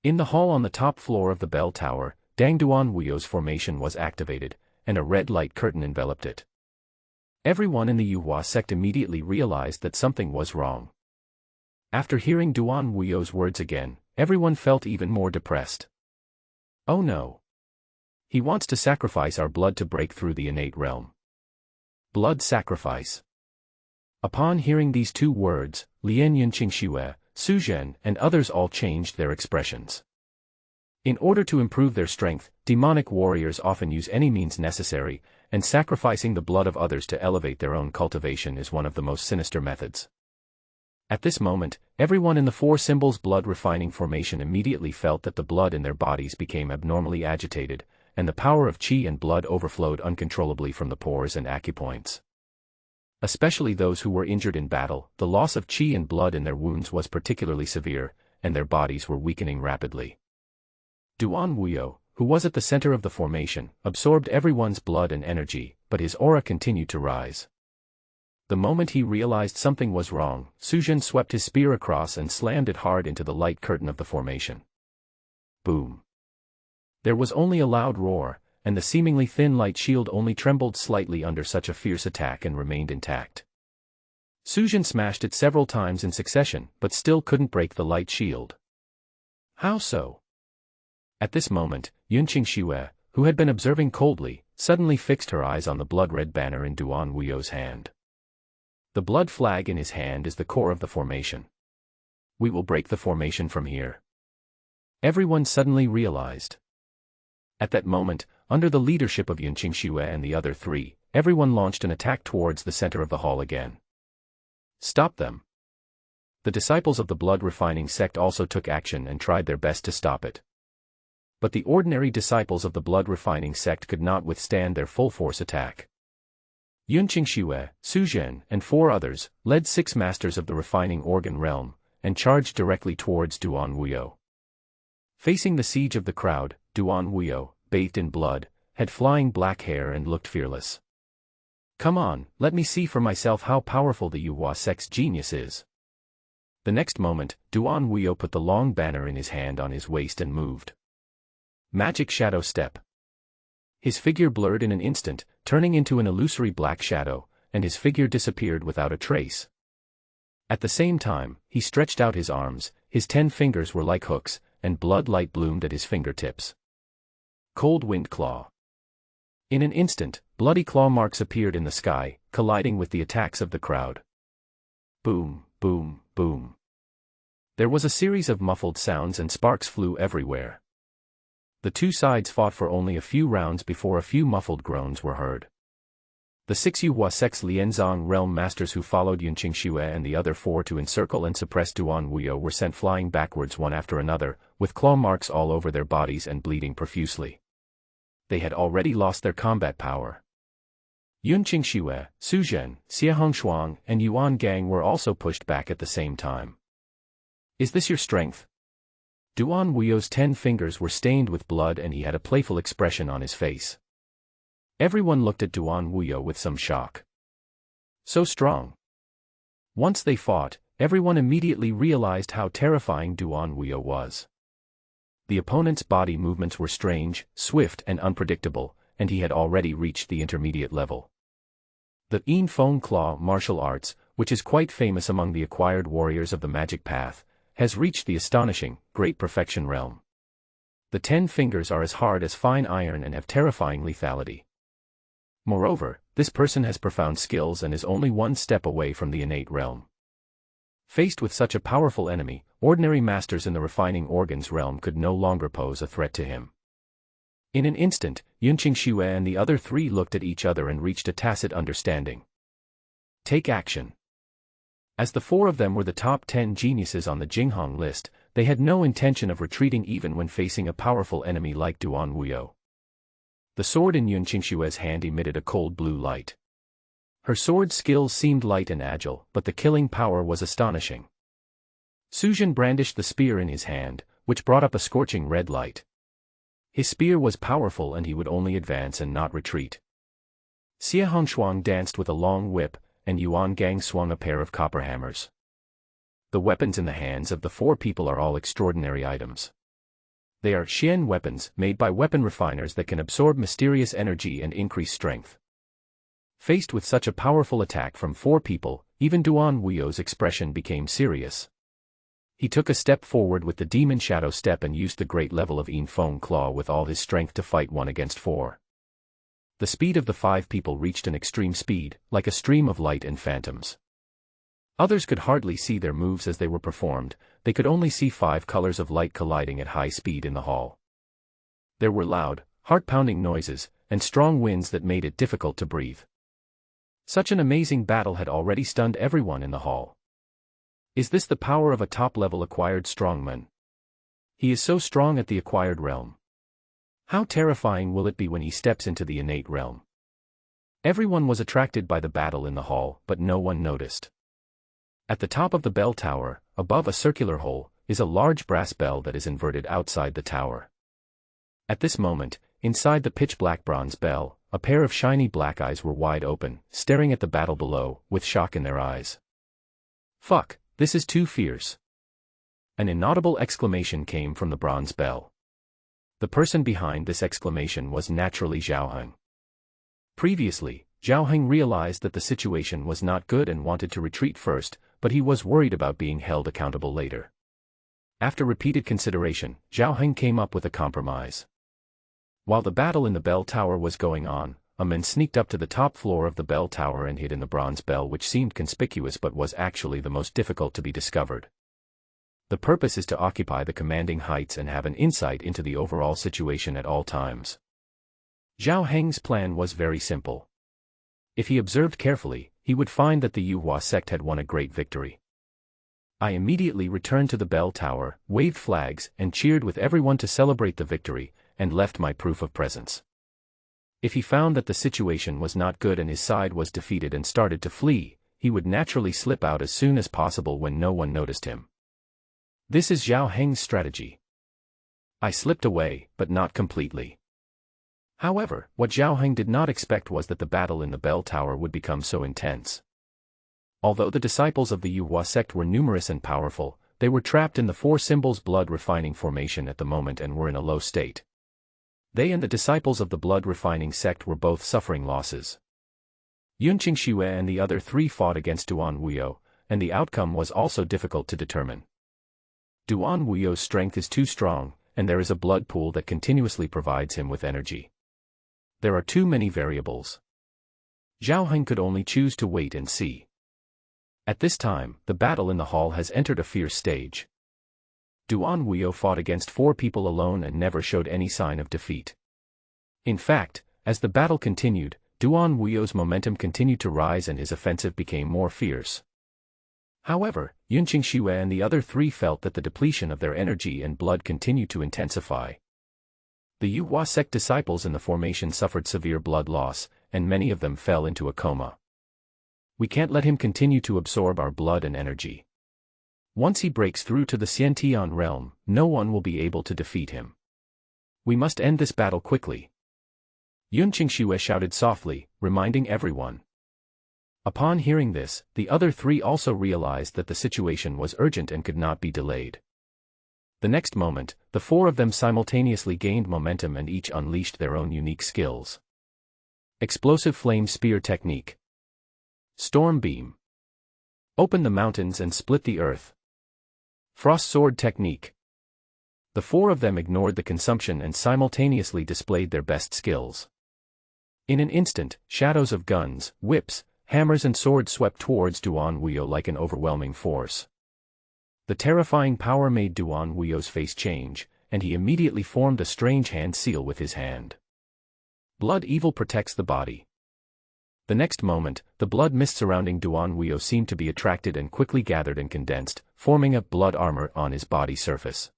In the hall on the top floor of the bell tower, Dang Duan Wuyo's formation was activated, and a red light curtain enveloped it. Everyone in the Yuhua sect immediately realized that something was wrong. After hearing Duan Wuyo's words again, everyone felt even more depressed. Oh no! He wants to sacrifice our blood to break through the innate realm. Blood sacrifice. Upon hearing these two words, Lian Yunqingxue, Su Zhen, and others all changed their expressions. In order to improve their strength, demonic warriors often use any means necessary, and sacrificing the blood of others to elevate their own cultivation is one of the most sinister methods. At this moment, everyone in the four symbols blood refining formation immediately felt that the blood in their bodies became abnormally agitated, and the power of qi and blood overflowed uncontrollably from the pores and acupoints. Especially those who were injured in battle, the loss of qi and blood in their wounds was particularly severe, and their bodies were weakening rapidly. Duan Wuyo, who was at the center of the formation, absorbed everyone's blood and energy, but his aura continued to rise. The moment he realized something was wrong, Su Zhen swept his spear across and slammed it hard into the light curtain of the formation. Boom. There was only a loud roar, and the seemingly thin light shield only trembled slightly under such a fierce attack and remained intact. Su Zhen smashed it several times in succession, but still couldn't break the light shield. How so? At this moment, Yunqingxue, who had been observing coldly, suddenly fixed her eyes on the blood-red banner in Duan Wuyo's hand. The blood flag in his hand is the core of the formation. We will break the formation from here. Everyone suddenly realized. At that moment, under the leadership of Yunqingxue and the other three, everyone launched an attack towards the center of the hall again. Stop them. The disciples of the blood-refining sect also took action and tried their best to stop it. But the ordinary disciples of the blood-refining sect could not withstand their full-force attack. Yunqingxue, Su Zhen, and four others, led 6 masters of the refining organ realm, and charged directly towards Duan Wuyo. Facing the siege of the crowd, Duan Wuyo, bathed in blood, had flying black hair and looked fearless. Come on, let me see for myself how powerful the Yuhua sect's genius is. The next moment, Duan Wuyo put the long banner in his hand on his waist and moved. Magic shadow step. His figure blurred in an instant, turning into an illusory black shadow, and his figure disappeared without a trace. At the same time, he stretched out his arms, his 10 fingers were like hooks, and blood light bloomed at his fingertips. Cold wind claw. In an instant, bloody claw marks appeared in the sky, colliding with the attacks of the crowd. Boom, boom, boom. There was a series of muffled sounds and sparks flew everywhere. The two sides fought for only a few rounds before a few muffled groans were heard. The 6 Yuhua sect's Lianzong realm masters who followed Yunqingxue and the other 4 to encircle and suppress Duan Wuyo were sent flying backwards one after another, with claw marks all over their bodies and bleeding profusely. They had already lost their combat power. Yunqingxue, Su Zhen, Xie Hongshuang, and Yuan Gang were also pushed back at the same time. Is this your strength? Duan Wuyo's 10 fingers were stained with blood and he had a playful expression on his face. Everyone looked at Duan Wuyo with some shock. So strong. Once they fought, everyone immediately realized how terrifying Duan Wuyo was. The opponent's body movements were strange, swift and unpredictable, and he had already reached the intermediate level. The Yin Feng Claw martial arts, which is quite famous among the acquired warriors of the magic path, has reached the astonishing, great perfection realm. The 10 fingers are as hard as fine iron and have terrifying lethality. Moreover, this person has profound skills and is only one step away from the innate realm. Faced with such a powerful enemy, ordinary masters in the refining organs realm could no longer pose a threat to him. In an instant, Yunqingxue and the other 3 looked at each other and reached a tacit understanding. Take action. As the 4 of them were the top 10 geniuses on the Jinghong list, they had no intention of retreating even when facing a powerful enemy like Duan Wuyo. The sword in Yunqingxue's hand emitted a cold blue light. Her sword skills seemed light and agile, but the killing power was astonishing. Su Zhen brandished the spear in his hand, which brought up a scorching red light. His spear was powerful and he would only advance and not retreat. Xie Hongshuang danced with a long whip, and Yuan Gang swung a pair of copper hammers. The weapons in the hands of the four people are all extraordinary items. They are Xian weapons made by weapon refiners that can absorb mysterious energy and increase strength. Faced with such a powerful attack from four people, even Duan Wuyo's expression became serious. He took a step forward with the demon shadow step and used the great level of Yin Feng Claw with all his strength to fight one against four. The speed of the five people reached an extreme speed, like a stream of light and phantoms. Others could hardly see their moves as they were performed, they could only see 5 colors of light colliding at high speed in the hall. There were loud, heart-pounding noises, and strong winds that made it difficult to breathe. Such an amazing battle had already stunned everyone in the hall. Is this the power of a top-level acquired strongman? He is so strong at the acquired realm. How terrifying will it be when he steps into the innate realm? Everyone was attracted by the battle in the hall, but no one noticed. At the top of the bell tower, above a circular hole, is a large brass bell that is inverted outside the tower. At this moment, inside the pitch-black bronze bell, a pair of shiny black eyes were wide open, staring at the battle below, with shock in their eyes. Fuck, this is too fierce. An inaudible exclamation came from the bronze bell. The person behind this exclamation was naturally Zhao Heng. Previously, Zhao Heng realized that the situation was not good and wanted to retreat first, but he was worried about being held accountable later. After repeated consideration, Zhao Heng came up with a compromise. While the battle in the bell tower was going on, a man sneaked up to the top floor of the bell tower and hid in the bronze bell, which seemed conspicuous but was actually the most difficult to be discovered. The purpose is to occupy the commanding heights and have an insight into the overall situation at all times. Zhao Heng's plan was very simple. If he observed carefully, he would find that the Yuhua sect had won a great victory. I immediately returned to the bell tower, waved flags, and cheered with everyone to celebrate the victory, and left my proof of presence. If he found that the situation was not good and his side was defeated and started to flee, he would naturally slip out as soon as possible when no one noticed him. This is Zhao Heng's strategy. I slipped away, but not completely. However, what Zhao Heng did not expect was that the battle in the bell tower would become so intense. Although the disciples of the Yuhua sect were numerous and powerful, they were trapped in the four symbols blood refining formation at the moment and were in a low state. They and the disciples of the blood refining sect were both suffering losses. Yunqing Xue and the other 3 fought against Duan Wuyo, and the outcome was also difficult to determine. Duan Wuyo's strength is too strong, and there is a blood pool that continuously provides him with energy. There are too many variables. Zhao Heng could only choose to wait and see. At this time, the battle in the hall has entered a fierce stage. Duan Wuyo fought against 4 people alone and never showed any sign of defeat. In fact, as the battle continued, Duan Wuyo's momentum continued to rise and his offensive became more fierce. However, Yunqing Xue and the other 3 felt that the depletion of their energy and blood continued to intensify. The Yuhua sect disciples in the formation suffered severe blood loss, and many of them fell into a coma. We can't let him continue to absorb our blood and energy. Once he breaks through to the Xiantian realm, no one will be able to defeat him. We must end this battle quickly. Yunqing Xue shouted softly, reminding everyone. Upon hearing this, the other 3 also realized that the situation was urgent and could not be delayed. The next moment, the 4 of them simultaneously gained momentum and each unleashed their own unique skills. Explosive Flame Spear Technique. Storm Beam. Open the mountains and split the earth. Frost Sword Technique. The 4 of them ignored the consumption and simultaneously displayed their best skills. In an instant, shadows of guns, whips, hammers and swords swept towards Duan Wuyo like an overwhelming force. The terrifying power made Duan Wuyo's face change, and he immediately formed a strange hand seal with his hand. Blood evil protects the body. The next moment, the blood mist surrounding Duan Wuyo seemed to be attracted and quickly gathered and condensed, forming a blood armor on his body surface.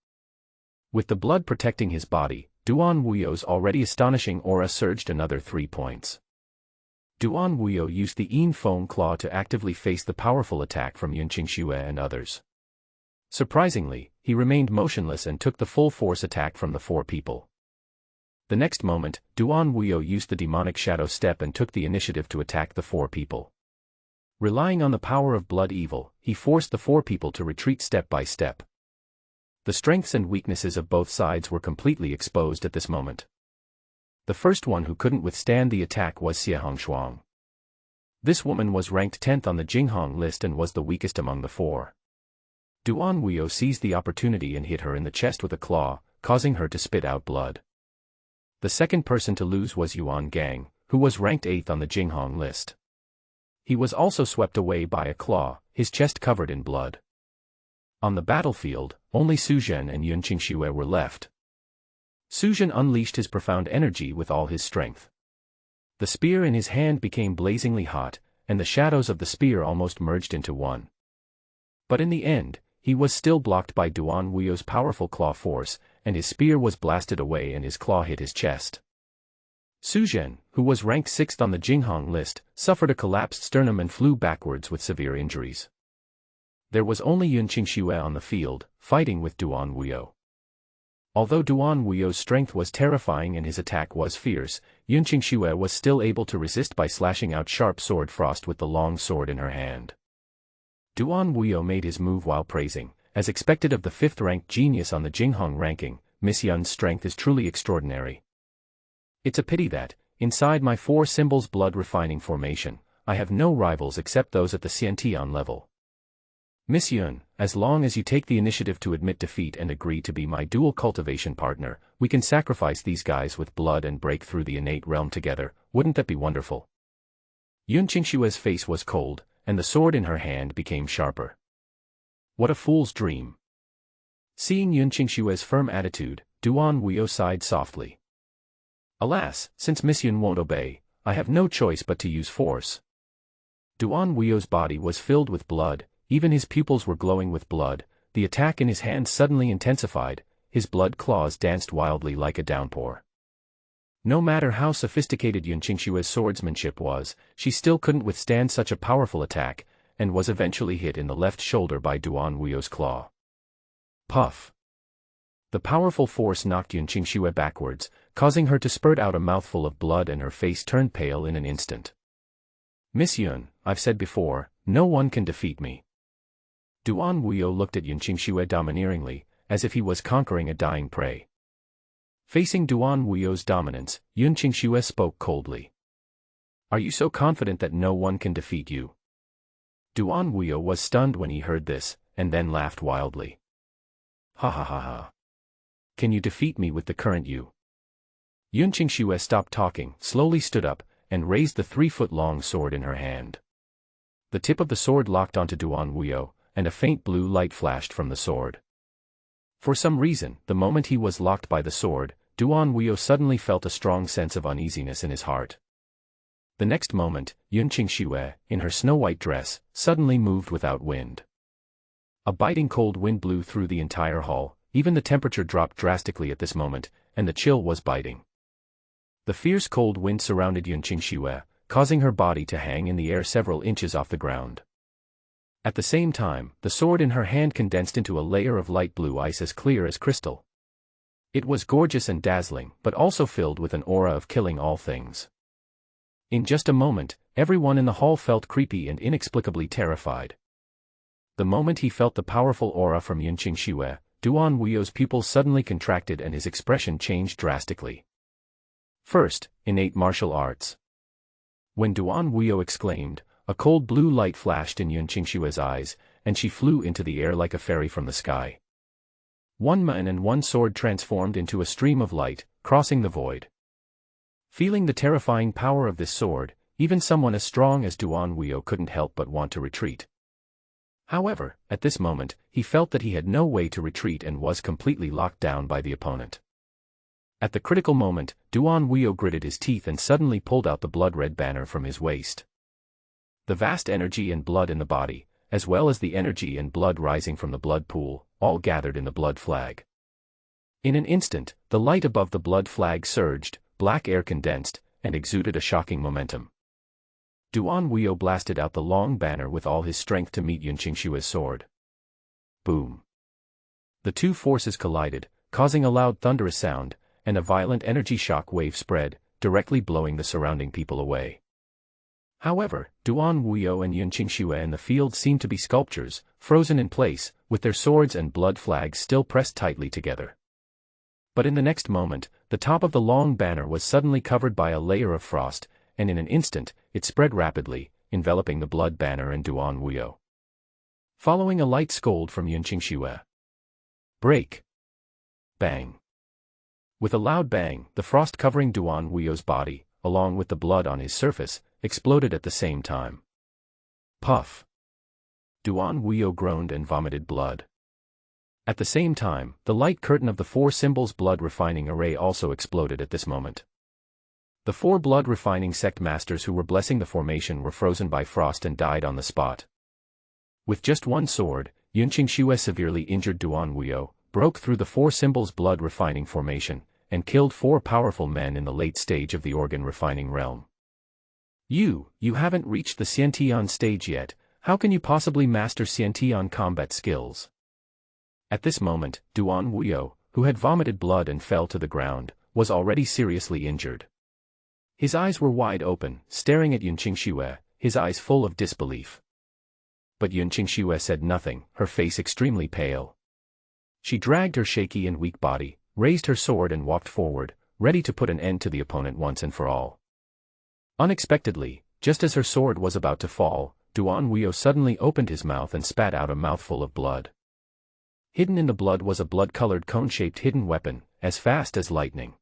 With the blood protecting his body, Duan Wuyo's already astonishing aura surged another 3 points. Duan Wuyo used the Yin Feng Claw to actively face the powerful attack from Yunqing Xue and others. Surprisingly, he remained motionless and took the full force attack from the 4 people. The next moment, Duan Wuyo used the demonic shadow step and took the initiative to attack the 4 people. Relying on the power of blood evil, he forced the four people to retreat step by step. The strengths and weaknesses of both sides were completely exposed at this moment. The first one who couldn't withstand the attack was Xie Hongshuang. This woman was ranked 10th on the Jinghong list and was the weakest among the four. Duan Wuyo seized the opportunity and hit her in the chest with a claw, causing her to spit out blood. The second person to lose was Yuan Gang, who was ranked 8th on the Jinghong list. He was also swept away by a claw, his chest covered in blood. On the battlefield, only Su Zhen and Yun Qingxue were left. Su Zhen unleashed his profound energy with all his strength. The spear in his hand became blazingly hot, and the shadows of the spear almost merged into one. But in the end, he was still blocked by Duan Wuyo's powerful claw force, and his spear was blasted away and his claw hit his chest. Su Zhen, who was ranked 6th on the Jinghong list, suffered a collapsed sternum and flew backwards with severe injuries. There was only Yun Qingxue on the field, fighting with Duan Wuyo. Although Duan Wuyo's strength was terrifying and his attack was fierce, Yun Qingxue was still able to resist by slashing out sharp sword frost with the long sword in her hand. Duan Wuyo made his move while praising, as expected of the 5th-ranked genius on the Jinghong ranking, Miss Yun's strength is truly extraordinary. It's a pity that, inside my 4 symbols blood refining formation, I have no rivals except those at the Xiantian level. Miss Yun, as long as you take the initiative to admit defeat and agree to be my dual cultivation partner, we can sacrifice these guys with blood and break through the innate realm together, wouldn't that be wonderful? Yun Qingxue's face was cold, and the sword in her hand became sharper. What a fool's dream. Seeing Yun Qingxue's firm attitude, Duan Wuyo sighed softly. Alas, since Miss Yun won't obey, I have no choice but to use force. Duan Wuyo's body was filled with blood, even his pupils were glowing with blood, the attack in his hand suddenly intensified, his blood claws danced wildly like a downpour. No matter how sophisticated Yun Qingxue's swordsmanship was, she still couldn't withstand such a powerful attack, and was eventually hit in the left shoulder by Duan Wuyo's claw. Puff! The powerful force knocked Yun Qingxue backwards, causing her to spurt out a mouthful of blood and her face turned pale in an instant. Miss Yun, I've said before, no one can defeat me. Duan Wuyo looked at Yun Qingxue domineeringly, as if he was conquering a dying prey. Facing Duan Wuyo's dominance, Yun Qingxue spoke coldly. Are you so confident that no one can defeat you? Duan Wuyo was stunned when he heard this, and then laughed wildly. Ha ha ha ha. Can you defeat me with the current you? Yun Qingxue stopped talking, slowly stood up, and raised the 3-foot-long sword in her hand. The tip of the sword locked onto Duan Wuyo, and a faint blue light flashed from the sword. For some reason, the moment he was locked by the sword, Duan Wuyo suddenly felt a strong sense of uneasiness in his heart. The next moment, Yun Qingxue, in her snow-white dress, suddenly moved without wind. A biting cold wind blew through the entire hall, even the temperature dropped drastically at this moment, and the chill was biting. The fierce cold wind surrounded Yun Qingxue, causing her body to hang in the air several inches off the ground. At the same time, the sword in her hand condensed into a layer of light blue ice as clear as crystal. It was gorgeous and dazzling, but also filled with an aura of killing all things. In just a moment, everyone in the hall felt creepy and inexplicably terrified. The moment he felt the powerful aura from Yun Qingxue, Duan Wuyo's pupils suddenly contracted and his expression changed drastically. First, innate martial arts. When Duan Wuyo exclaimed, a cold blue light flashed in Yun Qingxue's eyes, and she flew into the air like a fairy from the sky. One man and one sword transformed into a stream of light, crossing the void. Feeling the terrifying power of this sword, even someone as strong as Duan Wuyo couldn't help but want to retreat. However, at this moment, he felt that he had no way to retreat and was completely locked down by the opponent. At the critical moment, Duan Wuyo gritted his teeth and suddenly pulled out the blood-red banner from his waist. The vast energy and blood in the body, as well as the energy and blood rising from the blood pool, all gathered in the blood flag. In an instant, the light above the blood flag surged, black air condensed, and exuded a shocking momentum. Duan Wuyo blasted out the long banner with all his strength to meet Yun Qingxue's sword. Boom! The two forces collided, causing a loud thunderous sound, and a violent energy shock wave spread, directly blowing the surrounding people away. However, Duan Wuyo and Yun Qingxue in the field seemed to be sculptures, frozen in place, with their swords and blood flags still pressed tightly together. But in the next moment, the top of the long banner was suddenly covered by a layer of frost, and in an instant, it spread rapidly, enveloping the blood banner and Duan Wuyo. Following a light scold from Yun Qingxue. Break! Bang! With a loud bang, the frost covering Duan Wuyo's body, along with the blood on his surface, exploded at the same time. Puff! Duan Wuyo groaned and vomited blood. At the same time, the light curtain of the four symbols blood refining array also exploded at this moment. The four blood refining sect masters who were blessing the formation were frozen by frost and died on the spot. With just one sword, Yun Qingxue severely injured Duan Wuyo, broke through the four symbols blood refining formation, and killed four powerful men in the late stage of the organ refining realm. You haven't reached the Xiantian stage yet, how can you possibly master Xiantian combat skills? At this moment, Duan Wuyo, who had vomited blood and fell to the ground, was already seriously injured. His eyes were wide open, staring at Yun Qingxue, his eyes full of disbelief. But Yun Qingxue said nothing, her face extremely pale. She dragged her shaky and weak body, raised her sword and walked forward, ready to put an end to the opponent once and for all. Unexpectedly, just as her sword was about to fall, Duan Wuyo suddenly opened his mouth and spat out a mouthful of blood. Hidden in the blood was a blood-colored cone-shaped hidden weapon, as fast as lightning.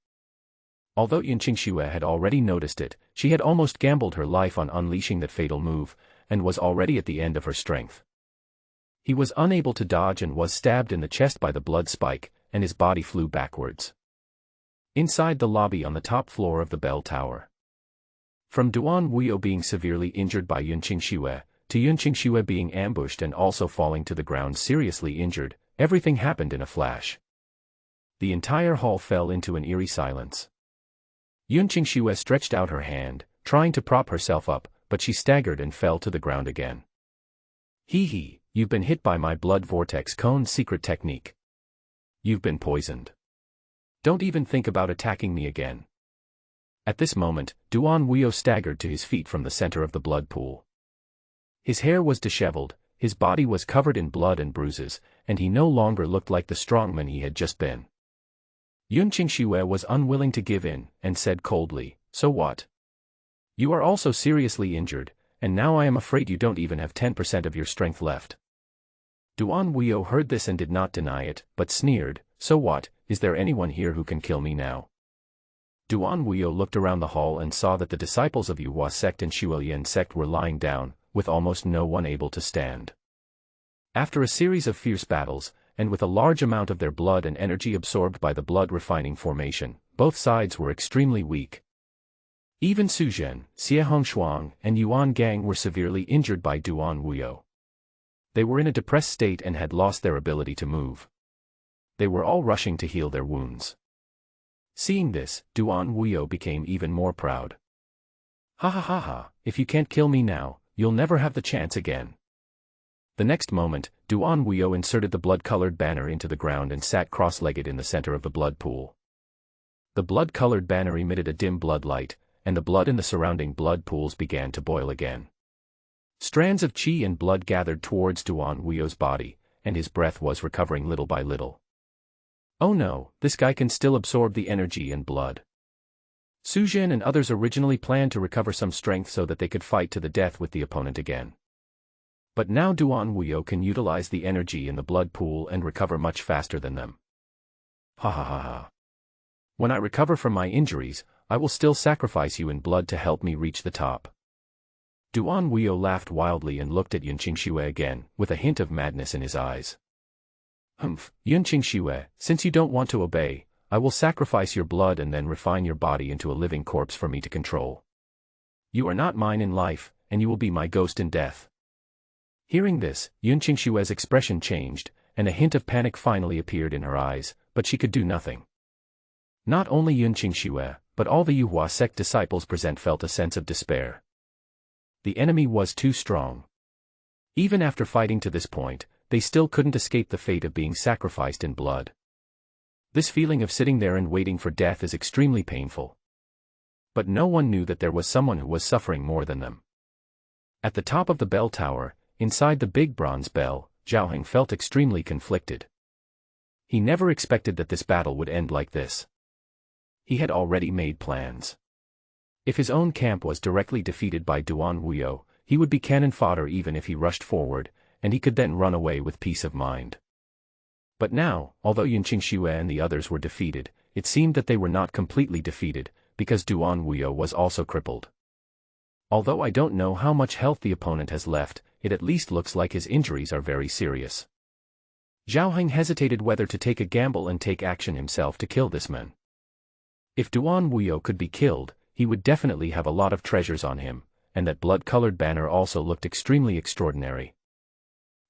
Although Yun Qingxue had already noticed it, she had almost gambled her life on unleashing that fatal move, and was already at the end of her strength. He was unable to dodge and was stabbed in the chest by the blood spike, and his body flew backwards. Inside the lobby on the top floor of the bell tower. From Duan Wuyo being severely injured by Yun Qingxue, to Yun Qingxue being ambushed and also falling to the ground seriously injured, everything happened in a flash. The entire hall fell into an eerie silence. Yun Qingxue stretched out her hand, trying to prop herself up, but she staggered and fell to the ground again. Hee, you've been hit by my blood vortex cone secret technique. You've been poisoned. Don't even think about attacking me again. At this moment, Duan Wuyo staggered to his feet from the center of the blood pool. His hair was disheveled, his body was covered in blood and bruises, and he no longer looked like the strongman he had just been. Yun Qingxue was unwilling to give in, and said coldly, "So what? You are also seriously injured, and now I am afraid you don't even have 10% of your strength left." Duan Wuyo heard this and did not deny it, but sneered, "So what, is there anyone here who can kill me now?" Duan Wuyo looked around the hall and saw that the disciples of Yuhua sect and Shuolian sect were lying down, with almost no one able to stand. After a series of fierce battles, and with a large amount of their blood and energy absorbed by the blood refining formation, both sides were extremely weak. Even Su Zhen, Xie Hongshuang, and Yuan Gang were severely injured by Duan Wuyo. They were in a depressed state and had lost their ability to move. They were all rushing to heal their wounds. Seeing this, Duan Wuyo became even more proud. Ha ha ha ha, if you can't kill me now, you'll never have the chance again. The next moment, Duan Wuyo inserted the blood-colored banner into the ground and sat cross-legged in the center of the blood pool. The blood-colored banner emitted a dim blood light, and the blood in the surrounding blood pools began to boil again. Strands of qi and blood gathered towards Duan Wuyo's body, and his breath was recovering little by little. Oh no, this guy can still absorb the energy and blood. Su Zhen and others originally planned to recover some strength so that they could fight to the death with the opponent again. But now Duan Wuyo can utilize the energy in the blood pool and recover much faster than them. Ha ha ha ha. When I recover from my injuries, I will still sacrifice you in blood to help me reach the top. Duan Wuyo laughed wildly and looked at Yun Qingxue again, with a hint of madness in his eyes. Humph, Yun Qingxue, since you don't want to obey, I will sacrifice your blood and then refine your body into a living corpse for me to control. You are not mine in life, and you will be my ghost in death. Hearing this, Yun Qingxue's expression changed, and a hint of panic finally appeared in her eyes, but she could do nothing. Not only Yun Qingxue, but all the Yuhua sect disciples present felt a sense of despair. The enemy was too strong. Even after fighting to this point, they still couldn't escape the fate of being sacrificed in blood. This feeling of sitting there and waiting for death is extremely painful. But no one knew that there was someone who was suffering more than them. At the top of the bell tower, inside the big bronze bell, Zhao Heng felt extremely conflicted. He never expected that this battle would end like this. He had already made plans. If his own camp was directly defeated by Duan Wuyo, he would be cannon fodder even if he rushed forward, and he could then run away with peace of mind. But now, although Yunqing Xue and the others were defeated, it seemed that they were not completely defeated, because Duan Wuyo was also crippled. Although I don't know how much health the opponent has left, it at least looks like his injuries are very serious. Zhao Heng hesitated whether to take a gamble and take action himself to kill this man. If Duan Wuyo could be killed, he would definitely have a lot of treasures on him, and that blood-colored banner also looked extremely extraordinary.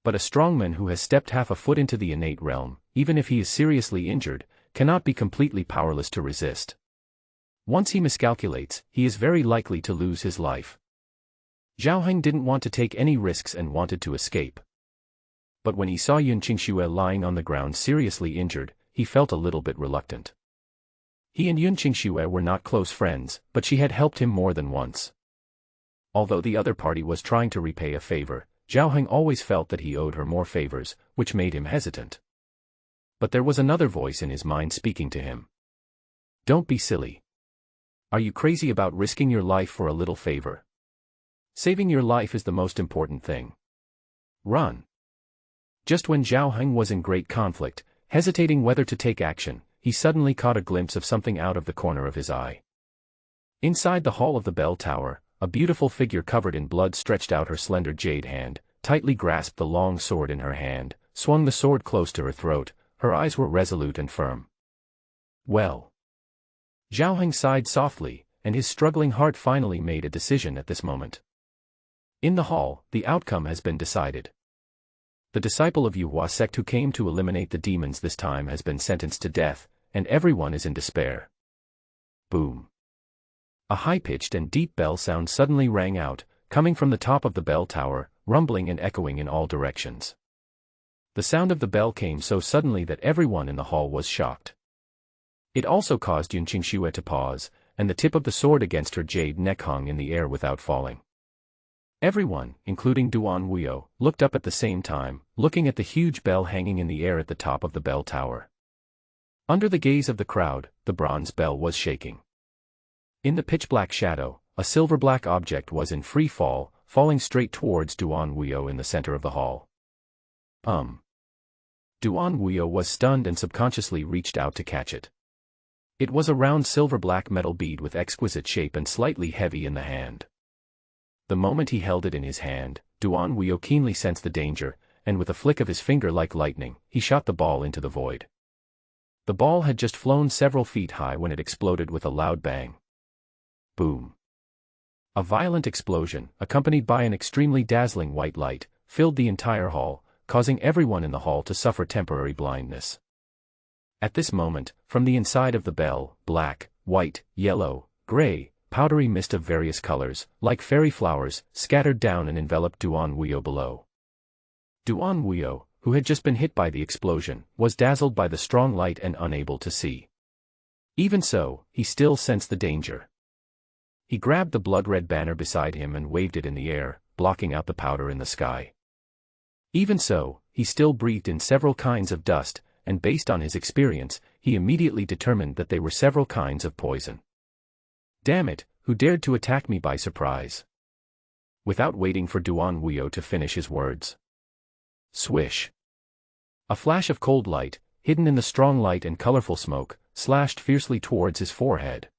But a strongman who has stepped half a foot into the innate realm, even if he is seriously injured, cannot be completely powerless to resist. Once he miscalculates, he is very likely to lose his life. Zhao Heng didn't want to take any risks and wanted to escape. But when he saw Yunqing Xue lying on the ground seriously injured, he felt a little bit reluctant. He and Yunqing Xue were not close friends, but she had helped him more than once. Although the other party was trying to repay a favor, Zhao Heng always felt that he owed her more favors, which made him hesitant. But there was another voice in his mind speaking to him. Don't be silly. Are you crazy about risking your life for a little favor? Saving your life is the most important thing. Run. Just when Zhao Heng was in great conflict, hesitating whether to take action, he suddenly caught a glimpse of something out of the corner of his eye. Inside the hall of the bell tower, a beautiful figure covered in blood stretched out her slender jade hand, tightly grasped the long sword in her hand, swung the sword close to her throat. Her eyes were resolute and firm. Well. Zhao Heng sighed softly, and his struggling heart finally made a decision at this moment. In the hall, the outcome has been decided. The disciple of Yuhua sect who came to eliminate the demons this time has been sentenced to death, and everyone is in despair. Boom. A high-pitched and deep bell sound suddenly rang out, coming from the top of the bell tower, rumbling and echoing in all directions. The sound of the bell came so suddenly that everyone in the hall was shocked. It also caused Yunqing Xue to pause, and the tip of the sword against her jade neck hung in the air without falling. Everyone, including Duan Wuyo, looked up at the same time, looking at the huge bell hanging in the air at the top of the bell tower. Under the gaze of the crowd, the bronze bell was shaking. In the pitch-black shadow, a silver-black object was in free fall, falling straight towards Duan Wuyo in the center of the hall. Duan Wuyo was stunned and subconsciously reached out to catch it. It was a round silver-black metal bead with exquisite shape and slightly heavy in the hand. The moment he held it in his hand, Duan Wuyo keenly sensed the danger, and with a flick of his finger like lightning, he shot the ball into the void. The ball had just flown several feet high when it exploded with a loud bang. Boom. A violent explosion, accompanied by an extremely dazzling white light, filled the entire hall, causing everyone in the hall to suffer temporary blindness. At this moment, from the inside of the bell, black, white, yellow, gray, powdery mist of various colors, like fairy flowers, scattered down and enveloped Duan Wuyo below. Duan Wuyo, who had just been hit by the explosion, was dazzled by the strong light and unable to see. Even so, he still sensed the danger. He grabbed the blood-red banner beside him and waved it in the air, blocking out the powder in the sky. Even so, he still breathed in several kinds of dust, and based on his experience, he immediately determined that they were several kinds of poison. Damn it, who dared to attack me by surprise? Without waiting for Duan Wuyo to finish his words. Swish. A flash of cold light, hidden in the strong light and colorful smoke, slashed fiercely towards his forehead.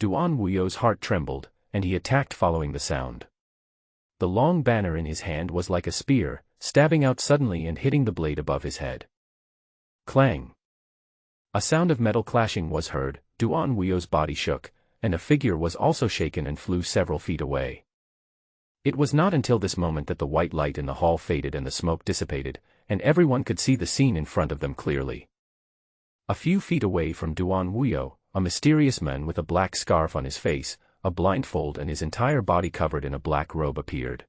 Duan Wuyo's heart trembled, and he attacked following the sound. The long banner in his hand was like a spear, stabbing out suddenly and hitting the blade above his head. Clang. A sound of metal clashing was heard, Duan Wuyo's body shook, and a figure was also shaken and flew several feet away. It was not until this moment that the white light in the hall faded and the smoke dissipated, and everyone could see the scene in front of them clearly. A few feet away from Duan Wuyo, a mysterious man with a black scarf on his face, a blindfold and his entire body covered in a black robe appeared.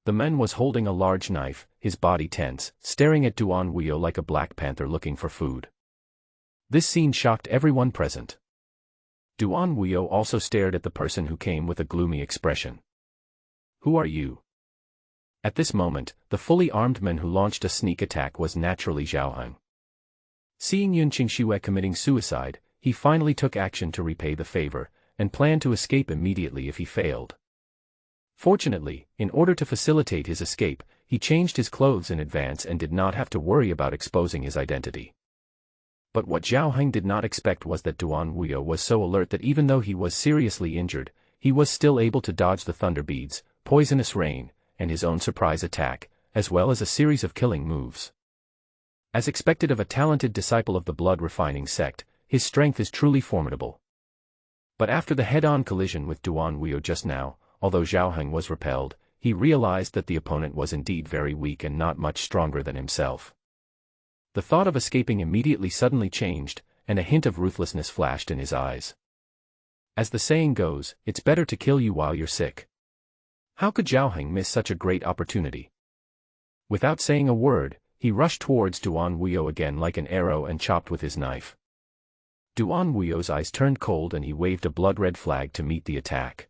The man was holding a large knife, his body tense, staring at Duan Wuyo like a black panther looking for food. This scene shocked everyone present. Duan Wuyo also stared at the person who came with a gloomy expression. Who are you? At this moment, the fully armed man who launched a sneak attack was naturally Zhao Heng. Seeing Yun Qingxue committing suicide, he finally took action to repay the favor, and planned to escape immediately if he failed. Fortunately, in order to facilitate his escape, he changed his clothes in advance and did not have to worry about exposing his identity. But what Zhao Heng did not expect was that Duan Wuyo was so alert that even though he was seriously injured, he was still able to dodge the thunder beads, poisonous rain, and his own surprise attack, as well as a series of killing moves. As expected of a talented disciple of the blood-refining sect, his strength is truly formidable. But after the head-on collision with Duan Wuyo just now, although Zhao Heng was repelled, he realized that the opponent was indeed very weak and not much stronger than himself. The thought of escaping immediately suddenly changed, and a hint of ruthlessness flashed in his eyes. As the saying goes, it's better to kill you while you're sick. How could Zhao Heng miss such a great opportunity? Without saying a word, he rushed towards Duan Wuyo again like an arrow and chopped with his knife. Duan Wuyo's eyes turned cold and he waved a blood-red flag to meet the attack.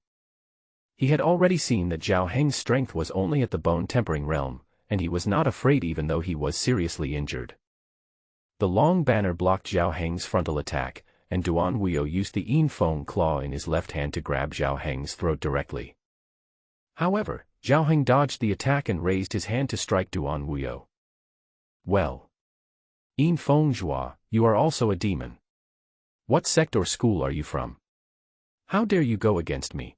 He had already seen that Zhao Heng's strength was only at the bone-tempering realm, and he was not afraid even though he was seriously injured. The long banner blocked Zhao Heng's frontal attack, and Duan Wuyo used the Yin Feng claw in his left hand to grab Zhao Heng's throat directly. However, Zhao Heng dodged the attack and raised his hand to strike Duan Wuyo. Well. Yin Feng Zhua, you are also a demon. What sect or school are you from? How dare you go against me?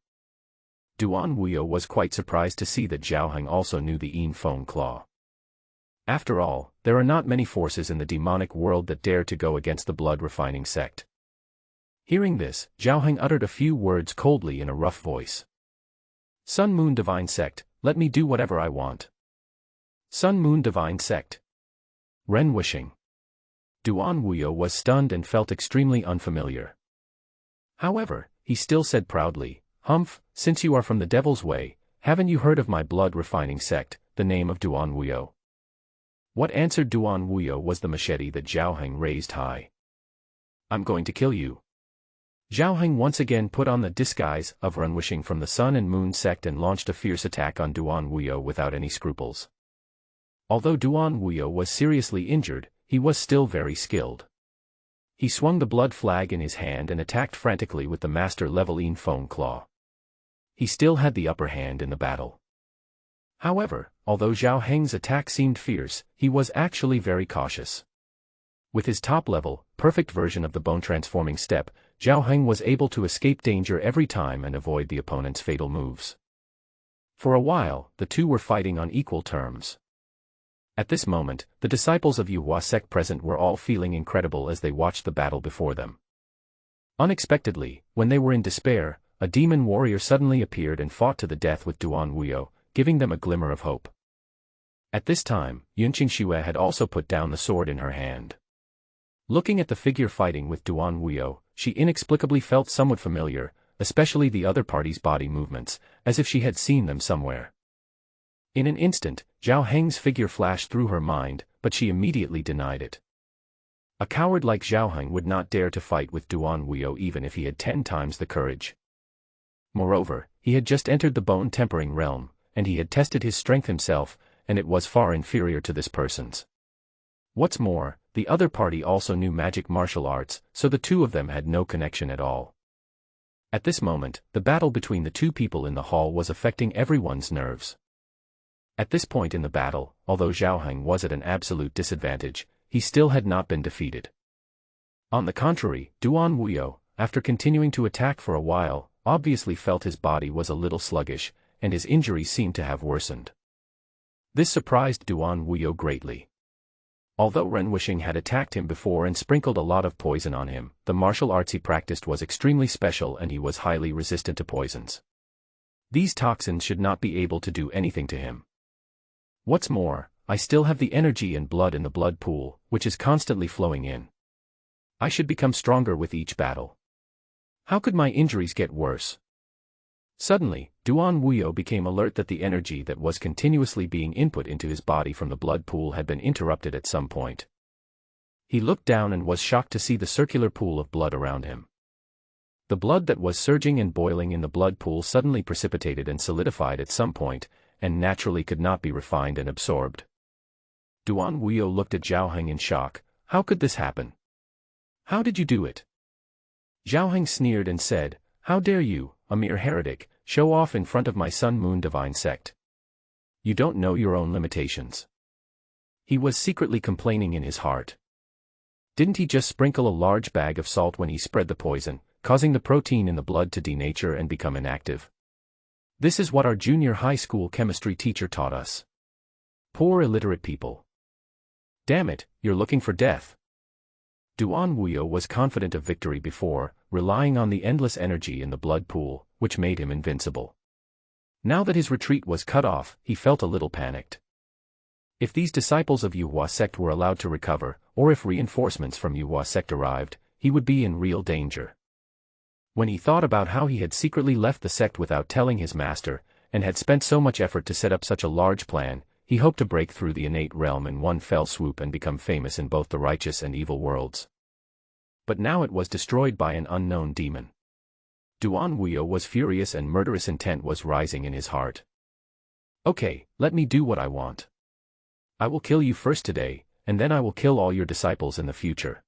Duan Wuyo was quite surprised to see that Zhao Heng also knew the Yin Feng claw. After all, there are not many forces in the demonic world that dare to go against the blood-refining sect. Hearing this, Zhao Heng uttered a few words coldly in a rough voice. Sun Moon Divine Sect, let me do whatever I want. Sun Moon Divine Sect. Ren Wuxing. Duan Wuyo was stunned and felt extremely unfamiliar. However, he still said proudly, Humph, since you are from the Devil's Way, haven't you heard of my blood-refining sect, the name of Duan Wuyo? What answered Duan Wuyo was the machete that Zhao Heng raised high. I'm going to kill you. Zhao Heng once again put on the disguise of Ren Wuxing from the Sun and Moon sect and launched a fierce attack on Duan Wuyo without any scruples. Although Duan Wuyo was seriously injured, he was still very skilled. He swung the blood flag in his hand and attacked frantically with the master-level Yin Feng claw. He still had the upper hand in the battle. However, although Zhao Heng's attack seemed fierce, he was actually very cautious. With his top-level, perfect version of the bone-transforming step, Zhao Heng was able to escape danger every time and avoid the opponent's fatal moves. For a while, the two were fighting on equal terms. At this moment, the disciples of Yuhua sect present were all feeling incredible as they watched the battle before them. Unexpectedly, when they were in despair, a demon warrior suddenly appeared and fought to the death with Duan Wuyo, giving them a glimmer of hope. At this time, Yun Qingxue had also put down the sword in her hand. Looking at the figure fighting with Duan Wuyo, she inexplicably felt somewhat familiar, especially the other party's body movements, as if she had seen them somewhere. In an instant, Zhao Heng's figure flashed through her mind, but she immediately denied it. A coward like Zhao Heng would not dare to fight with Duan Wuyo even if he had 10 times the courage. Moreover, he had just entered the bone-tempering realm, and he had tested his strength himself, and it was far inferior to this person's. What's more, the other party also knew magic martial arts, so the two of them had no connection at all. At this moment, the battle between the two people in the hall was affecting everyone's nerves. At this point in the battle, although Zhao Heng was at an absolute disadvantage, he still had not been defeated. On the contrary, Duan Wuyo, after continuing to attack for a while, obviously felt his body was a little sluggish, and his injuries seemed to have worsened. This surprised Duan Wuyo greatly. Although Ren Wuxing had attacked him before and sprinkled a lot of poison on him, the martial arts he practiced was extremely special and he was highly resistant to poisons. These toxins should not be able to do anything to him. What's more, I still have the energy and blood in the blood pool, which is constantly flowing in. I should become stronger with each battle. How could my injuries get worse? Suddenly, Duan Wuyo became alert that the energy that was continuously being input into his body from the blood pool had been interrupted at some point. He looked down and was shocked to see the circular pool of blood around him. The blood that was surging and boiling in the blood pool suddenly precipitated and solidified at some point, and naturally could not be refined and absorbed. Duan Wuyo looked at Zhao Heng in shock. How could this happen? How did you do it? Zhao Heng sneered and said, how dare you, a mere heretic, show off in front of my Sun Moon Divine Sect? You don't know your own limitations. He was secretly complaining in his heart. Didn't he just sprinkle a large bag of salt when he spread the poison, causing the protein in the blood to denature and become inactive? This is what our junior high school chemistry teacher taught us. Poor illiterate people. Damn it, you're looking for death. Duan Wuyo was confident of victory before, relying on the endless energy in the blood pool, which made him invincible. Now that his retreat was cut off, he felt a little panicked. If these disciples of Yuhua sect were allowed to recover, or if reinforcements from Yuhua sect arrived, he would be in real danger. When he thought about how he had secretly left the sect without telling his master, and had spent so much effort to set up such a large plan, he hoped to break through the innate realm in one fell swoop and become famous in both the righteous and evil worlds. But now it was destroyed by an unknown demon. Duan Wuyo was furious and murderous intent was rising in his heart. Okay, let me do what I want. I will kill you first today, and then I will kill all your disciples in the future.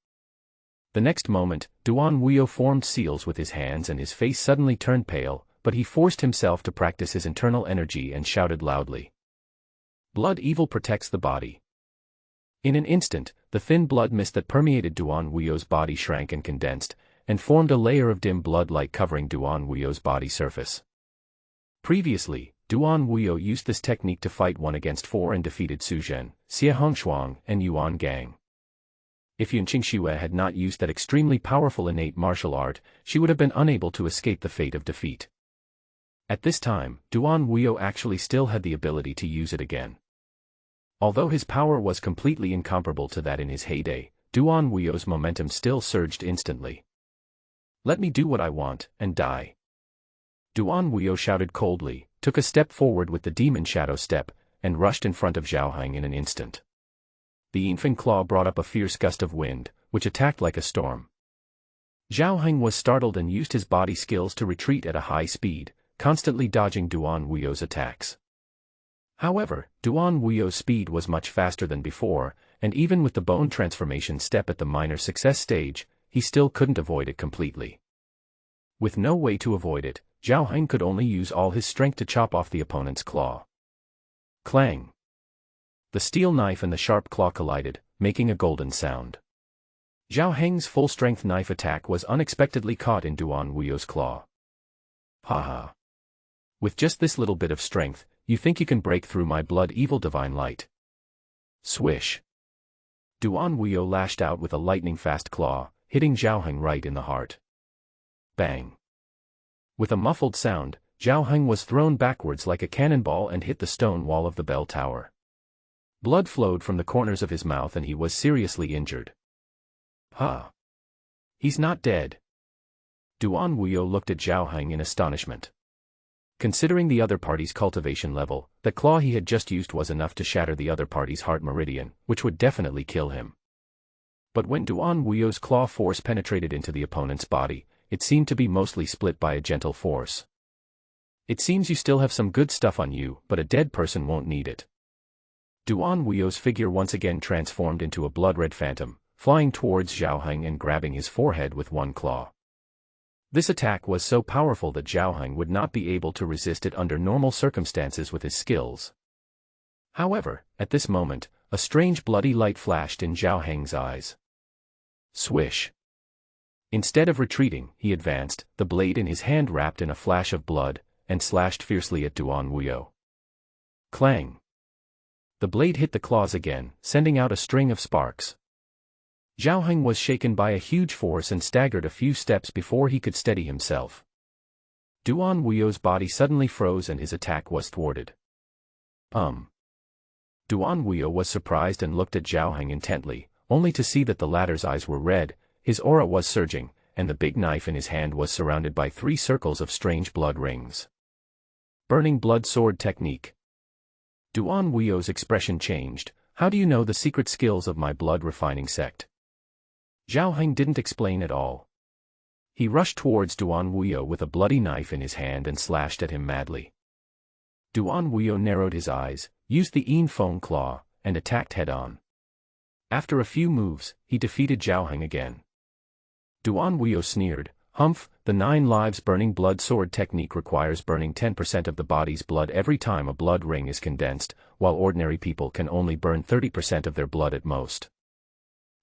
The next moment, Duan Wuyo formed seals with his hands and his face suddenly turned pale, but he forced himself to practice his internal energy and shouted loudly. Blood evil protects the body. In an instant, the thin blood mist that permeated Duan Wuyo's body shrank and condensed, and formed a layer of dim blood light covering Duan Wuyo's body surface. Previously, Duan Wuyo used this technique to fight 1 against 4 and defeated Su Zhen, Xie Hongshuang, and Yuan Gang. If Yunqing Xue had not used that extremely powerful innate martial art, she would have been unable to escape the fate of defeat. At this time, Duan Wuyo actually still had the ability to use it again. Although his power was completely incomparable to that in his heyday, Duan Wuyo's momentum still surged instantly. Let me do what I want, and die. Duan Wuyo shouted coldly, took a step forward with the demon shadow step, and rushed in front of Zhao Heng in an instant. The Yinfeng claw brought up a fierce gust of wind, which attacked like a storm. Zhao Heng was startled and used his body skills to retreat at a high speed, constantly dodging Duan Wuyo's attacks. However, Duan Wuyo's speed was much faster than before, and even with the bone transformation step at the minor success stage, he still couldn't avoid it completely. With no way to avoid it, Zhao Heng could only use all his strength to chop off the opponent's claw. Clang! The steel knife and the sharp claw collided, making a golden sound. Zhao Heng's full-strength knife attack was unexpectedly caught in Duan Wuyo's claw. Ha ha! With just this little bit of strength, you think you can break through my blood evil divine light? Swish! Duan Wuyo lashed out with a lightning-fast claw, hitting Zhao Heng right in the heart. Bang! With a muffled sound, Zhao Heng was thrown backwards like a cannonball and hit the stone wall of the bell tower. Blood flowed from the corners of his mouth and he was seriously injured. Huh! He's not dead. Duan Wuyo looked at Zhao Heng in astonishment. Considering the other party's cultivation level, the claw he had just used was enough to shatter the other party's heart meridian, which would definitely kill him. But when Duan Wuyo's claw force penetrated into the opponent's body, it seemed to be mostly split by a gentle force. It seems you still have some good stuff on you, but a dead person won't need it. Duan Wuyo's figure once again transformed into a blood-red phantom, flying towards Zhao Heng and grabbing his forehead with one claw. This attack was so powerful that Zhao Heng would not be able to resist it under normal circumstances with his skills. However, at this moment, a strange bloody light flashed in Zhao Heng's eyes. Swish! Instead of retreating, he advanced, the blade in his hand wrapped in a flash of blood, and slashed fiercely at Duan Wuyo. Clang! The blade hit the claws again, sending out a string of sparks. Zhao Heng was shaken by a huge force and staggered a few steps before he could steady himself. Duan Wuyo's body suddenly froze and his attack was thwarted. Duan Wuyo was surprised and looked at Zhao Heng intently, only to see that the latter's eyes were red, his aura was surging, and the big knife in his hand was surrounded by 3 circles of strange blood rings. Burning blood sword technique. Duan Wuyo's expression changed. How do you know the secret skills of my blood refining sect? Zhao Heng didn't explain at all. He rushed towards Duan Wuyo with a bloody knife in his hand and slashed at him madly. Duan Wuyo narrowed his eyes, used the Yin Feng Claw, and attacked head-on. After a few moves, he defeated Zhao Heng again. Duan Wuyo sneered, "Humph, the 9 lives burning blood sword technique requires burning 10% of the body's blood every time a blood ring is condensed, while ordinary people can only burn 30% of their blood at most.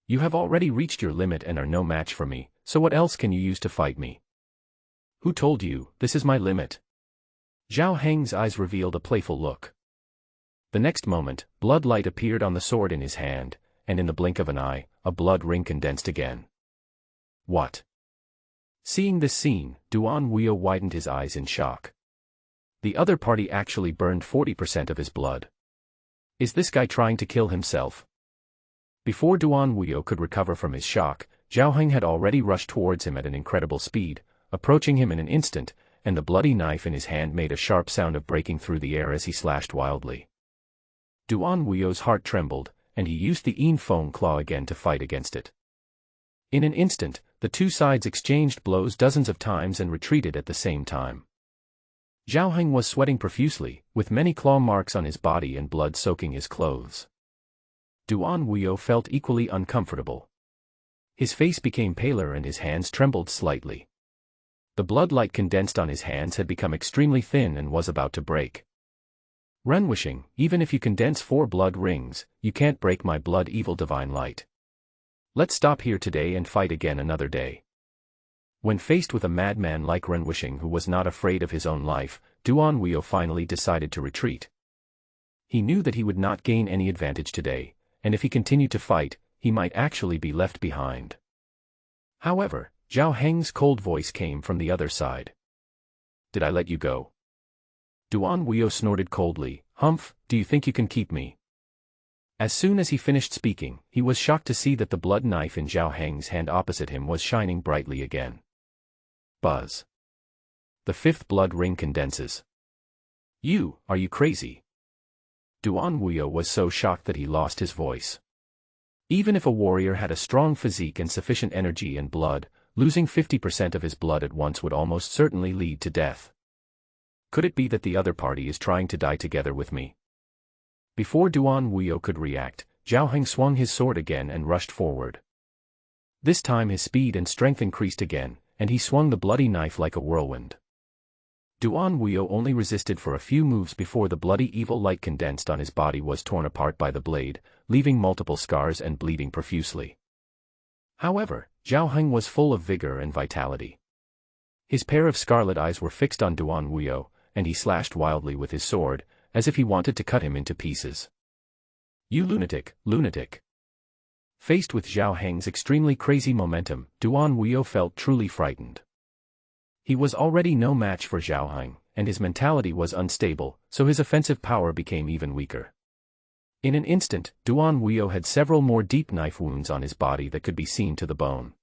You have already reached your limit and are no match for me, so what else can you use to fight me? Who told you this is my limit?" Zhao Heng's eyes revealed a playful look. The next moment, blood light appeared on the sword in his hand, and in the blink of an eye, a blood ring condensed again. What? Seeing this scene, Duan Wuyo widened his eyes in shock. The other party actually burned 40% of his blood. Is this guy trying to kill himself? Before Duan Wuyo could recover from his shock, Zhao Heng had already rushed towards him at an incredible speed, approaching him in an instant, and the bloody knife in his hand made a sharp sound of breaking through the air as he slashed wildly. Duan Wuyo's heart trembled, and he used the Yin Feng Claw again to fight against it. In an instant, the two sides exchanged blows dozens of times and retreated at the same time. Zhao Heng was sweating profusely, with many claw marks on his body and blood soaking his clothes. Duan Wuyo felt equally uncomfortable. His face became paler and his hands trembled slightly. The blood light condensed on his hands had become extremely thin and was about to break. Ren Wishing, even if you condense 4 blood rings, you can't break my blood evil divine light. Let's stop here today and fight again another day. When faced with a madman like Ren Wishing who was not afraid of his own life, Duan Wuyo finally decided to retreat. He knew that he would not gain any advantage today, and if he continued to fight, he might actually be left behind. However, Zhao Heng's cold voice came from the other side. Did I let you go? Duan Wuyo snorted coldly, "Humph, do you think you can keep me?" As soon as he finished speaking, he was shocked to see that the blood knife in Zhao Heng's hand opposite him was shining brightly again. Buzz. The 5th blood ring condenses. Are you crazy? Duan Wuyo was so shocked that he lost his voice. Even if a warrior had a strong physique and sufficient energy and blood, losing 50% of his blood at once would almost certainly lead to death. Could it be that the other party is trying to die together with me? Before Duan Wuyo could react, Zhao Heng swung his sword again and rushed forward. This time his speed and strength increased again, and he swung the bloody knife like a whirlwind. Duan Wuyo only resisted for a few moves before the bloody evil light condensed on his body was torn apart by the blade, leaving multiple scars and bleeding profusely. However, Zhao Heng was full of vigor and vitality. His pair of scarlet eyes were fixed on Duan Wuyo, and he slashed wildly with his sword, as if he wanted to cut him into pieces. You lunatic, lunatic. Faced with Zhao Heng's extremely crazy momentum, Duan Wuyo felt truly frightened. He was already no match for Zhao Heng, and his mentality was unstable, so his offensive power became even weaker. In an instant, Duan Wuyo had several more deep knife wounds on his body that could be seen to the bone.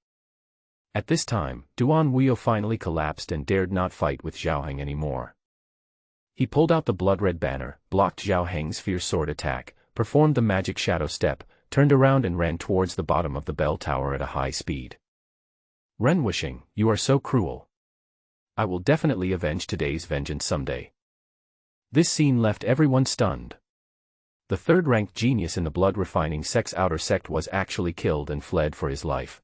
At this time, Duan Wuyo finally collapsed and dared not fight with Zhao Heng anymore. He pulled out the blood-red banner, blocked Zhao Heng's fierce sword attack, performed the magic shadow step, turned around and ran towards the bottom of the bell tower at a high speed. Ren Wishing, you are so cruel. I will definitely avenge today's vengeance someday. This scene left everyone stunned. The third-ranked genius in the blood-refining sect's outer sect was actually killed and fled for his life.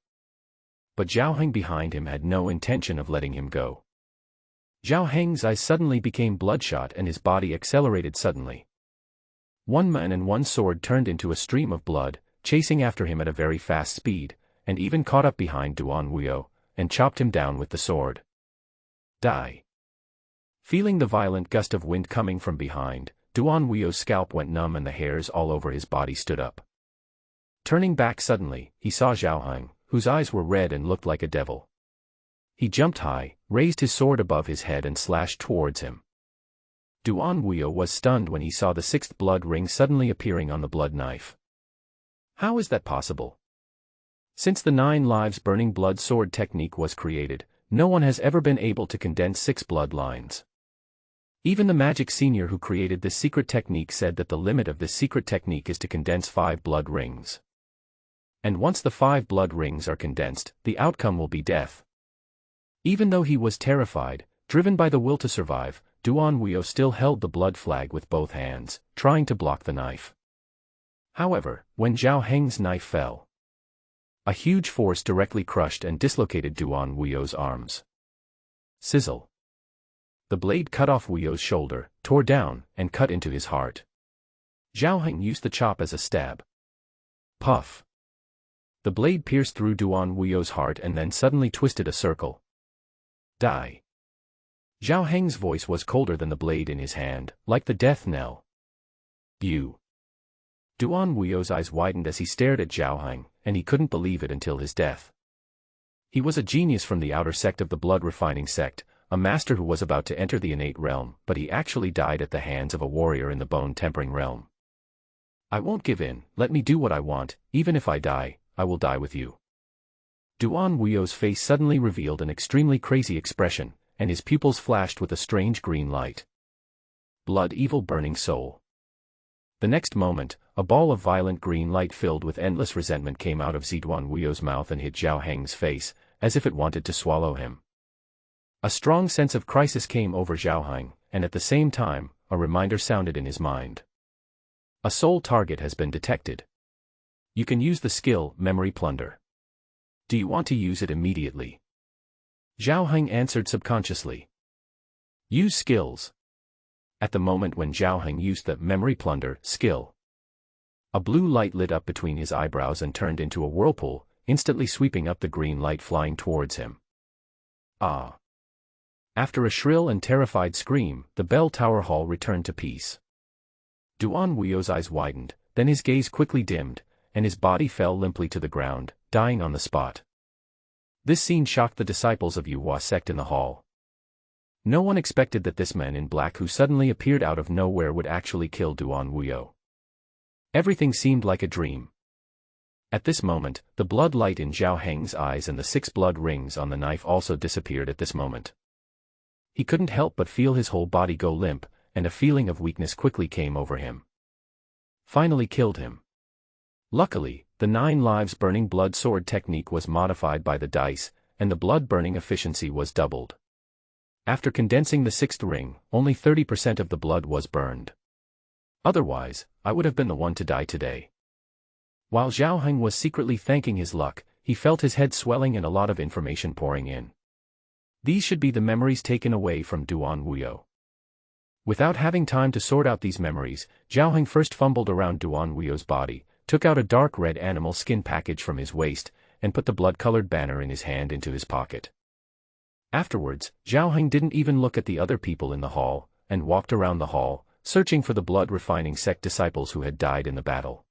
But Zhao Heng behind him had no intention of letting him go. Zhao Heng's eyes suddenly became bloodshot and his body accelerated suddenly. One man and one sword turned into a stream of blood, chasing after him at a very fast speed, and even caught up behind Duan Wuyo, and chopped him down with the sword. Die. Feeling the violent gust of wind coming from behind, Duan Wuyo's scalp went numb and the hairs all over his body stood up. Turning back suddenly, he saw Zhao Heng, whose eyes were red and looked like a devil. He jumped high, raised his sword above his head and slashed towards him. Duan Wuyo was stunned when he saw the 6th blood ring suddenly appearing on the blood knife. How is that possible? Since the 9 lives burning blood sword technique was created, no one has ever been able to condense 6 bloodlines. Even the magic senior who created this secret technique said that the limit of this secret technique is to condense 5 blood rings. And once the 5 blood rings are condensed, the outcome will be death. Even though he was terrified, driven by the will to survive, Duan Wuyo still held the blood flag with both hands, trying to block the knife. However, when Zhao Heng's knife fell, a huge force directly crushed and dislocated Duan Wuyo's arms. Sizzle. The blade cut off Wuyo's shoulder, tore down, and cut into his heart. Zhao Heng used the chop as a stab. Puff. The blade pierced through Duan Wuyo's heart and then suddenly twisted a circle. Die. Zhao Heng's voice was colder than the blade in his hand, like the death knell. You. Duan Wuyo's eyes widened as he stared at Zhao Heng, and he couldn't believe it until his death. He was a genius from the outer sect of the blood-refining sect, a master who was about to enter the innate realm, but he actually died at the hands of a warrior in the bone-tempering realm. I won't give in, let me do what I want, even if I die, I will die with you. Duan Wuyo's face suddenly revealed an extremely crazy expression, and his pupils flashed with a strange green light. Blood evil burning soul. The next moment, a ball of violent green light filled with endless resentment came out of Duan Wuyo's mouth and hit Zhao Heng's face, as if it wanted to swallow him. A strong sense of crisis came over Zhao Heng, and at the same time, a reminder sounded in his mind. A soul target has been detected. You can use the skill, Memory Plunder. Do you want to use it immediately? Zhao Heng answered subconsciously. Use skills. At the moment when Zhao Heng used the Memory Plunder skill, a blue light lit up between his eyebrows and turned into a whirlpool, instantly sweeping up the green light flying towards him. Ah! After a shrill and terrified scream, the bell tower hall returned to peace. Duan Wuyo's eyes widened, then his gaze quickly dimmed, and his body fell limply to the ground, dying on the spot. This scene shocked the disciples of Yuhua sect in the hall. No one expected that this man in black who suddenly appeared out of nowhere would actually kill Duan Wuyo. Everything seemed like a dream. At this moment, the blood light in Zhao Heng's eyes and the 6 blood rings on the knife also disappeared at this moment. He couldn't help but feel his whole body go limp, and a feeling of weakness quickly came over him. Finally killed him. Luckily, the 9 lives burning blood sword technique was modified by the dice, and the blood burning efficiency was doubled. After condensing the 6th ring, only 30% of the blood was burned. Otherwise, I would have been the one to die today. While Zhao Heng was secretly thanking his luck, he felt his head swelling and a lot of information pouring in. These should be the memories taken away from Duan Wuyo. Without having time to sort out these memories, Zhao Heng first fumbled around Duan Wuyo's body, took out a dark red animal skin package from his waist, and put the blood-colored banner in his hand into his pocket. Afterwards, Zhao Heng didn't even look at the other people in the hall, and walked around the hall, searching for the blood-refining sect disciples who had died in the battle.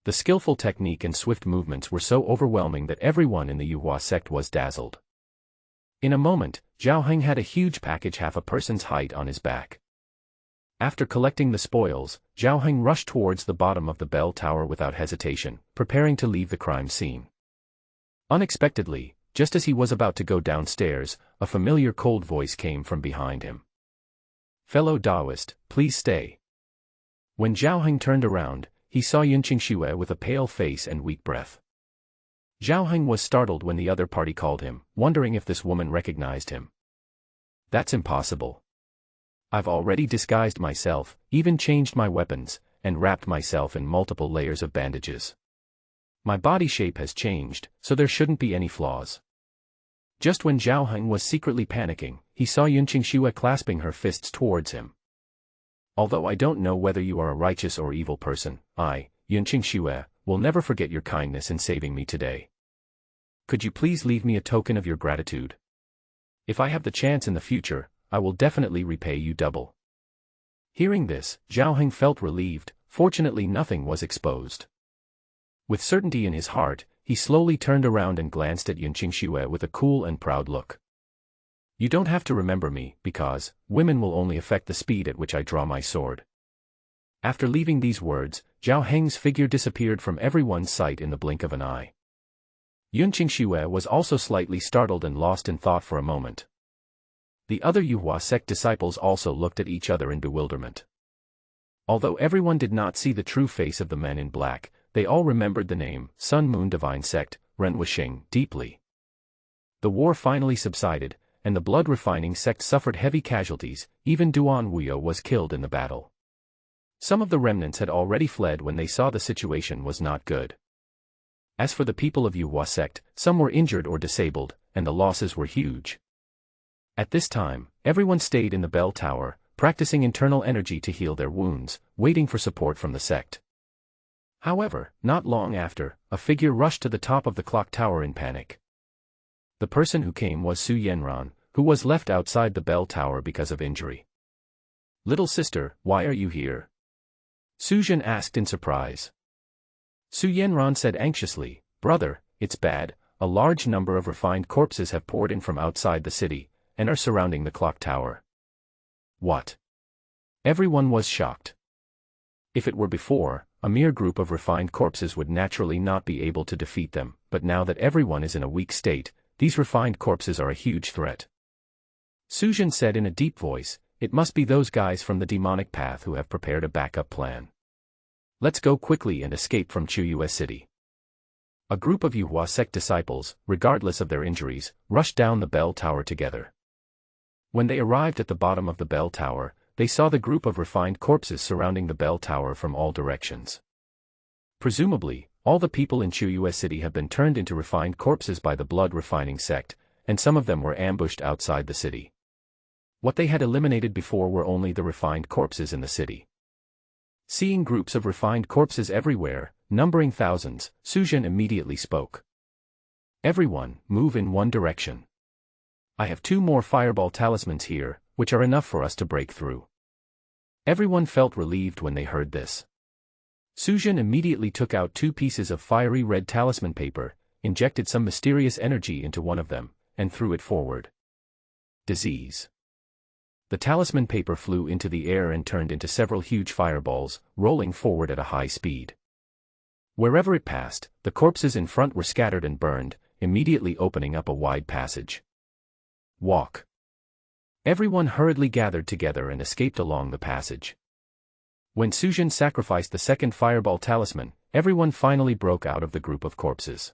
The skillful technique and swift movements were so overwhelming that everyone in the Yuhua sect was dazzled. In a moment, Zhao Heng had a huge package half a person's height on his back. After collecting the spoils, Zhao Heng rushed towards the bottom of the bell tower without hesitation, preparing to leave the crime scene. Unexpectedly, just as he was about to go downstairs, a familiar cold voice came from behind him. Fellow Taoist, please stay. When Zhao Heng turned around, he saw Yunqing Xue with a pale face and weak breath. Zhao Heng was startled when the other party called him, wondering if this woman recognized him. That's impossible. I've already disguised myself, even changed my weapons, and wrapped myself in multiple layers of bandages. My body shape has changed, so there shouldn't be any flaws. Just when Zhao Heng was secretly panicking, he saw Yunqing Xue clasping her fists towards him. Although I don't know whether you are a righteous or evil person, I, Yunqing Xue, will never forget your kindness in saving me today. Could you please leave me a token of your gratitude? If I have the chance in the future, I will definitely repay you double. Hearing this, Zhao Heng felt relieved. Fortunately nothing was exposed. With certainty in his heart, he slowly turned around and glanced at Yunqing Xue with a cool and proud look. You don't have to remember me, because women will only affect the speed at which I draw my sword. After leaving these words, Zhao Heng's figure disappeared from everyone's sight in the blink of an eye. Yunqing Xue was also slightly startled and lost in thought for a moment. The other Yuhua sect disciples also looked at each other in bewilderment. Although everyone did not see the true face of the man in black, they all remembered the name, Sun Moon Divine Sect, Ren Wuxing, deeply. The war finally subsided, and the blood-refining sect suffered heavy casualties. Even Duan Wuyo was killed in the battle. Some of the remnants had already fled when they saw the situation was not good. As for the people of Yuhua sect, some were injured or disabled, and the losses were huge. At this time, everyone stayed in the bell tower, practicing internal energy to heal their wounds, waiting for support from the sect. However, not long after, a figure rushed to the top of the clock tower in panic. The person who came was Su Yenran, who was left outside the bell tower because of injury. "Little sister, why are you here?" Su Jin asked in surprise. Su Yenran said anxiously, "Brother, it's bad. A large number of refined corpses have poured in from outside the city, and are surrounding the clock tower." What? Everyone was shocked. If it were before, a mere group of refined corpses would naturally not be able to defeat them, but now that everyone is in a weak state, these refined corpses are a huge threat. Su Jin said in a deep voice, "It must be those guys from the demonic path who have prepared a backup plan. Let's go quickly and escape from Chuyue City." A group of Yuhua sect disciples, regardless of their injuries, rushed down the bell tower together. When they arrived at the bottom of the bell tower, they saw the group of refined corpses surrounding the bell tower from all directions. Presumably, all the people in Chuyue City have been turned into refined corpses by the blood-refining sect, and some of them were ambushed outside the city. What they had eliminated before were only the refined corpses in the city. Seeing groups of refined corpses everywhere, numbering thousands, Su Jin immediately spoke. "Everyone, move in one direction. I have 2 more fireball talismans here, which are enough for us to break through." Everyone felt relieved when they heard this. Su Jin immediately took out 2 pieces of fiery red talisman paper, injected some mysterious energy into one of them, and threw it forward. Disease. The talisman paper flew into the air and turned into several huge fireballs, rolling forward at a high speed. Wherever it passed, the corpses in front were scattered and burned, immediately opening up a wide passage. Walk. Everyone hurriedly gathered together and escaped along the passage. When Su Jin sacrificed the second fireball talisman, everyone finally broke out of the group of corpses.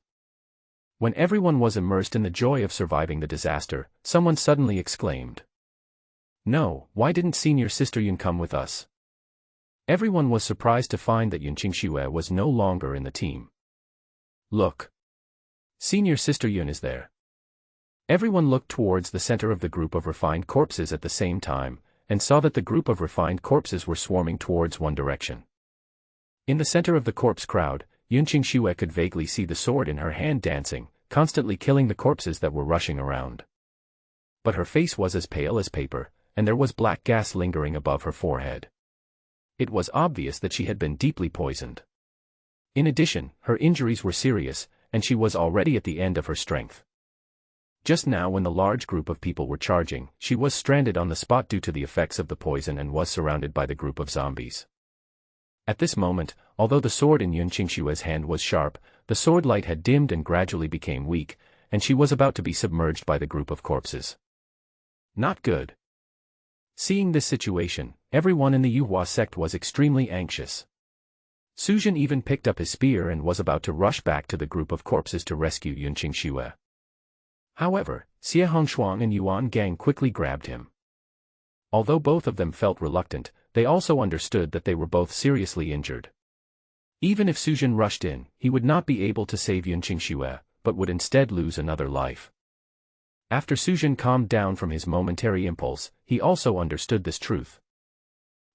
When everyone was immersed in the joy of surviving the disaster, someone suddenly exclaimed, "No, why didn't Senior Sister Yun come with us?" Everyone was surprised to find that Yun Qingxue was no longer in the team. "Look. Senior Sister Yun is there." Everyone looked towards the center of the group of refined corpses at the same time, and saw that the group of refined corpses were swarming towards one direction. In the center of the corpse crowd, Yun Qingxue could vaguely see the sword in her hand dancing, constantly killing the corpses that were rushing around. But her face was as pale as paper, and there was black gas lingering above her forehead. It was obvious that she had been deeply poisoned. In addition, her injuries were serious, and she was already at the end of her strength. Just now when the large group of people were charging, she was stranded on the spot due to the effects of the poison and was surrounded by the group of zombies. At this moment, although the sword in Yun Qingxue's hand was sharp, the sword light had dimmed and gradually became weak, and she was about to be submerged by the group of corpses. Not good. Seeing this situation, everyone in the Yuhua sect was extremely anxious. Su Jin even picked up his spear and was about to rush back to the group of corpses to rescue Yun Qingxue. However, Xie Hongshuang and Yuan Gang quickly grabbed him. Although both of them felt reluctant, they also understood that they were both seriously injured. Even if Su Jin rushed in, he would not be able to save Yun Qingxue, but would instead lose another life. After Su Jin calmed down from his momentary impulse, he also understood this truth.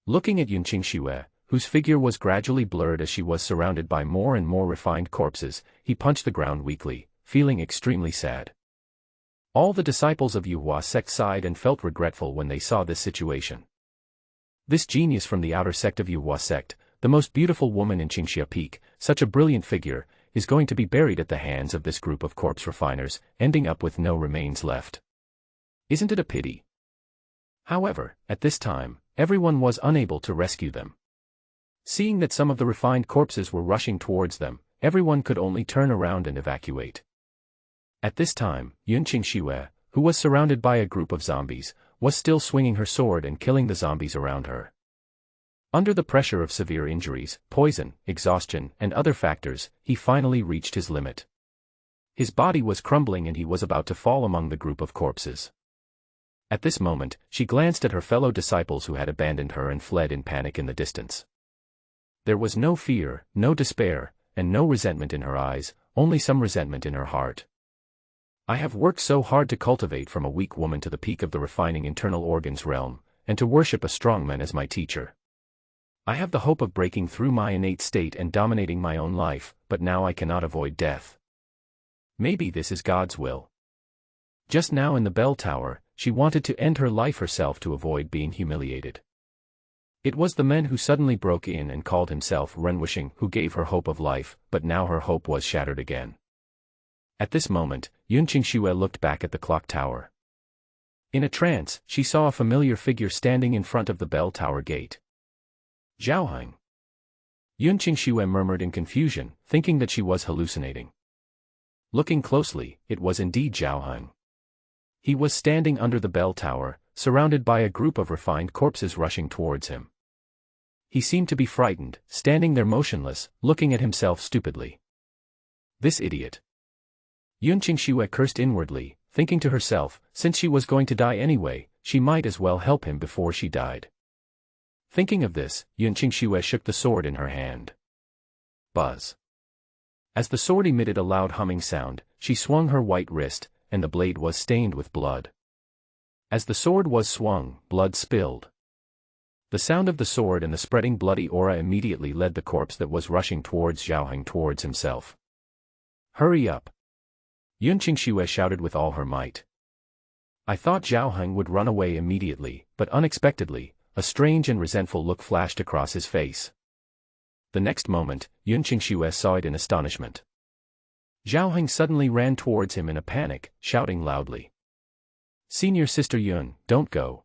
Looking at Yun Qingxue, whose figure was gradually blurred as she was surrounded by more and more refined corpses, he punched the ground weakly, feeling extremely sad. All the disciples of Yuhua sect sighed and felt regretful when they saw this situation. This genius from the outer sect of Yuhua sect, the most beautiful woman in Qingxia Peak, such a brilliant figure, is going to be buried at the hands of this group of corpse refiners, ending up with no remains left. Isn't it a pity? However, at this time, everyone was unable to rescue them. Seeing that some of the refined corpses were rushing towards them, everyone could only turn around and evacuate. At this time, Yun Qingxue, who was surrounded by a group of zombies, was still swinging her sword and killing the zombies around her. Under the pressure of severe injuries, poison, exhaustion, and other factors, he finally reached his limit. His body was crumbling and he was about to fall among the group of corpses. At this moment, she glanced at her fellow disciples who had abandoned her and fled in panic in the distance. There was no fear, no despair, and no resentment in her eyes, only some resentment in her heart. I have worked so hard to cultivate from a weak woman to the peak of the refining internal organs realm, and to worship a strong man as my teacher. I have the hope of breaking through my innate state and dominating my own life, but now I cannot avoid death. Maybe this is God's will. Just now in the bell tower, she wanted to end her life herself to avoid being humiliated. It was the man who suddenly broke in and called himself Renwishing who gave her hope of life, but now her hope was shattered again. At this moment, Yunqing Shue looked back at the clock tower. In a trance, she saw a familiar figure standing in front of the bell tower gate. Zhaoheng. Yunqing Shue murmured in confusion, thinking that she was hallucinating. Looking closely, it was indeed Zhaoheng. He was standing under the bell tower, surrounded by a group of refined corpses rushing towards him. He seemed to be frightened, standing there motionless, looking at himself stupidly. This idiot. Yunqing Shue cursed inwardly, thinking to herself, since she was going to die anyway, she might as well help him before she died. Thinking of this, Yunqing Shue shook the sword in her hand. Buzz. As the sword emitted a loud humming sound, she swung her white wrist, and the blade was stained with blood. As the sword was swung, blood spilled. The sound of the sword and the spreading bloody aura immediately led the corpse that was rushing towards Zhaoheng towards himself. Hurry up! Yunqing Shue shouted with all her might. I thought Zhaoheng would run away immediately, but unexpectedly, a strange and resentful look flashed across his face. The next moment, Yunqing Shue saw it in astonishment. Zhaoheng suddenly ran towards him in a panic, shouting loudly. Senior Sister Yun, don't go.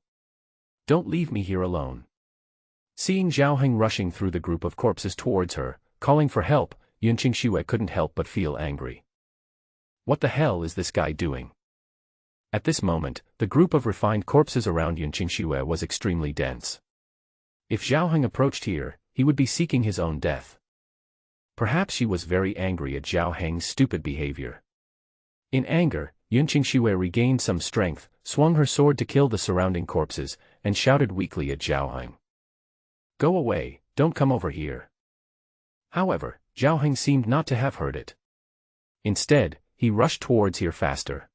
Don't leave me here alone. Seeing Zhaoheng rushing through the group of corpses towards her, calling for help, Yunqing Shue couldn't help but feel angry. What the hell is this guy doing? At this moment, the group of refined corpses around Yunqing Shue was extremely dense. If Zhaoheng approached here, he would be seeking his own death. Perhaps she was very angry at Zhaoheng's stupid behavior. In anger, Yunqing Shue regained some strength, swung her sword to kill the surrounding corpses, and shouted weakly at Zhaoheng. Go away, don't come over here. However, Zhaoheng seemed not to have heard it. Instead, he rushed towards here faster.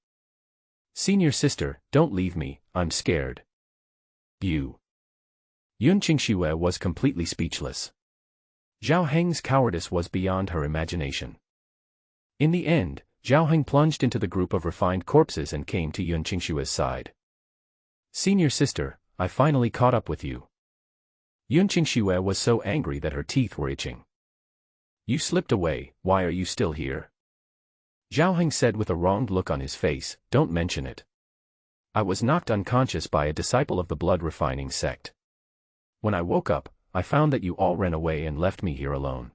Senior sister, don't leave me, I'm scared. You. Yunqing Shue was completely speechless. Zhaoheng's cowardice was beyond her imagination. In the end, Zhaoheng plunged into the group of refined corpses and came to Yunqing Shue's side. Senior sister, I finally caught up with you. Yunqing Shue was so angry that her teeth were itching. You slipped away, why are you still here? Zhaoheng said with a wronged look on his face, don't mention it. I was knocked unconscious by a disciple of the blood refining sect. When I woke up, I found that you all ran away and left me here alone.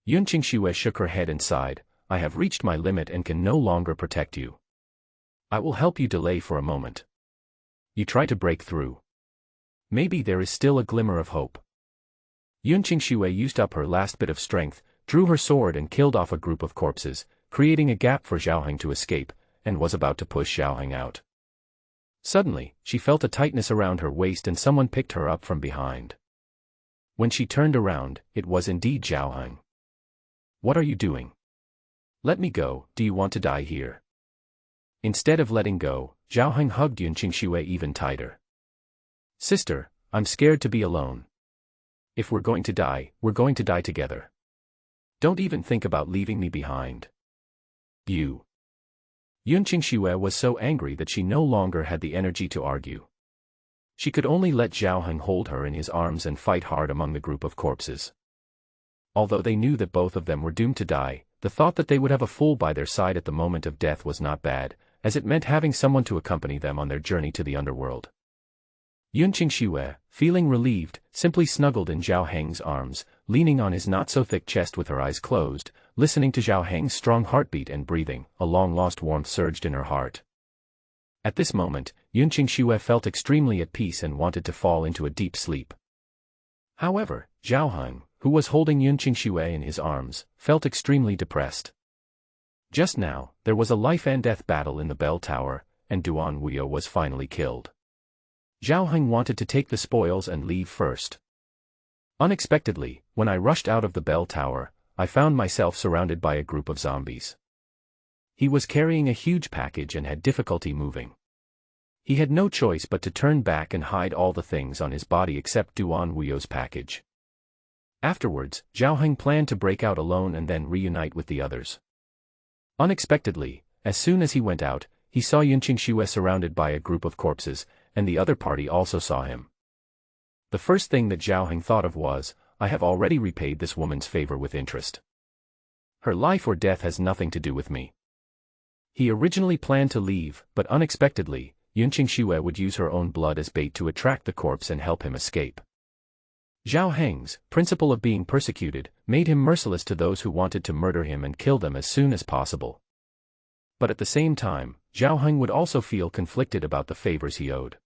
Yunqing Shue shook her head and sighed, I have reached my limit and can no longer protect you. I will help you delay for a moment. You try to break through. Maybe there is still a glimmer of hope. Yunqing Shue used up her last bit of strength, drew her sword and killed off a group of corpses, creating a gap for Zhaoheng to escape, and was about to push Zhaoheng out. Suddenly, she felt a tightness around her waist and someone picked her up from behind. When she turned around, it was indeed Zhaoheng. What are you doing? Let me go, do you want to die here? Instead of letting go, Zhaoheng hugged Yunqing Shue even tighter. Sister, I'm scared to be alone. If we're going to die, we're going to die together. Don't even think about leaving me behind. You. Yunqing Shue was so angry that she no longer had the energy to argue. She could only let Zhaoheng hold her in his arms and fight hard among the group of corpses. Although they knew that both of them were doomed to die, the thought that they would have a fool by their side at the moment of death was not bad, as it meant having someone to accompany them on their journey to the underworld. Yunqing Shue, feeling relieved, simply snuggled in Zhaoheng's arms, leaning on his not-so-thick chest with her eyes closed, listening to Zhaoheng's strong heartbeat and breathing. A long-lost warmth surged in her heart. At this moment, Yunqing Shue felt extremely at peace and wanted to fall into a deep sleep. However, Zhaoheng, who was holding Yunqing Shue in his arms, felt extremely depressed. Just now, there was a life-and-death battle in the bell tower, and Duan Wuyo was finally killed. Zhao Heng wanted to take the spoils and leave first. Unexpectedly, when I rushed out of the bell tower, I found myself surrounded by a group of zombies. He was carrying a huge package and had difficulty moving. He had no choice but to turn back and hide all the things on his body except Duan Wuyo's package. Afterwards, Zhao Heng planned to break out alone and then reunite with the others. Unexpectedly, as soon as he went out, he saw Yunqing Xue surrounded by a group of corpses, and the other party also saw him. The first thing that Zhao Heng thought of was, I have already repaid this woman's favor with interest. Her life or death has nothing to do with me. He originally planned to leave, but unexpectedly, Yunqing Xue would use her own blood as bait to attract the corpse and help him escape. Zhao Heng's principle of being persecuted made him merciless to those who wanted to murder him and kill them as soon as possible. But at the same time, Zhao Heng would also feel conflicted about the favors he owed.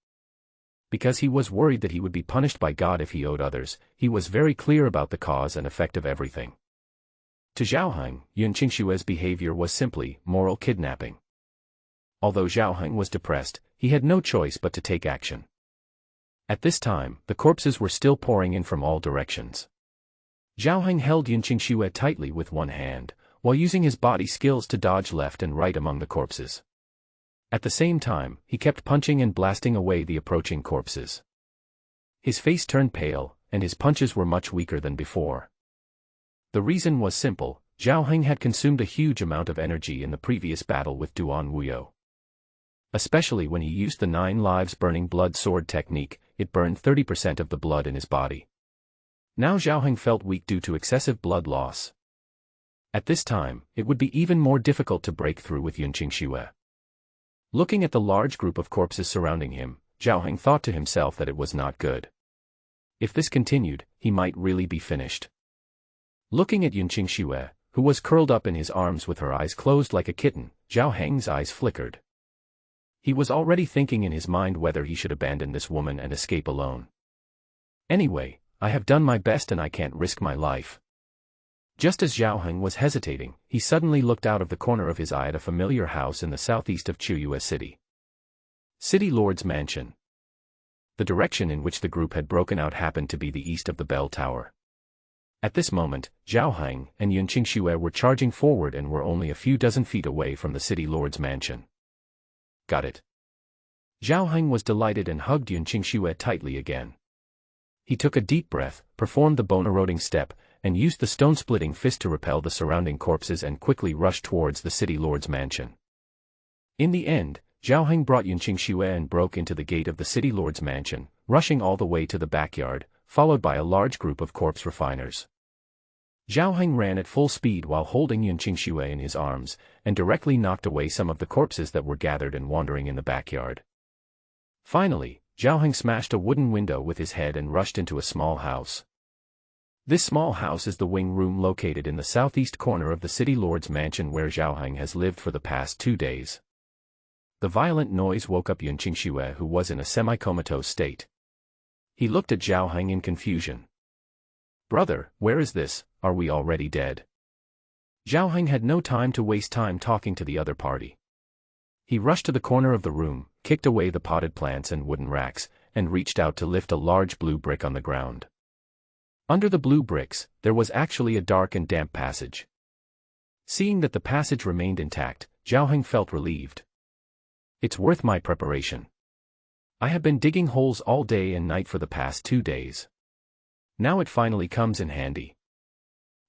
Because he was worried that he would be punished by God if he owed others, he was very clear about the cause and effect of everything. To Zhao Heng, Yunqing Xue's behavior was simply moral kidnapping. Although Zhao Heng was depressed, he had no choice but to take action. At this time, the corpses were still pouring in from all directions. Zhao Heng held Yunqing Xue tightly with one hand, while using his body skills to dodge left and right among the corpses. At the same time, he kept punching and blasting away the approaching corpses. His face turned pale, and his punches were much weaker than before. The reason was simple: Zhao Heng had consumed a huge amount of energy in the previous battle with Duan Wuyo. Especially when he used the 9 lives burning blood sword technique, it burned 30% of the blood in his body. Now Zhao Heng felt weak due to excessive blood loss. At this time, it would be even more difficult to break through with Yunqing Xue. Looking at the large group of corpses surrounding him, Zhao Heng thought to himself that it was not good. If this continued, he might really be finished. Looking at Yunqing Xue, who was curled up in his arms with her eyes closed like a kitten, Zhao Heng's eyes flickered. He was already thinking in his mind whether he should abandon this woman and escape alone. Anyway, I have done my best and I can't risk my life. Just as Zhao Heng was hesitating, he suddenly looked out of the corner of his eye at a familiar house in the southeast of Chuyue City. City Lord's Mansion. The direction in which the group had broken out happened to be the east of the bell tower. At this moment, Zhao Heng and Yunqing Xue were charging forward and were only a few dozen feet away from the City Lord's Mansion. Got it. Zhao Heng was delighted and hugged Yunqing Xue tightly again. He took a deep breath, performed the bone-eroding step, and used the stone-splitting fist to repel the surrounding corpses and quickly rushed towards the City Lord's Mansion. In the end, Zhao Heng brought Yunqing Xue and broke into the gate of the City Lord's Mansion, rushing all the way to the backyard, followed by a large group of corpse refiners. Zhao Heng ran at full speed while holding Yunqing Xue in his arms, and directly knocked away some of the corpses that were gathered and wandering in the backyard. Finally, Zhao Heng smashed a wooden window with his head and rushed into a small house. This small house is the wing room located in the southeast corner of the City Lord's Mansion where Zhao Heng has lived for the past 2 days. The violent noise woke up Yunqing Xue, who was in a semi-comatose state. He looked at Zhao Heng in confusion. "Brother, where is this? Are we already dead?" Zhao Heng had no time to waste time talking to the other party. He rushed to the corner of the room, kicked away the potted plants and wooden racks, and reached out to lift a large blue brick on the ground. Under the blue bricks, there was actually a dark and damp passage. Seeing that the passage remained intact, Zhao Heng felt relieved. It's worth my preparation. I have been digging holes all day and night for the past 2 days. Now it finally comes in handy.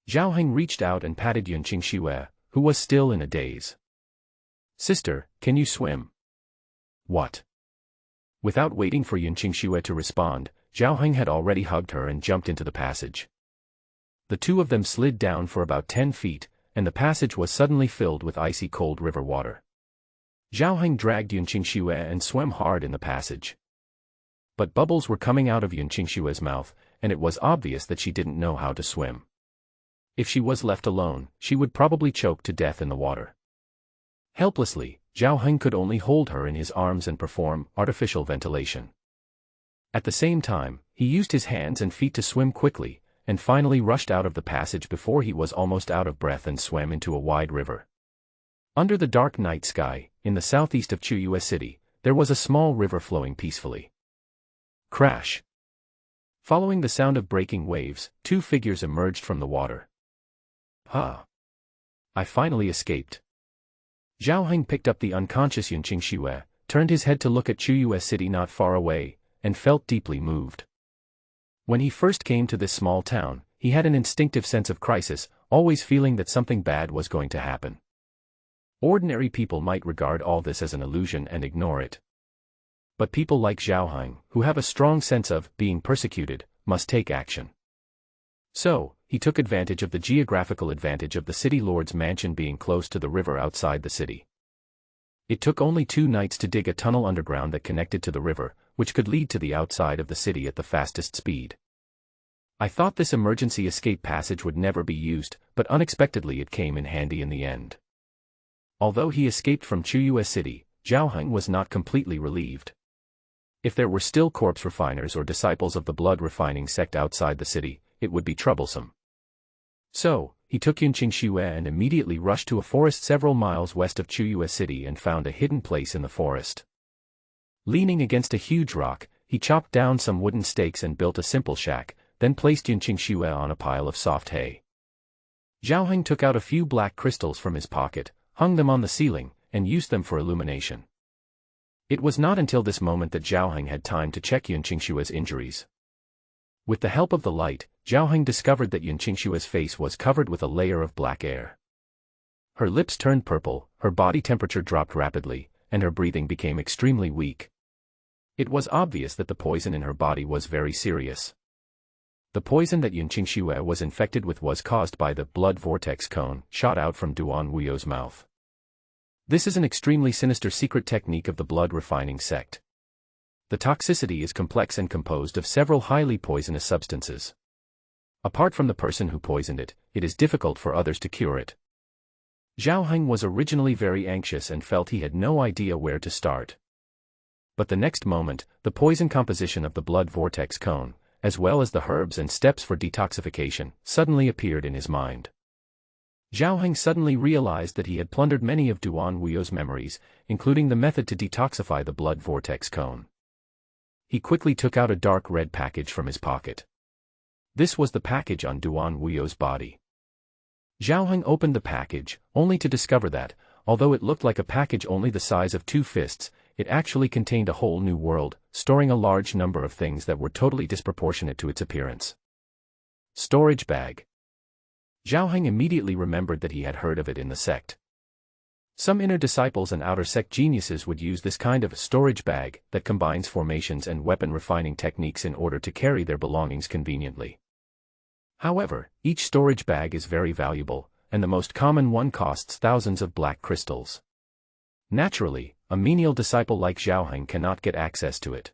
Zhao Heng reached out and patted Yunqing Xue, who was still in a daze. "Sister, can you swim?" "What?" Without waiting for Yunqing Xue to respond, Zhao Heng had already hugged her and jumped into the passage. The two of them slid down for about 10 feet, and the passage was suddenly filled with icy cold river water. Zhao Heng dragged Yunqing Xue and swam hard in the passage. But bubbles were coming out of Yunqing Xue's mouth, and it was obvious that she didn't know how to swim. If she was left alone, she would probably choke to death in the water. Helplessly, Zhao Heng could only hold her in his arms and perform artificial ventilation. At the same time, he used his hands and feet to swim quickly, and finally rushed out of the passage before he was almost out of breath and swam into a wide river. Under the dark night sky, in the southeast of Chuyue City, there was a small river flowing peacefully. Crash. Following the sound of breaking waves, two figures emerged from the water. Ha! I finally escaped. Zhao Heng picked up the unconscious Yun Qingxue, turned his head to look at Chuyue City not far away, and felt deeply moved. When he first came to this small town, he had an instinctive sense of crisis, always feeling that something bad was going to happen. Ordinary people might regard all this as an illusion and ignore it. But people like Zhao Heng, who have a strong sense of being persecuted, must take action. So, he took advantage of the geographical advantage of the city lord's mansion being close to the river outside the city. It took only 2 nights to dig a tunnel underground that connected to the river, which could lead to the outside of the city at the fastest speed. I thought this emergency escape passage would never be used, but unexpectedly it came in handy in the end. Although he escaped from Chuyue City, Zhao Heng was not completely relieved. If there were still corpse refiners or disciples of the blood refining sect outside the city, it would be troublesome. So, he took Yun Qingxue and immediately rushed to a forest several miles west of Chuyue City and found a hidden place in the forest. Leaning against a huge rock, he chopped down some wooden stakes and built a simple shack, then placed Yun Qingxue on a pile of soft hay. Zhao Heng took out a few black crystals from his pocket, hung them on the ceiling, and used them for illumination. It was not until this moment that Zhao Heng had time to check Yun Qingxue's injuries. With the help of the light, Zhao Heng discovered that Yun Qingxue's face was covered with a layer of black air. Her lips turned purple, her body temperature dropped rapidly, and her breathing became extremely weak. It was obvious that the poison in her body was very serious. The poison that Yun Qingxue was infected with was caused by the blood vortex cone shot out from Duan Wuyo's mouth. This is an extremely sinister secret technique of the blood refining sect. The toxicity is complex and composed of several highly poisonous substances. Apart from the person who poisoned it, it is difficult for others to cure it. Zhao Heng was originally very anxious and felt he had no idea where to start. But the next moment, the poison composition of the blood vortex cone, as well as the herbs and steps for detoxification, suddenly appeared in his mind. Zhao Heng suddenly realized that he had plundered many of Duan Wuyo's memories, including the method to detoxify the blood vortex cone. He quickly took out a dark red package from his pocket. This was the package on Duan Wuyo's body. Zhao Heng opened the package, only to discover that, although it looked like a package only the size of 2 fists, it actually contained a whole new world, storing a large number of things that were totally disproportionate to its appearance. Storage bag. Zhao Heng immediately remembered that he had heard of it in the sect. Some inner disciples and outer sect geniuses would use this kind of storage bag that combines formations and weapon refining techniques in order to carry their belongings conveniently. However, each storage bag is very valuable, and the most common one costs thousands of black crystals. Naturally, a menial disciple like Zhao Heng cannot get access to it.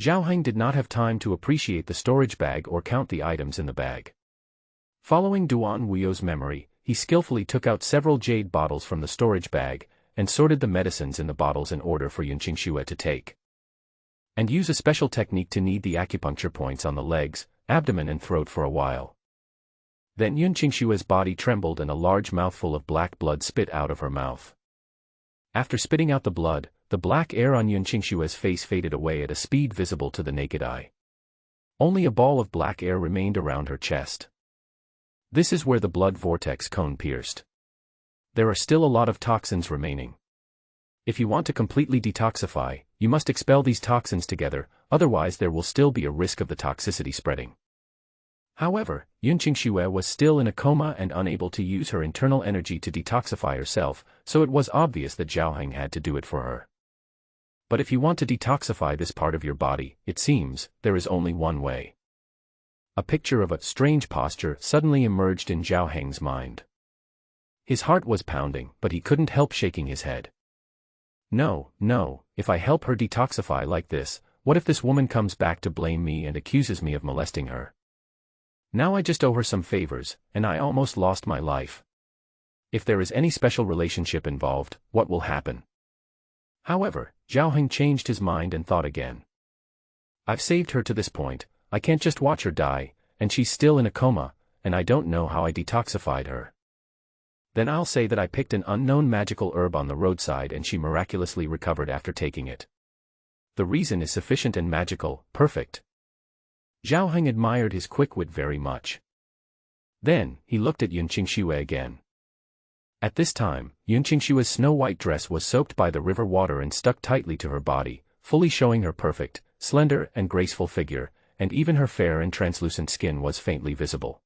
Zhao Heng did not have time to appreciate the storage bag or count the items in the bag. Following Duan Wuyo's memory, he skillfully took out several jade bottles from the storage bag, and sorted the medicines in the bottles in order for Yun Qingxue to take. And use a special technique to knead the acupuncture points on the legs, abdomen and throat for a while. Then Yun Qingxue's body trembled and a large mouthful of black blood spit out of her mouth. After spitting out the blood, the black air on Yun Qingxue's face faded away at a speed visible to the naked eye. Only a ball of black air remained around her chest. This is where the blood vortex cone pierced. There are still a lot of toxins remaining. If you want to completely detoxify, you must expel these toxins together, otherwise there will still be a risk of the toxicity spreading. However, Yun Qingxue was still in a coma and unable to use her internal energy to detoxify herself, so it was obvious that Zhao Heng had to do it for her. But if you want to detoxify this part of your body, it seems, there is only one way. A picture of a strange posture suddenly emerged in Zhao Heng's mind. His heart was pounding, but he couldn't help shaking his head. No, if I help her detoxify like this, what if this woman comes back to blame me and accuses me of molesting her? Now I just owe her some favors, and I almost lost my life. If there is any special relationship involved, what will happen? However, Zhao Heng changed his mind and thought again. I've saved her to this point, I can't just watch her die, and she's still in a coma, and I don't know how I detoxified her. Then I'll say that I picked an unknown magical herb on the roadside and she miraculously recovered after taking it. The reason is sufficient and magical, perfect. Zhao Heng admired his quick wit very much. Then, he looked at Yun Qingxue again. At this time, Yun Qingxue's snow-white dress was soaked by the river water and stuck tightly to her body, fully showing her perfect, slender and graceful figure, and even her fair and translucent skin was faintly visible.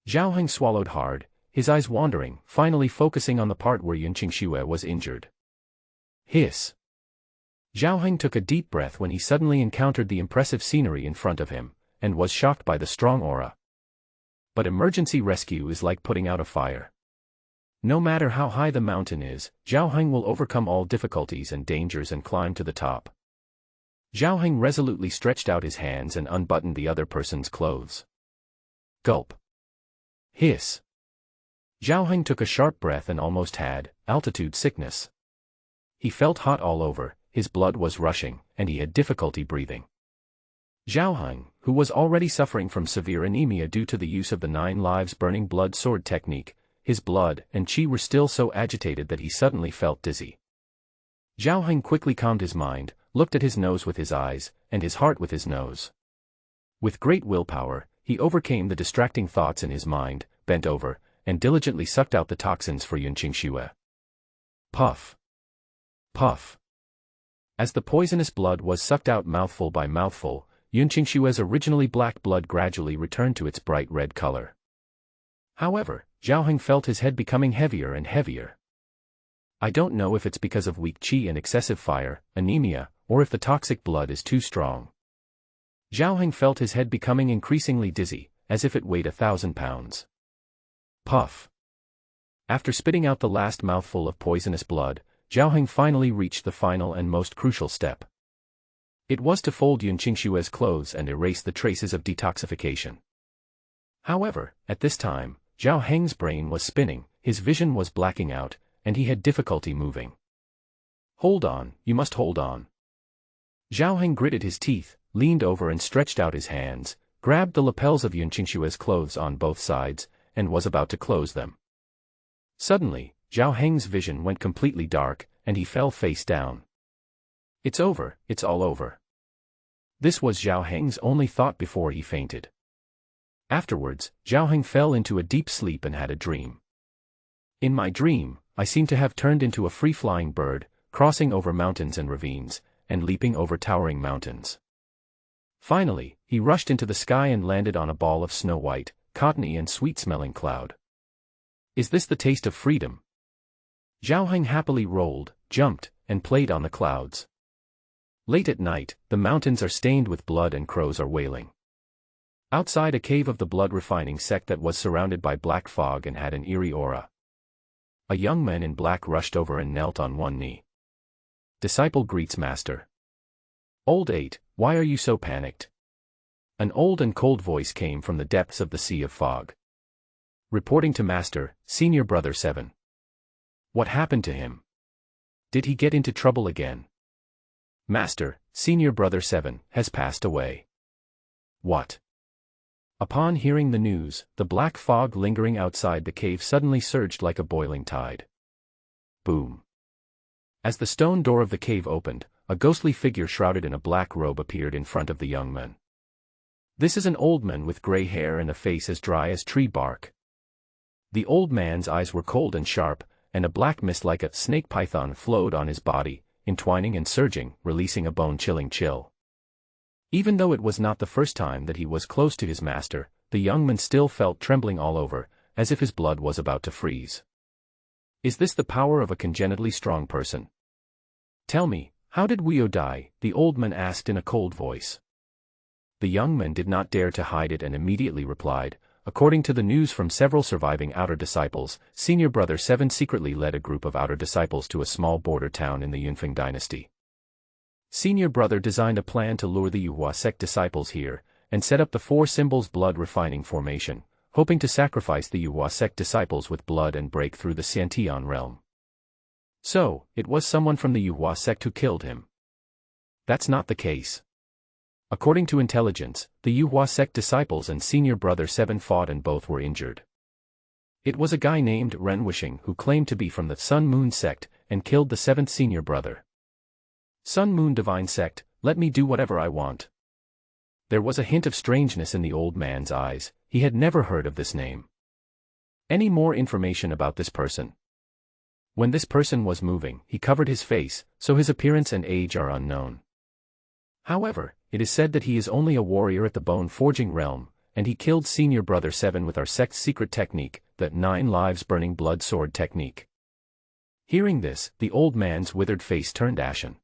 Zhao Heng swallowed hard, his eyes wandering, finally focusing on the part where Yun Qingxue was injured. Hiss! Zhao Heng took a deep breath when he suddenly encountered the impressive scenery in front of him, and was shocked by the strong aura. But emergency rescue is like putting out a fire. No matter how high the mountain is, Zhao Heng will overcome all difficulties and dangers and climb to the top. Zhao Heng resolutely stretched out his hands and unbuttoned the other person's clothes. Gulp! Hiss! Zhao Heng took a sharp breath and almost had altitude sickness. He felt hot all over, his blood was rushing, and he had difficulty breathing. Zhao Heng, who was already suffering from severe anemia due to the use of the 9 lives burning blood sword technique, his blood and qi were still so agitated that he suddenly felt dizzy. Zhao Heng quickly calmed his mind, looked at his nose with his eyes, and his heart with his nose. With great willpower, he overcame the distracting thoughts in his mind, bent over, and diligently sucked out the toxins for Yun Qingxue. Puff! Puff! As the poisonous blood was sucked out mouthful by mouthful, Yun Qingxue's originally black blood gradually returned to its bright red color. However, Zhao Heng felt his head becoming heavier and heavier. I don't know if it's because of weak qi and excessive fire, anemia, or if the toxic blood is too strong. Zhao Heng felt his head becoming increasingly dizzy, as if it weighed 1,000 pounds. Puff! After spitting out the last mouthful of poisonous blood, Zhao Heng finally reached the final and most crucial step. It was to fold Yun Qingxue's clothes and erase the traces of detoxification. However, at this time, Zhao Heng's brain was spinning, his vision was blacking out, and he had difficulty moving. Hold on, you must hold on. Zhao Heng gritted his teeth, leaned over and stretched out his hands, grabbed the lapels of Yun Qingxue's clothes on both sides, and was about to close them. Suddenly, Zhao Heng's vision went completely dark, and he fell face down. It's over, it's all over. This was Zhao Heng's only thought before he fainted. Afterwards, Zhao Heng fell into a deep sleep and had a dream. In my dream, I seemed to have turned into a free-flying bird, crossing over mountains and ravines, and leaping over towering mountains. Finally, he rushed into the sky and landed on a ball of snow-white, cottony and sweet-smelling cloud. Is this the taste of freedom? Zhao Heng happily rolled, jumped, and played on the clouds. Late at night, the mountains are stained with blood and crows are wailing. Outside a cave of the blood-refining sect that was surrounded by black fog and had an eerie aura. A young man in black rushed over and knelt on one knee. Disciple greets Master. Old 8, why are you so panicked? An old and cold voice came from the depths of the sea of fog. Reporting to Master, Senior Brother 7. What happened to him? Did he get into trouble again? Master, Senior Brother 7, has passed away. What? Upon hearing the news, the black fog lingering outside the cave suddenly surged like a boiling tide. Boom. As the stone door of the cave opened, a ghostly figure shrouded in a black robe appeared in front of the young man. This is an old man with gray hair and a face as dry as tree bark. The old man's eyes were cold and sharp, and a black mist like a snake python flowed on his body, entwining and surging, releasing a bone-chilling chill. Even though it was not the first time that he was close to his master, the young man still felt trembling all over, as if his blood was about to freeze. Is this the power of a congenitally strong person? Tell me, how did Weo die? The old man asked in a cold voice. The young man did not dare to hide it and immediately replied, according to the news from several surviving outer disciples, Senior Brother 7 secretly led a group of outer disciples to a small border town in the Yunfeng dynasty. Senior Brother designed a plan to lure the Yuhua sect disciples here, and set up the 4 symbols blood refining formation, hoping to sacrifice the Yuhua sect disciples with blood and break through the Xiantian realm. So, it was someone from the Yuhua sect who killed him. That's not the case. According to intelligence, the Yuhua sect disciples and Senior Brother 7 fought and both were injured. It was a guy named Ren Wishing who claimed to be from the Sun Moon sect and killed the 7th senior brother. Sun Moon Divine Sect, let me do whatever I want. There was a hint of strangeness in the old man's eyes. He had never heard of this name. Any more information about this person? When this person was moving, he covered his face, so his appearance and age are unknown. However, it is said that he is only a warrior at the bone forging realm, and he killed senior brother 7 with our sect's secret technique, the 9 lives burning blood sword technique. Hearing this, the old man's withered face turned ashen.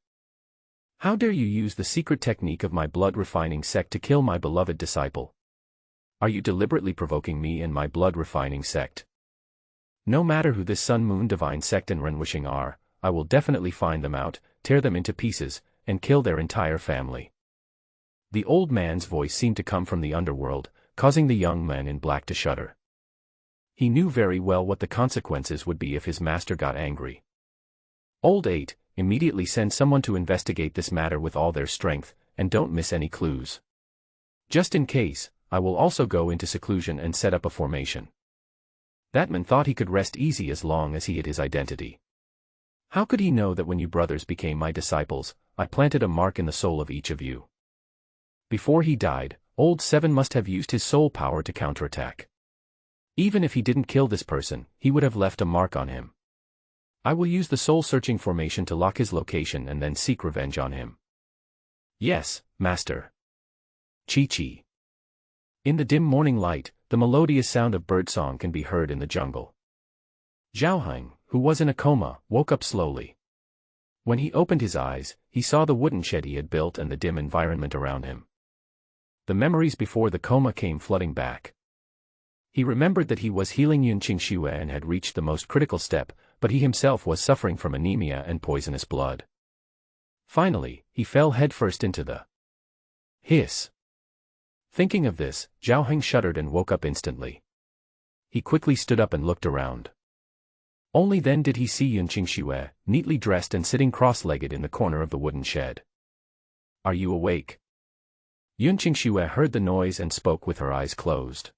How dare you use the secret technique of my blood refining sect to kill my beloved disciple? Are you deliberately provoking me and my blood refining sect? No matter who this Sun Moon Divine Sect and Ren Wishing are, I will definitely find them out, tear them into pieces, and kill their entire family. The old man's voice seemed to come from the underworld, causing the young man in black to shudder. He knew very well what the consequences would be if his master got angry. Old 8, immediately send someone to investigate this matter with all their strength, and don't miss any clues. Just in case, I will also go into seclusion and set up a formation. That man thought he could rest easy as long as he hid his identity. How could he know that when you brothers became my disciples, I planted a mark in the soul of each of you? Before he died, old 7 must have used his soul power to counterattack. Even if he didn't kill this person, he would have left a mark on him. I will use the soul-searching formation to lock his location and then seek revenge on him. Yes, Master. Chi-Chi. In the dim morning light, the melodious sound of birdsong can be heard in the jungle. Zhao, who was in a coma, woke up slowly. When he opened his eyes, he saw the wooden shed he had built and the dim environment around him. The memories before the coma came flooding back. He remembered that he was healing Yunqing Xue and had reached the most critical step, but he himself was suffering from anemia and poisonous blood. Finally, he fell headfirst into the hiss. Thinking of this, Zhao Heng shuddered and woke up instantly. He quickly stood up and looked around. Only then did he see Yunqing Xue, neatly dressed and sitting cross-legged in the corner of the wooden shed. Are you awake? Yunqing Xue heard the noise and spoke with her eyes closed.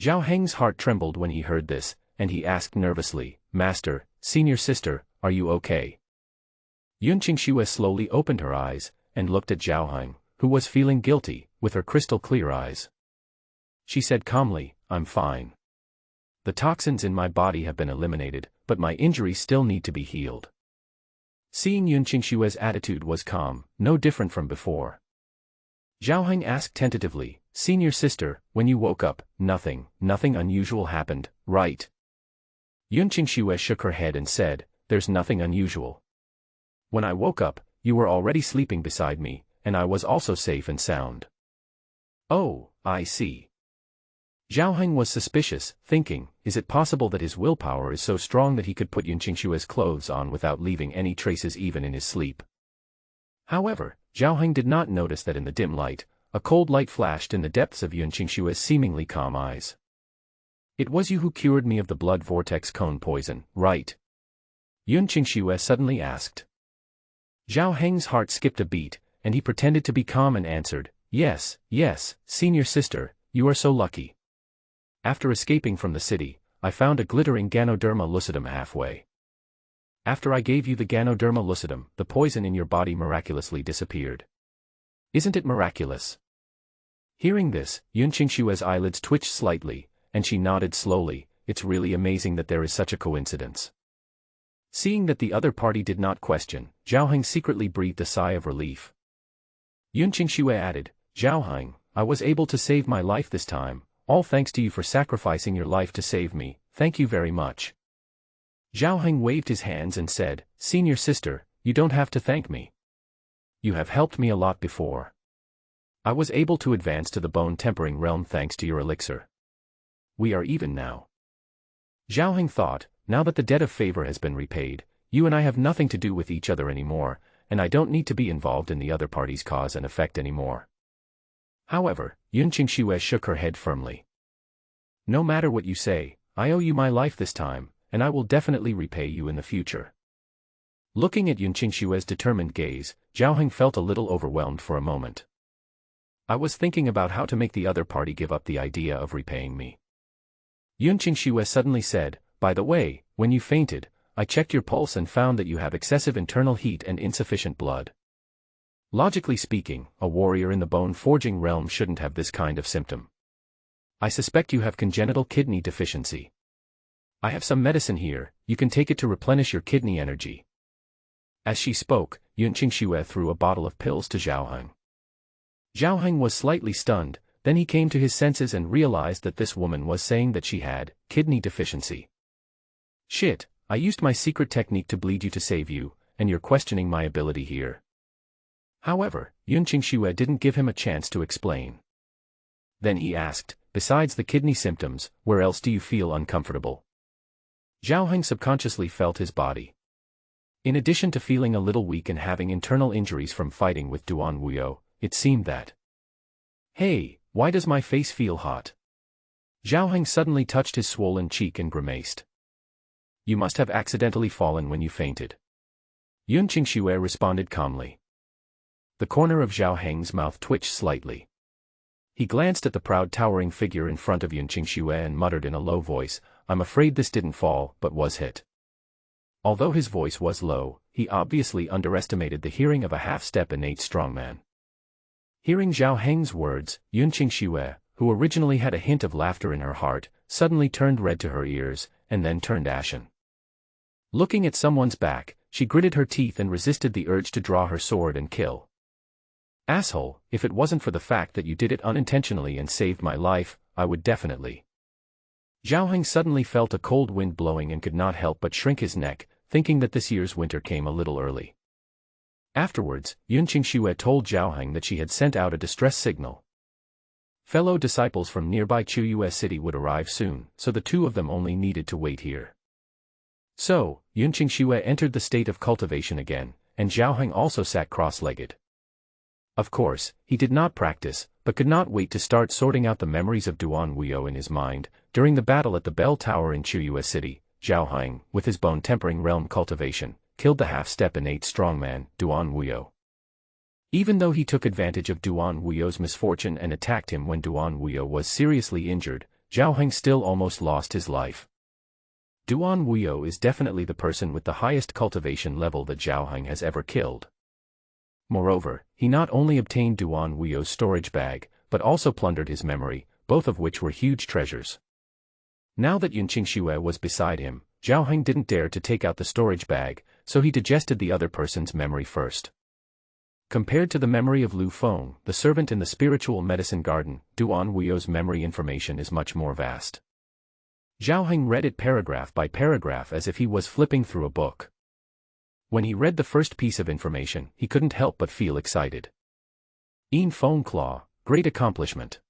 Zhao Heng's heart trembled when he heard this, and he asked nervously, Master, senior sister, are you okay? Yunqing Xue slowly opened her eyes, and looked at Zhao Heng, who was feeling guilty, with her crystal-clear eyes. She said calmly, I'm fine. The toxins in my body have been eliminated, but my injuries still need to be healed. Seeing Yunqing Xue's attitude was calm, no different from before. Zhao Heng asked tentatively, Senior sister, when you woke up, nothing unusual happened, right? Yunqing Xue shook her head and said, There's nothing unusual. When I woke up, you were already sleeping beside me, and I was also safe and sound. Oh, I see. Zhao Heng was suspicious, thinking, is it possible that his willpower is so strong that he could put Yunqing Xue's clothes on without leaving any traces even in his sleep? However, Zhao Heng did not notice that in the dim light, a cold light flashed in the depths of Yunqing Xue's seemingly calm eyes. It was you who cured me of the blood vortex cone poison, right? Yunqing Xue suddenly asked. Zhao Heng's heart skipped a beat, and he pretended to be calm and answered, Yes, senior sister, you are so lucky. After escaping from the city, I found a glittering Ganoderma lucidum halfway. After I gave you the Ganoderma lucidum, the poison in your body miraculously disappeared. Isn't it miraculous? Hearing this, Yunqing Xue's eyelids twitched slightly, and she nodded slowly, it's really amazing that there is such a coincidence. Seeing that the other party did not question, Zhao Heng secretly breathed a sigh of relief. Yunqing Xue added, Zhao Heng, I was able to save my life this time, all thanks to you for sacrificing your life to save me, thank you very much. Zhao Heng waved his hands and said, Senior sister, you don't have to thank me. You have helped me a lot before. I was able to advance to the bone-tempering realm thanks to your elixir. We are even now. Zhao Heng thought, now that the debt of favor has been repaid, you and I have nothing to do with each other anymore, and I don't need to be involved in the other party's cause and effect anymore. However, Yunqing Xue shook her head firmly. No matter what you say, I owe you my life this time, and I will definitely repay you in the future. Looking at Yunqing Xue's determined gaze, Zhao Heng felt a little overwhelmed for a moment. I was thinking about how to make the other party give up the idea of repaying me. Yun Qingxue suddenly said, "By the way, when you fainted, I checked your pulse and found that you have excessive internal heat and insufficient blood. Logically speaking, a warrior in the bone-forging realm shouldn't have this kind of symptom. I suspect you have congenital kidney deficiency. I have some medicine here, you can take it to replenish your kidney energy." As she spoke, Yun Qingxue threw a bottle of pills to Zhao Heng. Zhao Heng was slightly stunned, then he came to his senses and realized that this woman was saying that she had kidney deficiency. "Shit, I used my secret technique to bleed you to save you, and you're questioning my ability here." However, Yun Qingxue didn't give him a chance to explain. Then he asked, "Besides the kidney symptoms, where else do you feel uncomfortable?" Zhao Heng subconsciously felt his body. In addition to feeling a little weak and having internal injuries from fighting with Duan Wuyo, it seemed that, "Hey, why does my face feel hot?" Zhao Heng suddenly touched his swollen cheek and grimaced. "You must have accidentally fallen when you fainted." Yun Qingxue responded calmly. The corner of Zhao Heng's mouth twitched slightly. He glanced at the proud towering figure in front of Yun Qingxue and muttered in a low voice, "I'm afraid this didn't fall, but was hit." Although his voice was low, he obviously underestimated the hearing of a half-step innate strongman. Hearing Zhao Heng's words, Yun Qingxue, who originally had a hint of laughter in her heart, suddenly turned red to her ears, and then turned ashen. Looking at someone's back, she gritted her teeth and resisted the urge to draw her sword and kill. "Asshole, if it wasn't for the fact that you did it unintentionally and saved my life, I would definitely." Zhao Heng suddenly felt a cold wind blowing and could not help but shrink his neck, thinking that this year's winter came a little early. Afterwards, Yun Qingxue told Zhao Heng that she had sent out a distress signal. Fellow disciples from nearby Chuyue City would arrive soon, so the two of them only needed to wait here. So, Yun Qingxue entered the state of cultivation again, and Zhao Heng also sat cross-legged. Of course, he did not practice, but could not wait to start sorting out the memories of Duan Wuyo in his mind. During the battle at the bell tower in Chuyue City, Zhao Heng, with his bone-tempering realm cultivation, killed the half-step innate strongman, Duan Wuyo. Even though he took advantage of Duan Wuyo's misfortune and attacked him when Duan Wuyo was seriously injured, Zhao Heng still almost lost his life. Duan Wuyo is definitely the person with the highest cultivation level that Zhao Heng has ever killed. Moreover, he not only obtained Duan Wuyo's storage bag, but also plundered his memory, both of which were huge treasures. Now that Yun Qingxue was beside him, Zhao Heng didn't dare to take out the storage bag, so he digested the other person's memory first. Compared to the memory of Lu Feng, the servant in the spiritual medicine garden, Duan Wuyo's memory information is much more vast. Zhao Heng read it paragraph by paragraph as if he was flipping through a book. When he read the first piece of information, he couldn't help but feel excited. Yin Feng Claw, great accomplishment.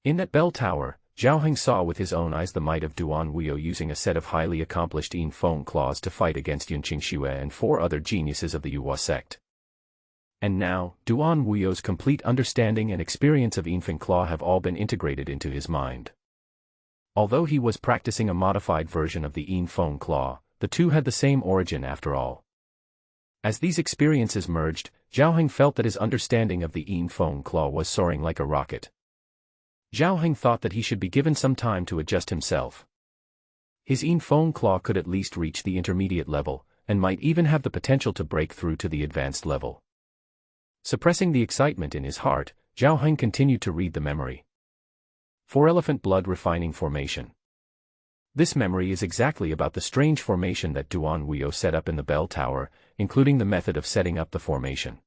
In that bell tower, Zhao Heng saw with his own eyes the might of Duan Wuyo using a set of highly accomplished Yin Feng Claws to fight against Yun Qingxue and 4 other geniuses of the Yuhua sect. And now, Duan Wuyo's complete understanding and experience of Yin Feng Claw have all been integrated into his mind. Although he was practicing a modified version of the Yin Feng Claw, the two had the same origin after all. As these experiences merged, Zhao Heng felt that his understanding of the Yin Feng Claw was soaring like a rocket. Zhao Heng thought that he should be given some time to adjust himself. His Yin Feng Claw could at least reach the intermediate level, and might even have the potential to break through to the advanced level. Suppressing the excitement in his heart, Zhao Heng continued to read the memory. 4 Elephant Blood Refining Formation. This memory is exactly about the strange formation that Duan Wuyo set up in the bell tower, including the method of setting up the formation.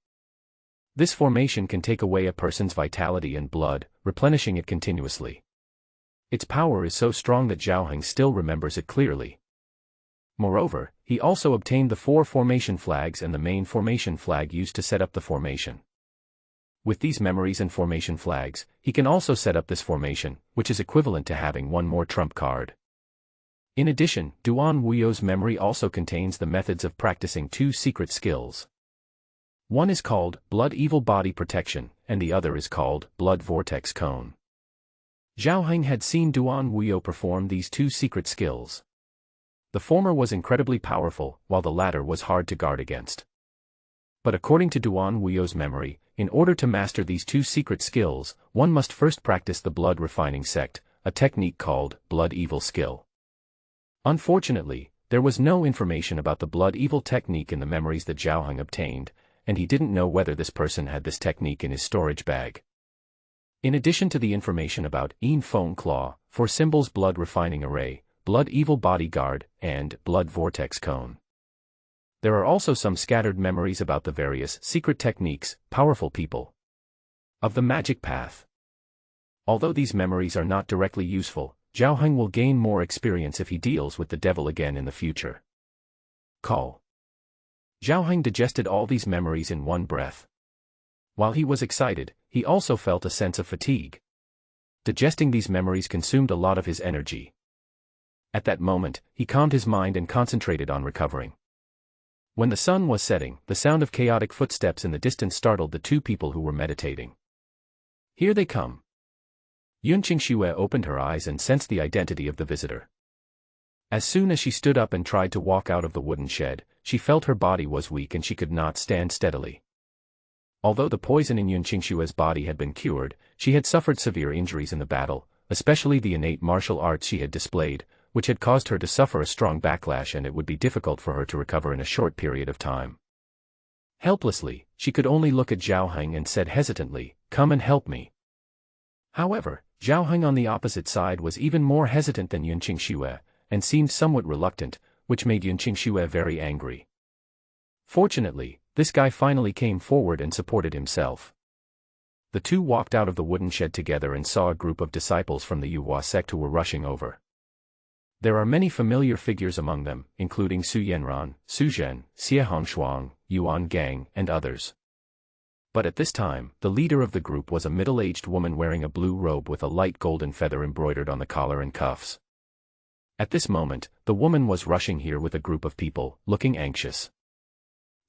This formation can take away a person's vitality and blood, replenishing it continuously. Its power is so strong that Zhao Heng still remembers it clearly. Moreover, he also obtained the 4 formation flags and the main formation flag used to set up the formation. With these memories and formation flags, he can also set up this formation, which is equivalent to having 1 more trump card. In addition, Duan Wuyo's memory also contains the methods of practicing 2 secret skills. One is called Blood Evil Body Protection, and the other is called Blood Vortex Cone. Zhao Heng had seen Duan Wuyo perform these 2 secret skills. The former was incredibly powerful, while the latter was hard to guard against. But according to Duan Wuyo's memory, in order to master these 2 secret skills, one must first practice the blood refining sect, a technique called blood evil skill. Unfortunately, there was no information about the blood evil technique in the memories that Zhao Heng obtained, and he didn't know whether this person had this technique in his storage bag. In addition to the information about Yin Feng Claw, for symbols blood refining array, blood evil bodyguard, and blood vortex cone. There are also some scattered memories about the various secret techniques, powerful people of the magic path. Although these memories are not directly useful, Zhao Heng will gain more experience if he deals with the devil again in the future. Call. Zhao Heng digested all these memories in one breath. While he was excited, he also felt a sense of fatigue. Digesting these memories consumed a lot of his energy. At that moment, he calmed his mind and concentrated on recovering. When the sun was setting, the sound of chaotic footsteps in the distance startled the two people who were meditating. Here they come. Yun Qingxue opened her eyes and sensed the identity of the visitor. As soon as she stood up and tried to walk out of the wooden shed, she felt her body was weak and she could not stand steadily. Although the poison in Yun Qingxue's body had been cured, she had suffered severe injuries in the battle, especially the innate martial arts she had displayed, which had caused her to suffer a strong backlash, and it would be difficult for her to recover in a short period of time. Helplessly, she could only look at Zhao Heng and said hesitantly, "Come and help me." However, Zhao Heng on the opposite side was even more hesitant than Yun Qingxue, and seemed somewhat reluctant, which made Yun Qingxue very angry. Fortunately, this guy finally came forward and supported himself. The two walked out of the wooden shed together and saw a group of disciples from the Yuhua sect who were rushing over. There are many familiar figures among them, including Su Yanran, Su Zhen, Xie Hongshuang, Yuan Gang, and others. But at this time, the leader of the group was a middle-aged woman wearing a blue robe with a light golden feather embroidered on the collar and cuffs. At this moment, the woman was rushing here with a group of people, looking anxious.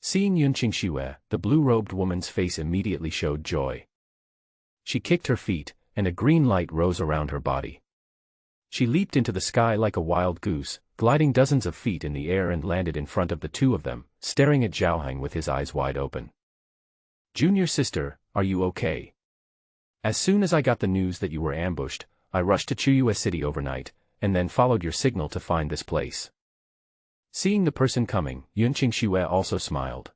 Seeing Yun Qingxue, the blue-robed woman's face immediately showed joy. She kicked her feet, and a green light rose around her body. She leaped into the sky like a wild goose, gliding dozens of feet in the air and landed in front of the two of them, staring at Zhao Heng with his eyes wide open. "Junior sister, are you okay? As soon as I got the news that you were ambushed, I rushed to Chuyue City overnight, and then followed your signal to find this place." Seeing the person coming, Yun Qingxue also smiled.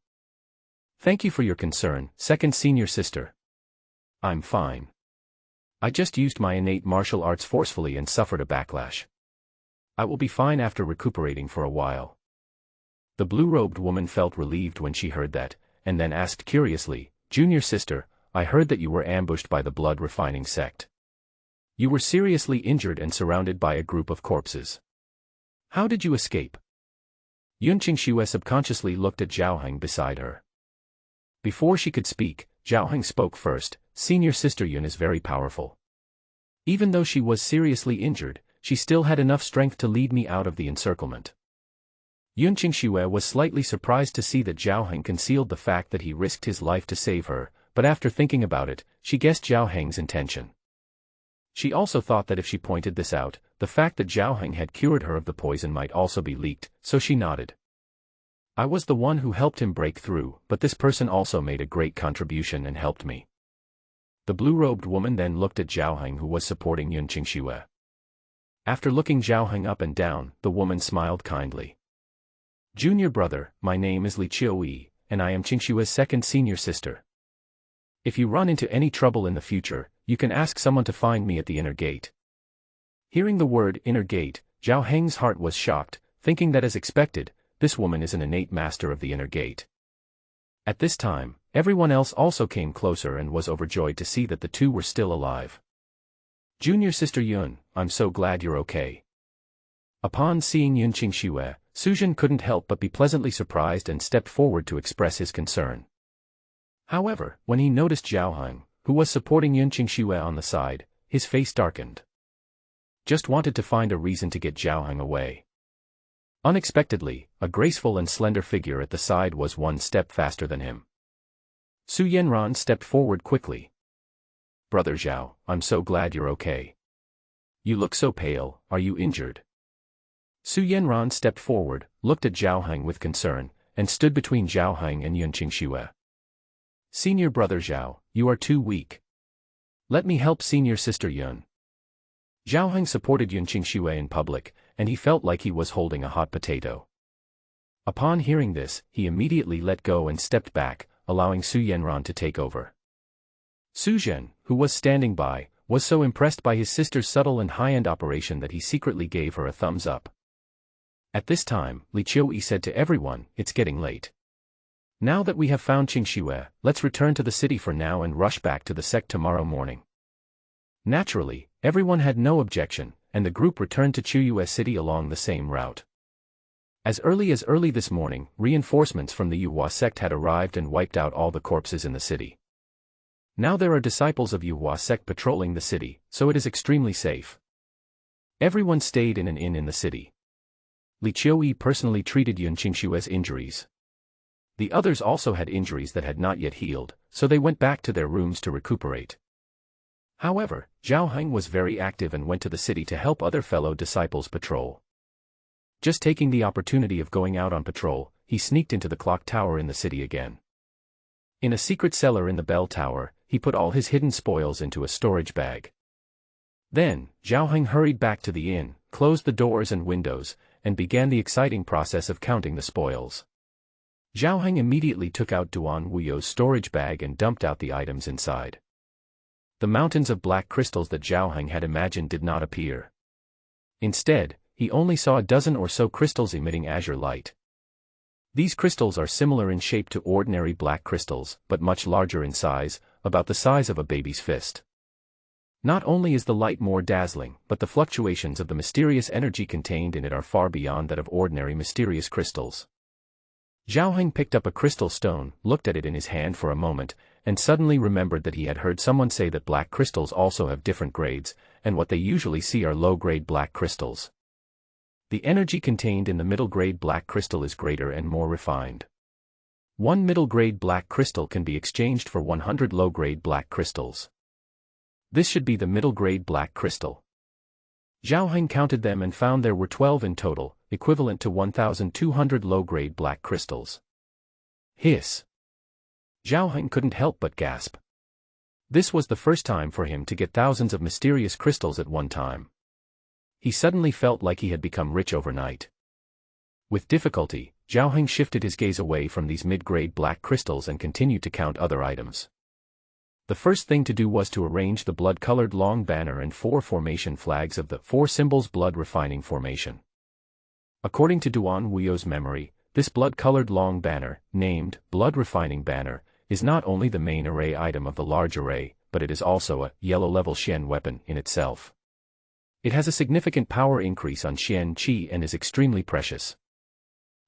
"Thank you for your concern, second senior sister. I'm fine. I just used my innate martial arts forcefully and suffered a backlash. I will be fine after recuperating for a while." The blue-robed woman felt relieved when she heard that, and then asked curiously, "Junior sister, I heard that you were ambushed by the blood-refining sect. You were seriously injured and surrounded by a group of corpses. How did you escape?" Yun Qingxue subconsciously looked at Zhao Heng beside her. Before she could speak, Zhao Heng spoke first. "Senior sister Yun is very powerful. Even though she was seriously injured, she still had enough strength to lead me out of the encirclement." Yun Qingxue was slightly surprised to see that Zhao Heng concealed the fact that he risked his life to save her, but after thinking about it, she guessed Zhao Heng's intention. She also thought that if she pointed this out, the fact that Zhao Heng had cured her of the poison might also be leaked, so she nodded. "I was the one who helped him break through, but this person also made a great contribution and helped me." The blue-robed woman then looked at Zhao Heng, who was supporting Yun Qingxue. After looking Zhao Heng up and down, the woman smiled kindly. "Junior brother, my name is Li Qiuyi, and I am Qingxue's second senior sister. If you run into any trouble in the future, you can ask someone to find me at the inner gate." Hearing the word inner gate, Zhao Heng's heart was shocked, thinking that as expected, this woman is an innate master of the inner gate. At this time, everyone else also came closer and was overjoyed to see that the two were still alive. "Junior sister Yun, I'm so glad you're okay." Upon seeing Yun Qingxue, Su Zhen couldn't help but be pleasantly surprised and stepped forward to express his concern. However, when he noticed Zhao Heng, who was supporting Yun Qingxue on the side, his face darkened. Just wanted to find a reason to get Zhao Heng away. Unexpectedly, a graceful and slender figure at the side was one step faster than him. Su Yanran stepped forward quickly. "Brother Zhao, I'm so glad you're okay. You look so pale, are you injured?" Su Yanran stepped forward, looked at Zhao Heng with concern, and stood between Zhao Heng and Yun Qingxue. "Senior brother Zhao, you are too weak. Let me help senior sister Yun." Zhao Heng supported Yun Qingxue in public, and he felt like he was holding a hot potato. Upon hearing this, he immediately let go and stepped back, allowing Su Yanran to take over. Su Zhen, who was standing by, was so impressed by his sister's subtle and high-end operation that he secretly gave her a thumbs up. At this time, Li Qiuyi said to everyone, "It's getting late. Now that we have found Qingxue, let's return to the city for now and rush back to the sect tomorrow morning." Naturally, everyone had no objection, and the group returned to Chuyue City along the same route. As early this morning, reinforcements from the Yuhua sect had arrived and wiped out all the corpses in the city. Now there are disciples of Yuhua sect patrolling the city, so it is extremely safe. Everyone stayed in an inn in the city. Li Qiuyi personally treated Yun Qingxue's injuries. The others also had injuries that had not yet healed, so they went back to their rooms to recuperate. However, Zhao Heng was very active and went to the city to help other fellow disciples patrol. Just taking the opportunity of going out on patrol, he sneaked into the clock tower in the city again. In a secret cellar in the bell tower, he put all his hidden spoils into a storage bag. Then, Zhao Heng hurried back to the inn, closed the doors and windows, and began the exciting process of counting the spoils. Zhao Heng immediately took out Duan Wuyo's storage bag and dumped out the items inside. The mountains of black crystals that Zhao Heng had imagined did not appear. Instead, he only saw a dozen or so crystals emitting azure light. These crystals are similar in shape to ordinary black crystals, but much larger in size, about the size of a baby's fist. Not only is the light more dazzling, but the fluctuations of the mysterious energy contained in it are far beyond that of ordinary mysterious crystals. Zhao Heng picked up a crystal stone, looked at it in his hand for a moment, and suddenly remembered that he had heard someone say that black crystals also have different grades, and what they usually see are low-grade black crystals. The energy contained in the middle-grade black crystal is greater and more refined. One middle-grade black crystal can be exchanged for 100 low-grade black crystals. This should be the middle-grade black crystal. Zhao Heng counted them and found there were 12 in total, equivalent to 1,200 low-grade black crystals. Hiss! Zhao Heng couldn't help but gasp. This was the first time for him to get thousands of mysterious crystals at one time. He suddenly felt like he had become rich overnight. With difficulty, Zhao Heng shifted his gaze away from these mid-grade black crystals and continued to count other items. The first thing to do was to arrange the blood-colored long banner and 4 formation flags of the 4 symbols blood refining formation. According to Duan Wuyo's memory, this blood-colored long banner, named blood refining banner, is not only the main array item of the large array, but it is also a yellow-level Xian weapon in itself. It has a significant power increase on Xian Qi and is extremely precious.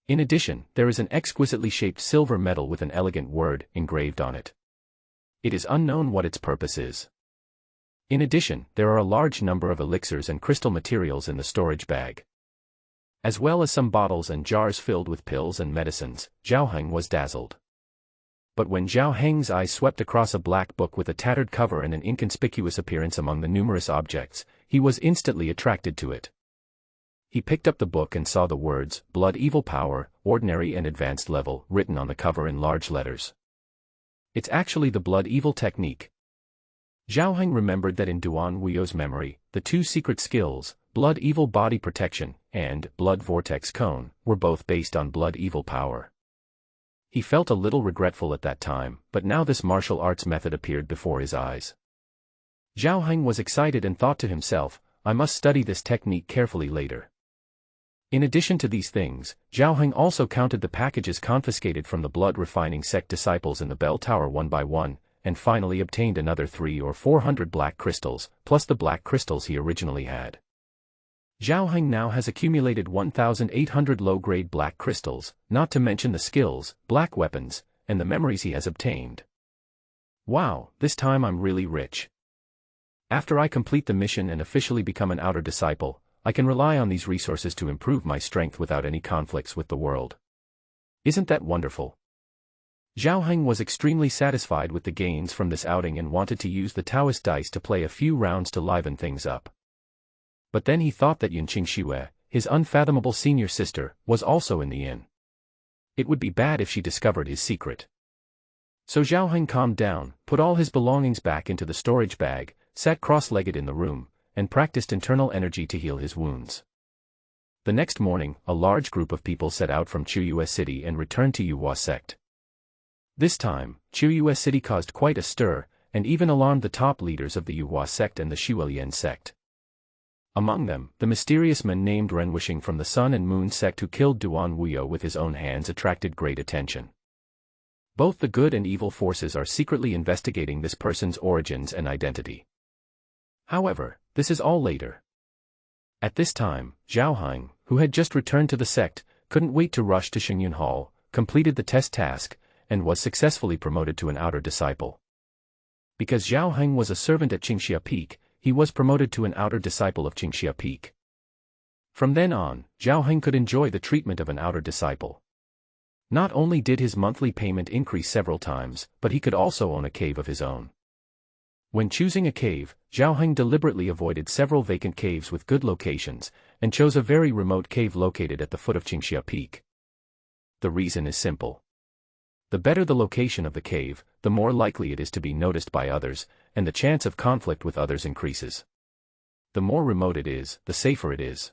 In addition, there is an exquisitely shaped silver medal with an elegant word engraved on it. It is unknown what its purpose is. In addition, there are a large number of elixirs and crystal materials in the storage bag, as well as some bottles and jars filled with pills and medicines. Zhao Heng was dazzled. But when Zhao Heng's eyes swept across a black book with a tattered cover and an inconspicuous appearance among the numerous objects, he was instantly attracted to it. He picked up the book and saw the words, Blood Evil Power, Ordinary and Advanced Level, written on the cover in large letters. It's actually the Blood Evil technique. Zhao Heng remembered that in Duan Wuyo's memory, the 2 secret skills, Blood Evil Body Protection, and Blood Vortex Cone, were both based on Blood Evil Power. He felt a little regretful at that time, but now this martial arts method appeared before his eyes. Zhao Heng was excited and thought to himself, I must study this technique carefully later. In addition to these things, Zhao Heng also counted the packages confiscated from the blood refining sect disciples in the bell tower one by one, and finally obtained another 300 or 400 black crystals, plus the black crystals he originally had. Zhao Heng now has accumulated 1,800 low-grade black crystals, not to mention the skills, black weapons, and the memories he has obtained. Wow, this time I'm really rich. After I complete the mission and officially become an outer disciple, I can rely on these resources to improve my strength without any conflicts with the world. Isn't that wonderful? Zhao Heng was extremely satisfied with the gains from this outing and wanted to use the Taoist dice to play a few rounds to liven things up. But then he thought that Yun Qingxue, his unfathomable senior sister, was also in the inn. It would be bad if she discovered his secret. So Zhao Heng calmed down, put all his belongings back into the storage bag, sat cross-legged in the room, and practiced internal energy to heal his wounds. The next morning, a large group of people set out from Chuyue City and returned to Yuhua sect. This time, Chuyue City caused quite a stir, and even alarmed the top leaders of the Yuhua sect and the Shuelian sect. Among them, the mysterious man named Ren Wishing from the Sun and Moon sect who killed Duan Wuyo with his own hands attracted great attention. Both the good and evil forces are secretly investigating this person's origins and identity. However, this is all later. At this time, Zhao Heng, who had just returned to the sect, couldn't wait to rush to Xingyun Hall, completed the test task, and was successfully promoted to an outer disciple. Because Zhao Heng was a servant at Qingxia Peak, he was promoted to an outer disciple of Qingxia Peak. From then on, Zhao Heng could enjoy the treatment of an outer disciple. Not only did his monthly payment increase several times, but he could also own a cave of his own. When choosing a cave, Zhao Heng deliberately avoided several vacant caves with good locations, and chose a very remote cave located at the foot of Qingxia Peak. The reason is simple. The better the location of the cave, the more likely it is to be noticed by others, and the chance of conflict with others increases. The more remote it is, the safer it is.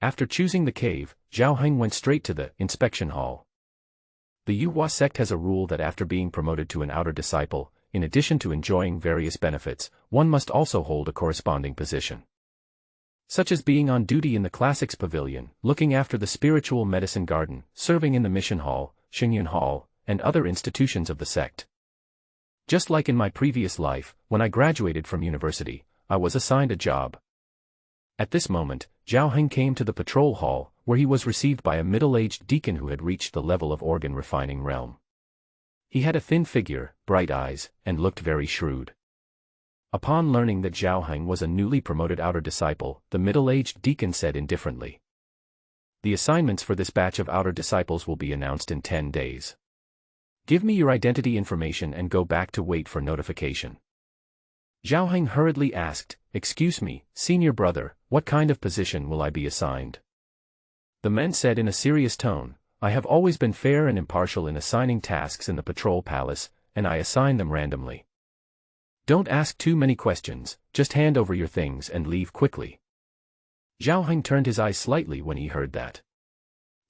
After choosing the cave, Zhao Heng went straight to the inspection hall. The Yuhua sect has a rule that after being promoted to an outer disciple, in addition to enjoying various benefits, one must also hold a corresponding position. Such as being on duty in the Classics Pavilion, looking after the Spiritual Medicine Garden, serving in the Mission Hall, Xingyun Hall, and other institutions of the sect. Just like in my previous life, when I graduated from university, I was assigned a job. At this moment, Zhao Heng came to the patrol hall, where he was received by a middle-aged deacon who had reached the level of organ refining realm. He had a thin figure, bright eyes, and looked very shrewd. Upon learning that Zhao Heng was a newly promoted outer disciple, the middle-aged deacon said indifferently, "The assignments for this batch of outer disciples will be announced in 10 days. Give me your identity information and go back to wait for notification." Zhao Heng hurriedly asked, "Excuse me, senior brother, what kind of position will I be assigned?" The man said in a serious tone, "I have always been fair and impartial in assigning tasks in the patrol palace, and I assign them randomly. Don't ask too many questions, just hand over your things and leave quickly." Zhao Heng turned his eyes slightly when he heard that.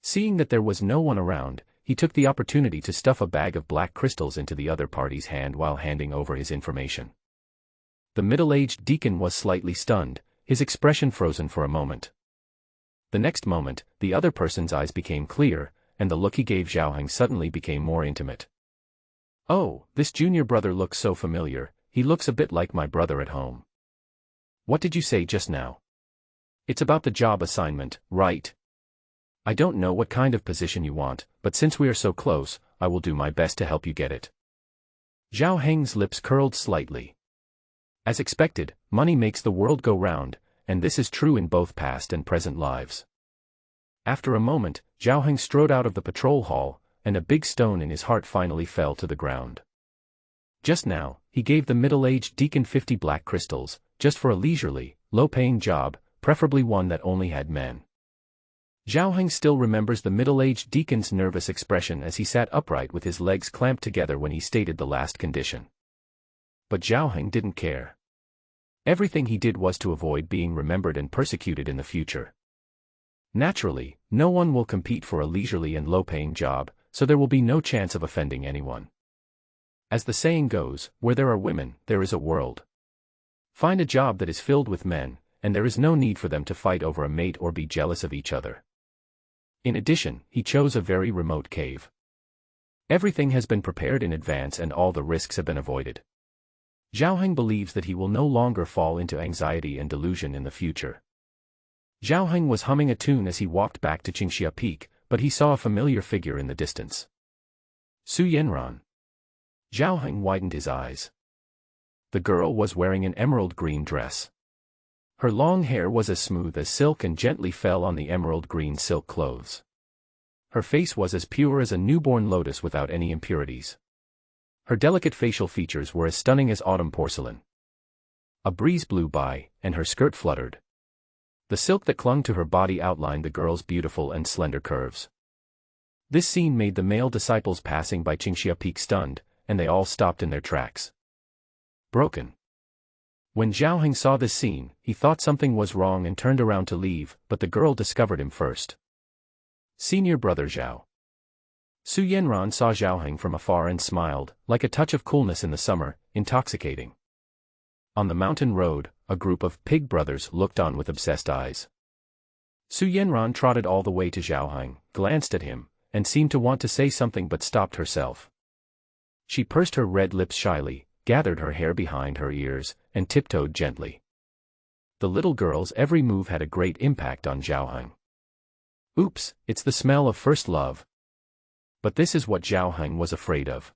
Seeing that there was no one around, he took the opportunity to stuff a bag of black crystals into the other party's hand while handing over his information. The middle-aged deacon was slightly stunned, his expression frozen for a moment. The next moment, the other person's eyes became clear, and the look he gave Zhao Heng suddenly became more intimate. "Oh, this junior brother looks so familiar, he looks a bit like my brother at home." "What did you say just now?" "It's about the job assignment, right? I don't know what kind of position you want, but since we are so close, I will do my best to help you get it." Zhao Heng's lips curled slightly. As expected, money makes the world go round, and this is true in both past and present lives. After a moment, Zhao Heng strode out of the patrol hall, and a big stone in his heart finally fell to the ground. Just now, he gave the middle-aged deacon 50 black crystals, just for a leisurely, low-paying job, preferably one that only had men. Zhao Heng still remembers the middle-aged deacon's nervous expression as he sat upright with his legs clamped together when he stated the last condition. But Zhao Heng didn't care. Everything he did was to avoid being remembered and persecuted in the future. Naturally, no one will compete for a leisurely and low-paying job, so there will be no chance of offending anyone. As the saying goes, where there are women, there is a world. Find a job that is filled with men, and there is no need for them to fight over a mate or be jealous of each other. In addition, he chose a very remote cave. Everything has been prepared in advance and all the risks have been avoided. Zhao Heng believes that he will no longer fall into anxiety and delusion in the future. Zhao Heng was humming a tune as he walked back to Qingxia Peak, but he saw a familiar figure in the distance. Su Yanran. Zhao Heng widened his eyes. The girl was wearing an emerald green dress. Her long hair was as smooth as silk and gently fell on the emerald green silk clothes. Her face was as pure as a newborn lotus without any impurities. Her delicate facial features were as stunning as autumn porcelain. A breeze blew by, and her skirt fluttered. The silk that clung to her body outlined the girl's beautiful and slender curves. This scene made the male disciples passing by Qingxia Peak stunned, and they all stopped in their tracks. Broken. When Zhao Heng saw this scene, he thought something was wrong and turned around to leave, but the girl discovered him first. Senior brother Zhao. Su Yanran saw Zhao Heng from afar and smiled, like a touch of coolness in the summer, intoxicating. On the mountain road, a group of pig brothers looked on with obsessed eyes. Su Yanran trotted all the way to Zhao Heng, glanced at him, and seemed to want to say something but stopped herself. She pursed her red lips shyly, gathered her hair behind her ears, and tiptoed gently. The little girl's every move had a great impact on Zhao Heng. Oops, it's the smell of first love. But this is what Zhao Heng was afraid of.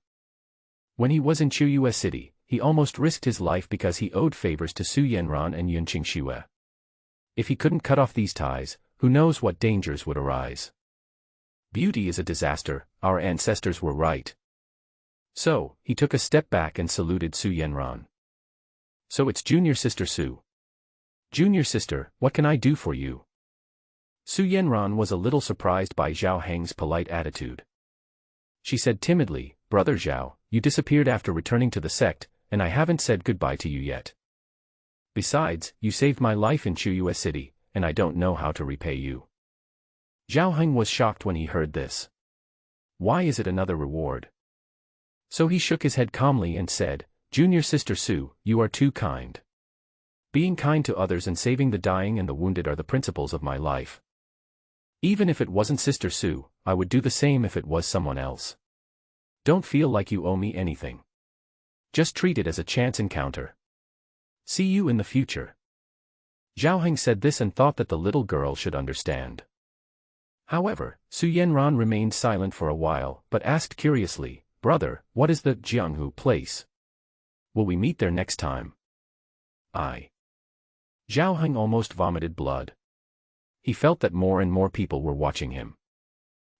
When he was in Chuyue City, he almost risked his life because he owed favors to Su Yanran and Yun Qingxue. If he couldn't cut off these ties, who knows what dangers would arise. Beauty is a disaster, our ancestors were right. So, he took a step back and saluted Su Yanran. So it's junior sister Su. Junior sister, what can I do for you? Su Yanran was a little surprised by Zhao Heng's polite attitude. She said timidly, Brother Zhao, you disappeared after returning to the sect, and I haven't said goodbye to you yet. Besides, you saved my life in Chuyue City, and I don't know how to repay you. Zhao Heng was shocked when he heard this. Why is it another reward? So he shook his head calmly and said, Junior sister Su, you are too kind. Being kind to others and saving the dying and the wounded are the principles of my life. Even if it wasn't sister Su, I would do the same if it was someone else. Don't feel like you owe me anything. Just treat it as a chance encounter. See you in the future. Zhao Heng said this and thought that the little girl should understand. However, Su Yanran remained silent for a while, but asked curiously, Brother, what is the Jianghu place? Will we meet there next time? Zhao Heng almost vomited blood. He felt that more and more people were watching him.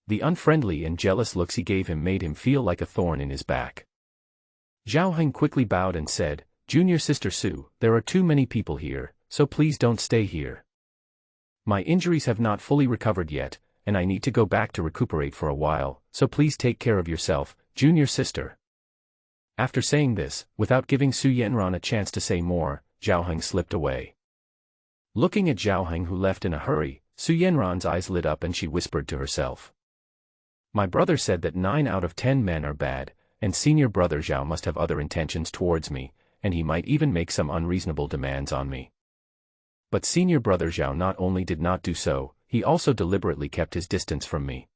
The unfriendly and jealous looks he gave him made him feel like a thorn in his back. Zhao Heng quickly bowed and said, Junior sister Su, there are too many people here, so please don't stay here. My injuries have not fully recovered yet, and I need to go back to recuperate for a while, so please take care of yourself, junior sister. After saying this, without giving Su Yanran a chance to say more, Zhao Heng slipped away. Looking at Zhao Heng who left in a hurry, Su Yanran's eyes lit up and she whispered to herself. My brother said that 9 out of 10 men are bad, and senior brother Zhao must have other intentions towards me, and he might even make some unreasonable demands on me. But senior brother Zhao not only did not do so, he also deliberately kept his distance from me.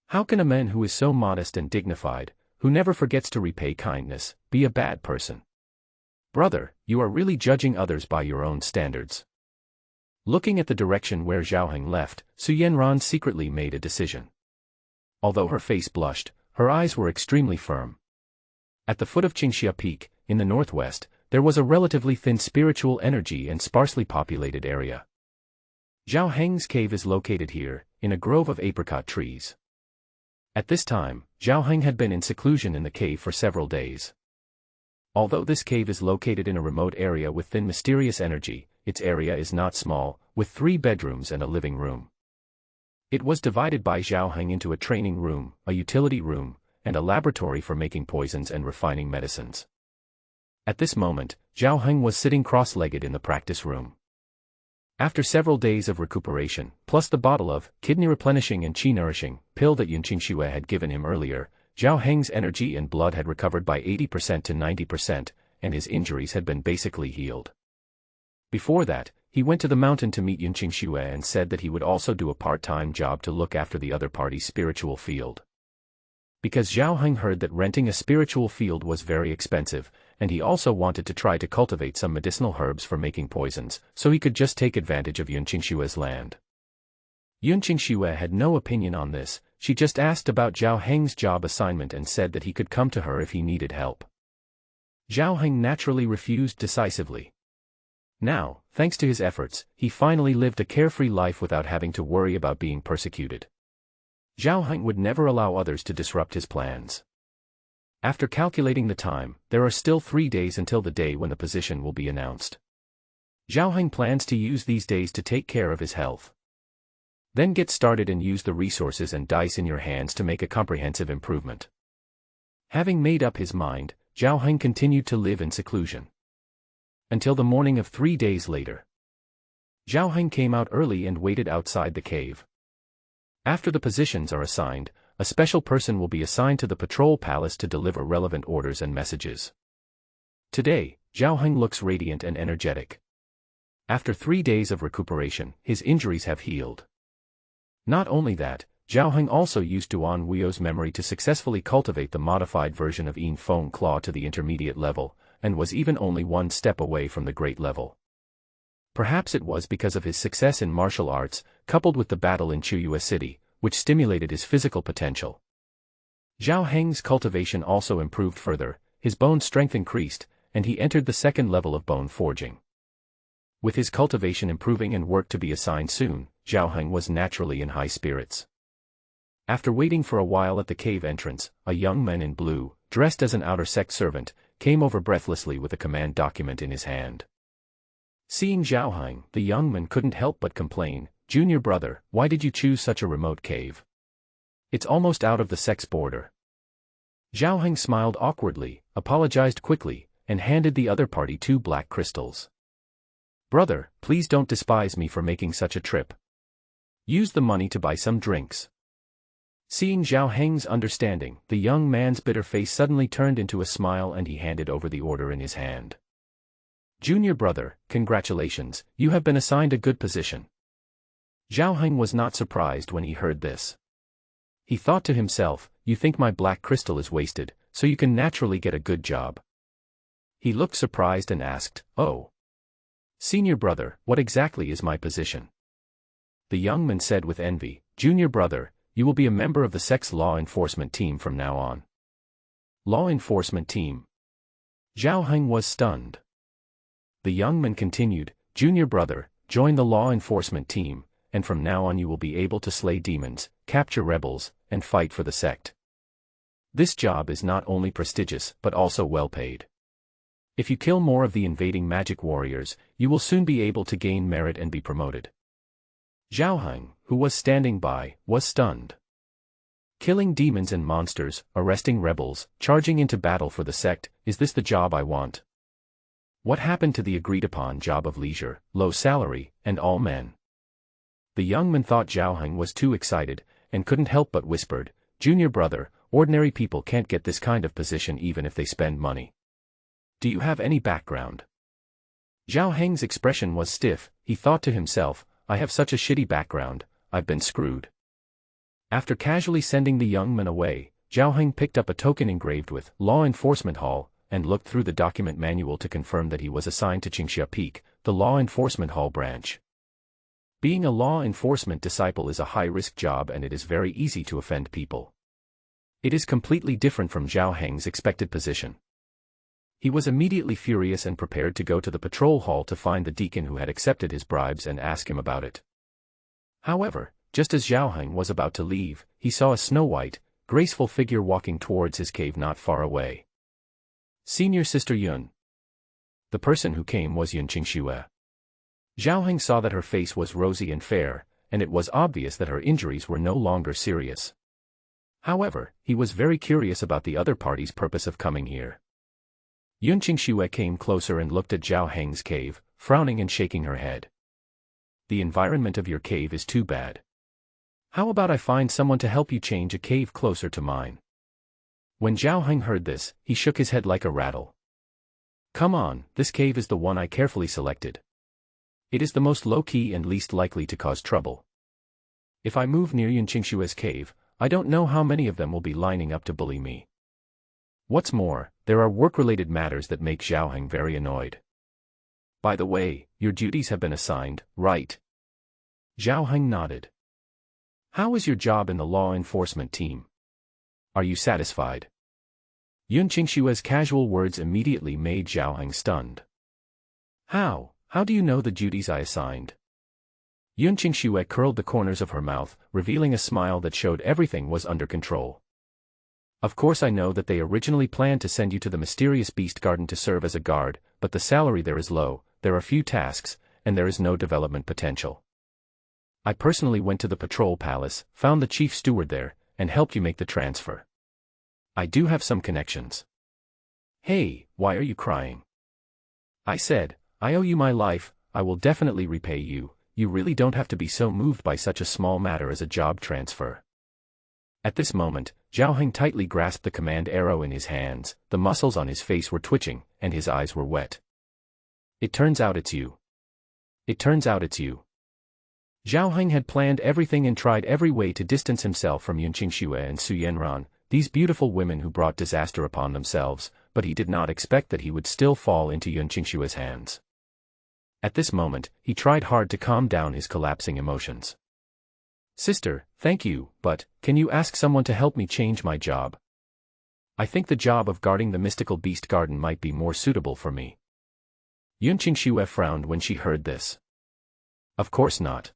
How can a man who is so modest and dignified, who never forgets to repay kindness, be a bad person? Brother, you are really judging others by your own standards. Looking at the direction where Zhao Heng left, Su Yanran secretly made a decision. Although her face blushed, her eyes were extremely firm. At the foot of Qingxia Peak, in the northwest, there was a relatively thin spiritual energy and sparsely populated area. Zhao Heng's cave is located here, in a grove of apricot trees. At this time, Zhao Heng had been in seclusion in the cave for several days. Although this cave is located in a remote area with thin mysterious energy, its area is not small, with 3 bedrooms and a living room. It was divided by Zhao Heng into a training room, a utility room, and a laboratory for making poisons and refining medicines. At this moment, Zhao Heng was sitting cross-legged in the practice room. After several days of recuperation, plus the bottle of kidney-replenishing and qi-nourishing pill that Yun Qingxue had given him earlier, Zhao Heng's energy and blood had recovered by 80% to 90%, and his injuries had been basically healed. Before that, he went to the mountain to meet Yun Qingxue and said that he would also do a part-time job to look after the other party's spiritual field. Because Zhao Heng heard that renting a spiritual field was very expensive, and he also wanted to try to cultivate some medicinal herbs for making poisons, so he could just take advantage of Yun Qingxue's land. Yun Qingxue had no opinion on this, she just asked about Zhao Heng's job assignment and said that he could come to her if he needed help. Zhao Heng naturally refused decisively. Now, thanks to his efforts, he finally lived a carefree life without having to worry about being persecuted. Zhao Heng would never allow others to disrupt his plans. After calculating the time, there are still 3 days until the day when the position will be announced. Zhao Heng plans to use these days to take care of his health. Then get started and use the resources and dice in your hands to make a comprehensive improvement. Having made up his mind, Zhao Heng continued to live in seclusion. Until the morning of 3 days later. Zhao Heng came out early and waited outside the cave. After the positions are assigned, a special person will be assigned to the patrol palace to deliver relevant orders and messages. Today, Zhao Heng looks radiant and energetic. After 3 days of recuperation, his injuries have healed. Not only that, Zhao Heng also used Duan Huio's memory to successfully cultivate the modified version of Yin Feng Claw to the intermediate level, and was even only one step away from the great level. Perhaps it was because of his success in martial arts, coupled with the battle in Chuyue City, which stimulated his physical potential. Zhao Heng's cultivation also improved further, his bone strength increased, and he entered the second level of bone forging. With his cultivation improving and work to be assigned soon, Zhao Heng was naturally in high spirits. After waiting for a while at the cave entrance, a young man in blue, dressed as an outer sect servant, came over breathlessly with a command document in his hand. Seeing Zhao Heng, the young man couldn't help but complain, "Junior brother, why did you choose such a remote cave? It's almost out of the sect's border." Zhao Heng smiled awkwardly, apologized quickly, and handed the other party 2 black crystals. "Brother, please don't despise me for making such a trip. Use the money to buy some drinks." Seeing Zhao Heng's understanding, the young man's bitter face suddenly turned into a smile and he handed over the order in his hand. "Junior brother, congratulations, you have been assigned a good position." Zhao Heng was not surprised when he heard this. He thought to himself, "You think my black crystal is wasted, so you can naturally get a good job." He looked surprised and asked, "Oh. Senior brother, what exactly is my position?" The young man said with envy, "Junior brother, you will be a member of the sect's law enforcement team from now on." Law enforcement team? Zhao Heng was stunned. The young man continued, "Junior brother, join the law enforcement team, and from now on you will be able to slay demons, capture rebels, and fight for the sect. This job is not only prestigious but also well paid. If you kill more of the invading magic warriors, you will soon be able to gain merit and be promoted." Zhao Heng, who was standing by, was stunned. Killing demons and monsters, arresting rebels, charging into battle for the sect, is this the job I want? What happened to the agreed-upon job of leisure, low salary, and all men? The young man thought Zhao Heng was too excited, and couldn't help but whispered, "Junior brother, ordinary people can't get this kind of position even if they spend money. Do you have any background?" Zhao Heng's expression was stiff. He thought to himself, "I have such a shitty background, I've been screwed." After casually sending the young man away, Zhao Heng picked up a token engraved with Law Enforcement Hall, and looked through the document manual to confirm that he was assigned to Qingxia Peak, the Law Enforcement Hall branch. Being a law enforcement disciple is a high-risk job and it is very easy to offend people. It is completely different from Zhao Heng's expected position. He was immediately furious and prepared to go to the patrol hall to find the deacon who had accepted his bribes and ask him about it. However, just as Zhao Heng was about to leave, he saw a snow-white, graceful figure walking towards his cave not far away. Senior Sister Yun. The person who came was Yun Qingxue. Zhao Heng saw that her face was rosy and fair, and it was obvious that her injuries were no longer serious. However, he was very curious about the other party's purpose of coming here. Yun Qingxue came closer and looked at Zhao Heng's cave, frowning and shaking her head. "The environment of your cave is too bad. How about I find someone to help you change a cave closer to mine?" When Zhao Heng heard this, he shook his head like a rattle. "Come on, this cave is the one I carefully selected. It is the most low-key and least likely to cause trouble. If I move near Yun Qingxue's cave, I don't know how many of them will be lining up to bully me. What's more, there are work-related matters that make Zhao Heng very annoyed. By the way, your duties have been assigned, right?" Zhao Heng nodded. "How is your job in the law enforcement team? Are you satisfied?" Yun Qingxue's casual words immediately made Zhao Heng stunned. How do you know the duties I assigned?" Yun Qingxue curled the corners of her mouth, revealing a smile that showed everything was under control. "Of course I know that they originally planned to send you to the mysterious beast garden to serve as a guard, but the salary there is low, there are few tasks, and there is no development potential. I personally went to the patrol palace, found the chief steward there, and helped you make the transfer. I do have some connections." "Hey, why are you crying?" I said, I owe you my life, I will definitely repay you. You really don't have to be so moved by such a small matter as a job transfer. At this moment, Zhao Heng tightly grasped the command arrow in his hands, the muscles on his face were twitching, and his eyes were wet. It turns out it's you. It turns out it's you. Zhao Heng had planned everything and tried every way to distance himself from Yun Qingxue and Su Yanran, these beautiful women who brought disaster upon themselves, but he did not expect that he would still fall into Yun Qingxue's hands. At this moment, he tried hard to calm down his collapsing emotions. Sister, thank you, but, can you ask someone to help me change my job? I think the job of guarding the mystical beast garden might be more suitable for me. Yun Qingxue frowned when she heard this. Of course not.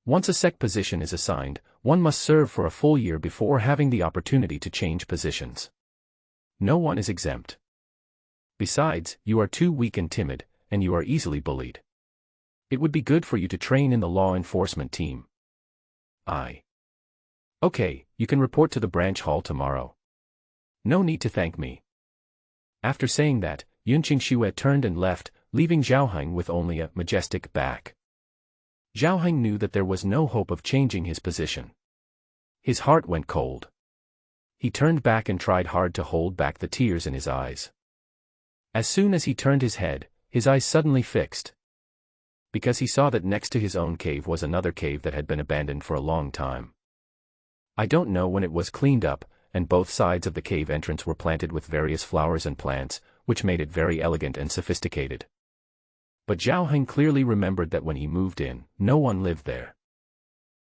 Once a sec position is assigned, one must serve for a full year before having the opportunity to change positions. No one is exempt. Besides, you are too weak and timid, and you are easily bullied. It would be good for you to train in the law enforcement team. Okay, you can report to the branch hall tomorrow. No need to thank me. After saying that, Yun Qingxue turned and left, leaving Zhao Heng with only a majestic back. Zhao Heng knew that there was no hope of changing his position. His heart went cold. He turned back and tried hard to hold back the tears in his eyes. As soon as he turned his head, his eyes suddenly fixed. Because he saw that next to his own cave was another cave that had been abandoned for a long time. I don't know when it was cleaned up, and both sides of the cave entrance were planted with various flowers and plants, which made it very elegant and sophisticated. But Zhao Heng clearly remembered that when he moved in, no one lived there.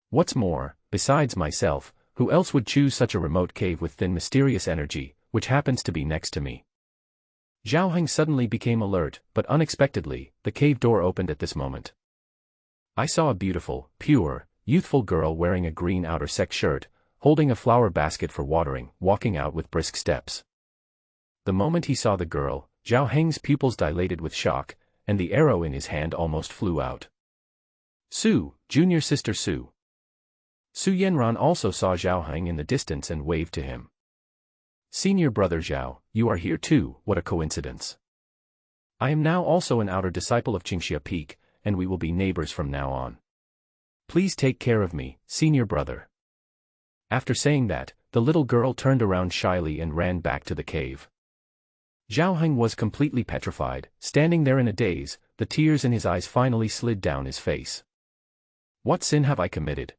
What's more, besides myself, who else would choose such a remote cave with thin mysterious energy, which happens to be next to me? Zhao Heng suddenly became alert, but unexpectedly, the cave door opened at this moment. I saw a beautiful, pure, youthful girl wearing a green outer sec shirt, holding a flower basket for watering, walking out with brisk steps. The moment he saw the girl, Zhao Heng's pupils dilated with shock, and the arrow in his hand almost flew out. Su, junior sister Su. Su Yanran also saw Zhao Heng in the distance and waved to him. Senior brother Zhao, you are here too, what a coincidence. I am now also an outer disciple of Qingxia Peak, and we will be neighbors from now on. Please take care of me, senior brother. After saying that, the little girl turned around shyly and ran back to the cave. Zhao Heng was completely petrified, standing there in a daze, the tears in his eyes finally slid down his face. What sin have I committed?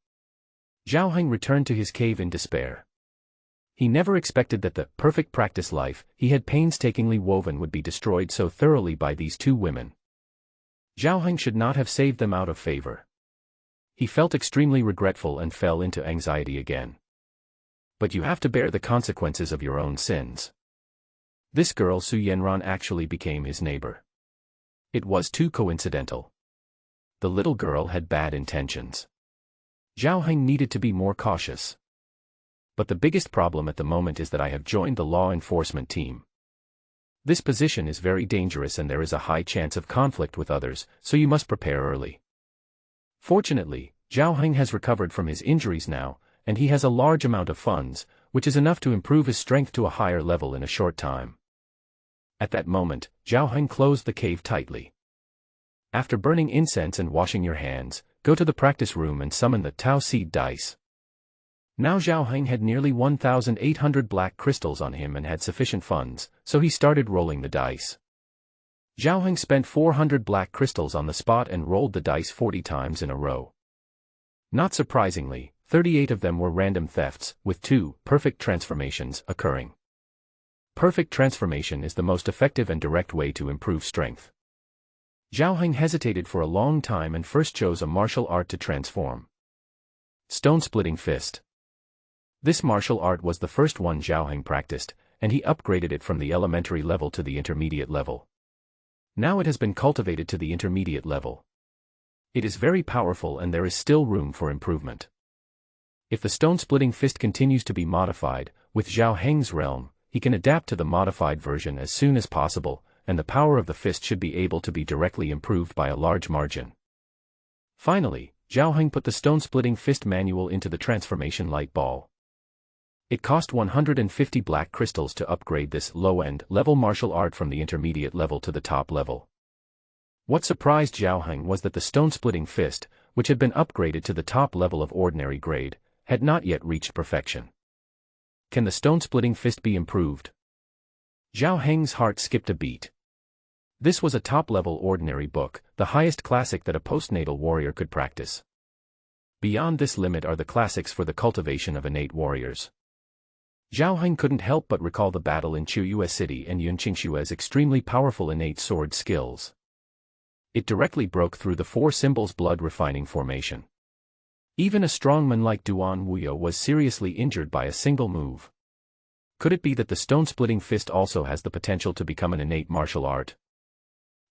Zhao Heng returned to his cave in despair. He never expected that the perfect practice life he had painstakingly woven would be destroyed so thoroughly by these two women. Zhao Heng should not have saved them out of favor. He felt extremely regretful and fell into anxiety again. But you have to bear the consequences of your own sins. This girl Su Yanran actually became his neighbor. It was too coincidental. The little girl had bad intentions. Zhao Heng needed to be more cautious. But the biggest problem at the moment is that I have joined the law enforcement team. This position is very dangerous and there is a high chance of conflict with others, so you must prepare early. Fortunately, Zhao Heng has recovered from his injuries now, and he has a large amount of funds, which is enough to improve his strength to a higher level in a short time. At that moment, Zhao Heng closed the cave tightly. After burning incense and washing your hands, go to the practice room and summon the Tao Seed dice. Now Zhao Heng had nearly 1,800 black crystals on him and had sufficient funds, so he started rolling the dice. Zhao Heng spent 400 black crystals on the spot and rolled the dice 40 times in a row. Not surprisingly, 38 of them were random thefts, with 2 perfect transformations occurring. Perfect transformation is the most effective and direct way to improve strength. Zhao Heng hesitated for a long time and first chose a martial art to transform. Stone-splitting fist. This martial art was the first one Zhao Heng practiced, and he upgraded it from the elementary level to the intermediate level. Now it has been cultivated to the intermediate level. It is very powerful and there is still room for improvement. If the stone-splitting fist continues to be modified, with Zhao Heng's realm, he can adapt to the modified version as soon as possible, and the power of the fist should be able to be directly improved by a large margin. Finally, Zhao Heng put the stone-splitting fist manual into the transformation light ball. It cost 150 black crystals to upgrade this low-end level martial art from the intermediate level to the top level. What surprised Zhao Heng was that the stone-splitting fist, which had been upgraded to the top level of ordinary grade, had not yet reached perfection. Can the stone-splitting fist be improved? Zhao Heng's heart skipped a beat. This was a top-level ordinary book, the highest classic that a postnatal warrior could practice. Beyond this limit are the classics for the cultivation of innate warriors. Zhao Heng couldn't help but recall the battle in Chiyue City and Yun Qingshue's extremely powerful innate sword skills. It directly broke through the four symbols blood refining formation. Even a strongman like Duan Wuyo was seriously injured by a single move. Could it be that the stone-splitting fist also has the potential to become an innate martial art?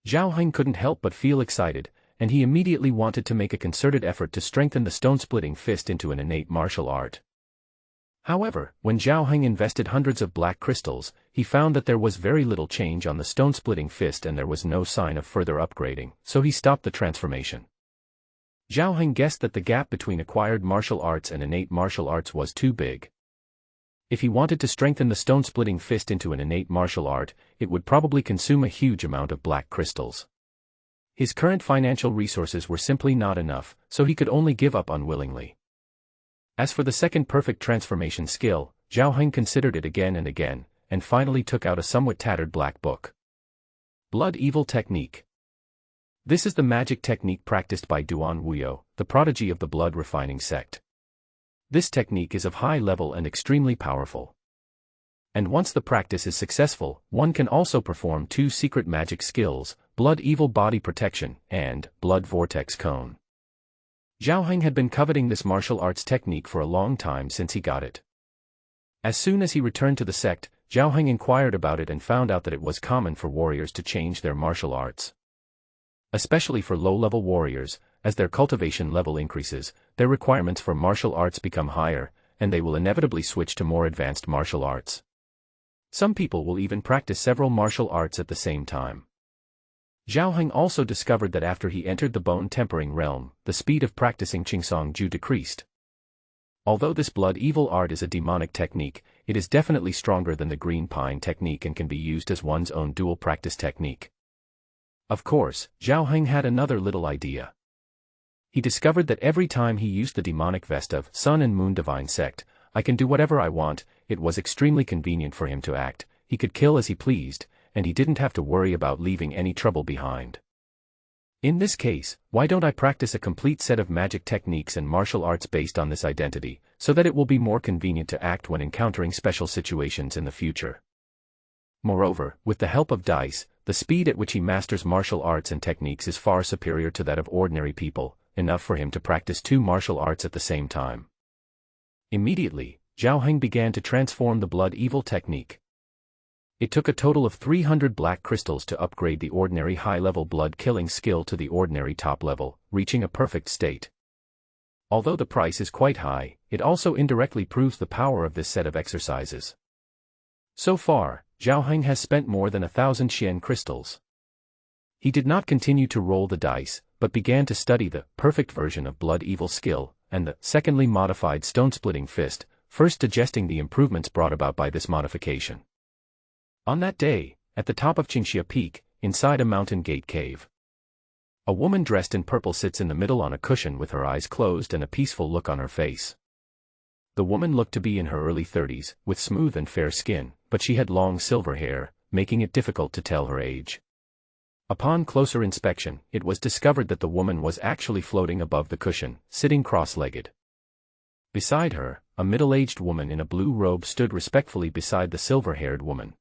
Zhao Heng couldn't help but feel excited, and he immediately wanted to make a concerted effort to strengthen the stone-splitting fist into an innate martial art. However, when Zhao Heng invested hundreds of black crystals, he found that there was very little change on the stone-splitting fist and there was no sign of further upgrading, so he stopped the transformation. Zhao Heng guessed that the gap between acquired martial arts and innate martial arts was too big. If he wanted to strengthen the stone-splitting fist into an innate martial art, it would probably consume a huge amount of black crystals. His current financial resources were simply not enough, so he could only give up unwillingly. As for the second perfect transformation skill, Zhao Heng considered it again and again, and finally took out a somewhat tattered black book. Blood Evil Technique. This is the magic technique practiced by Duan Wuyo, the prodigy of the blood refining sect. This technique is of high level and extremely powerful. And once the practice is successful, one can also perform two secret magic skills, Blood Evil Body Protection and Blood Vortex Cone. Zhao Heng had been coveting this martial arts technique for a long time since he got it. As soon as he returned to the sect, Zhao Heng inquired about it and found out that it was common for warriors to change their martial arts. Especially for low-level warriors, as their cultivation level increases, their requirements for martial arts become higher, and they will inevitably switch to more advanced martial arts. Some people will even practice several martial arts at the same time. Zhao Heng also discovered that after he entered the bone-tempering realm, the speed of practicing Qingsong Ju decreased. Although this blood evil art is a demonic technique, it is definitely stronger than the green pine technique and can be used as one's own dual practice technique. Of course, Zhao Heng had another little idea. He discovered that every time he used the demonic vest of Sun and Moon Divine Sect, I can do whatever I want, it was extremely convenient for him to act, he could kill as he pleased, and he didn't have to worry about leaving any trouble behind. In this case, why don't I practice a complete set of magic techniques and martial arts based on this identity, so that it will be more convenient to act when encountering special situations in the future. Moreover, with the help of dice, the speed at which he masters martial arts and techniques is far superior to that of ordinary people, enough for him to practice two martial arts at the same time. Immediately, Zhao Heng began to transform the blood evil technique. It took a total of 300 black crystals to upgrade the ordinary high-level blood-killing skill to the ordinary top level, reaching a perfect state. Although the price is quite high, it also indirectly proves the power of this set of exercises. So far, Zhao Heng has spent more than 1,000 Xian crystals. He did not continue to roll the dice, but began to study the perfect version of blood evil skill, and the secondly modified stone-splitting fist, first digesting the improvements brought about by this modification. On that day, at the top of Qingxia Peak, inside a mountain gate cave, a woman dressed in purple sits in the middle on a cushion with her eyes closed and a peaceful look on her face. The woman looked to be in her early 30s, with smooth and fair skin, but she had long silver hair, making it difficult to tell her age. Upon closer inspection, it was discovered that the woman was actually floating above the cushion, sitting cross-legged. Beside her, a middle-aged woman in a blue robe stood respectfully beside the silver-haired woman.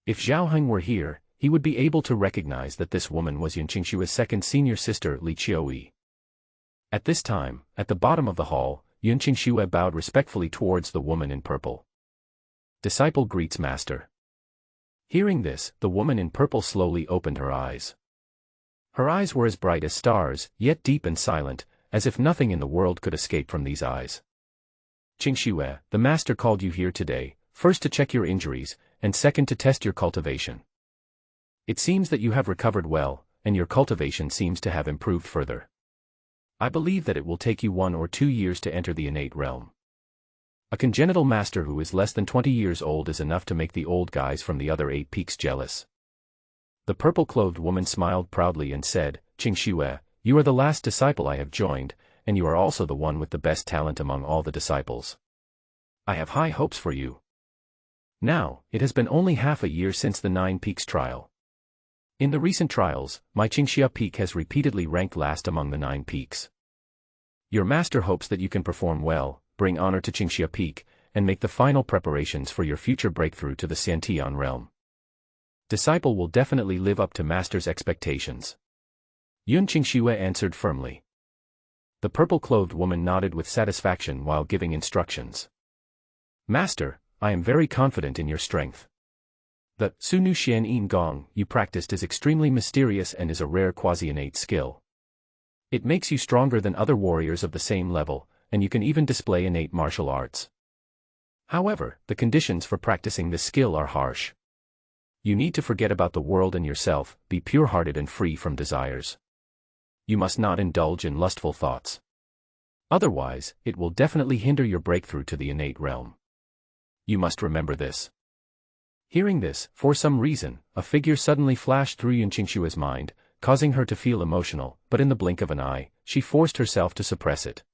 If Zhao Heng were here, he would be able to recognize that this woman was Yun Qingshue's second senior sister Li Qiuyi. At this time, at the bottom of the hall, Yun Qingxue bowed respectfully towards the woman in purple. Disciple greets master. Hearing this, the woman in purple slowly opened her eyes. Her eyes were as bright as stars, yet deep and silent, as if nothing in the world could escape from these eyes. Qingxue, the master called you here today, first to check your injuries, and second to test your cultivation. It seems that you have recovered well, and your cultivation seems to have improved further. I believe that it will take you 1 or 2 years to enter the innate realm. A congenital master who is less than 20 years old is enough to make the old guys from the other 8 peaks jealous. The purple-clothed woman smiled proudly and said, Qingxue, you are the last disciple I have joined, and you are also the one with the best talent among all the disciples. I have high hopes for you. Now, it has been only half a year since the 9 Peaks trial. In the recent trials, my Qingxia Peak has repeatedly ranked last among the 9 peaks. Your master hopes that you can perform well, bring honor to Qingxia Peak, and make the final preparations for your future breakthrough to the Xiantian realm. Disciple will definitely live up to master's expectations. Yun Qingxue answered firmly. The purple-clothed woman nodded with satisfaction while giving instructions. Master, I am very confident in your strength. The Sunu Xian Yin Gong you practiced is extremely mysterious and is a rare quasi-innate skill. It makes you stronger than other warriors of the same level, and you can even display innate martial arts. However, the conditions for practicing this skill are harsh. You need to forget about the world and yourself, be pure-hearted and free from desires. You must not indulge in lustful thoughts. Otherwise, it will definitely hinder your breakthrough to the innate realm. You must remember this. Hearing this, for some reason, a figure suddenly flashed through Yun Qingxue's mind, causing her to feel emotional, but in the blink of an eye, she forced herself to suppress it.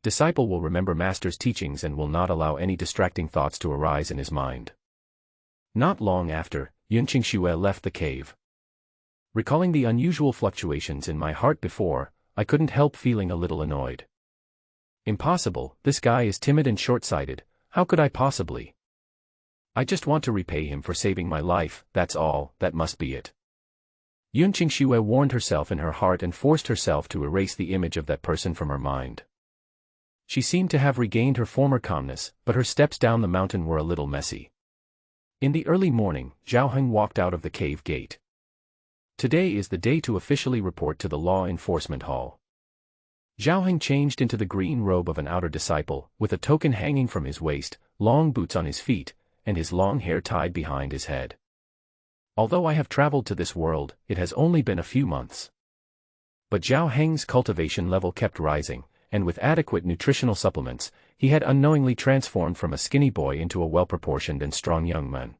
Disciple will remember master's teachings and will not allow any distracting thoughts to arise in his mind. Not long after, Yun Qingxue left the cave. Recalling the unusual fluctuations in my heart before, I couldn't help feeling a little annoyed. Impossible, this guy is timid and short-sighted, how could I possibly? I just want to repay him for saving my life, that's all, that must be it. Yun Qingxue warned herself in her heart and forced herself to erase the image of that person from her mind. She seemed to have regained her former calmness, but her steps down the mountain were a little messy. In the early morning, Zhao Heng walked out of the cave gate. Today is the day to officially report to the Law Enforcement Hall. Zhao Heng changed into the green robe of an outer disciple, with a token hanging from his waist, long boots on his feet, and his long hair tied behind his head. Although I have traveled to this world, it has only been a few months. But Zhao Heng's cultivation level kept rising, and with adequate nutritional supplements, he had unknowingly transformed from a skinny boy into a well-proportioned and strong young man.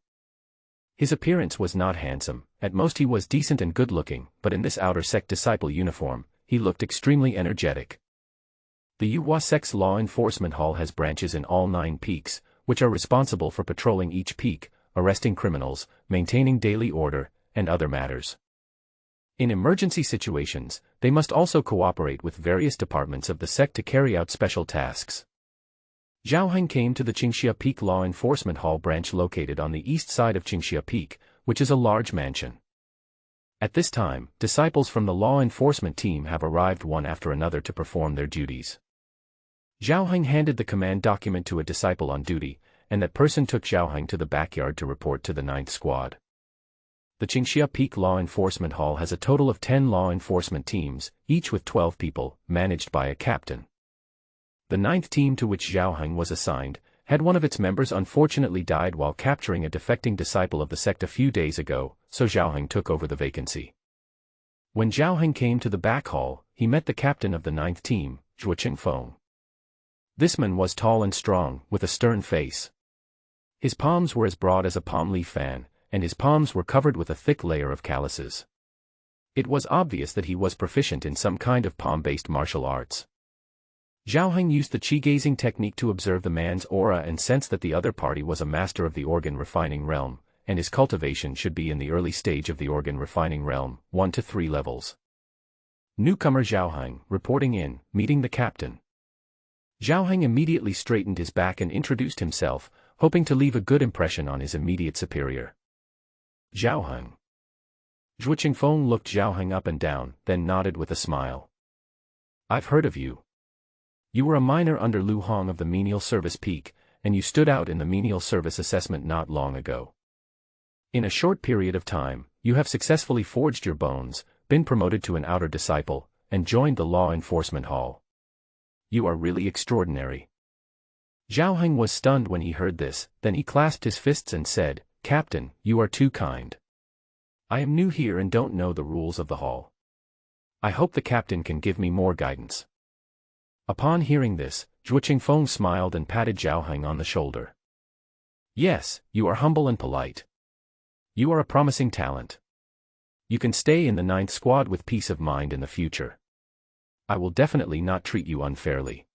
His appearance was not handsome, at most he was decent and good-looking, but in this outer sect disciple uniform, he looked extremely energetic. The Yuhua sect's Law Enforcement Hall has branches in all 9 peaks, which are responsible for patrolling each peak, arresting criminals, maintaining daily order, and other matters. In emergency situations, they must also cooperate with various departments of the sect to carry out special tasks. Zhao Heng came to the Qingxia Peak Law Enforcement Hall branch located on the east side of Qingxia Peak, which is a large mansion. At this time, disciples from the law enforcement team have arrived one after another to perform their duties. Zhao Heng handed the command document to a disciple on duty, and that person took Zhao Heng to the backyard to report to the 9th Squad. The Qingxia Peak Law Enforcement Hall has a total of 10 law enforcement teams, each with 12 people, managed by a captain. The 9th team to which Zhao Heng was assigned, had one of its members unfortunately died while capturing a defecting disciple of the sect a few days ago, so Zhao Heng took over the vacancy. When Zhao Heng came to the back hall, he met the captain of the 9th team, Zhuo Qingfeng. This man was tall and strong, with a stern face. His palms were as broad as a palm leaf fan, and his palms were covered with a thick layer of calluses. It was obvious that he was proficient in some kind of palm-based martial arts. Zhao Heng used the qi-gazing technique to observe the man's aura and sensed that the other party was a master of the organ refining realm, and his cultivation should be in the early stage of the organ refining realm, 1 to 3 levels. Newcomer Zhao Heng, reporting in, meeting the captain. Zhao Heng immediately straightened his back and introduced himself, hoping to leave a good impression on his immediate superior. Zhao Heng. Zhuo Qingfeng looked Zhao Heng up and down, then nodded with a smile. I've heard of you. You were a miner under Lu Hong of the Menial Service Peak, and you stood out in the Menial Service assessment not long ago. In a short period of time, you have successfully forged your bones, been promoted to an outer disciple, and joined the Law Enforcement Hall. You are really extraordinary. Zhao Heng was stunned when he heard this, then he clasped his fists and said, Captain, you are too kind. I am new here and don't know the rules of the hall. I hope the captain can give me more guidance. Upon hearing this, Zhuo Qingfeng smiled and patted Zhao Heng on the shoulder. Yes, you are humble and polite. You are a promising talent. You can stay in the 9th squad with peace of mind in the future. I will definitely not treat you unfairly.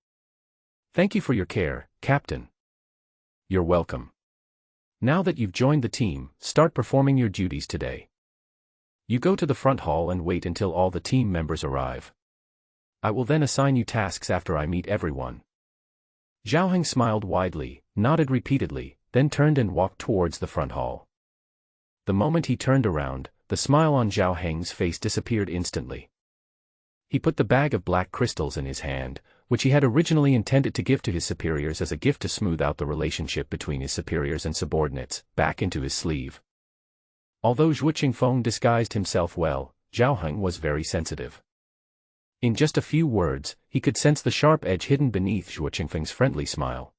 Thank you for your care, Captain. You're welcome. Now that you've joined the team, start performing your duties today. You go to the front hall and wait until all the team members arrive. I will then assign you tasks after I meet everyone. Zhao Heng smiled widely, nodded repeatedly, then turned and walked towards the front hall. The moment he turned around, the smile on Zhao Heng's face disappeared instantly. He put the bag of black crystals in his hand, which he had originally intended to give to his superiors as a gift to smooth out the relationship between his superiors and subordinates, back into his sleeve. Although Zhuo Qingfeng disguised himself well, Zhao Heng was very sensitive. In just a few words, he could sense the sharp edge hidden beneath Zhuo Qingfeng's friendly smile.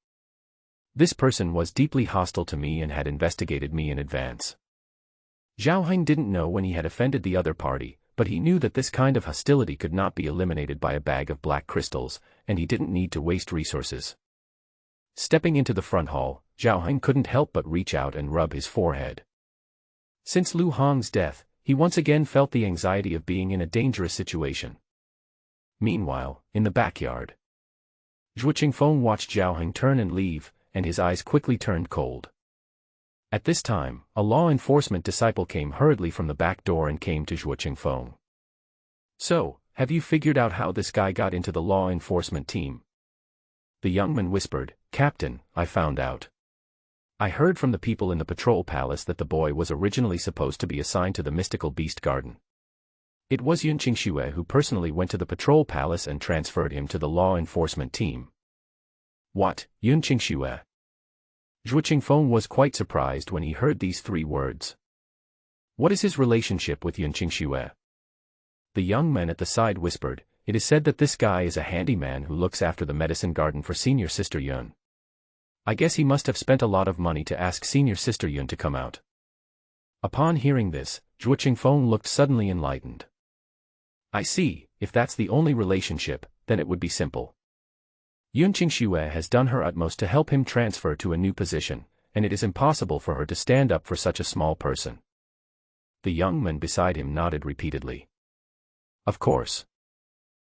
This person was deeply hostile to me and had investigated me in advance. Zhao Heng didn't know when he had offended the other party, but he knew that this kind of hostility could not be eliminated by a bag of black crystals, and he didn't need to waste resources. Stepping into the front hall, Zhao Heng couldn't help but reach out and rub his forehead. Since Lu Hong's death, he once again felt the anxiety of being in a dangerous situation. Meanwhile, in the backyard, Zhuo Qingfeng watched Zhao Heng turn and leave, and his eyes quickly turned cold. At this time, a law enforcement disciple came hurriedly from the back door and came to Zhuo Qingfeng. So, have you figured out how this guy got into the law enforcement team? The young man whispered, Captain, I found out. I heard from the people in the patrol palace that the boy was originally supposed to be assigned to the mystical beast garden. It was Yun Qingxue who personally went to the patrol palace and transferred him to the law enforcement team. What, Yun Qingxue? Zhuo Qingfeng was quite surprised when he heard these 3 words. What is his relationship with Yun Qingxue? The young man at the side whispered, it is said that this guy is a handyman who looks after the medicine garden for Senior Sister Yun. I guess he must have spent a lot of money to ask Senior Sister Yun to come out. Upon hearing this, Zhuo Qingfeng looked suddenly enlightened. I see, if that's the only relationship, then it would be simple. Yun Qingxue has done her utmost to help him transfer to a new position, and it is impossible for her to stand up for such a small person. The young man beside him nodded repeatedly. Of course.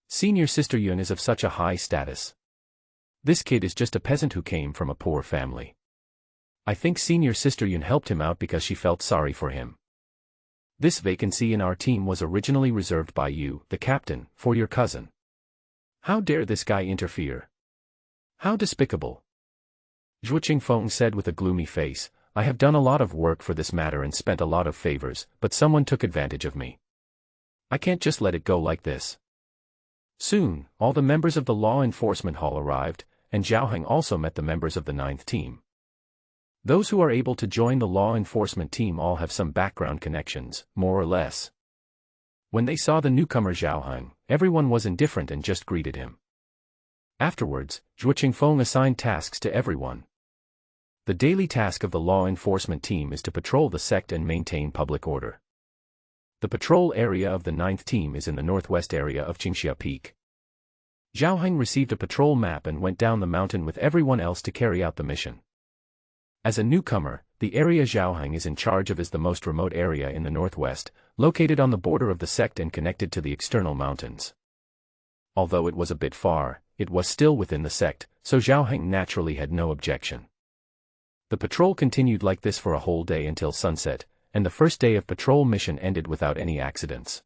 Senior Sister Yun is of such a high status. This kid is just a peasant who came from a poor family. I think Senior Sister Yun helped him out because she felt sorry for him. This vacancy in our team was originally reserved by you, the captain, for your cousin. How dare this guy interfere? How despicable! Zhuo Qingfeng said with a gloomy face, I have done a lot of work for this matter and spent a lot of favors, but someone took advantage of me. I can't just let it go like this. Soon, all the members of the law enforcement hall arrived, and Zhao Heng also met the members of the 9th team. Those who are able to join the law enforcement team all have some background connections, more or less. When they saw the newcomer Zhao Heng, everyone was indifferent and just greeted him. Afterwards, Zhuo Qingfeng assigned tasks to everyone. The daily task of the law enforcement team is to patrol the sect and maintain public order. The patrol area of the 9th team is in the northwest area of Qingxia Peak. Zhao Heng received a patrol map and went down the mountain with everyone else to carry out the mission. As a newcomer, the area Zhao Heng is in charge of is the most remote area in the northwest, located on the border of the sect and connected to the external mountains. Although it was a bit far, it was still within the sect, so Zhao Heng naturally had no objection. The patrol continued like this for a whole day until sunset, and the first day of patrol mission ended without any accidents.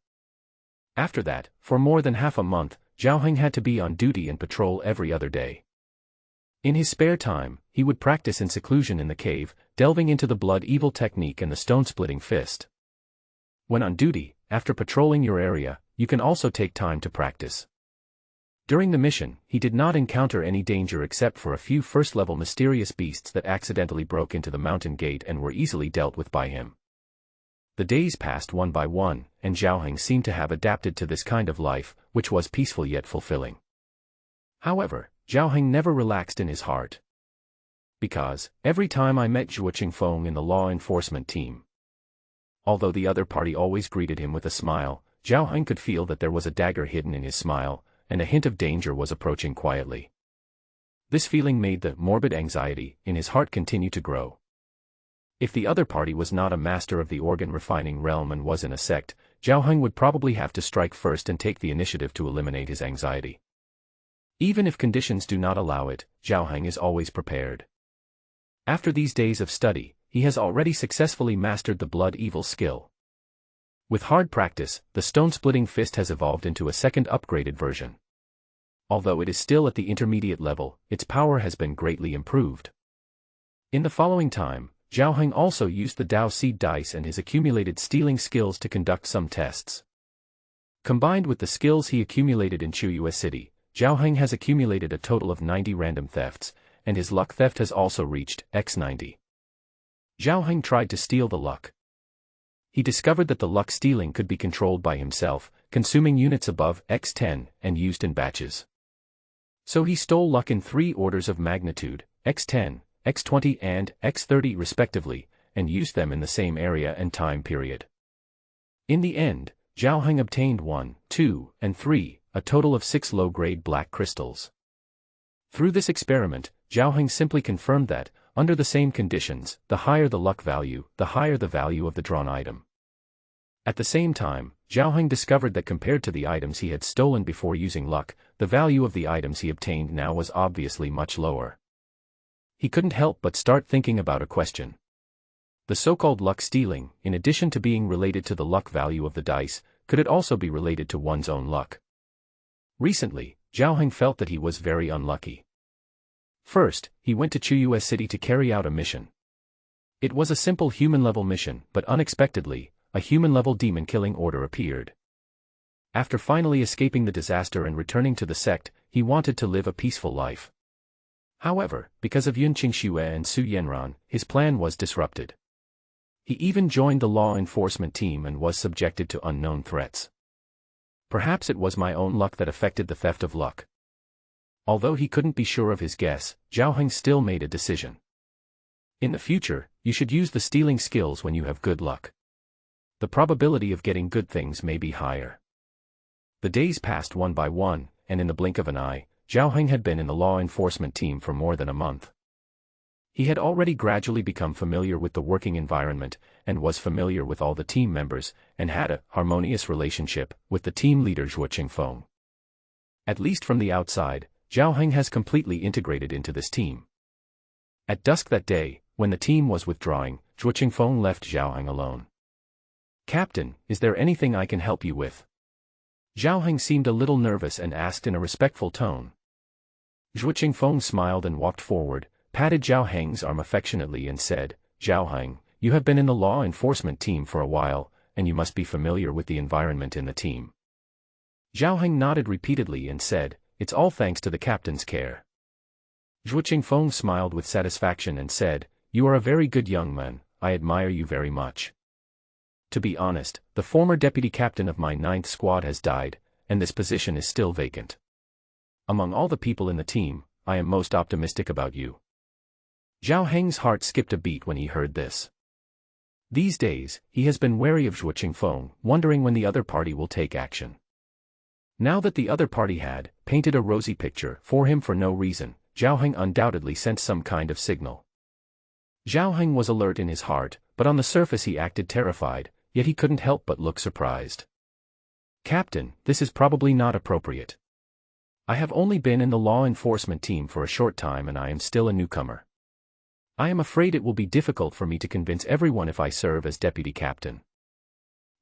After that, for more than half a month, Zhao Heng had to be on duty and patrol every other day. In his spare time, he would practice in seclusion in the cave, delving into the blood evil technique and the stone-splitting fist. When on duty, after patrolling your area, you can also take time to practice. During the mission, he did not encounter any danger except for a few first-level mysterious beasts that accidentally broke into the mountain gate and were easily dealt with by him. The days passed one by one, and Zhao Heng seemed to have adapted to this kind of life, which was peaceful yet fulfilling. However, Zhao Heng never relaxed in his heart. Because, every time I met Zhuo Qingfeng in the law enforcement team, although the other party always greeted him with a smile, Zhao Heng could feel that there was a dagger hidden in his smile, and a hint of danger was approaching quietly. This feeling made the morbid anxiety in his heart continue to grow. If the other party was not a master of the organ refining realm and was in a sect, Zhao Heng would probably have to strike first and take the initiative to eliminate his anxiety. Even if conditions do not allow it, Zhao Heng is always prepared. After these days of study, he has already successfully mastered the blood evil skill. With hard practice, the stone-splitting fist has evolved into a second upgraded version. Although it is still at the intermediate level, its power has been greatly improved. In the following time, Zhao Heng also used the Dao Seed dice and his accumulated stealing skills to conduct some tests. Combined with the skills he accumulated in Chuyue City, Zhao Heng has accumulated a total of 90 random thefts, and his luck theft has also reached x90. Zhao Heng tried to steal the luck. He discovered that the luck stealing could be controlled by himself, consuming units above x10 and used in batches. So he stole luck in 3 orders of magnitude, x10, x20 and x30 respectively, and used them in the same area and time period. In the end, Zhao Heng obtained 1, 2, and 3, a total of 6 low-grade black crystals. Through this experiment, Zhao Heng simply confirmed that, under the same conditions, the higher the luck value, the higher the value of the drawn item. At the same time, Zhao Heng discovered that compared to the items he had stolen before using luck, the value of the items he obtained now was obviously much lower. He couldn't help but start thinking about a question. The so-called luck stealing, in addition to being related to the luck value of the dice, could it also be related to one's own luck? Recently, Zhao Heng felt that he was very unlucky. First, he went to Chuyue City to carry out a mission. It was a simple human-level mission, but unexpectedly, a human-level demon-killing order appeared. After finally escaping the disaster and returning to the sect, he wanted to live a peaceful life. However, because of Yun Qingxue and Su Yanran, his plan was disrupted. He even joined the law enforcement team and was subjected to unknown threats. Perhaps it was my own luck that affected the theft of luck. Although he couldn't be sure of his guess, Zhao Heng still made a decision. In the future, you should use the stealing skills when you have good luck. The probability of getting good things may be higher. The days passed one by one, and in the blink of an eye, Zhao Heng had been in the law enforcement team for more than a month. He had already gradually become familiar with the working environment, and was familiar with all the team members, and had a harmonious relationship with the team leader Zhuo Qingfeng. At least from the outside, Zhao Heng has completely integrated into this team. At dusk that day, when the team was withdrawing, Zhuo Qingfeng left Zhao Heng alone. "Captain, is there anything I can help you with?" Zhao Heng seemed a little nervous and asked in a respectful tone. Zhuo Qingfeng smiled and walked forward, patted Zhao Heng's arm affectionately and said, "Zhao Heng, you have been in the law enforcement team for a while, and you must be familiar with the environment in the team." Zhao Heng nodded repeatedly and said, "It's all thanks to the captain's care." Zhuo Qingfeng smiled with satisfaction and said, "You are a very good young man, I admire you very much. To be honest, the former deputy captain of my 9th squad has died, and this position is still vacant. Among all the people in the team, I am most optimistic about you." Zhao Heng's heart skipped a beat when he heard this. These days, he has been wary of Zhuo Qingfeng, wondering when the other party will take action. Now that the other party had painted a rosy picture for him for no reason, Zhao Heng undoubtedly sent some kind of signal. Zhao Heng was alert in his heart, but on the surface he acted terrified, yet he couldn't help but look surprised. "Captain, this is probably not appropriate. I have only been in the law enforcement team for a short time and I am still a newcomer. I am afraid it will be difficult for me to convince everyone if I serve as deputy captain."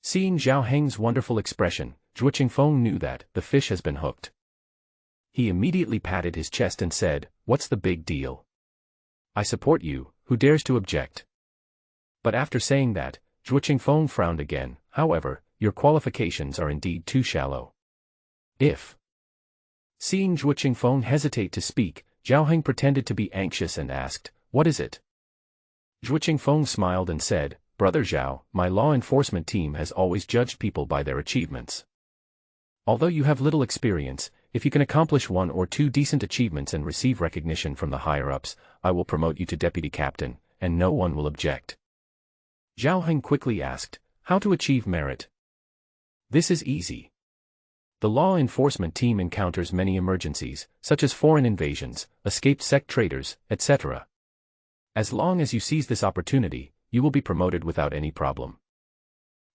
Seeing Zhao Heng's wonderful expression, Zhuo Qingfeng knew that the fish has been hooked. He immediately patted his chest and said, "What's the big deal? I support you, who dares to object?" But after saying that, Zhuo Qingfeng frowned again. "However, your qualifications are indeed too shallow. If..." Seeing Zhuo Qingfeng hesitate to speak, Zhao Heng pretended to be anxious and asked, "What is it?" Zhuo Qingfeng smiled and said, "Brother Zhao, my law enforcement team has always judged people by their achievements. Although you have little experience, if you can accomplish 1 or 2 decent achievements and receive recognition from the higher-ups, I will promote you to deputy captain, and no one will object." Zhao Heng quickly asked, "How to achieve merit?" "This is easy. The law enforcement team encounters many emergencies, such as foreign invasions, escaped sect traitors, etc. As long as you seize this opportunity, you will be promoted without any problem."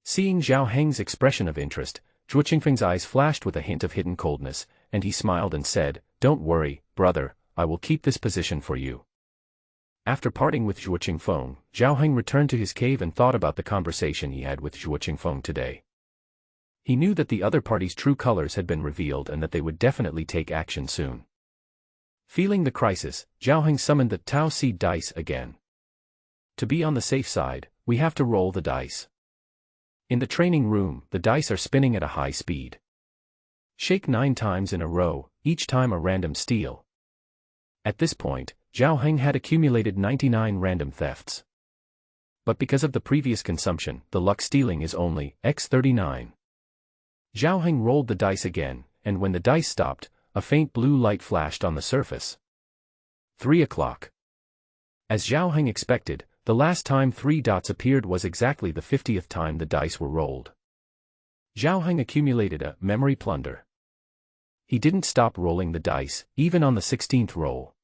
Seeing Zhao Heng's expression of interest, Zhuo Qingfeng's eyes flashed with a hint of hidden coldness, and he smiled and said, "Don't worry, brother, I will keep this position for you." After parting with Zhuo Qingfeng, Zhao Heng returned to his cave and thought about the conversation he had with Zhuo Qingfeng today. He knew that the other party's true colors had been revealed and that they would definitely take action soon. Feeling the crisis, Zhao Heng summoned the Tao Seed dice again. To be on the safe side, we have to roll the dice. In the training room, the dice are spinning at a high speed. Shake 9 times in a row, each time a random steal. At this point, Zhao Heng had accumulated 99 random thefts. But because of the previous consumption, the luck stealing is only x39. Zhao Heng rolled the dice again, and when the dice stopped, a faint blue light flashed on the surface. 3 o'clock. As Zhao Heng expected, the last time 3 dots appeared was exactly the 50th time the dice were rolled. Zhao Heng accumulated a memory plunder. He didn't stop rolling the dice, even on the 16th roll.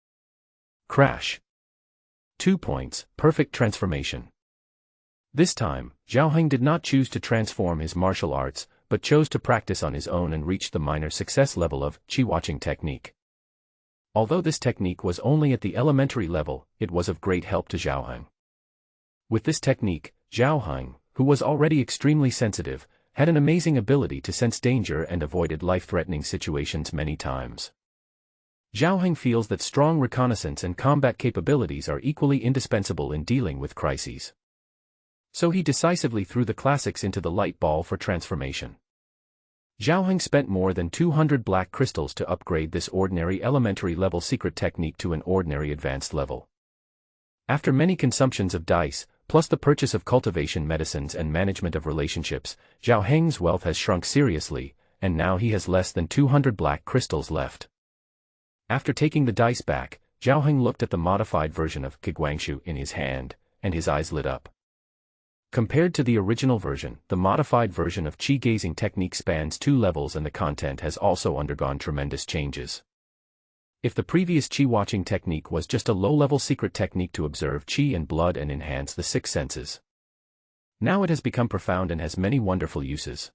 Crash. 2 points, perfect transformation. This time, Zhao Heng did not choose to transform his martial arts, but chose to practice on his own and reached the minor success level of Qi watching technique. Although this technique was only at the elementary level, it was of great help to Zhao Heng. With this technique, Zhao Heng, who was already extremely sensitive, had an amazing ability to sense danger and avoided life-threatening situations many times. Zhao Heng feels that strong reconnaissance and combat capabilities are equally indispensable in dealing with crises. So he decisively threw the classics into the light ball for transformation. Zhao Heng spent more than 200 black crystals to upgrade this ordinary elementary level secret technique to an ordinary advanced level. After many consumptions of dice, plus the purchase of cultivation medicines and management of relationships, Zhao Heng's wealth has shrunk seriously, and now he has less than 200 black crystals left. After taking the dice back, Zhao Heng looked at the modified version of Kiguangshu in his hand, and his eyes lit up. Compared to the original version, the modified version of Qi gazing technique spans 2 levels and the content has also undergone tremendous changes. If the previous Qi watching technique was just a low-level secret technique to observe Qi and blood and enhance the 6 senses, now it has become profound and has many wonderful uses.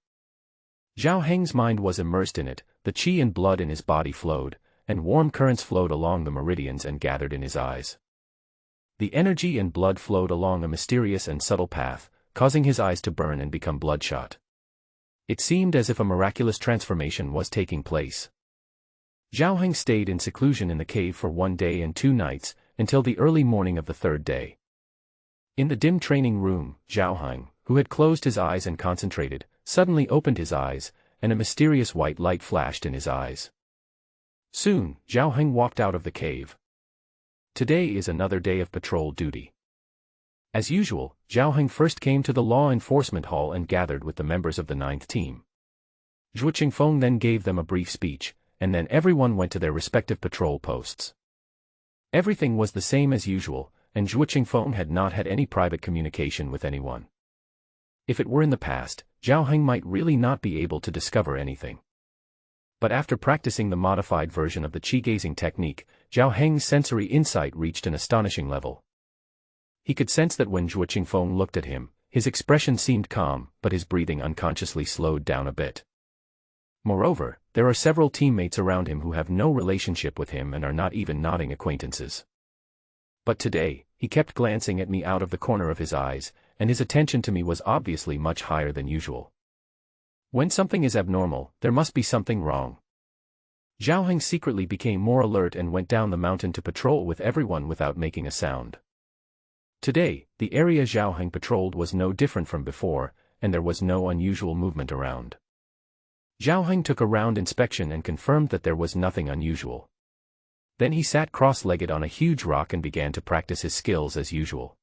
Zhao Heng's mind was immersed in it, the Qi and blood in his body flowed, and warm currents flowed along the meridians and gathered in his eyes. The energy and blood flowed along a mysterious and subtle path, causing his eyes to burn and become bloodshot. It seemed as if a miraculous transformation was taking place. Zhao Heng stayed in seclusion in the cave for 1 day and 2 nights, until the early morning of the 3rd day. In the dim training room, Zhao Heng, who had closed his eyes and concentrated, suddenly opened his eyes, and a mysterious white light flashed in his eyes. Soon, Zhao Heng walked out of the cave. Today is another day of patrol duty. As usual, Zhao Heng first came to the law enforcement hall and gathered with the members of the 9th team. Zhuo Qingfeng then gave them a brief speech, and then everyone went to their respective patrol posts. Everything was the same as usual, and Zhuo Qingfeng had not had any private communication with anyone. If it were in the past, Zhao Heng might really not be able to discover anything. But after practicing the modified version of the Qi gazing technique, Zhao Heng's sensory insight reached an astonishing level. He could sense that when Zhuo Qingfeng looked at him, his expression seemed calm, but his breathing unconsciously slowed down a bit. Moreover, there are several teammates around him who have no relationship with him and are not even nodding acquaintances. But today, he kept glancing at me out of the corner of his eyes, and his attention to me was obviously much higher than usual. When something is abnormal, there must be something wrong. Zhao Heng secretly became more alert and went down the mountain to patrol with everyone without making a sound. Today, the area Zhao Heng patrolled was no different from before, and there was no unusual movement around. Zhao Heng took a round inspection and confirmed that there was nothing unusual. Then he sat cross-legged on a huge rock and began to practice his skills as usual.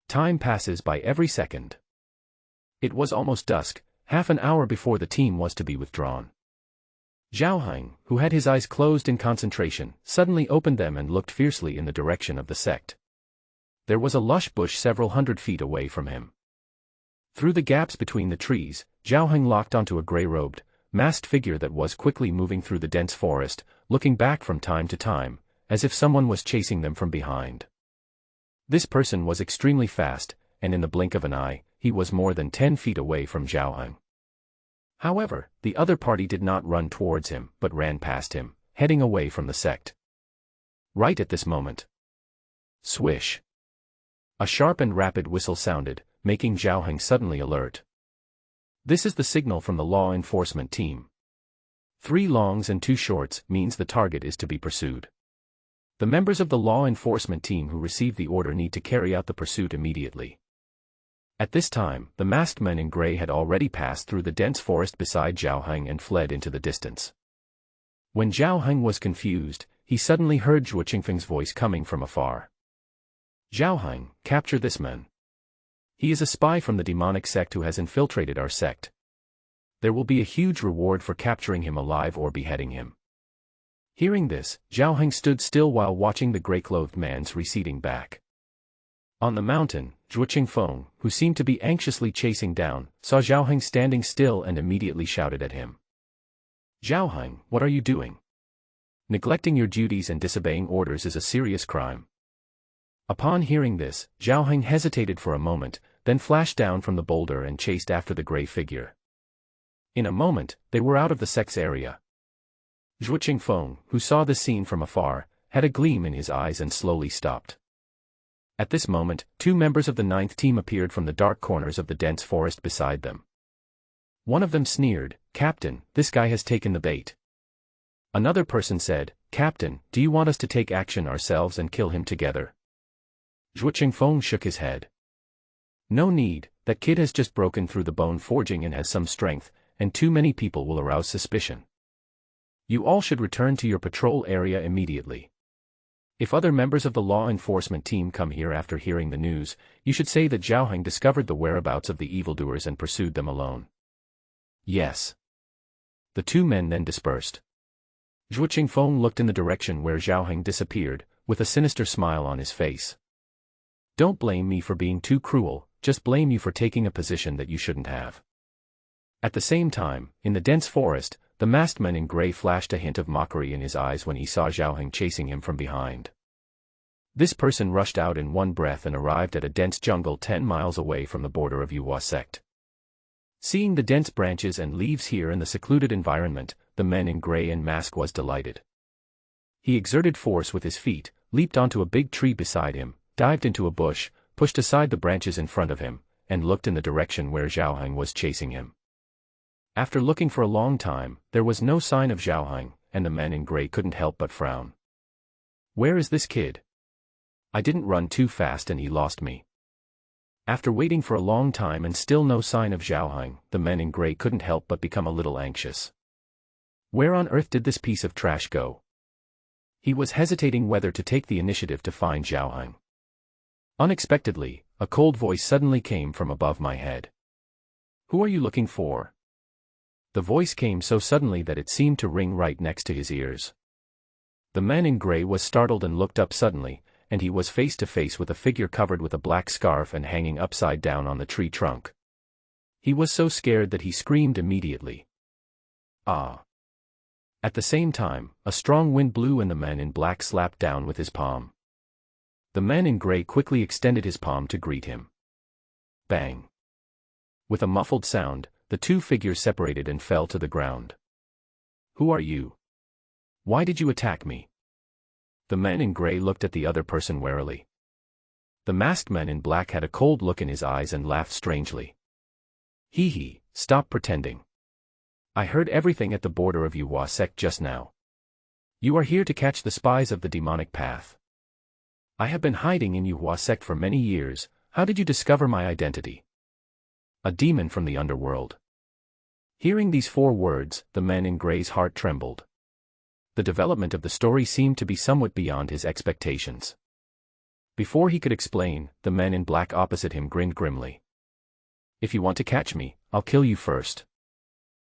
Time passes by every second. It was almost dusk, half an hour before the team was to be withdrawn. Zhao Heng, who had his eyes closed in concentration, suddenly opened them and looked fiercely in the direction of the sect. There was a lush bush several hundred feet away from him. Through the gaps between the trees, Zhao Heng locked onto a gray-robed, masked figure that was quickly moving through the dense forest, looking back from time to time, as if someone was chasing them from behind. This person was extremely fast, and in the blink of an eye, he was more than 10 feet away from Zhao Heng. However, the other party did not run towards him but ran past him, heading away from the sect. Right at this moment. Swish. A sharp and rapid whistle sounded, making Zhao Heng suddenly alert. This is the signal from the law enforcement team. 3 longs and 2 shorts means the target is to be pursued. The members of the law enforcement team who receive the order need to carry out the pursuit immediately. At this time, the masked men in gray had already passed through the dense forest beside Zhao Heng and fled into the distance. When Zhao Heng was confused, he suddenly heard Zhuo Qingfeng's voice coming from afar. Zhao Heng, capture this man. He is a spy from the demonic sect who has infiltrated our sect. There will be a huge reward for capturing him alive or beheading him. Hearing this, Zhao Heng stood still while watching the gray-clothed man's receding back. On the mountain, Zhuo Qingfeng, who seemed to be anxiously chasing down, saw Zhao Heng standing still and immediately shouted at him. Zhao Heng, what are you doing? Neglecting your duties and disobeying orders is a serious crime. Upon hearing this, Zhao Heng hesitated for a moment, then flashed down from the boulder and chased after the gray figure. In a moment, they were out of the sect's area. Zhuo Qingfeng, who saw this scene from afar, had a gleam in his eyes and slowly stopped. At this moment, 2 members of the 9th team appeared from the dark corners of the dense forest beside them. One of them sneered, "Captain, this guy has taken the bait." Another person said, "Captain, do you want us to take action ourselves and kill him together?" Zhuo Qingfeng shook his head. "No need, that kid has just broken through the bone forging and has some strength, and too many people will arouse suspicion. You all should return to your patrol area immediately. If other members of the law enforcement team come here after hearing the news, you should say that Zhao Heng discovered the whereabouts of the evildoers and pursued them alone." "Yes." The 2 men then dispersed. Zhuo Qingfeng looked in the direction where Zhao Heng disappeared, with a sinister smile on his face. "Don't blame me for being too cruel, just blame you for taking a position that you shouldn't have." At the same time, in the dense forest, the masked man in gray flashed a hint of mockery in his eyes when he saw Zhao Heng chasing him from behind. This person rushed out in one breath and arrived at a dense jungle 10 miles away from the border of Yuhua sect. Seeing the dense branches and leaves here in the secluded environment, the man in gray and mask was delighted. He exerted force with his feet, leaped onto a big tree beside him, dived into a bush, pushed aside the branches in front of him, and looked in the direction where Zhao Heng was chasing him. After looking for a long time, there was no sign of Zhao Heng, and the man in gray couldn't help but frown. "Where is this kid? I didn't run too fast and he lost me." After waiting for a long time and still no sign of Zhao Heng, the man in gray couldn't help but become a little anxious. Where on earth did this piece of trash go? He was hesitating whether to take the initiative to find Zhao Heng. Unexpectedly, a cold voice suddenly came from above my head. "Who are you looking for?" The voice came so suddenly that it seemed to ring right next to his ears. The man in gray was startled and looked up suddenly, and he was face to face with a figure covered with a black scarf and hanging upside down on the tree trunk. He was so scared that he screamed immediately. "Ah!" At the same time, a strong wind blew and the man in black slapped down with his palm. The man in gray quickly extended his palm to greet him. Bang! With a muffled sound, the 2 figures separated and fell to the ground. "Who are you? Why did you attack me?" The man in gray looked at the other person warily. The masked man in black had a cold look in his eyes and laughed strangely. "Hee, stop pretending. I heard everything at the border of Yuhua sect just now. You are here to catch the spies of the demonic path. I have been hiding in Yuhua sect for many years. How did you discover my identity?" "A demon from the underworld." Hearing these 4 words, the man in gray's heart trembled. The development of the story seemed to be somewhat beyond his expectations. Before he could explain, the man in black opposite him grinned grimly. "If you want to catch me, I'll kill you first."